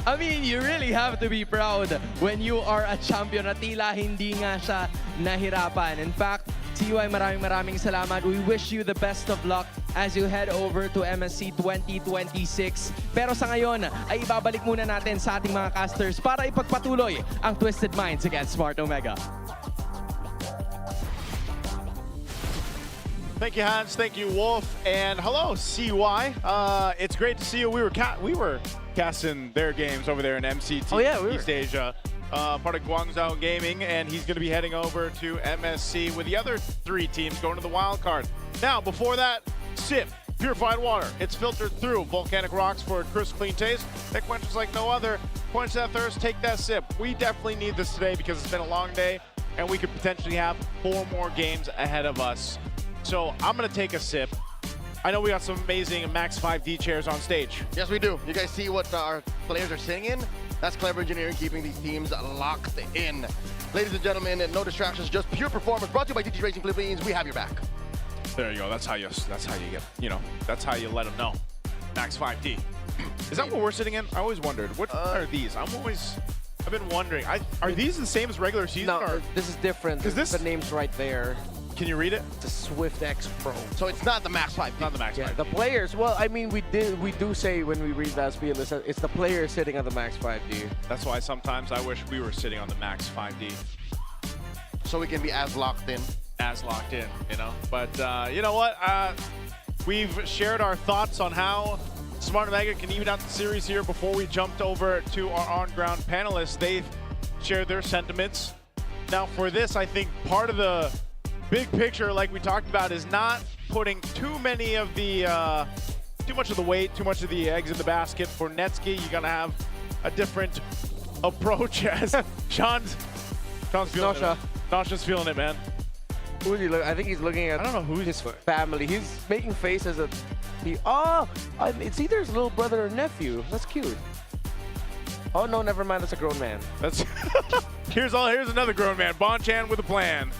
I mean, you really have to be proud when you are a champion at tila hindi nga siya nahirapan. In fact, CY, maraming salamat. We wish you the best of luck as you head over to MSC 2026. Pero sa ngayon, ay ibabalik muna natin sa ating mga casters para ipagpatuloy ang Twisted Minds against Smart Omega. Thank you, Hans. Thank you, Wolf. And hello, CY. It's great to see you. We were casting their games over there in MCT East Asia, part of Guangzhou Gaming, and he's going to be heading over to MSC with the other 3 teams going to the wild card. Now, before that, SIP, purified water. It's filtered through volcanic rocks for a crisp, clean taste that quenches like no other. Quench that thirst, take that sip. We definitely need this today because it's been a long day, and we could potentially have 4 more games ahead of us. So I'm going to take a sip. I know we got some amazing Max 5D chairs on stage. Yes, we do. You guys see what our players are sitting in? That's clever engineering keeping these teams locked in. Ladies and gentlemen, no distractions, just pure performance. Brought to you by DT Racing Philippines. We have your back. There you go. That's how you get, that's how you let them know. Max 5D. Is that what we're sitting in? I always wondered. What are these? I've been wondering. Are these the same as regular season? No, this is different. Is this the name's right there? Can you read it? It's a Swift X Pro. So it's not the Max 5D. Not the Max 5D. The players, well, I mean, we do say when we read the SPL, it's the player sitting on the Max 5D. That's why sometimes I wish we were sitting on the Max 5D. So we can be as locked in. But you know what? We've shared our thoughts on how Smart Omega can even out the series here before we jumped over to our on-ground panelists. They've shared their sentiments. Now for this, I think part of the big picture, like we talked about, is not putting too much of the weight, too much of the eggs in the basket. For Netsky, you're gonna have a different approach as Sean's feeling it. Nasha's feeling it, man. Who is he look? I think he's looking at. I don't know who his family. He's making faces at. It's either his little brother or nephew. That's cute. Oh no, never mind. That's a grown man. That's here's another grown man. Bonchan with a plan.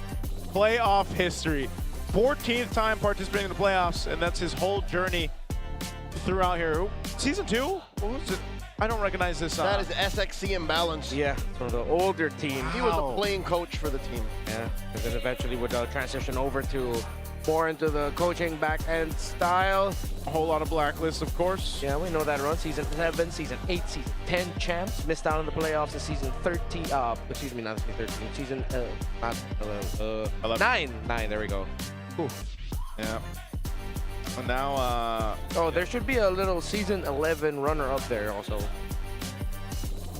Playoff history. 14th time participating in the playoffs, and that's his whole journey throughout here. Season 2? What was it? I don't recognize this. That is SXC Imbalance. Yeah, so the older team. He was the playing coach for the team. Yeah, and then eventually would transition over to more into the coaching back end style. A whole lot of blacklists, of course. Yeah, we know that run. Season 7, Season 8, Season 10 champs. Missed out on the playoffs in Season 13. Excuse me, not Season 13. Season, not 11. 9. There we go. Ooh. Yeah. And now, oh, there should be a little Season 11 runner-up there also.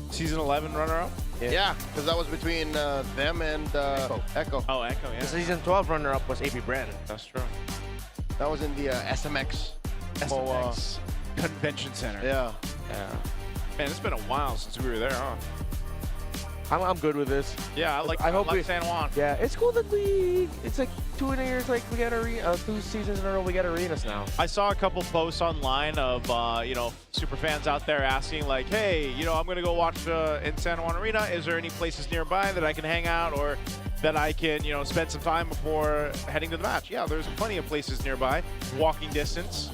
Season 11 runner-up? Yeah, because that was between them and Echo. Oh, Echo, yeah. The Season 12 runner-up was AB Brand. That's true. That was in the SMX. SMX Convention Center. Yeah. Man, it's been a while since we were there, huh? I'm good with this. Yeah, I like San Juan. Yeah, it's cool that it's like 2 years, like we got 2 seasons in a row, we got arenas now. I saw a couple posts online of, you know, super fans out there asking like, hey, you know, I'm going to go watch in San Juan Arena. Is there any places nearby that I can hang out or that I can, you know, spend some time before heading to the match? Yeah, there's plenty of places nearby, walking distance.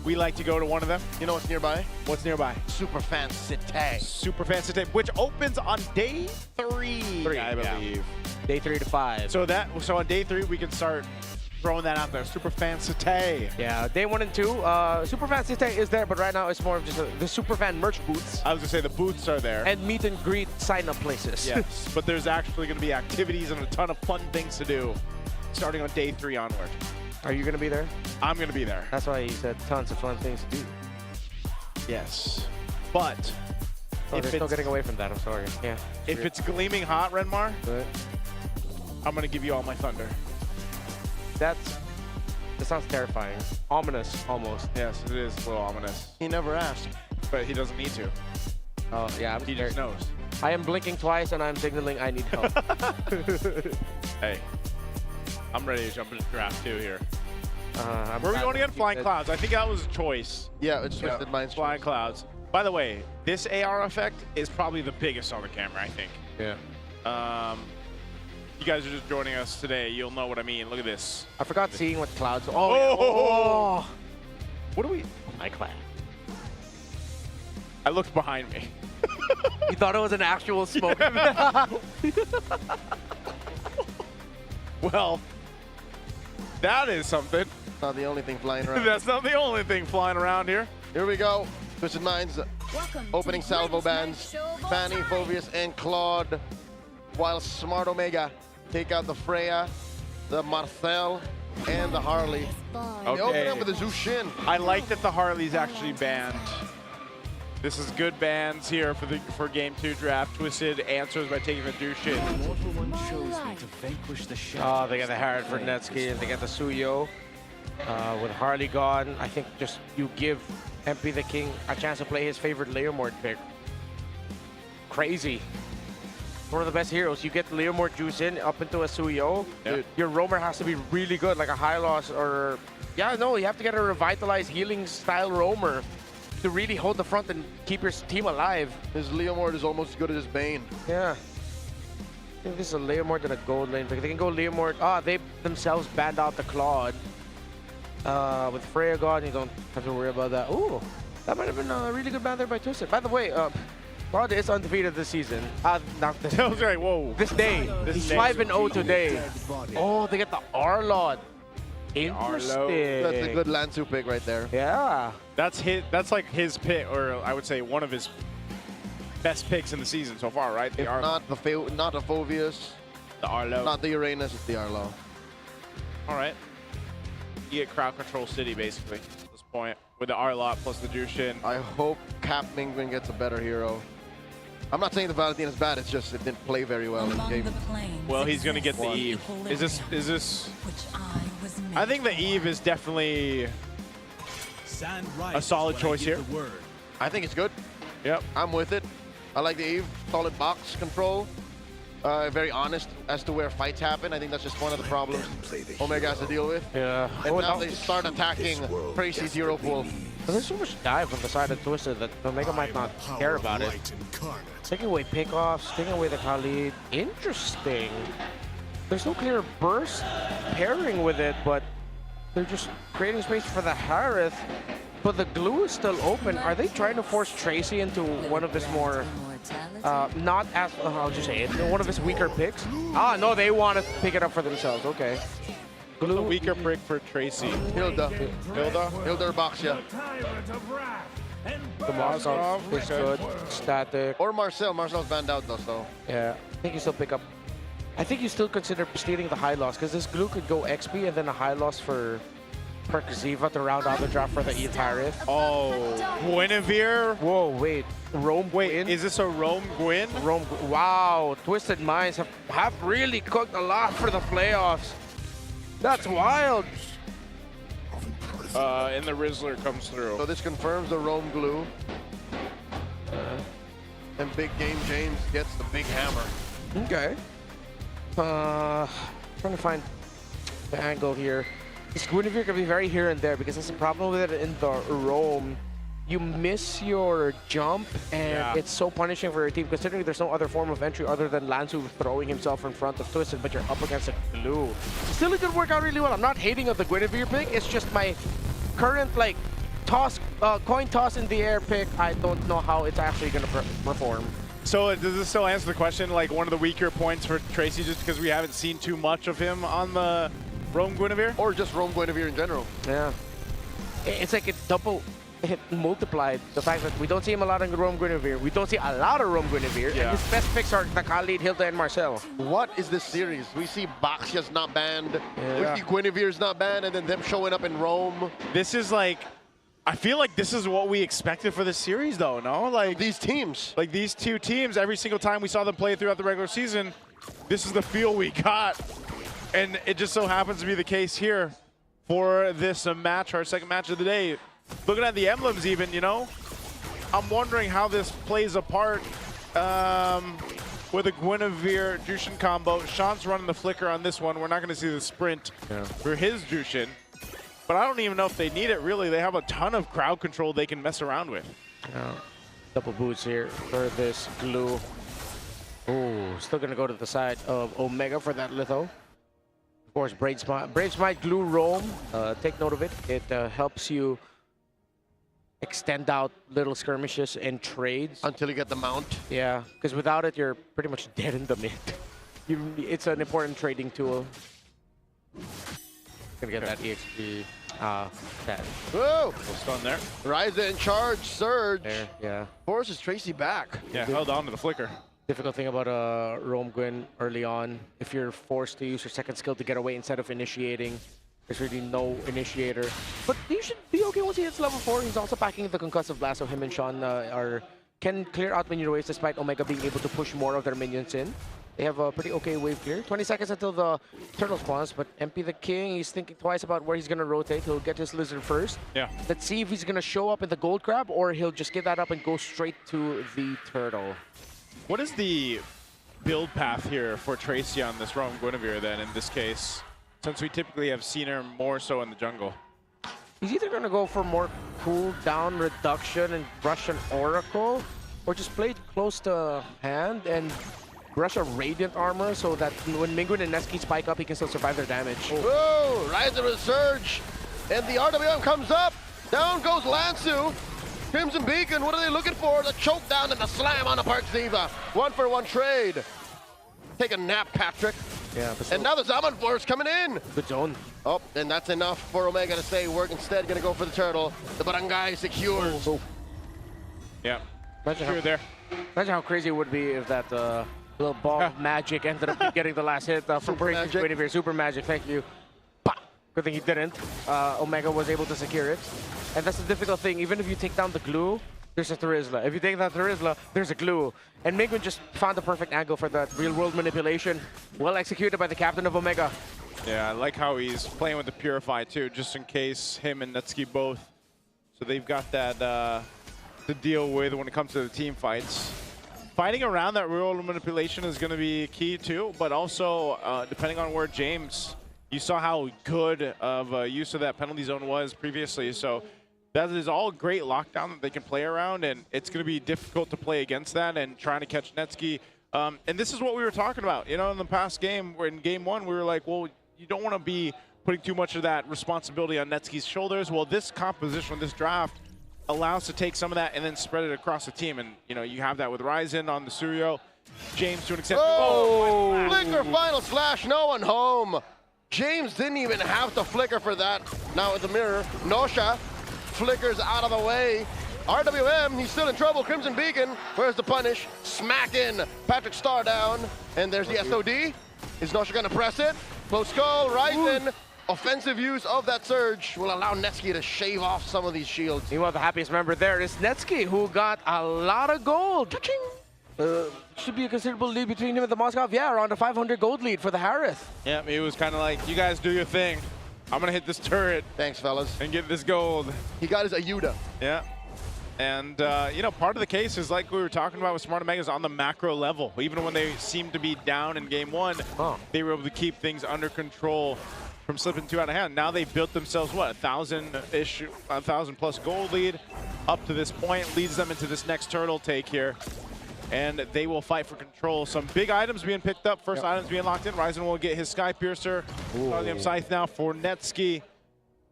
We like to go to one of them. You know what's nearby? What's nearby? Super Fan City. Super Fan City, which opens on day 3, I believe. Day 3 to 5. So on day 3 we can start throwing that out there. Super Fan City. Yeah, day 1 and 2. Super Fan City is there, but right now it's more of just the Super Fan merch booths. I was gonna say the booths are there. And meet and greet sign-up places. Yes, but there's actually gonna be activities and a ton of fun things to do starting on day 3 onward. Are you gonna be there? I'm gonna be there. That's why he said tons of fun things to do. Yes, but there's no getting away from that. I'm sorry. Yeah. If it's gleaming hot, Renmar, I'm gonna give you all my thunder. That sounds terrifying. Ominous, almost. Yes, it is a little ominous. He never asked, but he doesn't need to. Oh yeah, he just knows. I am blinking twice and I'm signaling I need help. Hey, I'm ready to jump into draft 2 here. I'm Where are we going again? Flying Clouds. I think that was a choice. Yeah, it's Twisted Minds. Flying Clouds. By the way, this AR effect is probably the biggest on the camera, I think. Yeah. You guys are just joining us today. You'll know what I mean. Look at this. I forgot seeing what clouds. Oh! What do we? My cloud. I looked behind me. You thought it was an actual smoke? Well, that is something. Not the only thing flying around. That's not the only thing flying around here. Here we go. Twisted Minds opening salvo bands. Fanny, Phobius, and Claude. While Smart Omega take out the Freya, the Marcel, and the Harley. Okay. They open up with the Zushin. I like that the Harley's actually banned. This is good bans here for Game 2 draft. Twisted answers by taking the Zushin. Oh, they got the Herod Netsky and they got the Suyo. With Harley gone, I think just you give MP the King a chance to play his favorite Leomord pick. Crazy. One of the best heroes. You get Leomord juice in up into a Suyo. Yep. Your roamer has to be really good, like a high loss or... Yeah, no, you have to get a revitalized healing style roamer to really hold the front and keep your team alive. His Leomord is almost as good as his Bane. Yeah. I think this is a Leomord and a gold lane pick. They can go Leomord. They themselves banned out the Claude. With Freya gone, you don't have to worry about that. Ooh, that might have been a really good ban there by Twisted. By the way, Claude is undefeated this season. Not this That was right, whoa. This day. He's 5-0 today. Oh, they get the Arlod. Interesting. That's a good Lansu pick right there. Yeah. That's like his pick, or I would say one of his best picks in the season so far, right? If not the Phobius, the Arlo. not the Uranus, it's the Arlo. All right. You get crowd control city basically at this point with the Arlot plus the Jushin. I hope Cap Mingwin gets a better hero. I'm not saying the Valentine is bad, it's just it didn't play very well in the game. Well, he's gonna get the Eve. Is this? I think the Eve is definitely a solid choice here. I think it's good. Yep. I'm with it. I like the Eve. Solid box control. Very honest as to where fights happen. I think that's just one of the problems Omega has to deal with. Yeah. And now they start attacking Crazy Zero Pool. There's so much dive on the side of Twisted that Omega might not care about it. Taking away pickoffs, taking away the Khalid. Interesting. There's no clear burst pairing with it, but they're just creating space for the Harith. But the glue is still open. Are they trying to force Tracy into one of his more, not as, I'll just say it, one of his weaker picks? No, they want to pick it up for themselves. Okay. Who's the weaker brick for Tracy? Hilda. Hilda? Hilda or Baxia. The Mozart is good. Static. Or Marcel. Marcel's banned out though, so. Yeah, I think you still pick up. I think you still consider stealing the high loss because this glue could go XP and then a high loss for Ziva to round out the draft for the E-Tyrith. Oh, Guinevere. Whoa, wait. Rome Gwyn? Is this a Rome Gwyn? Wow, Twisted Minds have really cooked a lot for the playoffs. That's wild. And the Rizzler comes through. So this confirms the Rome glue. And Big Game James gets the big hammer. Okay. Trying to find the angle here. This Guinevere can be very here and there because there's a problem with it in the Rome. You miss your jump, and it's so punishing for your team, considering there's no other form of entry other than Lanzu throwing himself in front of Twisted, but you're up against a glue. Still, it could work out really well. I'm not hating of the Guinevere pick. It's just my current, like, coin toss in the air pick. I don't know how it's actually going to perform. So does this still answer the question, like one of the weaker points for Tracy, just because we haven't seen too much of him on the Rome Guinevere? Or just Rome Guinevere in general. Yeah. It's like it multiplied the fact that we don't see him a lot in Rome Guinevere. We don't see a lot of Rome Guinevere. And his best picks are the Khalid, Hilda, and Marcel. What is this series? We see Baxia's not banned, we see Guinevere's not banned, and then them showing up in Rome. This is like, I feel like this is what we expected for this series, though, no? Like these teams. Like these two teams, every single time we saw them play throughout the regular season, this is the feel we got. And it just so happens to be the case here for this match, our second match of the day. Looking at the emblems even, you know, I'm wondering how this plays apart with a Guinevere Jushin combo. Sean's running the flicker on this one. We're not going to see the sprint for his Jushin. But I don't even know if they need it, really. They have a ton of crowd control they can mess around with. Double boots here for this glue. Oh, still going to go to the side of Omega for that litho. Of course, Brave Smite glue Rome. Take note of it. It helps you extend out little skirmishes and trades. Until you get the mount. Yeah, because without it, you're pretty much dead in the mid. It's an important trading tool. Gonna get that EXP. That. Whoa! Stun there. Ryza in charge, Surge. There, yeah. Forces Tracy back. Yeah, held on to the flicker. Difficult thing about Rome Gwyn early on, if you're forced to use your second skill to get away instead of initiating, there's really no initiator. But you should be okay once he hits level 4. He's also packing the concussive blast, so him and Sean can clear out minion waves despite Omega being able to push more of their minions in. They have a pretty okay wave clear. 20 seconds until the turtle spawns, but MP the King, he's thinking twice about where he's going to rotate. He'll get his lizard first. Yeah. Let's see if he's going to show up in the gold crab or he'll just give that up and go straight to the turtle. What is the build path here for Tracy on this Rome Guinevere then in this case? Since we typically have seen her more so in the jungle. He's either going to go for more cooldown reduction and brush an Oracle, or just play it close to hand and brush a Radiant Armor so that when Mingun and Neski spike up, he can still survive their damage. Whoa! Ryza with Surge, and the RWM comes up. Down goes Lansu. Crimson Beacon, what are they looking for? The choke down and the slam on the Park Ziva. 1-for-1 trade. Take a nap, Patrick. Yeah, and now the Zaman Force coming in. Good zone. Oh, and that's enough for Omega to say we're instead going to go for the turtle. The barangay secures. Yeah. Imagine how crazy it would be if that little ball of magic ended up getting the last hit from breaking Guinevere. Super magic, thank you. Bah! Good thing he didn't. Omega was able to secure it. And that's the difficult thing. Even if you take down the glue, there's a Terizla. If you take down Terizla, there's a glue. And Mingun just found the perfect angle for that real-world manipulation. Well executed by the captain of Omega. Yeah, I like how he's playing with the Purify too, just in case him and Netsuki both. So they've got that to deal with when it comes to the team fights. Fighting around that real-world manipulation is going to be key too, but also depending on where James, you saw how good of use of that penalty zone was previously. So that is all great lockdown that they can play around, and it's going to be difficult to play against that and trying to catch Netsuki. And this is what we were talking about. You know, in the past game, in game 1, we were like, well, you don't want to be putting too much of that responsibility on Netsuki's shoulders. Well, this composition, this draft, allows to take some of that and then spread it across the team. And, you know, you have that with Ryzen on the Suryo. James to an extent. Oh! Flicker, final slash, no one home. James didn't even have to flicker for that. Now with the mirror, Nosha flickers out of the way. RWM, he's still in trouble. Crimson Beacon, where's the punish? Smack in. Patrick Star down. And there's the SOD. Is Nosha gonna press it? Close call, Ryzen. Offensive use of that surge will allow Netsky to shave off some of these shields. Meanwhile, the happiest member there is Netsky, who got a lot of gold. Should be a considerable lead between him and the Moskov. Yeah, around a 500 gold lead for the Harith. Yeah, it was kind of like, you guys do your thing. I'm going to hit this turret. Thanks, fellas. And get this gold. He got his Ayuda. Yeah. And, you know, part of the case is like we were talking about with Smart Omegas on the macro level. Even when they seemed to be down in game one, they were able to keep things under control from slipping 2 out of hand. Now they built themselves, what, 1,000-ish, 1,000+ gold lead up to this point. Leads them into this next turtle take here. And they will fight for control. Some big items being picked up. First items being locked in. Ryzen will get his Sky Piercer. Guardian Scythe now for Netsky.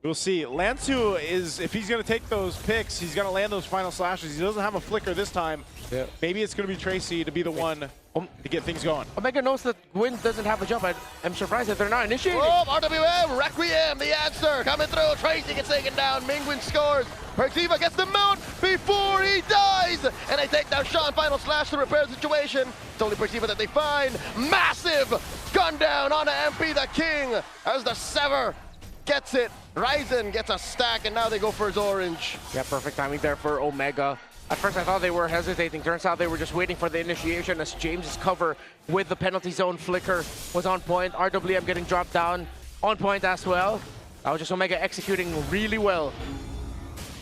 We'll see. Lansu is, if he's going to take those picks, he's going to land those final slashes. He doesn't have a flicker this time. Maybe it's going to be Tracy to be the one to get things going. Omega knows that Gwyn doesn't have a jump. I'm surprised that they're not initiating. Oh, RWM, Requiem, the answer. Coming through. Tracy gets taken down. Mingwin scores. Perxiva gets the mount before he dies. And they take down Sean. Final slash to repair the situation. It's only Perxiva that they find. Massive gun down on MP the King as the Sever gets it. Ryzen gets a stack, and now they go for his orange. Yeah, perfect timing there for Omega. At first I thought they were hesitating. Turns out they were just waiting for the initiation as James's cover with the penalty zone flicker was on point. RWM getting dropped down on point as well. That was just Omega executing really well.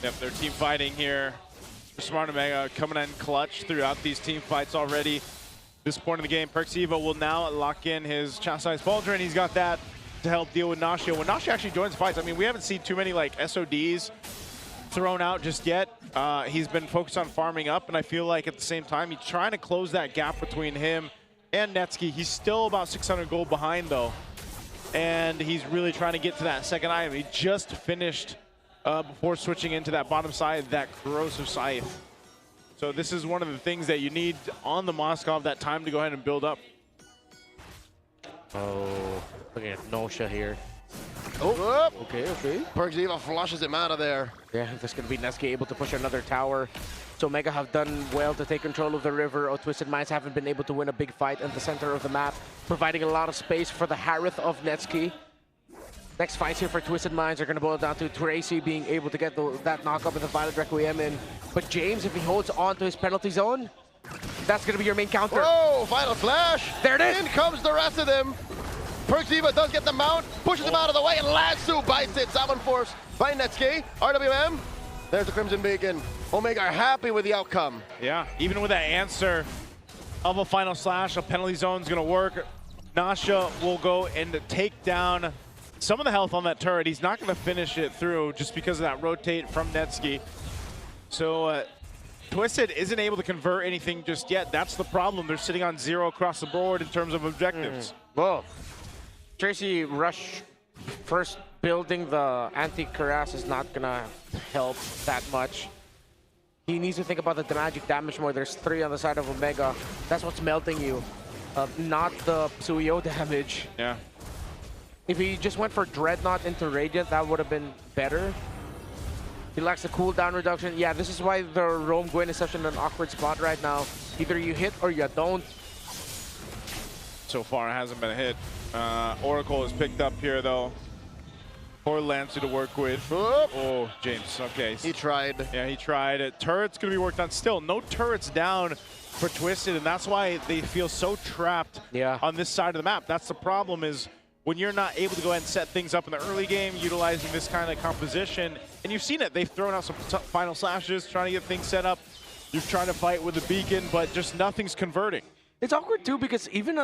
Yep, they're team fighting here. Smart Omega coming in clutch throughout these team fights already. This point in the game, Perxiva will now lock in his Chastised Pauldron. He's got that to help deal with Nasha. When Nasha actually joins fights, I mean, we haven't seen too many like SODs thrown out just yet. He's been focused on farming up, and I feel like at the same time, he's trying to close that gap between him and Netsky. He's still about 600 gold behind though, and he's really trying to get to that second item. He just finished before switching into that bottom side, that Corrosive Scythe. So this is one of the things that you need on the Moskov, that time to go ahead and build up. Oh, looking at Nosha here. Oh, okay. Perxiva flushes him out of there. Yeah, this could be Netsky able to push another tower. So Omega have done well to take control of the river. Twisted Minds haven't been able to win a big fight in the center of the map, providing a lot of space for the Harith of Netsky. Next fights here for Twisted Minds are going to boil down to Tracy being able to get that knock-up with the Violet Requiem in. But James, if he holds on to his penalty zone, that's going to be your main counter. Whoa, final flash. There it is. In comes the rest of them. Perxiva does get the mount, pushes him out of the way, and Lansu bites it. Salmon Force by Netsky. RWM, there's the Crimson Beacon. Omega are happy with the outcome. Yeah, even with that answer of a final slash, a penalty zone is going to work. Nasha will go and take down some of the health on that turret. He's not going to finish it through just because of that rotate from Netsky. So Twisted isn't able to convert anything just yet. That's the problem. They're sitting on 0 across the board in terms of objectives. Whoa. Tracy rush first building the anti-Cuirass is not gonna help that much. He needs to think about the magic damage more. There's 3 on the side of Omega. That's what's melting you, not the Suyo damage. Yeah. If he just went for Dreadnought into Radiant, that would have been better. He lacks the cooldown reduction. Yeah, this is why the Roam Gwyn is such an awkward spot right now. Either you hit or you don't. So far, it hasn't been a hit. Oracle is picked up here, though. Poor Lancer to work with. Oh, James, okay. He tried. Yeah, he tried. Turret's going to be worked on. Still, no turrets down for Twisted, and that's why they feel so trapped on this side of the map. That's the problem, is when you're not able to go ahead and set things up in the early game, utilizing this kind of composition, and you've seen it. They've thrown out some final slashes, trying to get things set up. You're trying to fight with the beacon, but just nothing's converting. It's awkward, too, because even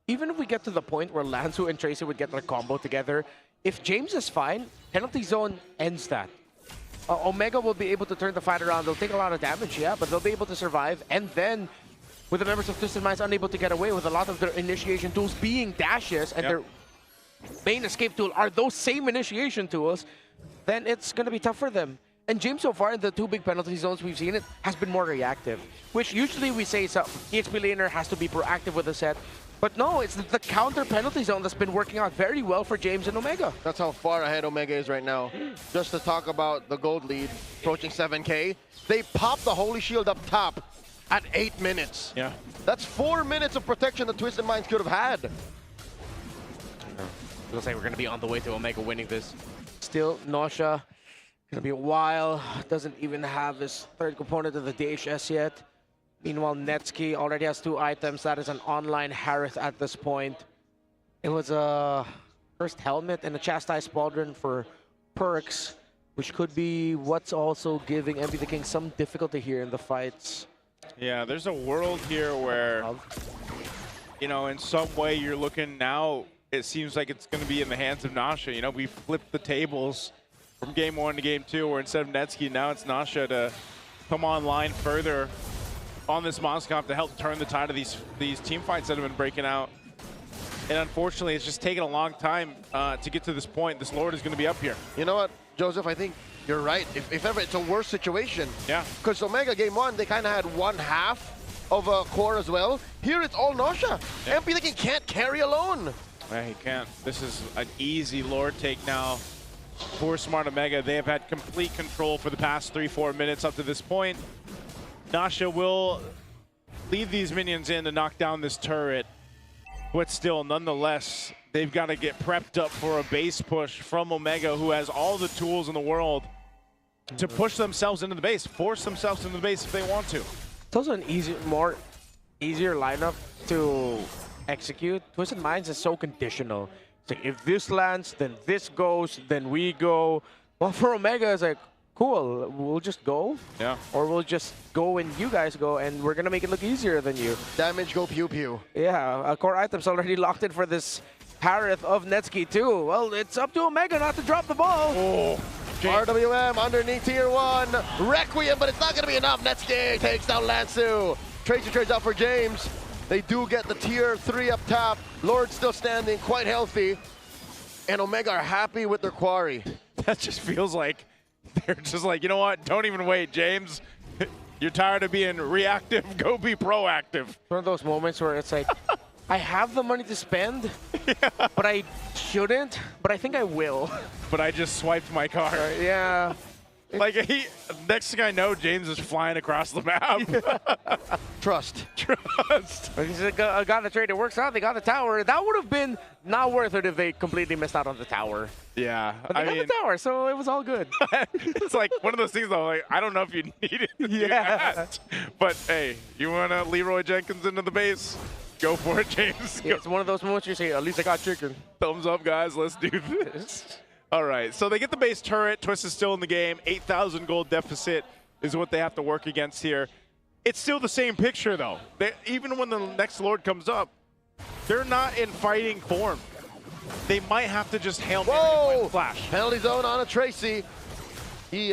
if we get to the point where Lansu and Tracy would get their combo together, if James is fine, penalty zone ends that. Omega will be able to turn the fight around. They'll take a lot of damage, yeah, but they'll be able to survive. And then, with the members of Twisted Minds unable to get away with a lot of their initiation tools being dashes, and their main escape tool are those same initiation tools, then it's going to be tough for them. And James, so far, in the 2 big penalty zones we've seen, it has been more reactive, which usually we say EXP laner has to be proactive with the set. But no, it's the counter penalty zone that's been working out very well for James and Omega. That's how far ahead Omega is right now. Just to talk about the gold lead, approaching 7K, they popped the Holy Shield up top at 8 minutes. Yeah. That's 4 minutes of protection that Twisted Minds could have had. Looks like we're going to be on the way to Omega winning this. Still, Nausea, going to be a while. Doesn't even have his third component of the DHS yet. Meanwhile, Netsky already has 2 items. That is an online Harith at this point. It was a first helmet and a Chastise Pauldron for perks, which could be what's also giving MP the King some difficulty here in the fights. Yeah, there's a world here where, you know, in some way you're looking now, it seems like it's going to be in the hands of Nausea. You know, we flipped the tables from game 1 to game 2, where instead of Netsky, now it's Nausea to come online further on this Moscow to help turn the tide of these team fights that have been breaking out. And unfortunately, it's just taken a long time to get to this point. This Lord is going to be up here. You know what, Joseph, I think you're right. If ever, it's a worse situation. Yeah. Because Omega game 1, they kind of had one half of a core as well. Here it's all Nausea. Yeah. MP the King can't carry alone. Yeah, he can't. This is an easy Lord take now for Smart Omega. They have had complete control for the past 3-4 minutes up to this point. Nausea will leave these minions in to knock down this turret, but still, nonetheless, they've got to get prepped up for a base push from Omega, who has all the tools in the world to push themselves into the base, force themselves into the base if they want to. It's also an easier lineup to execute. Twisted Minds is so conditional. It's like, if this lands, then this goes, then we go. Well, for Omega, it's like, cool, we'll just go. Yeah. Or we'll just go and you guys go, and we're going to make it look easier than you. Damage, go pew pew. Yeah, core items already locked in for this Harith of Netsky too. Well, it's up to Omega not to drop the ball. Oh, RWM underneath tier 1. Requiem, but it's not going to be enough. Netsky takes down Lansu. Tracy trades out for James. They do get the tier 3 up top. Lord still standing, quite healthy. And Omega are happy with their quarry. That just feels like they're just like, you know what? Don't even wait, James. You're tired of being reactive. Go be proactive. One of those moments where it's like, I have the money to spend, but I shouldn't, but I think I will. But I just swiped my card. Yeah. Like, next thing I know, James is flying across the map. Trust. He's got the trade. It works out. They got the tower. That would have been not worth it if they completely missed out on the tower. Yeah. But they got the tower, so it was all good. It's like one of those things, though. Like, I don't know if you needed to do that. But, hey, you want to Leroy Jenkins into the base? Go for it, James. Yeah, it's one of those moments you say, at least I got chicken. Thumbs up, guys. Let's do this. All right, so they get the base turret. TWIS is still in the game. 8,000 gold deficit is what they have to work against here. It's still the same picture, though. Even when the next Lord comes up, they're not in fighting form. They might have to just Hail Mary flash. Penalty zone on a Tracy. He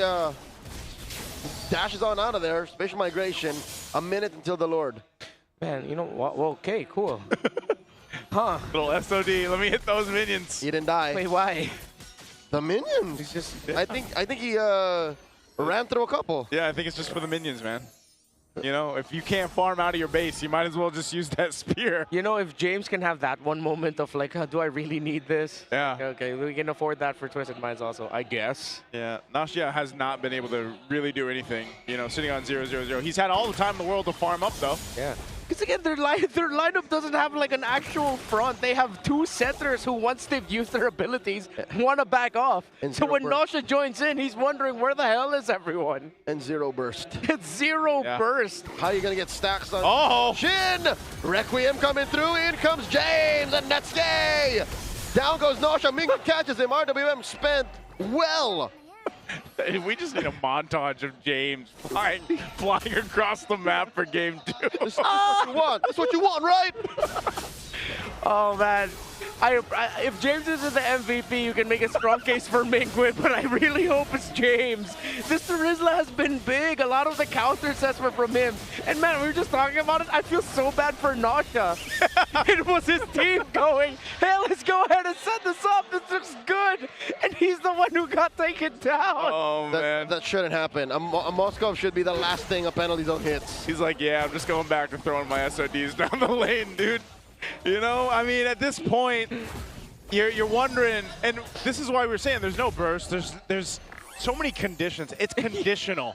dashes on out of there. Spatial migration. A minute until the Lord. Man, you know what? Well, okay, cool. Huh. Little SOD. Let me hit those minions. He didn't die. Wait, why? The minions. He's just. I think he ran through a couple. Yeah, I think it's just for the minions, man. You know, if you can't farm out of your base, you might as well just use that spear. You know, if James can have that one moment of like, do I really need this? Yeah. Okay, we can afford that for Twisted Minds also, I guess. Yeah, Nausea has not been able to really do anything, you know, sitting on 0-0-0. He's had all the time in the world to farm up, though. Yeah. Because again, their lineup doesn't have like an actual front. They have 2 centers who, once they've used their abilities, want to back off. And so when burst. Nausea joins in, he's wondering where the hell is everyone? And 0 burst. It's 0 burst. How are you going to get stacks on Oh! Shin? Requiem coming through. In comes James and Netsky. Down goes Nausea. Mingo catches him. RWM spent well. We just need a montage of James flying across the map for game 2. That's what you want. That's what you want, right? Oh, man. If James isn't the MVP, you can make a strong case for Mingwin, but I really hope it's James. This Terizla has been big. A lot of the counter sets were from him. And man, we were just talking about it. I feel so bad for Nausea. It was his team going, hey, let's go ahead and set this up. This looks good. And he's the one who got taken down. Oh, man. That shouldn't happen. A Moskov should be the last thing a penalty zone hits. He's like, yeah, I'm just going back to throwing my SODs down the lane, dude. You know, I mean, at this point, you're wondering, and this is why we're saying there's no burst. There's so many conditions. It's conditional.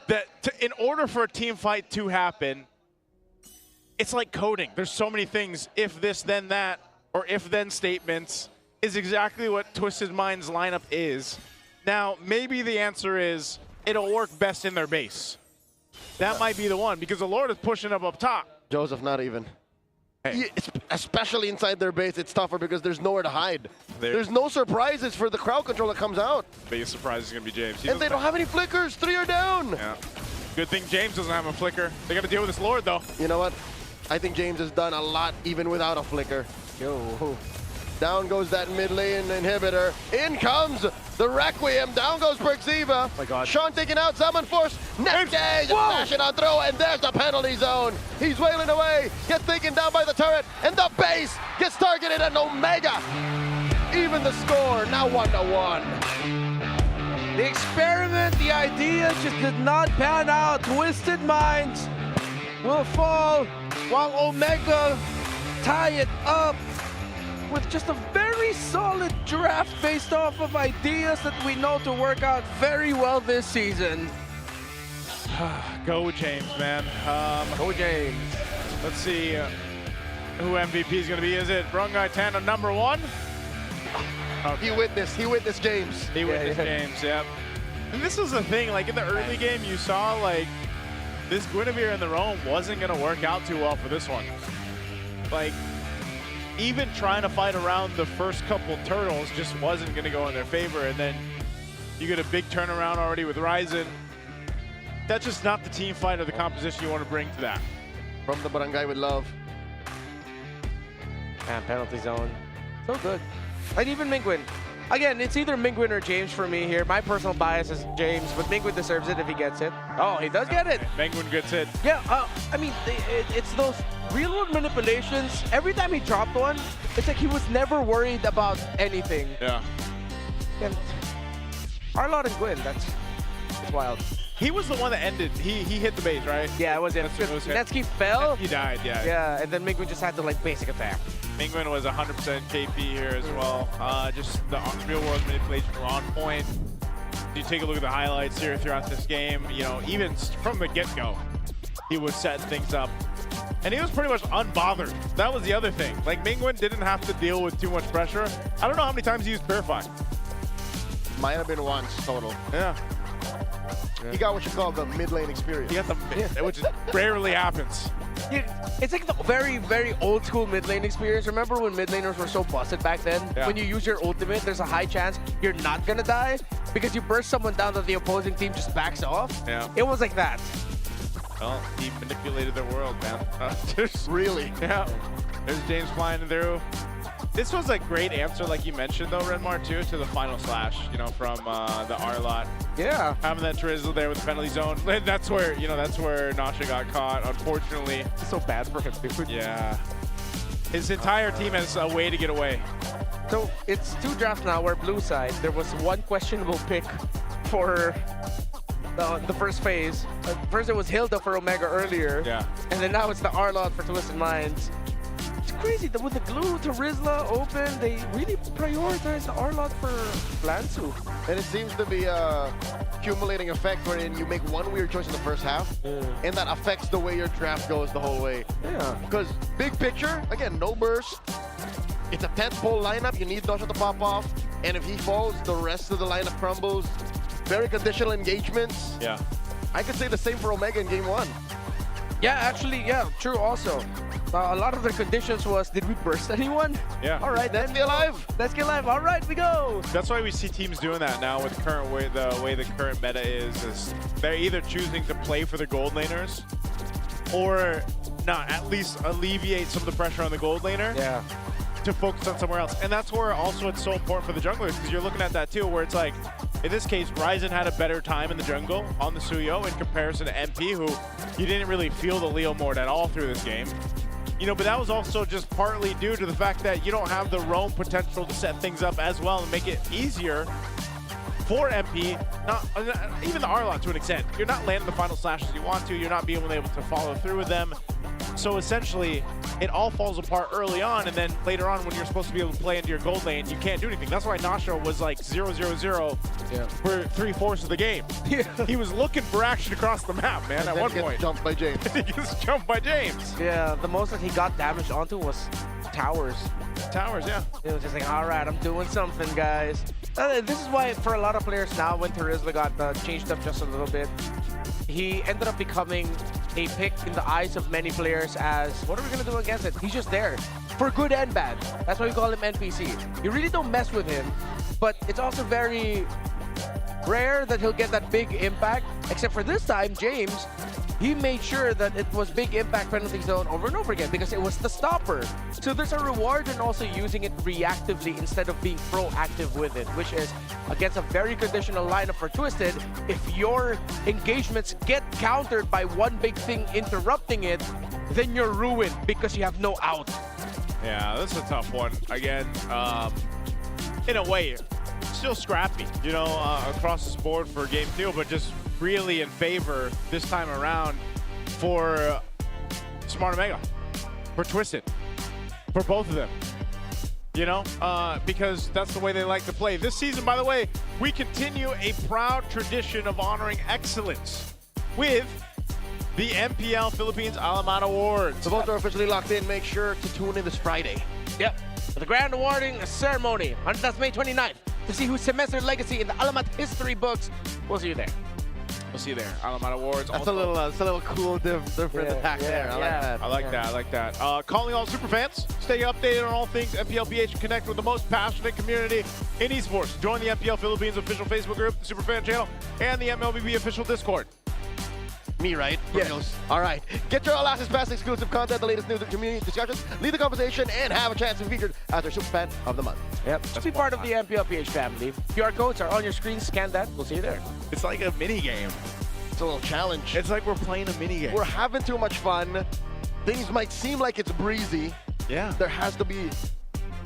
That in order for a team fight to happen, it's like coding. There's so many things. If this, then that, or if then statements is exactly what Twisted Mind's lineup is. Now, maybe the answer is it'll work best in their base. That might be the one, because the Lord is pushing up top. Joseph, not even. Hey. Especially inside their base, it's tougher because there's nowhere to hide. There's no surprises for the crowd control that comes out. Biggest surprise is going to be James. And they don't have any flickers. 3 are down. Yeah. Good thing James doesn't have a flicker. They got to deal with this Lord, though. You know what? I think James has done a lot even without a flicker. Yo. Down goes that mid lane inhibitor. In comes the Requiem. Down goes Perxiva. Oh my God. Sean taking out Summon Force. Next day, flashing on throw, and there's the penalty zone. He's wailing away. Gets taken down by the turret, and the base gets targeted at Omega. Even the score, now 1-1. The experiment, the idea just did not pan out. Twisted Minds will fall while Omega tie it up with just a very solid draft based off of ideas that we know to work out very well this season. Go James, man. Go James. Let's see who MVP is going to be. Is it Brungai Tana #1? Okay. He witnessed James. He witnessed James, yep. And this was the thing, like in the early game, you saw like this Guinevere in the roam wasn't going to work out too well for this one. Like, even trying to fight around the first couple turtles just wasn't going to go in their favor, and then you get a big turnaround already with Ryzen. That's just not the team fight or the composition you want to bring to that. From the Barangay with love. And penalty zone. So good. And even Mingwin. Again, it's either Mingwin or James for me here. My personal bias is James, but Mingwin deserves it if he gets it. Oh, he does get it. Mingwin gets it. Yeah, I mean, it's those real-world manipulations. Every time he dropped one, it's like he was never worried about anything. Yeah. And Arlott and Gwyn, that's wild. He was the one that ended. He hit the base, right? Yeah, it was it. Netsky fell. He died, yeah. Yeah, and then Mingwin just had to like basic attack. Mingwin was 100% KP here as well. Just the real-world manipulation were on point. You take a look at the highlights here throughout this game. You know, even from the get-go, he was setting things up. And he was pretty much unbothered. That was the other thing. Like, Mingwin didn't have to deal with too much pressure. I don't know how many times he used Purify. Might have been once total. Yeah. He got what you call the mid lane experience. He got the which rarely happens. It's like the very, very old school mid lane experience. Remember when mid laners were so busted back then? Yeah. When you use your ultimate, there's a high chance you're not gonna die because you burst someone down that the opposing team just backs off. Yeah. It was like that. Well, he manipulated their world, man. Really? Yeah. There's James flying through. This was a great answer, like you mentioned, though, Renmar, too, to the final slash, you know, from the R-Lot. Yeah. Having that drizzle there with the penalty zone. That's where, you know, that's where Nasha got caught, unfortunately. It's so bad for him, dude. Yeah. His entire team has a way to get away. So it's 2 drafts now where blue side, there was one questionable pick for the first phase. First it was Hilda for Omega earlier. Yeah. And then now it's the R-Lot for Twisted Minds. It's crazy that with the glue to Rizla open, they really prioritize the R-Lot for Lansu. And it seems to be a accumulating effect wherein you make one weird choice in the first half, and that affects the way your draft goes the whole way. Yeah. Because big picture, again, no burst. It's a 10-pole lineup. You need Dosha to pop off. And if he falls, the rest of the lineup crumbles. Very conditional engagements. Yeah. I could say the same for Omega in game 1. Yeah, actually, yeah, true also. A lot of the conditions was, did we burst anyone? Yeah. All right, Let's get alive. Let's get live. All right, we go. That's why we see teams doing that now with the way the current meta is they're either choosing to play for the gold laners or not, at least alleviate some of the pressure on the gold laner. Yeah. To focus on somewhere else. And that's where also it's so important for the junglers, because you're looking at that too, where it's like, in this case, Ryzen had a better time in the jungle on the Suyo in comparison to MP, who you didn't really feel the Leo Mord at all through this game. You know, but that was also just partly due to the fact that you don't have the roam potential to set things up as well and make it easier for MP, not even the R-Lot to an extent. You're not landing the final slashes you want to, you're not being able to follow through with them. So essentially, it all falls apart early on, and then later on, when you're supposed to be able to play into your gold lane, you can't do anything. That's why Nasha was like 0-0-0 for 3/4 of the game. He was looking for action across the map, man, at one point. Jumped by James. He gets jumped by James. Yeah, the most that he got damaged onto was towers. Towers, yeah. It was just like, all right, I'm doing something, guys. This is why, for a lot of players now, when Terizla got changed up just a little bit, he ended up becoming a pick in the eyes of many players as, what are we going to do against it? He's just there, for good and bad. That's why we call him NPC. You really don't mess with him, but it's also very rare that he'll get that big impact, except for this time, James, he made sure that it was big impact penalty zone over and over again because it was the stopper. So there's a reward in also using it reactively instead of being proactive with it, which is against a very conditional lineup for Twisted. If your engagements get countered by one big thing interrupting it, then you're ruined because you have no out. Yeah, this is a tough one. Again, in a way, still scrappy, you know, across the board for Game 2, but just really in favor this time around for Smart Omega, for Twisted, for both of them. You know, because that's the way they like to play. This season, by the way, we continue a proud tradition of honoring excellence with the MPL Philippines Alamat Awards. The votes are officially locked in. Make sure to tune in this Friday. Yep, for the grand awarding ceremony on that's May 29th to see who cements their legacy in the Alamat history books. We'll see you there. We'll see you there. Alamat Awards. That's a little cool different attack there. I like that. I like that. I like that. Calling all super fans, stay updated on all things MPLPH and connect with the most passionate community in esports. Join the MPL Philippines official Facebook group, the Superfan channel, and the MLBB official Discord. Me, right? Yes. All right. Get your All Access Pass exclusive content, the latest news and community discussions, lead the conversation, and have a chance to be featured as our Superfan of the Month. Yep. Just be part of the MPLPH family. QR codes are on your screen. Scan that. We'll see you there. It's like a mini game. It's a little challenge. It's like we're playing a mini game. We're having too much fun. Things might seem like it's breezy. Yeah. There has to be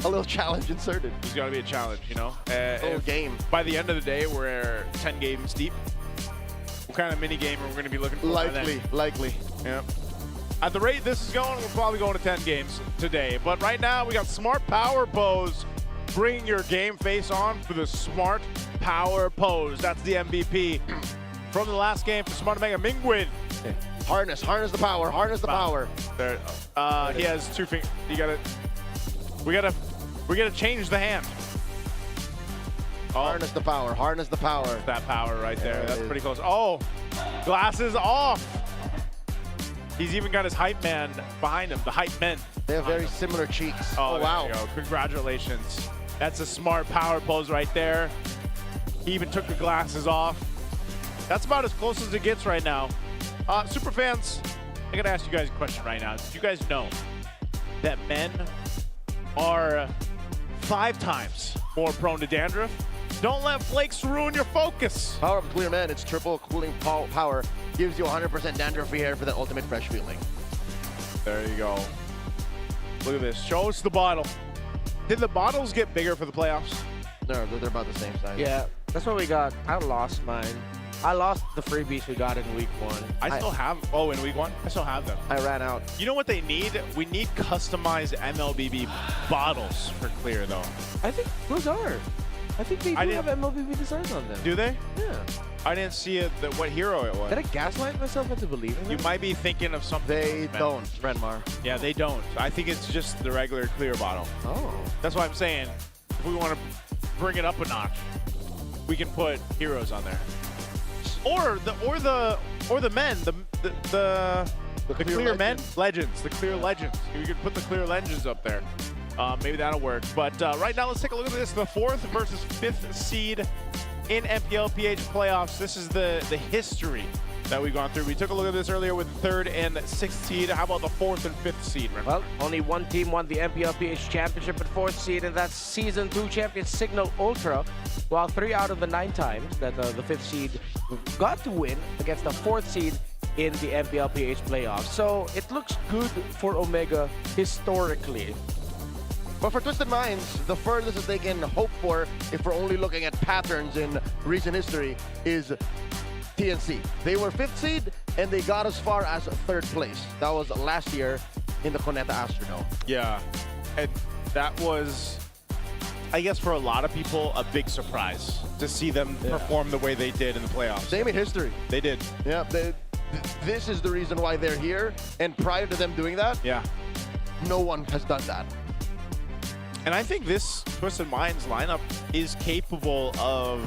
a little challenge inserted. There's got to be a challenge, you know? Game. By the end of the day, we're 10 games deep. What kind of mini game are we going to be looking for? Likely. Yeah. At the rate this is going, we're probably going to 10 games today. But right now, we got Smart Power Pose. Bring your game face on for the Smart Power Pose. That's the MVP from the last game for Smart Omega. Mingwin. Harness the power. There, he has 2 fingers. We gotta change the hand. Harness the power. That power right there. That's pretty close. Oh, glasses off. He's even got his hype man behind him, the hype men. They have very similar cheeks. Oh, wow. There you go. Congratulations. That's a smart power pose right there. He even took the glasses off. That's about as close as it gets right now. Super fans, I gotta ask you guys a question right now. Did you guys know that men are 5 times more prone to dandruff? Don't let flakes ruin your focus. Power up Clear Man, it's triple cooling power. Gives you 100% dandruff-free hair for that ultimate fresh feeling. There you go. Look at this. Show us the bottle. Did the bottles get bigger for the playoffs? No, they're about the same size. Yeah, that's what we got. I lost mine. I lost the freebies we got in week 1. I still have, in week 1? I still have them. I ran out. You know what they need? We need customized MLBB bottles for Clear, though. I think those are. I think they do have MLBB designs on them. Do they? Yeah. I didn't see it, what hero it was. Did I gaslight myself into believing You that? might be thinking of something. They don't, Renmar. Yeah, they don't. I think it's just the regular Clear bottle. Oh. That's why I'm saying, if we want to bring it up a notch, we can put heroes on there. Or the men, the clear men legends, the clear legends. We could put the clear legends up there. Maybe that'll work. But right now, let's take a look at this: the 4th versus 5th seed in MPLPH playoffs. This is the history that we've gone through. We took a look at this earlier with the 3rd and 6th seed. How about the 4th and 5th seed? Remember? Well, only one team won the MPLPH championship at 4th seed, and that's Season 2 champion Signal Ultra. While 3 out of the 9 times that the 5th seed got to win against the 4th seed in the MPLPH playoffs. So it looks good for Omega historically. But for Twisted Minds, the furthest that they can hope for, if we're only looking at patterns in recent history, is TNC. They were 5th seed, and they got as far as 3rd place. That was last year in the Coneta Astrodome. Yeah, and that was, I guess, for a lot of people, a big surprise to see them perform the way they did in the playoffs. They made history. They did. Yeah, this is the reason why they're here. And prior to them doing that, no one has done that. And I think this Twisted Minds lineup is capable of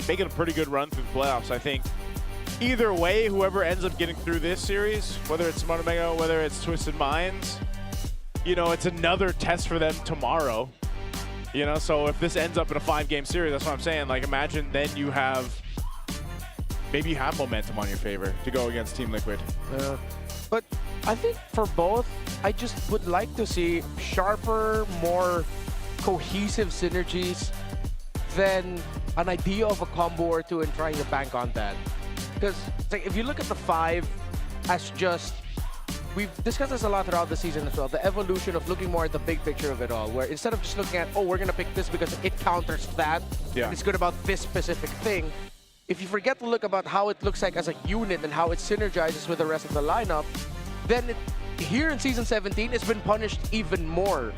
making a pretty good run through the playoffs. I think either way, whoever ends up getting through this series, whether it's Smart Omega, whether it's Twisted Minds, you know, it's another test for them tomorrow. You know, so if this ends up in a 5-game series, that's what I'm saying. Like, imagine then you have, maybe you have momentum on your favor to go against Team Liquid. But I think for both, I just would like to see sharper, more cohesive synergies than an idea of a combo or two and trying to bank on that. Because like, if you look at the 5 as just, we've discussed this a lot throughout the season as well, the evolution of looking more at the big picture of it all, where instead of just looking at, oh, we're going to pick this because it counters that, and it's good about this specific thing, if you forget to look about how it looks like as a unit and how it synergizes with the rest of the lineup, then here in Season 17, it's been punished even more.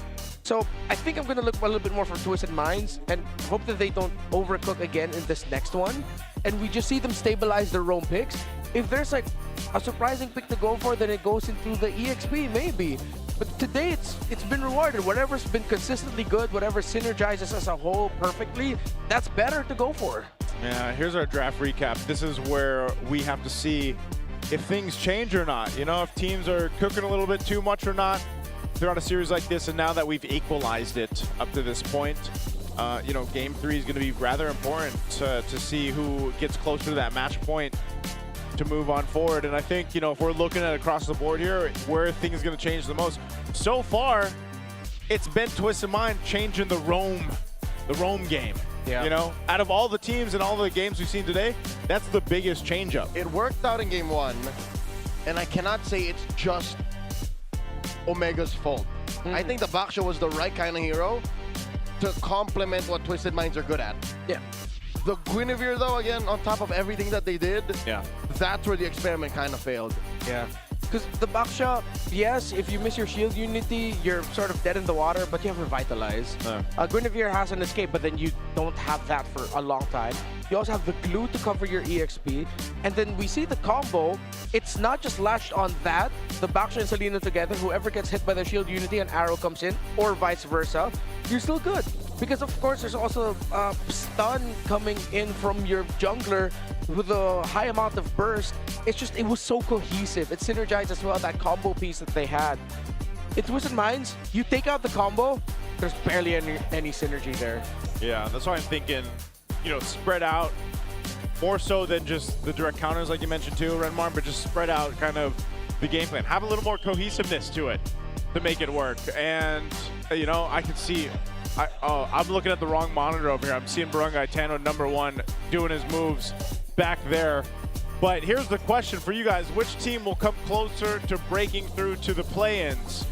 So I think I'm going to look a little bit more for Twisted Minds and hope that they don't overcook again in this next one. And we just see them stabilize their own picks. If there's like a surprising pick to go for, then it goes into the EXP maybe. But today it's been rewarded. Whatever's been consistently good, whatever synergizes as a whole perfectly, that's better to go for. Yeah, here's our draft recap. This is where we have to see if things change or not. You know, if teams are cooking a little bit too much or not throughout a series like this. And now that we've equalized it up to this point, you know, Game 3 is going to be rather important to see who gets closer to that match point to move on forward. And I think, you know, if we're looking at across the board here, where things are going to change the most, so far, it's been Twisted Mind changing the roam game. Yeah. You know, out of all the teams and all the games we've seen today, that's the biggest change-up. It worked out in Game 1, and I cannot say it's just Omega's fault. I think the Baksha was the right kind of hero to complement what Twisted Minds are good at. Yeah. The Guinevere, though, again, on top of everything that they did, that's where the experiment kind of failed. Yeah. Because the Baksha, yes, if you miss your shield unity, you're sort of dead in the water, but you have Revitalize. Guinevere has an escape, but then you don't have that for a long time. You also have the glue to cover your EXP. And then we see the combo, it's not just latched on that, the Baksha and Selena together, whoever gets hit by the shield unity, an arrow comes in, or vice versa, you're still good. Because of course, there's also stun coming in from your jungler with a high amount of burst. It's just, it was so cohesive. It synergized as well, that combo piece that they had. In Twisted Minds, you take out the combo, there's barely any synergy there. Yeah, that's why I'm thinking, you know, spread out more so than just the direct counters like you mentioned too, Renmar, but just spread out kind of the game plan. Have a little more cohesiveness to it to make it work. And, you know, I can see, I'm looking at the wrong monitor over here. I'm seeing Barangay Tano #1 doing his moves back there. But here's the question for you guys. Which team will come closer to breaking through to the play-ins?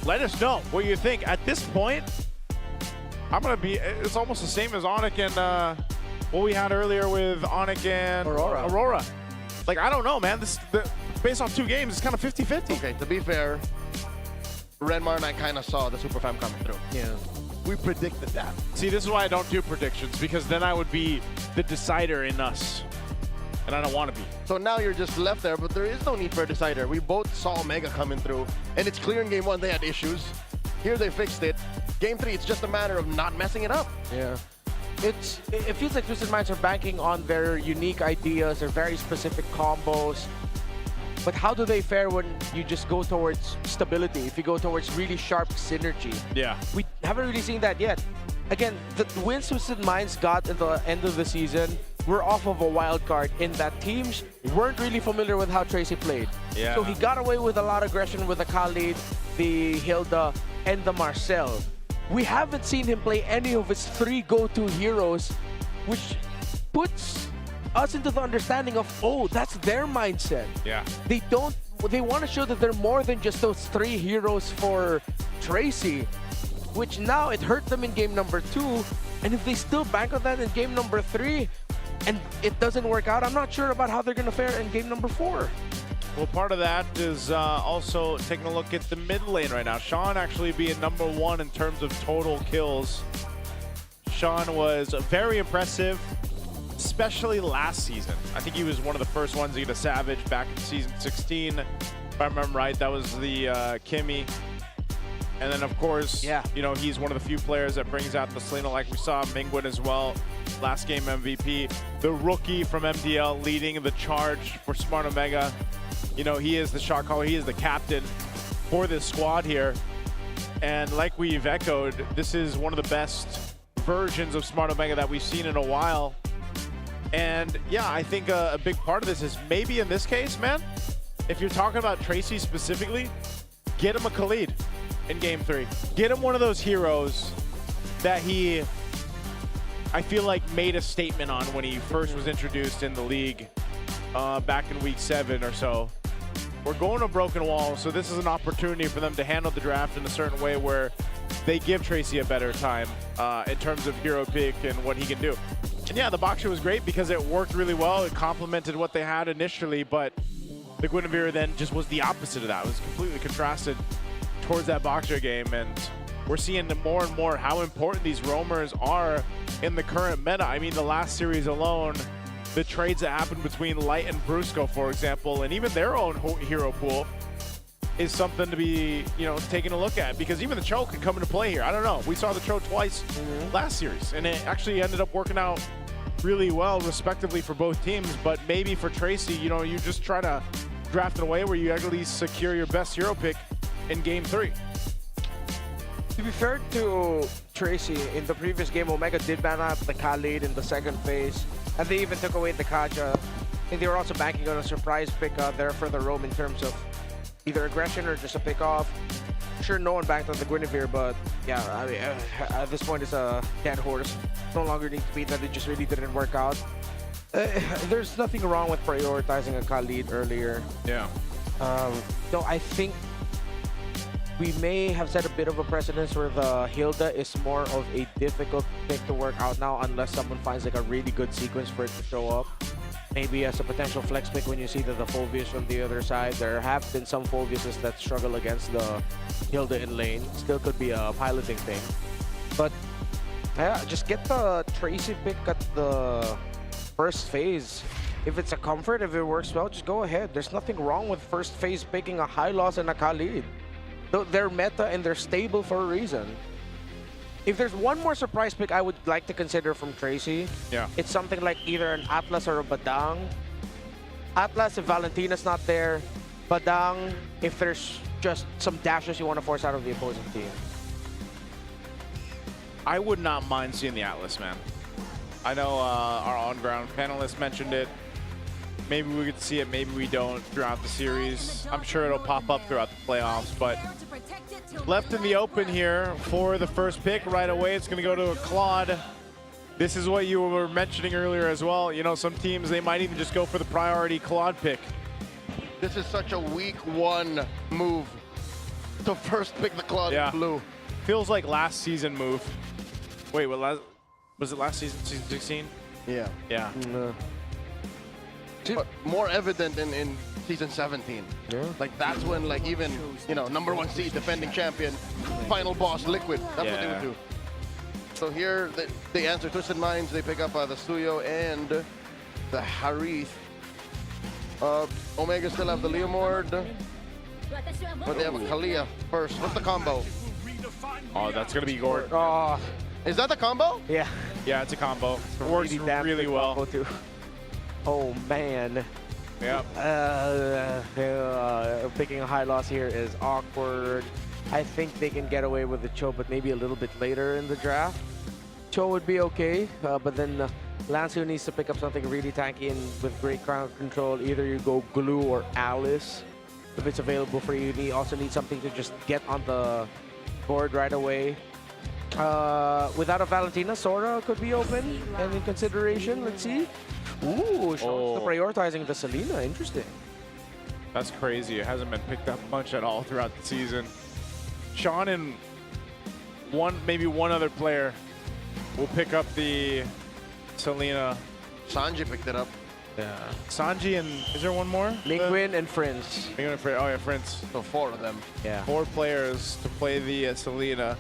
Let us know what you think. At this point, I'm going to be, it's almost the same as ONIC and what we had earlier with ONIC and Aurora. Like, I don't know, man. Based on 2 games, it's kind of 50-50. Okay, to be fair, Renmar and I kind of saw the Super Fam coming through. Yeah. We predicted that. See, this is why I don't do predictions, because then I would be the decider in us. And I don't want to be. So now you're just left there, but there is no need for a decider. We both saw Omega coming through, and it's clear in Game 1 they had issues. Here they fixed it. Game 3, it's just a matter of not messing it up. Yeah. It feels like Twisted Minds are banking on their unique ideas, their very specific combos. But how do they fare when you just go towards stability, if you go towards really sharp synergy? Yeah. We haven't really seen that yet. Again, the wins Twisted Minds got at the end of the season were off of a wild card in that teams weren't really familiar with how Tracy played. Yeah. So he got away with a lot of aggression with the Khalid, the Hilda, and the Marcel. We haven't seen him play any of his 3 go-to heroes, which puts us into the understanding of, oh, that's their mindset. Yeah. They want to show that they're more than just those 3 heroes for Tracy, which now it hurt them in game number 2. And if they still bank on that in game number 3, and it doesn't work out, I'm not sure about how they're going to fare in game number 4. Well, part of that is also taking a look at the mid lane right now. Sean actually being #1 in terms of total kills. Sean was very impressive, especially last season. I think he was one of the first ones to get a Savage back in season 16. If I remember right, that was the Kimmy. And then, of course, you know, he's one of the few players that brings out the Selena, like we saw Mingwin as well. Last game MVP. The rookie from MPL leading the charge for Smart Omega. You know, he is the shot caller. He is the captain for this squad here. And like we've echoed, this is one of the best versions of Smart Omega that we've seen in a while. And yeah, I think a big part of this is maybe in this case, man, if you're talking about Tracy specifically, get him a Khalid in game 3. Get him one of those heroes that he, I feel like, made a statement on when he first was introduced in the league back in week 7 or so. We're going to Broken Wall, so this is an opportunity for them to handle the draft in a certain way where they give Tracy a better time in terms of hero pick and what he can do. And yeah, the Boxer was great because it worked really well. It complemented what they had initially, but the Guinevere then just was the opposite of that. It was completely contrasted towards that Boxer game, and we're seeing more and more how important these roamers are in the current meta. I mean, the last series alone, the trades that happened between Light and Brusco, for example, and even their own hero pool is something to be, you know, taking a look at, because even the Cho could come into play here. I don't know. We saw the Cho twice last series, and it actually ended up working out really well, respectively, for both teams. But maybe for Tracy, you know, you just try to draft in a way where you at least secure your best hero pick in game 3. To be fair to Tracy, in the previous game, Omega did ban out the Khalid in the second phase, and they even took away the Kaja. I think they were also banking on a surprise pick there for the roam in terms of either aggression or just a pick off. Sure, no one banked on the Guinevere, but yeah, I mean, at this point, it's a dead horse. No longer need to beat that. It just really didn't work out. There's nothing wrong with prioritizing a Khalid earlier. Yeah. Though I think we may have set a bit of a precedence where the Hilda is more of a difficult pick to work out now, unless someone finds like a really good sequence for it to show up. Maybe as a potential flex pick when you see that the Phobius from the other side. There have been some Phobiuses that struggle against the Hilda in lane. Still could be a piloting thing. But yeah, just get the Tracy pick at the first phase. If it's a comfort, if it works well, just go ahead. There's nothing wrong with first phase picking a high loss and a Khalid. They're meta and they're stable for a reason. If there's one more surprise pick I would like to consider from Tracy, it's something like either an Atlas or a Badang. Atlas if Valentina's not there. Badang if there's just some dashes you want to force out of the opposing team. I would not mind seeing the Atlas, man. I know our on-ground panelists mentioned it. Maybe we could see it, maybe we don't throughout the series. I'm sure it'll pop up throughout the playoffs, but left in the open here for the first pick right away. It's going to go to a Claude. This is what you were mentioning earlier as well. You know, some teams, they might even just go for the priority Claude pick. This is such a week 1 move to first pick the Claude in blue. Feels like last season move. Wait, what? Was it last season, season 16? Yeah. Yeah. But more evident in season 17. Yeah. Like that's when, like, even, you know, #1 seed, defending champion, final boss, Liquid. That's what they would do. So here they answer Twisted Minds. They pick up the Suyo and the Harith. Omega still have the Leomord, but they have a Kalia first. What's the combo? Oh, that's gonna be Gort. Oh, is that the combo? Yeah. Yeah, it's a combo. It works really well. Too. Oh man. Yep. Picking a high loss here is awkward. I think they can get away with the Cho, but maybe a little bit later in the draft. Cho would be okay, but then Lancer needs to pick up something really tanky and with great ground control. Either you go Glue or Alice if it's available for you. You also need something to just get on the board right away. Without a Valentina, Sora could be open and in consideration. Let's see. Ooh, Sean's prioritizing the Selena. Interesting. That's crazy. It hasn't been picked up much at all throughout the season. Sean and maybe one other player will pick up the Selena Sanji picked it up. Yeah. Sanji and is there one more? Linguin and Friends. Linguin and Friends. Oh yeah, Friends. So 4 of them. Yeah. 4 players to play the Selena.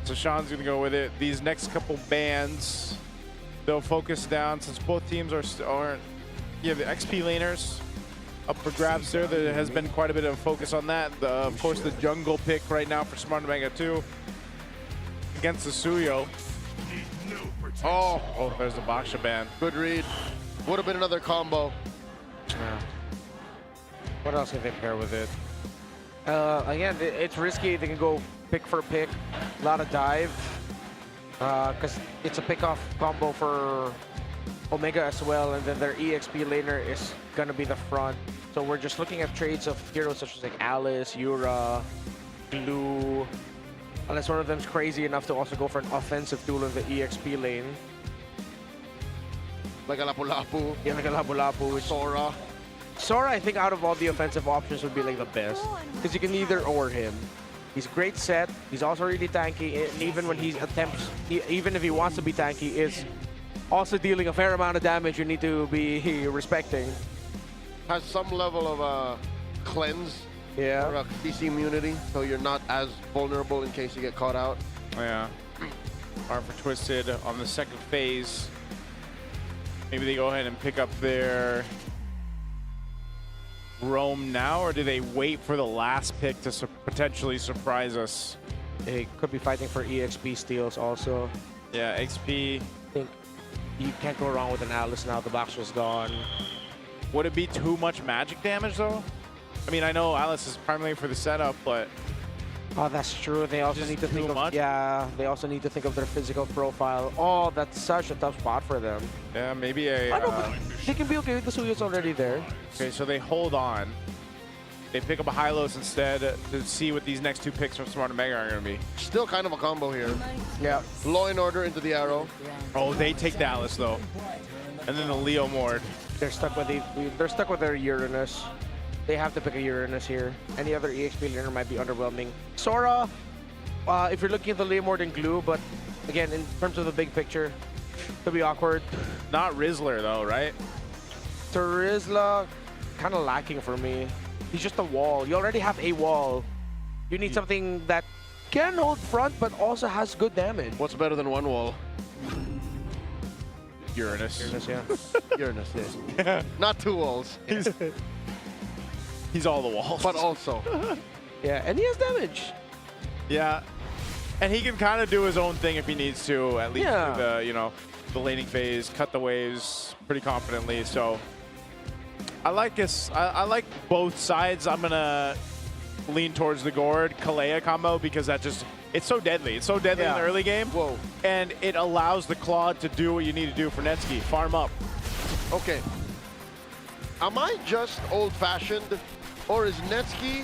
So Sean's gonna go with it. These next couple bands, they'll focus down since both teams aren't. Yeah, the XP laners up for grabs there. There has been quite a bit of focus on that. Of course, the jungle pick right now for Smart Mega 2 against the Suyo. Oh, there's the Baksha ban. Good read. Would have been another combo. Yeah. What else can they pair with it? Again, it's risky. They can go pick for pick. A lot of dive. Because it's a pick-off combo for Omega as well. And then their EXP laner is going to be the front. So we're just looking at trades of heroes such as like Alice, Yura, Glue. Unless one of them's crazy enough to also go for an offensive tool in the EXP lane. Like a Lapu-Lapu. Yeah, like a Lapu-Lapu. Sora. Sora, I think out of all the offensive options would be like the best. Because you can either or him. He's a great set. He's also really tanky. And even when he attempts, even if he wants to be tanky, is also dealing a fair amount of damage you need to be respecting. Has some level of cleanse. Yeah. Or a DC immunity, so you're not as vulnerable in case you get caught out. Yeah. Are for Twisted on the second phase. Maybe they go ahead and pick up their roam now, or do they wait for the last pick to potentially surprise us? They could be fighting for EXP steals also. Yeah, XP. I think you can't go wrong with an Alice now. The box was gone. Would it be too much magic damage though? I mean, I know Alice is primarily for the setup, but oh, that's true. They also need to think of they also need to think of their physical profile. Oh, that's such a tough spot for them. Yeah, maybe a. I know, but they can be okay with the Suyu's already there. Okay, so they hold on. They pick up a Hylos instead to see what these next 2 picks from Smart Mega are going to be. Still kind of a combo here. Yeah. Law and Order into the arrow. Oh, they take the Alice though, and then the Leo Mord. They're stuck with their Uranus. They have to pick a Uranus here. Any other EXP laner might be underwhelming. Sora, if you're looking at the Leomord and Glue, but again, in terms of the big picture, could be awkward. Not Rizzler though, right? Terizla, kind of lacking for me. He's just a wall. You already have a wall. You need something that can hold front, but also has good damage. What's better than one wall? Uranus. Uranus, yeah. Uranus, yeah. Not 2 walls. He's all the walls. But also. Yeah, and he has damage. Yeah. And he can kind of do his own thing if he needs to, at least through the, you know, the laning phase, cut the waves pretty confidently. So I like this. I like both sides. I'm going to lean towards the Gord Kalea combo because that just, it's so deadly. It's so deadly in the early game. Whoa. And it allows the Claude to do what you need to do for Netsky. Farm up. Okay. Am I just old-fashioned, or is Netsky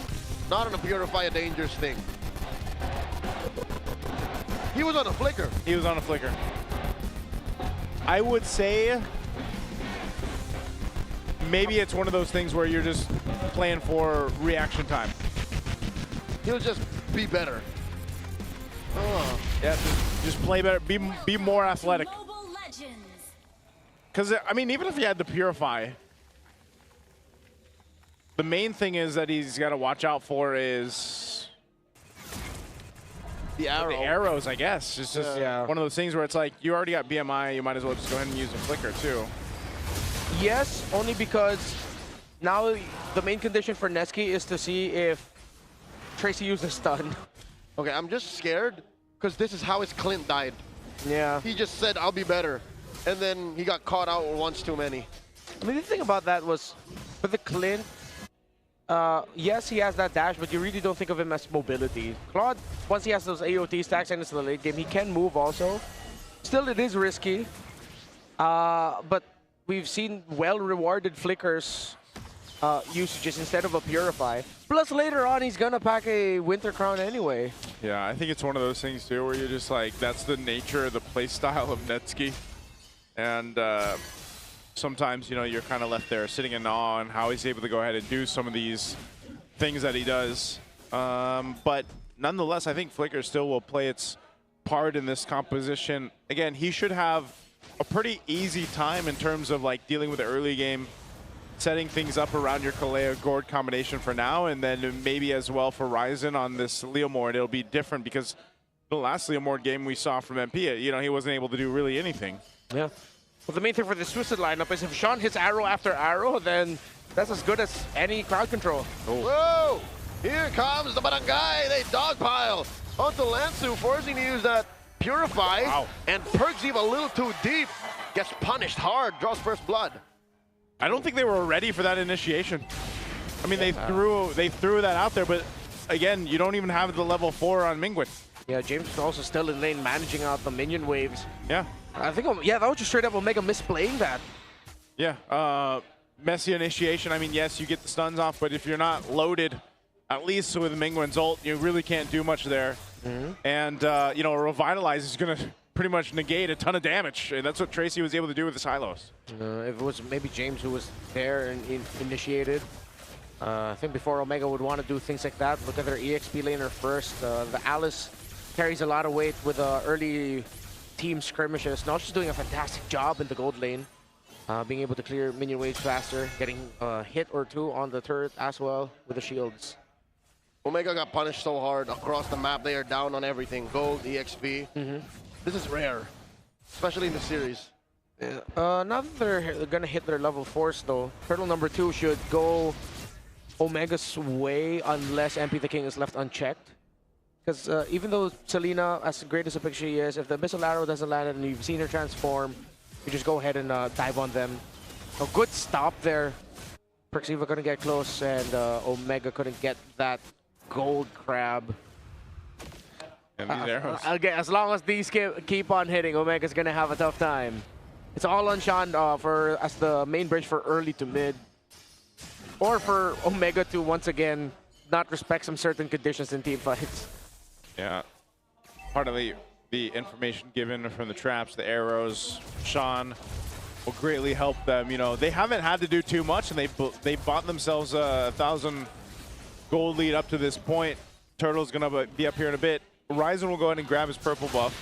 not on a Purify a dangerous thing? He was on a flicker. He was on a flicker. I would say maybe it's one of those things where you're just playing for reaction time. He'll just be better. Oh. Yeah, just play better. Be more athletic. Because, I mean, even if he had the Purify, the main thing is that he's got to watch out for is the arrow. The arrows, I guess. It's just one of those things where it's like, you already got BMI, you might as well just go ahead and use a flicker too. Yes, only because now the main condition for Netsky is to see if Tracy uses stun. Okay, I'm just scared because this is how his Clint died. Yeah. He just said, I'll be better. And then he got caught out once too many. I mean, the thing about that was, with the Clint, yes, he has that dash, but you really don't think of him as mobility. Claude, once he has those AOT stacks and it's the late game, he can move also. Still, it is risky. But we've seen well-rewarded flickers usages instead of a Purify. Plus, later on, he's gonna pack a Winter Crown anyway. Yeah, I think it's one of those things too where you're just like, that's the nature of the playstyle of Netsky. And sometimes, you know, you're kind of left there sitting in awe on how he's able to go ahead and do some of these things that he does. But nonetheless, I think Flicker still will play its part in this composition. Again, he should have a pretty easy time in terms of like dealing with the early game, setting things up around your Kaleo Gord combination for now, and then maybe as well for Ryzen on this Leomord. It'll be different because the last Leomord game we saw from MP, you know, he wasn't able to do really anything. Yeah. Well, the main thing for this Twisted lineup is if Sean hits arrow after arrow, then that's as good as any crowd control. Whoa! Here comes the barangay. They dogpile onto Lansu, forcing to use that Purify. Wow. And Perkzeve a little too deep. Gets punished hard, draws first blood. I don't think they were ready for that initiation. I mean, they threw that out there, but again, you don't even have the level 4 on Mingwin. Yeah, James is also still in lane managing out the minion waves. Yeah. I think, yeah, that was just straight up Omega misplaying that. Yeah, messy initiation. I mean, yes, you get the stuns off, but if you're not loaded, at least with Mingwen's ult, you really can't do much there. And, you know, Revitalize is going to pretty much negate a ton of damage. And that's what Tracy was able to do with the silos. If it was maybe James who was there and initiated, I think before Omega would want to do things like that. Look at their EXP laner first. The Alice carries a lot of weight with early team skirmishes. Now she's doing a fantastic job in the gold lane. Being able to clear minion waves faster, getting a hit or two on the turret as well with the shields. Omega got punished so hard across the map. They are down on everything. Gold, EXP. This is rare, especially in the series. Now that they're gonna hit their level 4s though, turtle number 2 should go Omega's way unless MP the King is left unchecked. Because even though Selena, as great as a picture she is, if the missile arrow doesn't land and you've seen her transform, you just go ahead and dive on them. A good stop there. Perkzeve couldn't get close, and Omega couldn't get that gold crab. And these arrows. As long as these keep on hitting, Omega's gonna have a tough time. It's all on Sean as the main bridge for early to mid. Or for Omega to once again not respect some certain conditions in team fights. Yeah. Part of the information given from the traps, the arrows, Sean will greatly help them. You know, they haven't had to do too much, and they bought themselves a 1,000 gold lead up to this point. Turtle's gonna be up here in a bit. Ryzen will go ahead and grab his purple buff.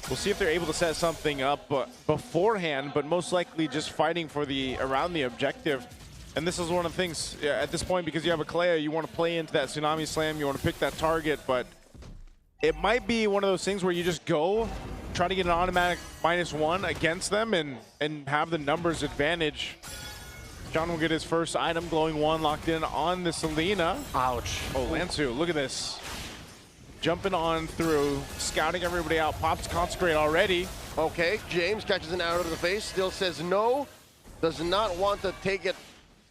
We'll see if they're able to set something up beforehand, but most likely just fighting for around the objective. And this is one of the things at this point, because you have a Kaleo, you want to play into that Tsunami Slam, you want to pick that target, but it might be one of those things where you just go, try to get an automatic -1 against them and have the numbers advantage. John will get his first item, Glowing 1, locked in on the Selena. Ouch. Oh, Lansu, look at this. Jumping on through, scouting everybody out, pops Consecrate already. Okay, James catches an arrow to the face, still says no, does not want to take it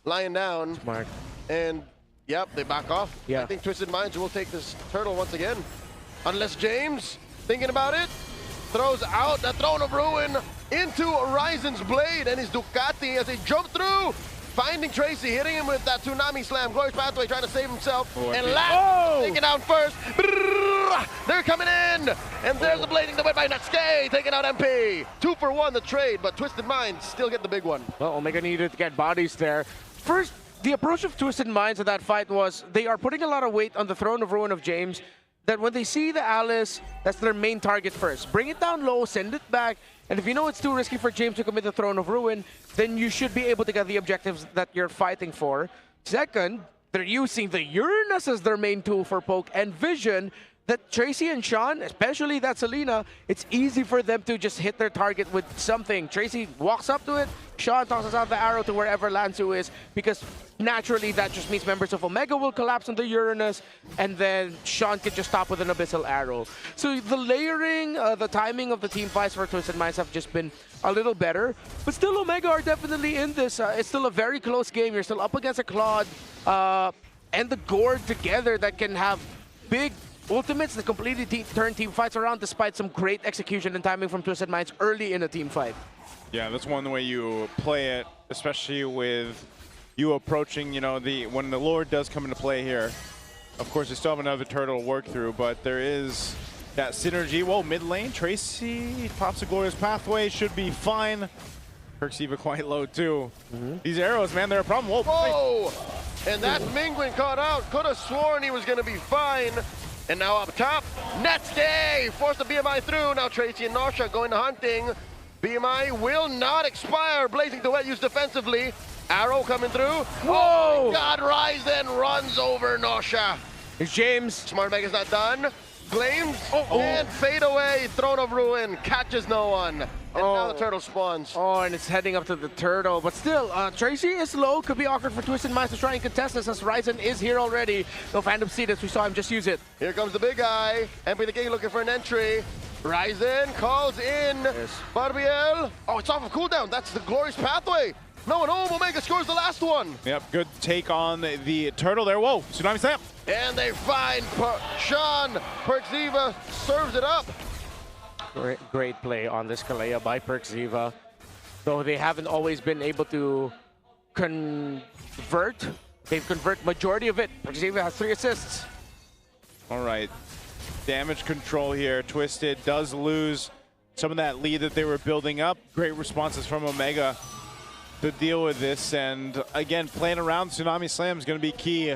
lying down. Smart. And, yep, they back off. Yeah. I think Twisted Minds will take this turtle once again. Unless James, thinking about it, throws out the Throne of Ruin into Ryzen's blade and his Ducati as they jump through, finding Tracy, hitting him with that Tsunami Slam. Glorious Pathway trying to save himself. And Last taken out first. Brrr, they're coming in. And there's the blading the way by Natsuke, taking out MP. 2 for 1 the trade, but Twisted Minds still get the big one. Well, Omega needed to get bodies there. First, the approach of Twisted Minds in that fight was they are putting a lot of weight on the Throne of Ruin of James, that when they see the Alice, that's their main target first. Bring it down low, send it back, and if you know it's too risky for James to commit the Throne of Ruin, then you should be able to get the objectives that you're fighting for. Second, they're using the Uranus as their main tool for poke and vision, that Tracy and Sean, especially that Selena, it's easy for them to just hit their target with something. Tracy walks up to it, Sean tosses out the arrow to wherever Lansu is, because naturally that just means members of Omega will collapse on the Uranus, and then Sean can just stop with an Abyssal Arrow. So the layering, the timing of the team fights for Twisted Minds have just been a little better, but still Omega are definitely in this. It's still a very close game. You're still up against a Claude and the Gord together that can have big ultimates that completely turn team fights around, despite some great execution and timing from Twisted Minds early in a team fight. Yeah, that's one way you play it, especially with you approaching, you know, when the Lord does come into play here. Of course, they still have another turtle to work through, but there is that synergy. Whoa, mid lane, Tracy pops a Glorious Pathway, should be fine. Perkzeve quite low too. These arrows, man, they're a problem. Whoa! Whoa! And that Mingwen caught out. Could have sworn he was going to be fine. And now up top, Natsuke forced the BMI through. Now Tracy and Nausha going to hunting. BMI will not expire. Blazing Duet used defensively. Arrow coming through. Whoa! Oh my God, Ryzen runs over Nosha. James. Smart Mega's not done. Flames and fade away. Throne of Ruin catches no one. And now the turtle spawns. Oh, and it's heading up to the turtle. But still, Tracy is low. Could be awkward for Twisted Minds to try and contest this as Ryzen is here already. No Phantom Seed as we saw him just use it. Here comes the big guy. MP the King looking for an entry. Ryzen calls in. Barbiel. Oh, it's off of cooldown. That's the glorious pathway. No one home. Omega scores the last one. Yep, good take on the turtle there. Whoa, Tsunami Slam. And they find Sean. Perkziva serves it up. Great play on this Kalea by Perkziva. Though they haven't always been able to convert. They've converted majority of it. Perkziva has 3 assists. All right. Damage control here. Twisted does lose some of that lead that they were building up. Great responses from Omega to deal with this. And again, playing around Tsunami Slam is going to be key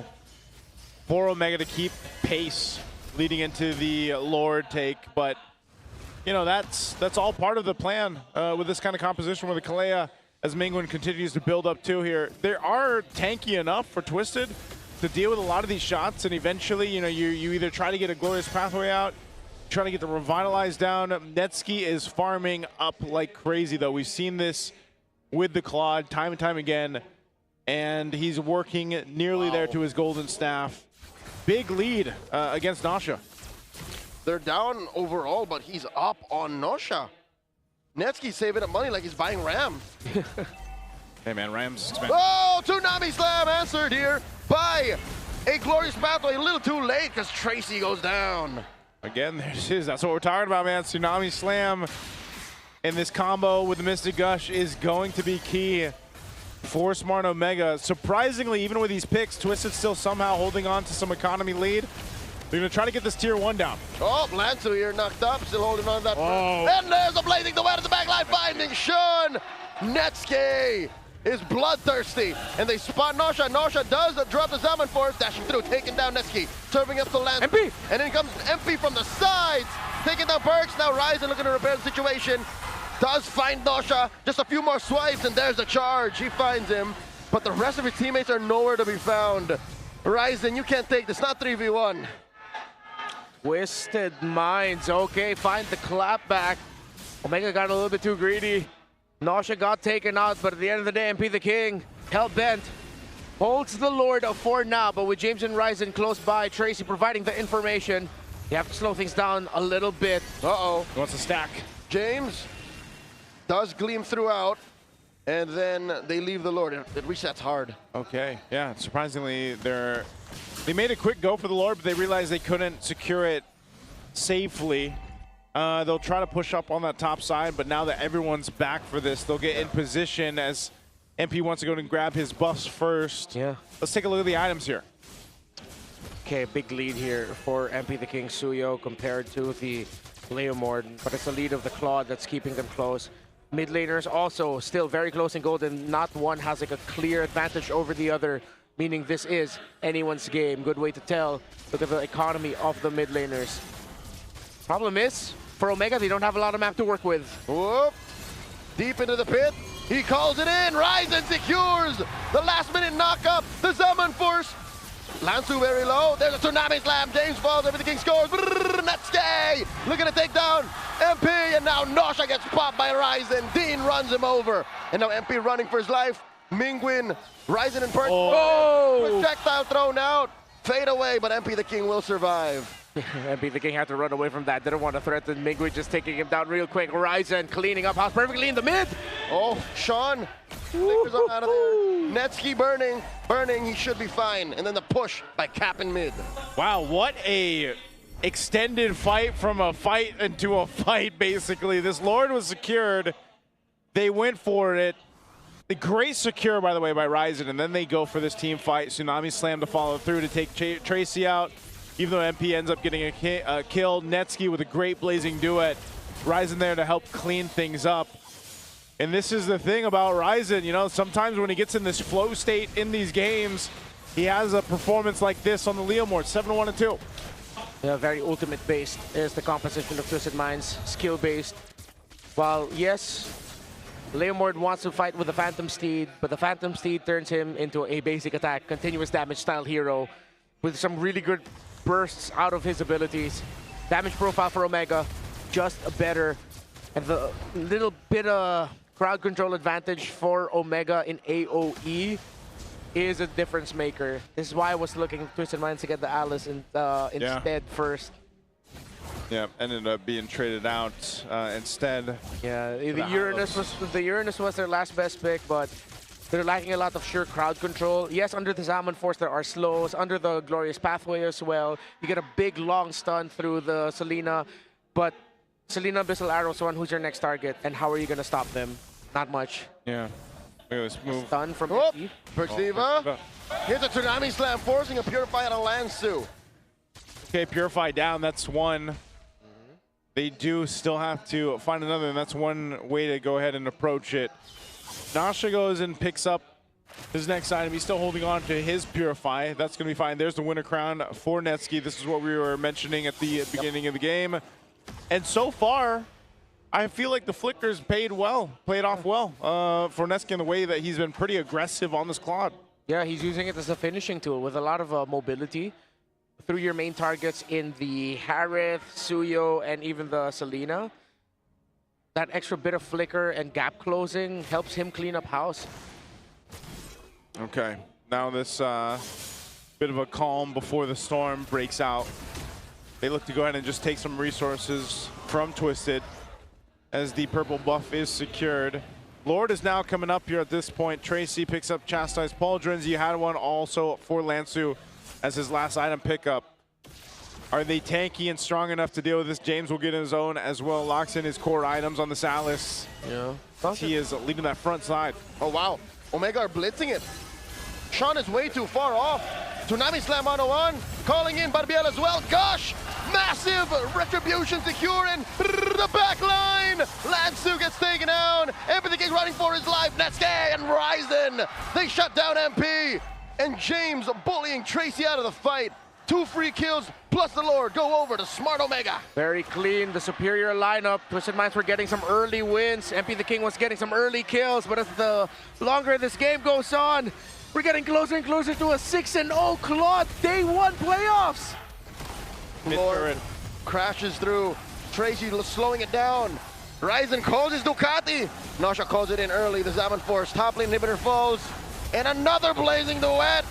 for Omega to keep pace leading into the Lord take. But, you know, that's all part of the plan with this kind of composition with the Kalea as Mingwen continues to build up too here. They are tanky enough for Twisted to deal with a lot of these shots, and eventually, you know, you either try to get a glorious pathway out, try to get the revitalize down. Netsky is farming up like crazy though. We've seen this with the Claude time and time again, and he's working nearly there to his golden staff. Big lead against Nosha. They're down overall, but he's up on Nosha. Netsky's saving up money like he's buying RAM. Hey man, Rams expensive. Oh, Tsunami Slam answered here by a glorious battle. A little too late because Tracy goes down. Again, there it is. That's what we're talking about, man. Tsunami Slam in this combo with the Mystic Gush is going to be key for Smart Omega. Surprisingly, even with these picks, Twisted still somehow holding on to some economy lead. They're going to try to get this tier 1 down. Oh, Lanzu here knocked up, still holding on to that. And there's a Blazing Duet at the back line, finding Sean. Netsky is bloodthirsty, and they spot Nosha. Nosha does drop the Zaman Force, dashing through, taking down Netsky, serving up to Lanzu. MP! And then comes MP from the sides, taking down Perks. Now Ryzen looking to repair the situation. Does find Nosha, just a few more swipes, and there's the charge. He finds him, but the rest of his teammates are nowhere to be found. Ryzen, you can't take this, not 3v1. Twisted Minds, okay, find the clap back. Omega got a little bit too greedy. Nosha got taken out, but at the end of the day, MP the King, hell-bent, holds the Lord for now, but with James and Ryzen close by, Tracy providing the information, you have to slow things down a little bit. Uh-oh. He wants to stack. James does gleam throughout, and then they leave the Lord. It resets hard. Okay, yeah, surprisingly, they made a quick go for the Lord, but they realized they couldn't secure it safely. They'll try to push up on that top side, but now that everyone's back for this, they'll get in position as MP wants to go and grab his buffs first. Yeah. Let's take a look at the items here. Okay, big lead here for MP the King Suyo compared to the Leomord, but it's the lead of the Claude that's keeping them close. Mid laners also still very close in gold, and not one has like a clear advantage over the other, meaning this is anyone's game. Good way to tell. Look at the economy of the mid laners. Problem is, for Omega, they don't have a lot of map to work with. Whoop. Deep into the pit. He calls it in. Ryzen secures the last minute knock-up. The Zaman Force. Lanzu very low. There's a Tsunami Slam. James falls. Everything King scores. Netsky looking to take down MP. And now Nosha gets popped by Ryzen. Dean runs him over. And now MP running for his life. Mingwen, Ryzen and Perk. Oh! Projectile thrown out. Fade away, but MP the King will survive. MP the King had to run away from that. Didn't want to threaten Mingwen, just taking him down real quick. Ryzen cleaning up house perfectly in the mid. Oh, Sean. Flickers on out of there. Netsky burning, he should be fine. And then the push by Cap in mid. Wow, what a extended fight from a fight into a fight, basically. This Lord was secured. They went for it. The great secure, by the way, by Ryzen, and then they go for this team fight. Tsunami Slam to follow through to take Tracy out. Even though MP ends up getting a kill, Netsky with a great Blazing Duet. Ryzen there to help clean things up. And this is the thing about Ryzen, you know, sometimes when he gets in this flow state in these games, he has a performance like this on the Leomord, 7-1-2. Yeah, very ultimate based is the composition of Twisted Minds, skill based. While, yes, Leomord wants to fight with the Phantom Steed, but the Phantom Steed turns him into a basic attack, continuous damage style hero with some really good bursts out of his abilities. Damage profile for Omega, just better. And the little bit of crowd control advantage for Omega in AoE is a difference maker. This is why I was looking at Twisted Minds to get the Alice instead first. Yeah, ended up being traded out instead. Yeah, the Uranus was their last best pick, but they're lacking a lot of sure crowd control. Yes, under the Zaman Force there are slows. Under the Glorious Pathway as well, you get a big long stun through the Selena, but Selena Abyssal Arrow's one who's your next target, and how are you gonna stop them? Not much. Yeah. Let's move. Stun from Perxiva. Here's a Tsunami Slam, forcing a Purify on a Lansu. Okay, Purify down, that's one. They do still have to find another, and that's one way to go ahead and approach it. Nasha goes and picks up his next item. He's still holding on to his Purify. That's going to be fine. There's the winner crown for Netsky. This is what we were mentioning at the beginning of the game. And so far, I feel like the Flickers played off well for Netsky in the way that he's been pretty aggressive on this Claude. Yeah, he's using it as a finishing tool with a lot of mobility through your main targets in the Harith, Suyo, and even the Selena. That extra bit of flicker and gap closing helps him clean up house. Okay, now this bit of a calm before the storm breaks out. They look to go ahead and just take some resources from Twisted as the purple buff is secured. Lord is now coming up here at this point. Tracy picks up Chastised Pauldrons. He had one also for Lansu as his last item pickup. Are they tanky and strong enough to deal with this? James will get in his own as well. Locks in his core items on the Salis. Yeah. He is leading that front side. Oh, wow. Omega are blitzing it. Sean is way too far off. Tsunami Slam on one. Calling in Barbiel as well. Gosh! Massive retribution secure in the back line. Lansu gets taken down. Everything is running for his life. Netsky and Ryzen. They shut down MP. And James bullying Tracy out of the fight. 2 free kills plus the Lord go over to Smart Omega. Very clean, the superior lineup. Twisted Minds were getting some early wins. MP the King was getting some early kills, but as the longer this game goes on, we're getting closer and closer to a 6-0 Claude Day 1 playoffs. Lord crashes through. Tracy slowing it down. Ryzen calls his Ducati. Nasha calls it in early. The Zaman Force top lane inhibitor falls. And another blazing duet.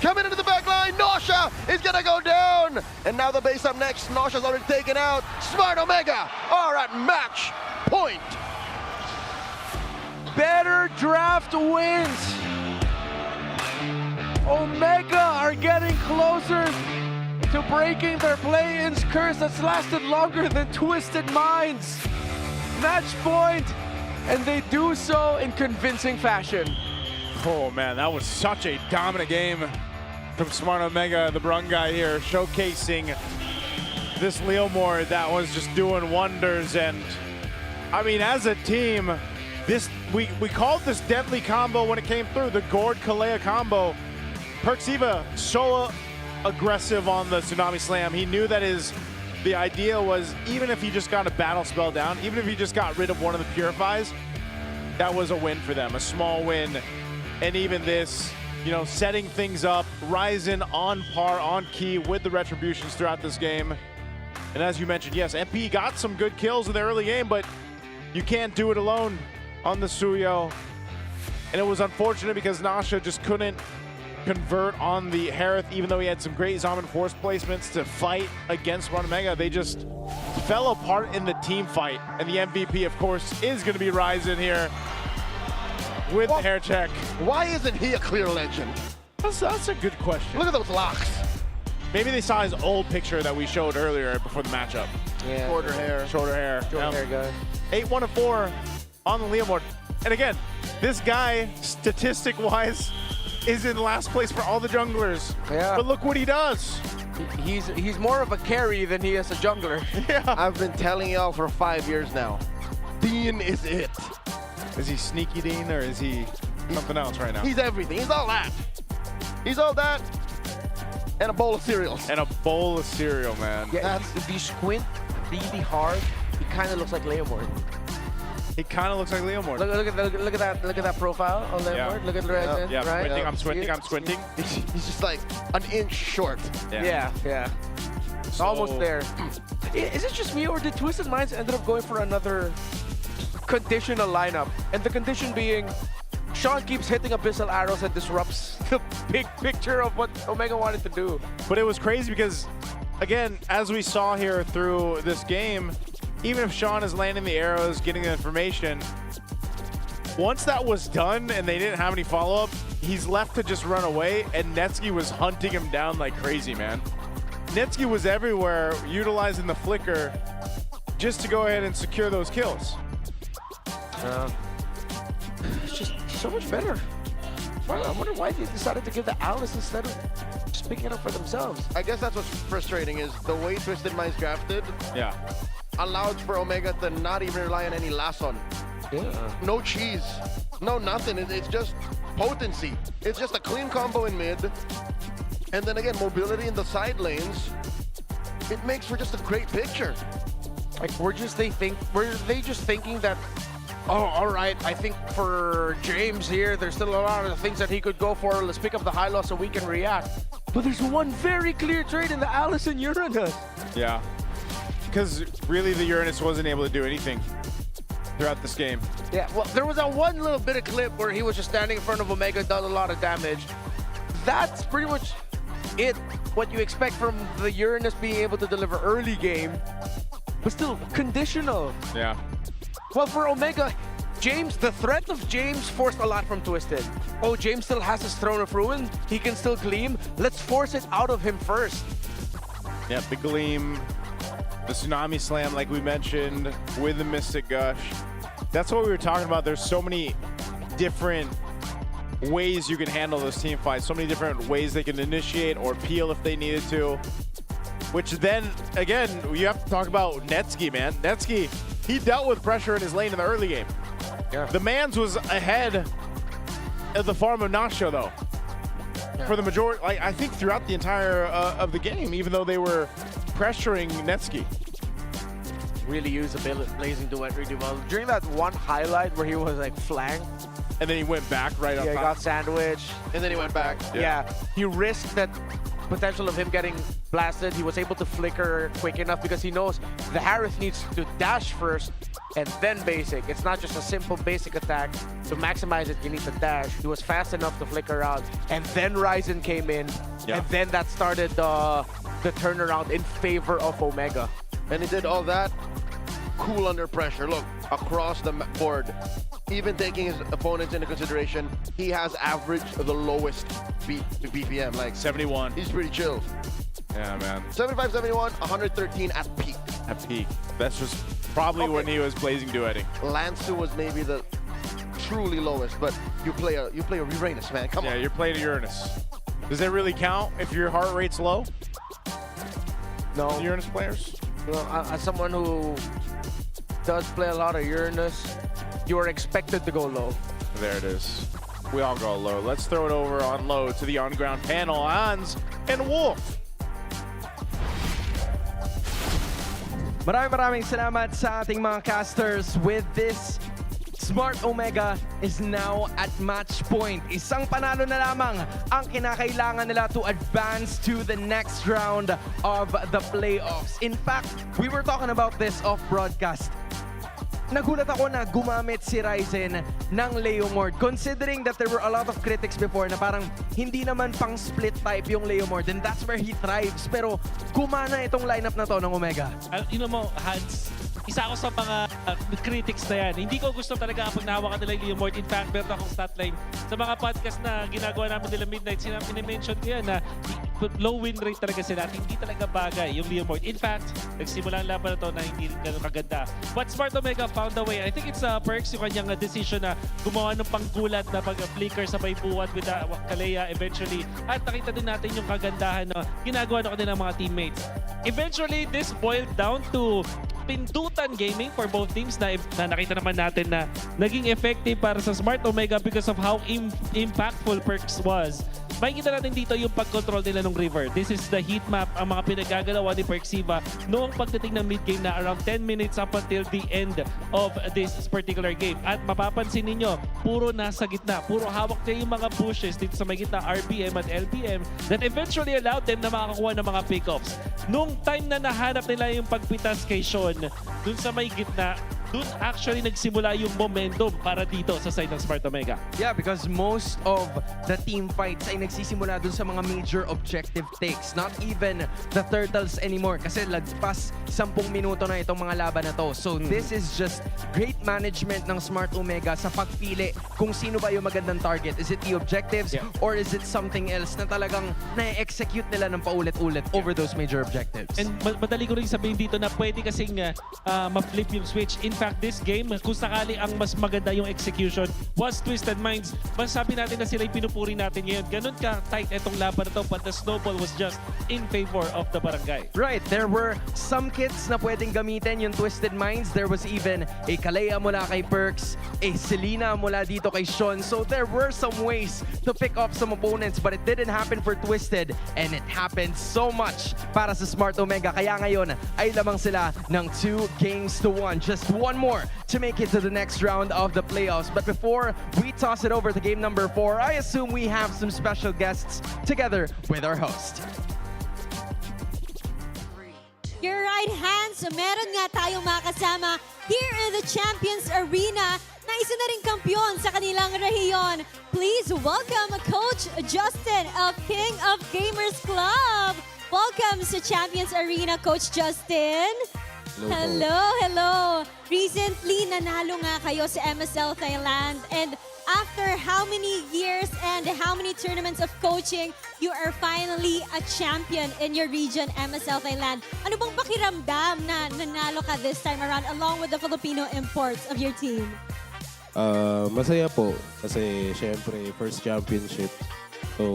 Coming into the back line. Nasha is going to go down. And now the base up next. Nasha's already taken out. Smart Omega are at match point. Better draft wins. Omega are getting closer to breaking their play-ins curse that's lasted longer than Twisted Minds. Match point, and they do so in convincing fashion. Oh man, that was such a dominant game from Smart Omega, the Brung guy here, showcasing this Leomord that was just doing wonders. And I mean, as a team, this we called this deadly combo when it came through, the Gord Kalea combo. Perxiva so aggressive on the Tsunami Slam. He knew that the idea was, even if he just got a battle spell down, even if he just got rid of one of the Purifies, that was a win for them, a small win. And even this, you know, setting things up, Ryzen on par, on key with the retributions throughout this game. And as you mentioned, yes, MP got some good kills in the early game, but you can't do it alone on the Suyo. And it was unfortunate because Nasha just couldn't convert on the Harith, even though he had some great Zaman Force placements to fight against Smart Omega. They just fell apart in the team fight. And the MVP, of course, is going to be Ryzen here with the hair check. Why isn't he a clear legend? That's a good question. Look at those locks. Maybe they saw his old picture that we showed earlier before the matchup. Yeah. Shorter hair. Shorter hair. Shorter hair guy. 8-1-4 on the Leomord. And again, this guy, statistic-wise, is in last place for all the junglers. Yeah. But look what he does. He's more of a carry than he is a jungler. Yeah. I've been telling y'all for 5 years now. Dean is it. Is he Sneaky Dean or is he something else right now? He's everything. He's all that. He's all that and a bowl of cereals. And a bowl of cereal, man. Yeah, if you squint really hard, he kind of looks like Leomord. He kind of looks like Leomord. Look at that profile on Leomord. Look at the red. Yeah, right? I'm squinting. He's just like an inch short. Yeah. So, Almost there. Is it just me, or did Twisted Minds ended up going for another conditional lineup? And the condition being, Sean keeps hitting abyssal arrows and disrupts the big picture of what Omega wanted to do. But it was crazy because, again, as we saw here through this game, even if Sean is landing the arrows, getting the information, once that was done and they didn't have any follow-up, he's left to just run away, and Netsky was hunting him down like crazy, man. Netsky was everywhere, utilizing the flicker just to go ahead and secure those kills. It's just so much better. I wonder why they decided to give the Alice instead of just picking it up for themselves. I guess that's what's frustrating is the way Twisted Minds drafted allows for Omega to not even rely on any Lasson. No cheese, no nothing. It's just potency. It's just a clean combo in mid. And then again, mobility in the side lanes. It makes for just a great picture. Like, were they just thinking that, oh, all right, I think for James here, there's still a lot of things that he could go for. Let's pick up the high loss so we can react. But there's one very clear trade in the Alice and Uranus. Yeah, because really the Uranus wasn't able to do anything throughout this game. Yeah, well, there was that one little bit of clip where he was just standing in front of Omega, done a lot of damage. That's pretty much it, what you expect from the Uranus being able to deliver early game, but still conditional. Yeah. Well, for Omega, James, the threat of James forced a lot from Twisted. Oh, James still has his Throne of Ruin. He can still gleam. Let's force it out of him first. Yeah, the Gleam, the Tsunami Slam, like we mentioned, with the Mystic Gush. That's what we were talking about. There's so many different ways you can handle those team fights. So many different ways they can initiate or peel if they needed to. Which then, again, you have to talk about Netsky, man. Netsky, he dealt with pressure in his lane in the early game. Yeah. The Mans was ahead of the farm of Nacho, though. Yeah. For the majority, like, I think throughout the entire of the game, even though they were pressuring Netsky. Really used the Blazing Duet really well. During that one highlight where he was like flanked. And then he went back right up. Yeah, he got sandwiched. And then he went back. Yeah. He risked that potential of him getting blasted. He was able to flicker quick enough because he knows the Harith needs to dash first and then basic. It's not just a simple basic attack. To maximize it, you need to dash. He was fast enough to flicker out. And then Ryzen came in. Yeah. And then that started the turnaround in favor of Omega. And he did all that cool under pressure. Look, across the board. Even taking his opponents into consideration, he has averaged the lowest BPM, like 71. He's pretty chill. Yeah, man. 75, 71, 113 at peak. At peak. That's just probably when he was blazing duetting. Lansu was maybe the truly lowest, but you play a Uranus, man. Come on. Yeah, you're playing a Uranus. Does that really count if your heart rate's low? No. The Uranus players? Well, as someone who does play a lot of Uranus, you are expected to go low. There it is. We all go low. Let's throw it over on low to the on-ground panel. Hans and Wolf. Maraming salamat sa ating mga casters. With this, Smart Omega is now at match point. Isang panalo na lamang ang kinakailangan nila to advance to the next round of the playoffs. In fact, we were talking about this off broadcast. Nagulat ako na gumamit si Ryzen ng Leomord, considering that there were a lot of critics before na parang hindi naman pang split type yung Leomord, and that's where he thrives. Pero gumana itong lineup na to ng Omega. You know mo, Hans, isa ako sa mga critics na yan. Hindi ko gusto talaga kapag nahawakan nila yung Leomord. In fact, meron akong statline sa mga podcast na ginagawa namin nila Midnight. Sinabi-mention ko yan na low win rate talaga sila. Hindi talaga bagay yung Leomord. In fact, nagsimula ang laban na to na hindi ganun kaganda. But Smart Omega found a way. I think it's perks yung kanyang decision na gumawa ng panggulat na pag-flicker sa may buwat with Kalea eventually. At nakita din natin yung kagandahan na ginagawa na kanilang mga teammates. Eventually, this boiled down to pindutan gaming for both teams na nakita naman natin na naging effective para sa Smart Omega because of how impactful Perks was. makikita natin dito yung pag-control nila ng river. This is the heat map, ang mga pinagagalawa ni Perxiva noong pagdating ng mid-game na around 10 minutes up until the end of this particular game. At mapapansin ninyo, puro nasa gitna, puro hawak niya yung mga bushes dito sa may gitna, RBM at LBM, that eventually allowed them na makakuha ng mga pick-offs. Nung time na nahanap nila yung pagpitas kay Sean, dun sa may gitna, dun actually nagsimula yung momentum para dito sa side ng Smart Omega. Yeah, because most of the team fights ay nagsisimula dun sa mga major objective takes. Not even the turtles anymore kasi lagpas 10 minuto na itong mga laban na to. So this is just great management ng Smart Omega sa pagpili kung sino ba yung magandang target. Is it the objectives or is it something else na talagang na-execute nila ng paulit-ulit over those major objectives? And madali ko rin sabihin dito na pwede kasing ma-flip yung switch. In fact, this game, kung sakali ang mas maganda yung execution was Twisted Minds, masasabi natin na sila yung pinupuri natin ngayon. Ganun ka tight itong laban na to, but the snowball was just in favor of the barangay. Right, there were some kits na pwedeng gamitin yung Twisted Minds. There was even a Kalea mula kay Perks, a Selena mula dito kay Sean. So there were some ways to pick off some opponents, but it didn't happen for Twisted, and it happened so much para sa Smart Omega. Kaya ngayon ay lamang sila ng 2-1. Just one more to make it to the next round of the playoffs. But before we toss it over to game number 4, I assume we have some special guests together with our host. Your right hands, meron nga tayong makasama here in the Champions Arena na isa na ring kampiyon sa kanilang rehiyon. Please welcome Coach Justin of King of Gamers Club. Welcome sa Champions Arena, Coach Justin. Hello. Recently, nanalo nga kayo sa MSL Thailand, and after how many years and how many tournaments of coaching, you are finally a champion in your region, MSL Thailand. Ano bang pakiramdam na nanalo ka this time around along with the Filipino imports of your team? Masaya po kasi syempre first championship. So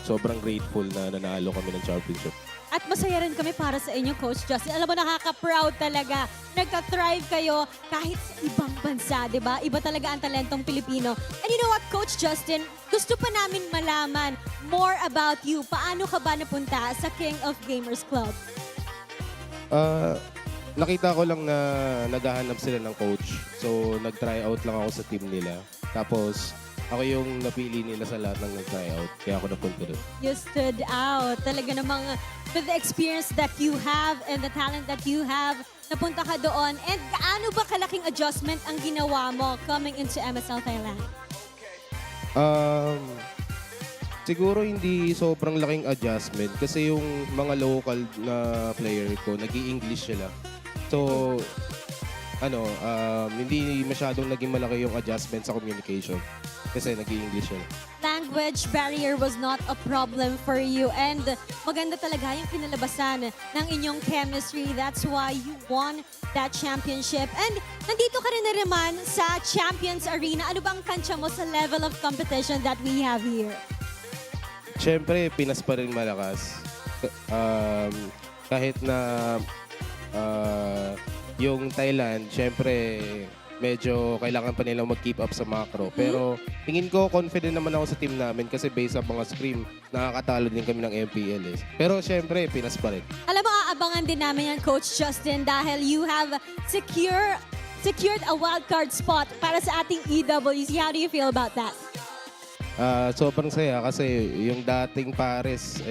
sobrang grateful na nanalo kami ng championship. At masaya rin kami para sa inyo, Coach Justin. Alam mo, nakaka-proud talaga. Nagka-thrive kayo kahit sa ibang bansa, di ba? Iba talaga ang talentong Pilipino. And you know what, Coach Justin? Gusto pa namin malaman more about you. Paano ka ba napunta sa King of Gamers Club? Nakita ko lang na naghahanap sila ng coach. So nag-try out lang ako sa team nila. Tapos ako yung napili nila sa lahat ng nag-tryout, kaya ako napunta doon. You stood out. Talaga namang with the experience that you have and the talent that you have, napunta ka doon. And gaano ba kalaking adjustment ang ginawa mo coming into MSL Thailand? Siguro hindi sobrang laking adjustment kasi yung mga local na player ko, nag-i-English sila. So, hindi masyadong naging malaki yung adjustment sa communication. Kasi nag-i-English yun. Language barrier was not a problem for you. And maganda talaga yung kinalabasan ng inyong chemistry. That's why you won that championship. And nandito ka rin na naman sa Champions Arena. Ano bang kansya mo sa level of competition that we have here? Siyempre, Pinas pa rin malakas. Kahit na yung Thailand, siyempre medyo kailangan pa nilang mag-keep up sa macro. Pero tingin ko confident naman ako sa team namin kasi based sa mga scrim, nakakatalo din kami ng MPL. Pero syempre, Pinas pa rin. Alam mo, aabangan din namin yan, Coach Justin, dahil you have secured a wildcard spot para sa ating EWC. How do you feel about that? Sobrang saya kasi yung dating Paris,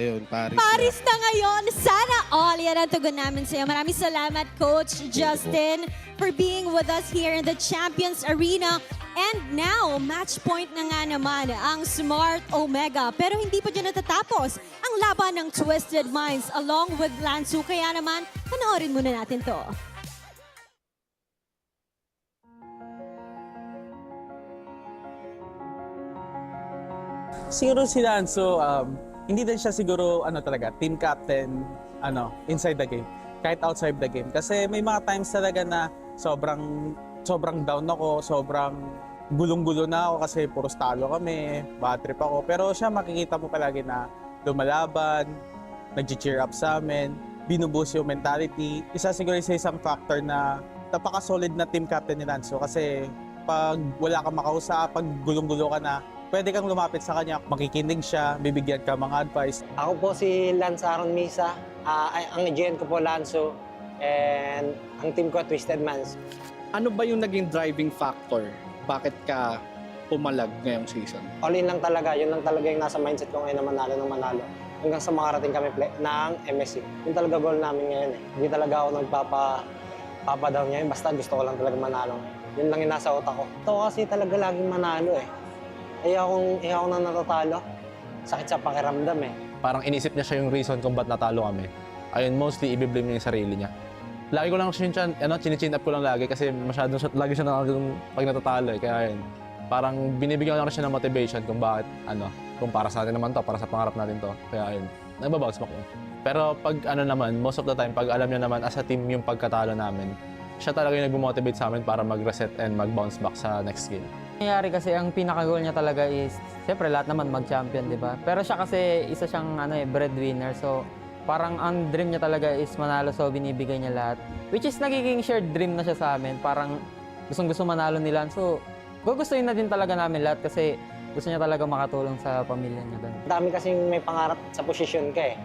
Paris na ngayon. Sana all yan ang tugon namin sa'yo. Maraming salamat, Coach Justin, for being with us here in the Champions Arena. And now, match point na nga naman ang Smart Omega. Pero hindi pa dyan natatapos ang laban ng Twisted Minds along with Lansu. Kaya naman, panoorin muna natin to. Siguro si Lanzo, hindi din siya siguro talaga team captain inside the game, kahit outside the game. Kasi may mga times talaga na sobrang down ako, sobrang gulong-gulo na ako kasi puros talo kami, bad trip ako. Pero siya makikita mo palagi na lumalaban, nag-cheer up sa amin, binuboost yung mentality. Isa siguro sa isang factor na napaka-solid na team captain ni Lanzo kasi pag wala kang makausap, pag gulong-gulo ka na, pwede kang lumapit sa kanya, makikinig siya, bibigyan ka mga advice. Ako po si Lance Aaron Misa. Ang agent ko po Lanzo. And ang team ko Twisted Minds. Ano ba yung naging driving factor? Bakit ka pumalag ngayong season? All in lang talaga. Yun lang talaga yung nasa mindset ko ngayon na manalo ng manalo. Hanggang sa makarating kami ng MSC. Yun talaga goal namin ngayon eh. Hindi talaga ako nagpapa-down ngayon. Basta gusto ko lang talaga manalo. Yun lang yung nasa utak ko. Ito kasi talaga laging manalo eh. Ayokong na natatalo. Sakit sa pakiramdam eh. Parang inisip niya siya yung reason kung ba't natalo kami. Ayun, mostly i-blame niya yung sarili niya. Lagi ko lang chin up ko lang lagi kasi lagi siya pag natatalo eh. Kaya yun, parang binibigyan ko lang siya ng motivation kung bakit, kung para sa atin naman to, para sa pangarap natin to. Kaya yun, nagbabounce back yun. Pero pag most of the time, pag alam niya naman as a team yung pagkatalo namin, siya talaga yung nag-motivate sa amin para mag-reset and mag-bounce back sa next game. Nangyayari kasi ang pinaka-goal niya talaga is, siyempre lahat naman mag-champion, di ba? Pero siya kasi isa siyang breadwinner, so parang ang dream niya talaga is manalo, so binibigay niya lahat. Which is nagiging shared dream na siya sa amin, parang gustong-gusto manalo nila. So gugustuhin na din talaga namin lahat kasi gusto niya talaga makatulong sa pamilya niya. Ganun. Dami kasing may pangarap sa posisyon ka eh.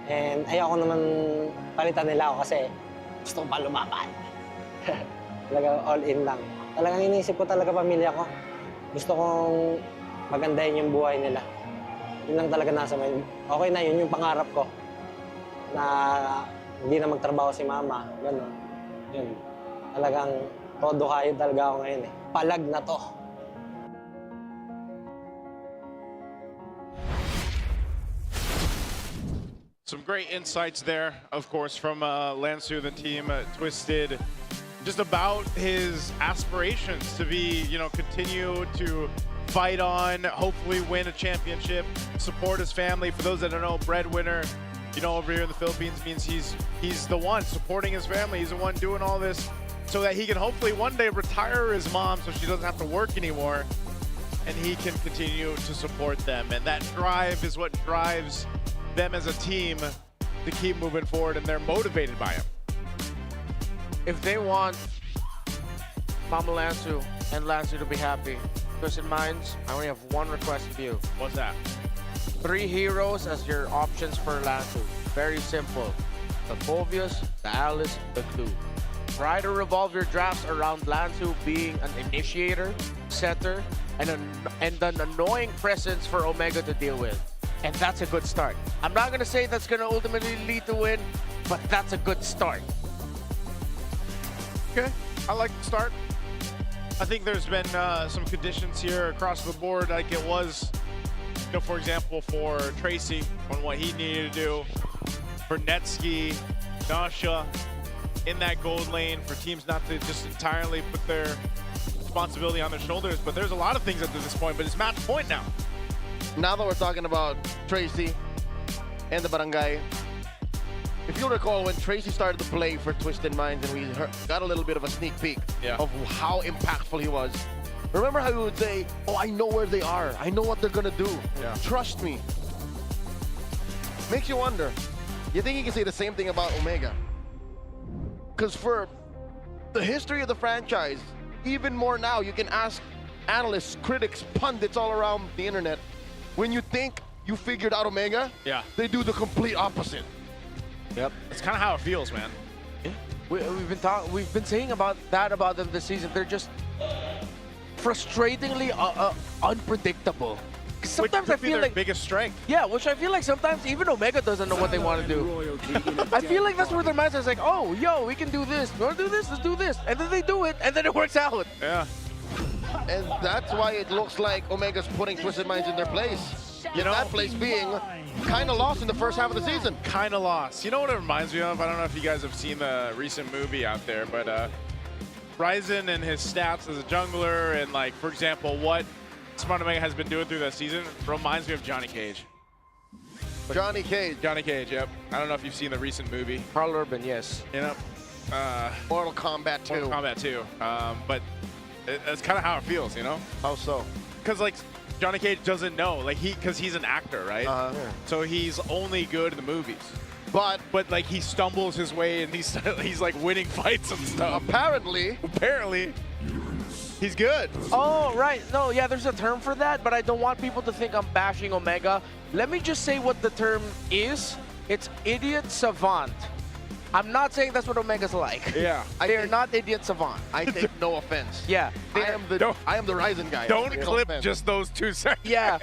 And ayoko naman palitan nila ako kasi gusto ko pa lumaban. Talaga all in lang. Talagang iniisip ko talaga pamilya ko. Gusto kong magandahin yung buhay nila. Yun lang talaga nasa mind. Okay na yun yung pangarap ko. Na hindi na magtrabaho si mama. Ganun. Yun. Talagang todo kayo talaga ako ngayon eh. Palag na to. Some great insights there, of course, from Lansu, the team, Twisted. Just about his aspirations to be, continue to fight on, hopefully win a championship, support his family. For those that don't know, breadwinner, over here in the Philippines means he's the one supporting his family. He's the one doing all this so that he can hopefully one day retire his mom so she doesn't have to work anymore and he can continue to support them. And that drive is what drives them as a team to keep moving forward, and they're motivated by him. If they want Mama Lansu and Lansu to be happy, Twisted Minds, I only have one request of you. What's that? 3 heroes as your options for Lansu. Very simple. The Phobius, the Alice, the Clue. Try to revolve your drafts around Lansu being an initiator, setter, and an annoying presence for Omega to deal with. And that's a good start. I'm not going to say that's going to ultimately lead to win, but that's a good start. Okay, I like the start. I think there's been some conditions here across the board, like it was, for example, for Tracy on what he needed to do, for Netsky, Nasha in that gold lane, for teams not to just entirely put their responsibility on their shoulders. But there's a lot of things up to this point, but it's match point now. Now that we're talking about Tracy and the Barangay, if you'll recall when Tracy started to play for Twisted Minds and we got a little bit of a sneak peek of how impactful he was. Remember how he would say, oh, I know where they are. I know what they're going to do. Trust me. Makes you wonder. You think he can say the same thing about Omega? Because for the history of the franchise, even more now, you can ask analysts, critics, pundits all around the internet, when you think you figured out Omega, they do the complete opposite. Yep, it's kind of how it feels, man. Yeah. We've been saying about them this season. They're just frustratingly unpredictable. Sometimes I feel like biggest strength. Yeah, which I feel like sometimes even Omega doesn't know what they want to do. I feel like that's where their mindset is like, oh, yo, we can do this. You want to do this? Let's do this. And then they do it, and then it works out. Yeah. And that's why it looks like Omega's putting Twisted Minds in their place. That place being kind of lost in the first half of the season. Kind of lost. You know what it reminds me of? I don't know if you guys have seen the recent movie out there, but Ryzen and his stats as a jungler and, like, for example, what Smart Omega has been doing through that season reminds me of Johnny Cage. Johnny Cage. Johnny Cage, yep. I don't know if you've seen the recent movie. Carl Urban, yes. Mortal Kombat 2. Mortal Kombat 2. But that's kind of how it feels, How so? Because, like, Johnny Cage doesn't know, like, because he's an actor, right? So he's only good in the movies. But like, he stumbles his way and he's like winning fights and stuff. Apparently, He's good. Oh, right. No, yeah, there's a term for that, but I don't want people to think I'm bashing Omega. Let me just say what the term is. It's idiot savant. I'm not saying that's what Omega's like. Yeah. They're not idiot savant. I take no offense. Yeah. I am the Ryzen guy. Don't No clip offense. just those 2 seconds. Yeah.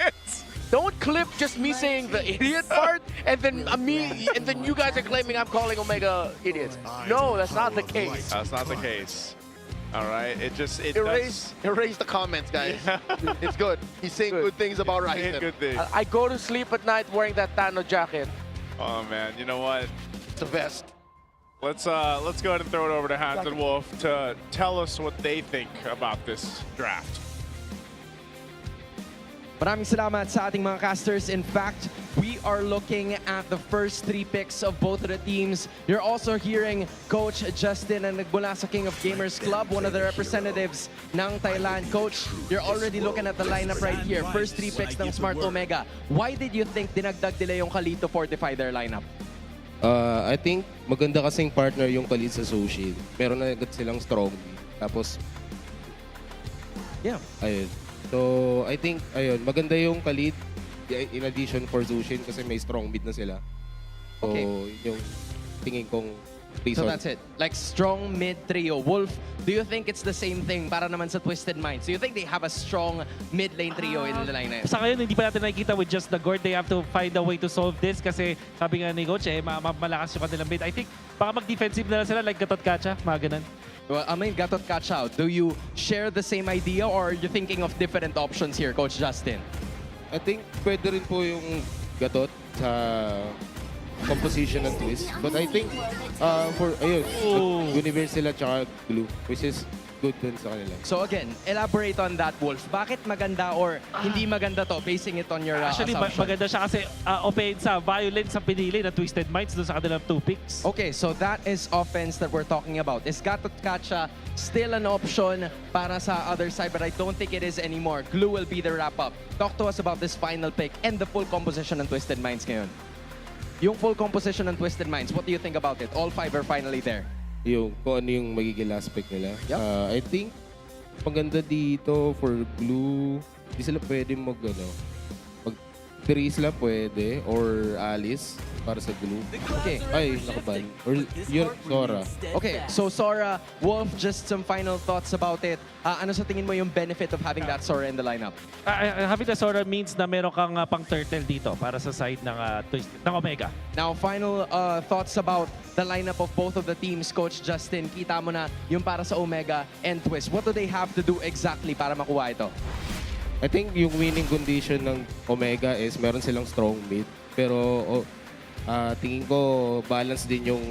Don't clip just me saying the idiot part, and then you guys are claiming I'm calling Omega idiots. No, that's not the case. That's not the case. All right, Erase the comments, guys. It's good. He's saying good things about Ryzen. Good thing. I go to sleep at night wearing that Tano jacket. Oh man, you know what? It's the best. Let's go ahead and throw it over to Hans and Wolf to tell us what they think about this draft. Maraming salamat sa ating mga casters. In fact, we are looking at the first 3 picks of both of the teams. You're also hearing Coach Justin na nagmula sa King of Gamers Club, one of the representatives ng Thailand. Coach, you're already looking at the lineup right here. First 3 picks ng Smart Omega. Why did you think dinagdag nila yung Khalid to fortify their lineup? I think maganda kasing partner yung Khalid sa Sushi. Meron na agad silang strong. Tapos, yeah. Ayun. So, I think, ayun, maganda yung Khalid in addition for Zushin kasi may strong mid na sila. So, yun yung tingin kong reason. So that's it. Like strong mid trio. Wolf, do you think it's the same thing para naman sa Twisted Minds? Do you think they have a strong mid lane trio in the lineup? Sa ngayon, hindi pa natin nakikita with just the Gord. They have to find a way to solve this kasi sabi nga ni Coach, malakas yung kanilang mid. I think baka mag-defensive na lang sila like Gatot Kacha, mga ganun. Well, I mean, Gatot Kacha, do you share the same idea or are you thinking of different options here, Coach Justin? I think pwede rin po yung Gatot sa composition ng TWIS. But I think for Universe sila tsaka Glue, which is good dun sa kanila. So again, elaborate on that, Wolf. Bakit maganda or hindi maganda to, basing it on your Actually, assumption? maganda siya kasi offense, violence ang pinili na Twisted Minds doon sa kanilang 2 picks. Okay, so that is offense that we're talking about. Is Gatot Kacha still an option para sa other side? But I don't think it is anymore. Glue will be the wrap-up. Talk to us about this final pick and the full composition ng Twisted Minds ngayon. Yung full composition ng Twisted Minds, what do you think about it? All 5 are finally there. Yung kung ano yung magiging last pick nila. I think maganda dito for Glue. Di sila pwede mag Therese sila pwede or Alice para sa Glue. Okay. Ay, nakaban. Or yun, Sora. Okay, so Sora, Wolf, just some final thoughts about it. Ano sa tingin mo yung benefit of having that Sora in the lineup? Having the Sora means na meron kang pang turtle dito para sa side ng ng Omega. Now, final thoughts about the lineup of both of the teams, Coach Justin. Kita mo na yung para sa Omega and TWIS. What do they have to do exactly para makuha ito? I think yung winning condition ng Omega is meron silang strong mid. Pero tingin ko balance din yung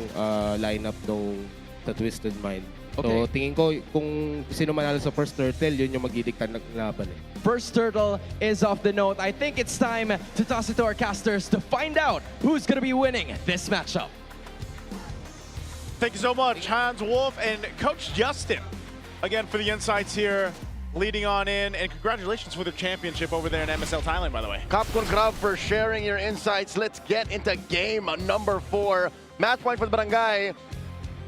lineup ng sa Twisted Mind. So tingin ko kung sino manalo sa first turtle, yun yung magdidikta ng laban. First turtle is off the note. I think it's time to toss it to our casters to find out who's going to be winning this matchup. Thank you so much, Hans, Wolf, and Coach Justin, again for the insights here. Leading on in, and congratulations for the championship over there in MSL Thailand, by the way. Kapkun Grab for sharing your insights. Let's get into game number 4. Match point for the Barangay.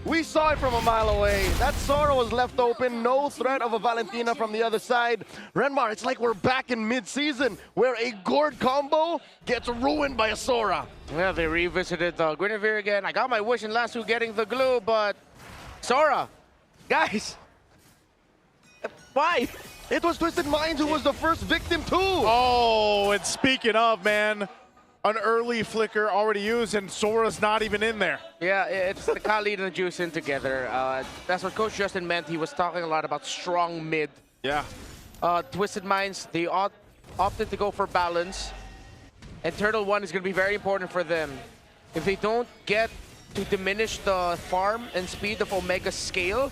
We saw it from a mile away. That Sora was left open. No threat of a Valentina from the other side. Renmar, it's like we're back in mid-season where a Gord combo gets ruined by a Sora. Yeah, they revisited the Guinevere again. I got my wish in last two getting the glue, but Sora, guys, why? It was Twisted Minds who was the first victim too. Oh, and speaking of, man, an early flicker already used and Sora's not even in there. Yeah, it's the Khalid and the Juice in together. That's what Coach Justin meant. He was talking a lot about strong mid. Yeah. Twisted Minds, they opted to go for balance. And Turtle 1 is going to be very important for them. If they don't get to diminish the farm and speed of Omega's scale,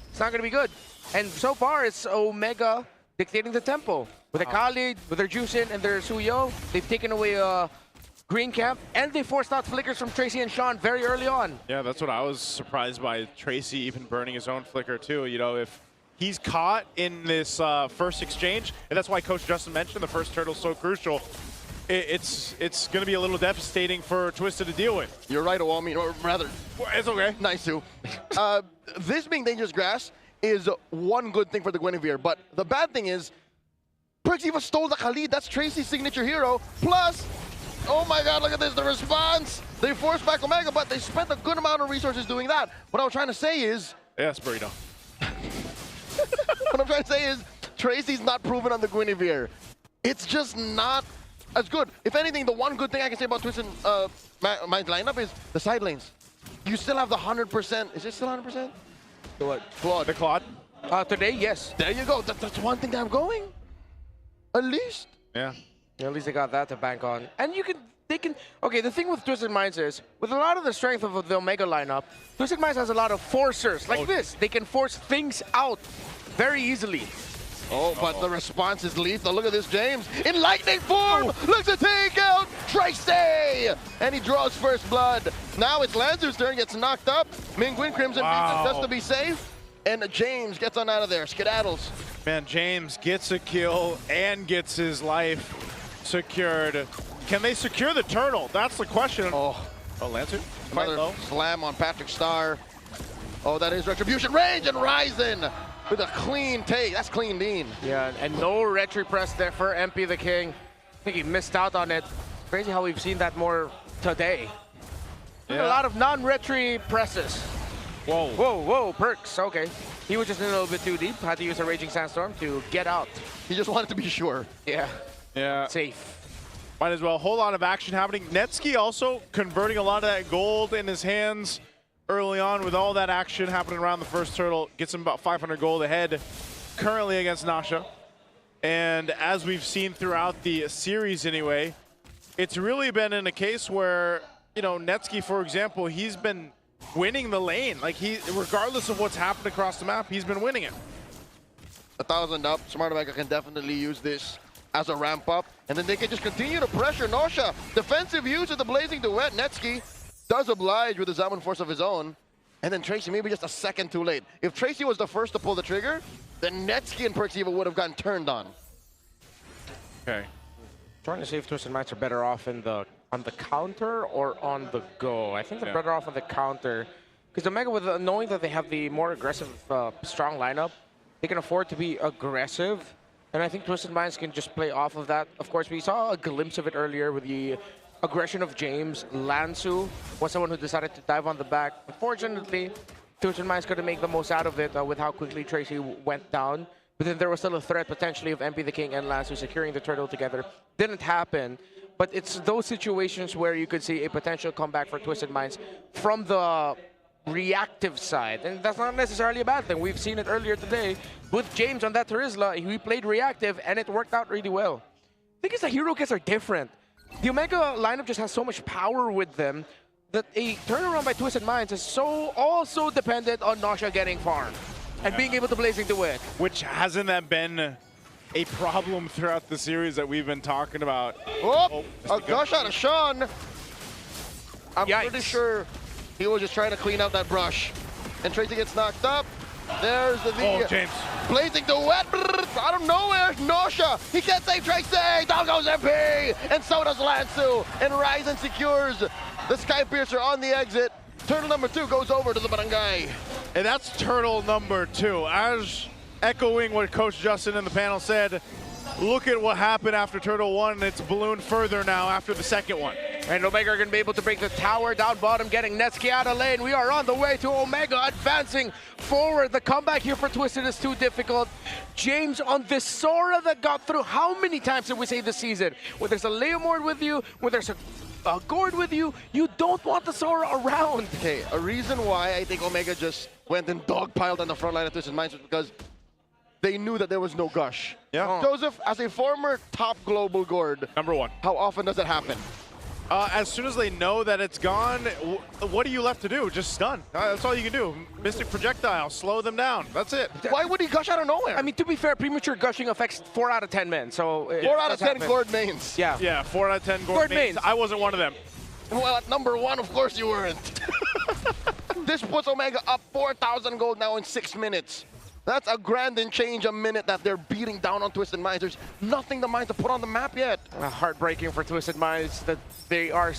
it's not going to be good. And so far, it's Omega dictating the tempo. With their Khalid, with their Juicin, and their Suyo, they've taken away Green Camp, and they forced out flickers from Tracy and Sean very early on. Yeah, that's what I was surprised by. Tracy even burning his own flicker too. You know, if he's caught in this first exchange, and that's why Coach Justin mentioned the first turtle's so crucial, it's going to be a little devastating for Twisted to deal with. You're right, Owami, or rather, it's okay. Nice too. This being Dangerous Grass, is one good thing for the Guinevere. But the bad thing is, Perks even stole the Khalid. That's Tracy's signature hero. Plus, oh my god, look at this, the response. They forced back Omega, but they spent a good amount of resources doing that. What I was trying to say is... Yes, Burrito. What I'm trying to say is, Tracy's not proven on the Guinevere. It's just not as good. If anything, the one good thing I can say about Twisted Mind's lineup is the side lanes. You still have the 100%. Is it still 100%? The what? Claude. The Claude? Today, yes. There you go. That's one thing that I'm going. At least. Yeah. At least they got that to bank on. And okay, the thing with Twisted Minds is, with a lot of the strength of the Omega lineup, Twisted Minds has a lot of forcers like this. They can force things out very easily. Oh, but the response is lethal. Look at this, James. In lightning form, looks to take out Tracy! And he draws first blood. Now it's Lanzu's turn, gets knocked up. Mingwin Crimson just to be safe. And James gets on out of there, skedaddles. Man, James gets a kill and gets his life secured. Can they secure the turtle? That's the question. Oh, Lancer? Another slam on Patrick Star. Oh, that is Retribution range, and Ryzen with a clean take. That's clean Dean. Yeah, and no retry press there for MP the King. I think he missed out on it. Crazy how we've seen that more today. Yeah. A lot of non-retry presses. Whoa. Whoa, Perks. Okay. He was just in a little bit too deep. Had to use a Raging Sandstorm to get out. He just wanted to be sure. Yeah. Yeah. Safe. Might as well. A whole lot of action happening. Netsky also converting a lot of that gold in his hands early on with all that action happening around the first turtle. Gets him about 500 gold ahead currently against Nasha. And as we've seen throughout the series anyway, it's really been in a case where, you know, Netsky, for example, he's been winning the lane. Like, regardless of what's happened across the map, he's been winning it. 1,000 up. Smart Omega can definitely use this as a ramp up, and then they can just continue to pressure Nosha. Defensive use of the Blazing Duet. Netsky does oblige with the Zaman Force of his own, and then Tracy maybe just a second too late. If Tracy was the first to pull the trigger, then Netsky and Perxiva would have gotten turned on. Okay. Trying to see if Twisted Minds are better off on the counter or on the go. I think they're better off on the counter, because Omega, with knowing that they have the more aggressive, strong lineup, they can afford to be aggressive. And I think Twisted Minds can just play off of that. Of course, we saw a glimpse of it earlier with the aggression of James. Lansu was someone who decided to dive on the back. Unfortunately, Twisted Minds couldn't make the most out of it with how quickly Tracy went down. But then there was still a threat potentially of MP the King and Lansu securing the turtle together. Didn't happen. But it's those situations where you could see a potential comeback for Twisted Minds from the reactive side, and that's not necessarily a bad thing. We've seen it earlier today with James on that Terizla. He played reactive and it worked out really well. I think the hero kits are different. The Omega lineup just has so much power with them that a turnaround by Twisted Minds is so also dependent on Nosha getting farm and being able to Blazing Duet. Which hasn't that been a problem throughout the series that we've been talking about? Oh, a gush out of Sean. I'm pretty sure he was just trying to clean out that brush. And Tracy gets knocked up. There's the James. Blazing Duet out of nowhere. Nosha, he can't save Tracy. Down goes MP. And so does Lansu. And Ryzen secures the Sky Piercer on the exit. Turtle number 2 goes over to the barangay. And that's turtle number 2. As echoing what Coach Justin in the panel said, look at what happened after turtle 1. It's ballooned further now after the second one. And Omega are going to be able to break the tower down bottom, getting Netsky out of lane. We are on the way to Omega advancing forward. The comeback here for Twisted is too difficult. James on this Sora that got through. How many times did we say this season? When there's a Leomord with you, when there's a Gord with you, you don't want the Sora around. Okay, a reason why I think Omega just went and dogpiled on the front line of Twisted Minds was because they knew that there was no gush. Yeah. Joseph, as a former top global Gord, number 1, how often does that happen? As soon as they know that it's gone, what are you left to do? Just stun. That's all you can do. Mystic Projectile, slow them down. That's it. Why would he gush out of nowhere? I mean, to be fair, premature gushing affects 4 out of 10 men. So 4 out of 10 Gord mains. Yeah. Yeah, 4 out of 10 Gord mains. I wasn't one of them. Well, at number 1, of course you weren't. This puts Omega up 4,000 gold now in 6 minutes. That's a grand and change a minute that they're beating down on Twisted Minds. There's nothing the Minds to put on the map yet. Heartbreaking for Twisted Minds that they are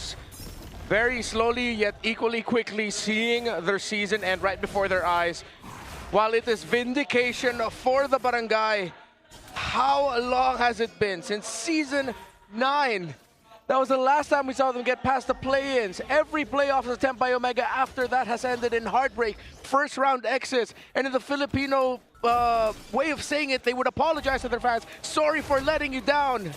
very slowly yet equally quickly seeing their season end right before their eyes. While it is vindication for the Barangay, how long has it been? Since Season 9. That was the last time we saw them get past the play-ins. Every playoff attempt by Omega after that has ended in heartbreak, first round exits, and in the Filipino way of saying it, they would apologize to their fans. Sorry for letting you down.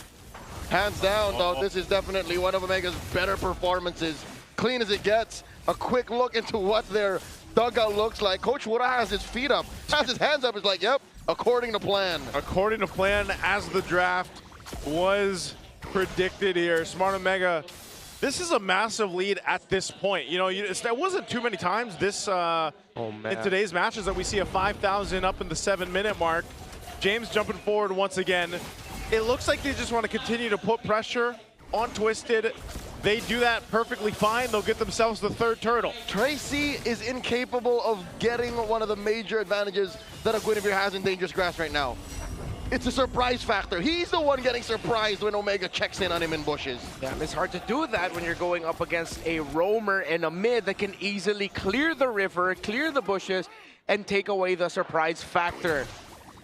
Hands down, though, this is definitely one of Omega's better performances. Clean as it gets. A quick look into what their dugout looks like. Coach Wura has his feet up, has his hands up. He's like, yep, according to plan. According to plan, as the draft was predicted here, Smart Omega, this is a massive lead at this point. You know, there wasn't too many times this in today's matches that we see a 5,000 up in the 7-minute mark. James jumping forward once again. It looks like they just want to continue to put pressure on Twisted. They do that perfectly fine. They'll get themselves the third turtle. Tracy is incapable of getting one of the major advantages that a Guinevere has in Dangerous Grass right now. It's a surprise factor. He's the one getting surprised when Omega checks in on him in bushes. Yeah, it's hard to do that when you're going up against a roamer and a mid that can easily clear the river, clear the bushes, and take away the surprise factor.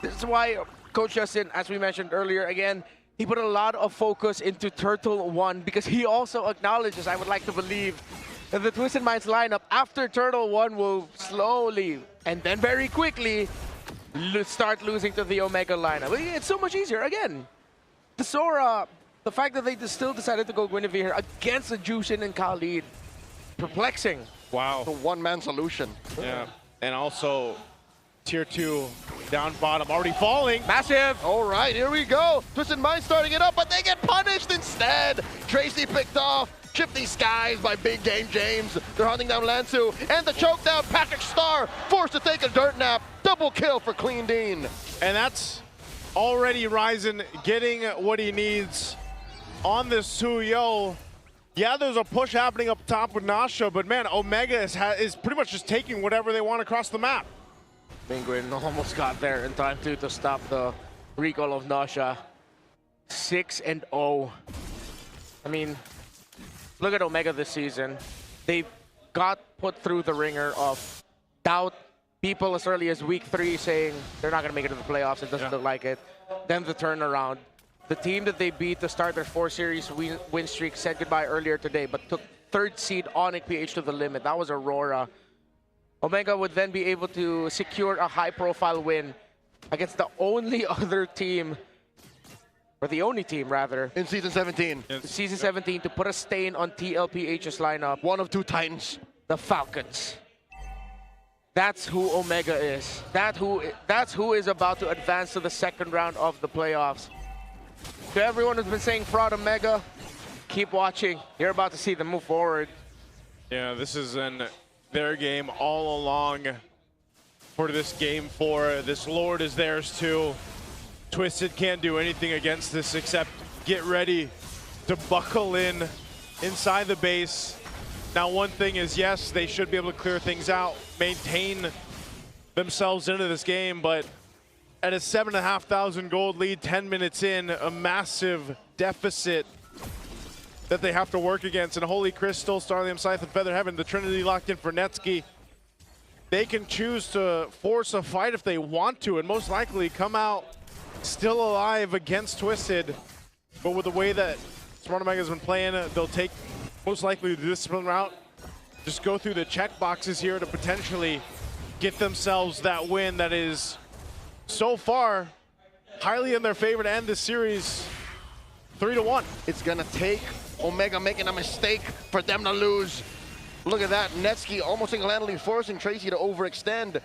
This is why Coach Justin, as we mentioned earlier, again, he put a lot of focus into Turtle 1 because he also acknowledges, I would like to believe, that the Twisted Minds lineup after Turtle 1 will slowly and then very quickly start losing to the Omega lineup. It's so much easier. Again, the Sora, the fact that they still decided to go Guinevere against the Jushin and Khalid, perplexing. Wow. The one-man solution. Yeah, and also Tier 2 down bottom, already falling. Massive. All right, here we go. Twisted Mind starting it up, but they get punished instead. Tracy picked off. Shifting skies by Big Game James. They're hunting down Lansu. And the choke down, Patrick Star forced to take a dirt nap. Double kill for Clean Dean. And that's already Ryzen getting what he needs on this Suyo. Yeah, there's a push happening up top with Nasha, but man, Omega is pretty much just taking whatever they want across the map. Mingwin almost got there in time to stop the recall of Nasha. 6-0. I mean, look at Omega this season. They got put through the ringer of doubt. People as early as week 3 saying they're not going to make it to the playoffs. It doesn't look like it. Then the turnaround. The team that they beat to start their 4-series win streak said goodbye earlier today, but took 3rd seed ONIC PH to the limit. That was Aurora. Omega would then be able to secure a high-profile win against the only other team, or the only team, rather. In Season 17. Season 17 to put a stain on TLPH's lineup. One of 2 Titans. The Falcons. That's who Omega is. That's who is about to advance to the 2nd round of the playoffs. To everyone who's been saying fraud Omega, keep watching. You're about to see them move forward. Yeah, this is in their game all along for this game 4. This Lord is theirs too. Twisted can't do anything against this except get ready to buckle in inside the base. Now, one thing is, yes, they should be able to clear things out, maintain themselves into this game, but at a 7,500 gold lead, 10 minutes in, a massive deficit that they have to work against. And Holy Crystal, Starlium Scythe, and Feather Heaven, the Trinity locked in for Netsky. They can choose to force a fight if they want to, and most likely come out still alive against Twisted. But with the way that Smart Omega has been playing, they'll take most likely the discipline route. Just go through the check boxes here to potentially get themselves that win that is so far highly in their favor to end this series 3-1. It's gonna take Omega making a mistake for them to lose. Look at that, Netsky almost single-handedly forcing Tracy to overextend.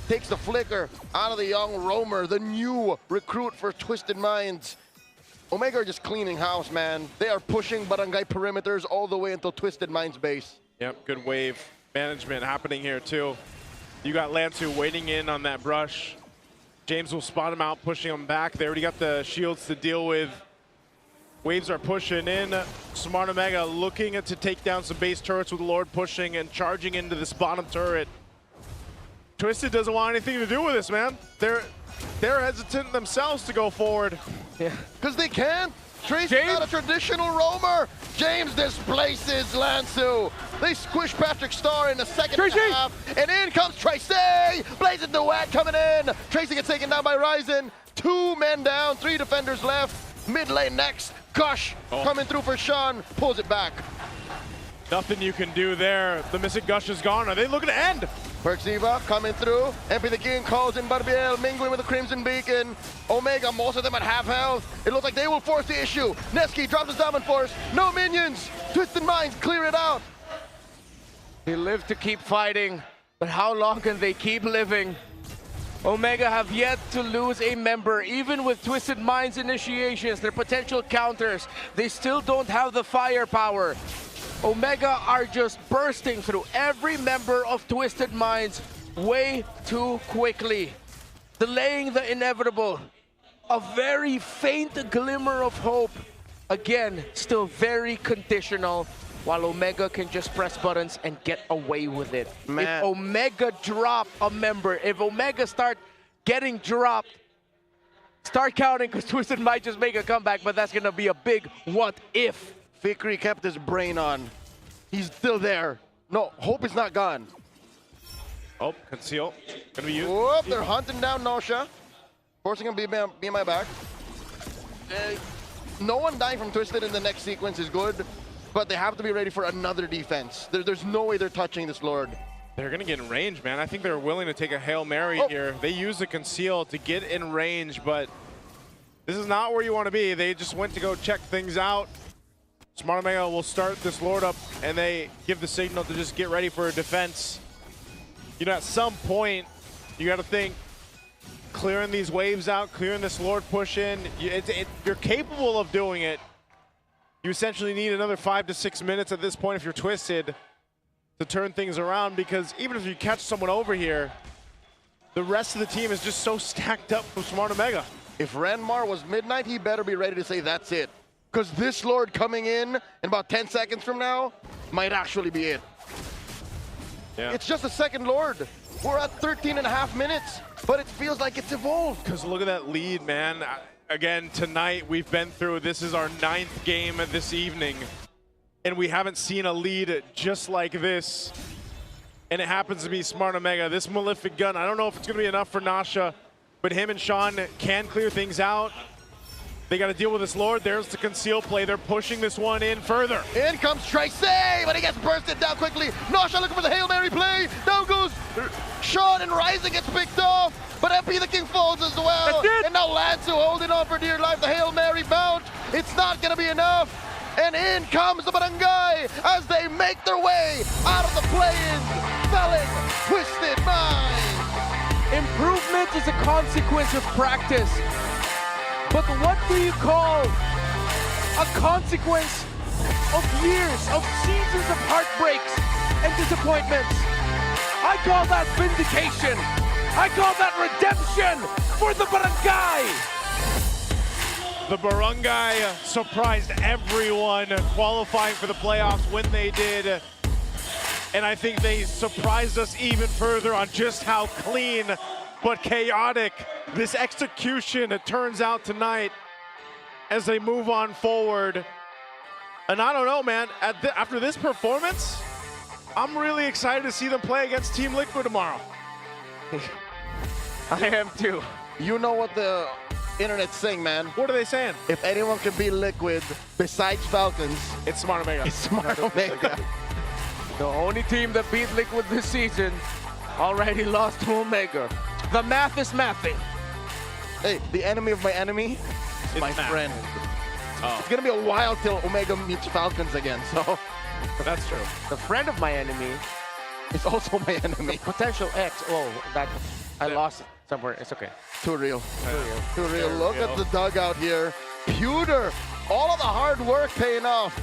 Takes the flicker out of the young roamer, the new recruit for Twisted Minds. Omega are just cleaning house, man. They are pushing barangay perimeters all the way until Twisted Minds base. Yep, good wave management happening here too. You got Lansu waiting in on that brush. James will spot him out, pushing him back. They already got the shields to deal with. Waves are pushing in. Smart Omega looking to take down some base turrets with Lord pushing and charging into this bottom turret. Twisted doesn't want anything to do with this, man. They're hesitant themselves to go forward. Yeah, because they can. Tracy's not a traditional roamer. James displaces Lansu. They squish Patrick Star in the second half. And in comes Tracy. Blazing Duet coming in. Tracy gets taken down by Ryzen. 2 men down, 3 defenders left. Mid lane next. Gush coming through for Sean. Pulls it back. Nothing you can do there. The missing Gush is gone. Are they looking to end? Perxiva coming through. MP the King calls in Barbiel, mingling with the Crimson Beacon. Omega, most of them at half health. It looks like they will force the issue. Neski drops his Diamond Force. No minions. Twisted Minds clear it out. They live to keep fighting, but how long can they keep living? Omega have yet to lose a member, even with Twisted Minds initiations, their potential counters. They still don't have the firepower. Omega are just bursting through every member of Twisted Minds way too quickly, delaying the inevitable. A very faint glimmer of hope. Again, still very conditional, while Omega can just press buttons and get away with it. Man. If Omega drop a member, if Omega start getting dropped, start counting, because Twisted might just make a comeback, but that's gonna be a big what if. Fikri kept his brain on. He's still there. No, hope is not gone. Oh, conceal. Gonna be used. Whoop, they're hunting down Nosha. Forcing him to be my back. No one dying from Twisted in the next sequence is good, but they have to be ready for another defense. There's no way they're touching this Lord. They're gonna get in range, man. I think they're willing to take a Hail Mary here. They use the conceal to get in range, but this is not where you want to be. They just went to go check things out. Smart Omega will start this Lord up, and they give the signal to just get ready for a defense. You know, at some point, you got to think, clearing these waves out, clearing this Lord push in, you're capable of doing it. You essentially need another 5 to 6 minutes at this point if you're Twisted to turn things around, because even if you catch someone over here, the rest of the team is just so stacked up from Smart Omega. If Renmar was midnight, he better be ready to say that's it. Because this Lord coming in about 10 seconds from now might actually be it. Yeah. It's just a second Lord. We're at 13.5 minutes, but it feels like it's evolved. Because look at that lead, man. Again, tonight we've been through, this is our 9th game this evening, and we haven't seen a lead just like this. And it happens to be Smart Omega. This Malefic Gun, I don't know if it's going to be enough for Nasha, but him and Sean can clear things out. They got to deal with this Lord. There's the conceal play. They're pushing this one in further. In comes Tracy, but he gets bursted down quickly. Nasha looking for the Hail Mary play. Down goes Sean, and Rising gets picked off. But MP the King falls as well. And now Lansu holding on for dear life. The Hail Mary bounce. It's not going to be enough. And in comes the Barangay as they make their way out of the play-in, felling Twisted Minds. Improvement is a consequence of practice. But what do you call a consequence of years, of seasons of heartbreaks and disappointments? I call that vindication. I call that redemption for the Barangay. The Barangay surprised everyone qualifying for the playoffs when they did. And I think they surprised us even further on just how clean but chaotic this execution, it turns out tonight, as they move on forward. And I don't know, man, after this performance, I'm really excited to see them play against Team Liquid tomorrow. I am too. You know what the internet's saying, man. What are they saying? If anyone can beat Liquid besides Falcons, it's Smart Omega. It's Smart Omega. The only team that beat Liquid this season already lost to Omega. The math is mathing. Hey, the enemy of my enemy is my friend. It's gonna be a while till Omega meets Falcons again, so. That's true. The friend of my enemy is also my enemy. Potential X. Oh, that I lost it somewhere. It's okay. Too real. Too real. Too Look real. at the dugout here. Pewter. All of the hard work paying off.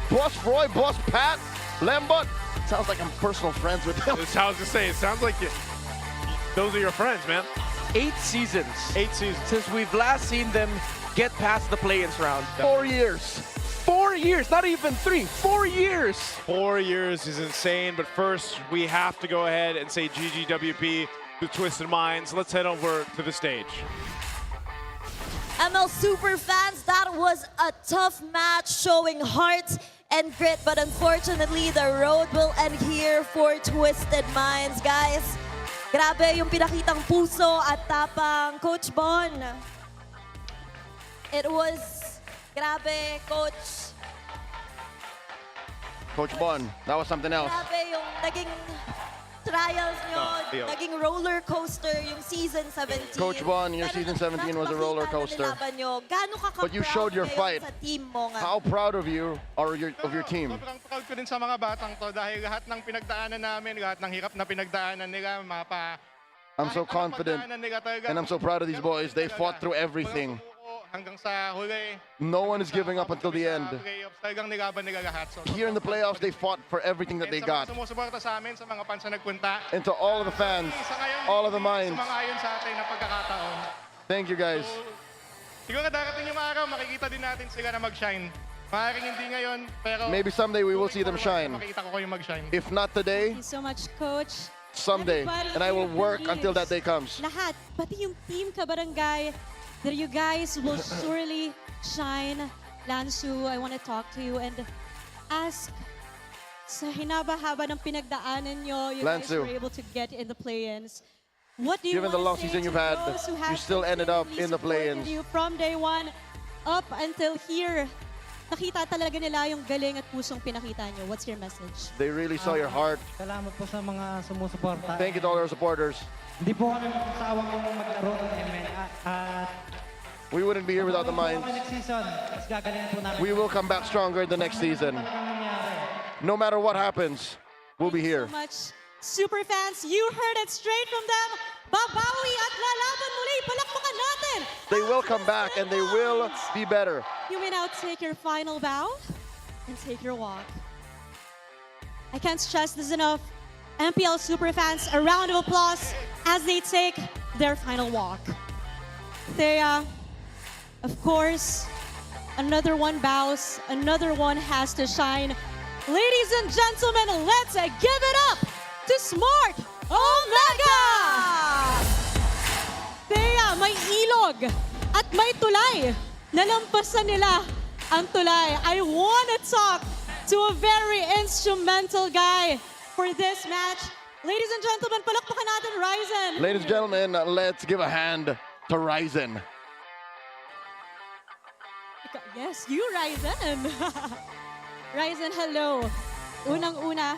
Boss Roy, Boss Pat, Lambot. Sounds like I'm personal friends with him. That's how I was gonna say. It sounds like those are your friends, man. 8 seasons. 8 seasons. Since we've last seen them get past the play-ins round. 4 years. 4 years, not even 3. 4 years. 4 years is insane, but first we have to go ahead and say GGWP to Twisted Minds. Let's head over to the stage. ML super fans, that was a tough match showing heart and grit, but unfortunately, the road will end here for Twisted Minds, guys. Grabe yung pinakitang puso at tapang, Coach Bon. It was grabe, Coach. Coach Bon, that was something else. Grabe yung naging trials nyo, naging roller coaster yung season 17. Coach Bon, your season 17 was a roller coaster. But you showed your fight. Sa team mo nga. How proud of you or of your team? Sobrang proud ko din sa mga batang to dahil lahat ng pinagdaanan namin, lahat ng hirap na pinagdaanan nila, I'm so confident and I'm so proud of these boys. They fought through everything. hanggang sa huli. No one is giving up until the end. Talagang nilaban nila lahat. So, Here in the playoffs, they fought for everything that they got. Sa mga sumusuporta sa amin, sa mga fans na nagpunta. And to all of the fans, all of the minds, Sumang-ayon sa atin na pagkakataon. thank you guys. Siguro darating yung araw, makikita din natin sila na mag-shine. Maaaring hindi ngayon, pero Maybe someday we will see them shine. makikita ko kayo mag-shine. If not today, Thank you so much, Coach. someday. And I will work until that day comes. Lahat, pati yung team Kabarangay, that you guys will surely shine. Lansu, I want to talk to you and ask, sa hinaba-haba ng pinagdaanan nyo, you guys Lansu. were able to get in the play-ins. What do you Given the long want to say season to you've had, those who have you still ended up in the supported play-ins. you from day one up until here? Nakita talaga nila yung galing at pusong pinakita nyo. What's your message? They really saw your heart. Salamat po sa mga sumusuporta. Thank you to all our supporters. Hindi po kami magsawang maglaro ng ML. At We wouldn't be here without the minds. next season, mas gagalingan po namin. We will come back stronger the next season. No matter what happens, we'll be here. So much. Super fans, you heard it straight from them. Babawi at lalaban muli. Palakpakan natin. They will come back and they will be better. You may now take your final bow and take your walk. I can't stress this enough. MPL super fans, a round of applause as they take their final walk. Thea, of course, another one bows, another one has to shine. Ladies and gentlemen, let's give it up to Smart Omega! Thea, may ilog at may tulay. Nalampasan nila ang tulay. I want to talk to a very instrumental guy for this match. Ladies and gentlemen, palakpakan natin Ryzen. Ladies and gentlemen, let's give a hand to Ryzen. Yes, you Ryzen. Ryzen, hello. Unang-una,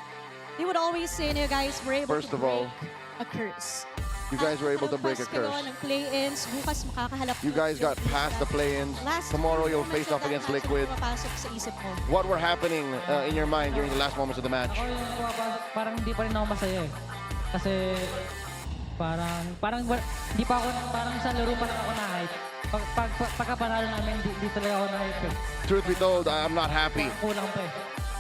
they would always say na you guys were able First to of all, break a curse. you guys were able to break a curse. Ng play-ins, bukas makakahalap You guys got past the play-ins. Tomorrow you'll face off against Liquid. Mapasok sa isip mo. What were happening in your mind during the last moments of the match? Ako yung pumapasok, parang hindi pa rin ako masaya eh. Kasi parang hindi pa ako, parang isang laro pa lang ako na-hype. Pagkapanalo namin, hindi talaga ako na-hype eh. Truth be told, I'm not happy. Kulang pa eh.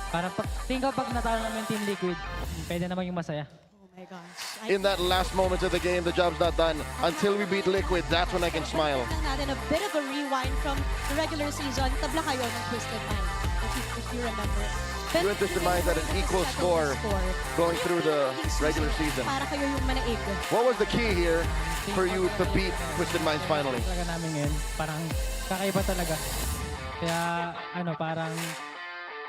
Parang tingin ko pag natalo namin Team Liquid, pwede naman yung masaya. Oh my gosh. In that last moments of the game, the job's not done. Until we beat Liquid, that's when I can smile. Natin a bit of a rewind from the regular season. Tabla kayo ng Twisted Minds, if you remember. You and Twisted Minds had an equal score going through the regular season. Para kayo yung manaig. What was the key here for you to beat Twisted Minds finally? Talaga namin ngayon, parang kakaiba talaga. Kaya parang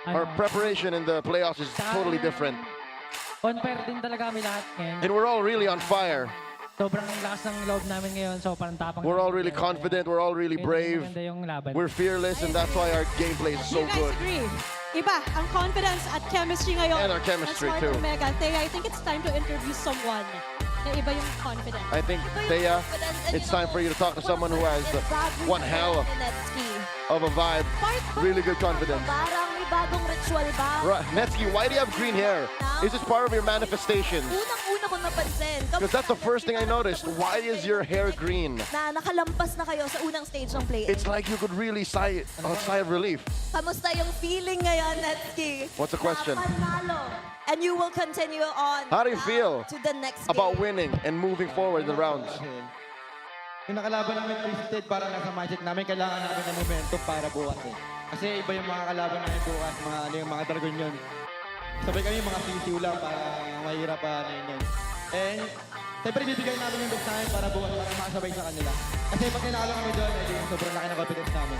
Our preparation in the playoffs is totally different. on pair din talaga kami lahat ngayon. And we're all really on fire. Sobrang lakas ng loob namin ngayon, so parang tapang. We're all really confident, we're all really brave. Maganda yung laban. We're fearless, and that's why our gameplay is so You guys good. agree? Iba ang confidence at chemistry ngayon. And our chemistry, ng Smart too. Omega. Thea, I think it's time to interview someone na iba yung confidence. I think, Thea, it's time for you to talk to someone who has one hell of a vibe. Really good confidence. Parang may bagong ritual ba? Netsky, why do you have green hair? Is this part of your manifestations? Unang-una ko napansin. Because that's the first thing I noticed. Why is your hair green? Na nakalampas na kayo sa unang stage ng play. It's like you could really sigh of relief. Kamusta yung feeling ngayon, Netsky? What's the question? Panalo. And you will continue on How do you feel to the next about game. winning and moving forward in the rounds? Yung nakalaban namin Twisted, parang nasa mindset namin, kailangan namin ng momentum para bukas eh. Kasi iba yung mga kalaban namin bukas, yung mga Dragon yun. Sabay kami mga sisiw lang para mahirap pa yun. And Siyempre, bibigay namin yung best namin para buwan, para makasabay sa kanila. Kasi pag nanalo kami doon, edi sobrang laki ng confidence namin.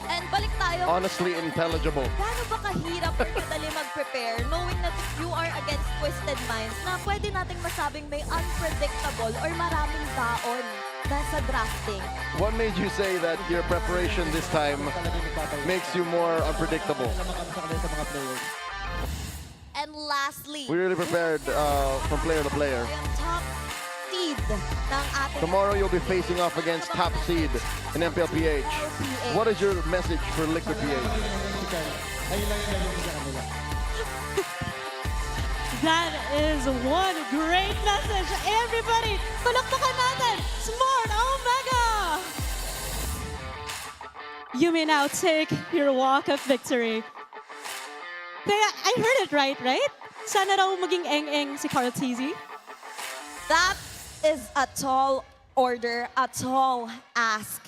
And balik tayo. Honestly intelligible. Gaano ba kahirap or kadali mag-prepare knowing that you are against Twisted Minds na pwede nating masabing may unpredictable or maraming baon na sa drafting? What made you say that your preparation this time makes you more unpredictable? And lastly, We really prepared from player to player. yung top seed ng ating Tomorrow you'll be facing off against top seed in MPL PH. What is your message for Liquid PH? That is one great message. Everybody, palakpakan natin, Smart Omega! You may now take your walk of victory. Kaya, I heard it right? Sana raw maging eng-eng si Carl Tizzy. That is a tall order, a tall ask.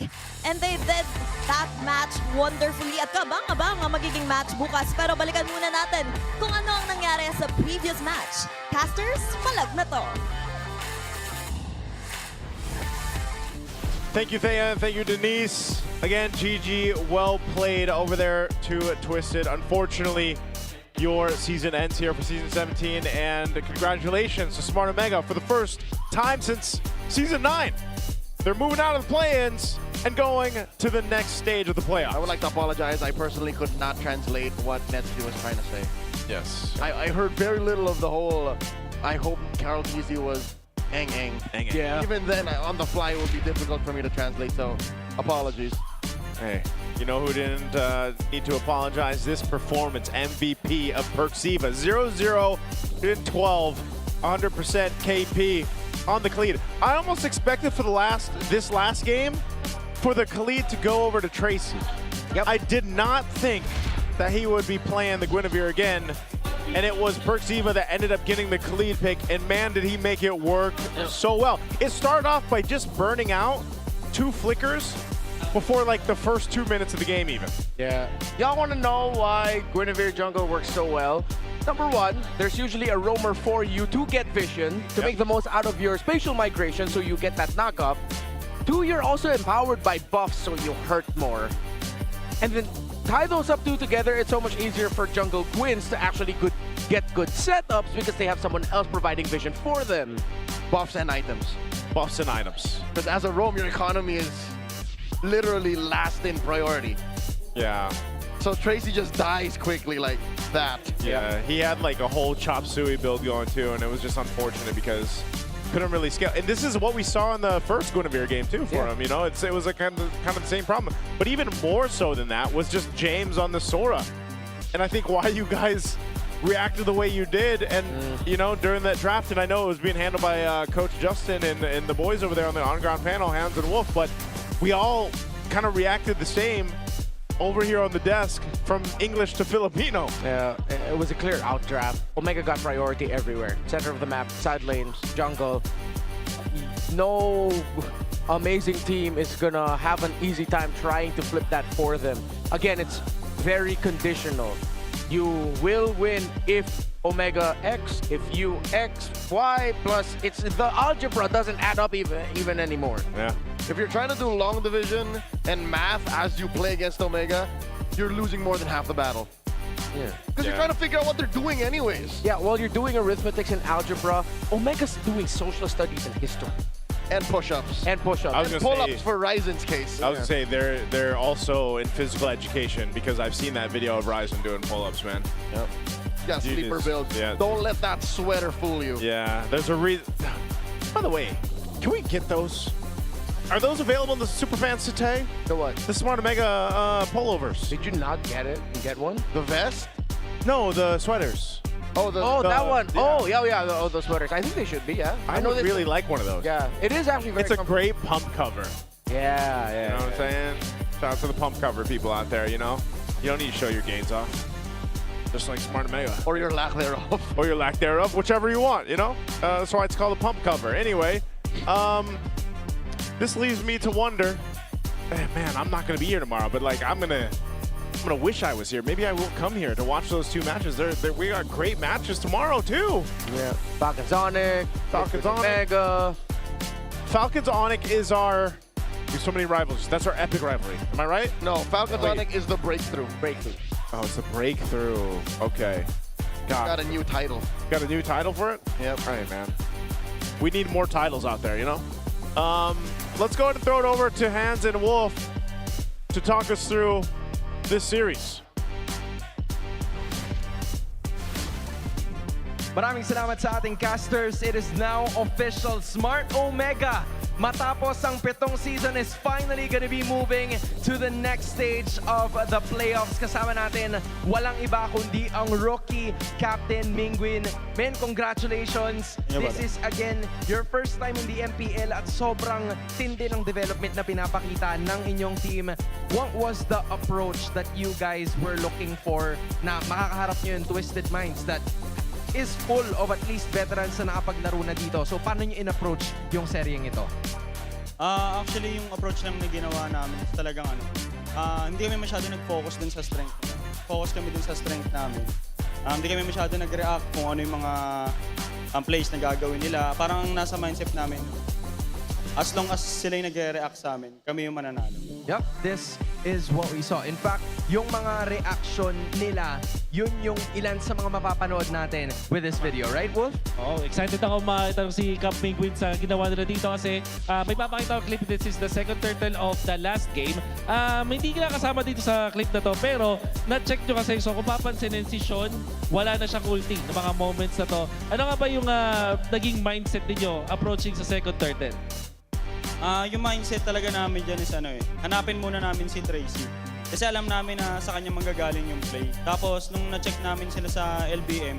And they did that match wonderfully. At kabang-abang ang magiging match bukas. Pero balikan muna natin kung ano ang nangyari sa previous match. Casters, palag na to. Thank you, Thea, and thank you, Denise. Again, GG, well played over there to Twisted. Unfortunately, your season ends here for Season 17, and congratulations to Smart Omega for the first time since Season 9. They're moving out of the play-ins and going to the next stage of the playoffs. I would like to apologize. I personally could not translate what Netsuke was trying to say. Yes. I heard very little of the whole, I hope Carol Tizzy was eng. Yeah. Even then, on the fly, it would be difficult for me to translate, so apologies. Hey, you know who didn't need to apologize? This performance, MVP of Perksiva. 0-0 in 12, 100% KP on the Khalid. I almost expected for this last game for the Khalid to go over to Tracy. Yep. I did not think that he would be playing the Guinevere again, and it was Perksiva that ended up getting the Khalid pick, and man, did he make it work so well. It started off by just burning out 2 flickers before like the first 2 minutes of the game even. Yeah. Y'all want to know why Guinevere jungle works so well? Number one, there's usually a roamer for you to get vision, to make the most out of your spatial migration so you get that knockup. 2, you're also empowered by buffs so you hurt more. And then tie those up 2 together, it's so much easier for jungle Gwins to actually get good setups because they have someone else providing vision for them. Buffs and items. Buffs and items. Because as a roam, your economy is literally last in priority. Yeah. So Tracy just dies quickly like that. Yeah, he had like a whole Chop Suey build going too, and it was just unfortunate because couldn't really scale. And this is what we saw in the first Guinevere game too for him. You know, it was a kind of the same problem. But even more so than that was just James on the Sora. And I think why you guys reacted the way you did, and you know, during that draft, and I know it was being handled by Coach Justin and the boys over there on the on-ground panel, Hans and Wolf, but we all kind of reacted the same over here on the desk from English to Filipino. Yeah, it was a clear outdraft. Omega got priority everywhere. Center of the map, side lanes, jungle. No amazing team is gonna have an easy time trying to flip that for them. Again, it's very conditional. You will win if Omega X, if you X, Y, plus it's the algebra doesn't add up even anymore. Yeah. If you're trying to do long division and math as you play against Omega, you're losing more than half the battle. Yeah. Because you're trying to figure out what they're doing anyways. Yeah, while you're doing arithmetics and algebra, Omega's doing social studies and history. And push-ups. And push-ups. I was And gonna pull-ups say- for Ryzen's case. I was gonna say they're also in physical education because I've seen that video of Ryzen doing pull-ups, man. Yep. Yeah, sleeper Genius. build. Yeah. Don't let that sweater fool you. Yeah, there's a reason. By the way, can we get those? Are those available in the Superfans today? The what? The Smart Omega pullovers. Did you not get it? You get one? The vest? No, the sweaters. Oh, that one. Yeah. Oh, yeah. The sweaters. I think they should be, yeah. I know would they really like one of those. Yeah, it is actually very It's a great pump cover. Yeah. You know what I'm saying? Shout out to the pump cover people out there, you know? You don't need to show your gains off. Just like Smart Omega. Or your lack thereof. Or your lack thereof, whichever you want, you know? That's why it's called a pump cover. Anyway, this leaves me to wonder, man, I'm not going to be here tomorrow, but like I'm going to I'm gonna wish I was here. Maybe I will come here to watch those two matches. We got great matches tomorrow too. Yeah, Falcons ONIC, Falcons ONIC. Mega. Falcons ONIC is our. There's so many rivals. That's our epic rivalry. Am I right? No, Falcons Wait. ONIC is the breakthrough. Oh, it's a breakthrough. Okay. Got a new title. Got a new title for it? Yep. All right, man. We need more titles out there, you know? Let's go ahead and throw it over to Hans and Wolf to talk us through this series. Maraming salamat sa ating casters. It is now official. Smart Omega, matapos ang 7 season, is finally gonna be moving to the next stage of the playoffs. Kasama natin, walang iba kundi ang rookie captain Mingwin. Men, congratulations. This is again your first time in the MPL at sobrang tindi ng development na pinapakita ng inyong team. What was the approach that you guys were looking for na makakaharap nyo yung Twisted Minds that is full of at least veterans na nakapaglaro na dito? So paano nyo in-approach yung seryeng ito? Actually, yung approach lang na ginawa namin is talagang hindi kami masyado nag-focus dun sa strength. Focus kami dun sa strength namin. Hindi kami masyado nag-react kung ano yung mga plays na gagawin nila. Parang nasa mindset namin, as long as sila yung nag-react sa amin, kami yung mananalo. Yep, this is what we saw. In fact, yung mga reaction nila, yun yung ilan sa mga mapapanood natin with this video. Right, Wolf? Oh, excited ako makita si Cap Penguin sa ginawa nila dito kasi may papakita ko clip. This is the second turtle of the last game. Hindi na kasama dito sa clip na to, pero na-check nyo kasi. So kung papansinin si Sean, wala na siyang ulti ng mga moments na to. Ano nga ba yung naging mindset ninyo approaching sa second turtle? Yung mindset talaga namin dyan is hanapin muna namin si Tracy. Kasi alam namin na sa kanya manggagaling yung play. Tapos nung na-check namin sila sa LBM,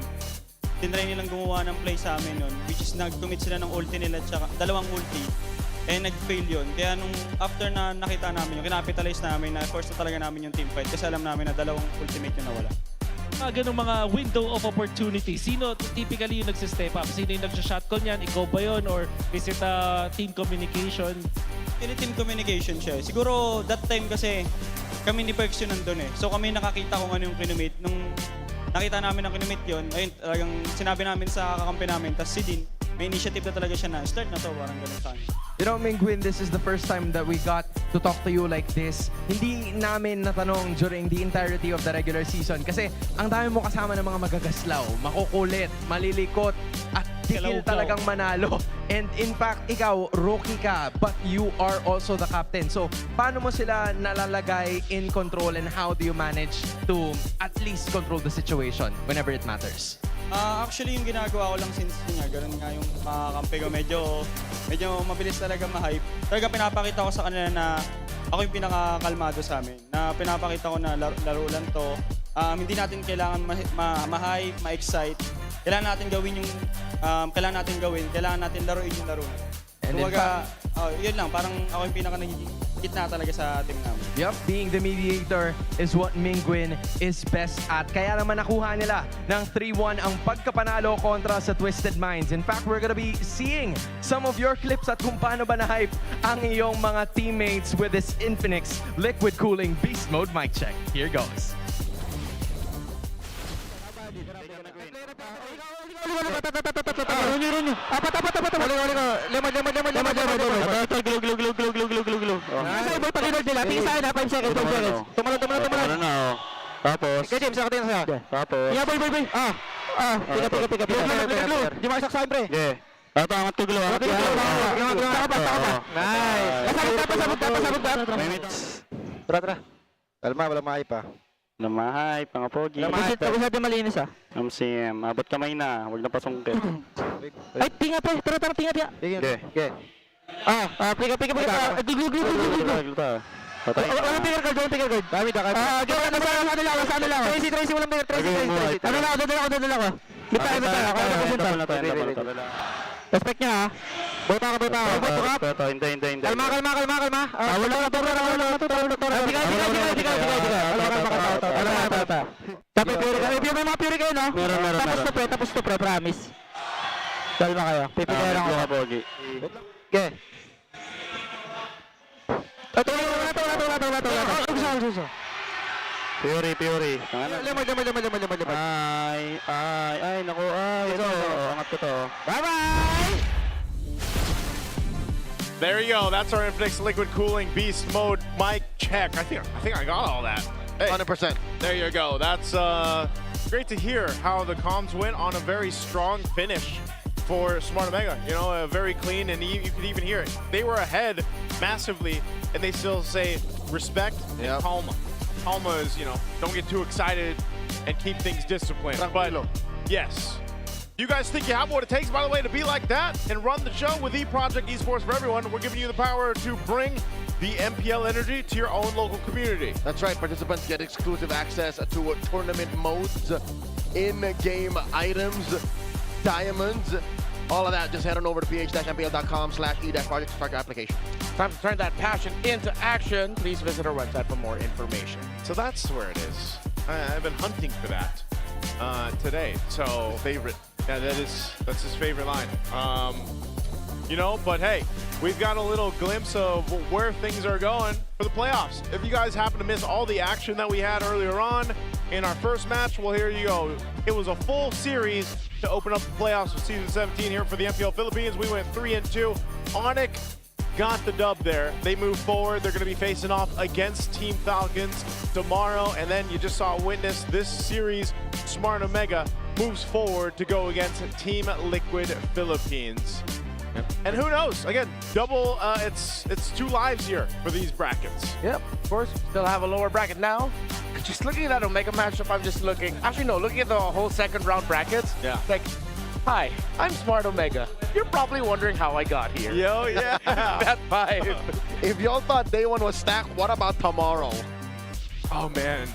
tinry nilang gumawa ng play sa amin nun, which is nag-commit sila ng ulti nila tsaka dalawang ulti. Nag-fail yun. Kaya nung after na nakita namin yung kinapitalize namin, na force na talaga namin yung team fight kasi alam namin na dalawang ultimate yung nawala. Ganong mga window of opportunity, sino typically yung nagsistep up? Sino yung nagsha-shotgun yan? Ikaw ba yun? Or is it team communication? Team communication siya. Siguro that time kasi kami ni Perks yun nandun So kami nakakita kung ano yung kinumit. Nung nakita namin ang kinumit yun, ayun talagang sinabi namin sa kakampi namin. Tapos si Dean, may initiative na talaga siya na start na to, parang ganun sa akin. You know, Mingwin, this is the first time that we got to talk to you like this. Hindi namin natanong during the entirety of the regular season kasi ang dami mo kasama ng mga magagaslaw, makukulit, malilikot, at tigil talagang manalo. And in fact, ikaw, rookie ka, but you are also the captain. So, paano mo sila nalalagay in control and how do you manage to at least control the situation whenever it matters? Actually, yung ginagawa ko lang since ganun nga yung kampi ko, medyo mabilis talaga ma-hype. Talaga pinapakita ko sa kanila na ako yung pinakakalmado sa amin. Na pinapakita ko na laro lang to. Hindi natin kailangan ma-hype, ma-excite. Kailangan natin natin laruin yung laro. Kumbaga, yun lang, parang ako yung pinaka-gitna talaga sa team namin. Yup, being the mediator is what Mingwin is best at. Kaya naman nakuha nila ng 3-1 ang pagkapanalo kontra sa Twisted Minds. In fact, we're gonna be seeing some of your clips at kung paano ba na-hype ang iyong mga teammates with this Infinix Liquid Cooling Beast Mode mic check. Here goes. Tapos. Kaya James, nakatingin sa'yo. Tapos. Yeah, boy. Piga. Di mo isaksahin, pre. Yeah. Ito, ang tugulo. Nice. Pasabot ka. Tara. Kalma, wala mahay pa. Namahay, pangapogi. Tapos natin malinis MCM, abot kamay na, huwag na pasungkit. Ay, tinga pa, tara, tinga. Okay. Piga. Glug. Patay. Picker guard. Gamit ka. Saan lang. Tracy, walang picker. Tracy. Ano lang, dadala ko. Bitay. Respect niya, ha? Bota ka. Hindi. Kalma. Wala na to. Tapos pure kayo, no? Meron. Tapos to, pre, promise. Kalma kayo. Pipigay lang ako. Okay. Ito. Fury. Limod. Ay, naku, ito. Angat ko to. Bye-bye! There you go. That's our Infinix Liquid Cooling Beast Mode mic check. I think I got all that. Hey, 100%. There you go. That's great to hear how the comms went on a very strong finish for Smart Omega. You know, very clean, and you could even hear it. They were ahead massively, and they still say respect and calma. Calma is, you know, don't get too excited and keep things disciplined. But yes. You guys think you have what it takes, by the way, to be like that and run the show with eProject Esports for Everyone? We're giving you the power to bring the MPL energy to your own local community. That's right. Participants get exclusive access to tournament modes, in-game items, diamonds, all of that. Just head on over to ph-mpl.com/e-project to start your application. Time to turn that passion into action. Please visit our website for more information. So that's where it is. I've been hunting for that today. So favorite. Yeah, that's his favorite line. You know, but hey, we've got a little glimpse of where things are going for the playoffs. If you guys happen to miss all the action that we had earlier on in our first match, well, here you go. It was a full series to open up the playoffs for Season 17 here for the MPL Philippines. We went 3-2. ONIC got the dub there. They move forward. They're going to be facing off against Team Falcons tomorrow. And then you just saw witness this series, Smart Omega moves forward to go against Team Liquid Philippines. And who knows? Again, double, it's 2 lives here for these brackets. Yep, of course. Still have a lower bracket now. Just looking at that Omega matchup, I'm just looking. Actually, no, looking at the whole second round brackets. Yeah. It's like, hi, I'm Smart Omega. You're probably wondering how I got here. Yo, yeah. That vibe. If y'all thought day one was stacked, what about tomorrow? Oh, man.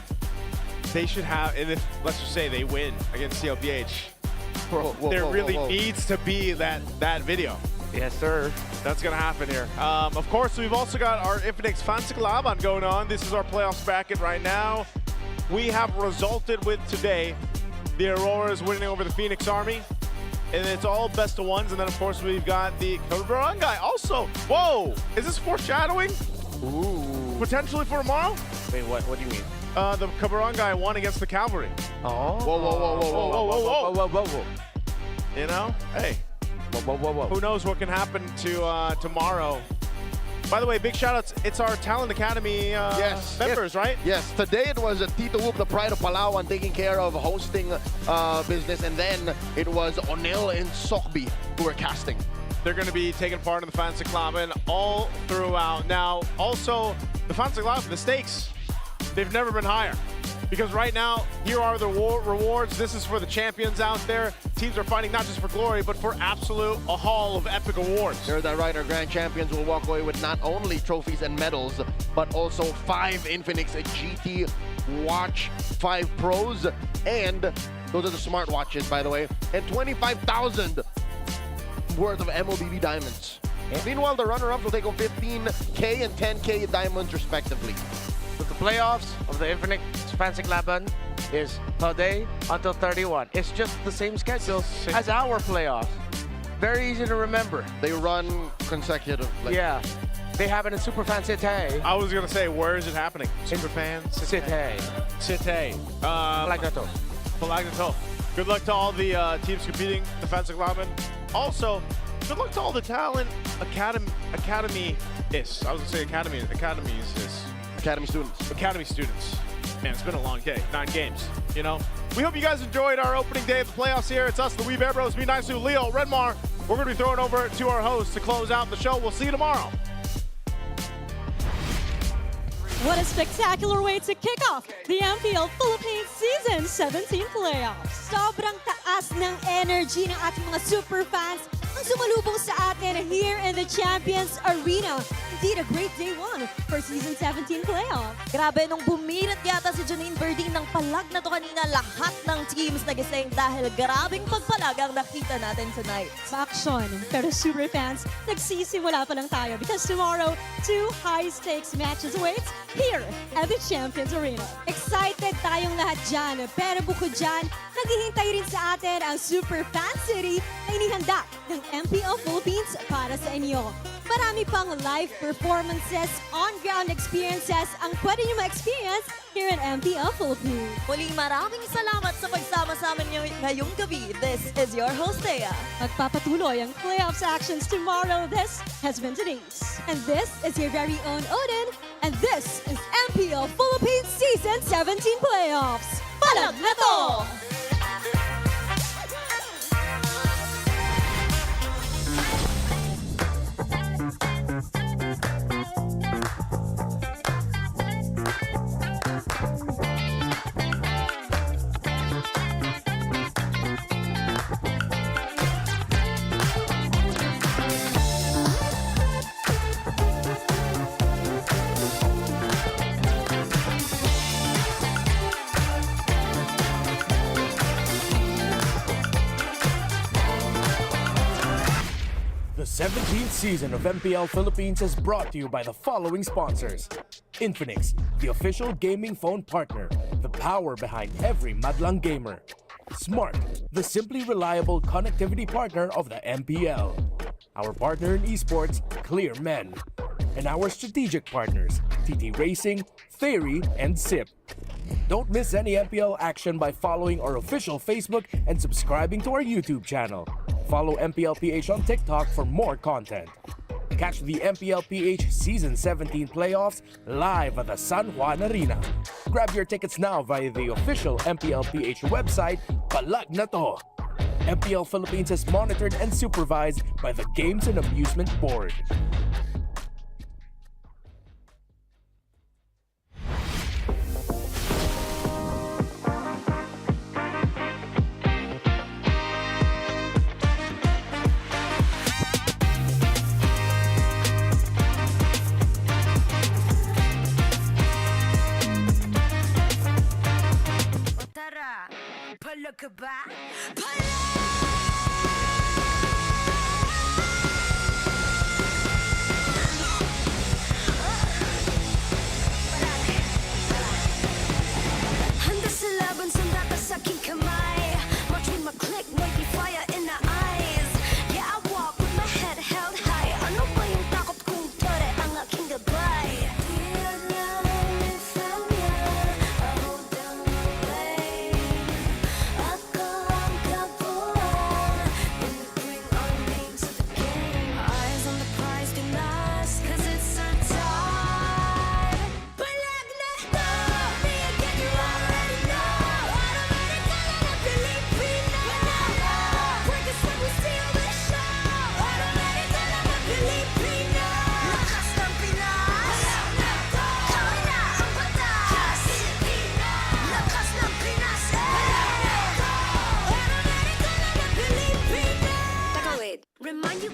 They should have, and if, let's just say they win against CLPH, there really needs to be that video. Yes, sir. That's going to happen here. Of course, we've also got our Infinix Fansiklaban going on. This is our playoffs bracket right now. We have resulted with today the Aurora is winning over the Phoenix Army. And it's all best of ones. And then, of course, we've got the Kabarangay also. Whoa! Is this foreshadowing? Ooh. Potentially for tomorrow? Wait, what do you mean? The Kabarangay won against the Cavalry. Oh. Whoa. You know? Hey. Whoa. Who knows what can happen to tomorrow? By the way, big shout outs. It's our Talent Academy members, right? Yes. Today it was Tito Whoop, the pride of Palawan, taking care of hosting business. And then it was Onel and Sokbi who were casting. They're going to be taking part in the Fansiklaban all throughout. Now, also, the Fansiklaban, the stakes, they've never been higher. Because right now, here are the rewards. This is for the champions out there. Teams are fighting not just for glory, but for absolute a haul of epic awards. Here's that right. Our grand champions will walk away with not only trophies and medals, but also 5 Infinix GT Watch 5 Pros. And those are the smart watches, by the way. And 25,000 worth of MLBB diamonds. Meanwhile, the runner-ups will take home 15K and 10K diamonds, respectively. So the playoffs of the Infinix Fansiklaban is today until 31. It's just the same schedule as our playoffs. Very easy to remember. They run consecutively. Yeah. They have it in Superfan City. I was going to say, where is it happening? Superfan City. Palag Na To. Palag Na To. Good luck to all the teams competing in the Fansiklaban. Also, good luck to all the Talent Academy students. Academy students. Man, it's been a long day. 9 games, you know? We hope you guys enjoyed our opening day of the playoffs here. It's us, the Wee Bear Bros, me, Nice, Leo, Redmar. We're going to be throwing over to our host to close out the show. We'll see you tomorrow. What a spectacular way to kick off the MPL Philippines Season 17 playoffs. Sobrang taas ng energy ng ating mga super fans ang sumalubong sa atin here in the Champions Arena. Indeed, a great day 1 for Season 17 playoff. Grabe, nung bumirit yata si Janine Berding ng palag na to kanina, lahat ng teams nagising dahil grabing pagpalag ang nakita natin tonight. Action. Pero super fans, nagsisimula pa lang tayo because tomorrow, 2 high-stakes matches awaits here at the Champions Arena. Excited tayong lahat dyan, pero bukod dyan, naghihintay rin sa atin ang Super Fan City na inihanda ng MPL Philippines para sa inyo. marami pang live performances, on-ground experiences ang pwede nyo ma-experience here in MPL Philippines. Muli maraming salamat sa pagsama sa amin ngayong gabi. This is your host, Thea. Magpapatuloy ang playoffs actions tomorrow. This has been today's. And this is your very own Odin. And this is MPL Philippines Season 17 Playoffs. Palag Na To! The 17th season of MPL Philippines is brought to you by the following sponsors. Infinix, the official gaming phone partner, the power behind every madlang gamer. Smart, the simply reliable connectivity partner of the MPL. Our partner in esports, Clear Men. And our strategic partners, TT Racing, Theory, and SIP. Don't miss any MPL action by following our official Facebook and subscribing to our YouTube channel. Follow MPLPH on TikTok for more content. Catch the MPLPH Season 17 playoffs live at the San Juan Arena. Grab your tickets now via the official MPLPH website, Palag Na To. MPL Philippines is monitored and supervised by the Games and Amusement Board. Palag ka ba? Handa sa laban, sanda ka sa aking kamay. Watch with my click, make me fire in the eyes. Yeah, I walk with my head held high. Ano ba yung takot kung tore ang aking gabay? Remind you